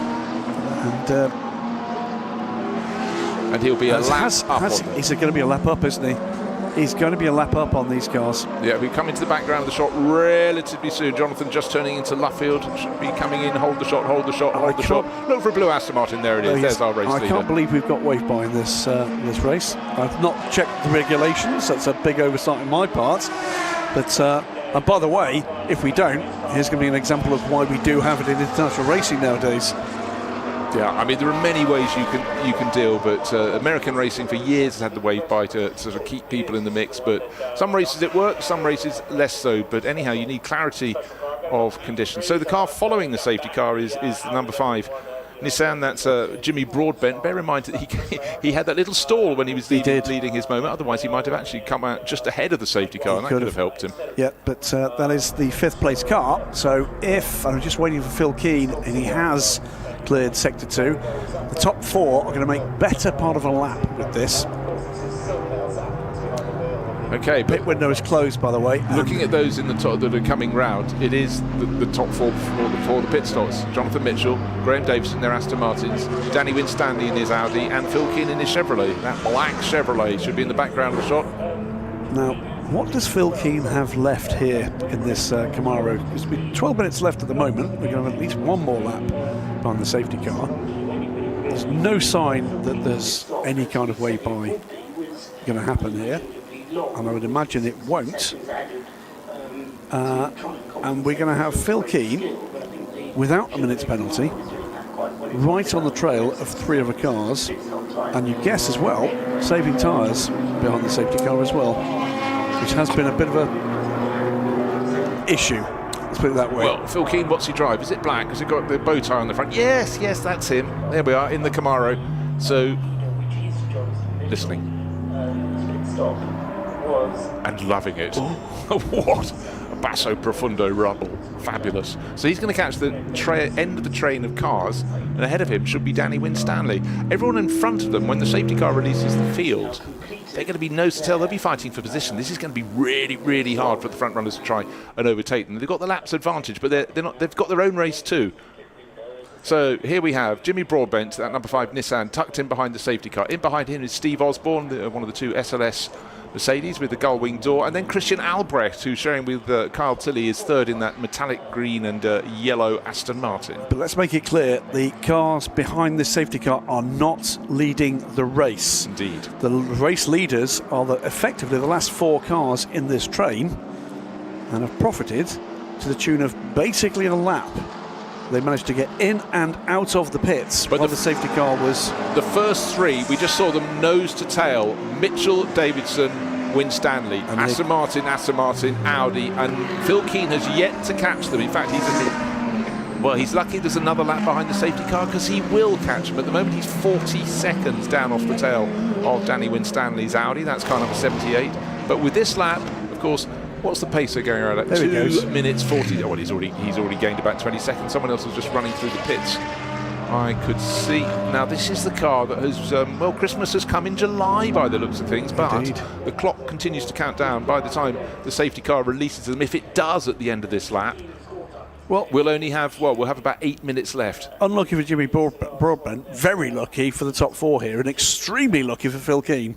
And he'll be a lap up. He's going to be a lap up, isn't he? He's going to be a lap up on these cars. Yeah, we come into the background of the shot relatively soon. Jonathan just turning into Luffield, should be coming in. Hold the shot, hold the shot, hold the shot. Look for a blue Aston Martin. There it is. There's our race leader. I can't believe we've got wave by in this race. I've not checked the regulations. That's a big oversight on my part. But and by the way, if we don't, here's going to be an example of why we do have it in international racing nowadays. Yeah, I mean, there are many ways you can deal, but American racing for years has had the wave by to sort of keep people in the mix. But some races it works, some races less so. But anyhow, you need clarity of conditions. So the car following the safety car is the number 5 Nissan. That's Jimmy Broadbent. Bear in mind that he had that little stall when he was leading his moment. Otherwise, he might have actually come out just ahead of the safety car, and that could have helped him. Yeah, but that is the 5th place car. So if I'm just waiting for Phil Keane, and he has cleared sector 2. The top 4 are going to make better part of a lap with this. Okay, pit window is closed, by the way. Looking at those in the top that are coming round, it is the top 4 for the pit stops. Jonathan Mitchell, Graham Davidson, their Aston Martins, Danny Winstanley in his Audi, and Phil Keane in his Chevrolet. That black Chevrolet should be in the background of the shot. Now, what does Phil Keane have left here in this Camaro? There's been 12 minutes left at the moment. We're going to have at least one more lap on the safety car. There's no sign that there's any kind of way by going to happen here, and I would imagine it won't. and we're going to have Phil Keane, without a minute's penalty, right on the trail of 3 other cars, and you guess as well, saving tyres behind the safety car as well, which has been a bit of a issue. Let's put it that way. Well, Phil Keane, what's he drive? Is it black? Has he got the bow tie on the front? Yes, that's him. There we are in the Camaro. So, listening and loving it. What a basso profundo rumble. Fabulous. So he's going to catch the end of the train of cars, and ahead of him should be Danny Winstanley. Everyone in front of them, when the safety car releases the field, they're going to be nose to tail. They'll be fighting for position. This is going to be really, really hard for the front runners to try and overtake them. They've got the laps advantage, but they're not. They've got their own race too. So here we have Jimmy Broadbent, that number 5 Nissan, tucked in behind the safety car. In behind him is Steve Osborne, one of the 2 SLS Mercedes with the gull-wing door, and then Christian Albrecht, who's sharing with Kyle Tilley, is third in that metallic green and yellow Aston Martin. But let's make it clear, the cars behind this safety car are not leading the race. Indeed. The race leaders are effectively the last 4 cars in this train, and have profited to the tune of basically a lap. They managed to get in and out of the pits, but the safety car was... The first 3, we just saw them nose to tail. Mitchell, Davidson, Winstanley, Aston Martin, Audi, and Phil Keane has yet to catch them. In fact, he's lucky there's another lap behind the safety car, because he will catch them. At the moment, he's 40 seconds down off the tail of Danny Winstanley's Audi. That's car number 78. But with this lap, of course, what's the pacer going around at? 2 minutes 40. Oh, well, he's already gained about 20 seconds. Someone else was just running through the pits. I could see. Now, this is the car that has, Christmas has come in July by the looks of things, but Indeed. The clock continues to count down by the time the safety car releases them. If it does at the end of this lap, we'll have about 8 minutes left. Unlucky for Jimmy Broadbent, very lucky for the top 4 here, and extremely lucky for Phil Keane.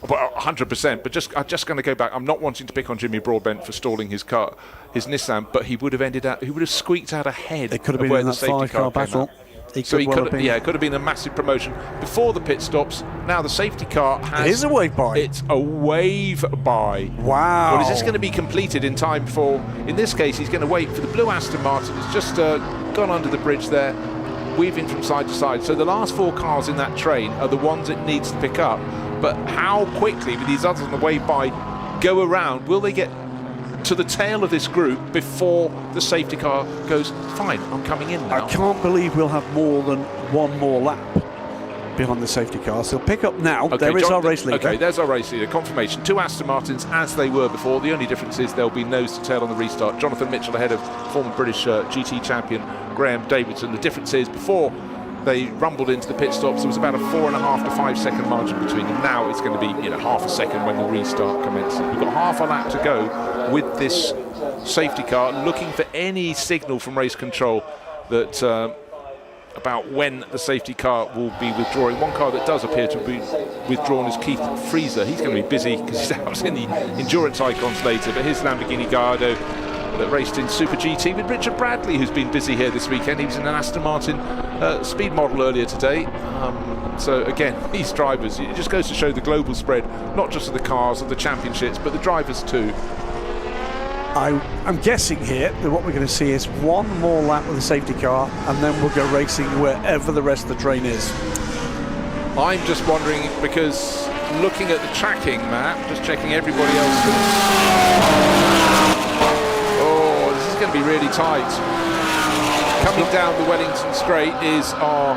Well, 100%. But I'm just going to go back. I'm not wanting to pick on Jimmy Broadbent for stalling his car, his Nissan, but he would have squeaked out ahead. It could have been in that 5-car battle. It could have been a massive promotion before the pit stops. Now the safety car has... It is a wave by. It's a wave by. Wow. Well, is this going to be completed in time for... In this case, he's going to wait for the blue Aston Martin. It's just gone under the bridge there, weaving from side to side. So the last 4 cars in that train are the ones it needs to pick up. But how quickly, with these others on the way by, go around? Will they get to the tail of this group before the safety car goes, fine, I'm coming in now? I can't believe we'll have more than 1 more lap behind the safety car. So pick up now. Okay, there is our race leader. Okay, there's our race leader. Confirmation. 2 Aston Martins as they were before. The only difference is they'll be nose to tail on the restart. Jonathan Mitchell ahead of former British GT champion Graham Davidson. The difference is before they rumbled into the pit stops, there was about a 4.5 to 5 second margin between them. Now it's going to be half a second when the restart commences. We've got half a lap to go with this safety car, looking for any signal from race control that about when the safety car will be withdrawing. One car that does appear to be withdrawn is Keith Freezer. He's going to be busy because he's out in the endurance icons later, but here's Lamborghini Gallardo that raced in Super GT with Richard Bradley, who's been busy here this weekend. He was in an Aston Martin speed model earlier today. So again, these drivers, it just goes to show the global spread, not just of the cars, of the championships, but the drivers too. I'm guessing here that what we're going to see is 1 more lap with the safety car, and then we'll go racing wherever the rest of the train is. I'm just wondering, because looking at the tracking map, just checking everybody else. This is going to be really tight. Coming down the Wellington Straight is our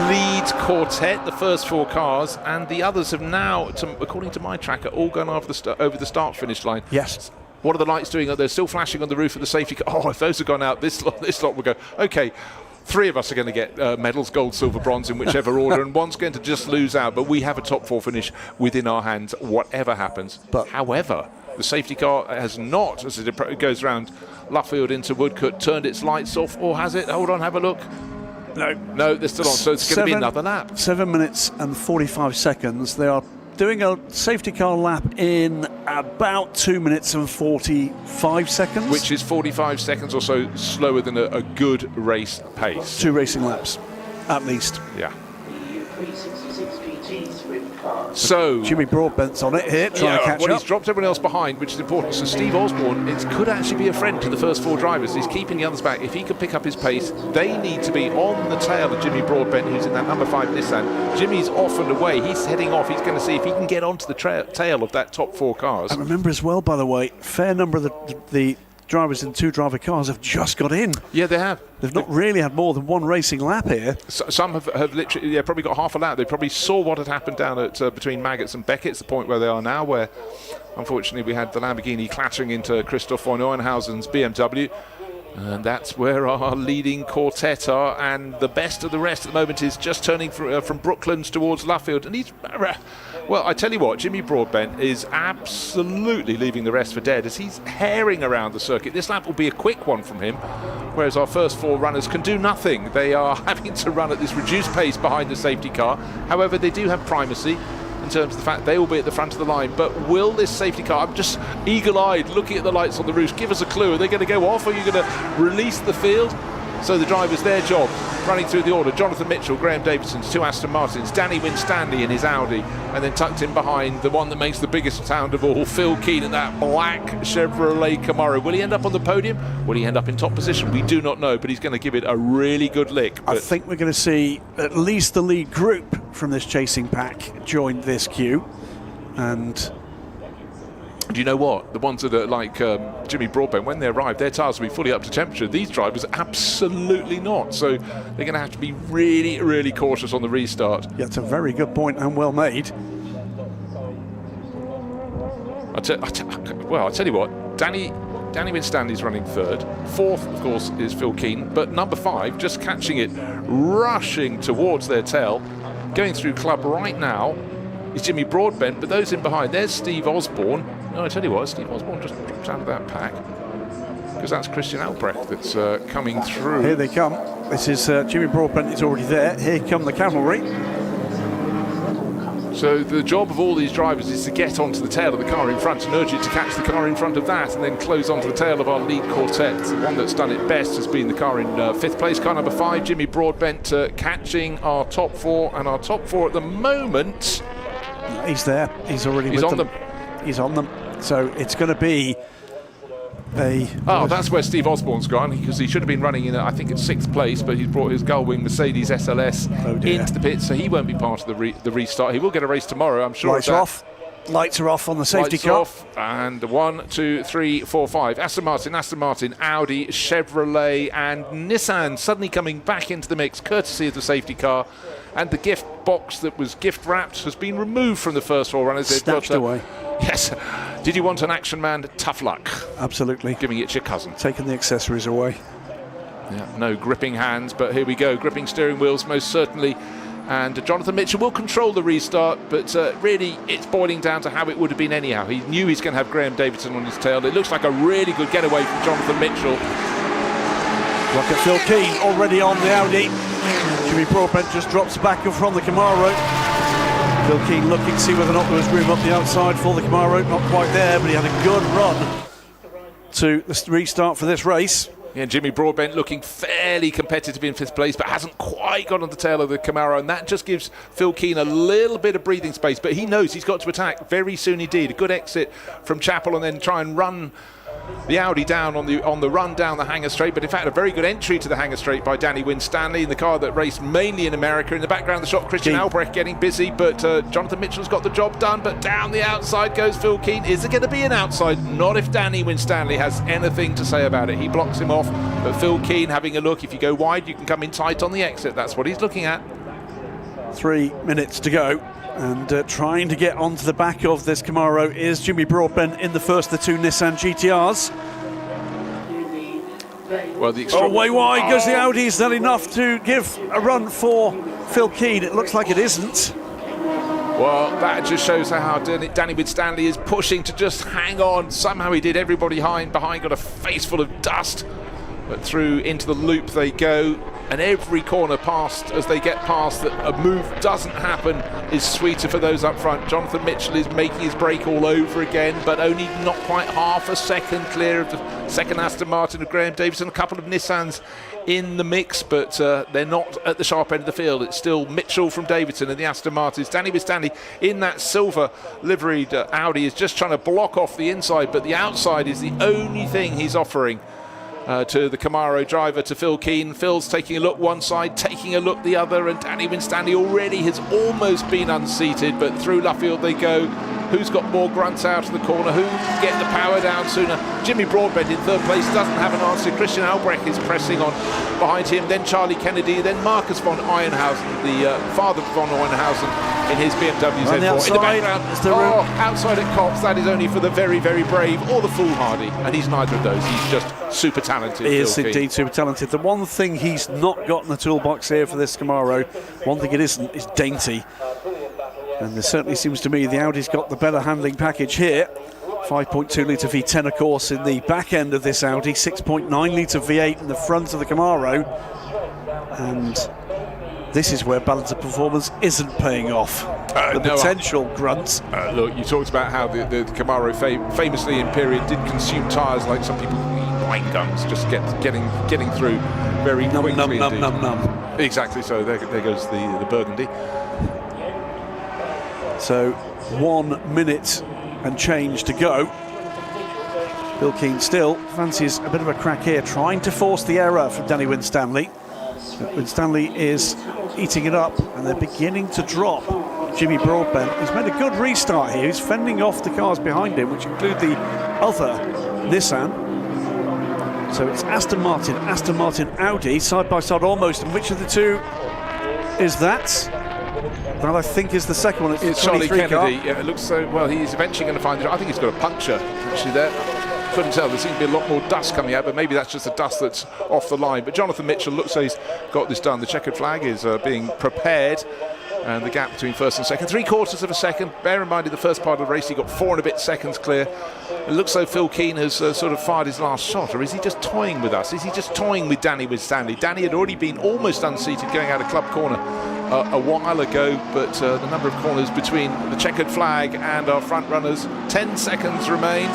lead quartet, the first 4 cars, and the others have now, according to my tracker, all gone over the start-finish line. Yes. What are the lights doing? They're still flashing on the roof of the safety car. Oh, if those have gone out, this lot will go. Okay, 3 of us are going to get medals, gold, silver, bronze, in whichever order, and one's going to just lose out. But we have a top 4 finish within our hands, whatever happens. But however, the safety car has not, as it goes around Luffield into Woodcote, turned its lights off, or has it? Hold on, have a look. No, they're still on. So it's going to be another lap. 7 minutes and 45 seconds. They are doing a safety car lap in about 2 minutes and 45 seconds. Which is 45 seconds or so slower than a good race pace. 2 racing laps, at least. Yeah. So Jimmy Broadbent's on it here, trying to catch up. He's dropped everyone else behind, which is important. So Steve Osborne, it could actually be a friend to the first 4 drivers. He's keeping the others back. If he can pick up his pace, they need to be on the tail of Jimmy Broadbent, who's in that number 5 Nissan. Jimmy's off and away. He's heading off. He's going to see if he can get onto the tail of that top 4 cars. And remember as well, by the way, fair number of the drivers in 2-driver cars have just got in. Yeah, they have. They've not really had more than 1 racing lap here. Some have literally, probably got half a lap. They probably saw what had happened down at between Maggots and Beckett's, the point where they are now, where unfortunately we had the Lamborghini clattering into Christoph von Neuenhausen's BMW. And that's where our leading quartet are, and the best of the rest at the moment is just turning from Brooklands towards Luffield. And he's, well, I tell you what, Jimmy Broadbent is absolutely leaving the rest for dead as he's herring around the circuit. This lap will be a quick one from him, whereas our first 4 runners can do nothing. They are having to run at this reduced pace behind the safety car. However, they do have primacy in terms of the fact they will be at the front of the line. But will this safety car, I'm just eagle-eyed looking at the lights on the roof, give us a clue. Are they going to go off? Are you going to release the field? So the drivers, their job, running through the order. Jonathan Mitchell, Graham Davidson's 2 Aston Martins, Danny Winstanley in his Audi, and then tucked in behind the one that makes the biggest sound of all, Phil Keane in that black Chevrolet Camaro. Will he end up on the podium? Will he end up in top position? We do not know, but he's going to give it a really good lick. I think we're going to see at least the lead group from this chasing pack join this queue. And do you know what? The ones that are like Jimmy Broadbent, when they arrive, their tyres will be fully up to temperature. These drivers absolutely not. So they're going to have to be really, really cautious on the restart. Yeah, it's a very good point and well made. I'll tell you what, Danny Winstanley's running 3rd. 4th, of course, is Phil Keane. But number 5, just catching it, rushing towards their tail, going through club right now, is Jimmy Broadbent. But those in behind, there's Steve Osborne. No, I tell you what, Steve Osborne just drops out of that pack, because that's Christian Albrecht that's coming through. Here they come. This is Jimmy Broadbent is already there. Here come the cavalry. So the job of all these drivers is to get onto the tail of the car in front and urge it to catch the car in front of that, and then close onto the tail of our lead quartet. The one that's done it best has been the car in 5th place, car number 5, Jimmy Broadbent, catching our top 4, and our top 4 at the moment. He's there. He's already with them. He's on them. So it's going to be a... Oh, that's where Steve Osborne's gone, because he should have been running in, I think it's 6th place, but he's brought his Gullwing Mercedes SLS into the pit, so he won't be part of the restart. He will get a race tomorrow, I'm sure. Lights are off. Lights are off on the safety Lights car. Off, and 1, 2, 3, 4, 5. Aston Martin, Audi, Chevrolet, and Nissan suddenly coming back into the mix, courtesy of the safety car. And the gift box that was gift wrapped has been removed from the first 4 runners. Snatched away. Yes. Did you want an action man? Tough luck. Absolutely. Giving it to your cousin. Taking the accessories away. Yeah, no gripping hands, but here we go. Gripping steering wheels, most certainly. And Jonathan Mitchell will control the restart, but really it's boiling down to how it would have been anyhow. He knew he's going to have Graham Davidson on his tail. It looks like a really good getaway from Jonathan Mitchell. Look at Phil Keane already on the Audi. Jimmy Broadbent just drops back from the Camaro. Phil Keane looking to see whether or not there was room up the outside for the Camaro. Not quite there, but he had a good run to the restart for this race. Yeah, Jimmy Broadbent looking fairly competitive in 5th place, but hasn't quite got on the tail of the Camaro, and that just gives Phil Keane a little bit of breathing space, but he knows he's got to attack very soon indeed. A good exit from Chapel, and then try and run the Audi down on the run down the Hangar Straight, but in fact a very good entry to the Hangar Straight by Danny Winstanley in the car that raced mainly in America. In the background, the shot Christian Albrecht getting busy, but Jonathan Mitchell's got the job done, but down the outside goes Phil Keane. Is it going to be an outside? Not if Danny Winstanley has anything to say about it. He blocks him off, but Phil Keane having a look. If you go wide, you can come in tight on the exit. That's what he's looking at. 3 minutes to go. And trying to get onto the back of this Camaro is Jimmy Broadbent in the first of the 2 Nissan GTRs. Well, way wide goes the Audi. Is that enough to give a run for Phil Keane? It looks like it isn't. Well, that just shows how Danny Winstanley is pushing to just hang on. Somehow he did. Everybody behind got a face full of dust. But through into the loop they go. And every corner past, as they get past, that a move doesn't happen is sweeter for those up front. Jonathan Mitchell is making his break all over again, but only not quite half a second clear of the second Aston Martin of Graham Davison. A couple of Nissans in the mix, but they're not at the sharp end of the field. It's still Mitchell from Davidson and the Aston Martins. Danny Winstanley in that silver liveried Audi is just trying to block off the inside, but the outside is the only thing he's offering to the Camaro driver, to Phil Keane. Phil's taking a look one side, taking a look the other, and Danny Winstanley already has almost been unseated, but through Luffield they go. Who's got more grunts out of the corner? Who can get the power down sooner? Jimmy Broadbent in third place doesn't have an answer. Christian Albrecht is pressing on behind him, then Charlie Kennedy, then Marcus von Euenhausen, the father of von Euenhausen in his BMW Z4. In the background, outside at Cops, that is only for the very, very brave or the foolhardy, and he's neither of those. He's just super talented. He is indeed super talented. The one thing he's not got in the toolbox here for this Camaro, one thing it isn't, is dainty. And there certainly seems to me the Audi's got the better handling package here. 5.2 litre V10, of course, in the back end of this Audi, 6.9 litre V8 in the front of the Camaro. And this is where balance of performance isn't paying off. The potential grunts. Look, you talked about how the Camaro famously in period did consume tyres like some people eat wine gums, just getting through very quickly. Num. Exactly so. There goes the Burgundy. So 1 minute and change to go. Phil Keane still fancies a bit of a crack here, trying to force the error from Danny Winstanley. Winstanley is eating it up, and they're beginning to drop. Jimmy Broadbent, he's made a good restart here. He's fending off the cars behind him, which include the other Nissan. So it's Aston Martin, Audi, side by side almost. And which of the two is that? That I think is the second one. It's Charlie Kennedy. Yeah, it looks so. Well, he's eventually going to find it. I think he's got a puncture actually there. Couldn't tell. There seems to be a lot more dust coming out, but maybe that's just the dust that's off the line. But Jonathan Mitchell looks like he's got this done. The checkered flag is being prepared, and the gap between first and second, 3/4 of a second. Bear in mind, in the first part of the race, he got 4 and a bit seconds clear. It looks like Phil Keane has sort of fired his last shot, or is he just toying with us? Is he just toying with Danny Winstanley? Danny had already been almost unseated going out of club corner a while ago, but the number of corners between the checkered flag and our front runners, 10 seconds remain.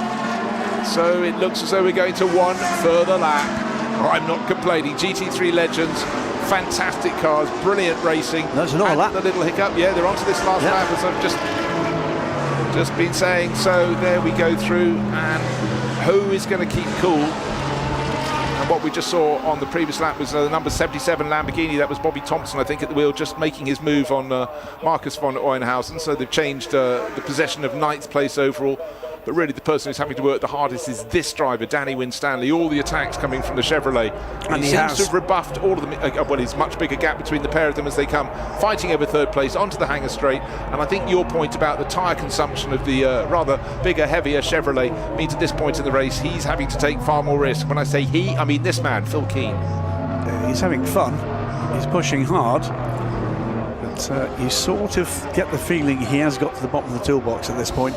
So it looks as though we're going to one further lap. I'm not complaining. GT3 legends, fantastic cars, brilliant racing. There's another lap. The little hiccup, yeah, they're onto this last lap, as I've just been saying. So there we go through, and who is going to keep cool? And what we just saw on the previous lap was the number 77 Lamborghini. That was Bobby Thompson, I think, at the wheel, just making his move on Marcus von Euenhausen. So they've changed the possession of ninth place overall. But really the person who's having to work the hardest is this driver, Danny Winstanley. All the attacks coming from the Chevrolet. And he seems to have rebuffed all of them. Well, it's much bigger gap between the pair of them as they come fighting over third place onto the hangar straight. And I think your point about the tyre consumption of the rather bigger, heavier Chevrolet means at this point in the race he's having to take far more risk. When I say he, I mean this man, Phil Keane. He's having fun. He's pushing hard. But you sort of get the feeling he has got to the bottom of the toolbox at this point.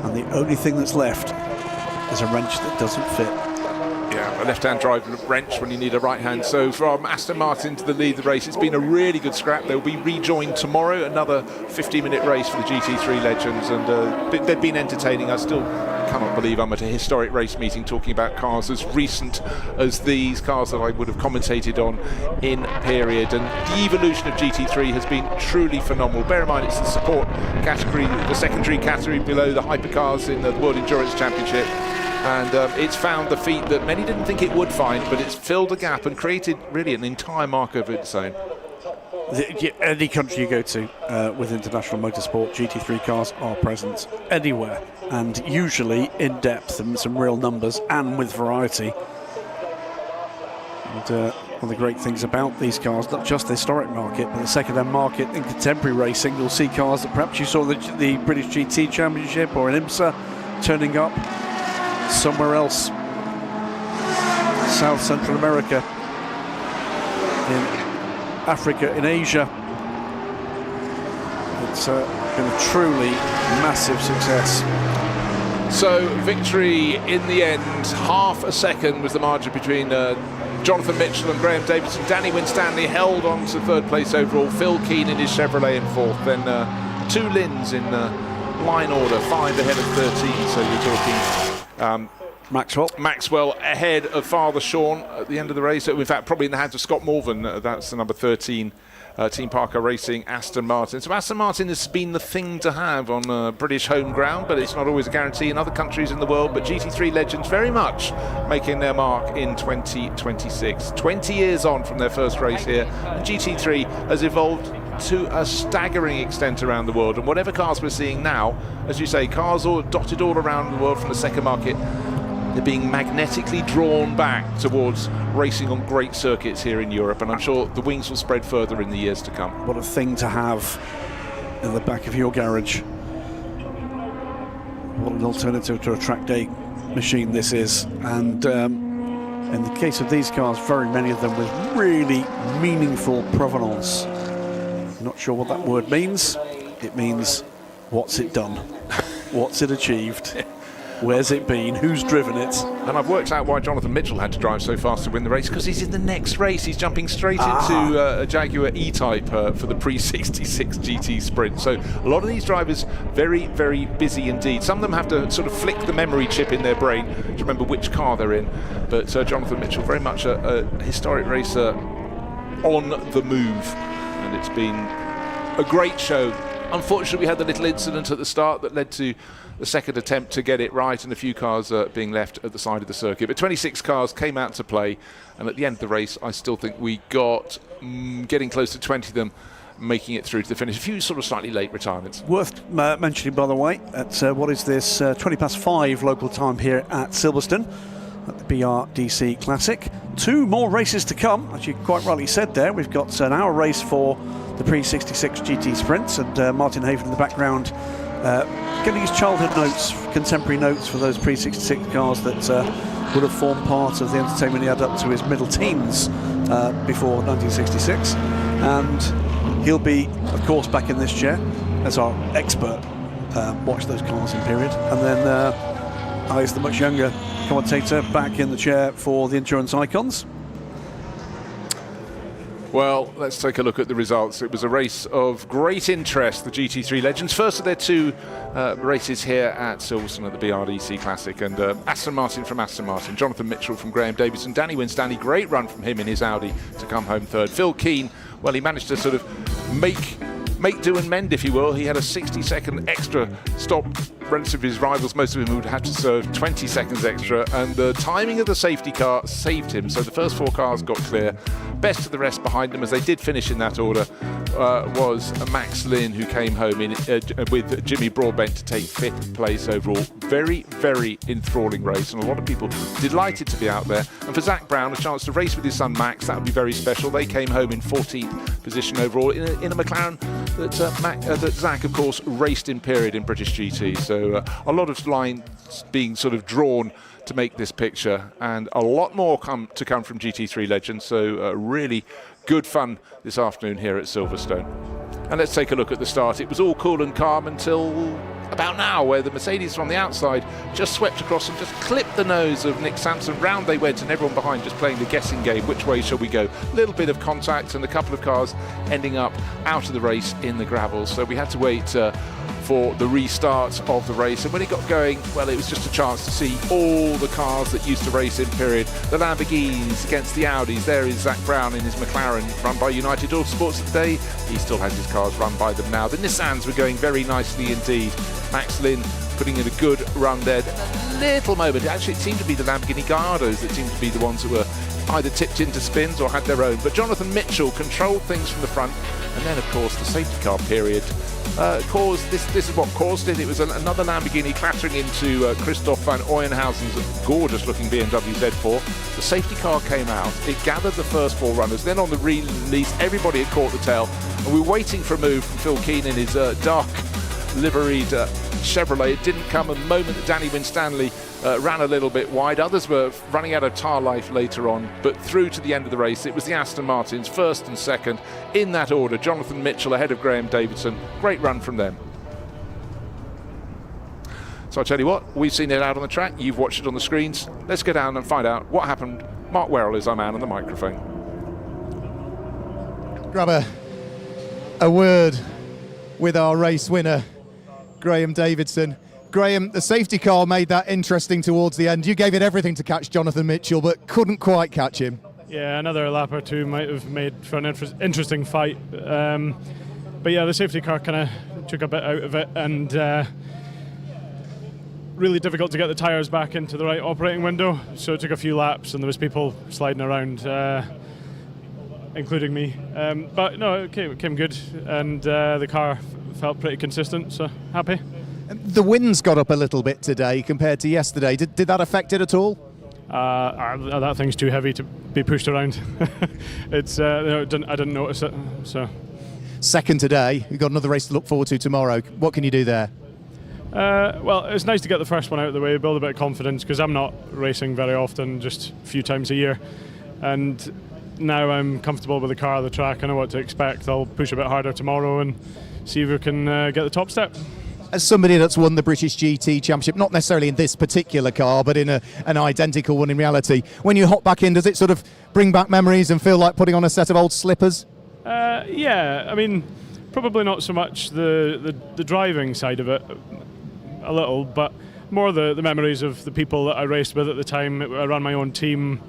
And the only thing that's left is a wrench that doesn't fit. Yeah, a left-hand drive wrench when you need a right-hand. So from Aston Martin to the lead of the race, it's been a really good scrap. They'll be rejoined tomorrow, another 15-minute race for the GT3 legends, and they've been entertaining. I still cannot believe I'm at a historic race meeting talking about cars as recent as these cars that I would have commentated on in period. And the evolution of GT3 has been truly phenomenal. Bear in mind, it's the support category, the secondary category below the hypercars in the World Endurance Championship. And it's found the feat that many didn't think it would find, but it's filled a gap and created really an entire mark of its own. Any country you go to with international motorsport, GT3 cars are present anywhere, and usually in depth and some real numbers and with variety. And one of the great things about these cars, not just the historic market, but the second-hand market in contemporary racing, you'll see cars that perhaps you saw the British GT Championship or in IMSA turning up somewhere else, South Central America, in Africa, in Asia. It's been a truly massive success. So victory in the end, half a second was the margin between Jonathan Mitchell and Graham Davidson. Danny Winstanley held on to third place overall. Phil Keane in his Chevrolet in fourth. Then 2 Lins in line order, 5 ahead of 13. So you're talking Maxwell ahead of Father Sean at the end of the race. In fact, probably in the hands of Scott Morvan. That's the number 13. Team Parker Racing, Aston Martin. So Aston Martin has been the thing to have on British home ground, but it's not always a guarantee in other countries in the world. But GT3 legends very much making their mark in 2026. 20 years on from their first race here, and GT3 has evolved to a staggering extent around the world. And whatever cars we're seeing now, as you say, cars all dotted all around the world from the second market, they're being magnetically drawn back towards racing on great circuits here in Europe, and I'm sure the wings will spread further in the years to come. What a thing to have in the back of your garage. What an alternative to a track day machine this is. And in the case of these cars, very many of them with really meaningful provenance. Not sure what that word means. It means, what's it done? What's it achieved? Where's it been? Who's driven it? And I've worked out why Jonathan Mitchell had to drive so fast to win the race, because he's in the next race. He's jumping straight into a Jaguar E-Type for the pre-66 GT Sprint. So a lot of these drivers very, very busy indeed. Some of them have to sort of flick the memory chip in their brain to remember which car they're in. But Jonathan Mitchell, very much a historic racer on the move. And it's been a great show. Unfortunately, we had the little incident at the start that led to the second attempt to get it right, and a few cars being left at the side of the circuit. But 26 cars came out to play, and at the end of the race, I still think we got getting close to 20 of them making it through to the finish. A few sort of slightly late retirements. Worth mentioning, by the way, at what is this 5:20 local time here at Silverstone at the BRDC Classic. 2 more races to come, as you quite rightly said there. We've got an hour race for the pre-66 GT Sprints, and Martin Haven in the background giving his childhood notes, contemporary notes for those pre-66 cars that would have formed part of the entertainment he had up to his middle teens before 1966. And he'll be, of course, back in this chair as our expert, watch those cars in period. And then Alice, the much younger commentator, back in the chair for the Endurance Icons. Well, let's take a look at the results. It was a race of great interest, the GT3 Legends. First of their 2 races here at Silverstone at the BRDC Classic. And Aston Martin from Aston Martin, Jonathan Mitchell from Graham Davidson, Danny Winstanley, great run from him in his Audi to come home third. Phil Keane, well, he managed to sort of make do and mend, if you will. He had a 60-second extra stop relative to his rivals. Most of them would have to serve 20 seconds extra, and the timing of the safety car saved him. So the first 4 cars got clear. Best of the rest behind them, as they did finish in that order, was Max Lynn, who came home in with Jimmy Broadbent to take 5th place overall. Very, very enthralling race, and a lot of people delighted to be out there. And for Zach Brown, a chance to race with his son Max, that would be very special. They came home in 14th position overall in a McLaren that Zach, of course, raced in period in British GT. So a lot of lines being sort of drawn to make this picture, and a lot more to come from GT3 Legends. So really good fun this afternoon here at Silverstone. And let's take a look at the start. It was all cool and calm until about now, where the Mercedes from the outside just swept across and just clipped the nose of Nick Sampson. Round they went, and everyone behind just playing the guessing game. Which way shall we go? A little bit of contact, and a couple of cars ending up out of the race in the gravel. So we had to wait for the restart of the race, and when it got going, well, it was just a chance to see all the cars that used to race in period. The Lamborghinis against the Audis. There is Zach Brown in his McLaren, run by United Autosports today. He still has his cars run by them now. The Nissans were going very nicely indeed. Max Lynn putting in a good run there. A little moment, actually it seemed to be the Lamborghini Gallardos that seemed to be the ones that were either tipped into spins or had their own. But Jonathan Mitchell controlled things from the front, and then of course the safety car period caused this is what caused it. It was another Lamborghini clattering into Christoph van Ooyenhausen's gorgeous looking BMW Z4. The safety car came out, it gathered the first 4 runners, then on the release everybody had caught the tail, and we were waiting for a move from Phil Keane in his dark liveried Chevrolet. It didn't come. A moment that Danny Winstanley ran a little bit wide. Others were running out of tyre life later on, but through to the end of the race, it was the Aston Martins, first and second, in that order. Jonathan Mitchell ahead of Graham Davidson. Great run from them. So I tell you what, we've seen it out on the track. You've watched it on the screens. Let's go down and find out what happened Mark Werrell is our man on the microphone. Grab a word with our race winner, Graham Davidson. Graham, the safety car made that interesting towards the end. You gave it everything to catch Jonathan Mitchell, but couldn't quite catch him. Yeah, another lap or two might have made for an interesting fight. But yeah, the safety car kind of took a bit out of it, and really difficult to get the tyres back into the right operating window. So it took a few laps, and there was people sliding around, including me. But no, it came good, and the car felt pretty consistent, so happy. The wind's got up a little bit today compared to yesterday. Did that affect it at all? That thing's too heavy to be pushed around. It's I didn't notice it. So second today, we've got another race to look forward to tomorrow. What can you do there? Well, it's nice to get the first one out of the way, build a bit of confidence, because I'm not racing very often, just a few times a year, and now I'm comfortable with the car, the track. I know what to expect. I'll push a bit harder tomorrow and see if we can get the top step. As somebody that's won the British GT Championship, not necessarily in this particular car, but in an identical one in reality, when you hop back in, does it sort of bring back memories and feel like putting on a set of old slippers? Yeah, I mean, probably not so much the driving side of it, a little, but more the memories of the people that I raced with at the time. I ran my own team.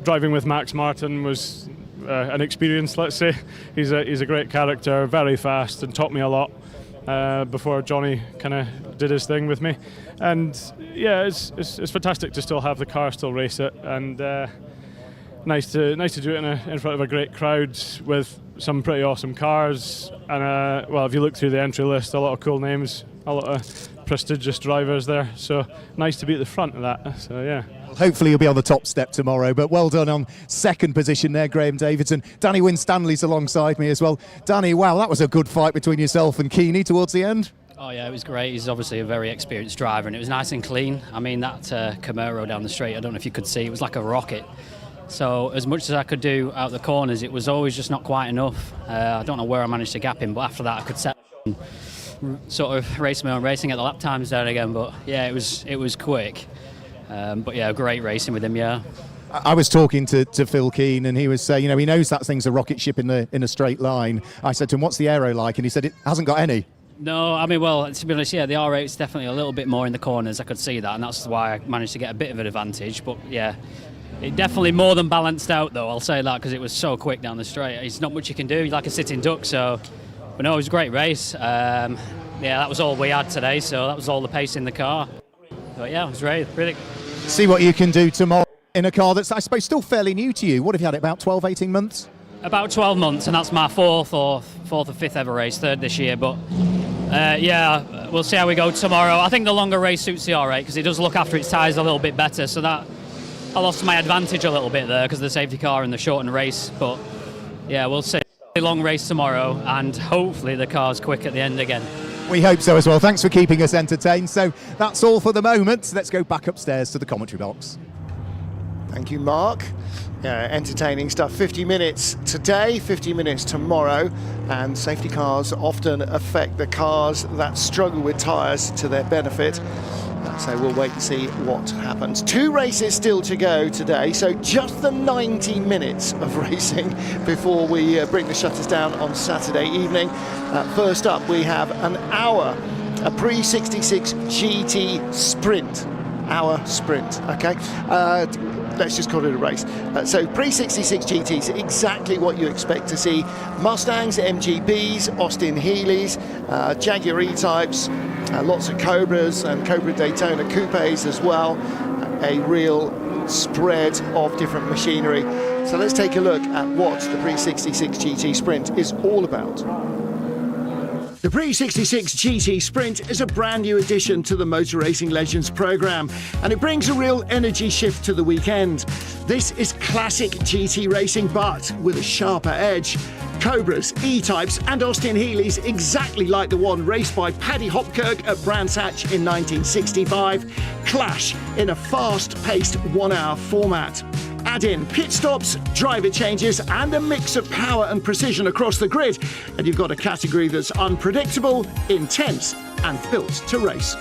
Driving with Max Martin was an experience, let's say. He's a great character, very fast, and taught me a lot. Before Johnny kind of did his thing with me, and yeah, it's fantastic to still have the car, still race it, and nice to do it in front of a great crowd with some pretty awesome cars. And well, if you look through the entry list, a lot of cool names, a lot of prestigious drivers there. So nice to be at the front of that. So yeah. Hopefully you'll be on the top step tomorrow, but well done on second position there, Graham Davidson. Danny Winstanley's alongside me as well. Danny, wow, that was a good fight between yourself and Keeney towards the end. Oh yeah, it was great. He's obviously a very experienced driver, and it was nice and clean. I mean, that Camaro down the straight, I don't know if you could see, it was like a rocket. So as much as I could do out the corners, it was always just not quite enough. I don't know where I managed to gap him, but after that I could set and sort of race my own racing at the lap times there again. But yeah, it was quick. But yeah, great racing with him, yeah. I was talking to Phil Keane, and he was saying, he knows that thing's a rocket ship in a straight line. I said to him, what's the aero like? And he said it hasn't got any. No, I mean, well, to be honest, yeah, the R8's definitely a little bit more in the corners. I could see that, and that's why I managed to get a bit of an advantage. But yeah, it definitely more than balanced out, though, I'll say that, because it was so quick down the straight. It's not much you can do. You're like a sitting duck, so... But no, it was a great race. Yeah, that was all we had today, so that was all the pace in the car. But yeah, it was really... See what you can do tomorrow in a car that's, I suppose, still fairly new to you. What have you had, about 12, 18 months? About 12 months, and that's my fourth or fifth ever race, third this year. But yeah, we'll see how we go tomorrow. I think the longer race suits the R8 because it does look after its tyres a little bit better. So that I lost my advantage a little bit there because of the safety car and the shortened race. But yeah, we'll see. Long race tomorrow, and hopefully the car's quick at the end again. We hope so as well. Thanks for keeping us entertained. So that's all for the moment. Let's go back upstairs to the commentary box. Thank you, Mark. Entertaining stuff. 50 minutes today, 50 minutes tomorrow, and safety cars often affect the cars that struggle with tyres to their benefit. So we'll wait and see what happens. 2 races still to go today, so just the 90 minutes of racing before we bring the shutters down on Saturday evening. First up, we have an hour, a pre-66 GT sprint. Hour sprint, okay? Let's just call it a race. So pre-66 GTs, exactly what you expect to see. Mustangs, MGBs, Austin Healey's, Jaguar E-types, lots of Cobras and Cobra Daytona Coupes as well. A real spread of different machinery. So let's take a look at what the pre-66 GT Sprint is all about. The Pre-66 GT Sprint is a brand new addition to the Motor Racing Legends programme, and it brings a real energy shift to the weekend. This is classic GT racing, but with a sharper edge. Cobras, E-types and Austin Healey's, exactly like the one raced by Paddy Hopkirk at Brands Hatch in 1965, clash in a fast-paced 1-hour format. Add in pit stops, driver changes and a mix of power and precision across the grid, and you've got a category that's unpredictable, intense and built to race.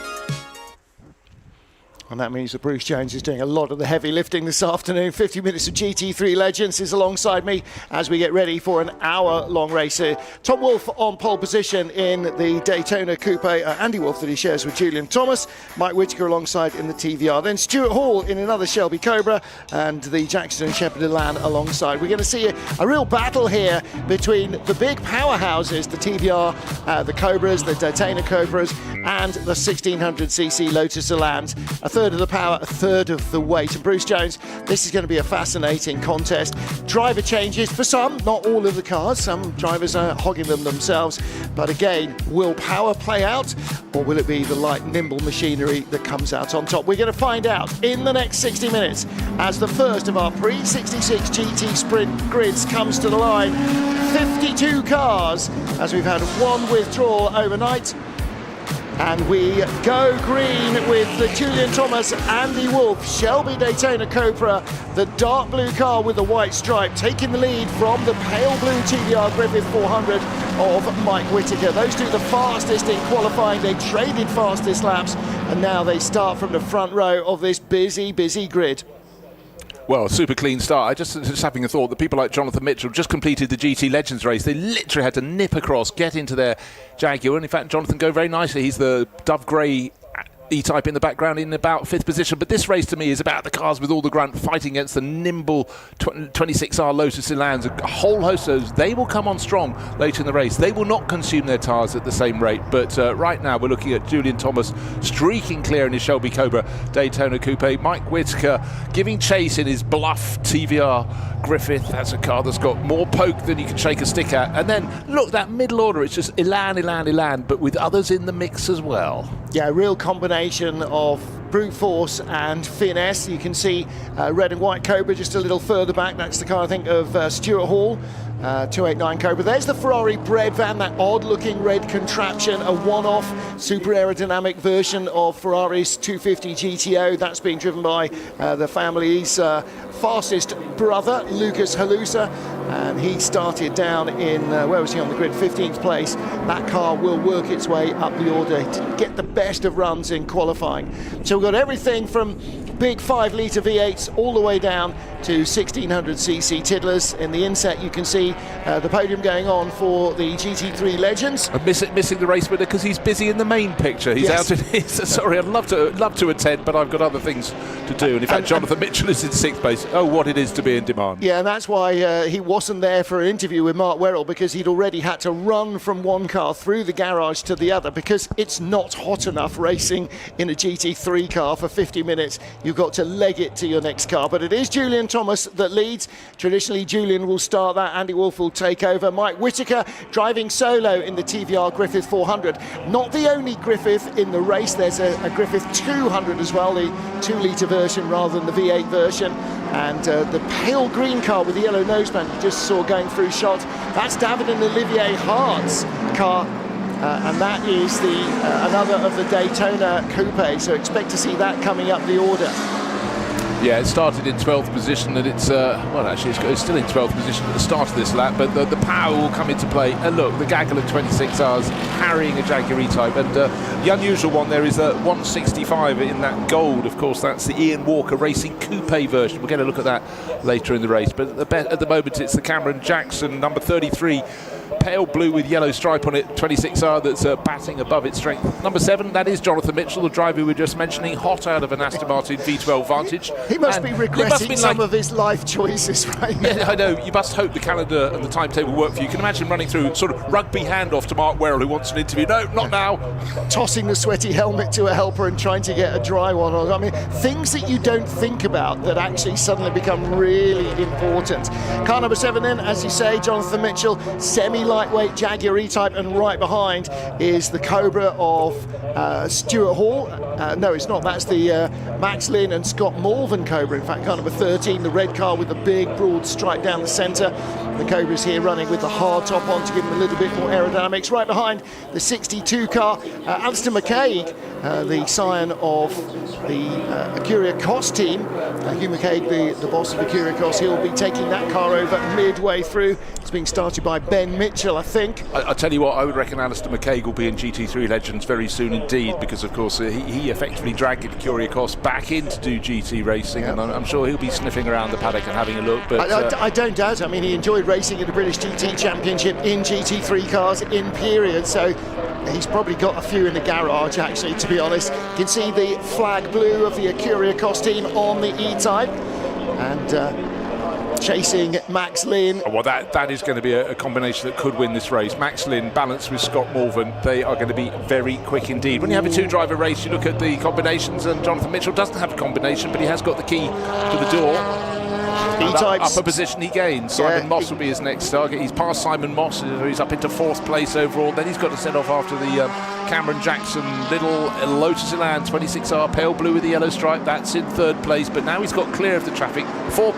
And that means that Bruce Jones is doing a lot of the heavy lifting this afternoon. 50 minutes of GT3 Legends is alongside me as we get ready for an hour-long race here. Tom Wolfe on pole position in the Daytona Coupe. Andy Wolfe that he shares with Julian Thomas. Mike Whitaker alongside in the TVR. Then Stuart Hall in another Shelby Cobra. And the Jackson and Shepherd Elan alongside. We're going to see a real battle here between the big powerhouses, the TVR, the Cobras, the Daytona Cobras, and the 1600cc Lotus Elans. A third of the power, a third of the weight. And Bruce Jones, this is going to be a fascinating contest. Driver changes for some, not all of the cars. Some drivers are hogging them themselves. But again, will power play out, or will it be the light, nimble machinery that comes out on top? We're going to find out in the next 60 minutes as the first of our pre-66 GT Sprint grids comes to the line. 52 cars as we've had one withdrawal overnight. And we go green with the Julian Thomas, Andy Wolfe, Shelby Daytona Cobra, the dark blue car with the white stripe, taking the lead from the pale blue TVR Griffith 400 of Mike Whitaker. Those two the fastest in qualifying. They traded fastest laps, and now they start from the front row of this busy, busy grid. Well, super clean start. I just having a thought that people like Jonathan Mitchell just completed the GT Legends race. They literally had to nip across, get into their Jaguar, and in fact, Jonathan go very nicely. He's the Dove Grey E-Type in the background in about 5th position. But this race to me is about the cars with all the grunt fighting against the nimble 26R Lotus Elans. A whole host of those. They will come on strong later in the race. They will not consume their tyres at the same rate. But right now we're looking at Julian Thomas streaking clear in his Shelby Cobra Daytona Coupe. Mike Whitaker giving chase in his bluff TVR Griffith. That's a car that's got more poke than you can shake a stick at. And then look, that middle order, it's just Elan, but with others in the mix as well. Yeah, real combination of brute force and finesse. You can see red and white Cobra just a little further back. That's the car, I think, of Stuart Hall. 289 Cobra. There's the Ferrari bread van, that odd-looking red contraption, a one-off super aerodynamic version of Ferrari's 250 GTO. That's being driven by the family's fastest brother, Lucas Halusa, and he started down in, where was he on the grid, 15th place. That car will work its way up the order to get the best of runs in qualifying. So we've got everything from big 5-litre V8s all the way down to 1600cc tiddlers. In the inset you can see the podium going on for the GT3 Legends. I'm missing the race winner because he's busy in the main picture. He's out in his, sorry, I'd love to attend, but I've got other things to do. And in fact, Jonathan Mitchell is in 6th place. Oh, what it is to be in demand. Yeah, and that's why he wasn't there for an interview with Mark Werrell, because he'd already had to run from one car through the garage to the other, because it's not hot enough racing in a GT3 car for 50 minutes. You've got to leg it to your next car. But it is Julian Thomas that leads. Traditionally, Julian will start that. Andy Wolfe will take over. Mike Whitaker driving solo in the TVR Griffith 400. Not the only Griffith in the race. There's a Griffith 200 as well, the 2-litre version rather than the V8 version. And the pale green car with the yellow noseband you just saw going through shot, that's David and Olivier Hart's car. And that is another of the Daytona Coupe, so expect to see that coming up the order. Yeah, it started in 12th position, and it's well, actually it's still in 12th position at the start of this lap, but the power will come into play. And look, the gaggle of 26Rs harrying a Jaguar E-Type, and the unusual one there is 165 in that gold. Of course, that's the Ian Walker Racing Coupe version. We'll get a look at that later in the race, but at the moment it's the Cameron Jackson number 33. Pale blue with yellow stripe on it, 26R that's batting above its strength. Number 7, that is Jonathan Mitchell, the driver we were just mentioning, hot out of an Aston Martin V12 Vantage. He must be regretting some of his life choices right now. Yeah, I know. You must hope the calendar and the timetable work for you. You can imagine running through sort of rugby handoff to Mark Werrell, who wants an interview. No, not now. Tossing the sweaty helmet to a helper and trying to get a dry one on. I mean, things that you don't think about that actually suddenly become really important. Car number 7 then, as you say, Jonathan Mitchell, semi-lightweight Jaguar E-Type, and right behind is the Cobra of Stuart Hall. No, it's not. That's the Max Lynn and Scott Malvern Cobra. In fact, car number 13, the red car with the big broad stripe down the centre. The Cobra's here running with the hard top on to give them a little bit more aerodynamics. Right behind the 62 car, Alistair McCaig the scion of the Acuria Cos team. Hugh McCaig, the boss of Acuria Cos, he'll be taking that car over midway through. It's being started by Ben Mitchell, I think. I tell you what, I would reckon Alistair McCaig will be in GT3 Legends very soon indeed, because of course he effectively dragged Acuria Cos back in to do GT racing, and I'm sure he'll be sniffing around the paddock and having a look. But I don't doubt it. I mean, he enjoyed racing at the British GT Championship in GT3 cars in period, so he's probably got a few in the garage, actually, to be honest. You can see the flag blue of the Acuria Cos team on the E-Type, and chasing Max Lynn. Well, that is going to be a combination that could win this race. Max Lynn balanced with Scott Morvan. They are going to be very quick indeed. When you have a two-driver race, you look at the combinations, and Jonathan Mitchell doesn't have a combination, but he has got the key to the door. E-Type's upper position he gains. Simon Moss will be his next target. He's past Simon Moss, so he's up into 4th place overall. Then he's got to set off after the Cameron Jackson little Lotus Elan 26R pale blue with the yellow stripe. That's in 3rd place, but now he's got clear of the traffic. 3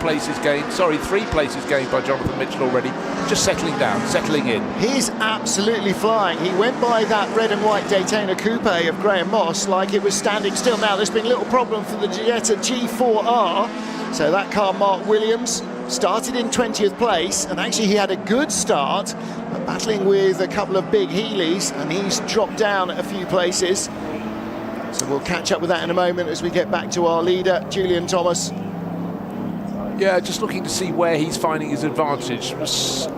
places gained by Jonathan Mitchell already. Just settling down, settling in. He's absolutely flying. He went by that red and white Daytona Coupe of Graham Moss like it was standing still. Now there's been a little problem for the Jetta G4R. So that car, Mark Williams, started in 20th place, and actually he had a good start, battling with a couple of big Healys, and he's dropped down a few places. So we'll catch up with that in a moment as we get back to our leader, Julian Thomas. Yeah, just looking to see where he's finding his advantage.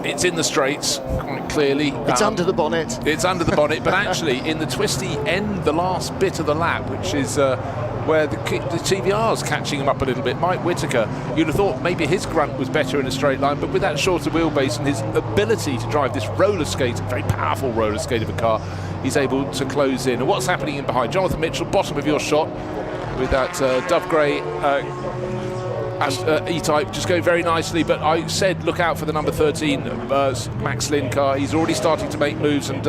It's in the straights, quite clearly. It's under the bonnet. It's under the bonnet, but actually in the twisty end, the last bit of the lap, which is where the TVR's catching him up a little bit. Mike Whitaker, you'd have thought maybe his grunt was better in a straight line, but with that shorter wheelbase and his ability to drive this roller skate, a very powerful roller skate of a car, he's able to close in. And what's happening in behind? Jonathan Mitchell, bottom of your shot, with that Dove Grey E-Type just going very nicely, but I said look out for the number 13 Max Lynn car. He's already starting to make moves, and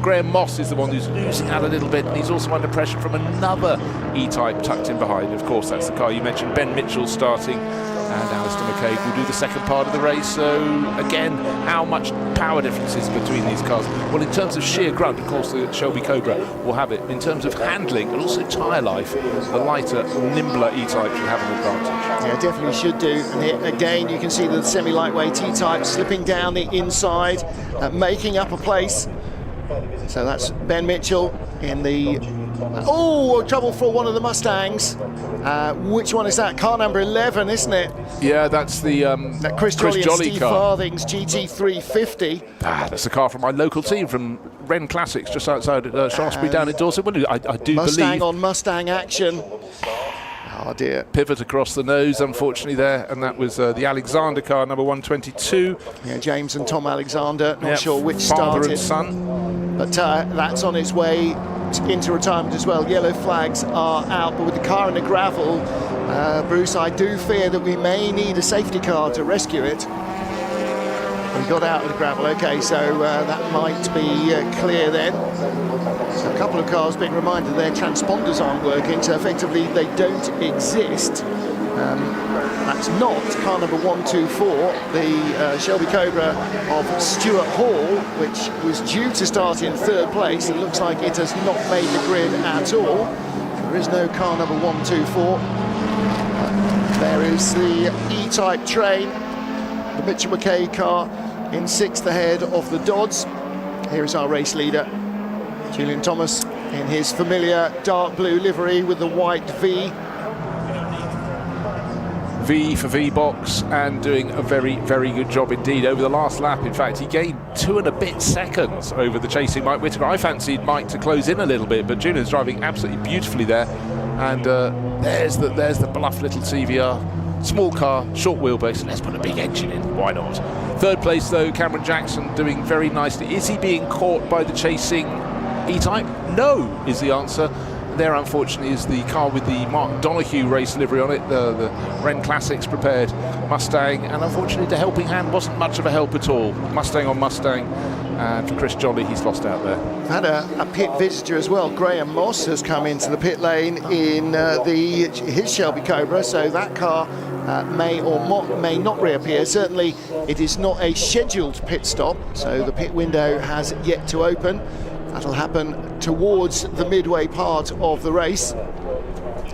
Graham Moss is the one who's losing out a little bit, and he's also under pressure from another E-Type tucked in behind. Of course, that's the car you mentioned, Ben Mitchell starting, and Alistair McCaig will do the second part of the race. So again, how much power difference is between these cars? Well, in terms of sheer grunt, of course the Shelby Cobra will have it. In terms of handling and also tyre life, the lighter, nimbler E-Type should have an advantage. Yeah, definitely should do. And here again, you can see the semi-lightweight E-Type slipping down the inside, making up a place. So that's Ben Mitchell in the... trouble for one of the Mustangs. Which one is that? Car number 11, isn't it? Yeah, that's the that Chris Jolly and Steve car. Farthing's GT350. That's the car from my local team, from Wren Classics, just outside Shaftesbury down in Dorset. I do Mustang believe on Mustang action. Oh dear. Pivot across the nose, unfortunately, there, and that was the Alexander car, number 122. Yeah, James and Tom Alexander, not sure which father started. and son. But that's on its way into retirement as well. Yellow flags are out, but with the car in the gravel, Bruce, I do fear that we may need a safety car to rescue it. We got out of the gravel, okay, so that might be clear then. So a couple of cars being reminded their transponders aren't working, so effectively they don't exist. That's not car number 124, the Shelby Cobra of Stuart Hall, which was due to start in 3rd place. It looks like it has not made the grid at all. There is no car number 124. There is the E-Type train, the Mitchell McKay car in 6th ahead of the Dodds. Here is our race leader, Julian Thomas, in his familiar dark blue livery with the white V. V for V-Box, and doing a very, very good job indeed. Over the last lap, in fact, he gained 2 and a bit seconds over the chasing Mike Whitaker. I fancied Mike to close in a little bit, but Julian's driving absolutely beautifully there. And there's the bluff little CVR. Small car, short wheelbase, let's put a big engine in, why not? 3rd place though, Cameron Jackson doing very nicely. Is he being caught by the chasing E-Type? No, is the answer. There, unfortunately, is the car with the Mark Donoghue race livery on it, the Wren Classics prepared Mustang, and unfortunately the helping hand wasn't much of a help at all. Mustang on Mustang, and for Chris Jolly, he's lost out there. We've had a pit visitor as well. Graham Moss has come into the pit lane in his Shelby Cobra, so that car may or may not reappear. Certainly it is not a scheduled pit stop, so the pit window has yet to open. That'll happen towards the midway part of the race.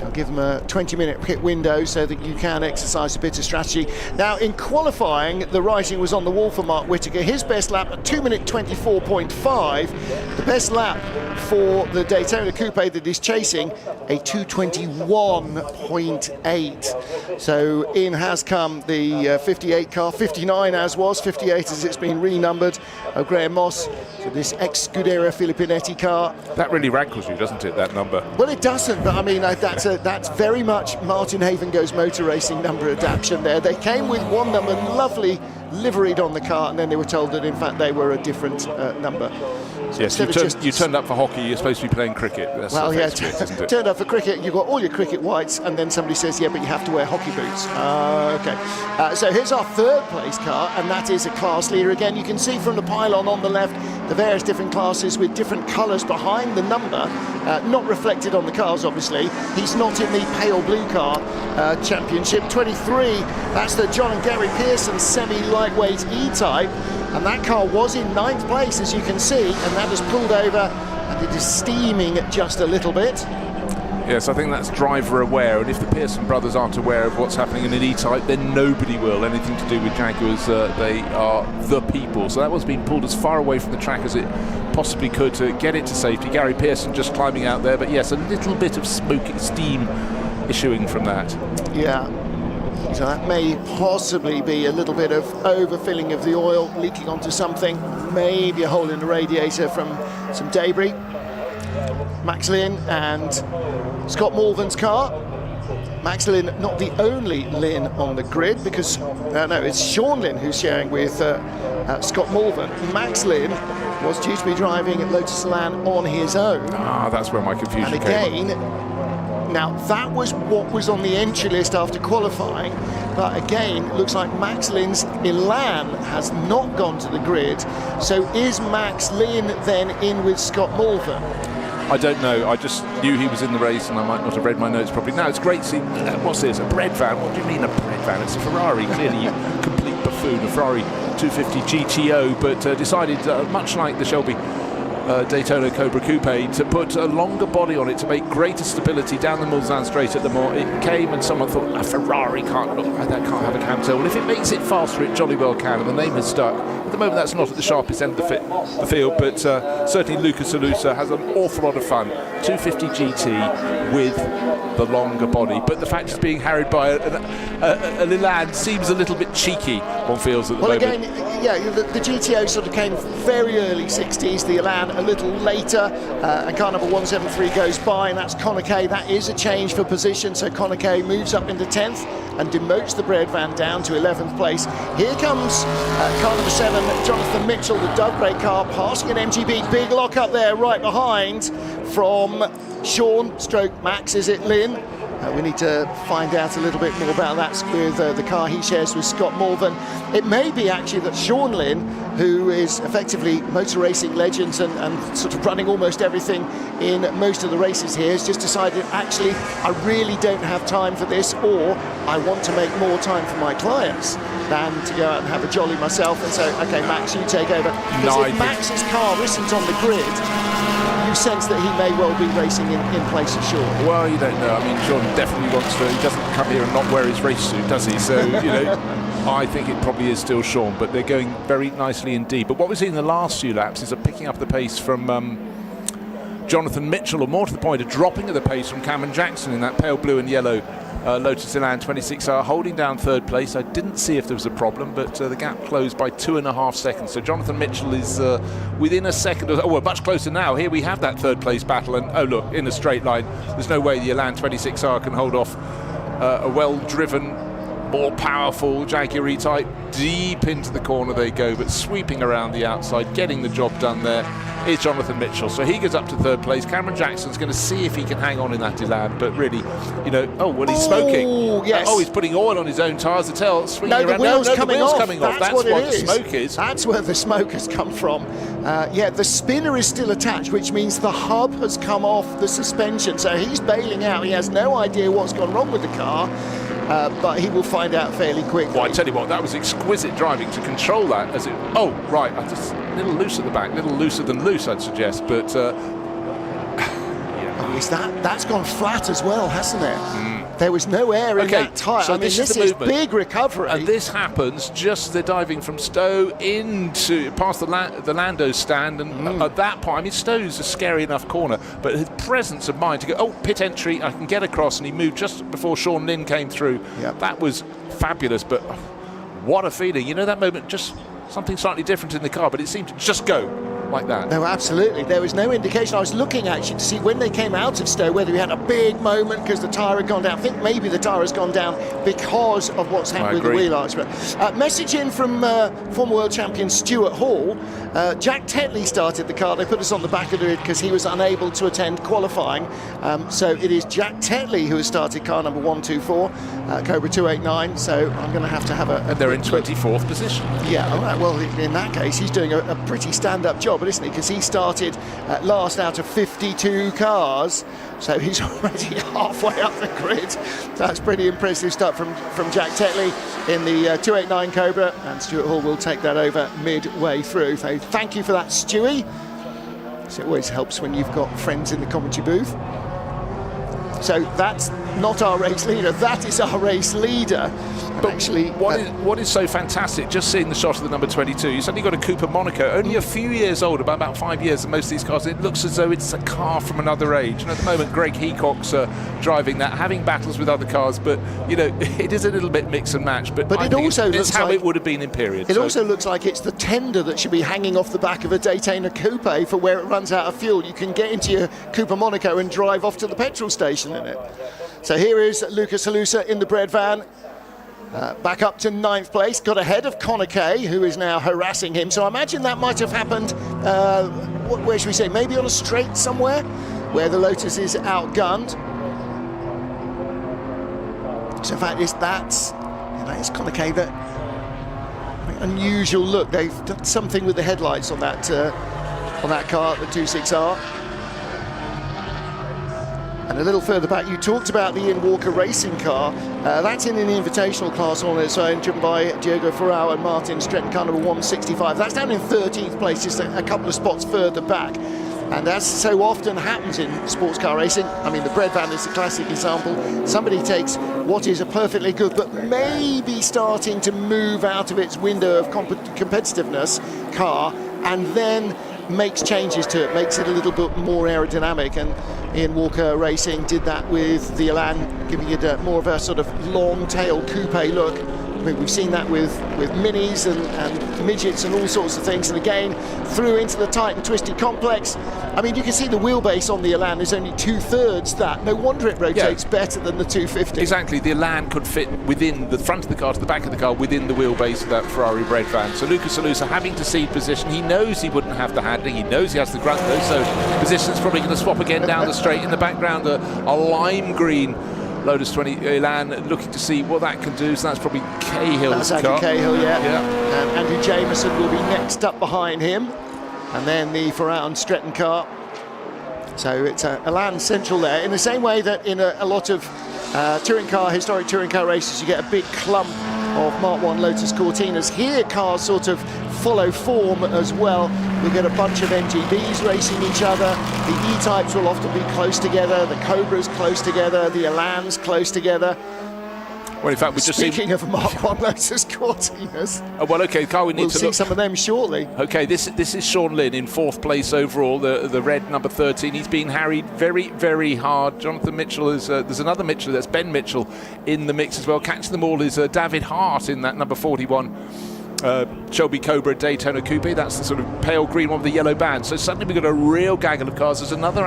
I'll give them a 20-minute pit window so that you can exercise a bit of strategy. Now, in qualifying, the writing was on the wall for Mark Whittaker. His best lap, a 2-minute 24.5. The best lap for the Daytona Coupe that is chasing, a 221.8. So in has come the 58 car, 59 as was, 58 as it's been renumbered. Graham Moss, so this ex-Scuderia Filippinetti car. That really rankles you, doesn't it, that number? Well, it doesn't, but I mean, that's very much Martin Havengo's motor racing number adaptation there. They came with one number, lovely liveried on the car, and then they were told that in fact they were a different number. So yes, you turned up for hockey, you're supposed to be playing cricket. That's isn't it? Turned up for cricket, you've got all your cricket whites, and then somebody says, yeah, but you have to wear hockey boots. Okay. So here's our third place car, and that is a class leader. Again, you can see from the pylon on the left the various different classes with different colours behind the number, not reflected on the cars, obviously. He's not in the pale blue car championship. 23, that's the John and Gary Pearson semi-lightweight E-Type. And that car was in 9th place, as you can see, and that has pulled over, and it is steaming just a little bit. Yes, I think that's driver aware, and if the Pearson brothers aren't aware of what's happening in an E-Type, then nobody will. Anything to do with Jaguars, they are the people. So that was being pulled as far away from the track as it possibly could to get it to safety. Gary Pearson just climbing out there, but yes, a little bit of smoking steam issuing from that. Yeah. So that may possibly be a little bit of overfilling of the oil leaking onto something, maybe a hole in the radiator from some debris. Max Lynn and Scott Malvern's car. Max Lynn, not the only Lynn on the grid, because no, it's Sean Lynn who's sharing with Scott Malvern. Max Lynn was due to be driving at Lotus Elan on his own. Ah, that's where my confusion came. Now, that was what was on the entry list after qualifying, but again, looks like Max Lynn's Elan has not gone to the grid. So is Max Lynn then in with Scott Malvern? I don't know. I just knew he was in the race, and I might not have read my notes properly. Now, it's great to see, what's this, a bread van? What do you mean a bread van? It's a Ferrari, clearly, you complete buffoon, a Ferrari 250 GTO, but decided, much like the Shelby Daytona Cobra Coupe, to put a longer body on it to make greater stability down the Mulsanne straight at the Mans. It came and someone thought, a Ferrari can't look like that, can't have a camtail. Well, if it makes it faster, it jolly well can, and the name has stuck. At the moment, that's not at the sharpest end of the field, but certainly Lucas Alusa has an awful lot of fun. 250 GT with the longer body, but the fact it's being harried by a Elan seems a little bit cheeky, one feels at the moment. Well, again, yeah, the GTO sort of came very early 60s, the Elan a little later, and car number 173 goes by, and that's Conor Kay. That is a change for position, so Conor Kay moves up into 10th and demotes the bread van down to 11th place. Here comes car number 7, Jonathan Mitchell, the Doug Bray car, passing an MGB. Big lock up there right behind from Sean / Max, is it Lynn? We need to find out a little bit more about that with the car he shares with Scott Malvern. It may be actually that Sean Lynn, who is effectively motor racing legends and sort of running almost everything in most of the races here, has just decided, actually, I really don't have time for this, or I want to make more time for my clients than to go out and have a jolly myself. And so, okay, Max, you take over. Because if Max's car isn't on the grid, you sense that he may well be racing in place of Sean. Well, you don't know. I mean, Sean definitely wants to. He doesn't come here and not wear his race suit, does he? So, you know, I think it probably is still Sean, but they're going very nicely indeed. But what we've seen in the last few laps is a picking up the pace from Jonathan Mitchell, or more to the point, a dropping of the pace from Cameron Jackson in that pale blue and yellow Lotus Elan 26R, holding down 3rd place. I didn't see if there was a problem, but the gap closed by 2.5 seconds. So Jonathan Mitchell is within a second. Well, much closer now. Here we have that 3rd place battle, and oh look, in a straight line. There's no way the Elan 26R can hold off a well-driven, more powerful Jaguar E-Type. Deep into the corner they go, but sweeping around the outside, getting the job done there is Jonathan Mitchell. So he goes up to 3rd place. Cameron Jackson's going to see if he can hang on in that Elan, but really, you know, oh, well, he's smoking. Yes. Oh, he's putting oil on his own tyres. The tail swinging around. The wheel's coming off. That's what the smoke is. That's where the smoke has come from. Yeah, the spinner is still attached, which means the hub has come off the suspension. So he's bailing out. He has no idea what's gone wrong with the car. but he will find out fairly quickly. Well, I tell you what, that was exquisite driving to control that. As it, oh, right, I just a little loose at the back, a little looser than loose, I'd suggest. But that's gone flat as well, hasn't it? There was no air in that tyre. So this is big recovery. And this happens just they're diving from Stowe into past the Lando stand, and at that point, I mean, Stowe's a scary enough corner, but his presence of mind to go, pit entry, I can get across, and he moved just before Sean Lynn came through. Yep. That was fabulous, but what a feeling. You know, that moment, just something slightly different in the car, but it seemed to just go like that. No, absolutely. There was no indication. I was looking actually to see when they came out of Stowe whether he had a big moment because the tyre had gone down. I think maybe the tyre has gone down because of what's happened with the wheel arch. Message in from former world champion Stuart Hall. Jack Tetley started the car. They put us on the back of the grid because he was unable to attend qualifying. So it is Jack Tetley who has started car number 124, Cobra 289. So I'm going to have a... And they're in 24th position. Yeah, all right. Well, in that case, he's doing a pretty stand-up job, isn't he? Because he started last out of 52 cars, so he's already halfway up the grid. That's pretty impressive stuff from Jack Tetley in the 289 Cobra, and Stuart Hall will take that over midway through. So thank you for that, Stewie. So it always helps when you've got friends in the commentary booth. So that's not our race leader, that is our race leader. But actually, what is so fantastic, just seeing the shot of the number 22, you've suddenly got a Cooper Monaco, only a few years old, about 5 years in most of these cars. It looks as though it's a car from another age. And at the moment, Greg Heacock's driving that, having battles with other cars, but, you know, it is a little bit mix and match. But it also looks how like it would have been in period. It also looks like it's the tender that should be hanging off the back of a Daytona Coupe for where it runs out of fuel. You can get into your Cooper Monaco and drive off to the petrol station in it. So here is Lucas Halusa in the bread van. Back up to 9th place, got ahead of Connor Kay, who is now harassing him. So I imagine that might have happened, where should we say, maybe on a straight somewhere, where the Lotus is outgunned. So in fact, that is Connor Kay, that unusual look. They've done something with the headlights on that car, the 26R. And a little further back, you talked about the Ian Walker racing car. That's in an invitational class on its own, driven by Diogo Ferrao and Martin Stretton, car number 165. That's down in 13th place, just a couple of spots further back. And as so often happens in sports car racing, I mean, the bread van is a classic example. Somebody takes what is a perfectly good, but maybe starting to move out of its window of competitiveness car, and then makes changes to it, makes it a little bit more aerodynamic. And Ian Walker Racing did that with the Elan, giving it more of a sort of long tail coupe look. I mean, we've seen that with minis and midgets and all sorts of things, and again through into the tight and twisty complex. I mean, you can see the wheelbase on the Elan is only 2/3 that. No wonder it rotates better than the 250. Exactly, the Elan could fit within the front of the car to the back of the car within the wheelbase of that Ferrari bread van. So Lucas Halusa having to cede position, he knows he wouldn't have the handling, he knows he has the grunt though, so position's probably going to swap again down the straight. In the background, a lime green Lotus 20 Elan, looking to see what that can do. So that's probably Cahill's car. That's Andrew Cahill, yeah. And Andrew Jameson will be next up behind him. And then the Ferrao and Stretton car. So it's Elan central there. In the same way that in a lot of historic touring car races, you get a big clump of Mark 1 Lotus Cortinas. Here, cars sort of follow form as well. We get a bunch of MGBs racing each other. The E-types will often be close together. The Cobras close together. The Elans close together. Well, in fact, we just Speaking of Mark 1 Lotus Cortinas. Well, okay, Carl, we need we'll to see look. some of them shortly. Okay, this is Sean Lynn in 4th place overall, the red number 13. He's being harried very, very hard. Jonathan Mitchell is, there's another Mitchell, that's Ben Mitchell in the mix as well. Catching them all is David Hart in that number 41. Shelby Cobra Daytona Coupe, that's the sort of pale green one with the yellow band. So suddenly we've got a real gaggle of cars. There's another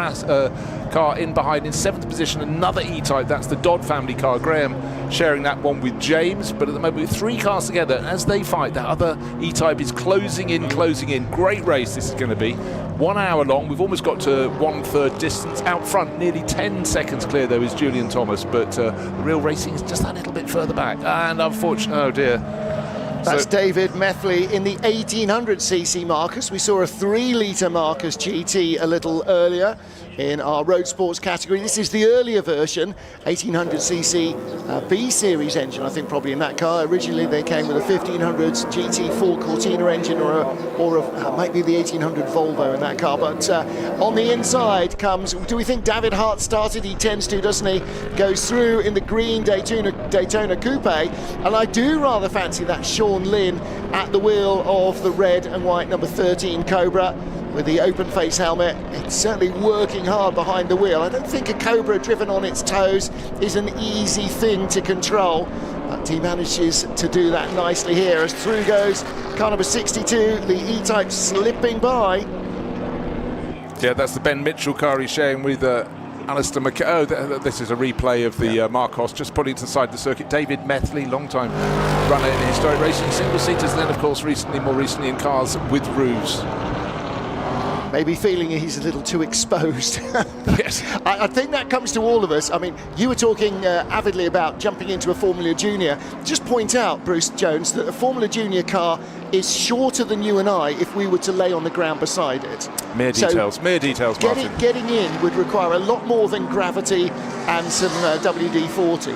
car in behind in 7th position, another E-Type, that's the Dodd family car. Graham sharing that one with James, but at the moment with 3 cars together, and as they fight, that other E-Type is closing in. Great race this is going to be. 1 hour long, we've almost got to 1/3 distance. Out front, nearly 10 seconds clear though is Julian Thomas, but the real racing is just that little bit further back. And unfortunately, oh dear. That's David Methley in the 1800cc Marcus. We saw a 3-litre Marcus GT a little earlier. in our road sports category. This is the earlier version, 1800cc B series engine, I think probably in that car. Originally they came with a 1500s GT4 Cortina engine or might be the 1800 Volvo in that car. But on the inside comes, do we think David Hart started? He tends to, doesn't he? Goes through in the green Daytona Coupe, and I do rather fancy that Sean Lynn at the wheel of the red and white number 13 Cobra with the open face helmet. It's certainly working hard behind the wheel. I don't think a Cobra driven on its toes is an easy thing to control, but he manages to do that nicely here as through goes car number 62, the E-Type slipping by. Yeah, that's the Ben Mitchell car he's sharing with Alistair this is a replay of the Marcos, just putting to the side of the circuit. David Methley, long-time runner in historic racing, single-seaters, and then, of course, more recently in cars with roofs. Maybe feeling he's a little too exposed. Yes. I think that comes to all of us. I mean, you were talking avidly about jumping into a Formula Junior. Just point out, Bruce Jones, that a Formula Junior car is shorter than you and I if we were to lay on the ground beside it. Mere details, Martin. Getting in would require a lot more than gravity and some WD-40.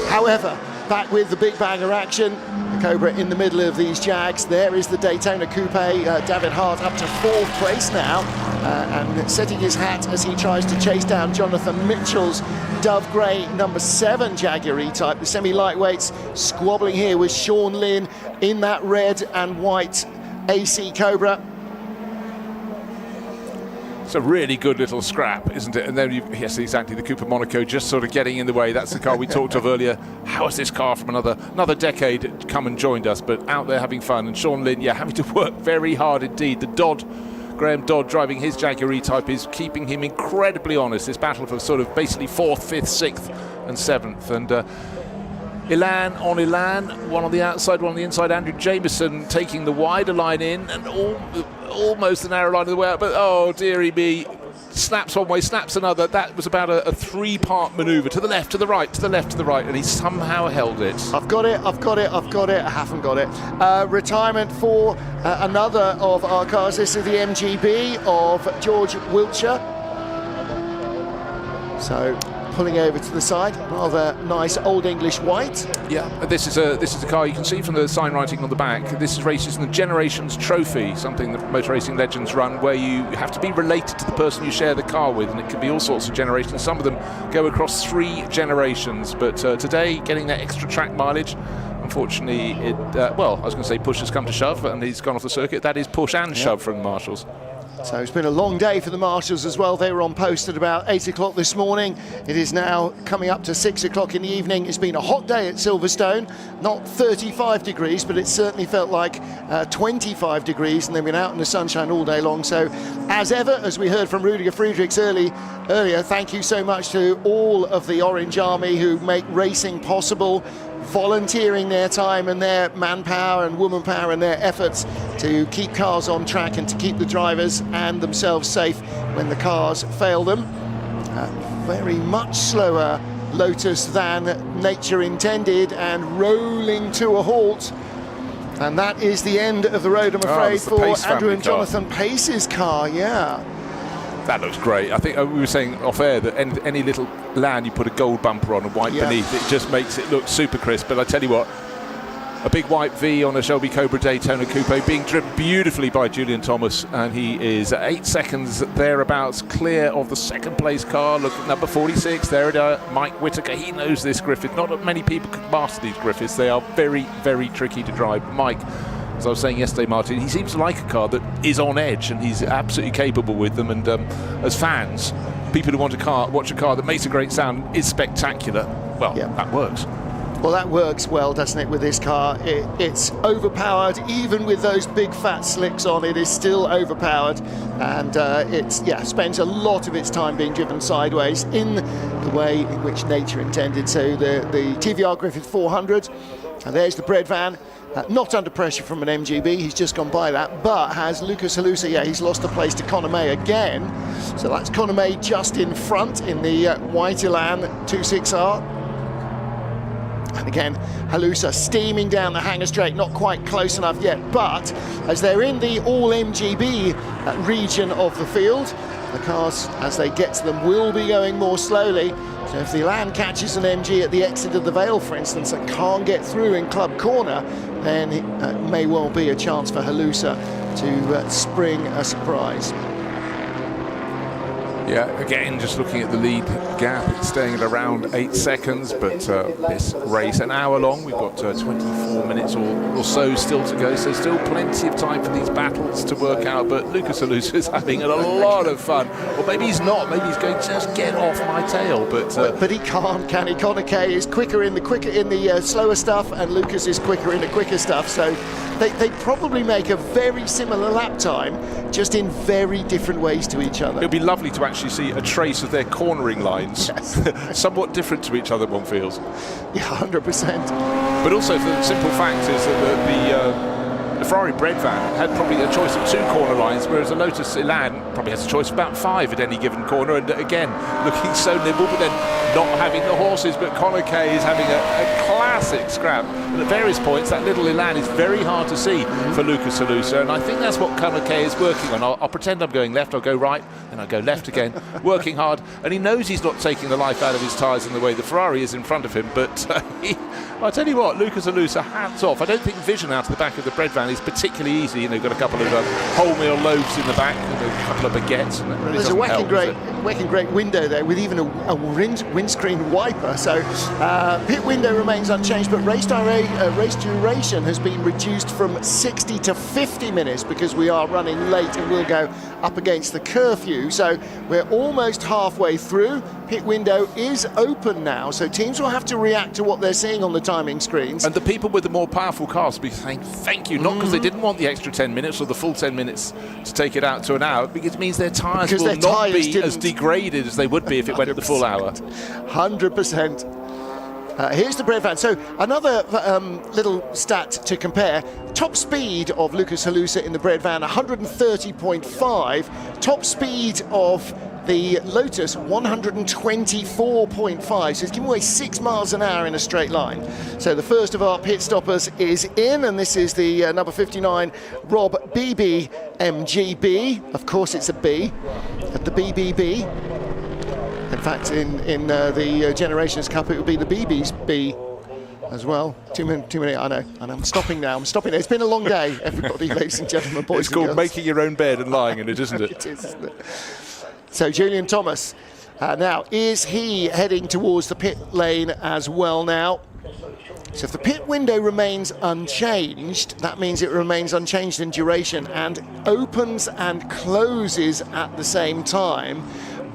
However, back with the big banger action, the Cobra in the middle of these Jags. There is the Daytona Coupe. David Hart up to 4th place now and setting his hat as he tries to chase down Jonathan Mitchell's Dove Grey number 7 Jaguar E-Type. The semi-lightweights squabbling here with Sean Lynn in that red and white AC Cobra. It's a really good little scrap, isn't it? And then, yes, exactly, the Cooper Monaco just sort of getting in the way. That's the car we talked of earlier. How has this car from another decade come and joined us? But out there having fun. And Sean Lynn, having to work very hard indeed. Graham Dodd driving his Jaguar E-Type is keeping him incredibly honest. This battle for sort of basically 4th, 5th, 6th and 7th. And Elan, one on the outside, one on the inside. Andrew Jameson taking the wider line in and almost the narrow line of the way out, but oh dearie me, snaps one way, snaps another. That was about a 3-part manoeuvre, to the left, to the right, to the left, to the right, and he somehow held it. I've got it, I haven't got it. Retirement for another of our cars. This is the MGB of George Wiltshire. So pulling over to the side, rather nice old English white. Yeah, this is a car you can see from the sign writing on the back. This is races in the Generations Trophy, something that motor racing legends run, where you have to be related to the person you share the car with, and it can be all sorts of generations. Some of them go across 3 generations, but today getting that extra track mileage. Unfortunately, I was going to say push has come to shove, and he's gone off the circuit. That is push and shove from the Marshals. So it's been a long day for the Marshals as well. They were on post at about 8 o'clock this morning. It is now coming up to 6 o'clock in the evening. It's been a hot day at Silverstone, not 35 degrees, but it certainly felt like 25 degrees, and they've been out in the sunshine all day long. So as ever, as we heard from Rudiger Friedrichs earlier, thank you so much to all of the Orange Army who make racing possible, volunteering their time and their manpower and womanpower and their efforts to keep cars on track and to keep the drivers and themselves safe when the cars fail them. Very much slower Lotus than nature intended, and rolling to a halt. And that is the end of the road, I'm afraid, for Andrew and Jonathan Pace's car. That looks great. I think we were saying off air that any little land you put a gold bumper on and white beneath, it just makes it look super crisp. But I tell you what, a big white V on a Shelby Cobra Daytona Coupe being driven beautifully by Julian Thomas, and he is 8 seconds thereabouts clear of the 2nd place car. Look at number 46 there, Mike Whitaker. He knows this Griffith. Not many people can master these Griffiths. They are very, very tricky to drive. Mike, as I was saying yesterday, Martin, he seems to like a car that is on edge, and he's absolutely capable with them. And as fans, people who want to watch a car that makes a great sound, is spectacular. Well, that works. Well, that works well, doesn't it, with this car? It's overpowered. Even with those big fat slicks on, it is still overpowered. And spends a lot of its time being driven sideways in the way in which nature intended. So the TVR Griffith 400, and there's the bread van. Not under pressure from an MGB, he's just gone by that, but has Lucas Halusa, he's lost a place to Conor May again. So that's Conor May just in front in the white Elan 26R. And again, Halusa steaming down the hangar straight, not quite close enough yet, but as they're in the all MGB region of the field, The cars, as they get to them, will be going more slowly. So if the Elan catches an MG at the exit of the Vale, for instance, and can't get through in Club Corner, then it may well be a chance for Halusa to spring a surprise. Yeah, again, just looking at the lead gap, it's staying at around 8 seconds, but this race, an hour long, we've got 24 minutes or so still to go, so still plenty of time for these battles to work out, but Lucas Halusa is having a lot of fun. Or maybe he's not, maybe he's going to just get off my tail, but he can't, can he? Connor Kay is quicker in the slower stuff, and Lucas is quicker in the quicker stuff, so they probably make a very similar lap time, just in very different ways to each other. It'll be lovely to actually see a trace of their cornering lines, yes. Somewhat different to each other, one feels. Yeah, 100%. But also, the simple fact is that the Ferrari bread van had probably a choice of 2 corner lines, whereas the Lotus Elan probably has a choice of about 5 at any given corner, and again, looking so nimble, but then not having the horses. But Connor Kay is having a classic scrap, and at various points that little Elan is very hard to see for Lucas Halusa, and I think that's what Connor Kay is working on. I'll pretend I'm going left, I'll go right, then I'll go left again, working hard, and he knows he's not taking the life out of his tyres in the way the Ferrari is in front of him, but I'll tell you what, Lucas Halusa, hats off. I don't think vision out of the back of the bread van is particularly easy. You know, got a couple of wholemeal loaves in the back, and a couple of baguettes. And really there's a whacking great window there with even a windscreen wiper. So pit window remains unchanged, but race duration has been reduced from 60 to 50 minutes because we are running late and we'll go up against the curfew. So we're almost halfway through. Pit window is open now, so teams will have to react to what they're seeing on the timing screens. And the people with the more powerful cars will be saying thank you, not because they didn't want the extra 10 minutes or the full 10 minutes to take it out to an hour, because it means their tyres will not be as degraded as they would be if it went at the full hour. 100%. Here's the bread van. So another little stat to compare. Top speed of Lucas Halusa in the bread van, 130.5. Top speed of the Lotus, 124.5. So it's giving away 6 miles an hour in a straight line. So the first of our pit stoppers is in, and this is the number 59, Rob BB MGB. Of course it's a B at the BBB. In fact, in the Generations Cup, it would be the BB's B as well. Too many, I know. And I'm stopping now. It's been a long day, everybody, ladies and gentlemen, boys It's called girls. making your own bed and lying in it, isn't it? It is, isn't it? So Julian Thomas, now, is he heading towards the pit lane as well now? So if the pit window remains unchanged, that means it remains unchanged in duration and opens and closes at the same time.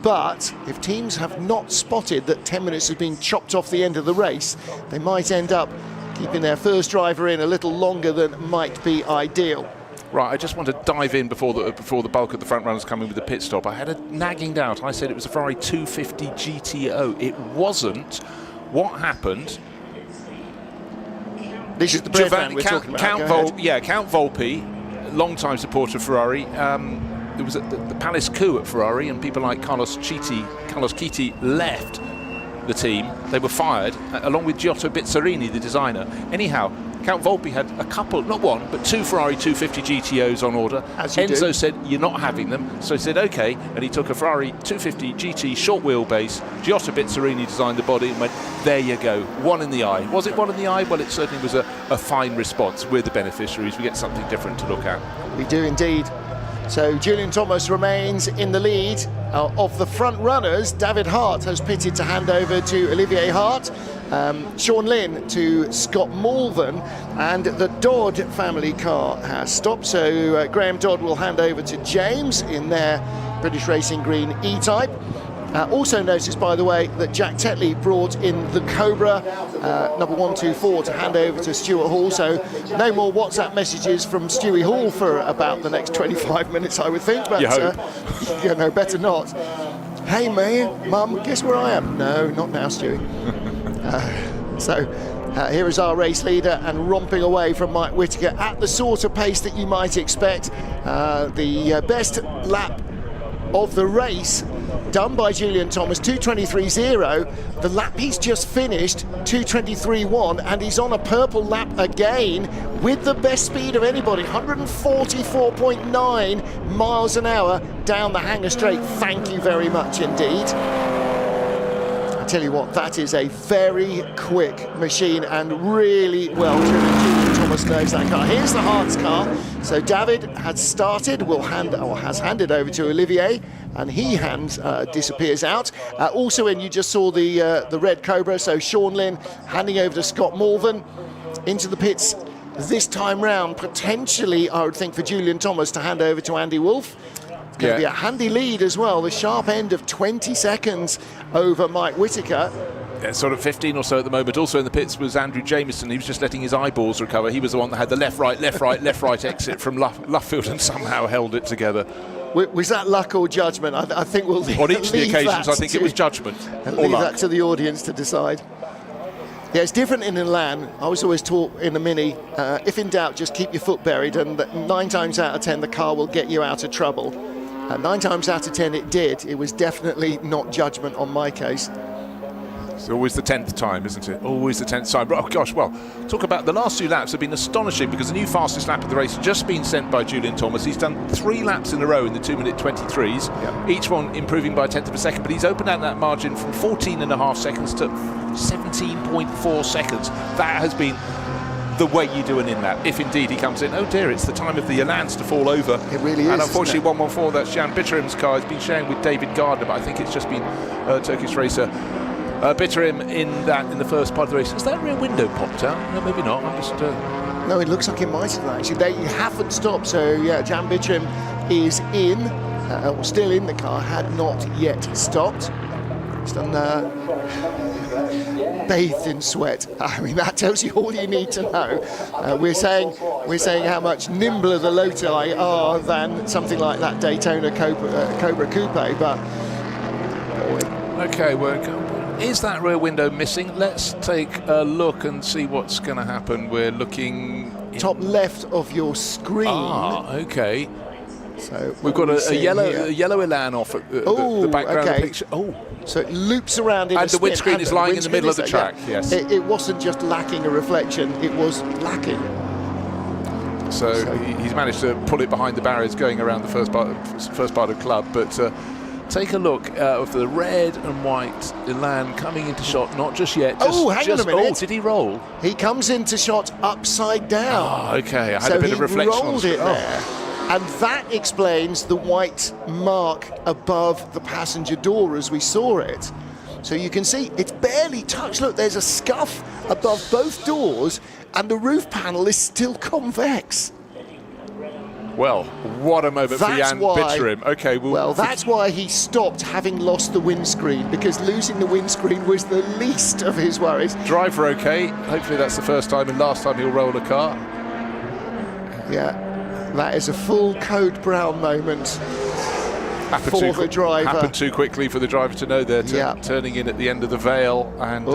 But if teams have not spotted that 10 minutes has been chopped off the end of the race, they might end up keeping their first driver in a little longer than might be ideal. Right, I just want to dive in before the bulk of the front runners come in with the pit stop. I had a nagging doubt. I said it was a Ferrari 250 GTO. It wasn't. What happened? This is the bread van we're talking about. Count Volpe, long-time supporter of Ferrari. There was the Palace coup at Ferrari, and people like Carlos Chiti left the team. They were fired, along with Giotto Bizzarini, the designer. Anyhow, Count Volpe had a couple, not one, but 2 Ferrari 250 GTOs on order. Enzo said, you're not having them. So he said, OK, and he took a Ferrari 250 GT short wheelbase. Giotto Bizzarini designed the body and went, there you go, 1 in the eye. Was it 1 in the eye? Well, it certainly was a fine response. We're the beneficiaries. We get something different to look at. We do indeed. So Julian Thomas remains in the lead. Of the front runners, David Hart has pitted to hand over to Olivier Hart, Sean Lynn to Scott Malvern, and the Dodd family car has stopped. So Graham Dodd will hand over to James in their British Racing Green E-Type. Also noticed, by the way, that Jack Tetley brought in the Cobra number 124 to hand over to Stuart Hall. So no more WhatsApp messages from Stewie Hall for about the next 25 minutes, I would think. But yeah, no, better not. Hey, Mum, guess where I am? No, not now, Stewie. Here is our race leader and romping away from Mike Whittaker at the sort of pace that you might expect. The best lap of the race done by Julian Thomas, 2:23.0. The lap he's just finished, 2:23.1, and he's on a purple lap again with the best speed of anybody, 144.9 miles an hour down the Hangar Straight. Thank you very much indeed. I tell you what, that is a very quick machine and really well driven. Julian Thomas knows that car. Here's the Hart's car. So David has started, has handed over to Olivier, and he disappears out. Also in, you just saw the red Cobra, so Sean Lynn handing over to Scott Morvan into the pits this time round. Potentially, I would think, for Julian Thomas to hand over to Andy Wolff. It's going to be a handy lead as well, the sharp end of 20 seconds over Mike Whitaker. Yeah, sort of 15 or so at the moment. Also in the pits was Andrew Jamieson. He was just letting his eyeballs recover. He was the one that had the left, right exit from Luffield and somehow held it together. Was that luck or judgment? I think we'll leave, on each of the occasions, I think it was judgment or luck. That to the audience to decide. Yeah, it's different in Milan. I was always taught in the Mini, if in doubt, just keep your foot buried, and 9 times out of 10 the car will get you out of trouble. 9 times out of 10 it did. It was definitely not judgment on my case. It's always the 10th time, isn't it? Always the 10th time. Oh gosh, well, talk about the last 2 laps have been astonishing, because the new fastest lap of the race has just been sent by Julian Thomas. He's done 3 laps in a row in the 2-minute 23s, each one improving by a tenth of a second, but he's opened out that margin from 14.5 seconds to 17.4 seconds. That has been the way you do an in-lap, if indeed he comes in. Oh dear, it's the time of the Alans to fall over. It really is. And unfortunately 114, that's Jan Bitterim's car, has been sharing with David Gardner, but I think it's just been Turkish racer Bitterim in the first part of the race. Has that rear window popped out? No, maybe not. I'm just... No, it looks like it might have actually. They haven't stopped, so yeah, Jan Bitterim is in, or still in the car, had not yet stopped. He's done bathed in sweat. I mean, that tells you all you need to know. We're saying how much nimbler the Loti are than something like that Daytona Cobra Coupe, but okay, is that rear window missing? Let's take a look and see what's going to happen. We're looking top left of your screen. Okay. So we've got a yellow Elan off at the background of the picture. So it loops around in and the windscreen is lying in the middle of the track. Yeah. Yes. It wasn't just lacking a reflection; it was lacking. So he's managed to pull it behind the barriers, going around the first part of club, but. Take a look of the red and white Elan coming into shot, not just yet. Hang on a minute. Oh, did he roll? He comes into shot upside down. Okay. I had a bit of reflection on it there. And that explains the white mark above the passenger door as we saw it. So you can see it's barely touched. Look, there's a scuff above both doors, and the roof panel is still convex. Well, what a moment for Jan Bitterim. Okay, that's why he stopped, having lost the windscreen, because losing the windscreen was the least of his worries. Driver okay. Hopefully that's the first time and last time he'll roll a car. Yeah, that is a full code brown moment for the driver. Happened too quickly for the driver to know they're turning in at the end of the Vale, and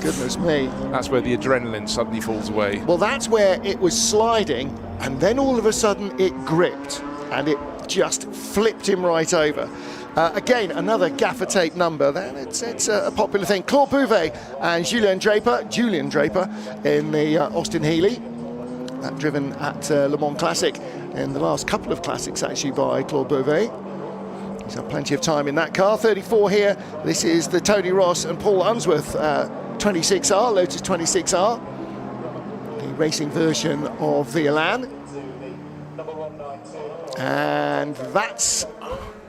goodness me, that's where the adrenaline suddenly falls away. Well, that's where it was sliding, and then all of a sudden it gripped and it just flipped him right over. Again, another gaffer tape number. It's a popular thing. Claude Bouvet and Julian Draper in the Austin Healey. Driven at Le Mans Classic in the last couple of classics actually by Claude Bouvet. He's had plenty of time in that car. 34 here. This is the Tony Ross and Paul Unsworth 26R, Lotus 26R. The racing version of the Elan. And that's,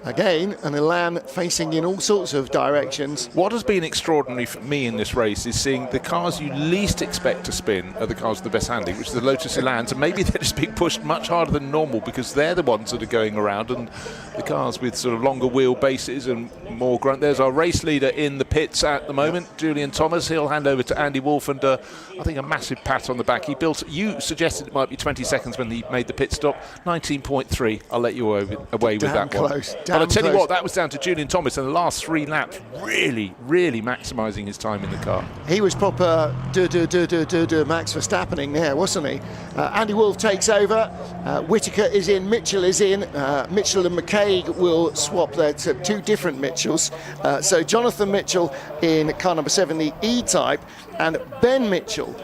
again, an Elan facing in all sorts of directions. What has been extraordinary for me in this race is seeing the cars you least expect to spin are the cars with the best handling, which is the Lotus Elans, and maybe they're just being pushed much harder than normal because they're the ones that are going around, and the cars with sort of longer wheel bases and more grunt. There's our race leader in the pits at the moment, Julian Thomas. He'll hand over to Andy Wolff, and I think a massive pat on the back. You suggested it might be 20 seconds when he made the pit stop. 19.3. I'll let you away with that one. But I tell you what, that was down to Julian Thomas in the last 3 laps, really, really maximising his time in the car. He was proper Max Verstappening there, wasn't he? Andy Wolff takes over. Whittaker is in, Mitchell is in. Mitchell and McCaig will swap there to 2 different Mitchells. So Jonathan Mitchell in car number 7, the E-Type, and Ben Mitchell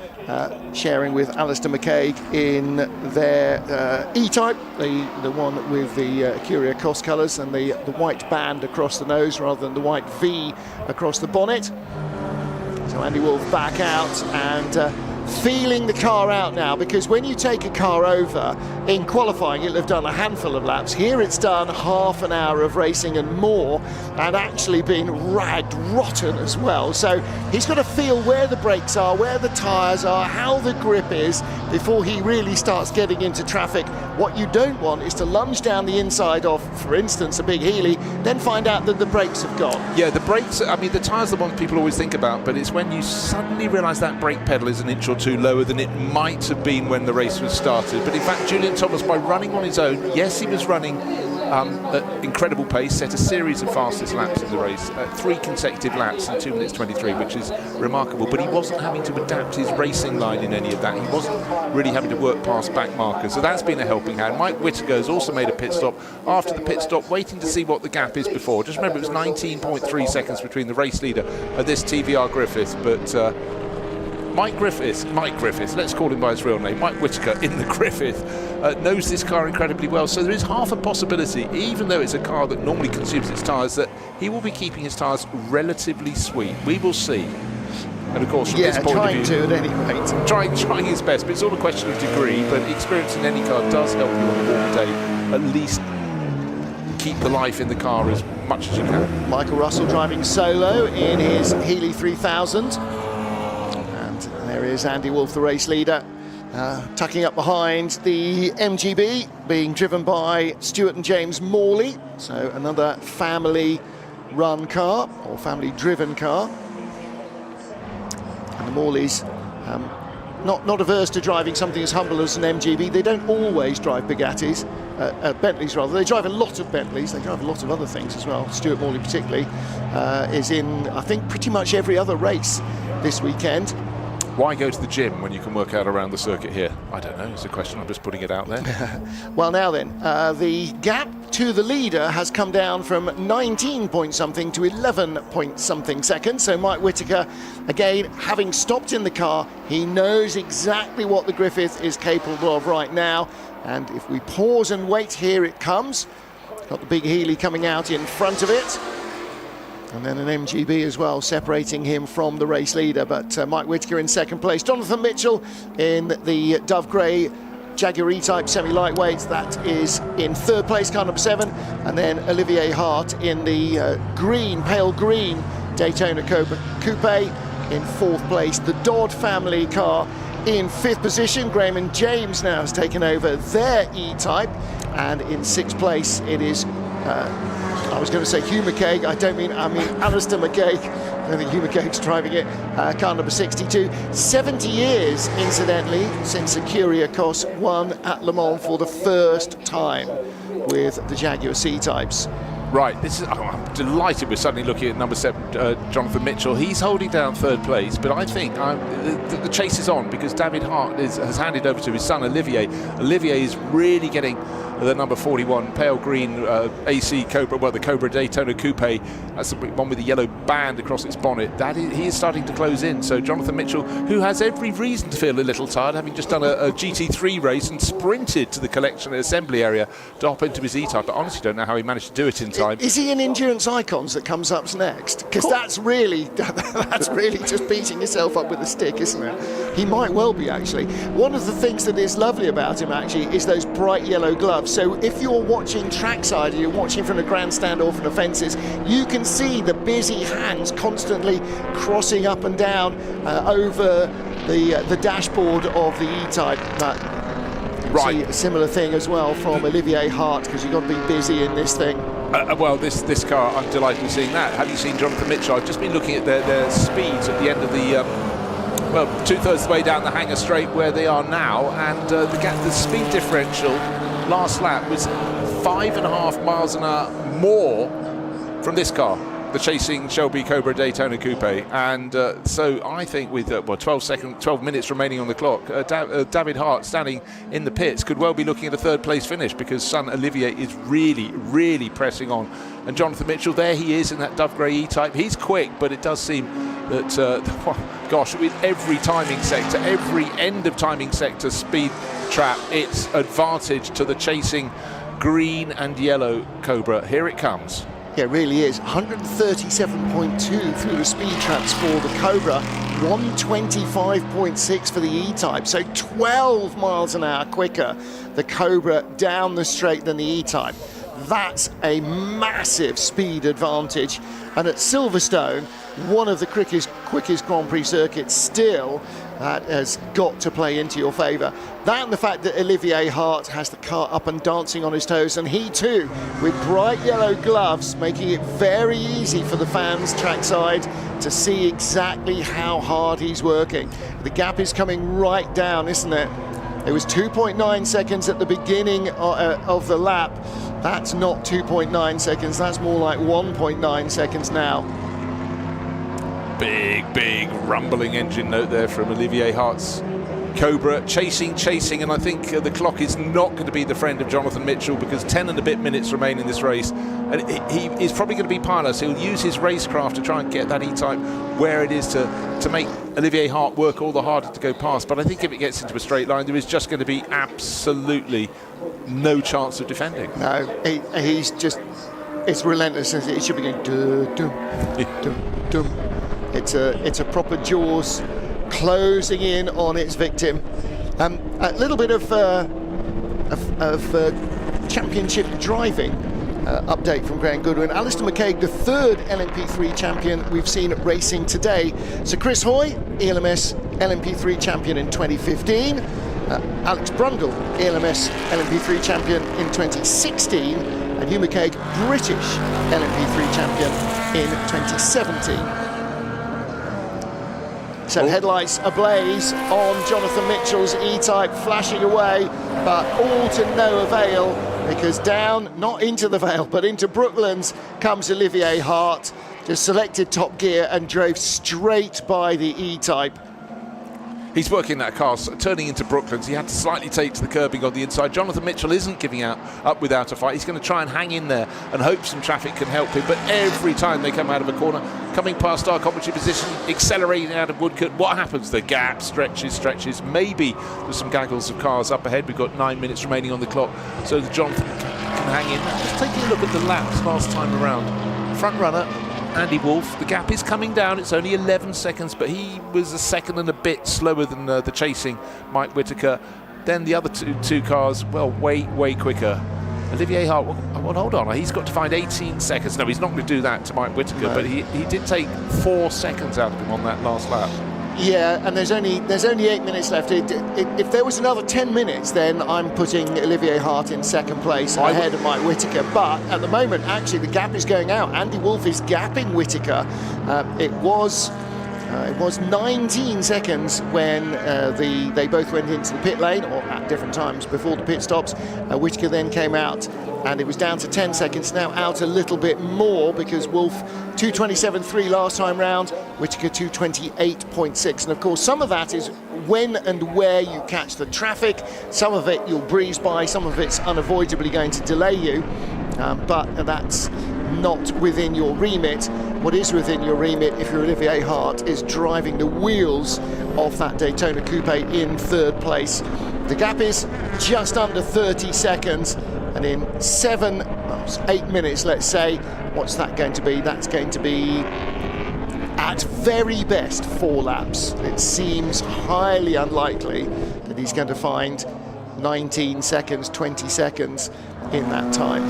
sharing with Alistair McCaig in their E-Type, the one with the Curia Cos colours and the white band across the nose rather than the white V across the bonnet. So Andy Wolff back out and feeling the car out now, because when you take a car over in qualifying, it'll have done a handful of laps. Here it's done half an hour of racing and more, and actually been ragged rotten as well. So he's got to feel where the brakes are, where the tyres are, how the grip is before he really starts getting into traffic. What you don't want is to lunge down the inside of, for instance, a big Healy, then find out that the brakes have gone. Yeah, the brakes, I mean, the tyres are the ones people always think about, but it's when you suddenly realise that brake pedal is an inch or 2 lower than it might have been when the race was started. But in fact, Julian Thomas, by running on his own, yes, he was running at incredible pace, set a series of fastest laps in the race, 3 consecutive laps in 2 minutes 23, which is remarkable, but he wasn't having to adapt his racing line in any of that. He wasn't really having to work past back markers, so that's been a helping hand. Mike Whittaker has also made a pit stop. After the pit stop, waiting to see what the gap is before. Just remember, it was 19.3 seconds between the race leader and this TVR Griffith, but Mike Griffiths, let's call him by his real name, Mike Whittaker in the Griffith, knows this car incredibly well. So there is half a possibility, even though it's a car that normally consumes its tyres, that he will be keeping his tyres relatively sweet. We will see. And of course, from his point of view, trying to at any rate. Trying his best, but it's all a question of degree. But experience in any car does help you on a warm day. At least keep the life in the car as much as you can. Michael Russell driving solo in his Healy 3000. There is Andy Wolff, the race leader, tucking up behind the MGB, being driven by Stuart and James Morley. So another family-run car, or family-driven car. And the Morleys, not averse to driving something as humble as an MGB. They don't always drive Bugattis, Bentleys rather. They drive a lot of Bentleys. They drive a lot of other things as well. Stuart Morley particularly is in, I think, pretty much every other race this weekend. Why go to the gym when you can work out around the circuit here? I don't know, it's a question, I'm just putting it out there. Well, now then, the gap to the leader has come down from 19 point something to 11 point something seconds. So Mike Whittaker, again, having stopped in the car, he knows exactly what the Griffith is capable of right now. And if we pause and wait, here it comes. Got the big Healy coming out in front of it. And then an MGB as well, separating him from the race leader. But Mike Whittaker in second place. Jonathan Mitchell in the Dove Grey Jaguar E-Type semi-lightweight. That is in third place, car number 7. And then Olivier Hart in the green, pale green Daytona Coupe in fourth place. The Dodd family car in fifth position. Graham and James now has taken over their E-Type. And in sixth place, it is... I was going to say Hugh McCaig, I mean Alistair McCaig. I don't think Hugh McCaig's driving it. Car number 62. 70 years, incidentally, since a Curia Cos won at Le Mans for the first time with the Jaguar C-Types. Right, I'm delighted we're suddenly looking at number 7, Jonathan Mitchell. He's holding down third place, but I think the chase is on because David Hart has handed over to his son Olivier. Olivier is really getting the number 41 pale green AC Cobra, well, the Cobra Daytona Coupe. That's the one with the yellow band across its bonnet. He is starting to close in. So Jonathan Mitchell, who has every reason to feel a little tired, having just done a GT3 race and sprinted to the collection and assembly area to hop into his E-Type. But honestly, don't know how he managed to do it in time. Is he in Endurance Icons that comes up next? Because that's really just beating yourself up with a stick, isn't it? He might well be, actually. One of the things that is lovely about him, actually, is those bright yellow gloves. So if you're watching trackside, or you're watching from the grandstand or from the fences, you can see the busy hands constantly crossing up and down over the dashboard of the E-Type. Right. See a similar thing as well from Olivier Hart, because you've got to be busy in this thing. Well, this car, I'm delighted with seeing that. Have you seen Jonathan Mitchell? I've just been looking at their speeds at the end of the, well, 2/3 of the way down the Hangar Straight where they are now, and the speed differential last lap was 5.5 miles an hour more from this car, the chasing Shelby Cobra Daytona Coupe. And so I think with 12 minutes remaining on the clock, David Hart standing in the pits could well be looking at a third place finish, because son Olivier is really, really pressing on. And Jonathan Mitchell, there he is in that Dove Grey E-Type. He's quick, but it does seem that, gosh, with every timing sector, every end of timing sector speed trap, it's advantage to the chasing green and yellow Cobra. Here it comes. Yeah, it really is. 137.2 through the speed traps for the Cobra, 125.6 for the E-Type. So 12 miles an hour quicker, the Cobra down the straight than the E-Type. That's a massive speed advantage. And at Silverstone, one of the quickest Grand Prix circuits still, that has got to play into your favour. That and the fact that Olivier Hart has the car up and dancing on his toes, and he too, with bright yellow gloves, making it very easy for the fans trackside to see exactly how hard he's working. The gap is coming right down, isn't it? It was 2.9 seconds at the beginning of the lap. That's not 2.9 seconds, that's more like 1.9 seconds now. Big rumbling engine note there from Olivier Hart's Cobra, chasing, and I think the clock is not going to be the friend of Jonathan Mitchell, because 10 and a bit minutes remain in this race, and he is probably going to be pilot. He'll use his racecraft to try and get that E-Type where it is to make Olivier Hart work all the harder to go past. But I think if it gets into a straight line, there is just going to be absolutely no chance of defending. No, he's just, it's relentless. It should be going dum, dum, dum. It's a proper Jaws closing in on its victim. A little bit of championship driving update from Graham Goodwin. Alistair McCaig, the third LMP3 champion we've seen racing today. So Chris Hoy, ELMS LMP3 champion in 2015. Alex Brundle, ELMS LMP3 champion in 2016. And Hugh McCaig, British LMP3 champion in 2017. So headlights ablaze on Jonathan Mitchell's E-Type, flashing away, but all to no avail, because down, not into the Vale, but into Brooklands comes Olivier Hart, just selected top gear and drove straight by the E-Type. He's working that car, turning into Brooklands. He had to slightly take to the curbing on the inside. Jonathan Mitchell isn't giving up without a fight. He's going to try and hang in there and hope some traffic can help him. But every time they come out of a corner, coming past our commentary position, accelerating out of Woodcote, what happens? The gap stretches. Maybe there's some gaggles of cars up ahead. We've got 9 minutes remaining on the clock, so the Jonathan can hang in. Just taking a look at the laps last time around. Front runner Andy Wolff, the gap is coming down. It's only 11 seconds, but he was a second and a bit slower than the chasing Mike Whittaker. Then the other two cars, well, way quicker. Olivier Hart, well, hold on, he's got to find 18 seconds. No, he's not going to do that to Mike Whittaker, but he did take 4 seconds out of him on that last lap. Yeah, and there's only 8 minutes left. If there was another 10 minutes, then I'm putting Olivier Hart in second place ahead of Mike Whittaker. But at the moment, actually, the gap is going out. Andy Wolff is gapping Whittaker. It was 19 seconds when they both went into the pit lane, or at different times before the pit stops. Whittaker then came out, and it was down to 10 seconds, now out a little bit more, because Wolff 2:27.3 last time round, Whittaker 2:28.6. And of course, some of that is when and where you catch the traffic. Some of it you'll breeze by, some of it's unavoidably going to delay you, but that's not within your remit. What is within your remit, if you're Olivier Hart, is driving the wheels of that Daytona Coupe in third place. The gap is just under 30 seconds, and in 8 minutes, let's say, what's that going to be? That's going to be, at very best, 4 laps. It seems highly unlikely that he's going to find 19 seconds, 20 seconds in that time.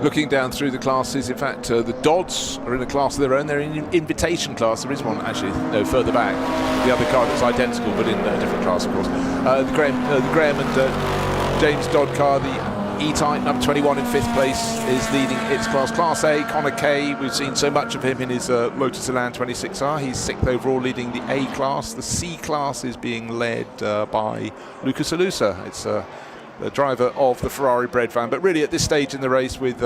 Looking down through the classes, in fact, the Dodds are in a class of their own. They're in an invitation class. There is one, actually, no, further back. The other car that's identical, but in a different class, of course. The Graham and James Dodd car, the E-Type, number 21 in 5th place, is leading its class. Class A, Connor Kay, we've seen so much of him in his Lotus Elan 26R. He's 6th overall, leading the A class. The C class is being led by Lucas Alusa. It's the driver of the Ferrari bred van. But really at this stage in the race with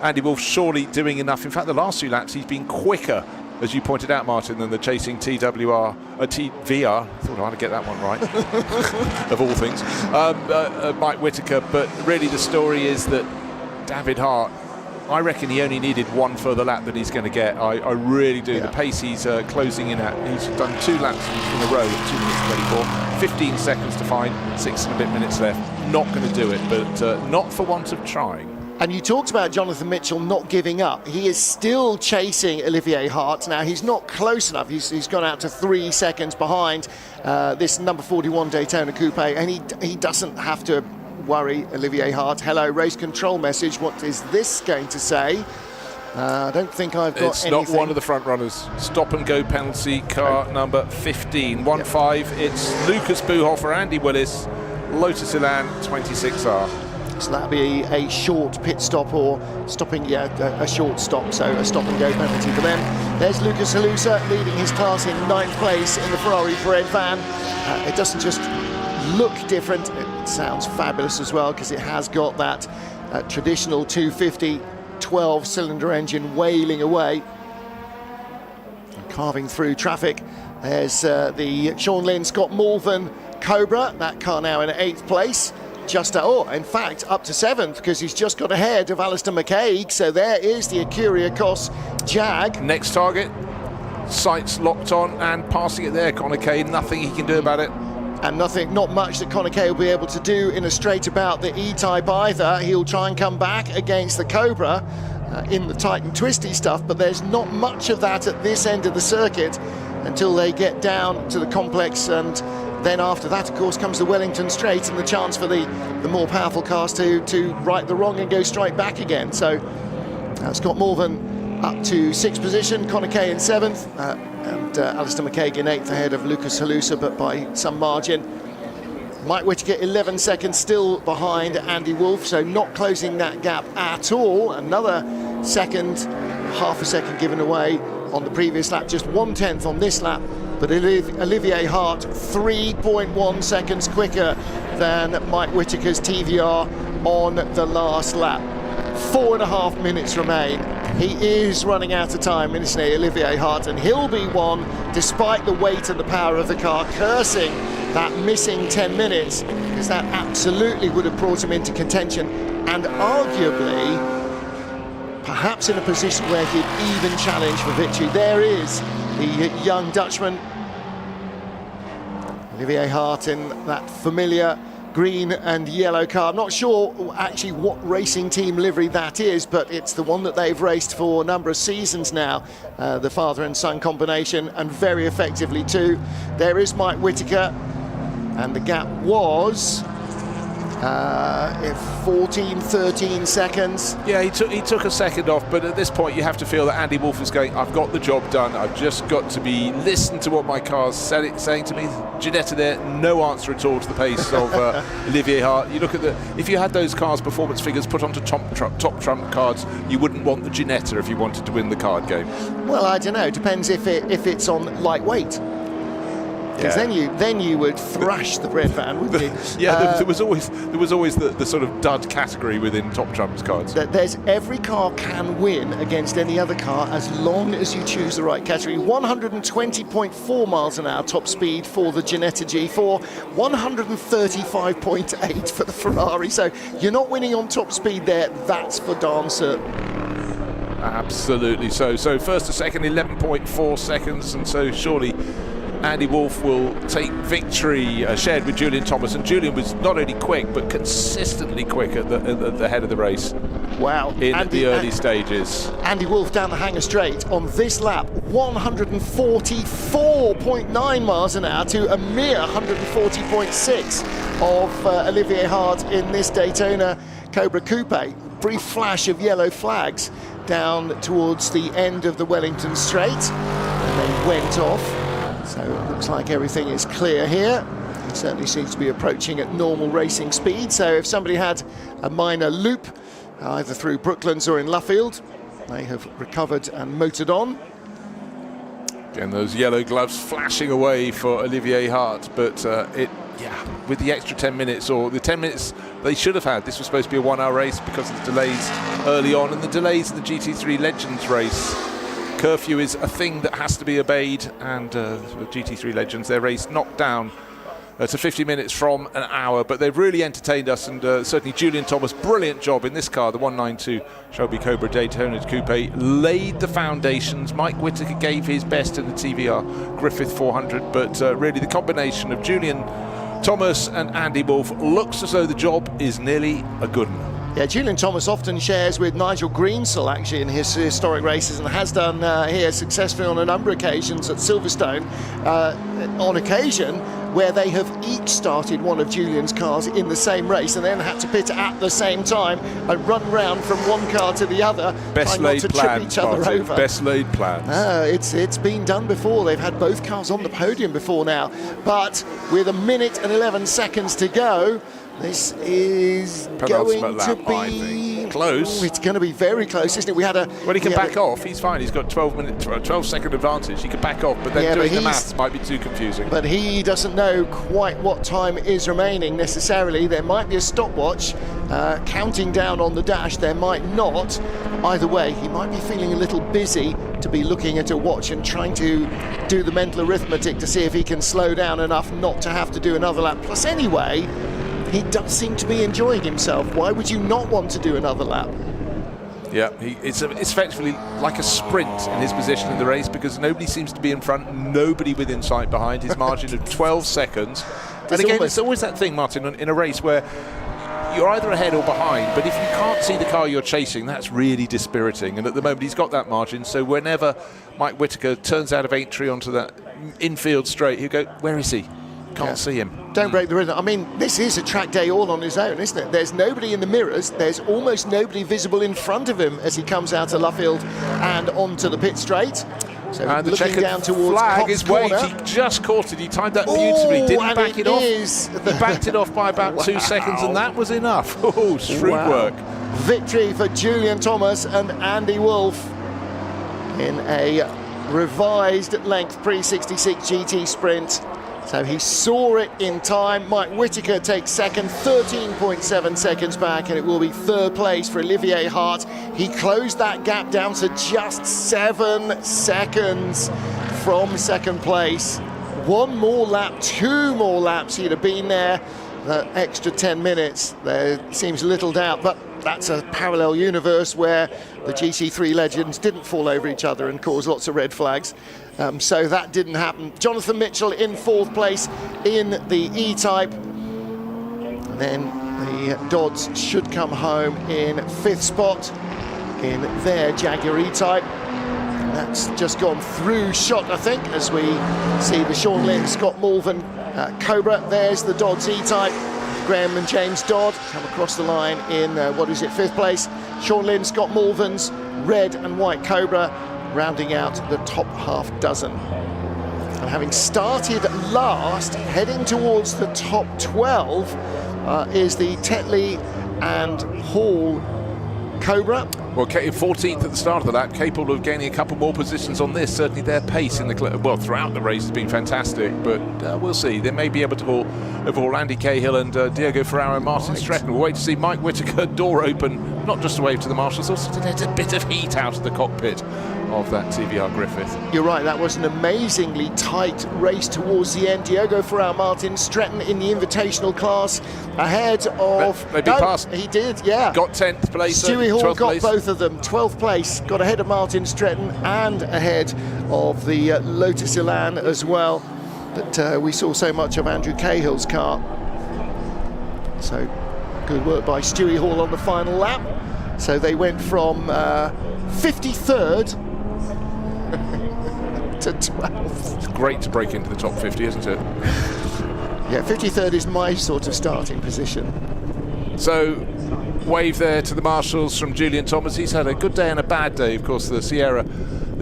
Andy Wolff surely doing enough. In fact, the last 2 laps he's been quicker, as you pointed out, Martin, than the chasing TVR. I thought I'd get that one right, of all things. Mike Whittaker. But really the story is that David Hart, I reckon he only needed 1 further lap than he's going to get. I really do. The pace he's closing in at, he's done 2 laps in a row at 2 minutes 24, 15 seconds to find, 6 and a bit minutes left. Not going to do it, but not for want of trying. And you talked about Jonathan Mitchell not giving up. He is still chasing Olivier Hart. Now, he's not close enough. He's gone out to 3 seconds behind this number 41 Daytona Coupe, and he doesn't have to worry. Olivier Hart, hello, race control message. What is this going to say? I don't think I've got It's anything. not one of the front runners. Stop and go penalty, car number 15. 1-5. It's Lucas Buhofer, Andy Willis, Lotus Elan 26R. So that'll be a short pit stop or stopping, a short stop, so a stop and go penalty for them. There's Lucas Halusa leading his class in 9th place in the Ferrari bred van. It doesn't just look different, it sounds fabulous as well, because it has got that traditional 250 12-cylinder engine wailing away and carving through traffic. There's the Sean Lynn Scott Malvern Cobra, that car now in 8th place. Just in fact, up to 7th, because he's just got ahead of Alistair McCaig. So there is the Acuria Cos Jag. Next target, sights locked on and passing it there. Conor Kay, nothing he can do about it. And not much that Conor Kay will be able to do in a straight about the E-Type either. He'll try and come back against the Cobra in the tight and twisty stuff, but there's not much of that at this end of the circuit until they get down to the complex, and then after that, of course, comes the Wellington Straight and the chance for the more powerful cars to right the wrong and go straight back again. So Scott Malvern up to 6th position, Conor Kay in 7th, and Alistair McCaig in 8th ahead of Lucas Halusa, but by some margin. Mike Whittaker 11 seconds still behind Andy Wolff, so not closing that gap at all. Another second, half a second given away on the previous lap, just 1/10 on this lap. But Olivier Hart 3.1 seconds quicker than Mike Whittaker's TVR on the last lap. 4.5 minutes remain. He is running out of time, isn't he, Olivier Hart? And he'll be one, despite the weight and the power of the car, cursing that missing 10 minutes, because that absolutely would have brought him into contention and arguably perhaps in a position where he'd even challenge for victory. There is the young Dutchman, Olivier Hart, in that familiar green and yellow car. I'm not sure actually what racing team livery that is, but it's the one that they've raced for a number of seasons now, the father and son combination, and very effectively too. There is Mike Whittaker, and the gap was 14, 13 seconds. Yeah, he took a second off, but at this point you have to feel that Andy Wolff is going, I've got the job done, I've just got to listen to what my car's saying to me. Ginetta there, no answer at all to the pace of Olivier Hart. You look at if you had those cars' performance figures put onto top trump cards, you wouldn't want the Ginetta if you wanted to win the card game. Well, I don't know, depends if it's on lightweight. Because then you would thrash the bred van, wouldn't you? Yeah, there was always the sort of dud category within Top Trump's cards. There's every car can win against any other car as long as you choose the right category. 120.4 miles an hour top speed for the Ginetta G4, 135.8 for the Ferrari. So you're not winning on top speed there. That's for darn certain. Absolutely. So first to second, 11.4 seconds, and so surely Andy Wolff will take victory shared with Julian Thomas, and Julian was not only quick but consistently quick at the head of the race. Wow. In the early stages. Andy Wolff down the Hanger Straight on this lap, 144.9 miles an hour to a mere 140.6 of Olivier Hart in this Daytona Cobra Coupe. Brief flash of yellow flags down towards the end of the Wellington Straight, and they went off. So it looks like everything is clear here. It certainly seems to be approaching at normal racing speed. So if somebody had a minor loop, either through Brooklands or in Luffield, they have recovered and motored on. Again, those yellow gloves flashing away for Olivier Hart, but it Yeah, with the extra 10 minutes, or the 10 minutes they should have had. This was supposed to be a 1 hour race because of the delays early on, and the delays in the GT3 Legends race. Curfew is a thing that has to be obeyed, and GT3 Legends, their race knocked down to 50 minutes from an hour, but they've really entertained us, and certainly Julian Thomas, brilliant job in this car, the 192 Shelby Cobra Daytona Coupe, laid the foundations. Mike Whittaker gave his best in the TVR Griffith 400, but really the combination of Julian Thomas and Andy Wolff looks as though the job is nearly a good one. Yeah, Julian Thomas often shares with Nigel Greensell actually in his historic races, and has done here successfully on a number of occasions at Silverstone, on occasion where they have each started one of Julian's cars in the same race and then had to pit at the same time and run round from one car to the other, best trying not to trip each other over. Best laid plans. It's been done before. They've had both cars on the podium before now, but with 1 minute and 11 seconds to go, this is going to be close. It's going to be very close, isn't it? Well, he can back off. He's fine. He's got 12-second advantage. He can back off, but then doing the maths might be too confusing. But he doesn't know quite what time is remaining necessarily. There might be a stopwatch counting down on the dash. There might not. Either way, he might be feeling a little busy to be looking at a watch and trying to do the mental arithmetic to see if he can slow down enough not to have to do another lap. Plus, anyway, he does seem to be enjoying himself. Why would you not want to do another lap? Yeah, it's effectively like a sprint in his position in the race, because nobody seems to be in front, nobody within sight behind. His margin of 12 seconds. And again, it's always that thing, Martin, in a race where you're either ahead or behind, but if you can't see the car you're chasing, that's really dispiriting. And at the moment, he's got that margin, so whenever Mike Whittaker turns out of entry onto that infield straight, he'll go, where is he? Can't see him. Don't break the rhythm. I mean, this is a track day all on his own, isn't it? There's nobody in the mirrors. There's almost nobody visible in front of him as he comes out of Luffield and onto the pit straight. So and the looking down towards flag Cox is waved. corner. He just caught it. He timed that beautifully. Didn't back it off. He backed it off by about 2 seconds, and that was enough. Oh, shrewd work. Victory for Julian Thomas and Andy Wolff in a revised length pre-66 GT sprint. So he saw it in time. Mike Whittaker takes second, 13.7 seconds back, and it will be third place for Olivier Hart. He closed that gap down to just 7 seconds from second place. 1 more lap, 2 more laps, he'd have been there. The extra 10 minutes, there seems little doubt, but that's a parallel universe where the GT3 legends didn't fall over each other and cause lots of red flags. So that didn't happen. Jonathan Mitchell in 4th place in the E-Type. And then the Dodds should come home in 5th spot in their Jaguar E-Type. And that's just gone through shot, I think, as we see the Sean Lynn, Scott Malvern Cobra. There's the Dodds E-Type. Graham and James Dodd come across the line in, 5th place. Sean Lynn, Scott Malvern's red and white Cobra, rounding out the top half dozen. And having started last, heading towards the top 12, is the Tetley and Hall Cobra. Well, 14th at the start of the lap, capable of gaining a couple more positions on this. Certainly their pace in the throughout the race has been fantastic, but we'll see. They may be able to overhaul Andy Cahill and Diego Ferraro and Martin Stretton. We'll wait to see Mike Whittaker, door open, not just to wave to the marshals, also to let a bit of heat out of the cockpit of that TVR Griffith. You're right, that was an amazingly tight race towards the end. Diego Ferraro, Martin Stretton in the invitational class ahead of... Maybe passed. He did, yeah. Got 10th place. Stewie Hall got place. both of them. 12th place, got ahead of Martin Stretton and ahead of the Lotus Elan as well. But we saw so much of Andrew Cahill's car. So good work by Stewie Hall on the final lap. So they went from 53rd to 12th. It's great to break into the top 50, isn't it? Yeah, 53rd is my sort of starting position. So, wave there to the marshals from Julian Thomas. He's had a good day and a bad day. Of course, the Sierra,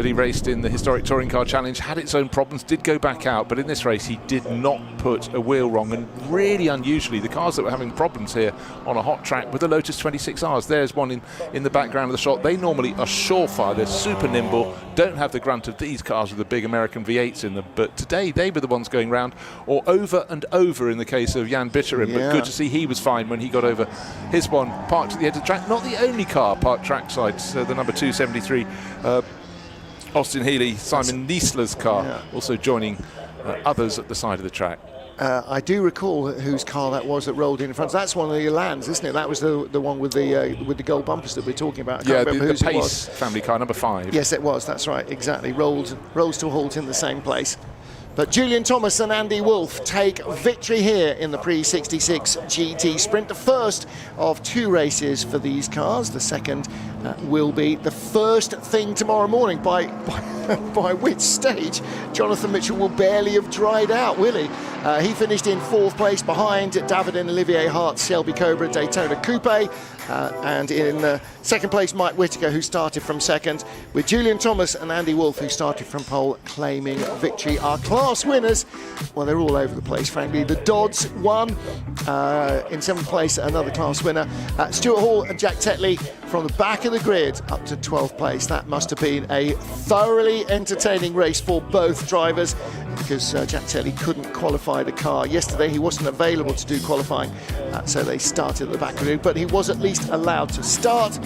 that he raced in the Historic Touring Car Challenge had its own problems, did go back out, but in this race he did not put a wheel wrong. And really unusually, the cars that were having problems here on a hot track were the Lotus 26Rs. There's one in the background of the shot. They normally are surefire, they're super nimble, don't have the grunt of these cars with the big American V8s in them, but today they were the ones going round, or over and over in the case of Jan Bitterin. But good to see he was fine when he got over his one, parked at the edge of the track. Not the only car parked trackside, the number 273 Austin Healey, Simon Niesler's car, also joining others at the side of the track. I do recall whose car that was that rolled in front. That's one of the Lands, isn't it? That was the one with the gold bumpers that we're talking about. I can't remember the whose it Pace was. family car, number 5. Yes, it was. That's right. Exactly. Rolls to a halt in the same place. But Julian Thomas and Andy Wolff take victory here in the Pre-66 GT Sprint. The first of 2 races for these cars. The second will be the first thing tomorrow morning, by which stage Jonathan Mitchell will barely have dried out, will he? He finished in 4th place behind David and Olivier Hart's Shelby Cobra Daytona Coupe. And in 2nd place, Mike Whittaker, who started from 2nd, with Julian Thomas and Andy Wolff, who started from pole, claiming victory. Our class winners, well, they're all over the place, frankly. The Dodds won. In 7th place, another class winner. Stuart Hall and Jack Tetley from the back of the grid up to 12th place. That must have been a thoroughly entertaining race for both drivers, because Jack Tetley couldn't qualify the car. Yesterday he wasn't available to do qualifying, so they started at the back of the grid, but he was at least allowed to start,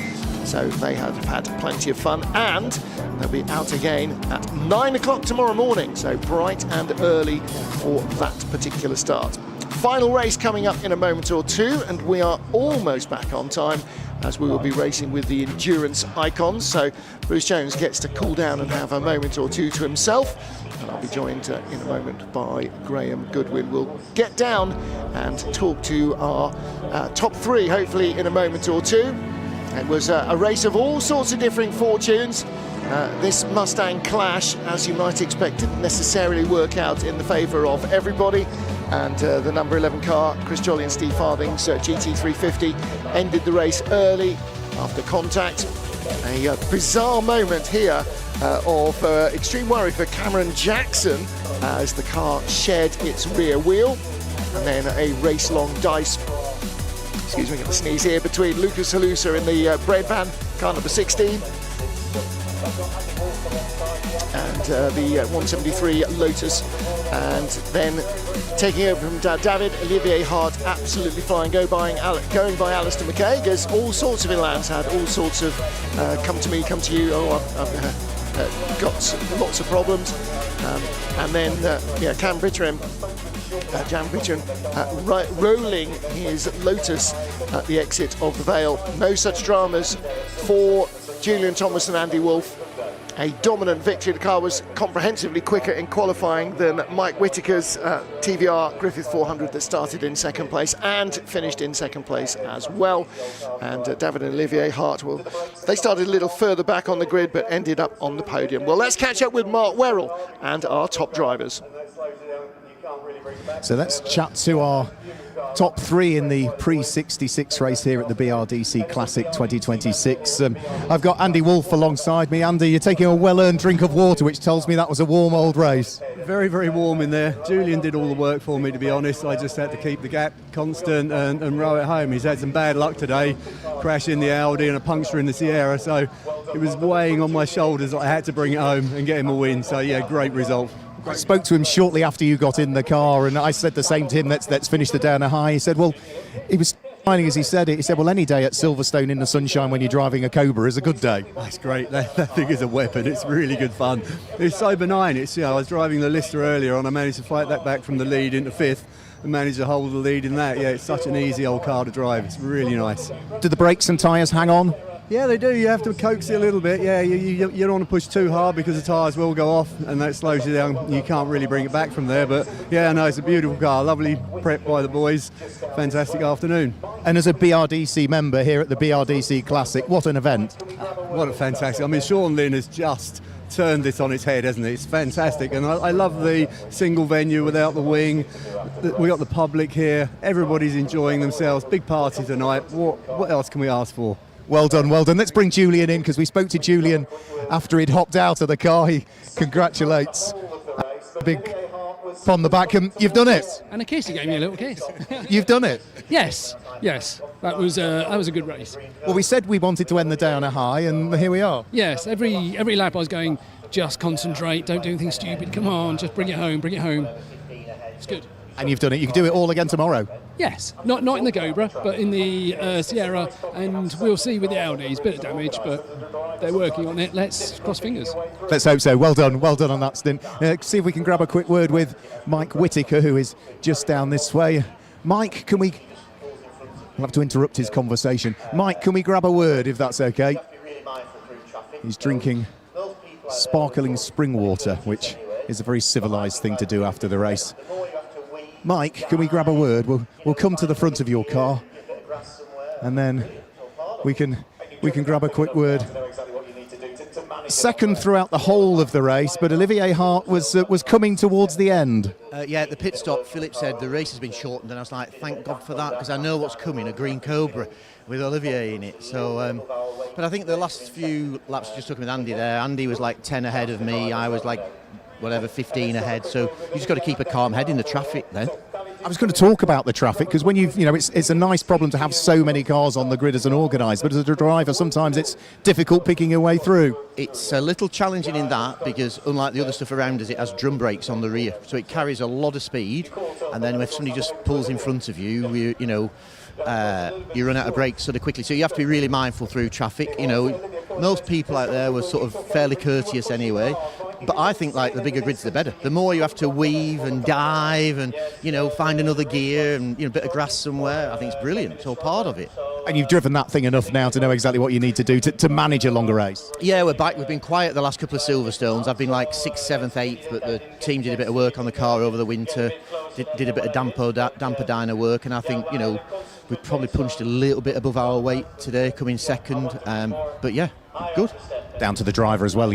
so they have had plenty of fun, and they'll be out again at 9 o'clock tomorrow morning, so bright and early for that particular start. Final race coming up in a moment or two, and we are almost back on time, as we will be racing with the endurance icons. So Bruce Jones gets to cool down and have a moment or two to himself, and I'll be joined in a moment by Graham Goodwin. We'll get down and talk to our top 3 hopefully in a moment or two. It was a race of all sorts of differing fortunes. This Mustang Clash, as you might expect, didn't necessarily work out in the favour of everybody, and the number 11 car, Chris Jolly and Steve Farthing's GT350, ended the race early after contact. A bizarre moment here of extreme worry for Cameron Jackson as the car shed its rear wheel, and then a race-long dice, excuse me, get the sneeze here, between Lucas Halusa in the bread van, car number 16, and the 173 Lotus, and then taking over from David, Olivier Hart absolutely flying, going by Alistair McKay, as all sorts of inlands had all sorts of come to me, come to you, I've got lots of problems, and then Jan Bitterin rolling his Lotus at the exit of the Vale. No such dramas for Julian Thomas and Andy Wolff. A dominant victory. The car was comprehensively quicker in qualifying than Mike Whittaker's TVR Griffith 400 that started in 2nd place and finished in 2nd place as well. And David and Olivier Hart, well, they started a little further back on the grid but ended up on the podium. Well, let's catch up with Mark Werrell and our top drivers. So let's chat to our top 3 in the Pre-66 race here at the BRDC Classic 2026. I've got Andy Wolff alongside me. Andy, you're taking a well-earned drink of water, which tells me that was a warm old race. Very, very warm in there. Julian did all the work for me, to be honest. I just had to keep the gap constant and row it home. He's had some bad luck today, crash in the Audi and a puncture in the Sierra, so it was weighing on my shoulders. I had to bring it home and get him a win, so yeah, great result. I spoke to him shortly after you got in the car, and I said the same to him, let's finish the day on a high. He said, well, he was smiling as he said it. He said, well, any day at Silverstone in the sunshine when you're driving a Cobra is a good day. That's great. That thing is a weapon. It's really good fun. It's so benign. It's, I was driving the Lister earlier and I managed to fight that back from the lead into 5th and managed to hold the lead in that. Yeah, it's such an easy old car to drive. It's really nice. Do the brakes and tyres hang on? Yeah, they do. You have to coax it a little bit. Yeah, you don't want to push too hard because the tyres will go off and that slows you down. You can't really bring it back from there. But yeah, no, it's a beautiful car. Lovely prep by the boys. Fantastic afternoon. And as a BRDC member here at the BRDC Classic, what an event. What a fantastic. I mean, Sean Lynn has just turned this on its head, hasn't it? It's fantastic. And I love the single venue without the wing. We got the public here. Everybody's enjoying themselves. Big party tonight. What else can we ask for? Well done, well done. Let's bring Julian in, because we spoke to Julian after he'd hopped out of the car. He congratulates. Big on the back, and you've done it. And a kiss, he gave me a little kiss. You've done it. Yes. That was a good race. Well, we said we wanted to end the day on a high, and here we are. Yes, every lap I was going, just concentrate, don't do anything stupid, come on, just bring it home. It's good. And you've done it. You can do it all again tomorrow. Yes, not in the Cobra, but in the Sierra, and we'll see with the Audis. Bit of damage, but they're working on it. Let's cross fingers. Let's hope so. Well done on that stint. See if we can grab a quick word with Mike Whittaker, who is just down this way. Mike, can we... I'll have to interrupt his conversation. Mike, can we grab a word, if that's okay? He's drinking sparkling spring water, which is a very civilised thing to do after the race. Mike, can we grab a word? We'll come to the front of your car, and then we can grab a quick word. Second throughout the whole of the race, but Olivier Hart was coming towards the end. Yeah, at the pit stop, Philip said the race has been shortened, and I was like, thank God for that, because I know what's coming, a green Cobra with Olivier in it. So, but I think the last few laps, just talking with Andy there, Andy was like 10 ahead of me, I was like 15 ahead, so you just got to keep a calm head in the traffic then. I was going to talk about the traffic, because when it's a nice problem to have so many cars on the grid as an organised, but as a driver sometimes it's difficult picking your way through. It's a little challenging in that, because unlike the other stuff around us, it has drum brakes on the rear, so it carries a lot of speed, and then if somebody just pulls in front of you, you run out of brakes sort of quickly, so you have to be really mindful through traffic. Most people out there were sort of fairly courteous anyway, but I think like the bigger grids the better. The more you have to weave and dive and find another gear and a bit of grass somewhere, I think it's brilliant. It's all part of it. And you've driven that thing enough now to know exactly what you need to do to manage a longer race. Yeah, we're back. We've been quiet the last couple of Silverstones. I've been like 6th, 7th, 8th, but the team did a bit of work on the car over the winter, did a bit of damper dyno work, and I think we probably punched a little bit above our weight today, coming second. But yeah, good. Down to the driver as well,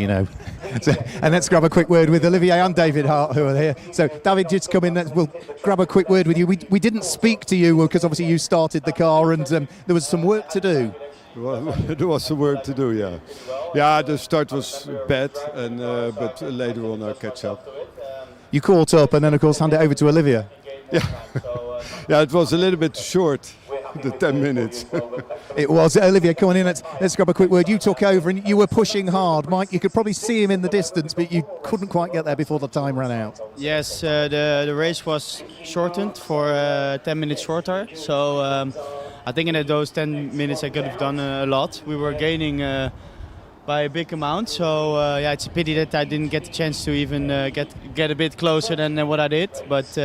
So, and let's grab a quick word with Olivier and David Hart, who are here. So David, just come in. We'll grab a quick word with you. We didn't speak to you because obviously you started the car, and there was some work to do. Well, there was some work to do, yeah. Yeah, the start was bad, but later on I catch up. You caught up, and then of course hand it over to Olivier. Yeah, yeah, it was a little bit short. The 10 minutes. It was. Olivier, come on in. Let's grab a quick word. You took over and you were pushing hard. Mike, you could probably see him in the distance, but you couldn't quite get there before the time ran out. Yes, the race was shortened for 10 minutes shorter. So I think in those 10 minutes I could have done a lot. We were gaining by a big amount. So yeah, it's a pity that I didn't get the chance to even get a bit closer than what I did. But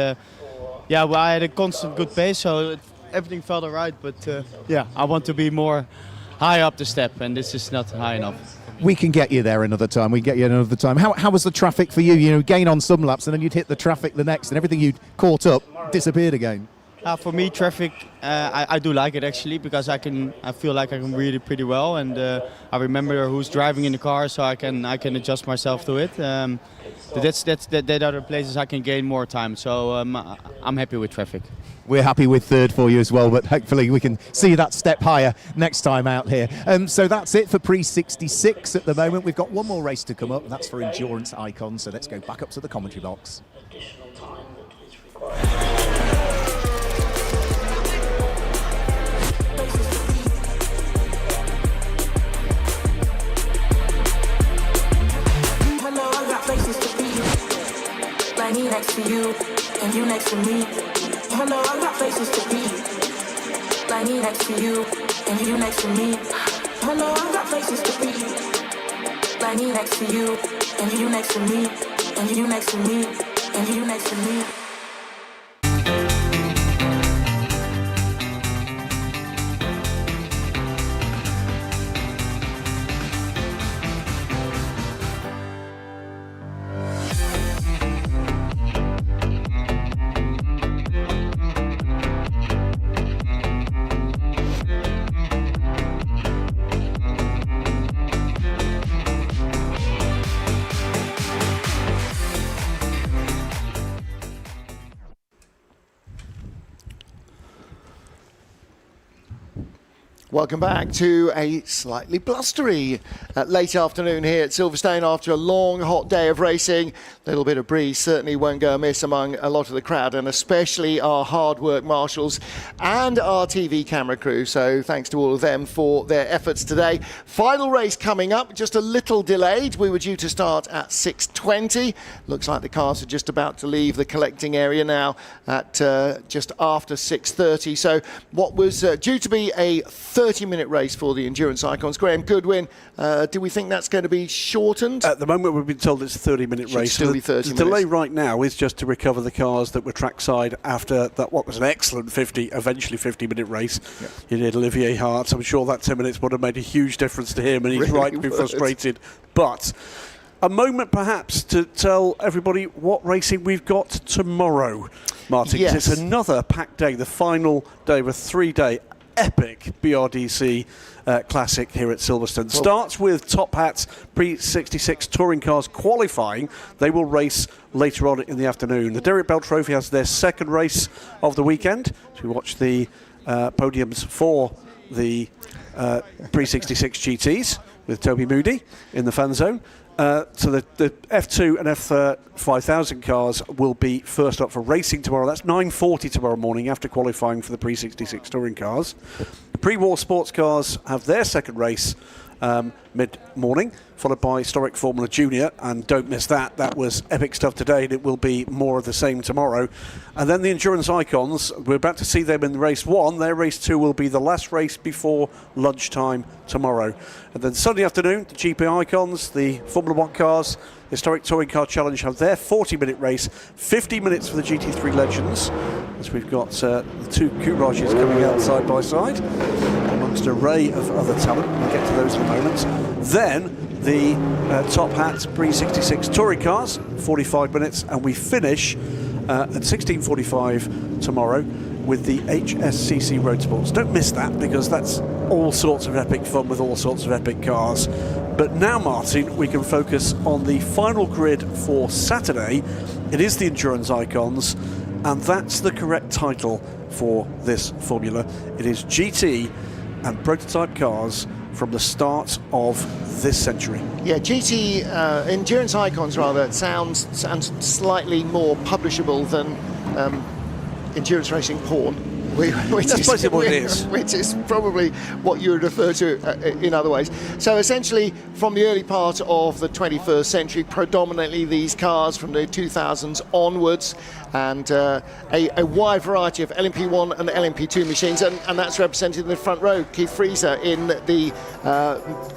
yeah, well, I had a constant good pace, so everything felt all right, but yeah, I want to be more high up the step, and this is not high enough. We can get you there another time. How was the traffic for you? Gain on some laps, and then you'd hit the traffic the next, and everything you'd caught up disappeared again. For me, traffic, I do like it actually, because I feel like I can read it pretty well, and I remember who's driving in the car, so I can adjust myself to it. That other places I can gain more time, so I'm happy with traffic. We're happy with third for you as well, but hopefully we can see that step higher next time out here. So that's it for pre-66 at the moment. We've got one more race to come up, and that's for Endurance Icon, so let's go back up to the commentary box. Me next to you, and you next to me. Hello, I got places to be. Like me next to you, and you next to me. Hello, I got places to be. Like me next to you, and you next to me, and you next to me, and you next to me. Welcome back to a slightly blustery late afternoon here at Silverstone after a long, hot day of racing. A little bit of breeze certainly won't go amiss among a lot of the crowd, and especially our hard work marshals and our TV camera crew. So thanks to all of them for their efforts today. Final race coming up, just a little delayed. We were due to start at 6:20. Looks like the cars are just about to leave the collecting area now at just after 6:30. So what was due to be a 30-minute race for the endurance icons. Graham Goodwin, do we think that's going to be shortened? At the moment, we've been told it's a 30-minute race. Still be 30 the delay right now is just to recover the cars that were trackside after that, what was an excellent eventually 50-minute race. Yep. You did Olivier Hart. I'm sure that 10 minutes would have made a huge difference to him, and he's Really right to be would. frustrated. But a moment perhaps to tell everybody what racing we've got tomorrow, Martin. 'Cause Yes. it's another packed day, the final day of a 3-day epic BRDC Classic here at Silverstone. Starts with Top Hat's Pre-66 touring cars qualifying. They will race later on in the afternoon. The Derek Bell Trophy has their second race of the weekend. So we watch the podiums for the Pre-66 GTs with Toby Moody in the fan zone. So the F2 and F5000 cars will be first up for racing tomorrow. That's 9:40 tomorrow morning after qualifying for the Pre-66 touring cars. The pre-war sports cars have their second race mid-morning, followed by Historic Formula Junior, and don't miss that. That was epic stuff today, and it will be more of the same tomorrow. And then the Endurance Icons, we're about to see them in race 1. Their race 2 will be the last race before lunchtime tomorrow. And then Sunday afternoon, the GP Icons, the Formula 1 cars, Historic Touring Car Challenge have their 40-minute race, 50 minutes for the GT3 Legends, as we've got the two Courages coming out side by side, amongst an array of other talent. We'll get to those in a moment. Then the Top Hat Pre-66 touring cars, 45 minutes, and we finish at 16:45 tomorrow with the HSCC Road Sports. Don't miss that, because that's all sorts of epic fun with all sorts of epic cars. But now, Martin, we can focus on the final grid for Saturday. It is the Endurance Icons, and that's the correct title for this formula. It is GT and prototype cars from the start of this century. Yeah, GT Endurance Icons rather sounds slightly more publishable than endurance racing porn. Which That's basically what it is. Which is probably what you would refer to in other ways. So essentially, from the early part of the 21st century, predominantly these cars from the 2000s onwards, and a wide variety of LMP1 and LMP2 machines, and that's represented in the front row. Keith Freezer in the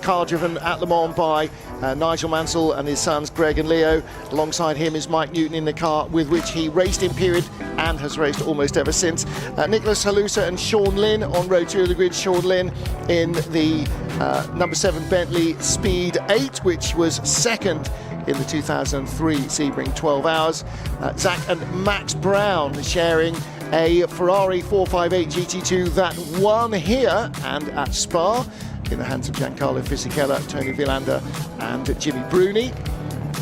car driven at Le Mans by Nigel Mansell and his sons Greg and Leo. Alongside him is Mike Newton in the car with which he raced in period and has raced almost ever since. Nicholas Halusa and Sean Lynn on row 2 of the grid. Sean Lynn in the number 7 Bentley Speed 8, which was second in the 2003 Sebring 12 Hours. Zach and Max Brown sharing a Ferrari 458 GT2 that won here and at Spa in the hands of Giancarlo Fisichella, Tony Villander and Jimmy Bruni,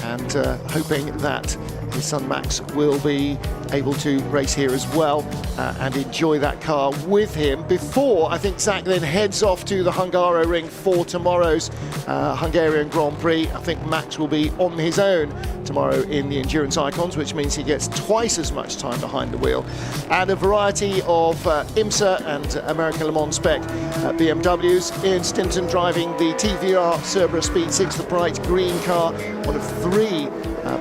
and hoping that his son Max will be able to race here as well and enjoy that car with him before I think Zach then heads off to the Hungaroring for tomorrow's Hungarian Grand Prix. I think Max will be on his own tomorrow in the Endurance Icons, which means he gets twice as much time behind the wheel. And a variety of IMSA and American Le Mans spec BMWs. Ian Stinton driving the TVR Cerberus Speed 6, the bright green car, one of 3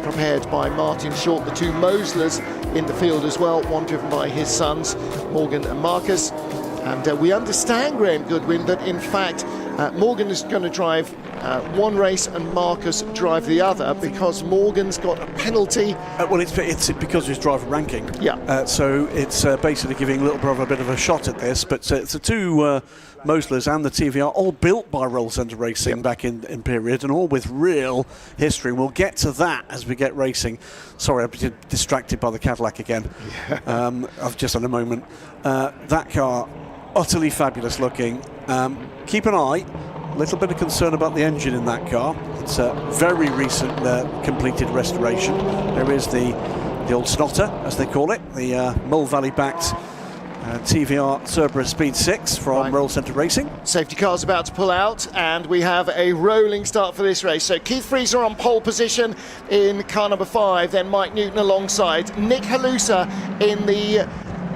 prepared by Martin Short, the 2 Moslers in the field as well, one driven by his sons, Morgan and Marcus. And we understand, Graham Goodwin, that in fact Morgan is going to drive one race and Marcus drive the other, because Morgan's got a penalty. Well, it's because of his driver ranking. Yeah. So it's basically giving little brother a bit of a shot at this. But it's the 2 Moslers and the TVR, all built by Roll Centre Racing back in period, and all with real history. We'll get to that as we get racing. Sorry, I'm distracted by the Cadillac again. I've just had a moment. That car, utterly fabulous looking. Keep an eye. A little bit of concern about the engine in that car. It's a very recent completed restoration. There is the old snotter, as they call it, the Mull Valley backed TVR Cerberus Speed 6 from Roll Centre Racing. Safety car's about to pull out, and we have a rolling start for this race. So Keith Freezer on pole position in car number 5, then Mike Newton alongside. Nick Halusa in the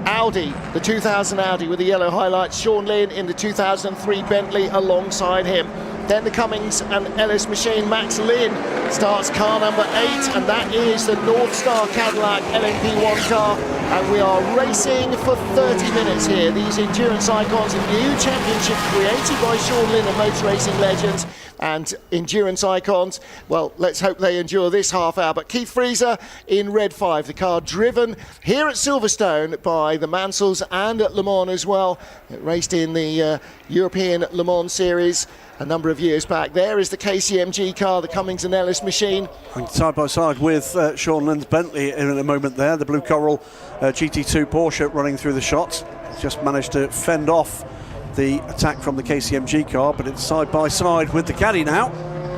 Audi, the 2000 Audi with the yellow highlights. Sean Lynn in the 2003 Bentley alongside him. Then the Cummins and Ellis machine. Max Lynn starts car number 8, and that is the North Star Cadillac LMP1 car. And we are racing for 30 minutes here. These endurance icons, a new championship created by Sean Lynn and Motor Racing Legends. And endurance icons, well, let's hope they endure this half hour. But Keith Freezer in red 5, the car driven here at Silverstone by the Mansells and at Le Mans as well. It raced in the European Le Mans series a number of years back. There is the KCMG car, the Cummins and Ellis machine. And side by side with Sean Lynn's Bentley in a moment there, the Blue Coral GT2 Porsche running through the shots. Just managed to fend off the attack from the KCMG car, but it's side by side with the Caddy now.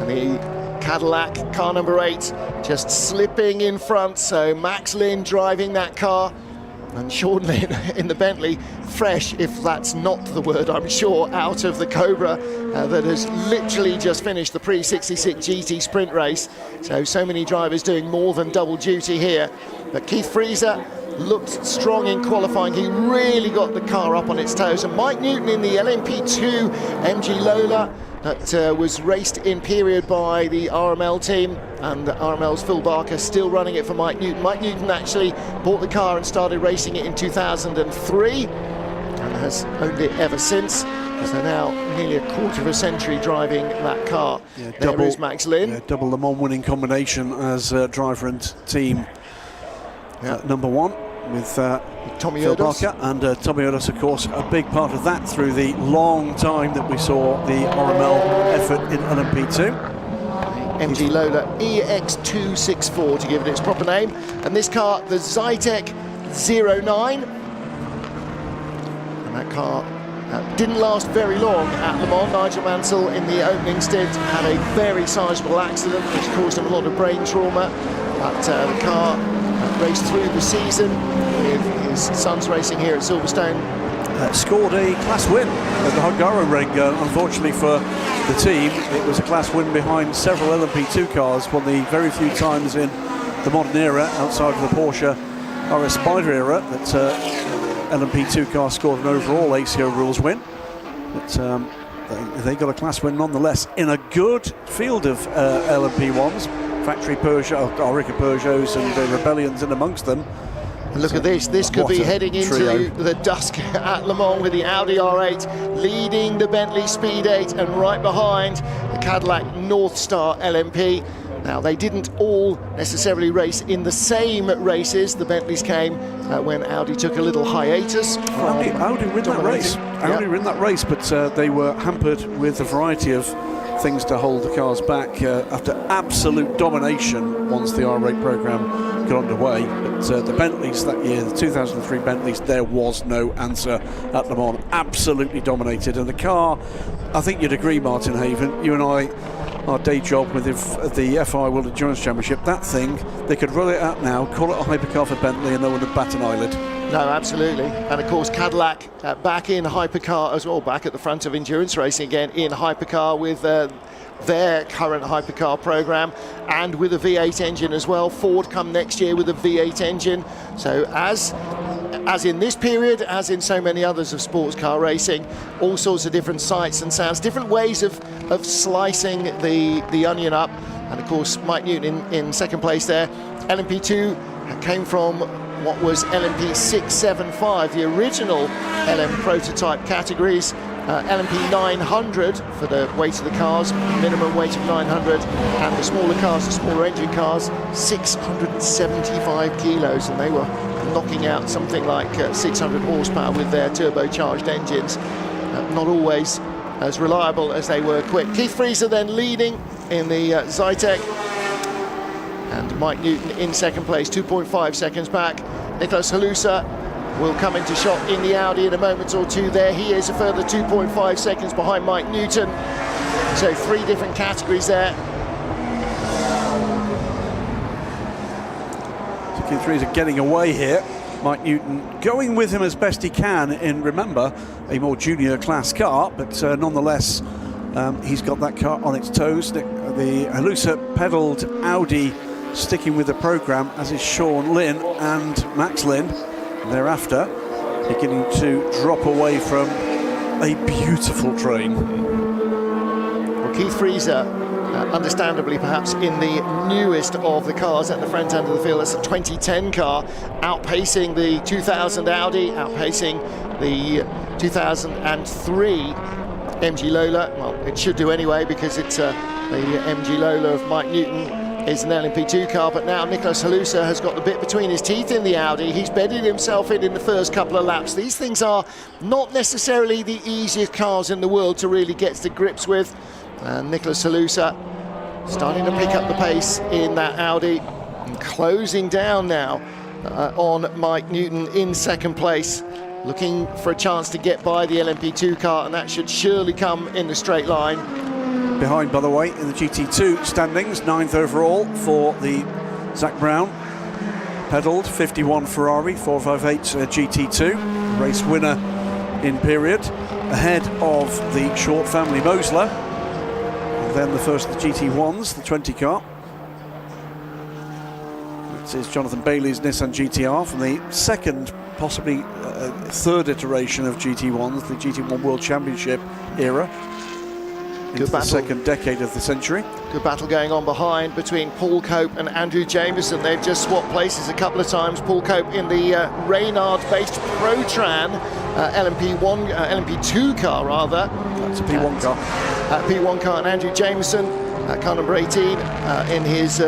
And the Cadillac, car number 8, just slipping in front. So Max Lynn driving that car, and Sean Lynn in the Bentley, fresh, if that's not the word, I'm sure, out of the Cobra that has literally just finished the pre-66 GT sprint race. So many drivers doing more than double duty here. But Keith Freezer looked strong in qualifying. He really got the car up on its toes. And Mike Newton in the LMP2 MG Lola that was raced in period by the RML team, and RML's Phil Barker still running it for Mike Newton. Mike Newton actually bought the car and started racing it in 2003 and has owned it ever since. So now nearly a quarter of a century driving that car. Yeah, there is Max Lynn. Yeah, double Le Mans winning combination as driver and team number 1 with Tommy Phil Erdos. Barker, and Tommy Erdos, of course, a big part of that through the long time that we saw the RML effort in LMP2. MG Lola EX264 to give it its proper name. And this car, the Zytek 09. And that car didn't last very long at Le Mans. Nigel Mansell in the opening stint had a very sizable accident which caused him a lot of brain trauma. But the car raced through the season with his sons racing here at Silverstone. Scored a class win at the Hungaroring. Unfortunately for the team, it was a class win behind several LMP2 cars, one of the very few times in the modern era outside of the Porsche RS Spider era that LMP2 car scored an overall ACO rules win. But they got a class win nonetheless in a good field of LMP1s. Factory Peugeot, Orica Peugeots and the Rebellions in amongst them. And look at this, this could be heading into the dusk at Le Mans with the Audi R8 leading the Bentley Speed 8 and right behind the Cadillac North Star LMP. Now, they didn't all necessarily race in the same races. The Bentleys came when Audi took a little hiatus. Audi win that race. Audi win that race, but they were hampered with a variety of things to hold the cars back after absolute domination once the R8 program got underway. But the Bentleys that year, the 2003 Bentleys, there was no answer at Le Mans. Absolutely dominated. And the car, I think you'd agree, Martin Haven, you and I, our day job with the FI World Endurance Championship, that thing, they could roll it out now, call it a hypercar for Bentley, and no one would bat an eyelid. No, absolutely. And of course Cadillac back in hypercar as well, back at the front of endurance racing again in hypercar with their current hypercar program and with a V8 engine as well. Ford come next year with a V8 engine. So as in this period, as in so many others of sports car racing, all sorts of different sights and sounds, different ways of slicing the onion up. And of course Mike Newton in second place there. LMP2 came from what was LMP 675, the original LM prototype categories. LMP 900 for the weight of the cars, minimum weight of 900, and the smaller cars, the smaller engine cars, 675 kilos, and they were knocking out something like 600 horsepower with their turbocharged engines. Not always as reliable as they were quick. Keith Freezer then leading in the Zytek, and Mike Newton in second place, 2.5 seconds back. Nicholas Halusa will come into shot in the Audi in a moment or two there. He is a further 2.5 seconds behind Mike Newton. So 3 different categories there. So Keith Freezer getting away here. Mike Newton going with him as best he can in, remember, a more junior class car, but nonetheless, he's got that car on its toes. The Halusa pedalled Audi sticking with the programme, as is Sean Lynn and Max Lynn thereafter, beginning to drop away from a beautiful train. Well, Keith Freezer, understandably perhaps in the newest of the cars at the front end of the field. It's a 2010 car, outpacing the 2000 Audi, outpacing the 2003 MG Lola. Well, it should do anyway, because it's the MG Lola of Mike Newton is an LMP2 car, but now Nicholas Halusa has got the bit between his teeth in the Audi. He's bedded himself in the first couple of laps. These things are not necessarily the easiest cars in the world to really get to grips with. And Nicholas Halusa starting to pick up the pace in that Audi and closing down now on Mike Newton in second place, looking for a chance to get by the LMP2 car, and that should surely come in the straight line. Behind, by the way, in the GT2 standings, 9th overall for the Zach Brown. Pedalled 51 Ferrari, 458 GT2, race winner in period, ahead of the Short family Mosler. And then the first of the GT1s, the 20 car. This is Jonathan Bailey's Nissan GTR from the second, possibly third iteration of GT1s, the GT1 World Championship era. Into the second decade of the century. Good battle going on behind between Paul Cope and Andrew Jameson. They've just swapped places a couple of times. Paul Cope in the Reynard-based Protran LMP2 car, rather. That's a P1 car. P1 car, and Andrew Jameson, car number 18, in his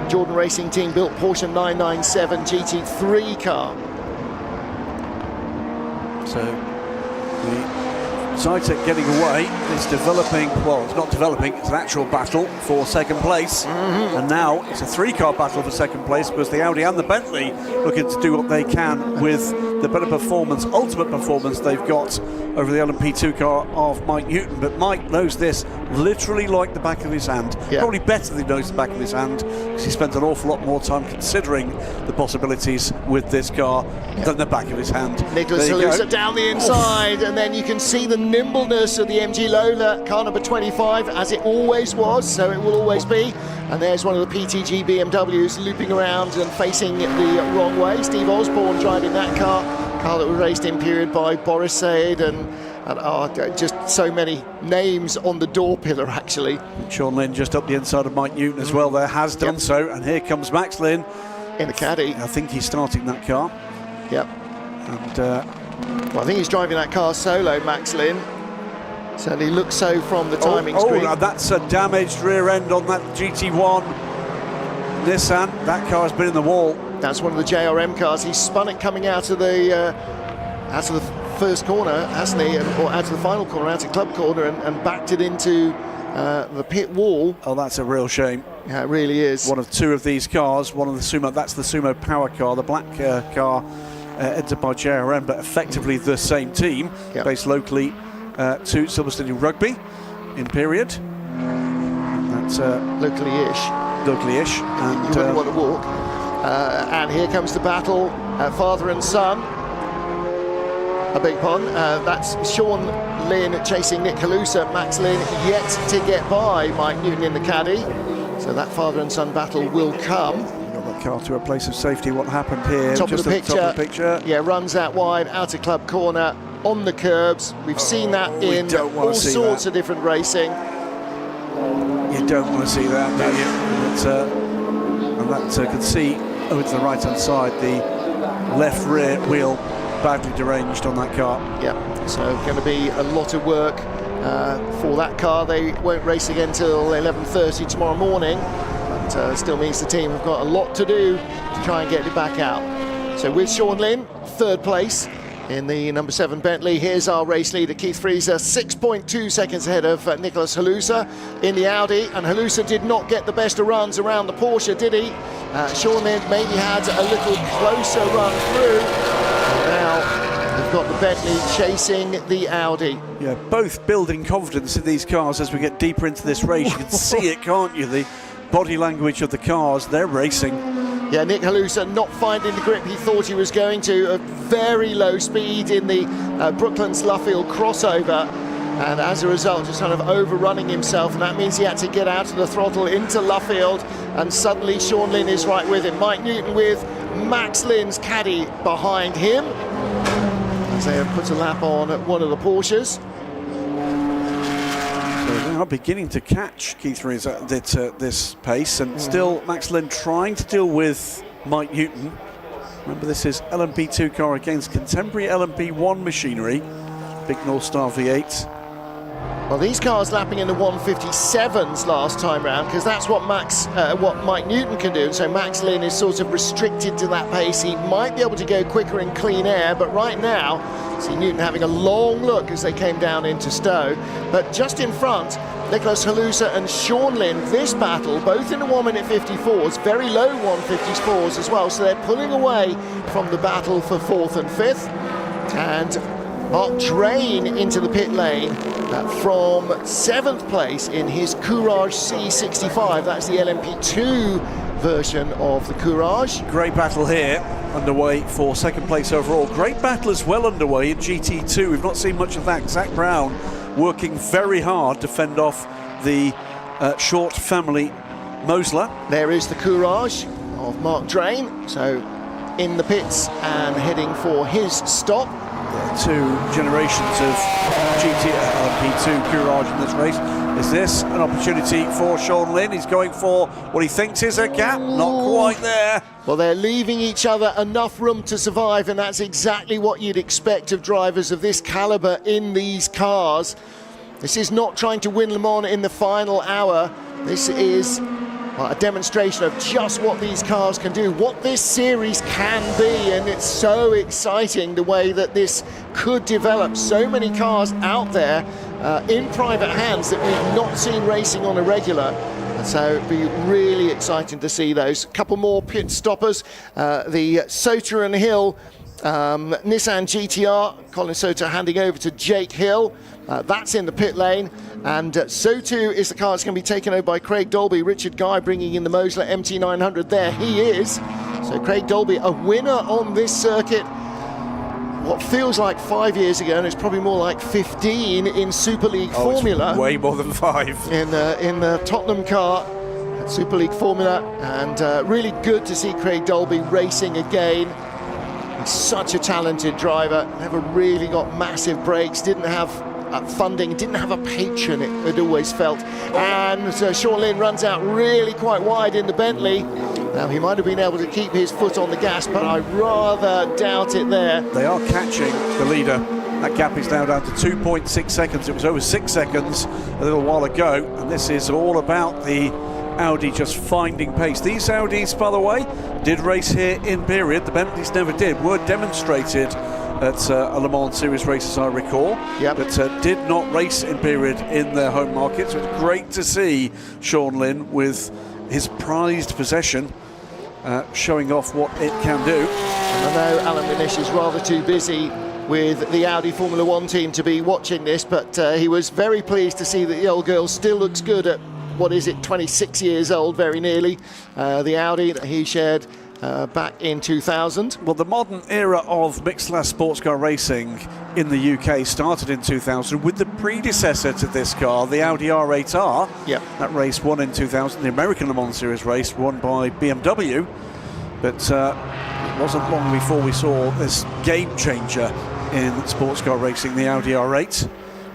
Jordan Racing Team built Porsche 997 GT3 car. So the Zytek getting away. It's developing, well, it's not developing, it's an actual battle for second place. And now it's a three-car battle for second place, because the Audi and the Bentley looking to do what they can with the better performance, ultimate performance they've got over the LMP2 car of Mike Newton. But Mike knows this literally like the back of his hand. Yeah. Probably better than he knows the back of his hand, because he spent an awful lot more time considering the possibilities with this car than the back of his hand. Nicholas Halusa down the inside, and then you can see the nimbleness of the MG Lola, car number 25, as it always was, so it will always be. And there's one of the PTG BMWs looping around and facing the wrong way. Steve Osborne driving that car that was raced in period by Boris Said, and just so many names on the door pillar, actually. Sean Lynn just up the inside of Mike Newton as well there, has done so, and here comes Max Lynn. In the caddy. I think he's starting that car. Yep. And well, I think he's driving that car solo, Max Lynn. Certainly looks so from the timing screen. Oh, that's a damaged rear end on that GT1 Nissan. That car has been in the wall. That's one of the JRM cars. He spun it coming out of the first corner, hasn't he? Or out of the final corner, out of club corner, and backed it into the pit wall. Oh, that's a real shame. Yeah, it really is. One of two of these cars, one of the Sumo, that's the Sumo Power car, the black car entered by JRM, but effectively the same team, based locally to Silverstone Rugby in period. That's locally-ish. Locally-ish. And you wouldn't want to walk. And here comes the battle, father and son. I beg your pardon. That's Sean Lynn chasing Nick Halusa. Max Lynn yet to get by Mike Newton in the caddy. So that father and son battle will come. Got that car to a place of safety. What happened here? Top Just of the at the top of the picture. Yeah, runs out wide, out of club corner, on the curbs. We've seen that in all sorts of different racing. You don't want to see that, do you? And that can see over to the right-hand side, the left rear wheel badly deranged on that car. Yeah, so going to be a lot of work for that car. They won't race again until 11:30 tomorrow morning, but still means the team have got a lot to do to try and get it back out. So with Sean Lynn, third place in the number 7 Bentley. Here's our race leader, Keith Freezer, 6.2 seconds ahead of Nicholas Halusa in the Audi. And Halusa did not get the best of runs around the Porsche, did he? Sean Lynn maybe had a little closer run through. Now we've got the Bentley chasing the Audi. Yeah, both building confidence in these cars as we get deeper into this race. You can see it, can't you? The body language of the cars, they're racing. Yeah, Nick Halusa not finding the grip he thought he was going to. A very low speed in the Brooklands-Luffield crossover. And as a result, just kind of overrunning himself, and that means he had to get out of the throttle into Luffield, and suddenly Sean Lynn is right with him. Mike Newton with Max Lynn's caddy behind him, as they have put a lap on one of the Porsches. So they are beginning to catch Keith Rees at this pace, and still Max Lynn trying to deal with Mike Newton. Remember, this is LMP2 car against contemporary LMP1 machinery, big North Star V8. Well, these cars lapping in the 157s last time round, because that's what Mike Newton can do. So Max Lynn is sort of restricted to that pace. He might be able to go quicker in clean air, but right now, see Newton having a long look as they came down into Stowe. But just in front, Nicholas Halusa and Sean Lynn, this battle, both in the 1 minute 54s, very low 154s as well. So they're pulling away from the battle for 4th and 5th. And Mark Drain into the pit lane from 7th place in his Courage C65. That's the LMP2 version of the Courage. Great battle here underway for 2nd place overall. Great battle as well underway in GT2. We've not seen much of that. Zach Brown working very hard to fend off the Short family Mosler. There is the Courage of Mark Drain. So in the pits and heading for his stop. Two generations of GT LMP2 Courage in this race. Is this an opportunity for Sean Lynn? He's going for what he thinks is a gap, not quite there. Well, they're leaving each other enough room to survive, and that's exactly what you'd expect of drivers of this caliber in these cars. This is not trying to win Le Mans in the final hour. This is a demonstration of just what these cars can do, what this series can be, and it's so exciting the way that this could develop. So many cars out there in private hands that we've not seen racing on a regular, and so it'd be really exciting to see those. A couple more pit stoppers, the Sota and Hill Nissan GTR, Colin Sota handing over to Jake Hill. That's in the pit lane, and so too is the car that's going to be taken over by Craig Dolby. Richard Guy bringing in the Mosler MT900. There he is. So Craig Dolby, a winner on this circuit what feels like 5 years ago, and it's probably more like 15 in Super League Formula. Way more than 5 in the Tottenham car at Super League Formula, and really good to see Craig Dolby racing again. He's such a talented driver, never really got massive brakes, didn't have funding, didn't have a patron, it always felt. And Sean Lynn runs out really quite wide in the Bentley. Now, he might have been able to keep his foot on the gas, but I rather doubt it there. They are catching the leader. That gap is now down to 2.6 seconds. It was over 6 seconds a little while ago, and this is all about the Audi just finding pace. These Audis, by the way, did race here in period. The Bentleys never did. Were demonstrated at a Le Mans Series race, as I recall, but did not race in period in their home market. So it's great to see Sean Lynn with his prized possession showing off what it can do. And I know Alan Minish is rather too busy with the Audi Formula One team to be watching this, but he was very pleased to see that the old girl still looks good at, 26 years old, very nearly. The Audi that he shared back in 2000. Well, the modern era of mixed-class sports car racing in the UK started in 2000 with the predecessor to this car, the Audi R8R. That race won in 2000, the American Le Mans Series race won by BMW. But it wasn't long before we saw this game changer in sports car racing, the Audi R8,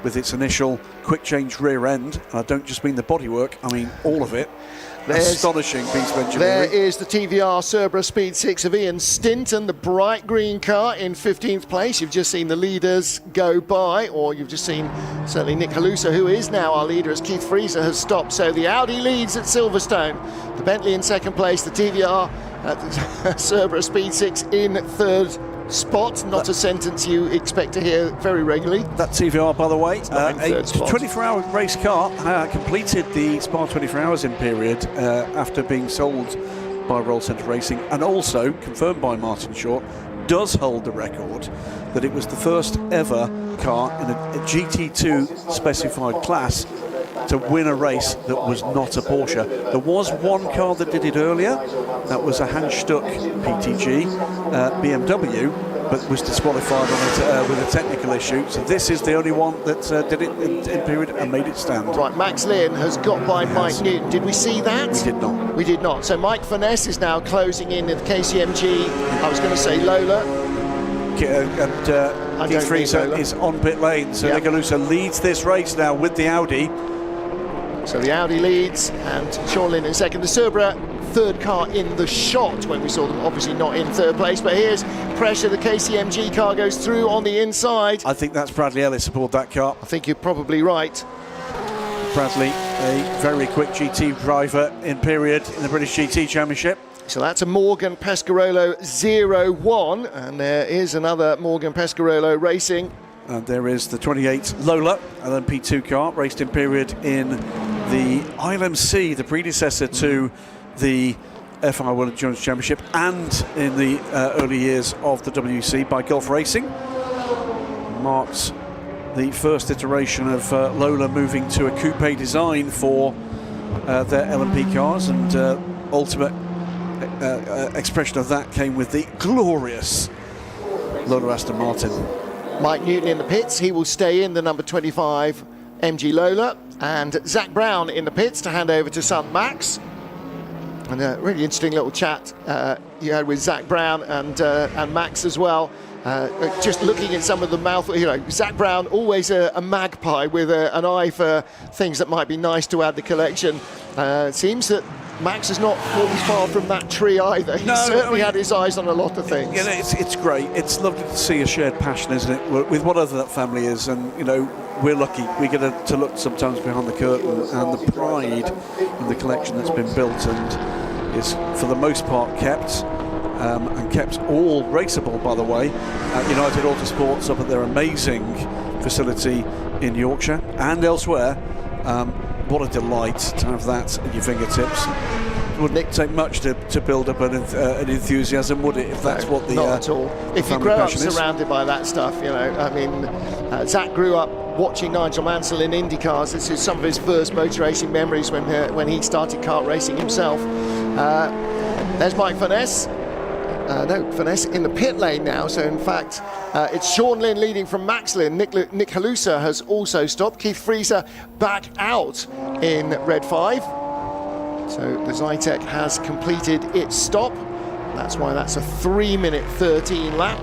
with its initial quick change rear end. I don't just mean the bodywork, I mean all of it. Astonishing piece of engineering. There is the TVR Cerberus Speed 6 of Ian Stinton, the bright green car in 15th place. You've just seen the leaders go by, or you've just seen certainly Nick Halusa, who is now our leader, as Keith Freezer has stopped. So the Audi leads at Silverstone, the Bentley in second place, the TVR Cerberus Speed 6 in third spot. Not a sentence you expect to hear very regularly. That TVR, by the way, a 24-hour race car, completed the Spa 24 Hours in period after being sold by Roll Centre Racing, and also confirmed by Martin Short, does hold the record that it was the first ever car in a GT2 specified class to win a race that was not a Porsche. There was one car that did it earlier. That was a Handstuck PTG BMW, but was disqualified on it with a technical issue. So this is the only one that did it in period and made it stand. Right, Max Lynn has got by Mike Newton. Did we see that? We did not. We did not. So Mike Finesse is now closing in at the KCMG. I was going to say Lola. And Keith Freezer is on pit lane. So Nick Halusa leads this race now with the Audi. So the Audi leads and Sean Lynn in second. The Cerbera, third car in the shot when we saw them, obviously not in third place. But here's pressure. The KCMG car goes through on the inside. I think that's Bradley Ellis aboard that car. I think you're probably right. Bradley, a very quick GT driver in period in the British GT Championship. So that's a Morgan Pescarolo 01, and there is another Morgan Pescarolo racing. And there is the 28 Lola LMP2 car, raced in period in the ILMC, the predecessor to the FI World Endurance Championship, and in the early years of the WC by Gulf Racing. Marks the first iteration of Lola moving to a coupe design for their LMP cars, and ultimate expression of that came with the glorious Lola Aston Martin. Mike Newton in the pits, he will stay in the number 25 MG Lola, and Zach Brown in the pits to hand over to son Max. And a really interesting little chat you had with Zach Brown and Max as well. Just looking at some of the mouth, Zach Brown, always a magpie with an eye for things that might be nice to add to the collection. It seems that Max has not fallen far from that tree either. He certainly had his eyes on a lot of things. You know, it's great. It's lovely to see a shared passion, isn't it, with whatever that family is. And, we're lucky. We get to look sometimes behind the curtain, and the pride in the collection that's been built and is, for the most part, kept. And kept all raceable, by the way, at United Autosports up at their amazing facility in Yorkshire and elsewhere. What a delight to have that at your fingertips. Wouldn't take much to build up an enthusiasm, would it? If that's what the not at all. If you grow up surrounded by that stuff, Zach grew up watching Nigel Mansell in IndyCars. This is some of his first motor racing memories when he started kart racing himself. There's Mike Finesse. Finesse in the pit lane now. So in fact, it's Sean Lynn leading from Max Lynn. Nick Halusa has also stopped. Keith Freezer back out in red 5. So the Zytek has completed its stop. That's why that's a 3-minute 13 lap.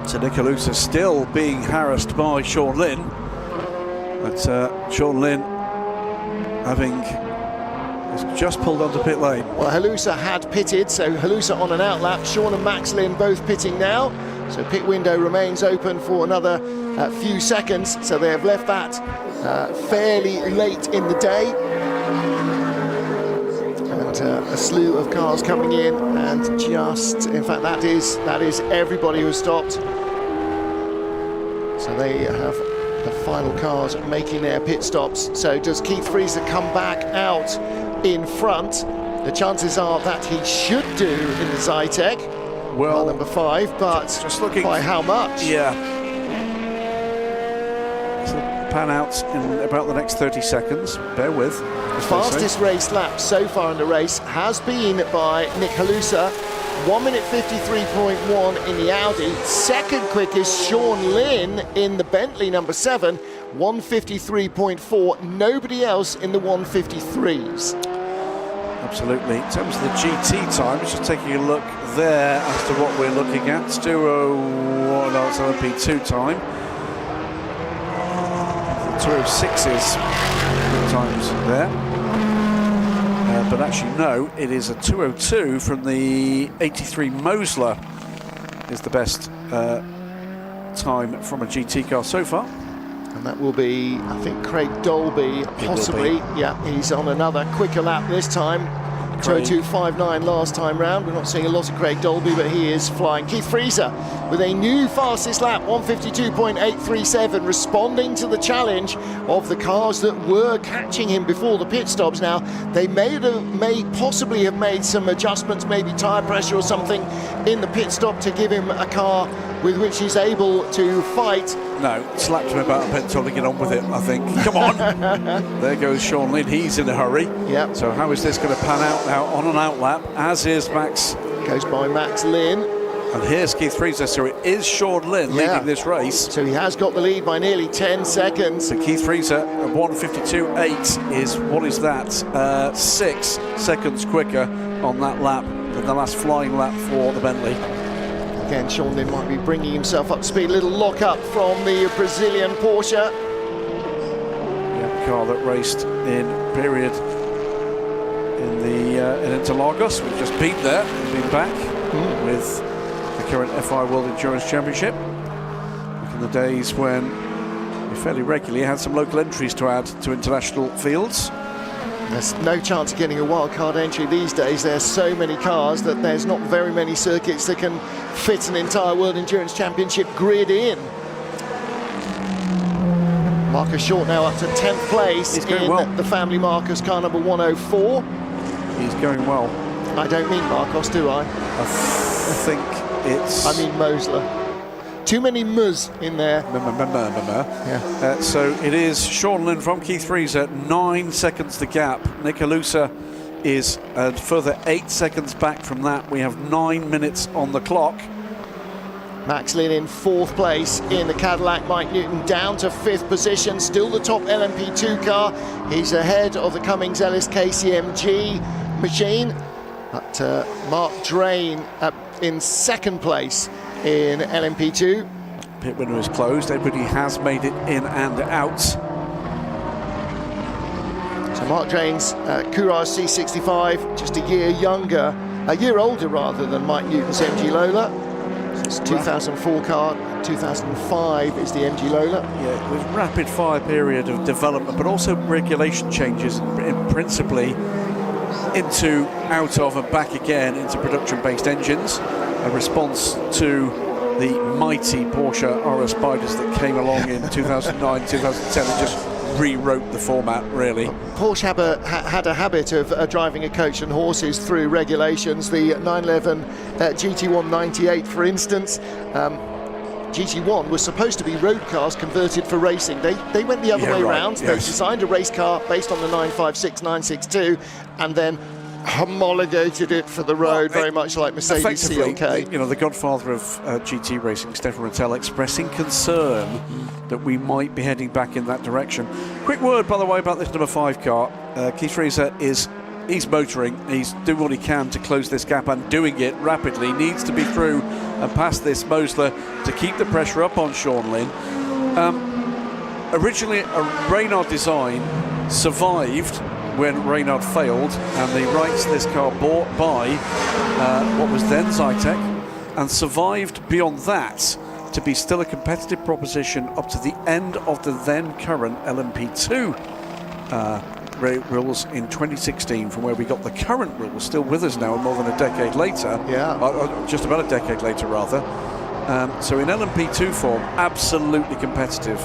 So Nick Halusa still being harassed by Sean Lynn. But Sean Lynn having just pulled onto pit lane. Well, Halusa had pitted, so Halusa on an outlap. Sean and Max Lynn both pitting now. So pit window remains open for another few seconds. So they have left that fairly late in the day. And a slew of cars coming in, and in fact, that is everybody who's stopped. So they have the final cars making their pit stops. So does Keith Freezer come back out in front? The chances are that he should do in the Zytek, well, number 5, but just looking, by how much? Yeah. So pan out in about the next 30 seconds. Bear with. The fastest race lap so far in the race has been by Nick Halusa. 1 minute 53.1 in the Audi. Second quickest, Sean Lynn in the Bentley number 7. 153.4. Nobody else in the 153s. Absolutely. In terms of the GT times, just taking a look there as to what we're looking at. It's 2:01, no, it's LMP2 time. The 2:06s times there. But actually, no, it is a 2:02 from the 83 Mosler is the best time from a GT car so far. And that will be, I think, Craig Dolby, possibly. Yeah, he's on another quicker lap this time. 2:02.59 last time round. We're not seeing a lot of Craig Dolby, but he is flying. Keith Freezer with a new fastest lap, 152.837, responding to the challenge of the cars that were catching him before the pit stops. Now, they may possibly have made some adjustments, maybe tyre pressure or something in the pit stop to give him a car with which he's able to fight. No, slapped him about a bit, told him to get on with it, I think. Come on! There goes Sean Lynn, he's in a hurry. Yep. So how is this going to pan out now on an outlap, as is Max. Goes by Max Lynn. And here's Keith Freezer, so it is Sean Lynn leading this race. So he has got the lead by nearly 10 seconds. So Keith Freezer at 1:52.8 is, what is that? 6 seconds quicker on that lap than the last flying lap for the Bentley. Again, Sean Lynn might be bringing himself up to speed. A little lock-up from the Brazilian Porsche. Yeah, car that raced in period in Interlagos. We've just been there, been back with the current FI World Endurance Championship. Back in the days when we fairly regularly had some local entries to add to international fields. There's no chance of getting a wildcard entry these days. There's so many cars that there's not very many circuits that can fit an entire World Endurance Championship grid in. Marcus Short now up to 10th place in the family Marcus car number 104. He's going well. I don't mean Marcos, do I? I think it's... I mean Mosler. Too many mus in there. Yeah. So it is Sean Lynn from Keith Freezer, 9 seconds the gap. Nick Halusa is a further 8 seconds back from that. We have 9 minutes on the clock. Max Lynn in 4th place in the Cadillac. Mike Newton down to 5th position, still the top LMP2 car. He's ahead of the Cummins Ellis KCMG machine. But Mark Drain in 2nd place in LMP2. Pit window is closed. Everybody has made it in and out. So Mark Drain's Courage C65, just a year younger, a year older rather than Mike Newton's MG Lola. So it's 2004 car, 2005 is the MG Lola. Yeah, it was rapid fire period of development, but also regulation changes, principally into, out of and back again into production-based engines. A response to the mighty Porsche RS Spiders that came along in 2009, 2010 and just rewrote the format, really. Porsche had a habit of driving a coach and horses through regulations. The 911 GT1 98, for instance, GT1 was supposed to be road cars converted for racing. They went the other way around. Yes. They designed a race car based on the 956, 962 and then homologated it for the road, very much like Mercedes CLK. You know, the godfather of GT racing, Stefan Rattel, expressing concern that we might be heading back in that direction. Quick word, by the way, about this number 5 car. Keith Freezer he's motoring. He's doing what he can to close this gap and doing it rapidly. He needs to be through and past this Mosler to keep the pressure up on Sean Lynn. Originally, a Reynard design survived when Reynard failed, and the rights to this car bought by what was then Zytec, and survived beyond that to be still a competitive proposition up to the end of the then current LMP2 rules in 2016, from where we got the current rules still with us now, more than a decade later. Yeah. Just about a decade later, rather. So in LMP2 form, absolutely competitive.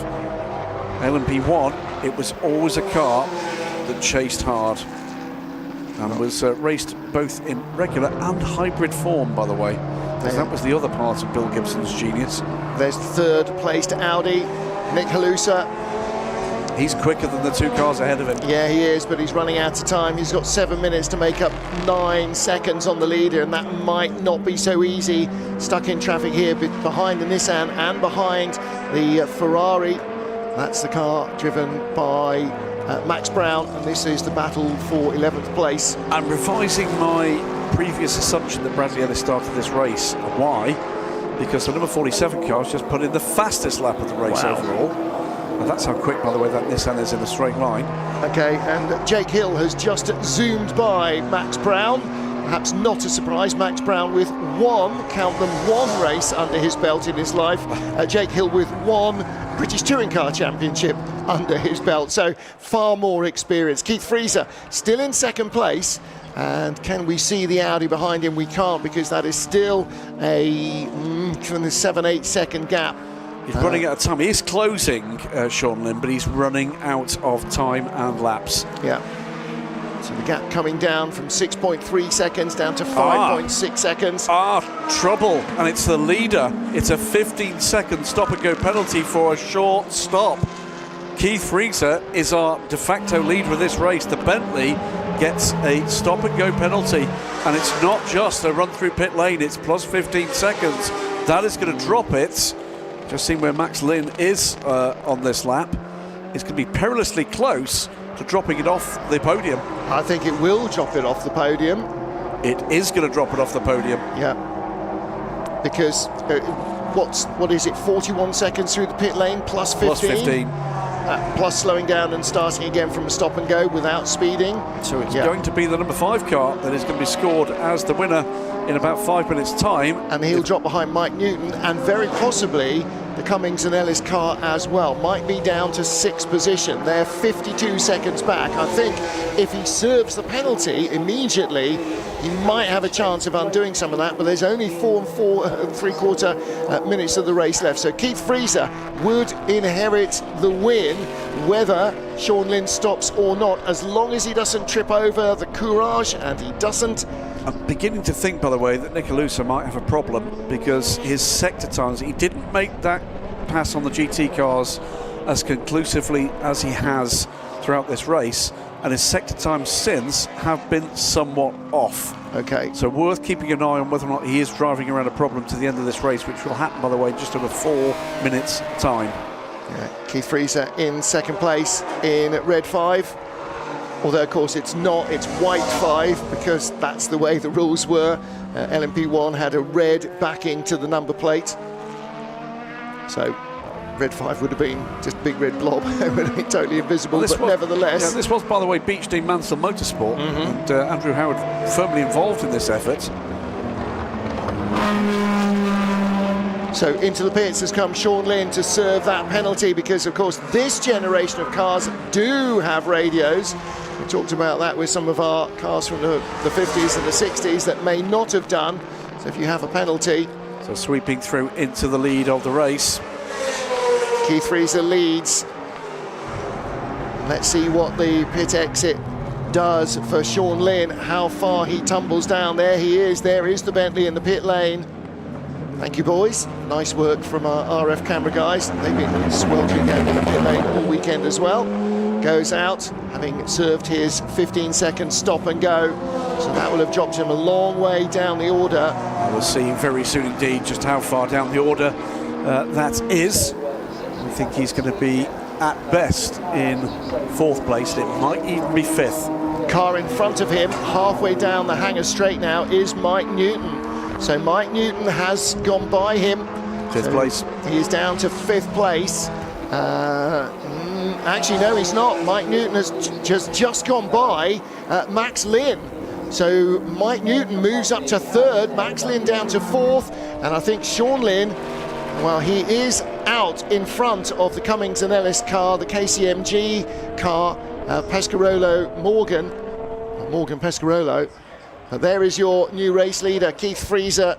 LMP1, it was always a car that chased hard and was raced both in regular and hybrid form, by the way. That was the other part of Bill Gibson's genius. There's 3rd placed Audi, Nick Halusa. He's quicker than the 2 cars ahead of him. Yeah, he is, but he's running out of time. He's got 7 minutes to make up 9 seconds on the leader, and that might not be so easy. Stuck in traffic here behind the Nissan and behind the Ferrari. That's the car driven by Max Brown, and this is the battle for 11th place. I'm revising my previous assumption that Bradley Ellis started this race. Why? Because the number 47 car has just put in the fastest lap of the race overall. And that's how quick, by the way, that Nissan is in a straight line. Okay, and Jake Hill has just zoomed by Max Brown. Perhaps not a surprise, Max Brown with count them, one race under his belt in his life. Jake Hill with 1 British Touring Car Championship under his belt, so far more experience. Keith Freezer still in 2nd place, and can we see the Audi behind him? We can't, because that is still a 7-8 second gap. He's running out of time. He is closing Sean Lynn, but he's running out of time and laps. Yeah. So the gap coming down from 6.3 seconds down to 5.6 seconds. Trouble, and it's the leader. It's a 15-second stop-and-go penalty for a short stop. Keith Freezer is our de facto leader of this race. The Bentley gets a stop-and-go penalty, and it's not just a run through pit lane, it's plus 15 seconds. That is going to drop it. Just seeing where Max Lynn is on this lap. It's going to be perilously close to dropping it off the podium. I think it will drop it off the podium. It is going to drop it off the podium. Yeah. Because what is it, 41 seconds through the pit lane plus 15? Plus 15. Plus slowing down and starting again from a stop and go without speeding. So it's going to be the number 5 car that is going to be scored as the winner in about 5 minutes' time. And he'll drop behind Mike Newton, and very possibly the Cummings and Ellis car as well. Might be down to 6th position. They're 52 seconds back. I think if he serves the penalty immediately, he might have a chance of undoing some of that, but there's only 4 and 3/4 minutes of the race left. So Keith Freezer would inherit the win, whether Sean Lynn stops or not, as long as he doesn't trip over the Courage, and he doesn't. I'm beginning to think, by the way, that Nick Alusa might have a problem, because his sector times, he didn't make that pass on the GT cars as conclusively as he has throughout this race, and his sector times since have been somewhat off. Okay. So worth keeping an eye on whether or not he is driving around a problem to the end of this race, which will happen, by the way, just over 4 minutes' time. Yeah, Keith Freezer in 2nd place in red 5. Although, of course, it's not, it's white 5, because that's the way the rules were. LMP1 had a red backing to the number plate. So red 5 would have been just a big red blob. It would have been totally invisible, but nevertheless. Yeah, this was, by the way, Beach Dean Mansell Motorsport, and Andrew Howard firmly involved in this effort. So into the pits has come Sean Lynn to serve that penalty, because, of course, this generation of cars do have radios. We talked about that with some of our cars from the 50s and the 60s that may not have done. So if you have a penalty. So sweeping through into the lead of the race. Keith Freezer leads. Let's see what the pit exit does for Sean Lynn, how far he tumbles down. There he is, there is the Bentley in the pit lane. Thank you, boys. Nice work from our RF camera guys. They've been sweltering down in the pit lane all weekend as well. Goes out, having served his 15-second stop and go. So that will have dropped him a long way down the order. We'll see very soon indeed just how far down the order that is. I think he's going to be, at best, in 4th place. It might even be 5th. Car in front of him, halfway down the hangar straight now, is Mike Newton. So Mike Newton has gone by him. 5th place. He is down to 5th place. Actually, no, he's not. Mike Newton has just gone by Max Lynn. So Mike Newton moves up to 3rd, Max Lynn down to 4th, and I think Sean Lynn, well, he is out in front of the Cummings and Ellis car, the KCMG car, Morgan Pescarolo. But there is your new race leader, Keith Freezer.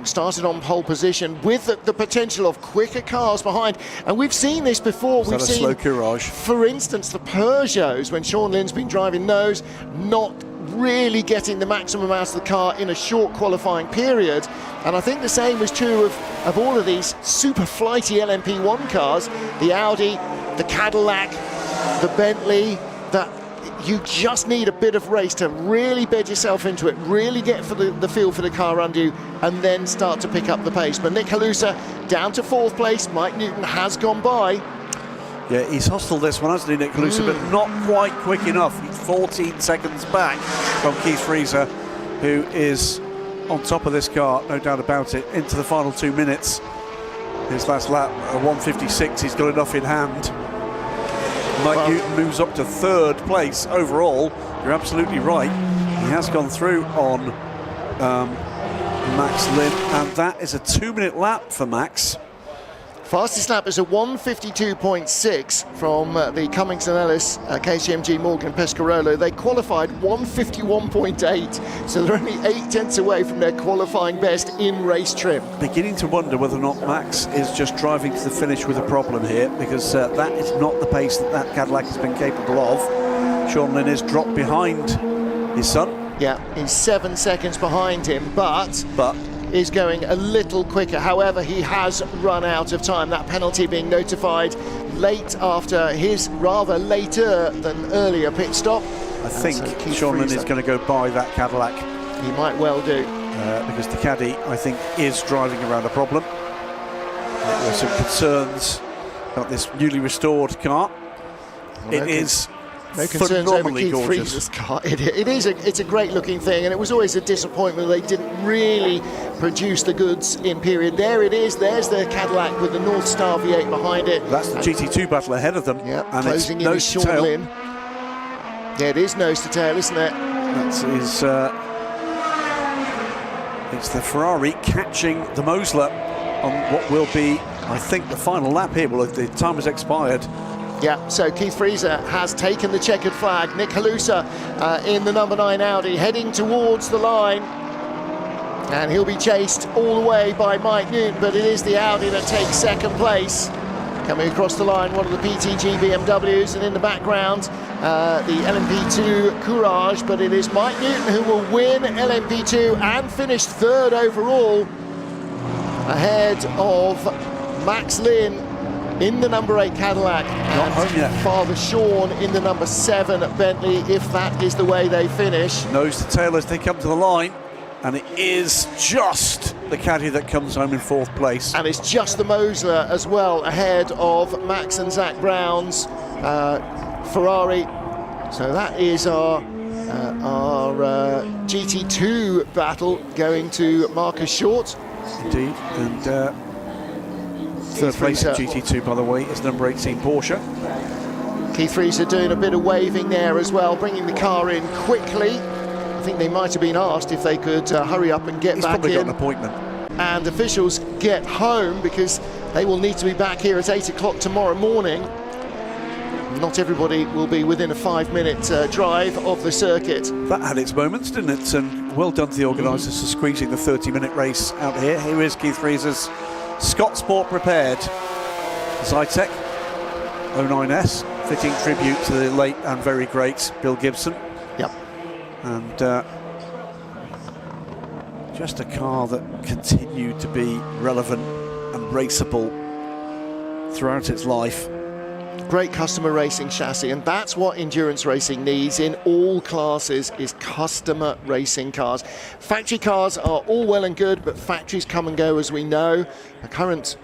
Started on pole position with the potential of quicker cars behind, and we've seen this before. We've seen slow Courage, for instance, the Peugeots, when Sean Lynn's been driving those, not really getting the maximum out of the car in a short qualifying period. And I think the same was true of all of these super flighty LMP1 cars, the Audi, the Cadillac, the Bentley, that you just need a bit of race to really bed yourself into it, really get for the feel for the car under you, and then start to pick up the pace. But Nick Halusa down to 4th place. Mike Newton has gone by. Yeah, he's hustled this one, hasn't he, Nick Halusa, but not quite quick enough. He's 14 seconds back from Keith Freezer, who is on top of this car, no doubt about it, into the final 2 minutes. His last lap, 1:56, he's got enough in hand. Mike Newton moves up to 3rd place overall. You're absolutely right. He has gone through on Max Lynn, and that is a 2-minute lap for Max. Fastest lap is a 1:52.6 from the Cummings and Ellis KCMG Morgan Pescarolo. They qualified 1:51.8, so they're only 8 tenths away from their qualifying best in race trim. Beginning to wonder whether or not Max is just driving to the finish with a problem here, because that is not the pace that Cadillac has been capable of. Sean Lynn is dropped behind his son. Yeah, he's 7 seconds behind him, but is going a little quicker. However, he has run out of time. That penalty being notified late after his rather later than earlier pit stop. I think Sean Lynn is going to go by that Cadillac. He might well do. Because the caddy, I think, is driving around a problem. There were some concerns about this newly restored car. It is no concerns over phenomenally Keith gorgeous. Freeze's car. It's a great looking thing, and it was always a disappointment they didn't really produce the goods in period. There it is. There's the Cadillac with the North Star V8 behind it. That's the GT2 battle ahead of them. Yeah, and closing it's in nose is to Sean tail. Lynn. Yeah, it is nose to tail, isn't it? That is. It's the Ferrari catching the Mosler on what will be, I think, the final lap here. Well, the time has expired. Yeah, so Keith Freezer has taken the checkered flag. Nick Halusa in the number 9 Audi heading towards the line. And he'll be chased all the way by Mike Newton, but it is the Audi that takes second place. Coming across the line, one of the PTG BMWs, and in the background, the LMP2 Courage, but it is Mike Newton who will win LMP2 and finish third overall, ahead of Max Lynn in the number 8 Cadillac, Not home yet. Father Sean in the number 7 Bentley, if that is the way they finish. Nose to tail as they come to the line, and it is just the caddy that comes home in 4th place. And it's just the Mosler as well, ahead of Max and Zach Brown's Ferrari. So that is our GT2 battle going to Marcus Short. Indeed, and third place in GT2, by the way, is number 18 Porsche. Keith Freezer doing a bit of waving there as well, bringing the car in quickly. I think they might have been asked if they could hurry up and get He's back probably in. got an appointment. And officials get home because they will need to be back here at 8 o'clock tomorrow morning. Not everybody will be within a 5-minute drive of the circuit. That had its moments, didn't it? And well done to the organisers for squeezing the 30-minute race out here. Here is Keith Freezer's Scott Sport prepared Zytek 09S, fitting tribute to the late and very great Bill Gibson. Yep. And just a car that continued to be relevant and raceable throughout its life. Great customer racing chassis, and that's what endurance racing needs in all classes, is customer racing cars. Factory cars are all well and good, but factories come and go, as we know. The current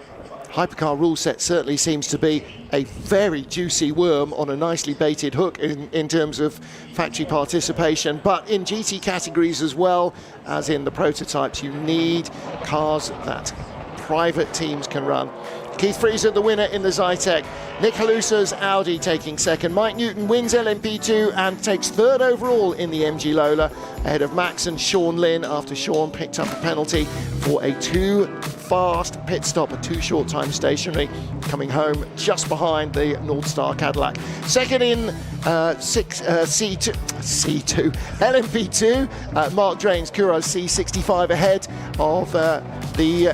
hypercar rule set certainly seems to be a very juicy worm on a nicely baited hook in terms of factory participation, but in GT categories as well as in the prototypes, you need cars that private teams can run. Keith Freezer the winner in the Zytek. Nick Halusa's Audi taking second. Mike Newton wins LMP2 and takes third overall in the MG Lola, ahead of Max and Sean Lynn after Sean picked up a penalty for a too fast pit stop, a too short time stationary, coming home just behind the North Star Cadillac. Second in C2 LMP2, Mark Drain's Courage C65 ahead of the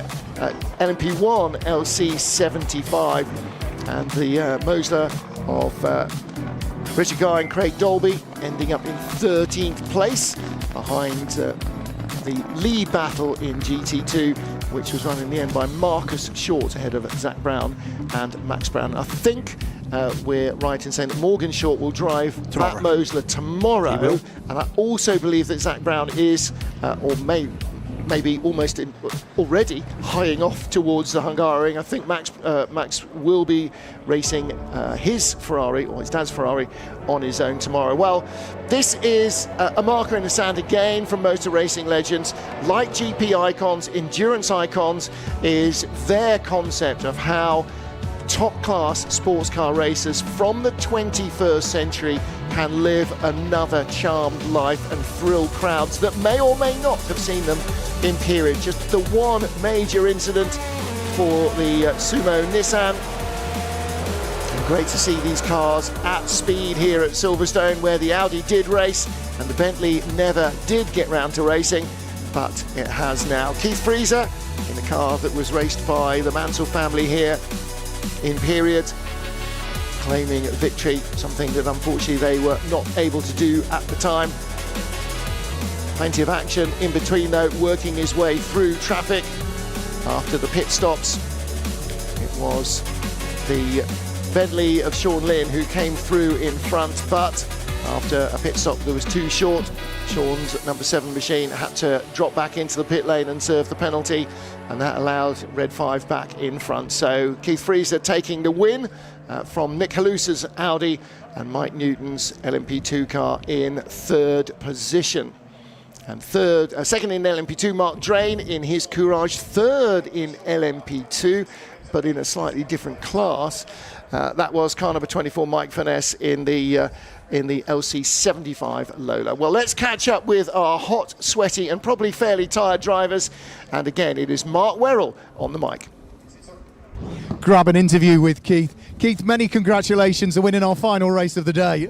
LMP1 LC75, and the Mosler of Richard Guy and Craig Dolby ending up in 13th place behind the lead battle in GT2, which was run in the end by Marcus Short ahead of Zach Brown and Max Brown. I think we're right in saying that Morgan Short will drive that Mosler tomorrow, and I also believe that Zach Brown is, or maybe almost already eyeing off towards the Hungaroring. I think Max will be racing his Ferrari, or his dad's Ferrari, on his own tomorrow. Well, this is a marker in the sand again from motor racing legends. Like GP icons, endurance icons is their concept of how top-class sports car racers from the 21st century can live another charmed life and thrill crowds that may or may not have seen them in period. Just the one major incident for the Sumo Nissan. And great to see these cars at speed here at Silverstone, where the Audi did race and the Bentley never did get round to racing, but it has now. Keith Freezer in a car that was raced by the Mansell family here in period. claiming victory, something that unfortunately they were not able to do at the time. Plenty of action in between though, working his way through traffic after the pit stops. It was the Bentley of Sean Lynn who came through in front, but after a pit stop that was too short, Sean's number 7 machine had to drop back into the pit lane and serve the penalty, and that allowed Red 5 back in front. So Keith Freezer taking the win from Nick Halusa's Audi, and Mike Newton's LMP2 car in 3rd position. And second in LMP2, Mark Drain in his Courage, 3rd in LMP2, but in a slightly different class. That was car number 24, Mike Finesse, in the LC75 Lola. Well, let's catch up with our hot, sweaty, and probably fairly tired drivers. And again, it is Mark Werrell on the mic. Grab an interview with Keith. Keith, many congratulations on winning our final race of the day.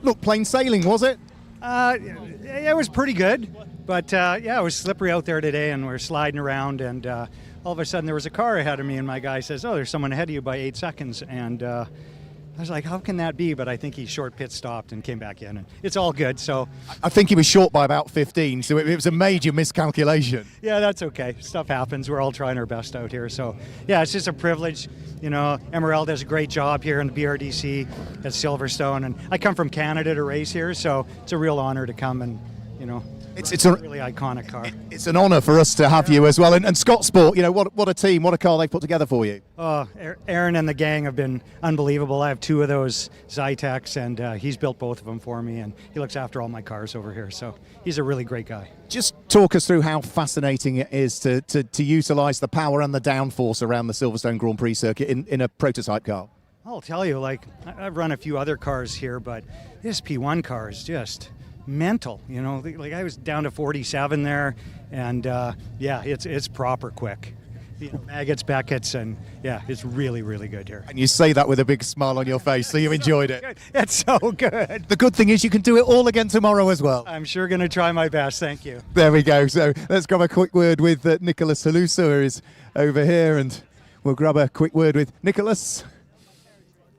Look, plain sailing, was it? It was pretty good, but yeah, it was slippery out there today, and we're sliding around, and all of a sudden there was a car ahead of me, and my guy says, "Oh, there's someone ahead of you by 8 seconds," and I was like, how can that be? But I think he short pit stopped and came back in, and it's all good. So I think he was short by about 15, so it was a major miscalculation. yeah, that's okay. Stuff happens. We're all trying our best out here. So yeah, it's just a privilege. You know, Emerald does a great job here in the BRDC at Silverstone, and I come from Canada to race here, so it's a real honor to come, and you know, it's a really iconic car. It's an honour for us to have you as well. And Scott Sport, you know, what a team, what a car they put together for you. Oh, Aaron and the gang have been unbelievable. I have 2 of those Zytecs, and he's built both of them for me, and he looks after all my cars over here. So he's a really great guy. Just talk us through how fascinating it is to utilise the power and the downforce around the Silverstone Grand Prix circuit in a prototype car. I'll tell you, like, I've run a few other cars here, but this P1 car is just mental. You know, like I was down to 47 there, and yeah, it's proper quick. You know, Maggots, Beckett's, and yeah, it's really, really good here. And you say that with a big smile on your face, so you enjoyed it. It's so good. The good thing is you can do it all again tomorrow as well. I'm sure going to try my best. Thank you. There we go. So let's grab a quick word with Nicholas Halusa, who is over here, and we'll grab a quick word with Nicholas.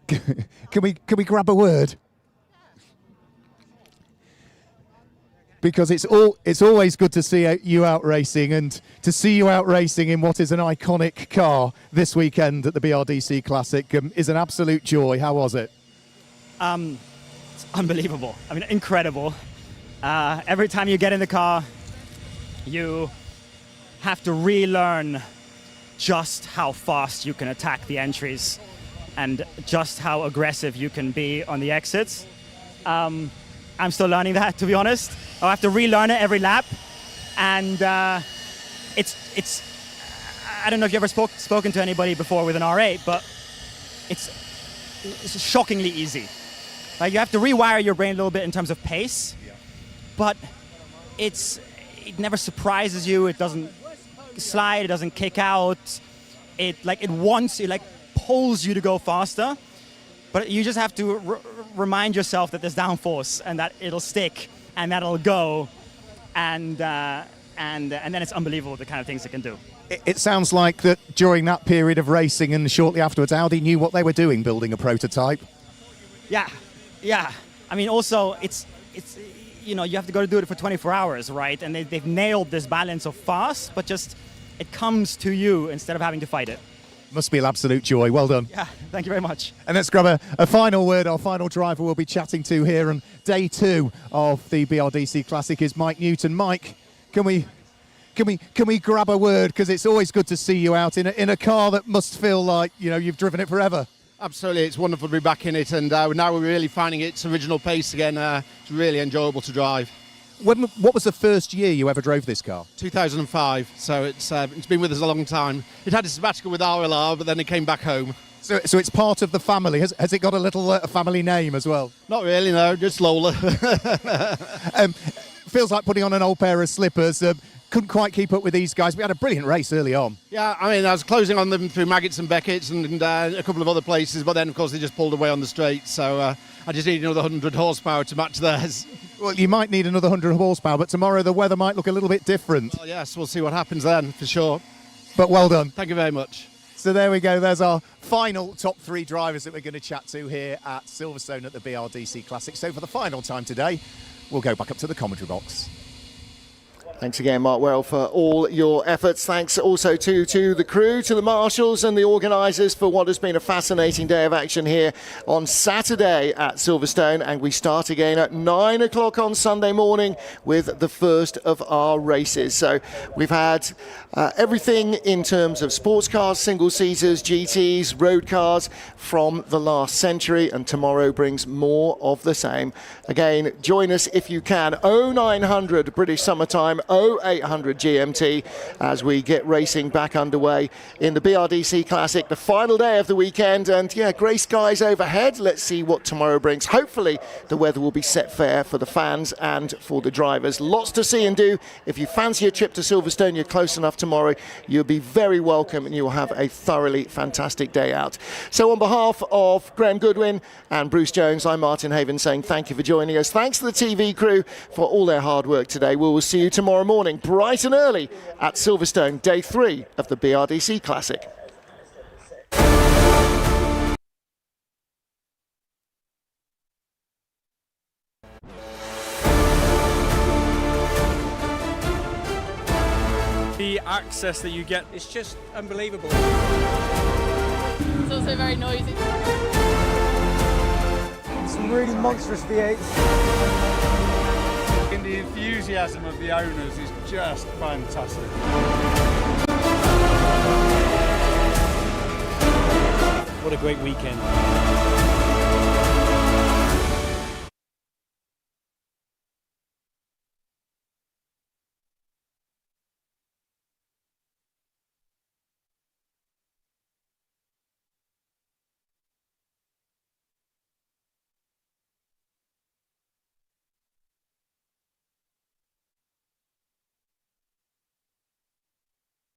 Can we grab a word? Because it's always good to see you out racing, and to see you out racing in what is an iconic car this weekend at the BRDC Classic is an absolute joy. How was it? It's unbelievable. I mean, incredible. Every time you get in the car, you have to relearn just how fast you can attack the entries and just how aggressive you can be on the exits. I'm still learning that, to be honest. I'll have to relearn it every lap, and it's. I don't know if you've ever spoken to anybody before with an R8, but it's shockingly easy. Like, you have to rewire your brain a little bit in terms of pace, but it never surprises you. It doesn't slide. It doesn't kick out. It pulls you to go faster. But you just have to remind yourself that there's downforce and that it'll stick and that it'll go, and then it's unbelievable the kind of things it can do. It sounds like that during that period of racing and shortly afterwards, Audi knew what they were doing, building a prototype. Yeah. I mean, also it's you know, you have to go to do it for 24 hours, right? And they've nailed this balance of fast, but just it comes to you instead of having to fight it. Must be an absolute joy. Well done. Yeah, thank you very much. And let's grab a final word. Our final driver we'll be chatting to here on day 2 of the BRDC Classic is Mike Newton. Mike, can we grab a word? Because it's always good to see you out in a car that must feel like, you know, you've driven it forever. Absolutely, it's wonderful to be back in it, and now we're really finding its original pace again. It's really enjoyable to drive. What was the first year you ever drove this car? 2005, so it's been with us a long time. It had a sabbatical with RLR, but then it came back home. So it's part of the family. Has it got a little family name as well? Not really, no, just Lola. Feels like putting on an old pair of slippers. Couldn't quite keep up with these guys. We had a brilliant race early on. Yeah, I mean, I was closing on them through Maggots and Beckett's and a couple of other places, but then, of course, they just pulled away on the straight, so I just need another 100 horsepower to match theirs. Well, you might need another 100 horsepower, but tomorrow the weather might look a little bit different. Well, yes, we'll see what happens then, for sure. But well done. Thank you very much. So there we go. There's our final top 3 drivers that we're going to chat to here at Silverstone at the BRDC Classic. So for the final time today, we'll go back up to the commentary box. Thanks again, Mark Werrell, for all your efforts. Thanks also to the crew, to the marshals and the organisers for what has been a fascinating day of action here on Saturday at Silverstone. And we start again at 9 o'clock on Sunday morning with the first of our races. So we've had everything in terms of sports cars, single-seaters, GTs, road cars from the last century. And tomorrow brings more of the same. Again, join us if you can. 0900 British Summertime, 0800 GMT as we get racing back underway in the BRDC Classic, the final day of the weekend. And yeah, grey skies overhead. Let's see what tomorrow brings. Hopefully the weather will be set fair for the fans and for the drivers. Lots to see and do. If you fancy a trip to Silverstone, you're close enough tomorrow, you'll be very welcome and you'll have a thoroughly fantastic day out. So on behalf of Graham Goodwin and Bruce Jones, I'm Martin Haven saying thank you for joining us. Thanks to the TV crew for all their hard work today. We will see you tomorrow morning, bright and early, at Silverstone, day 3 of the BRDC Classic. The access that you get, it's just unbelievable. It's also very noisy. Some really monstrous V8s. And the enthusiasm of the owners is just fantastic. What a great weekend.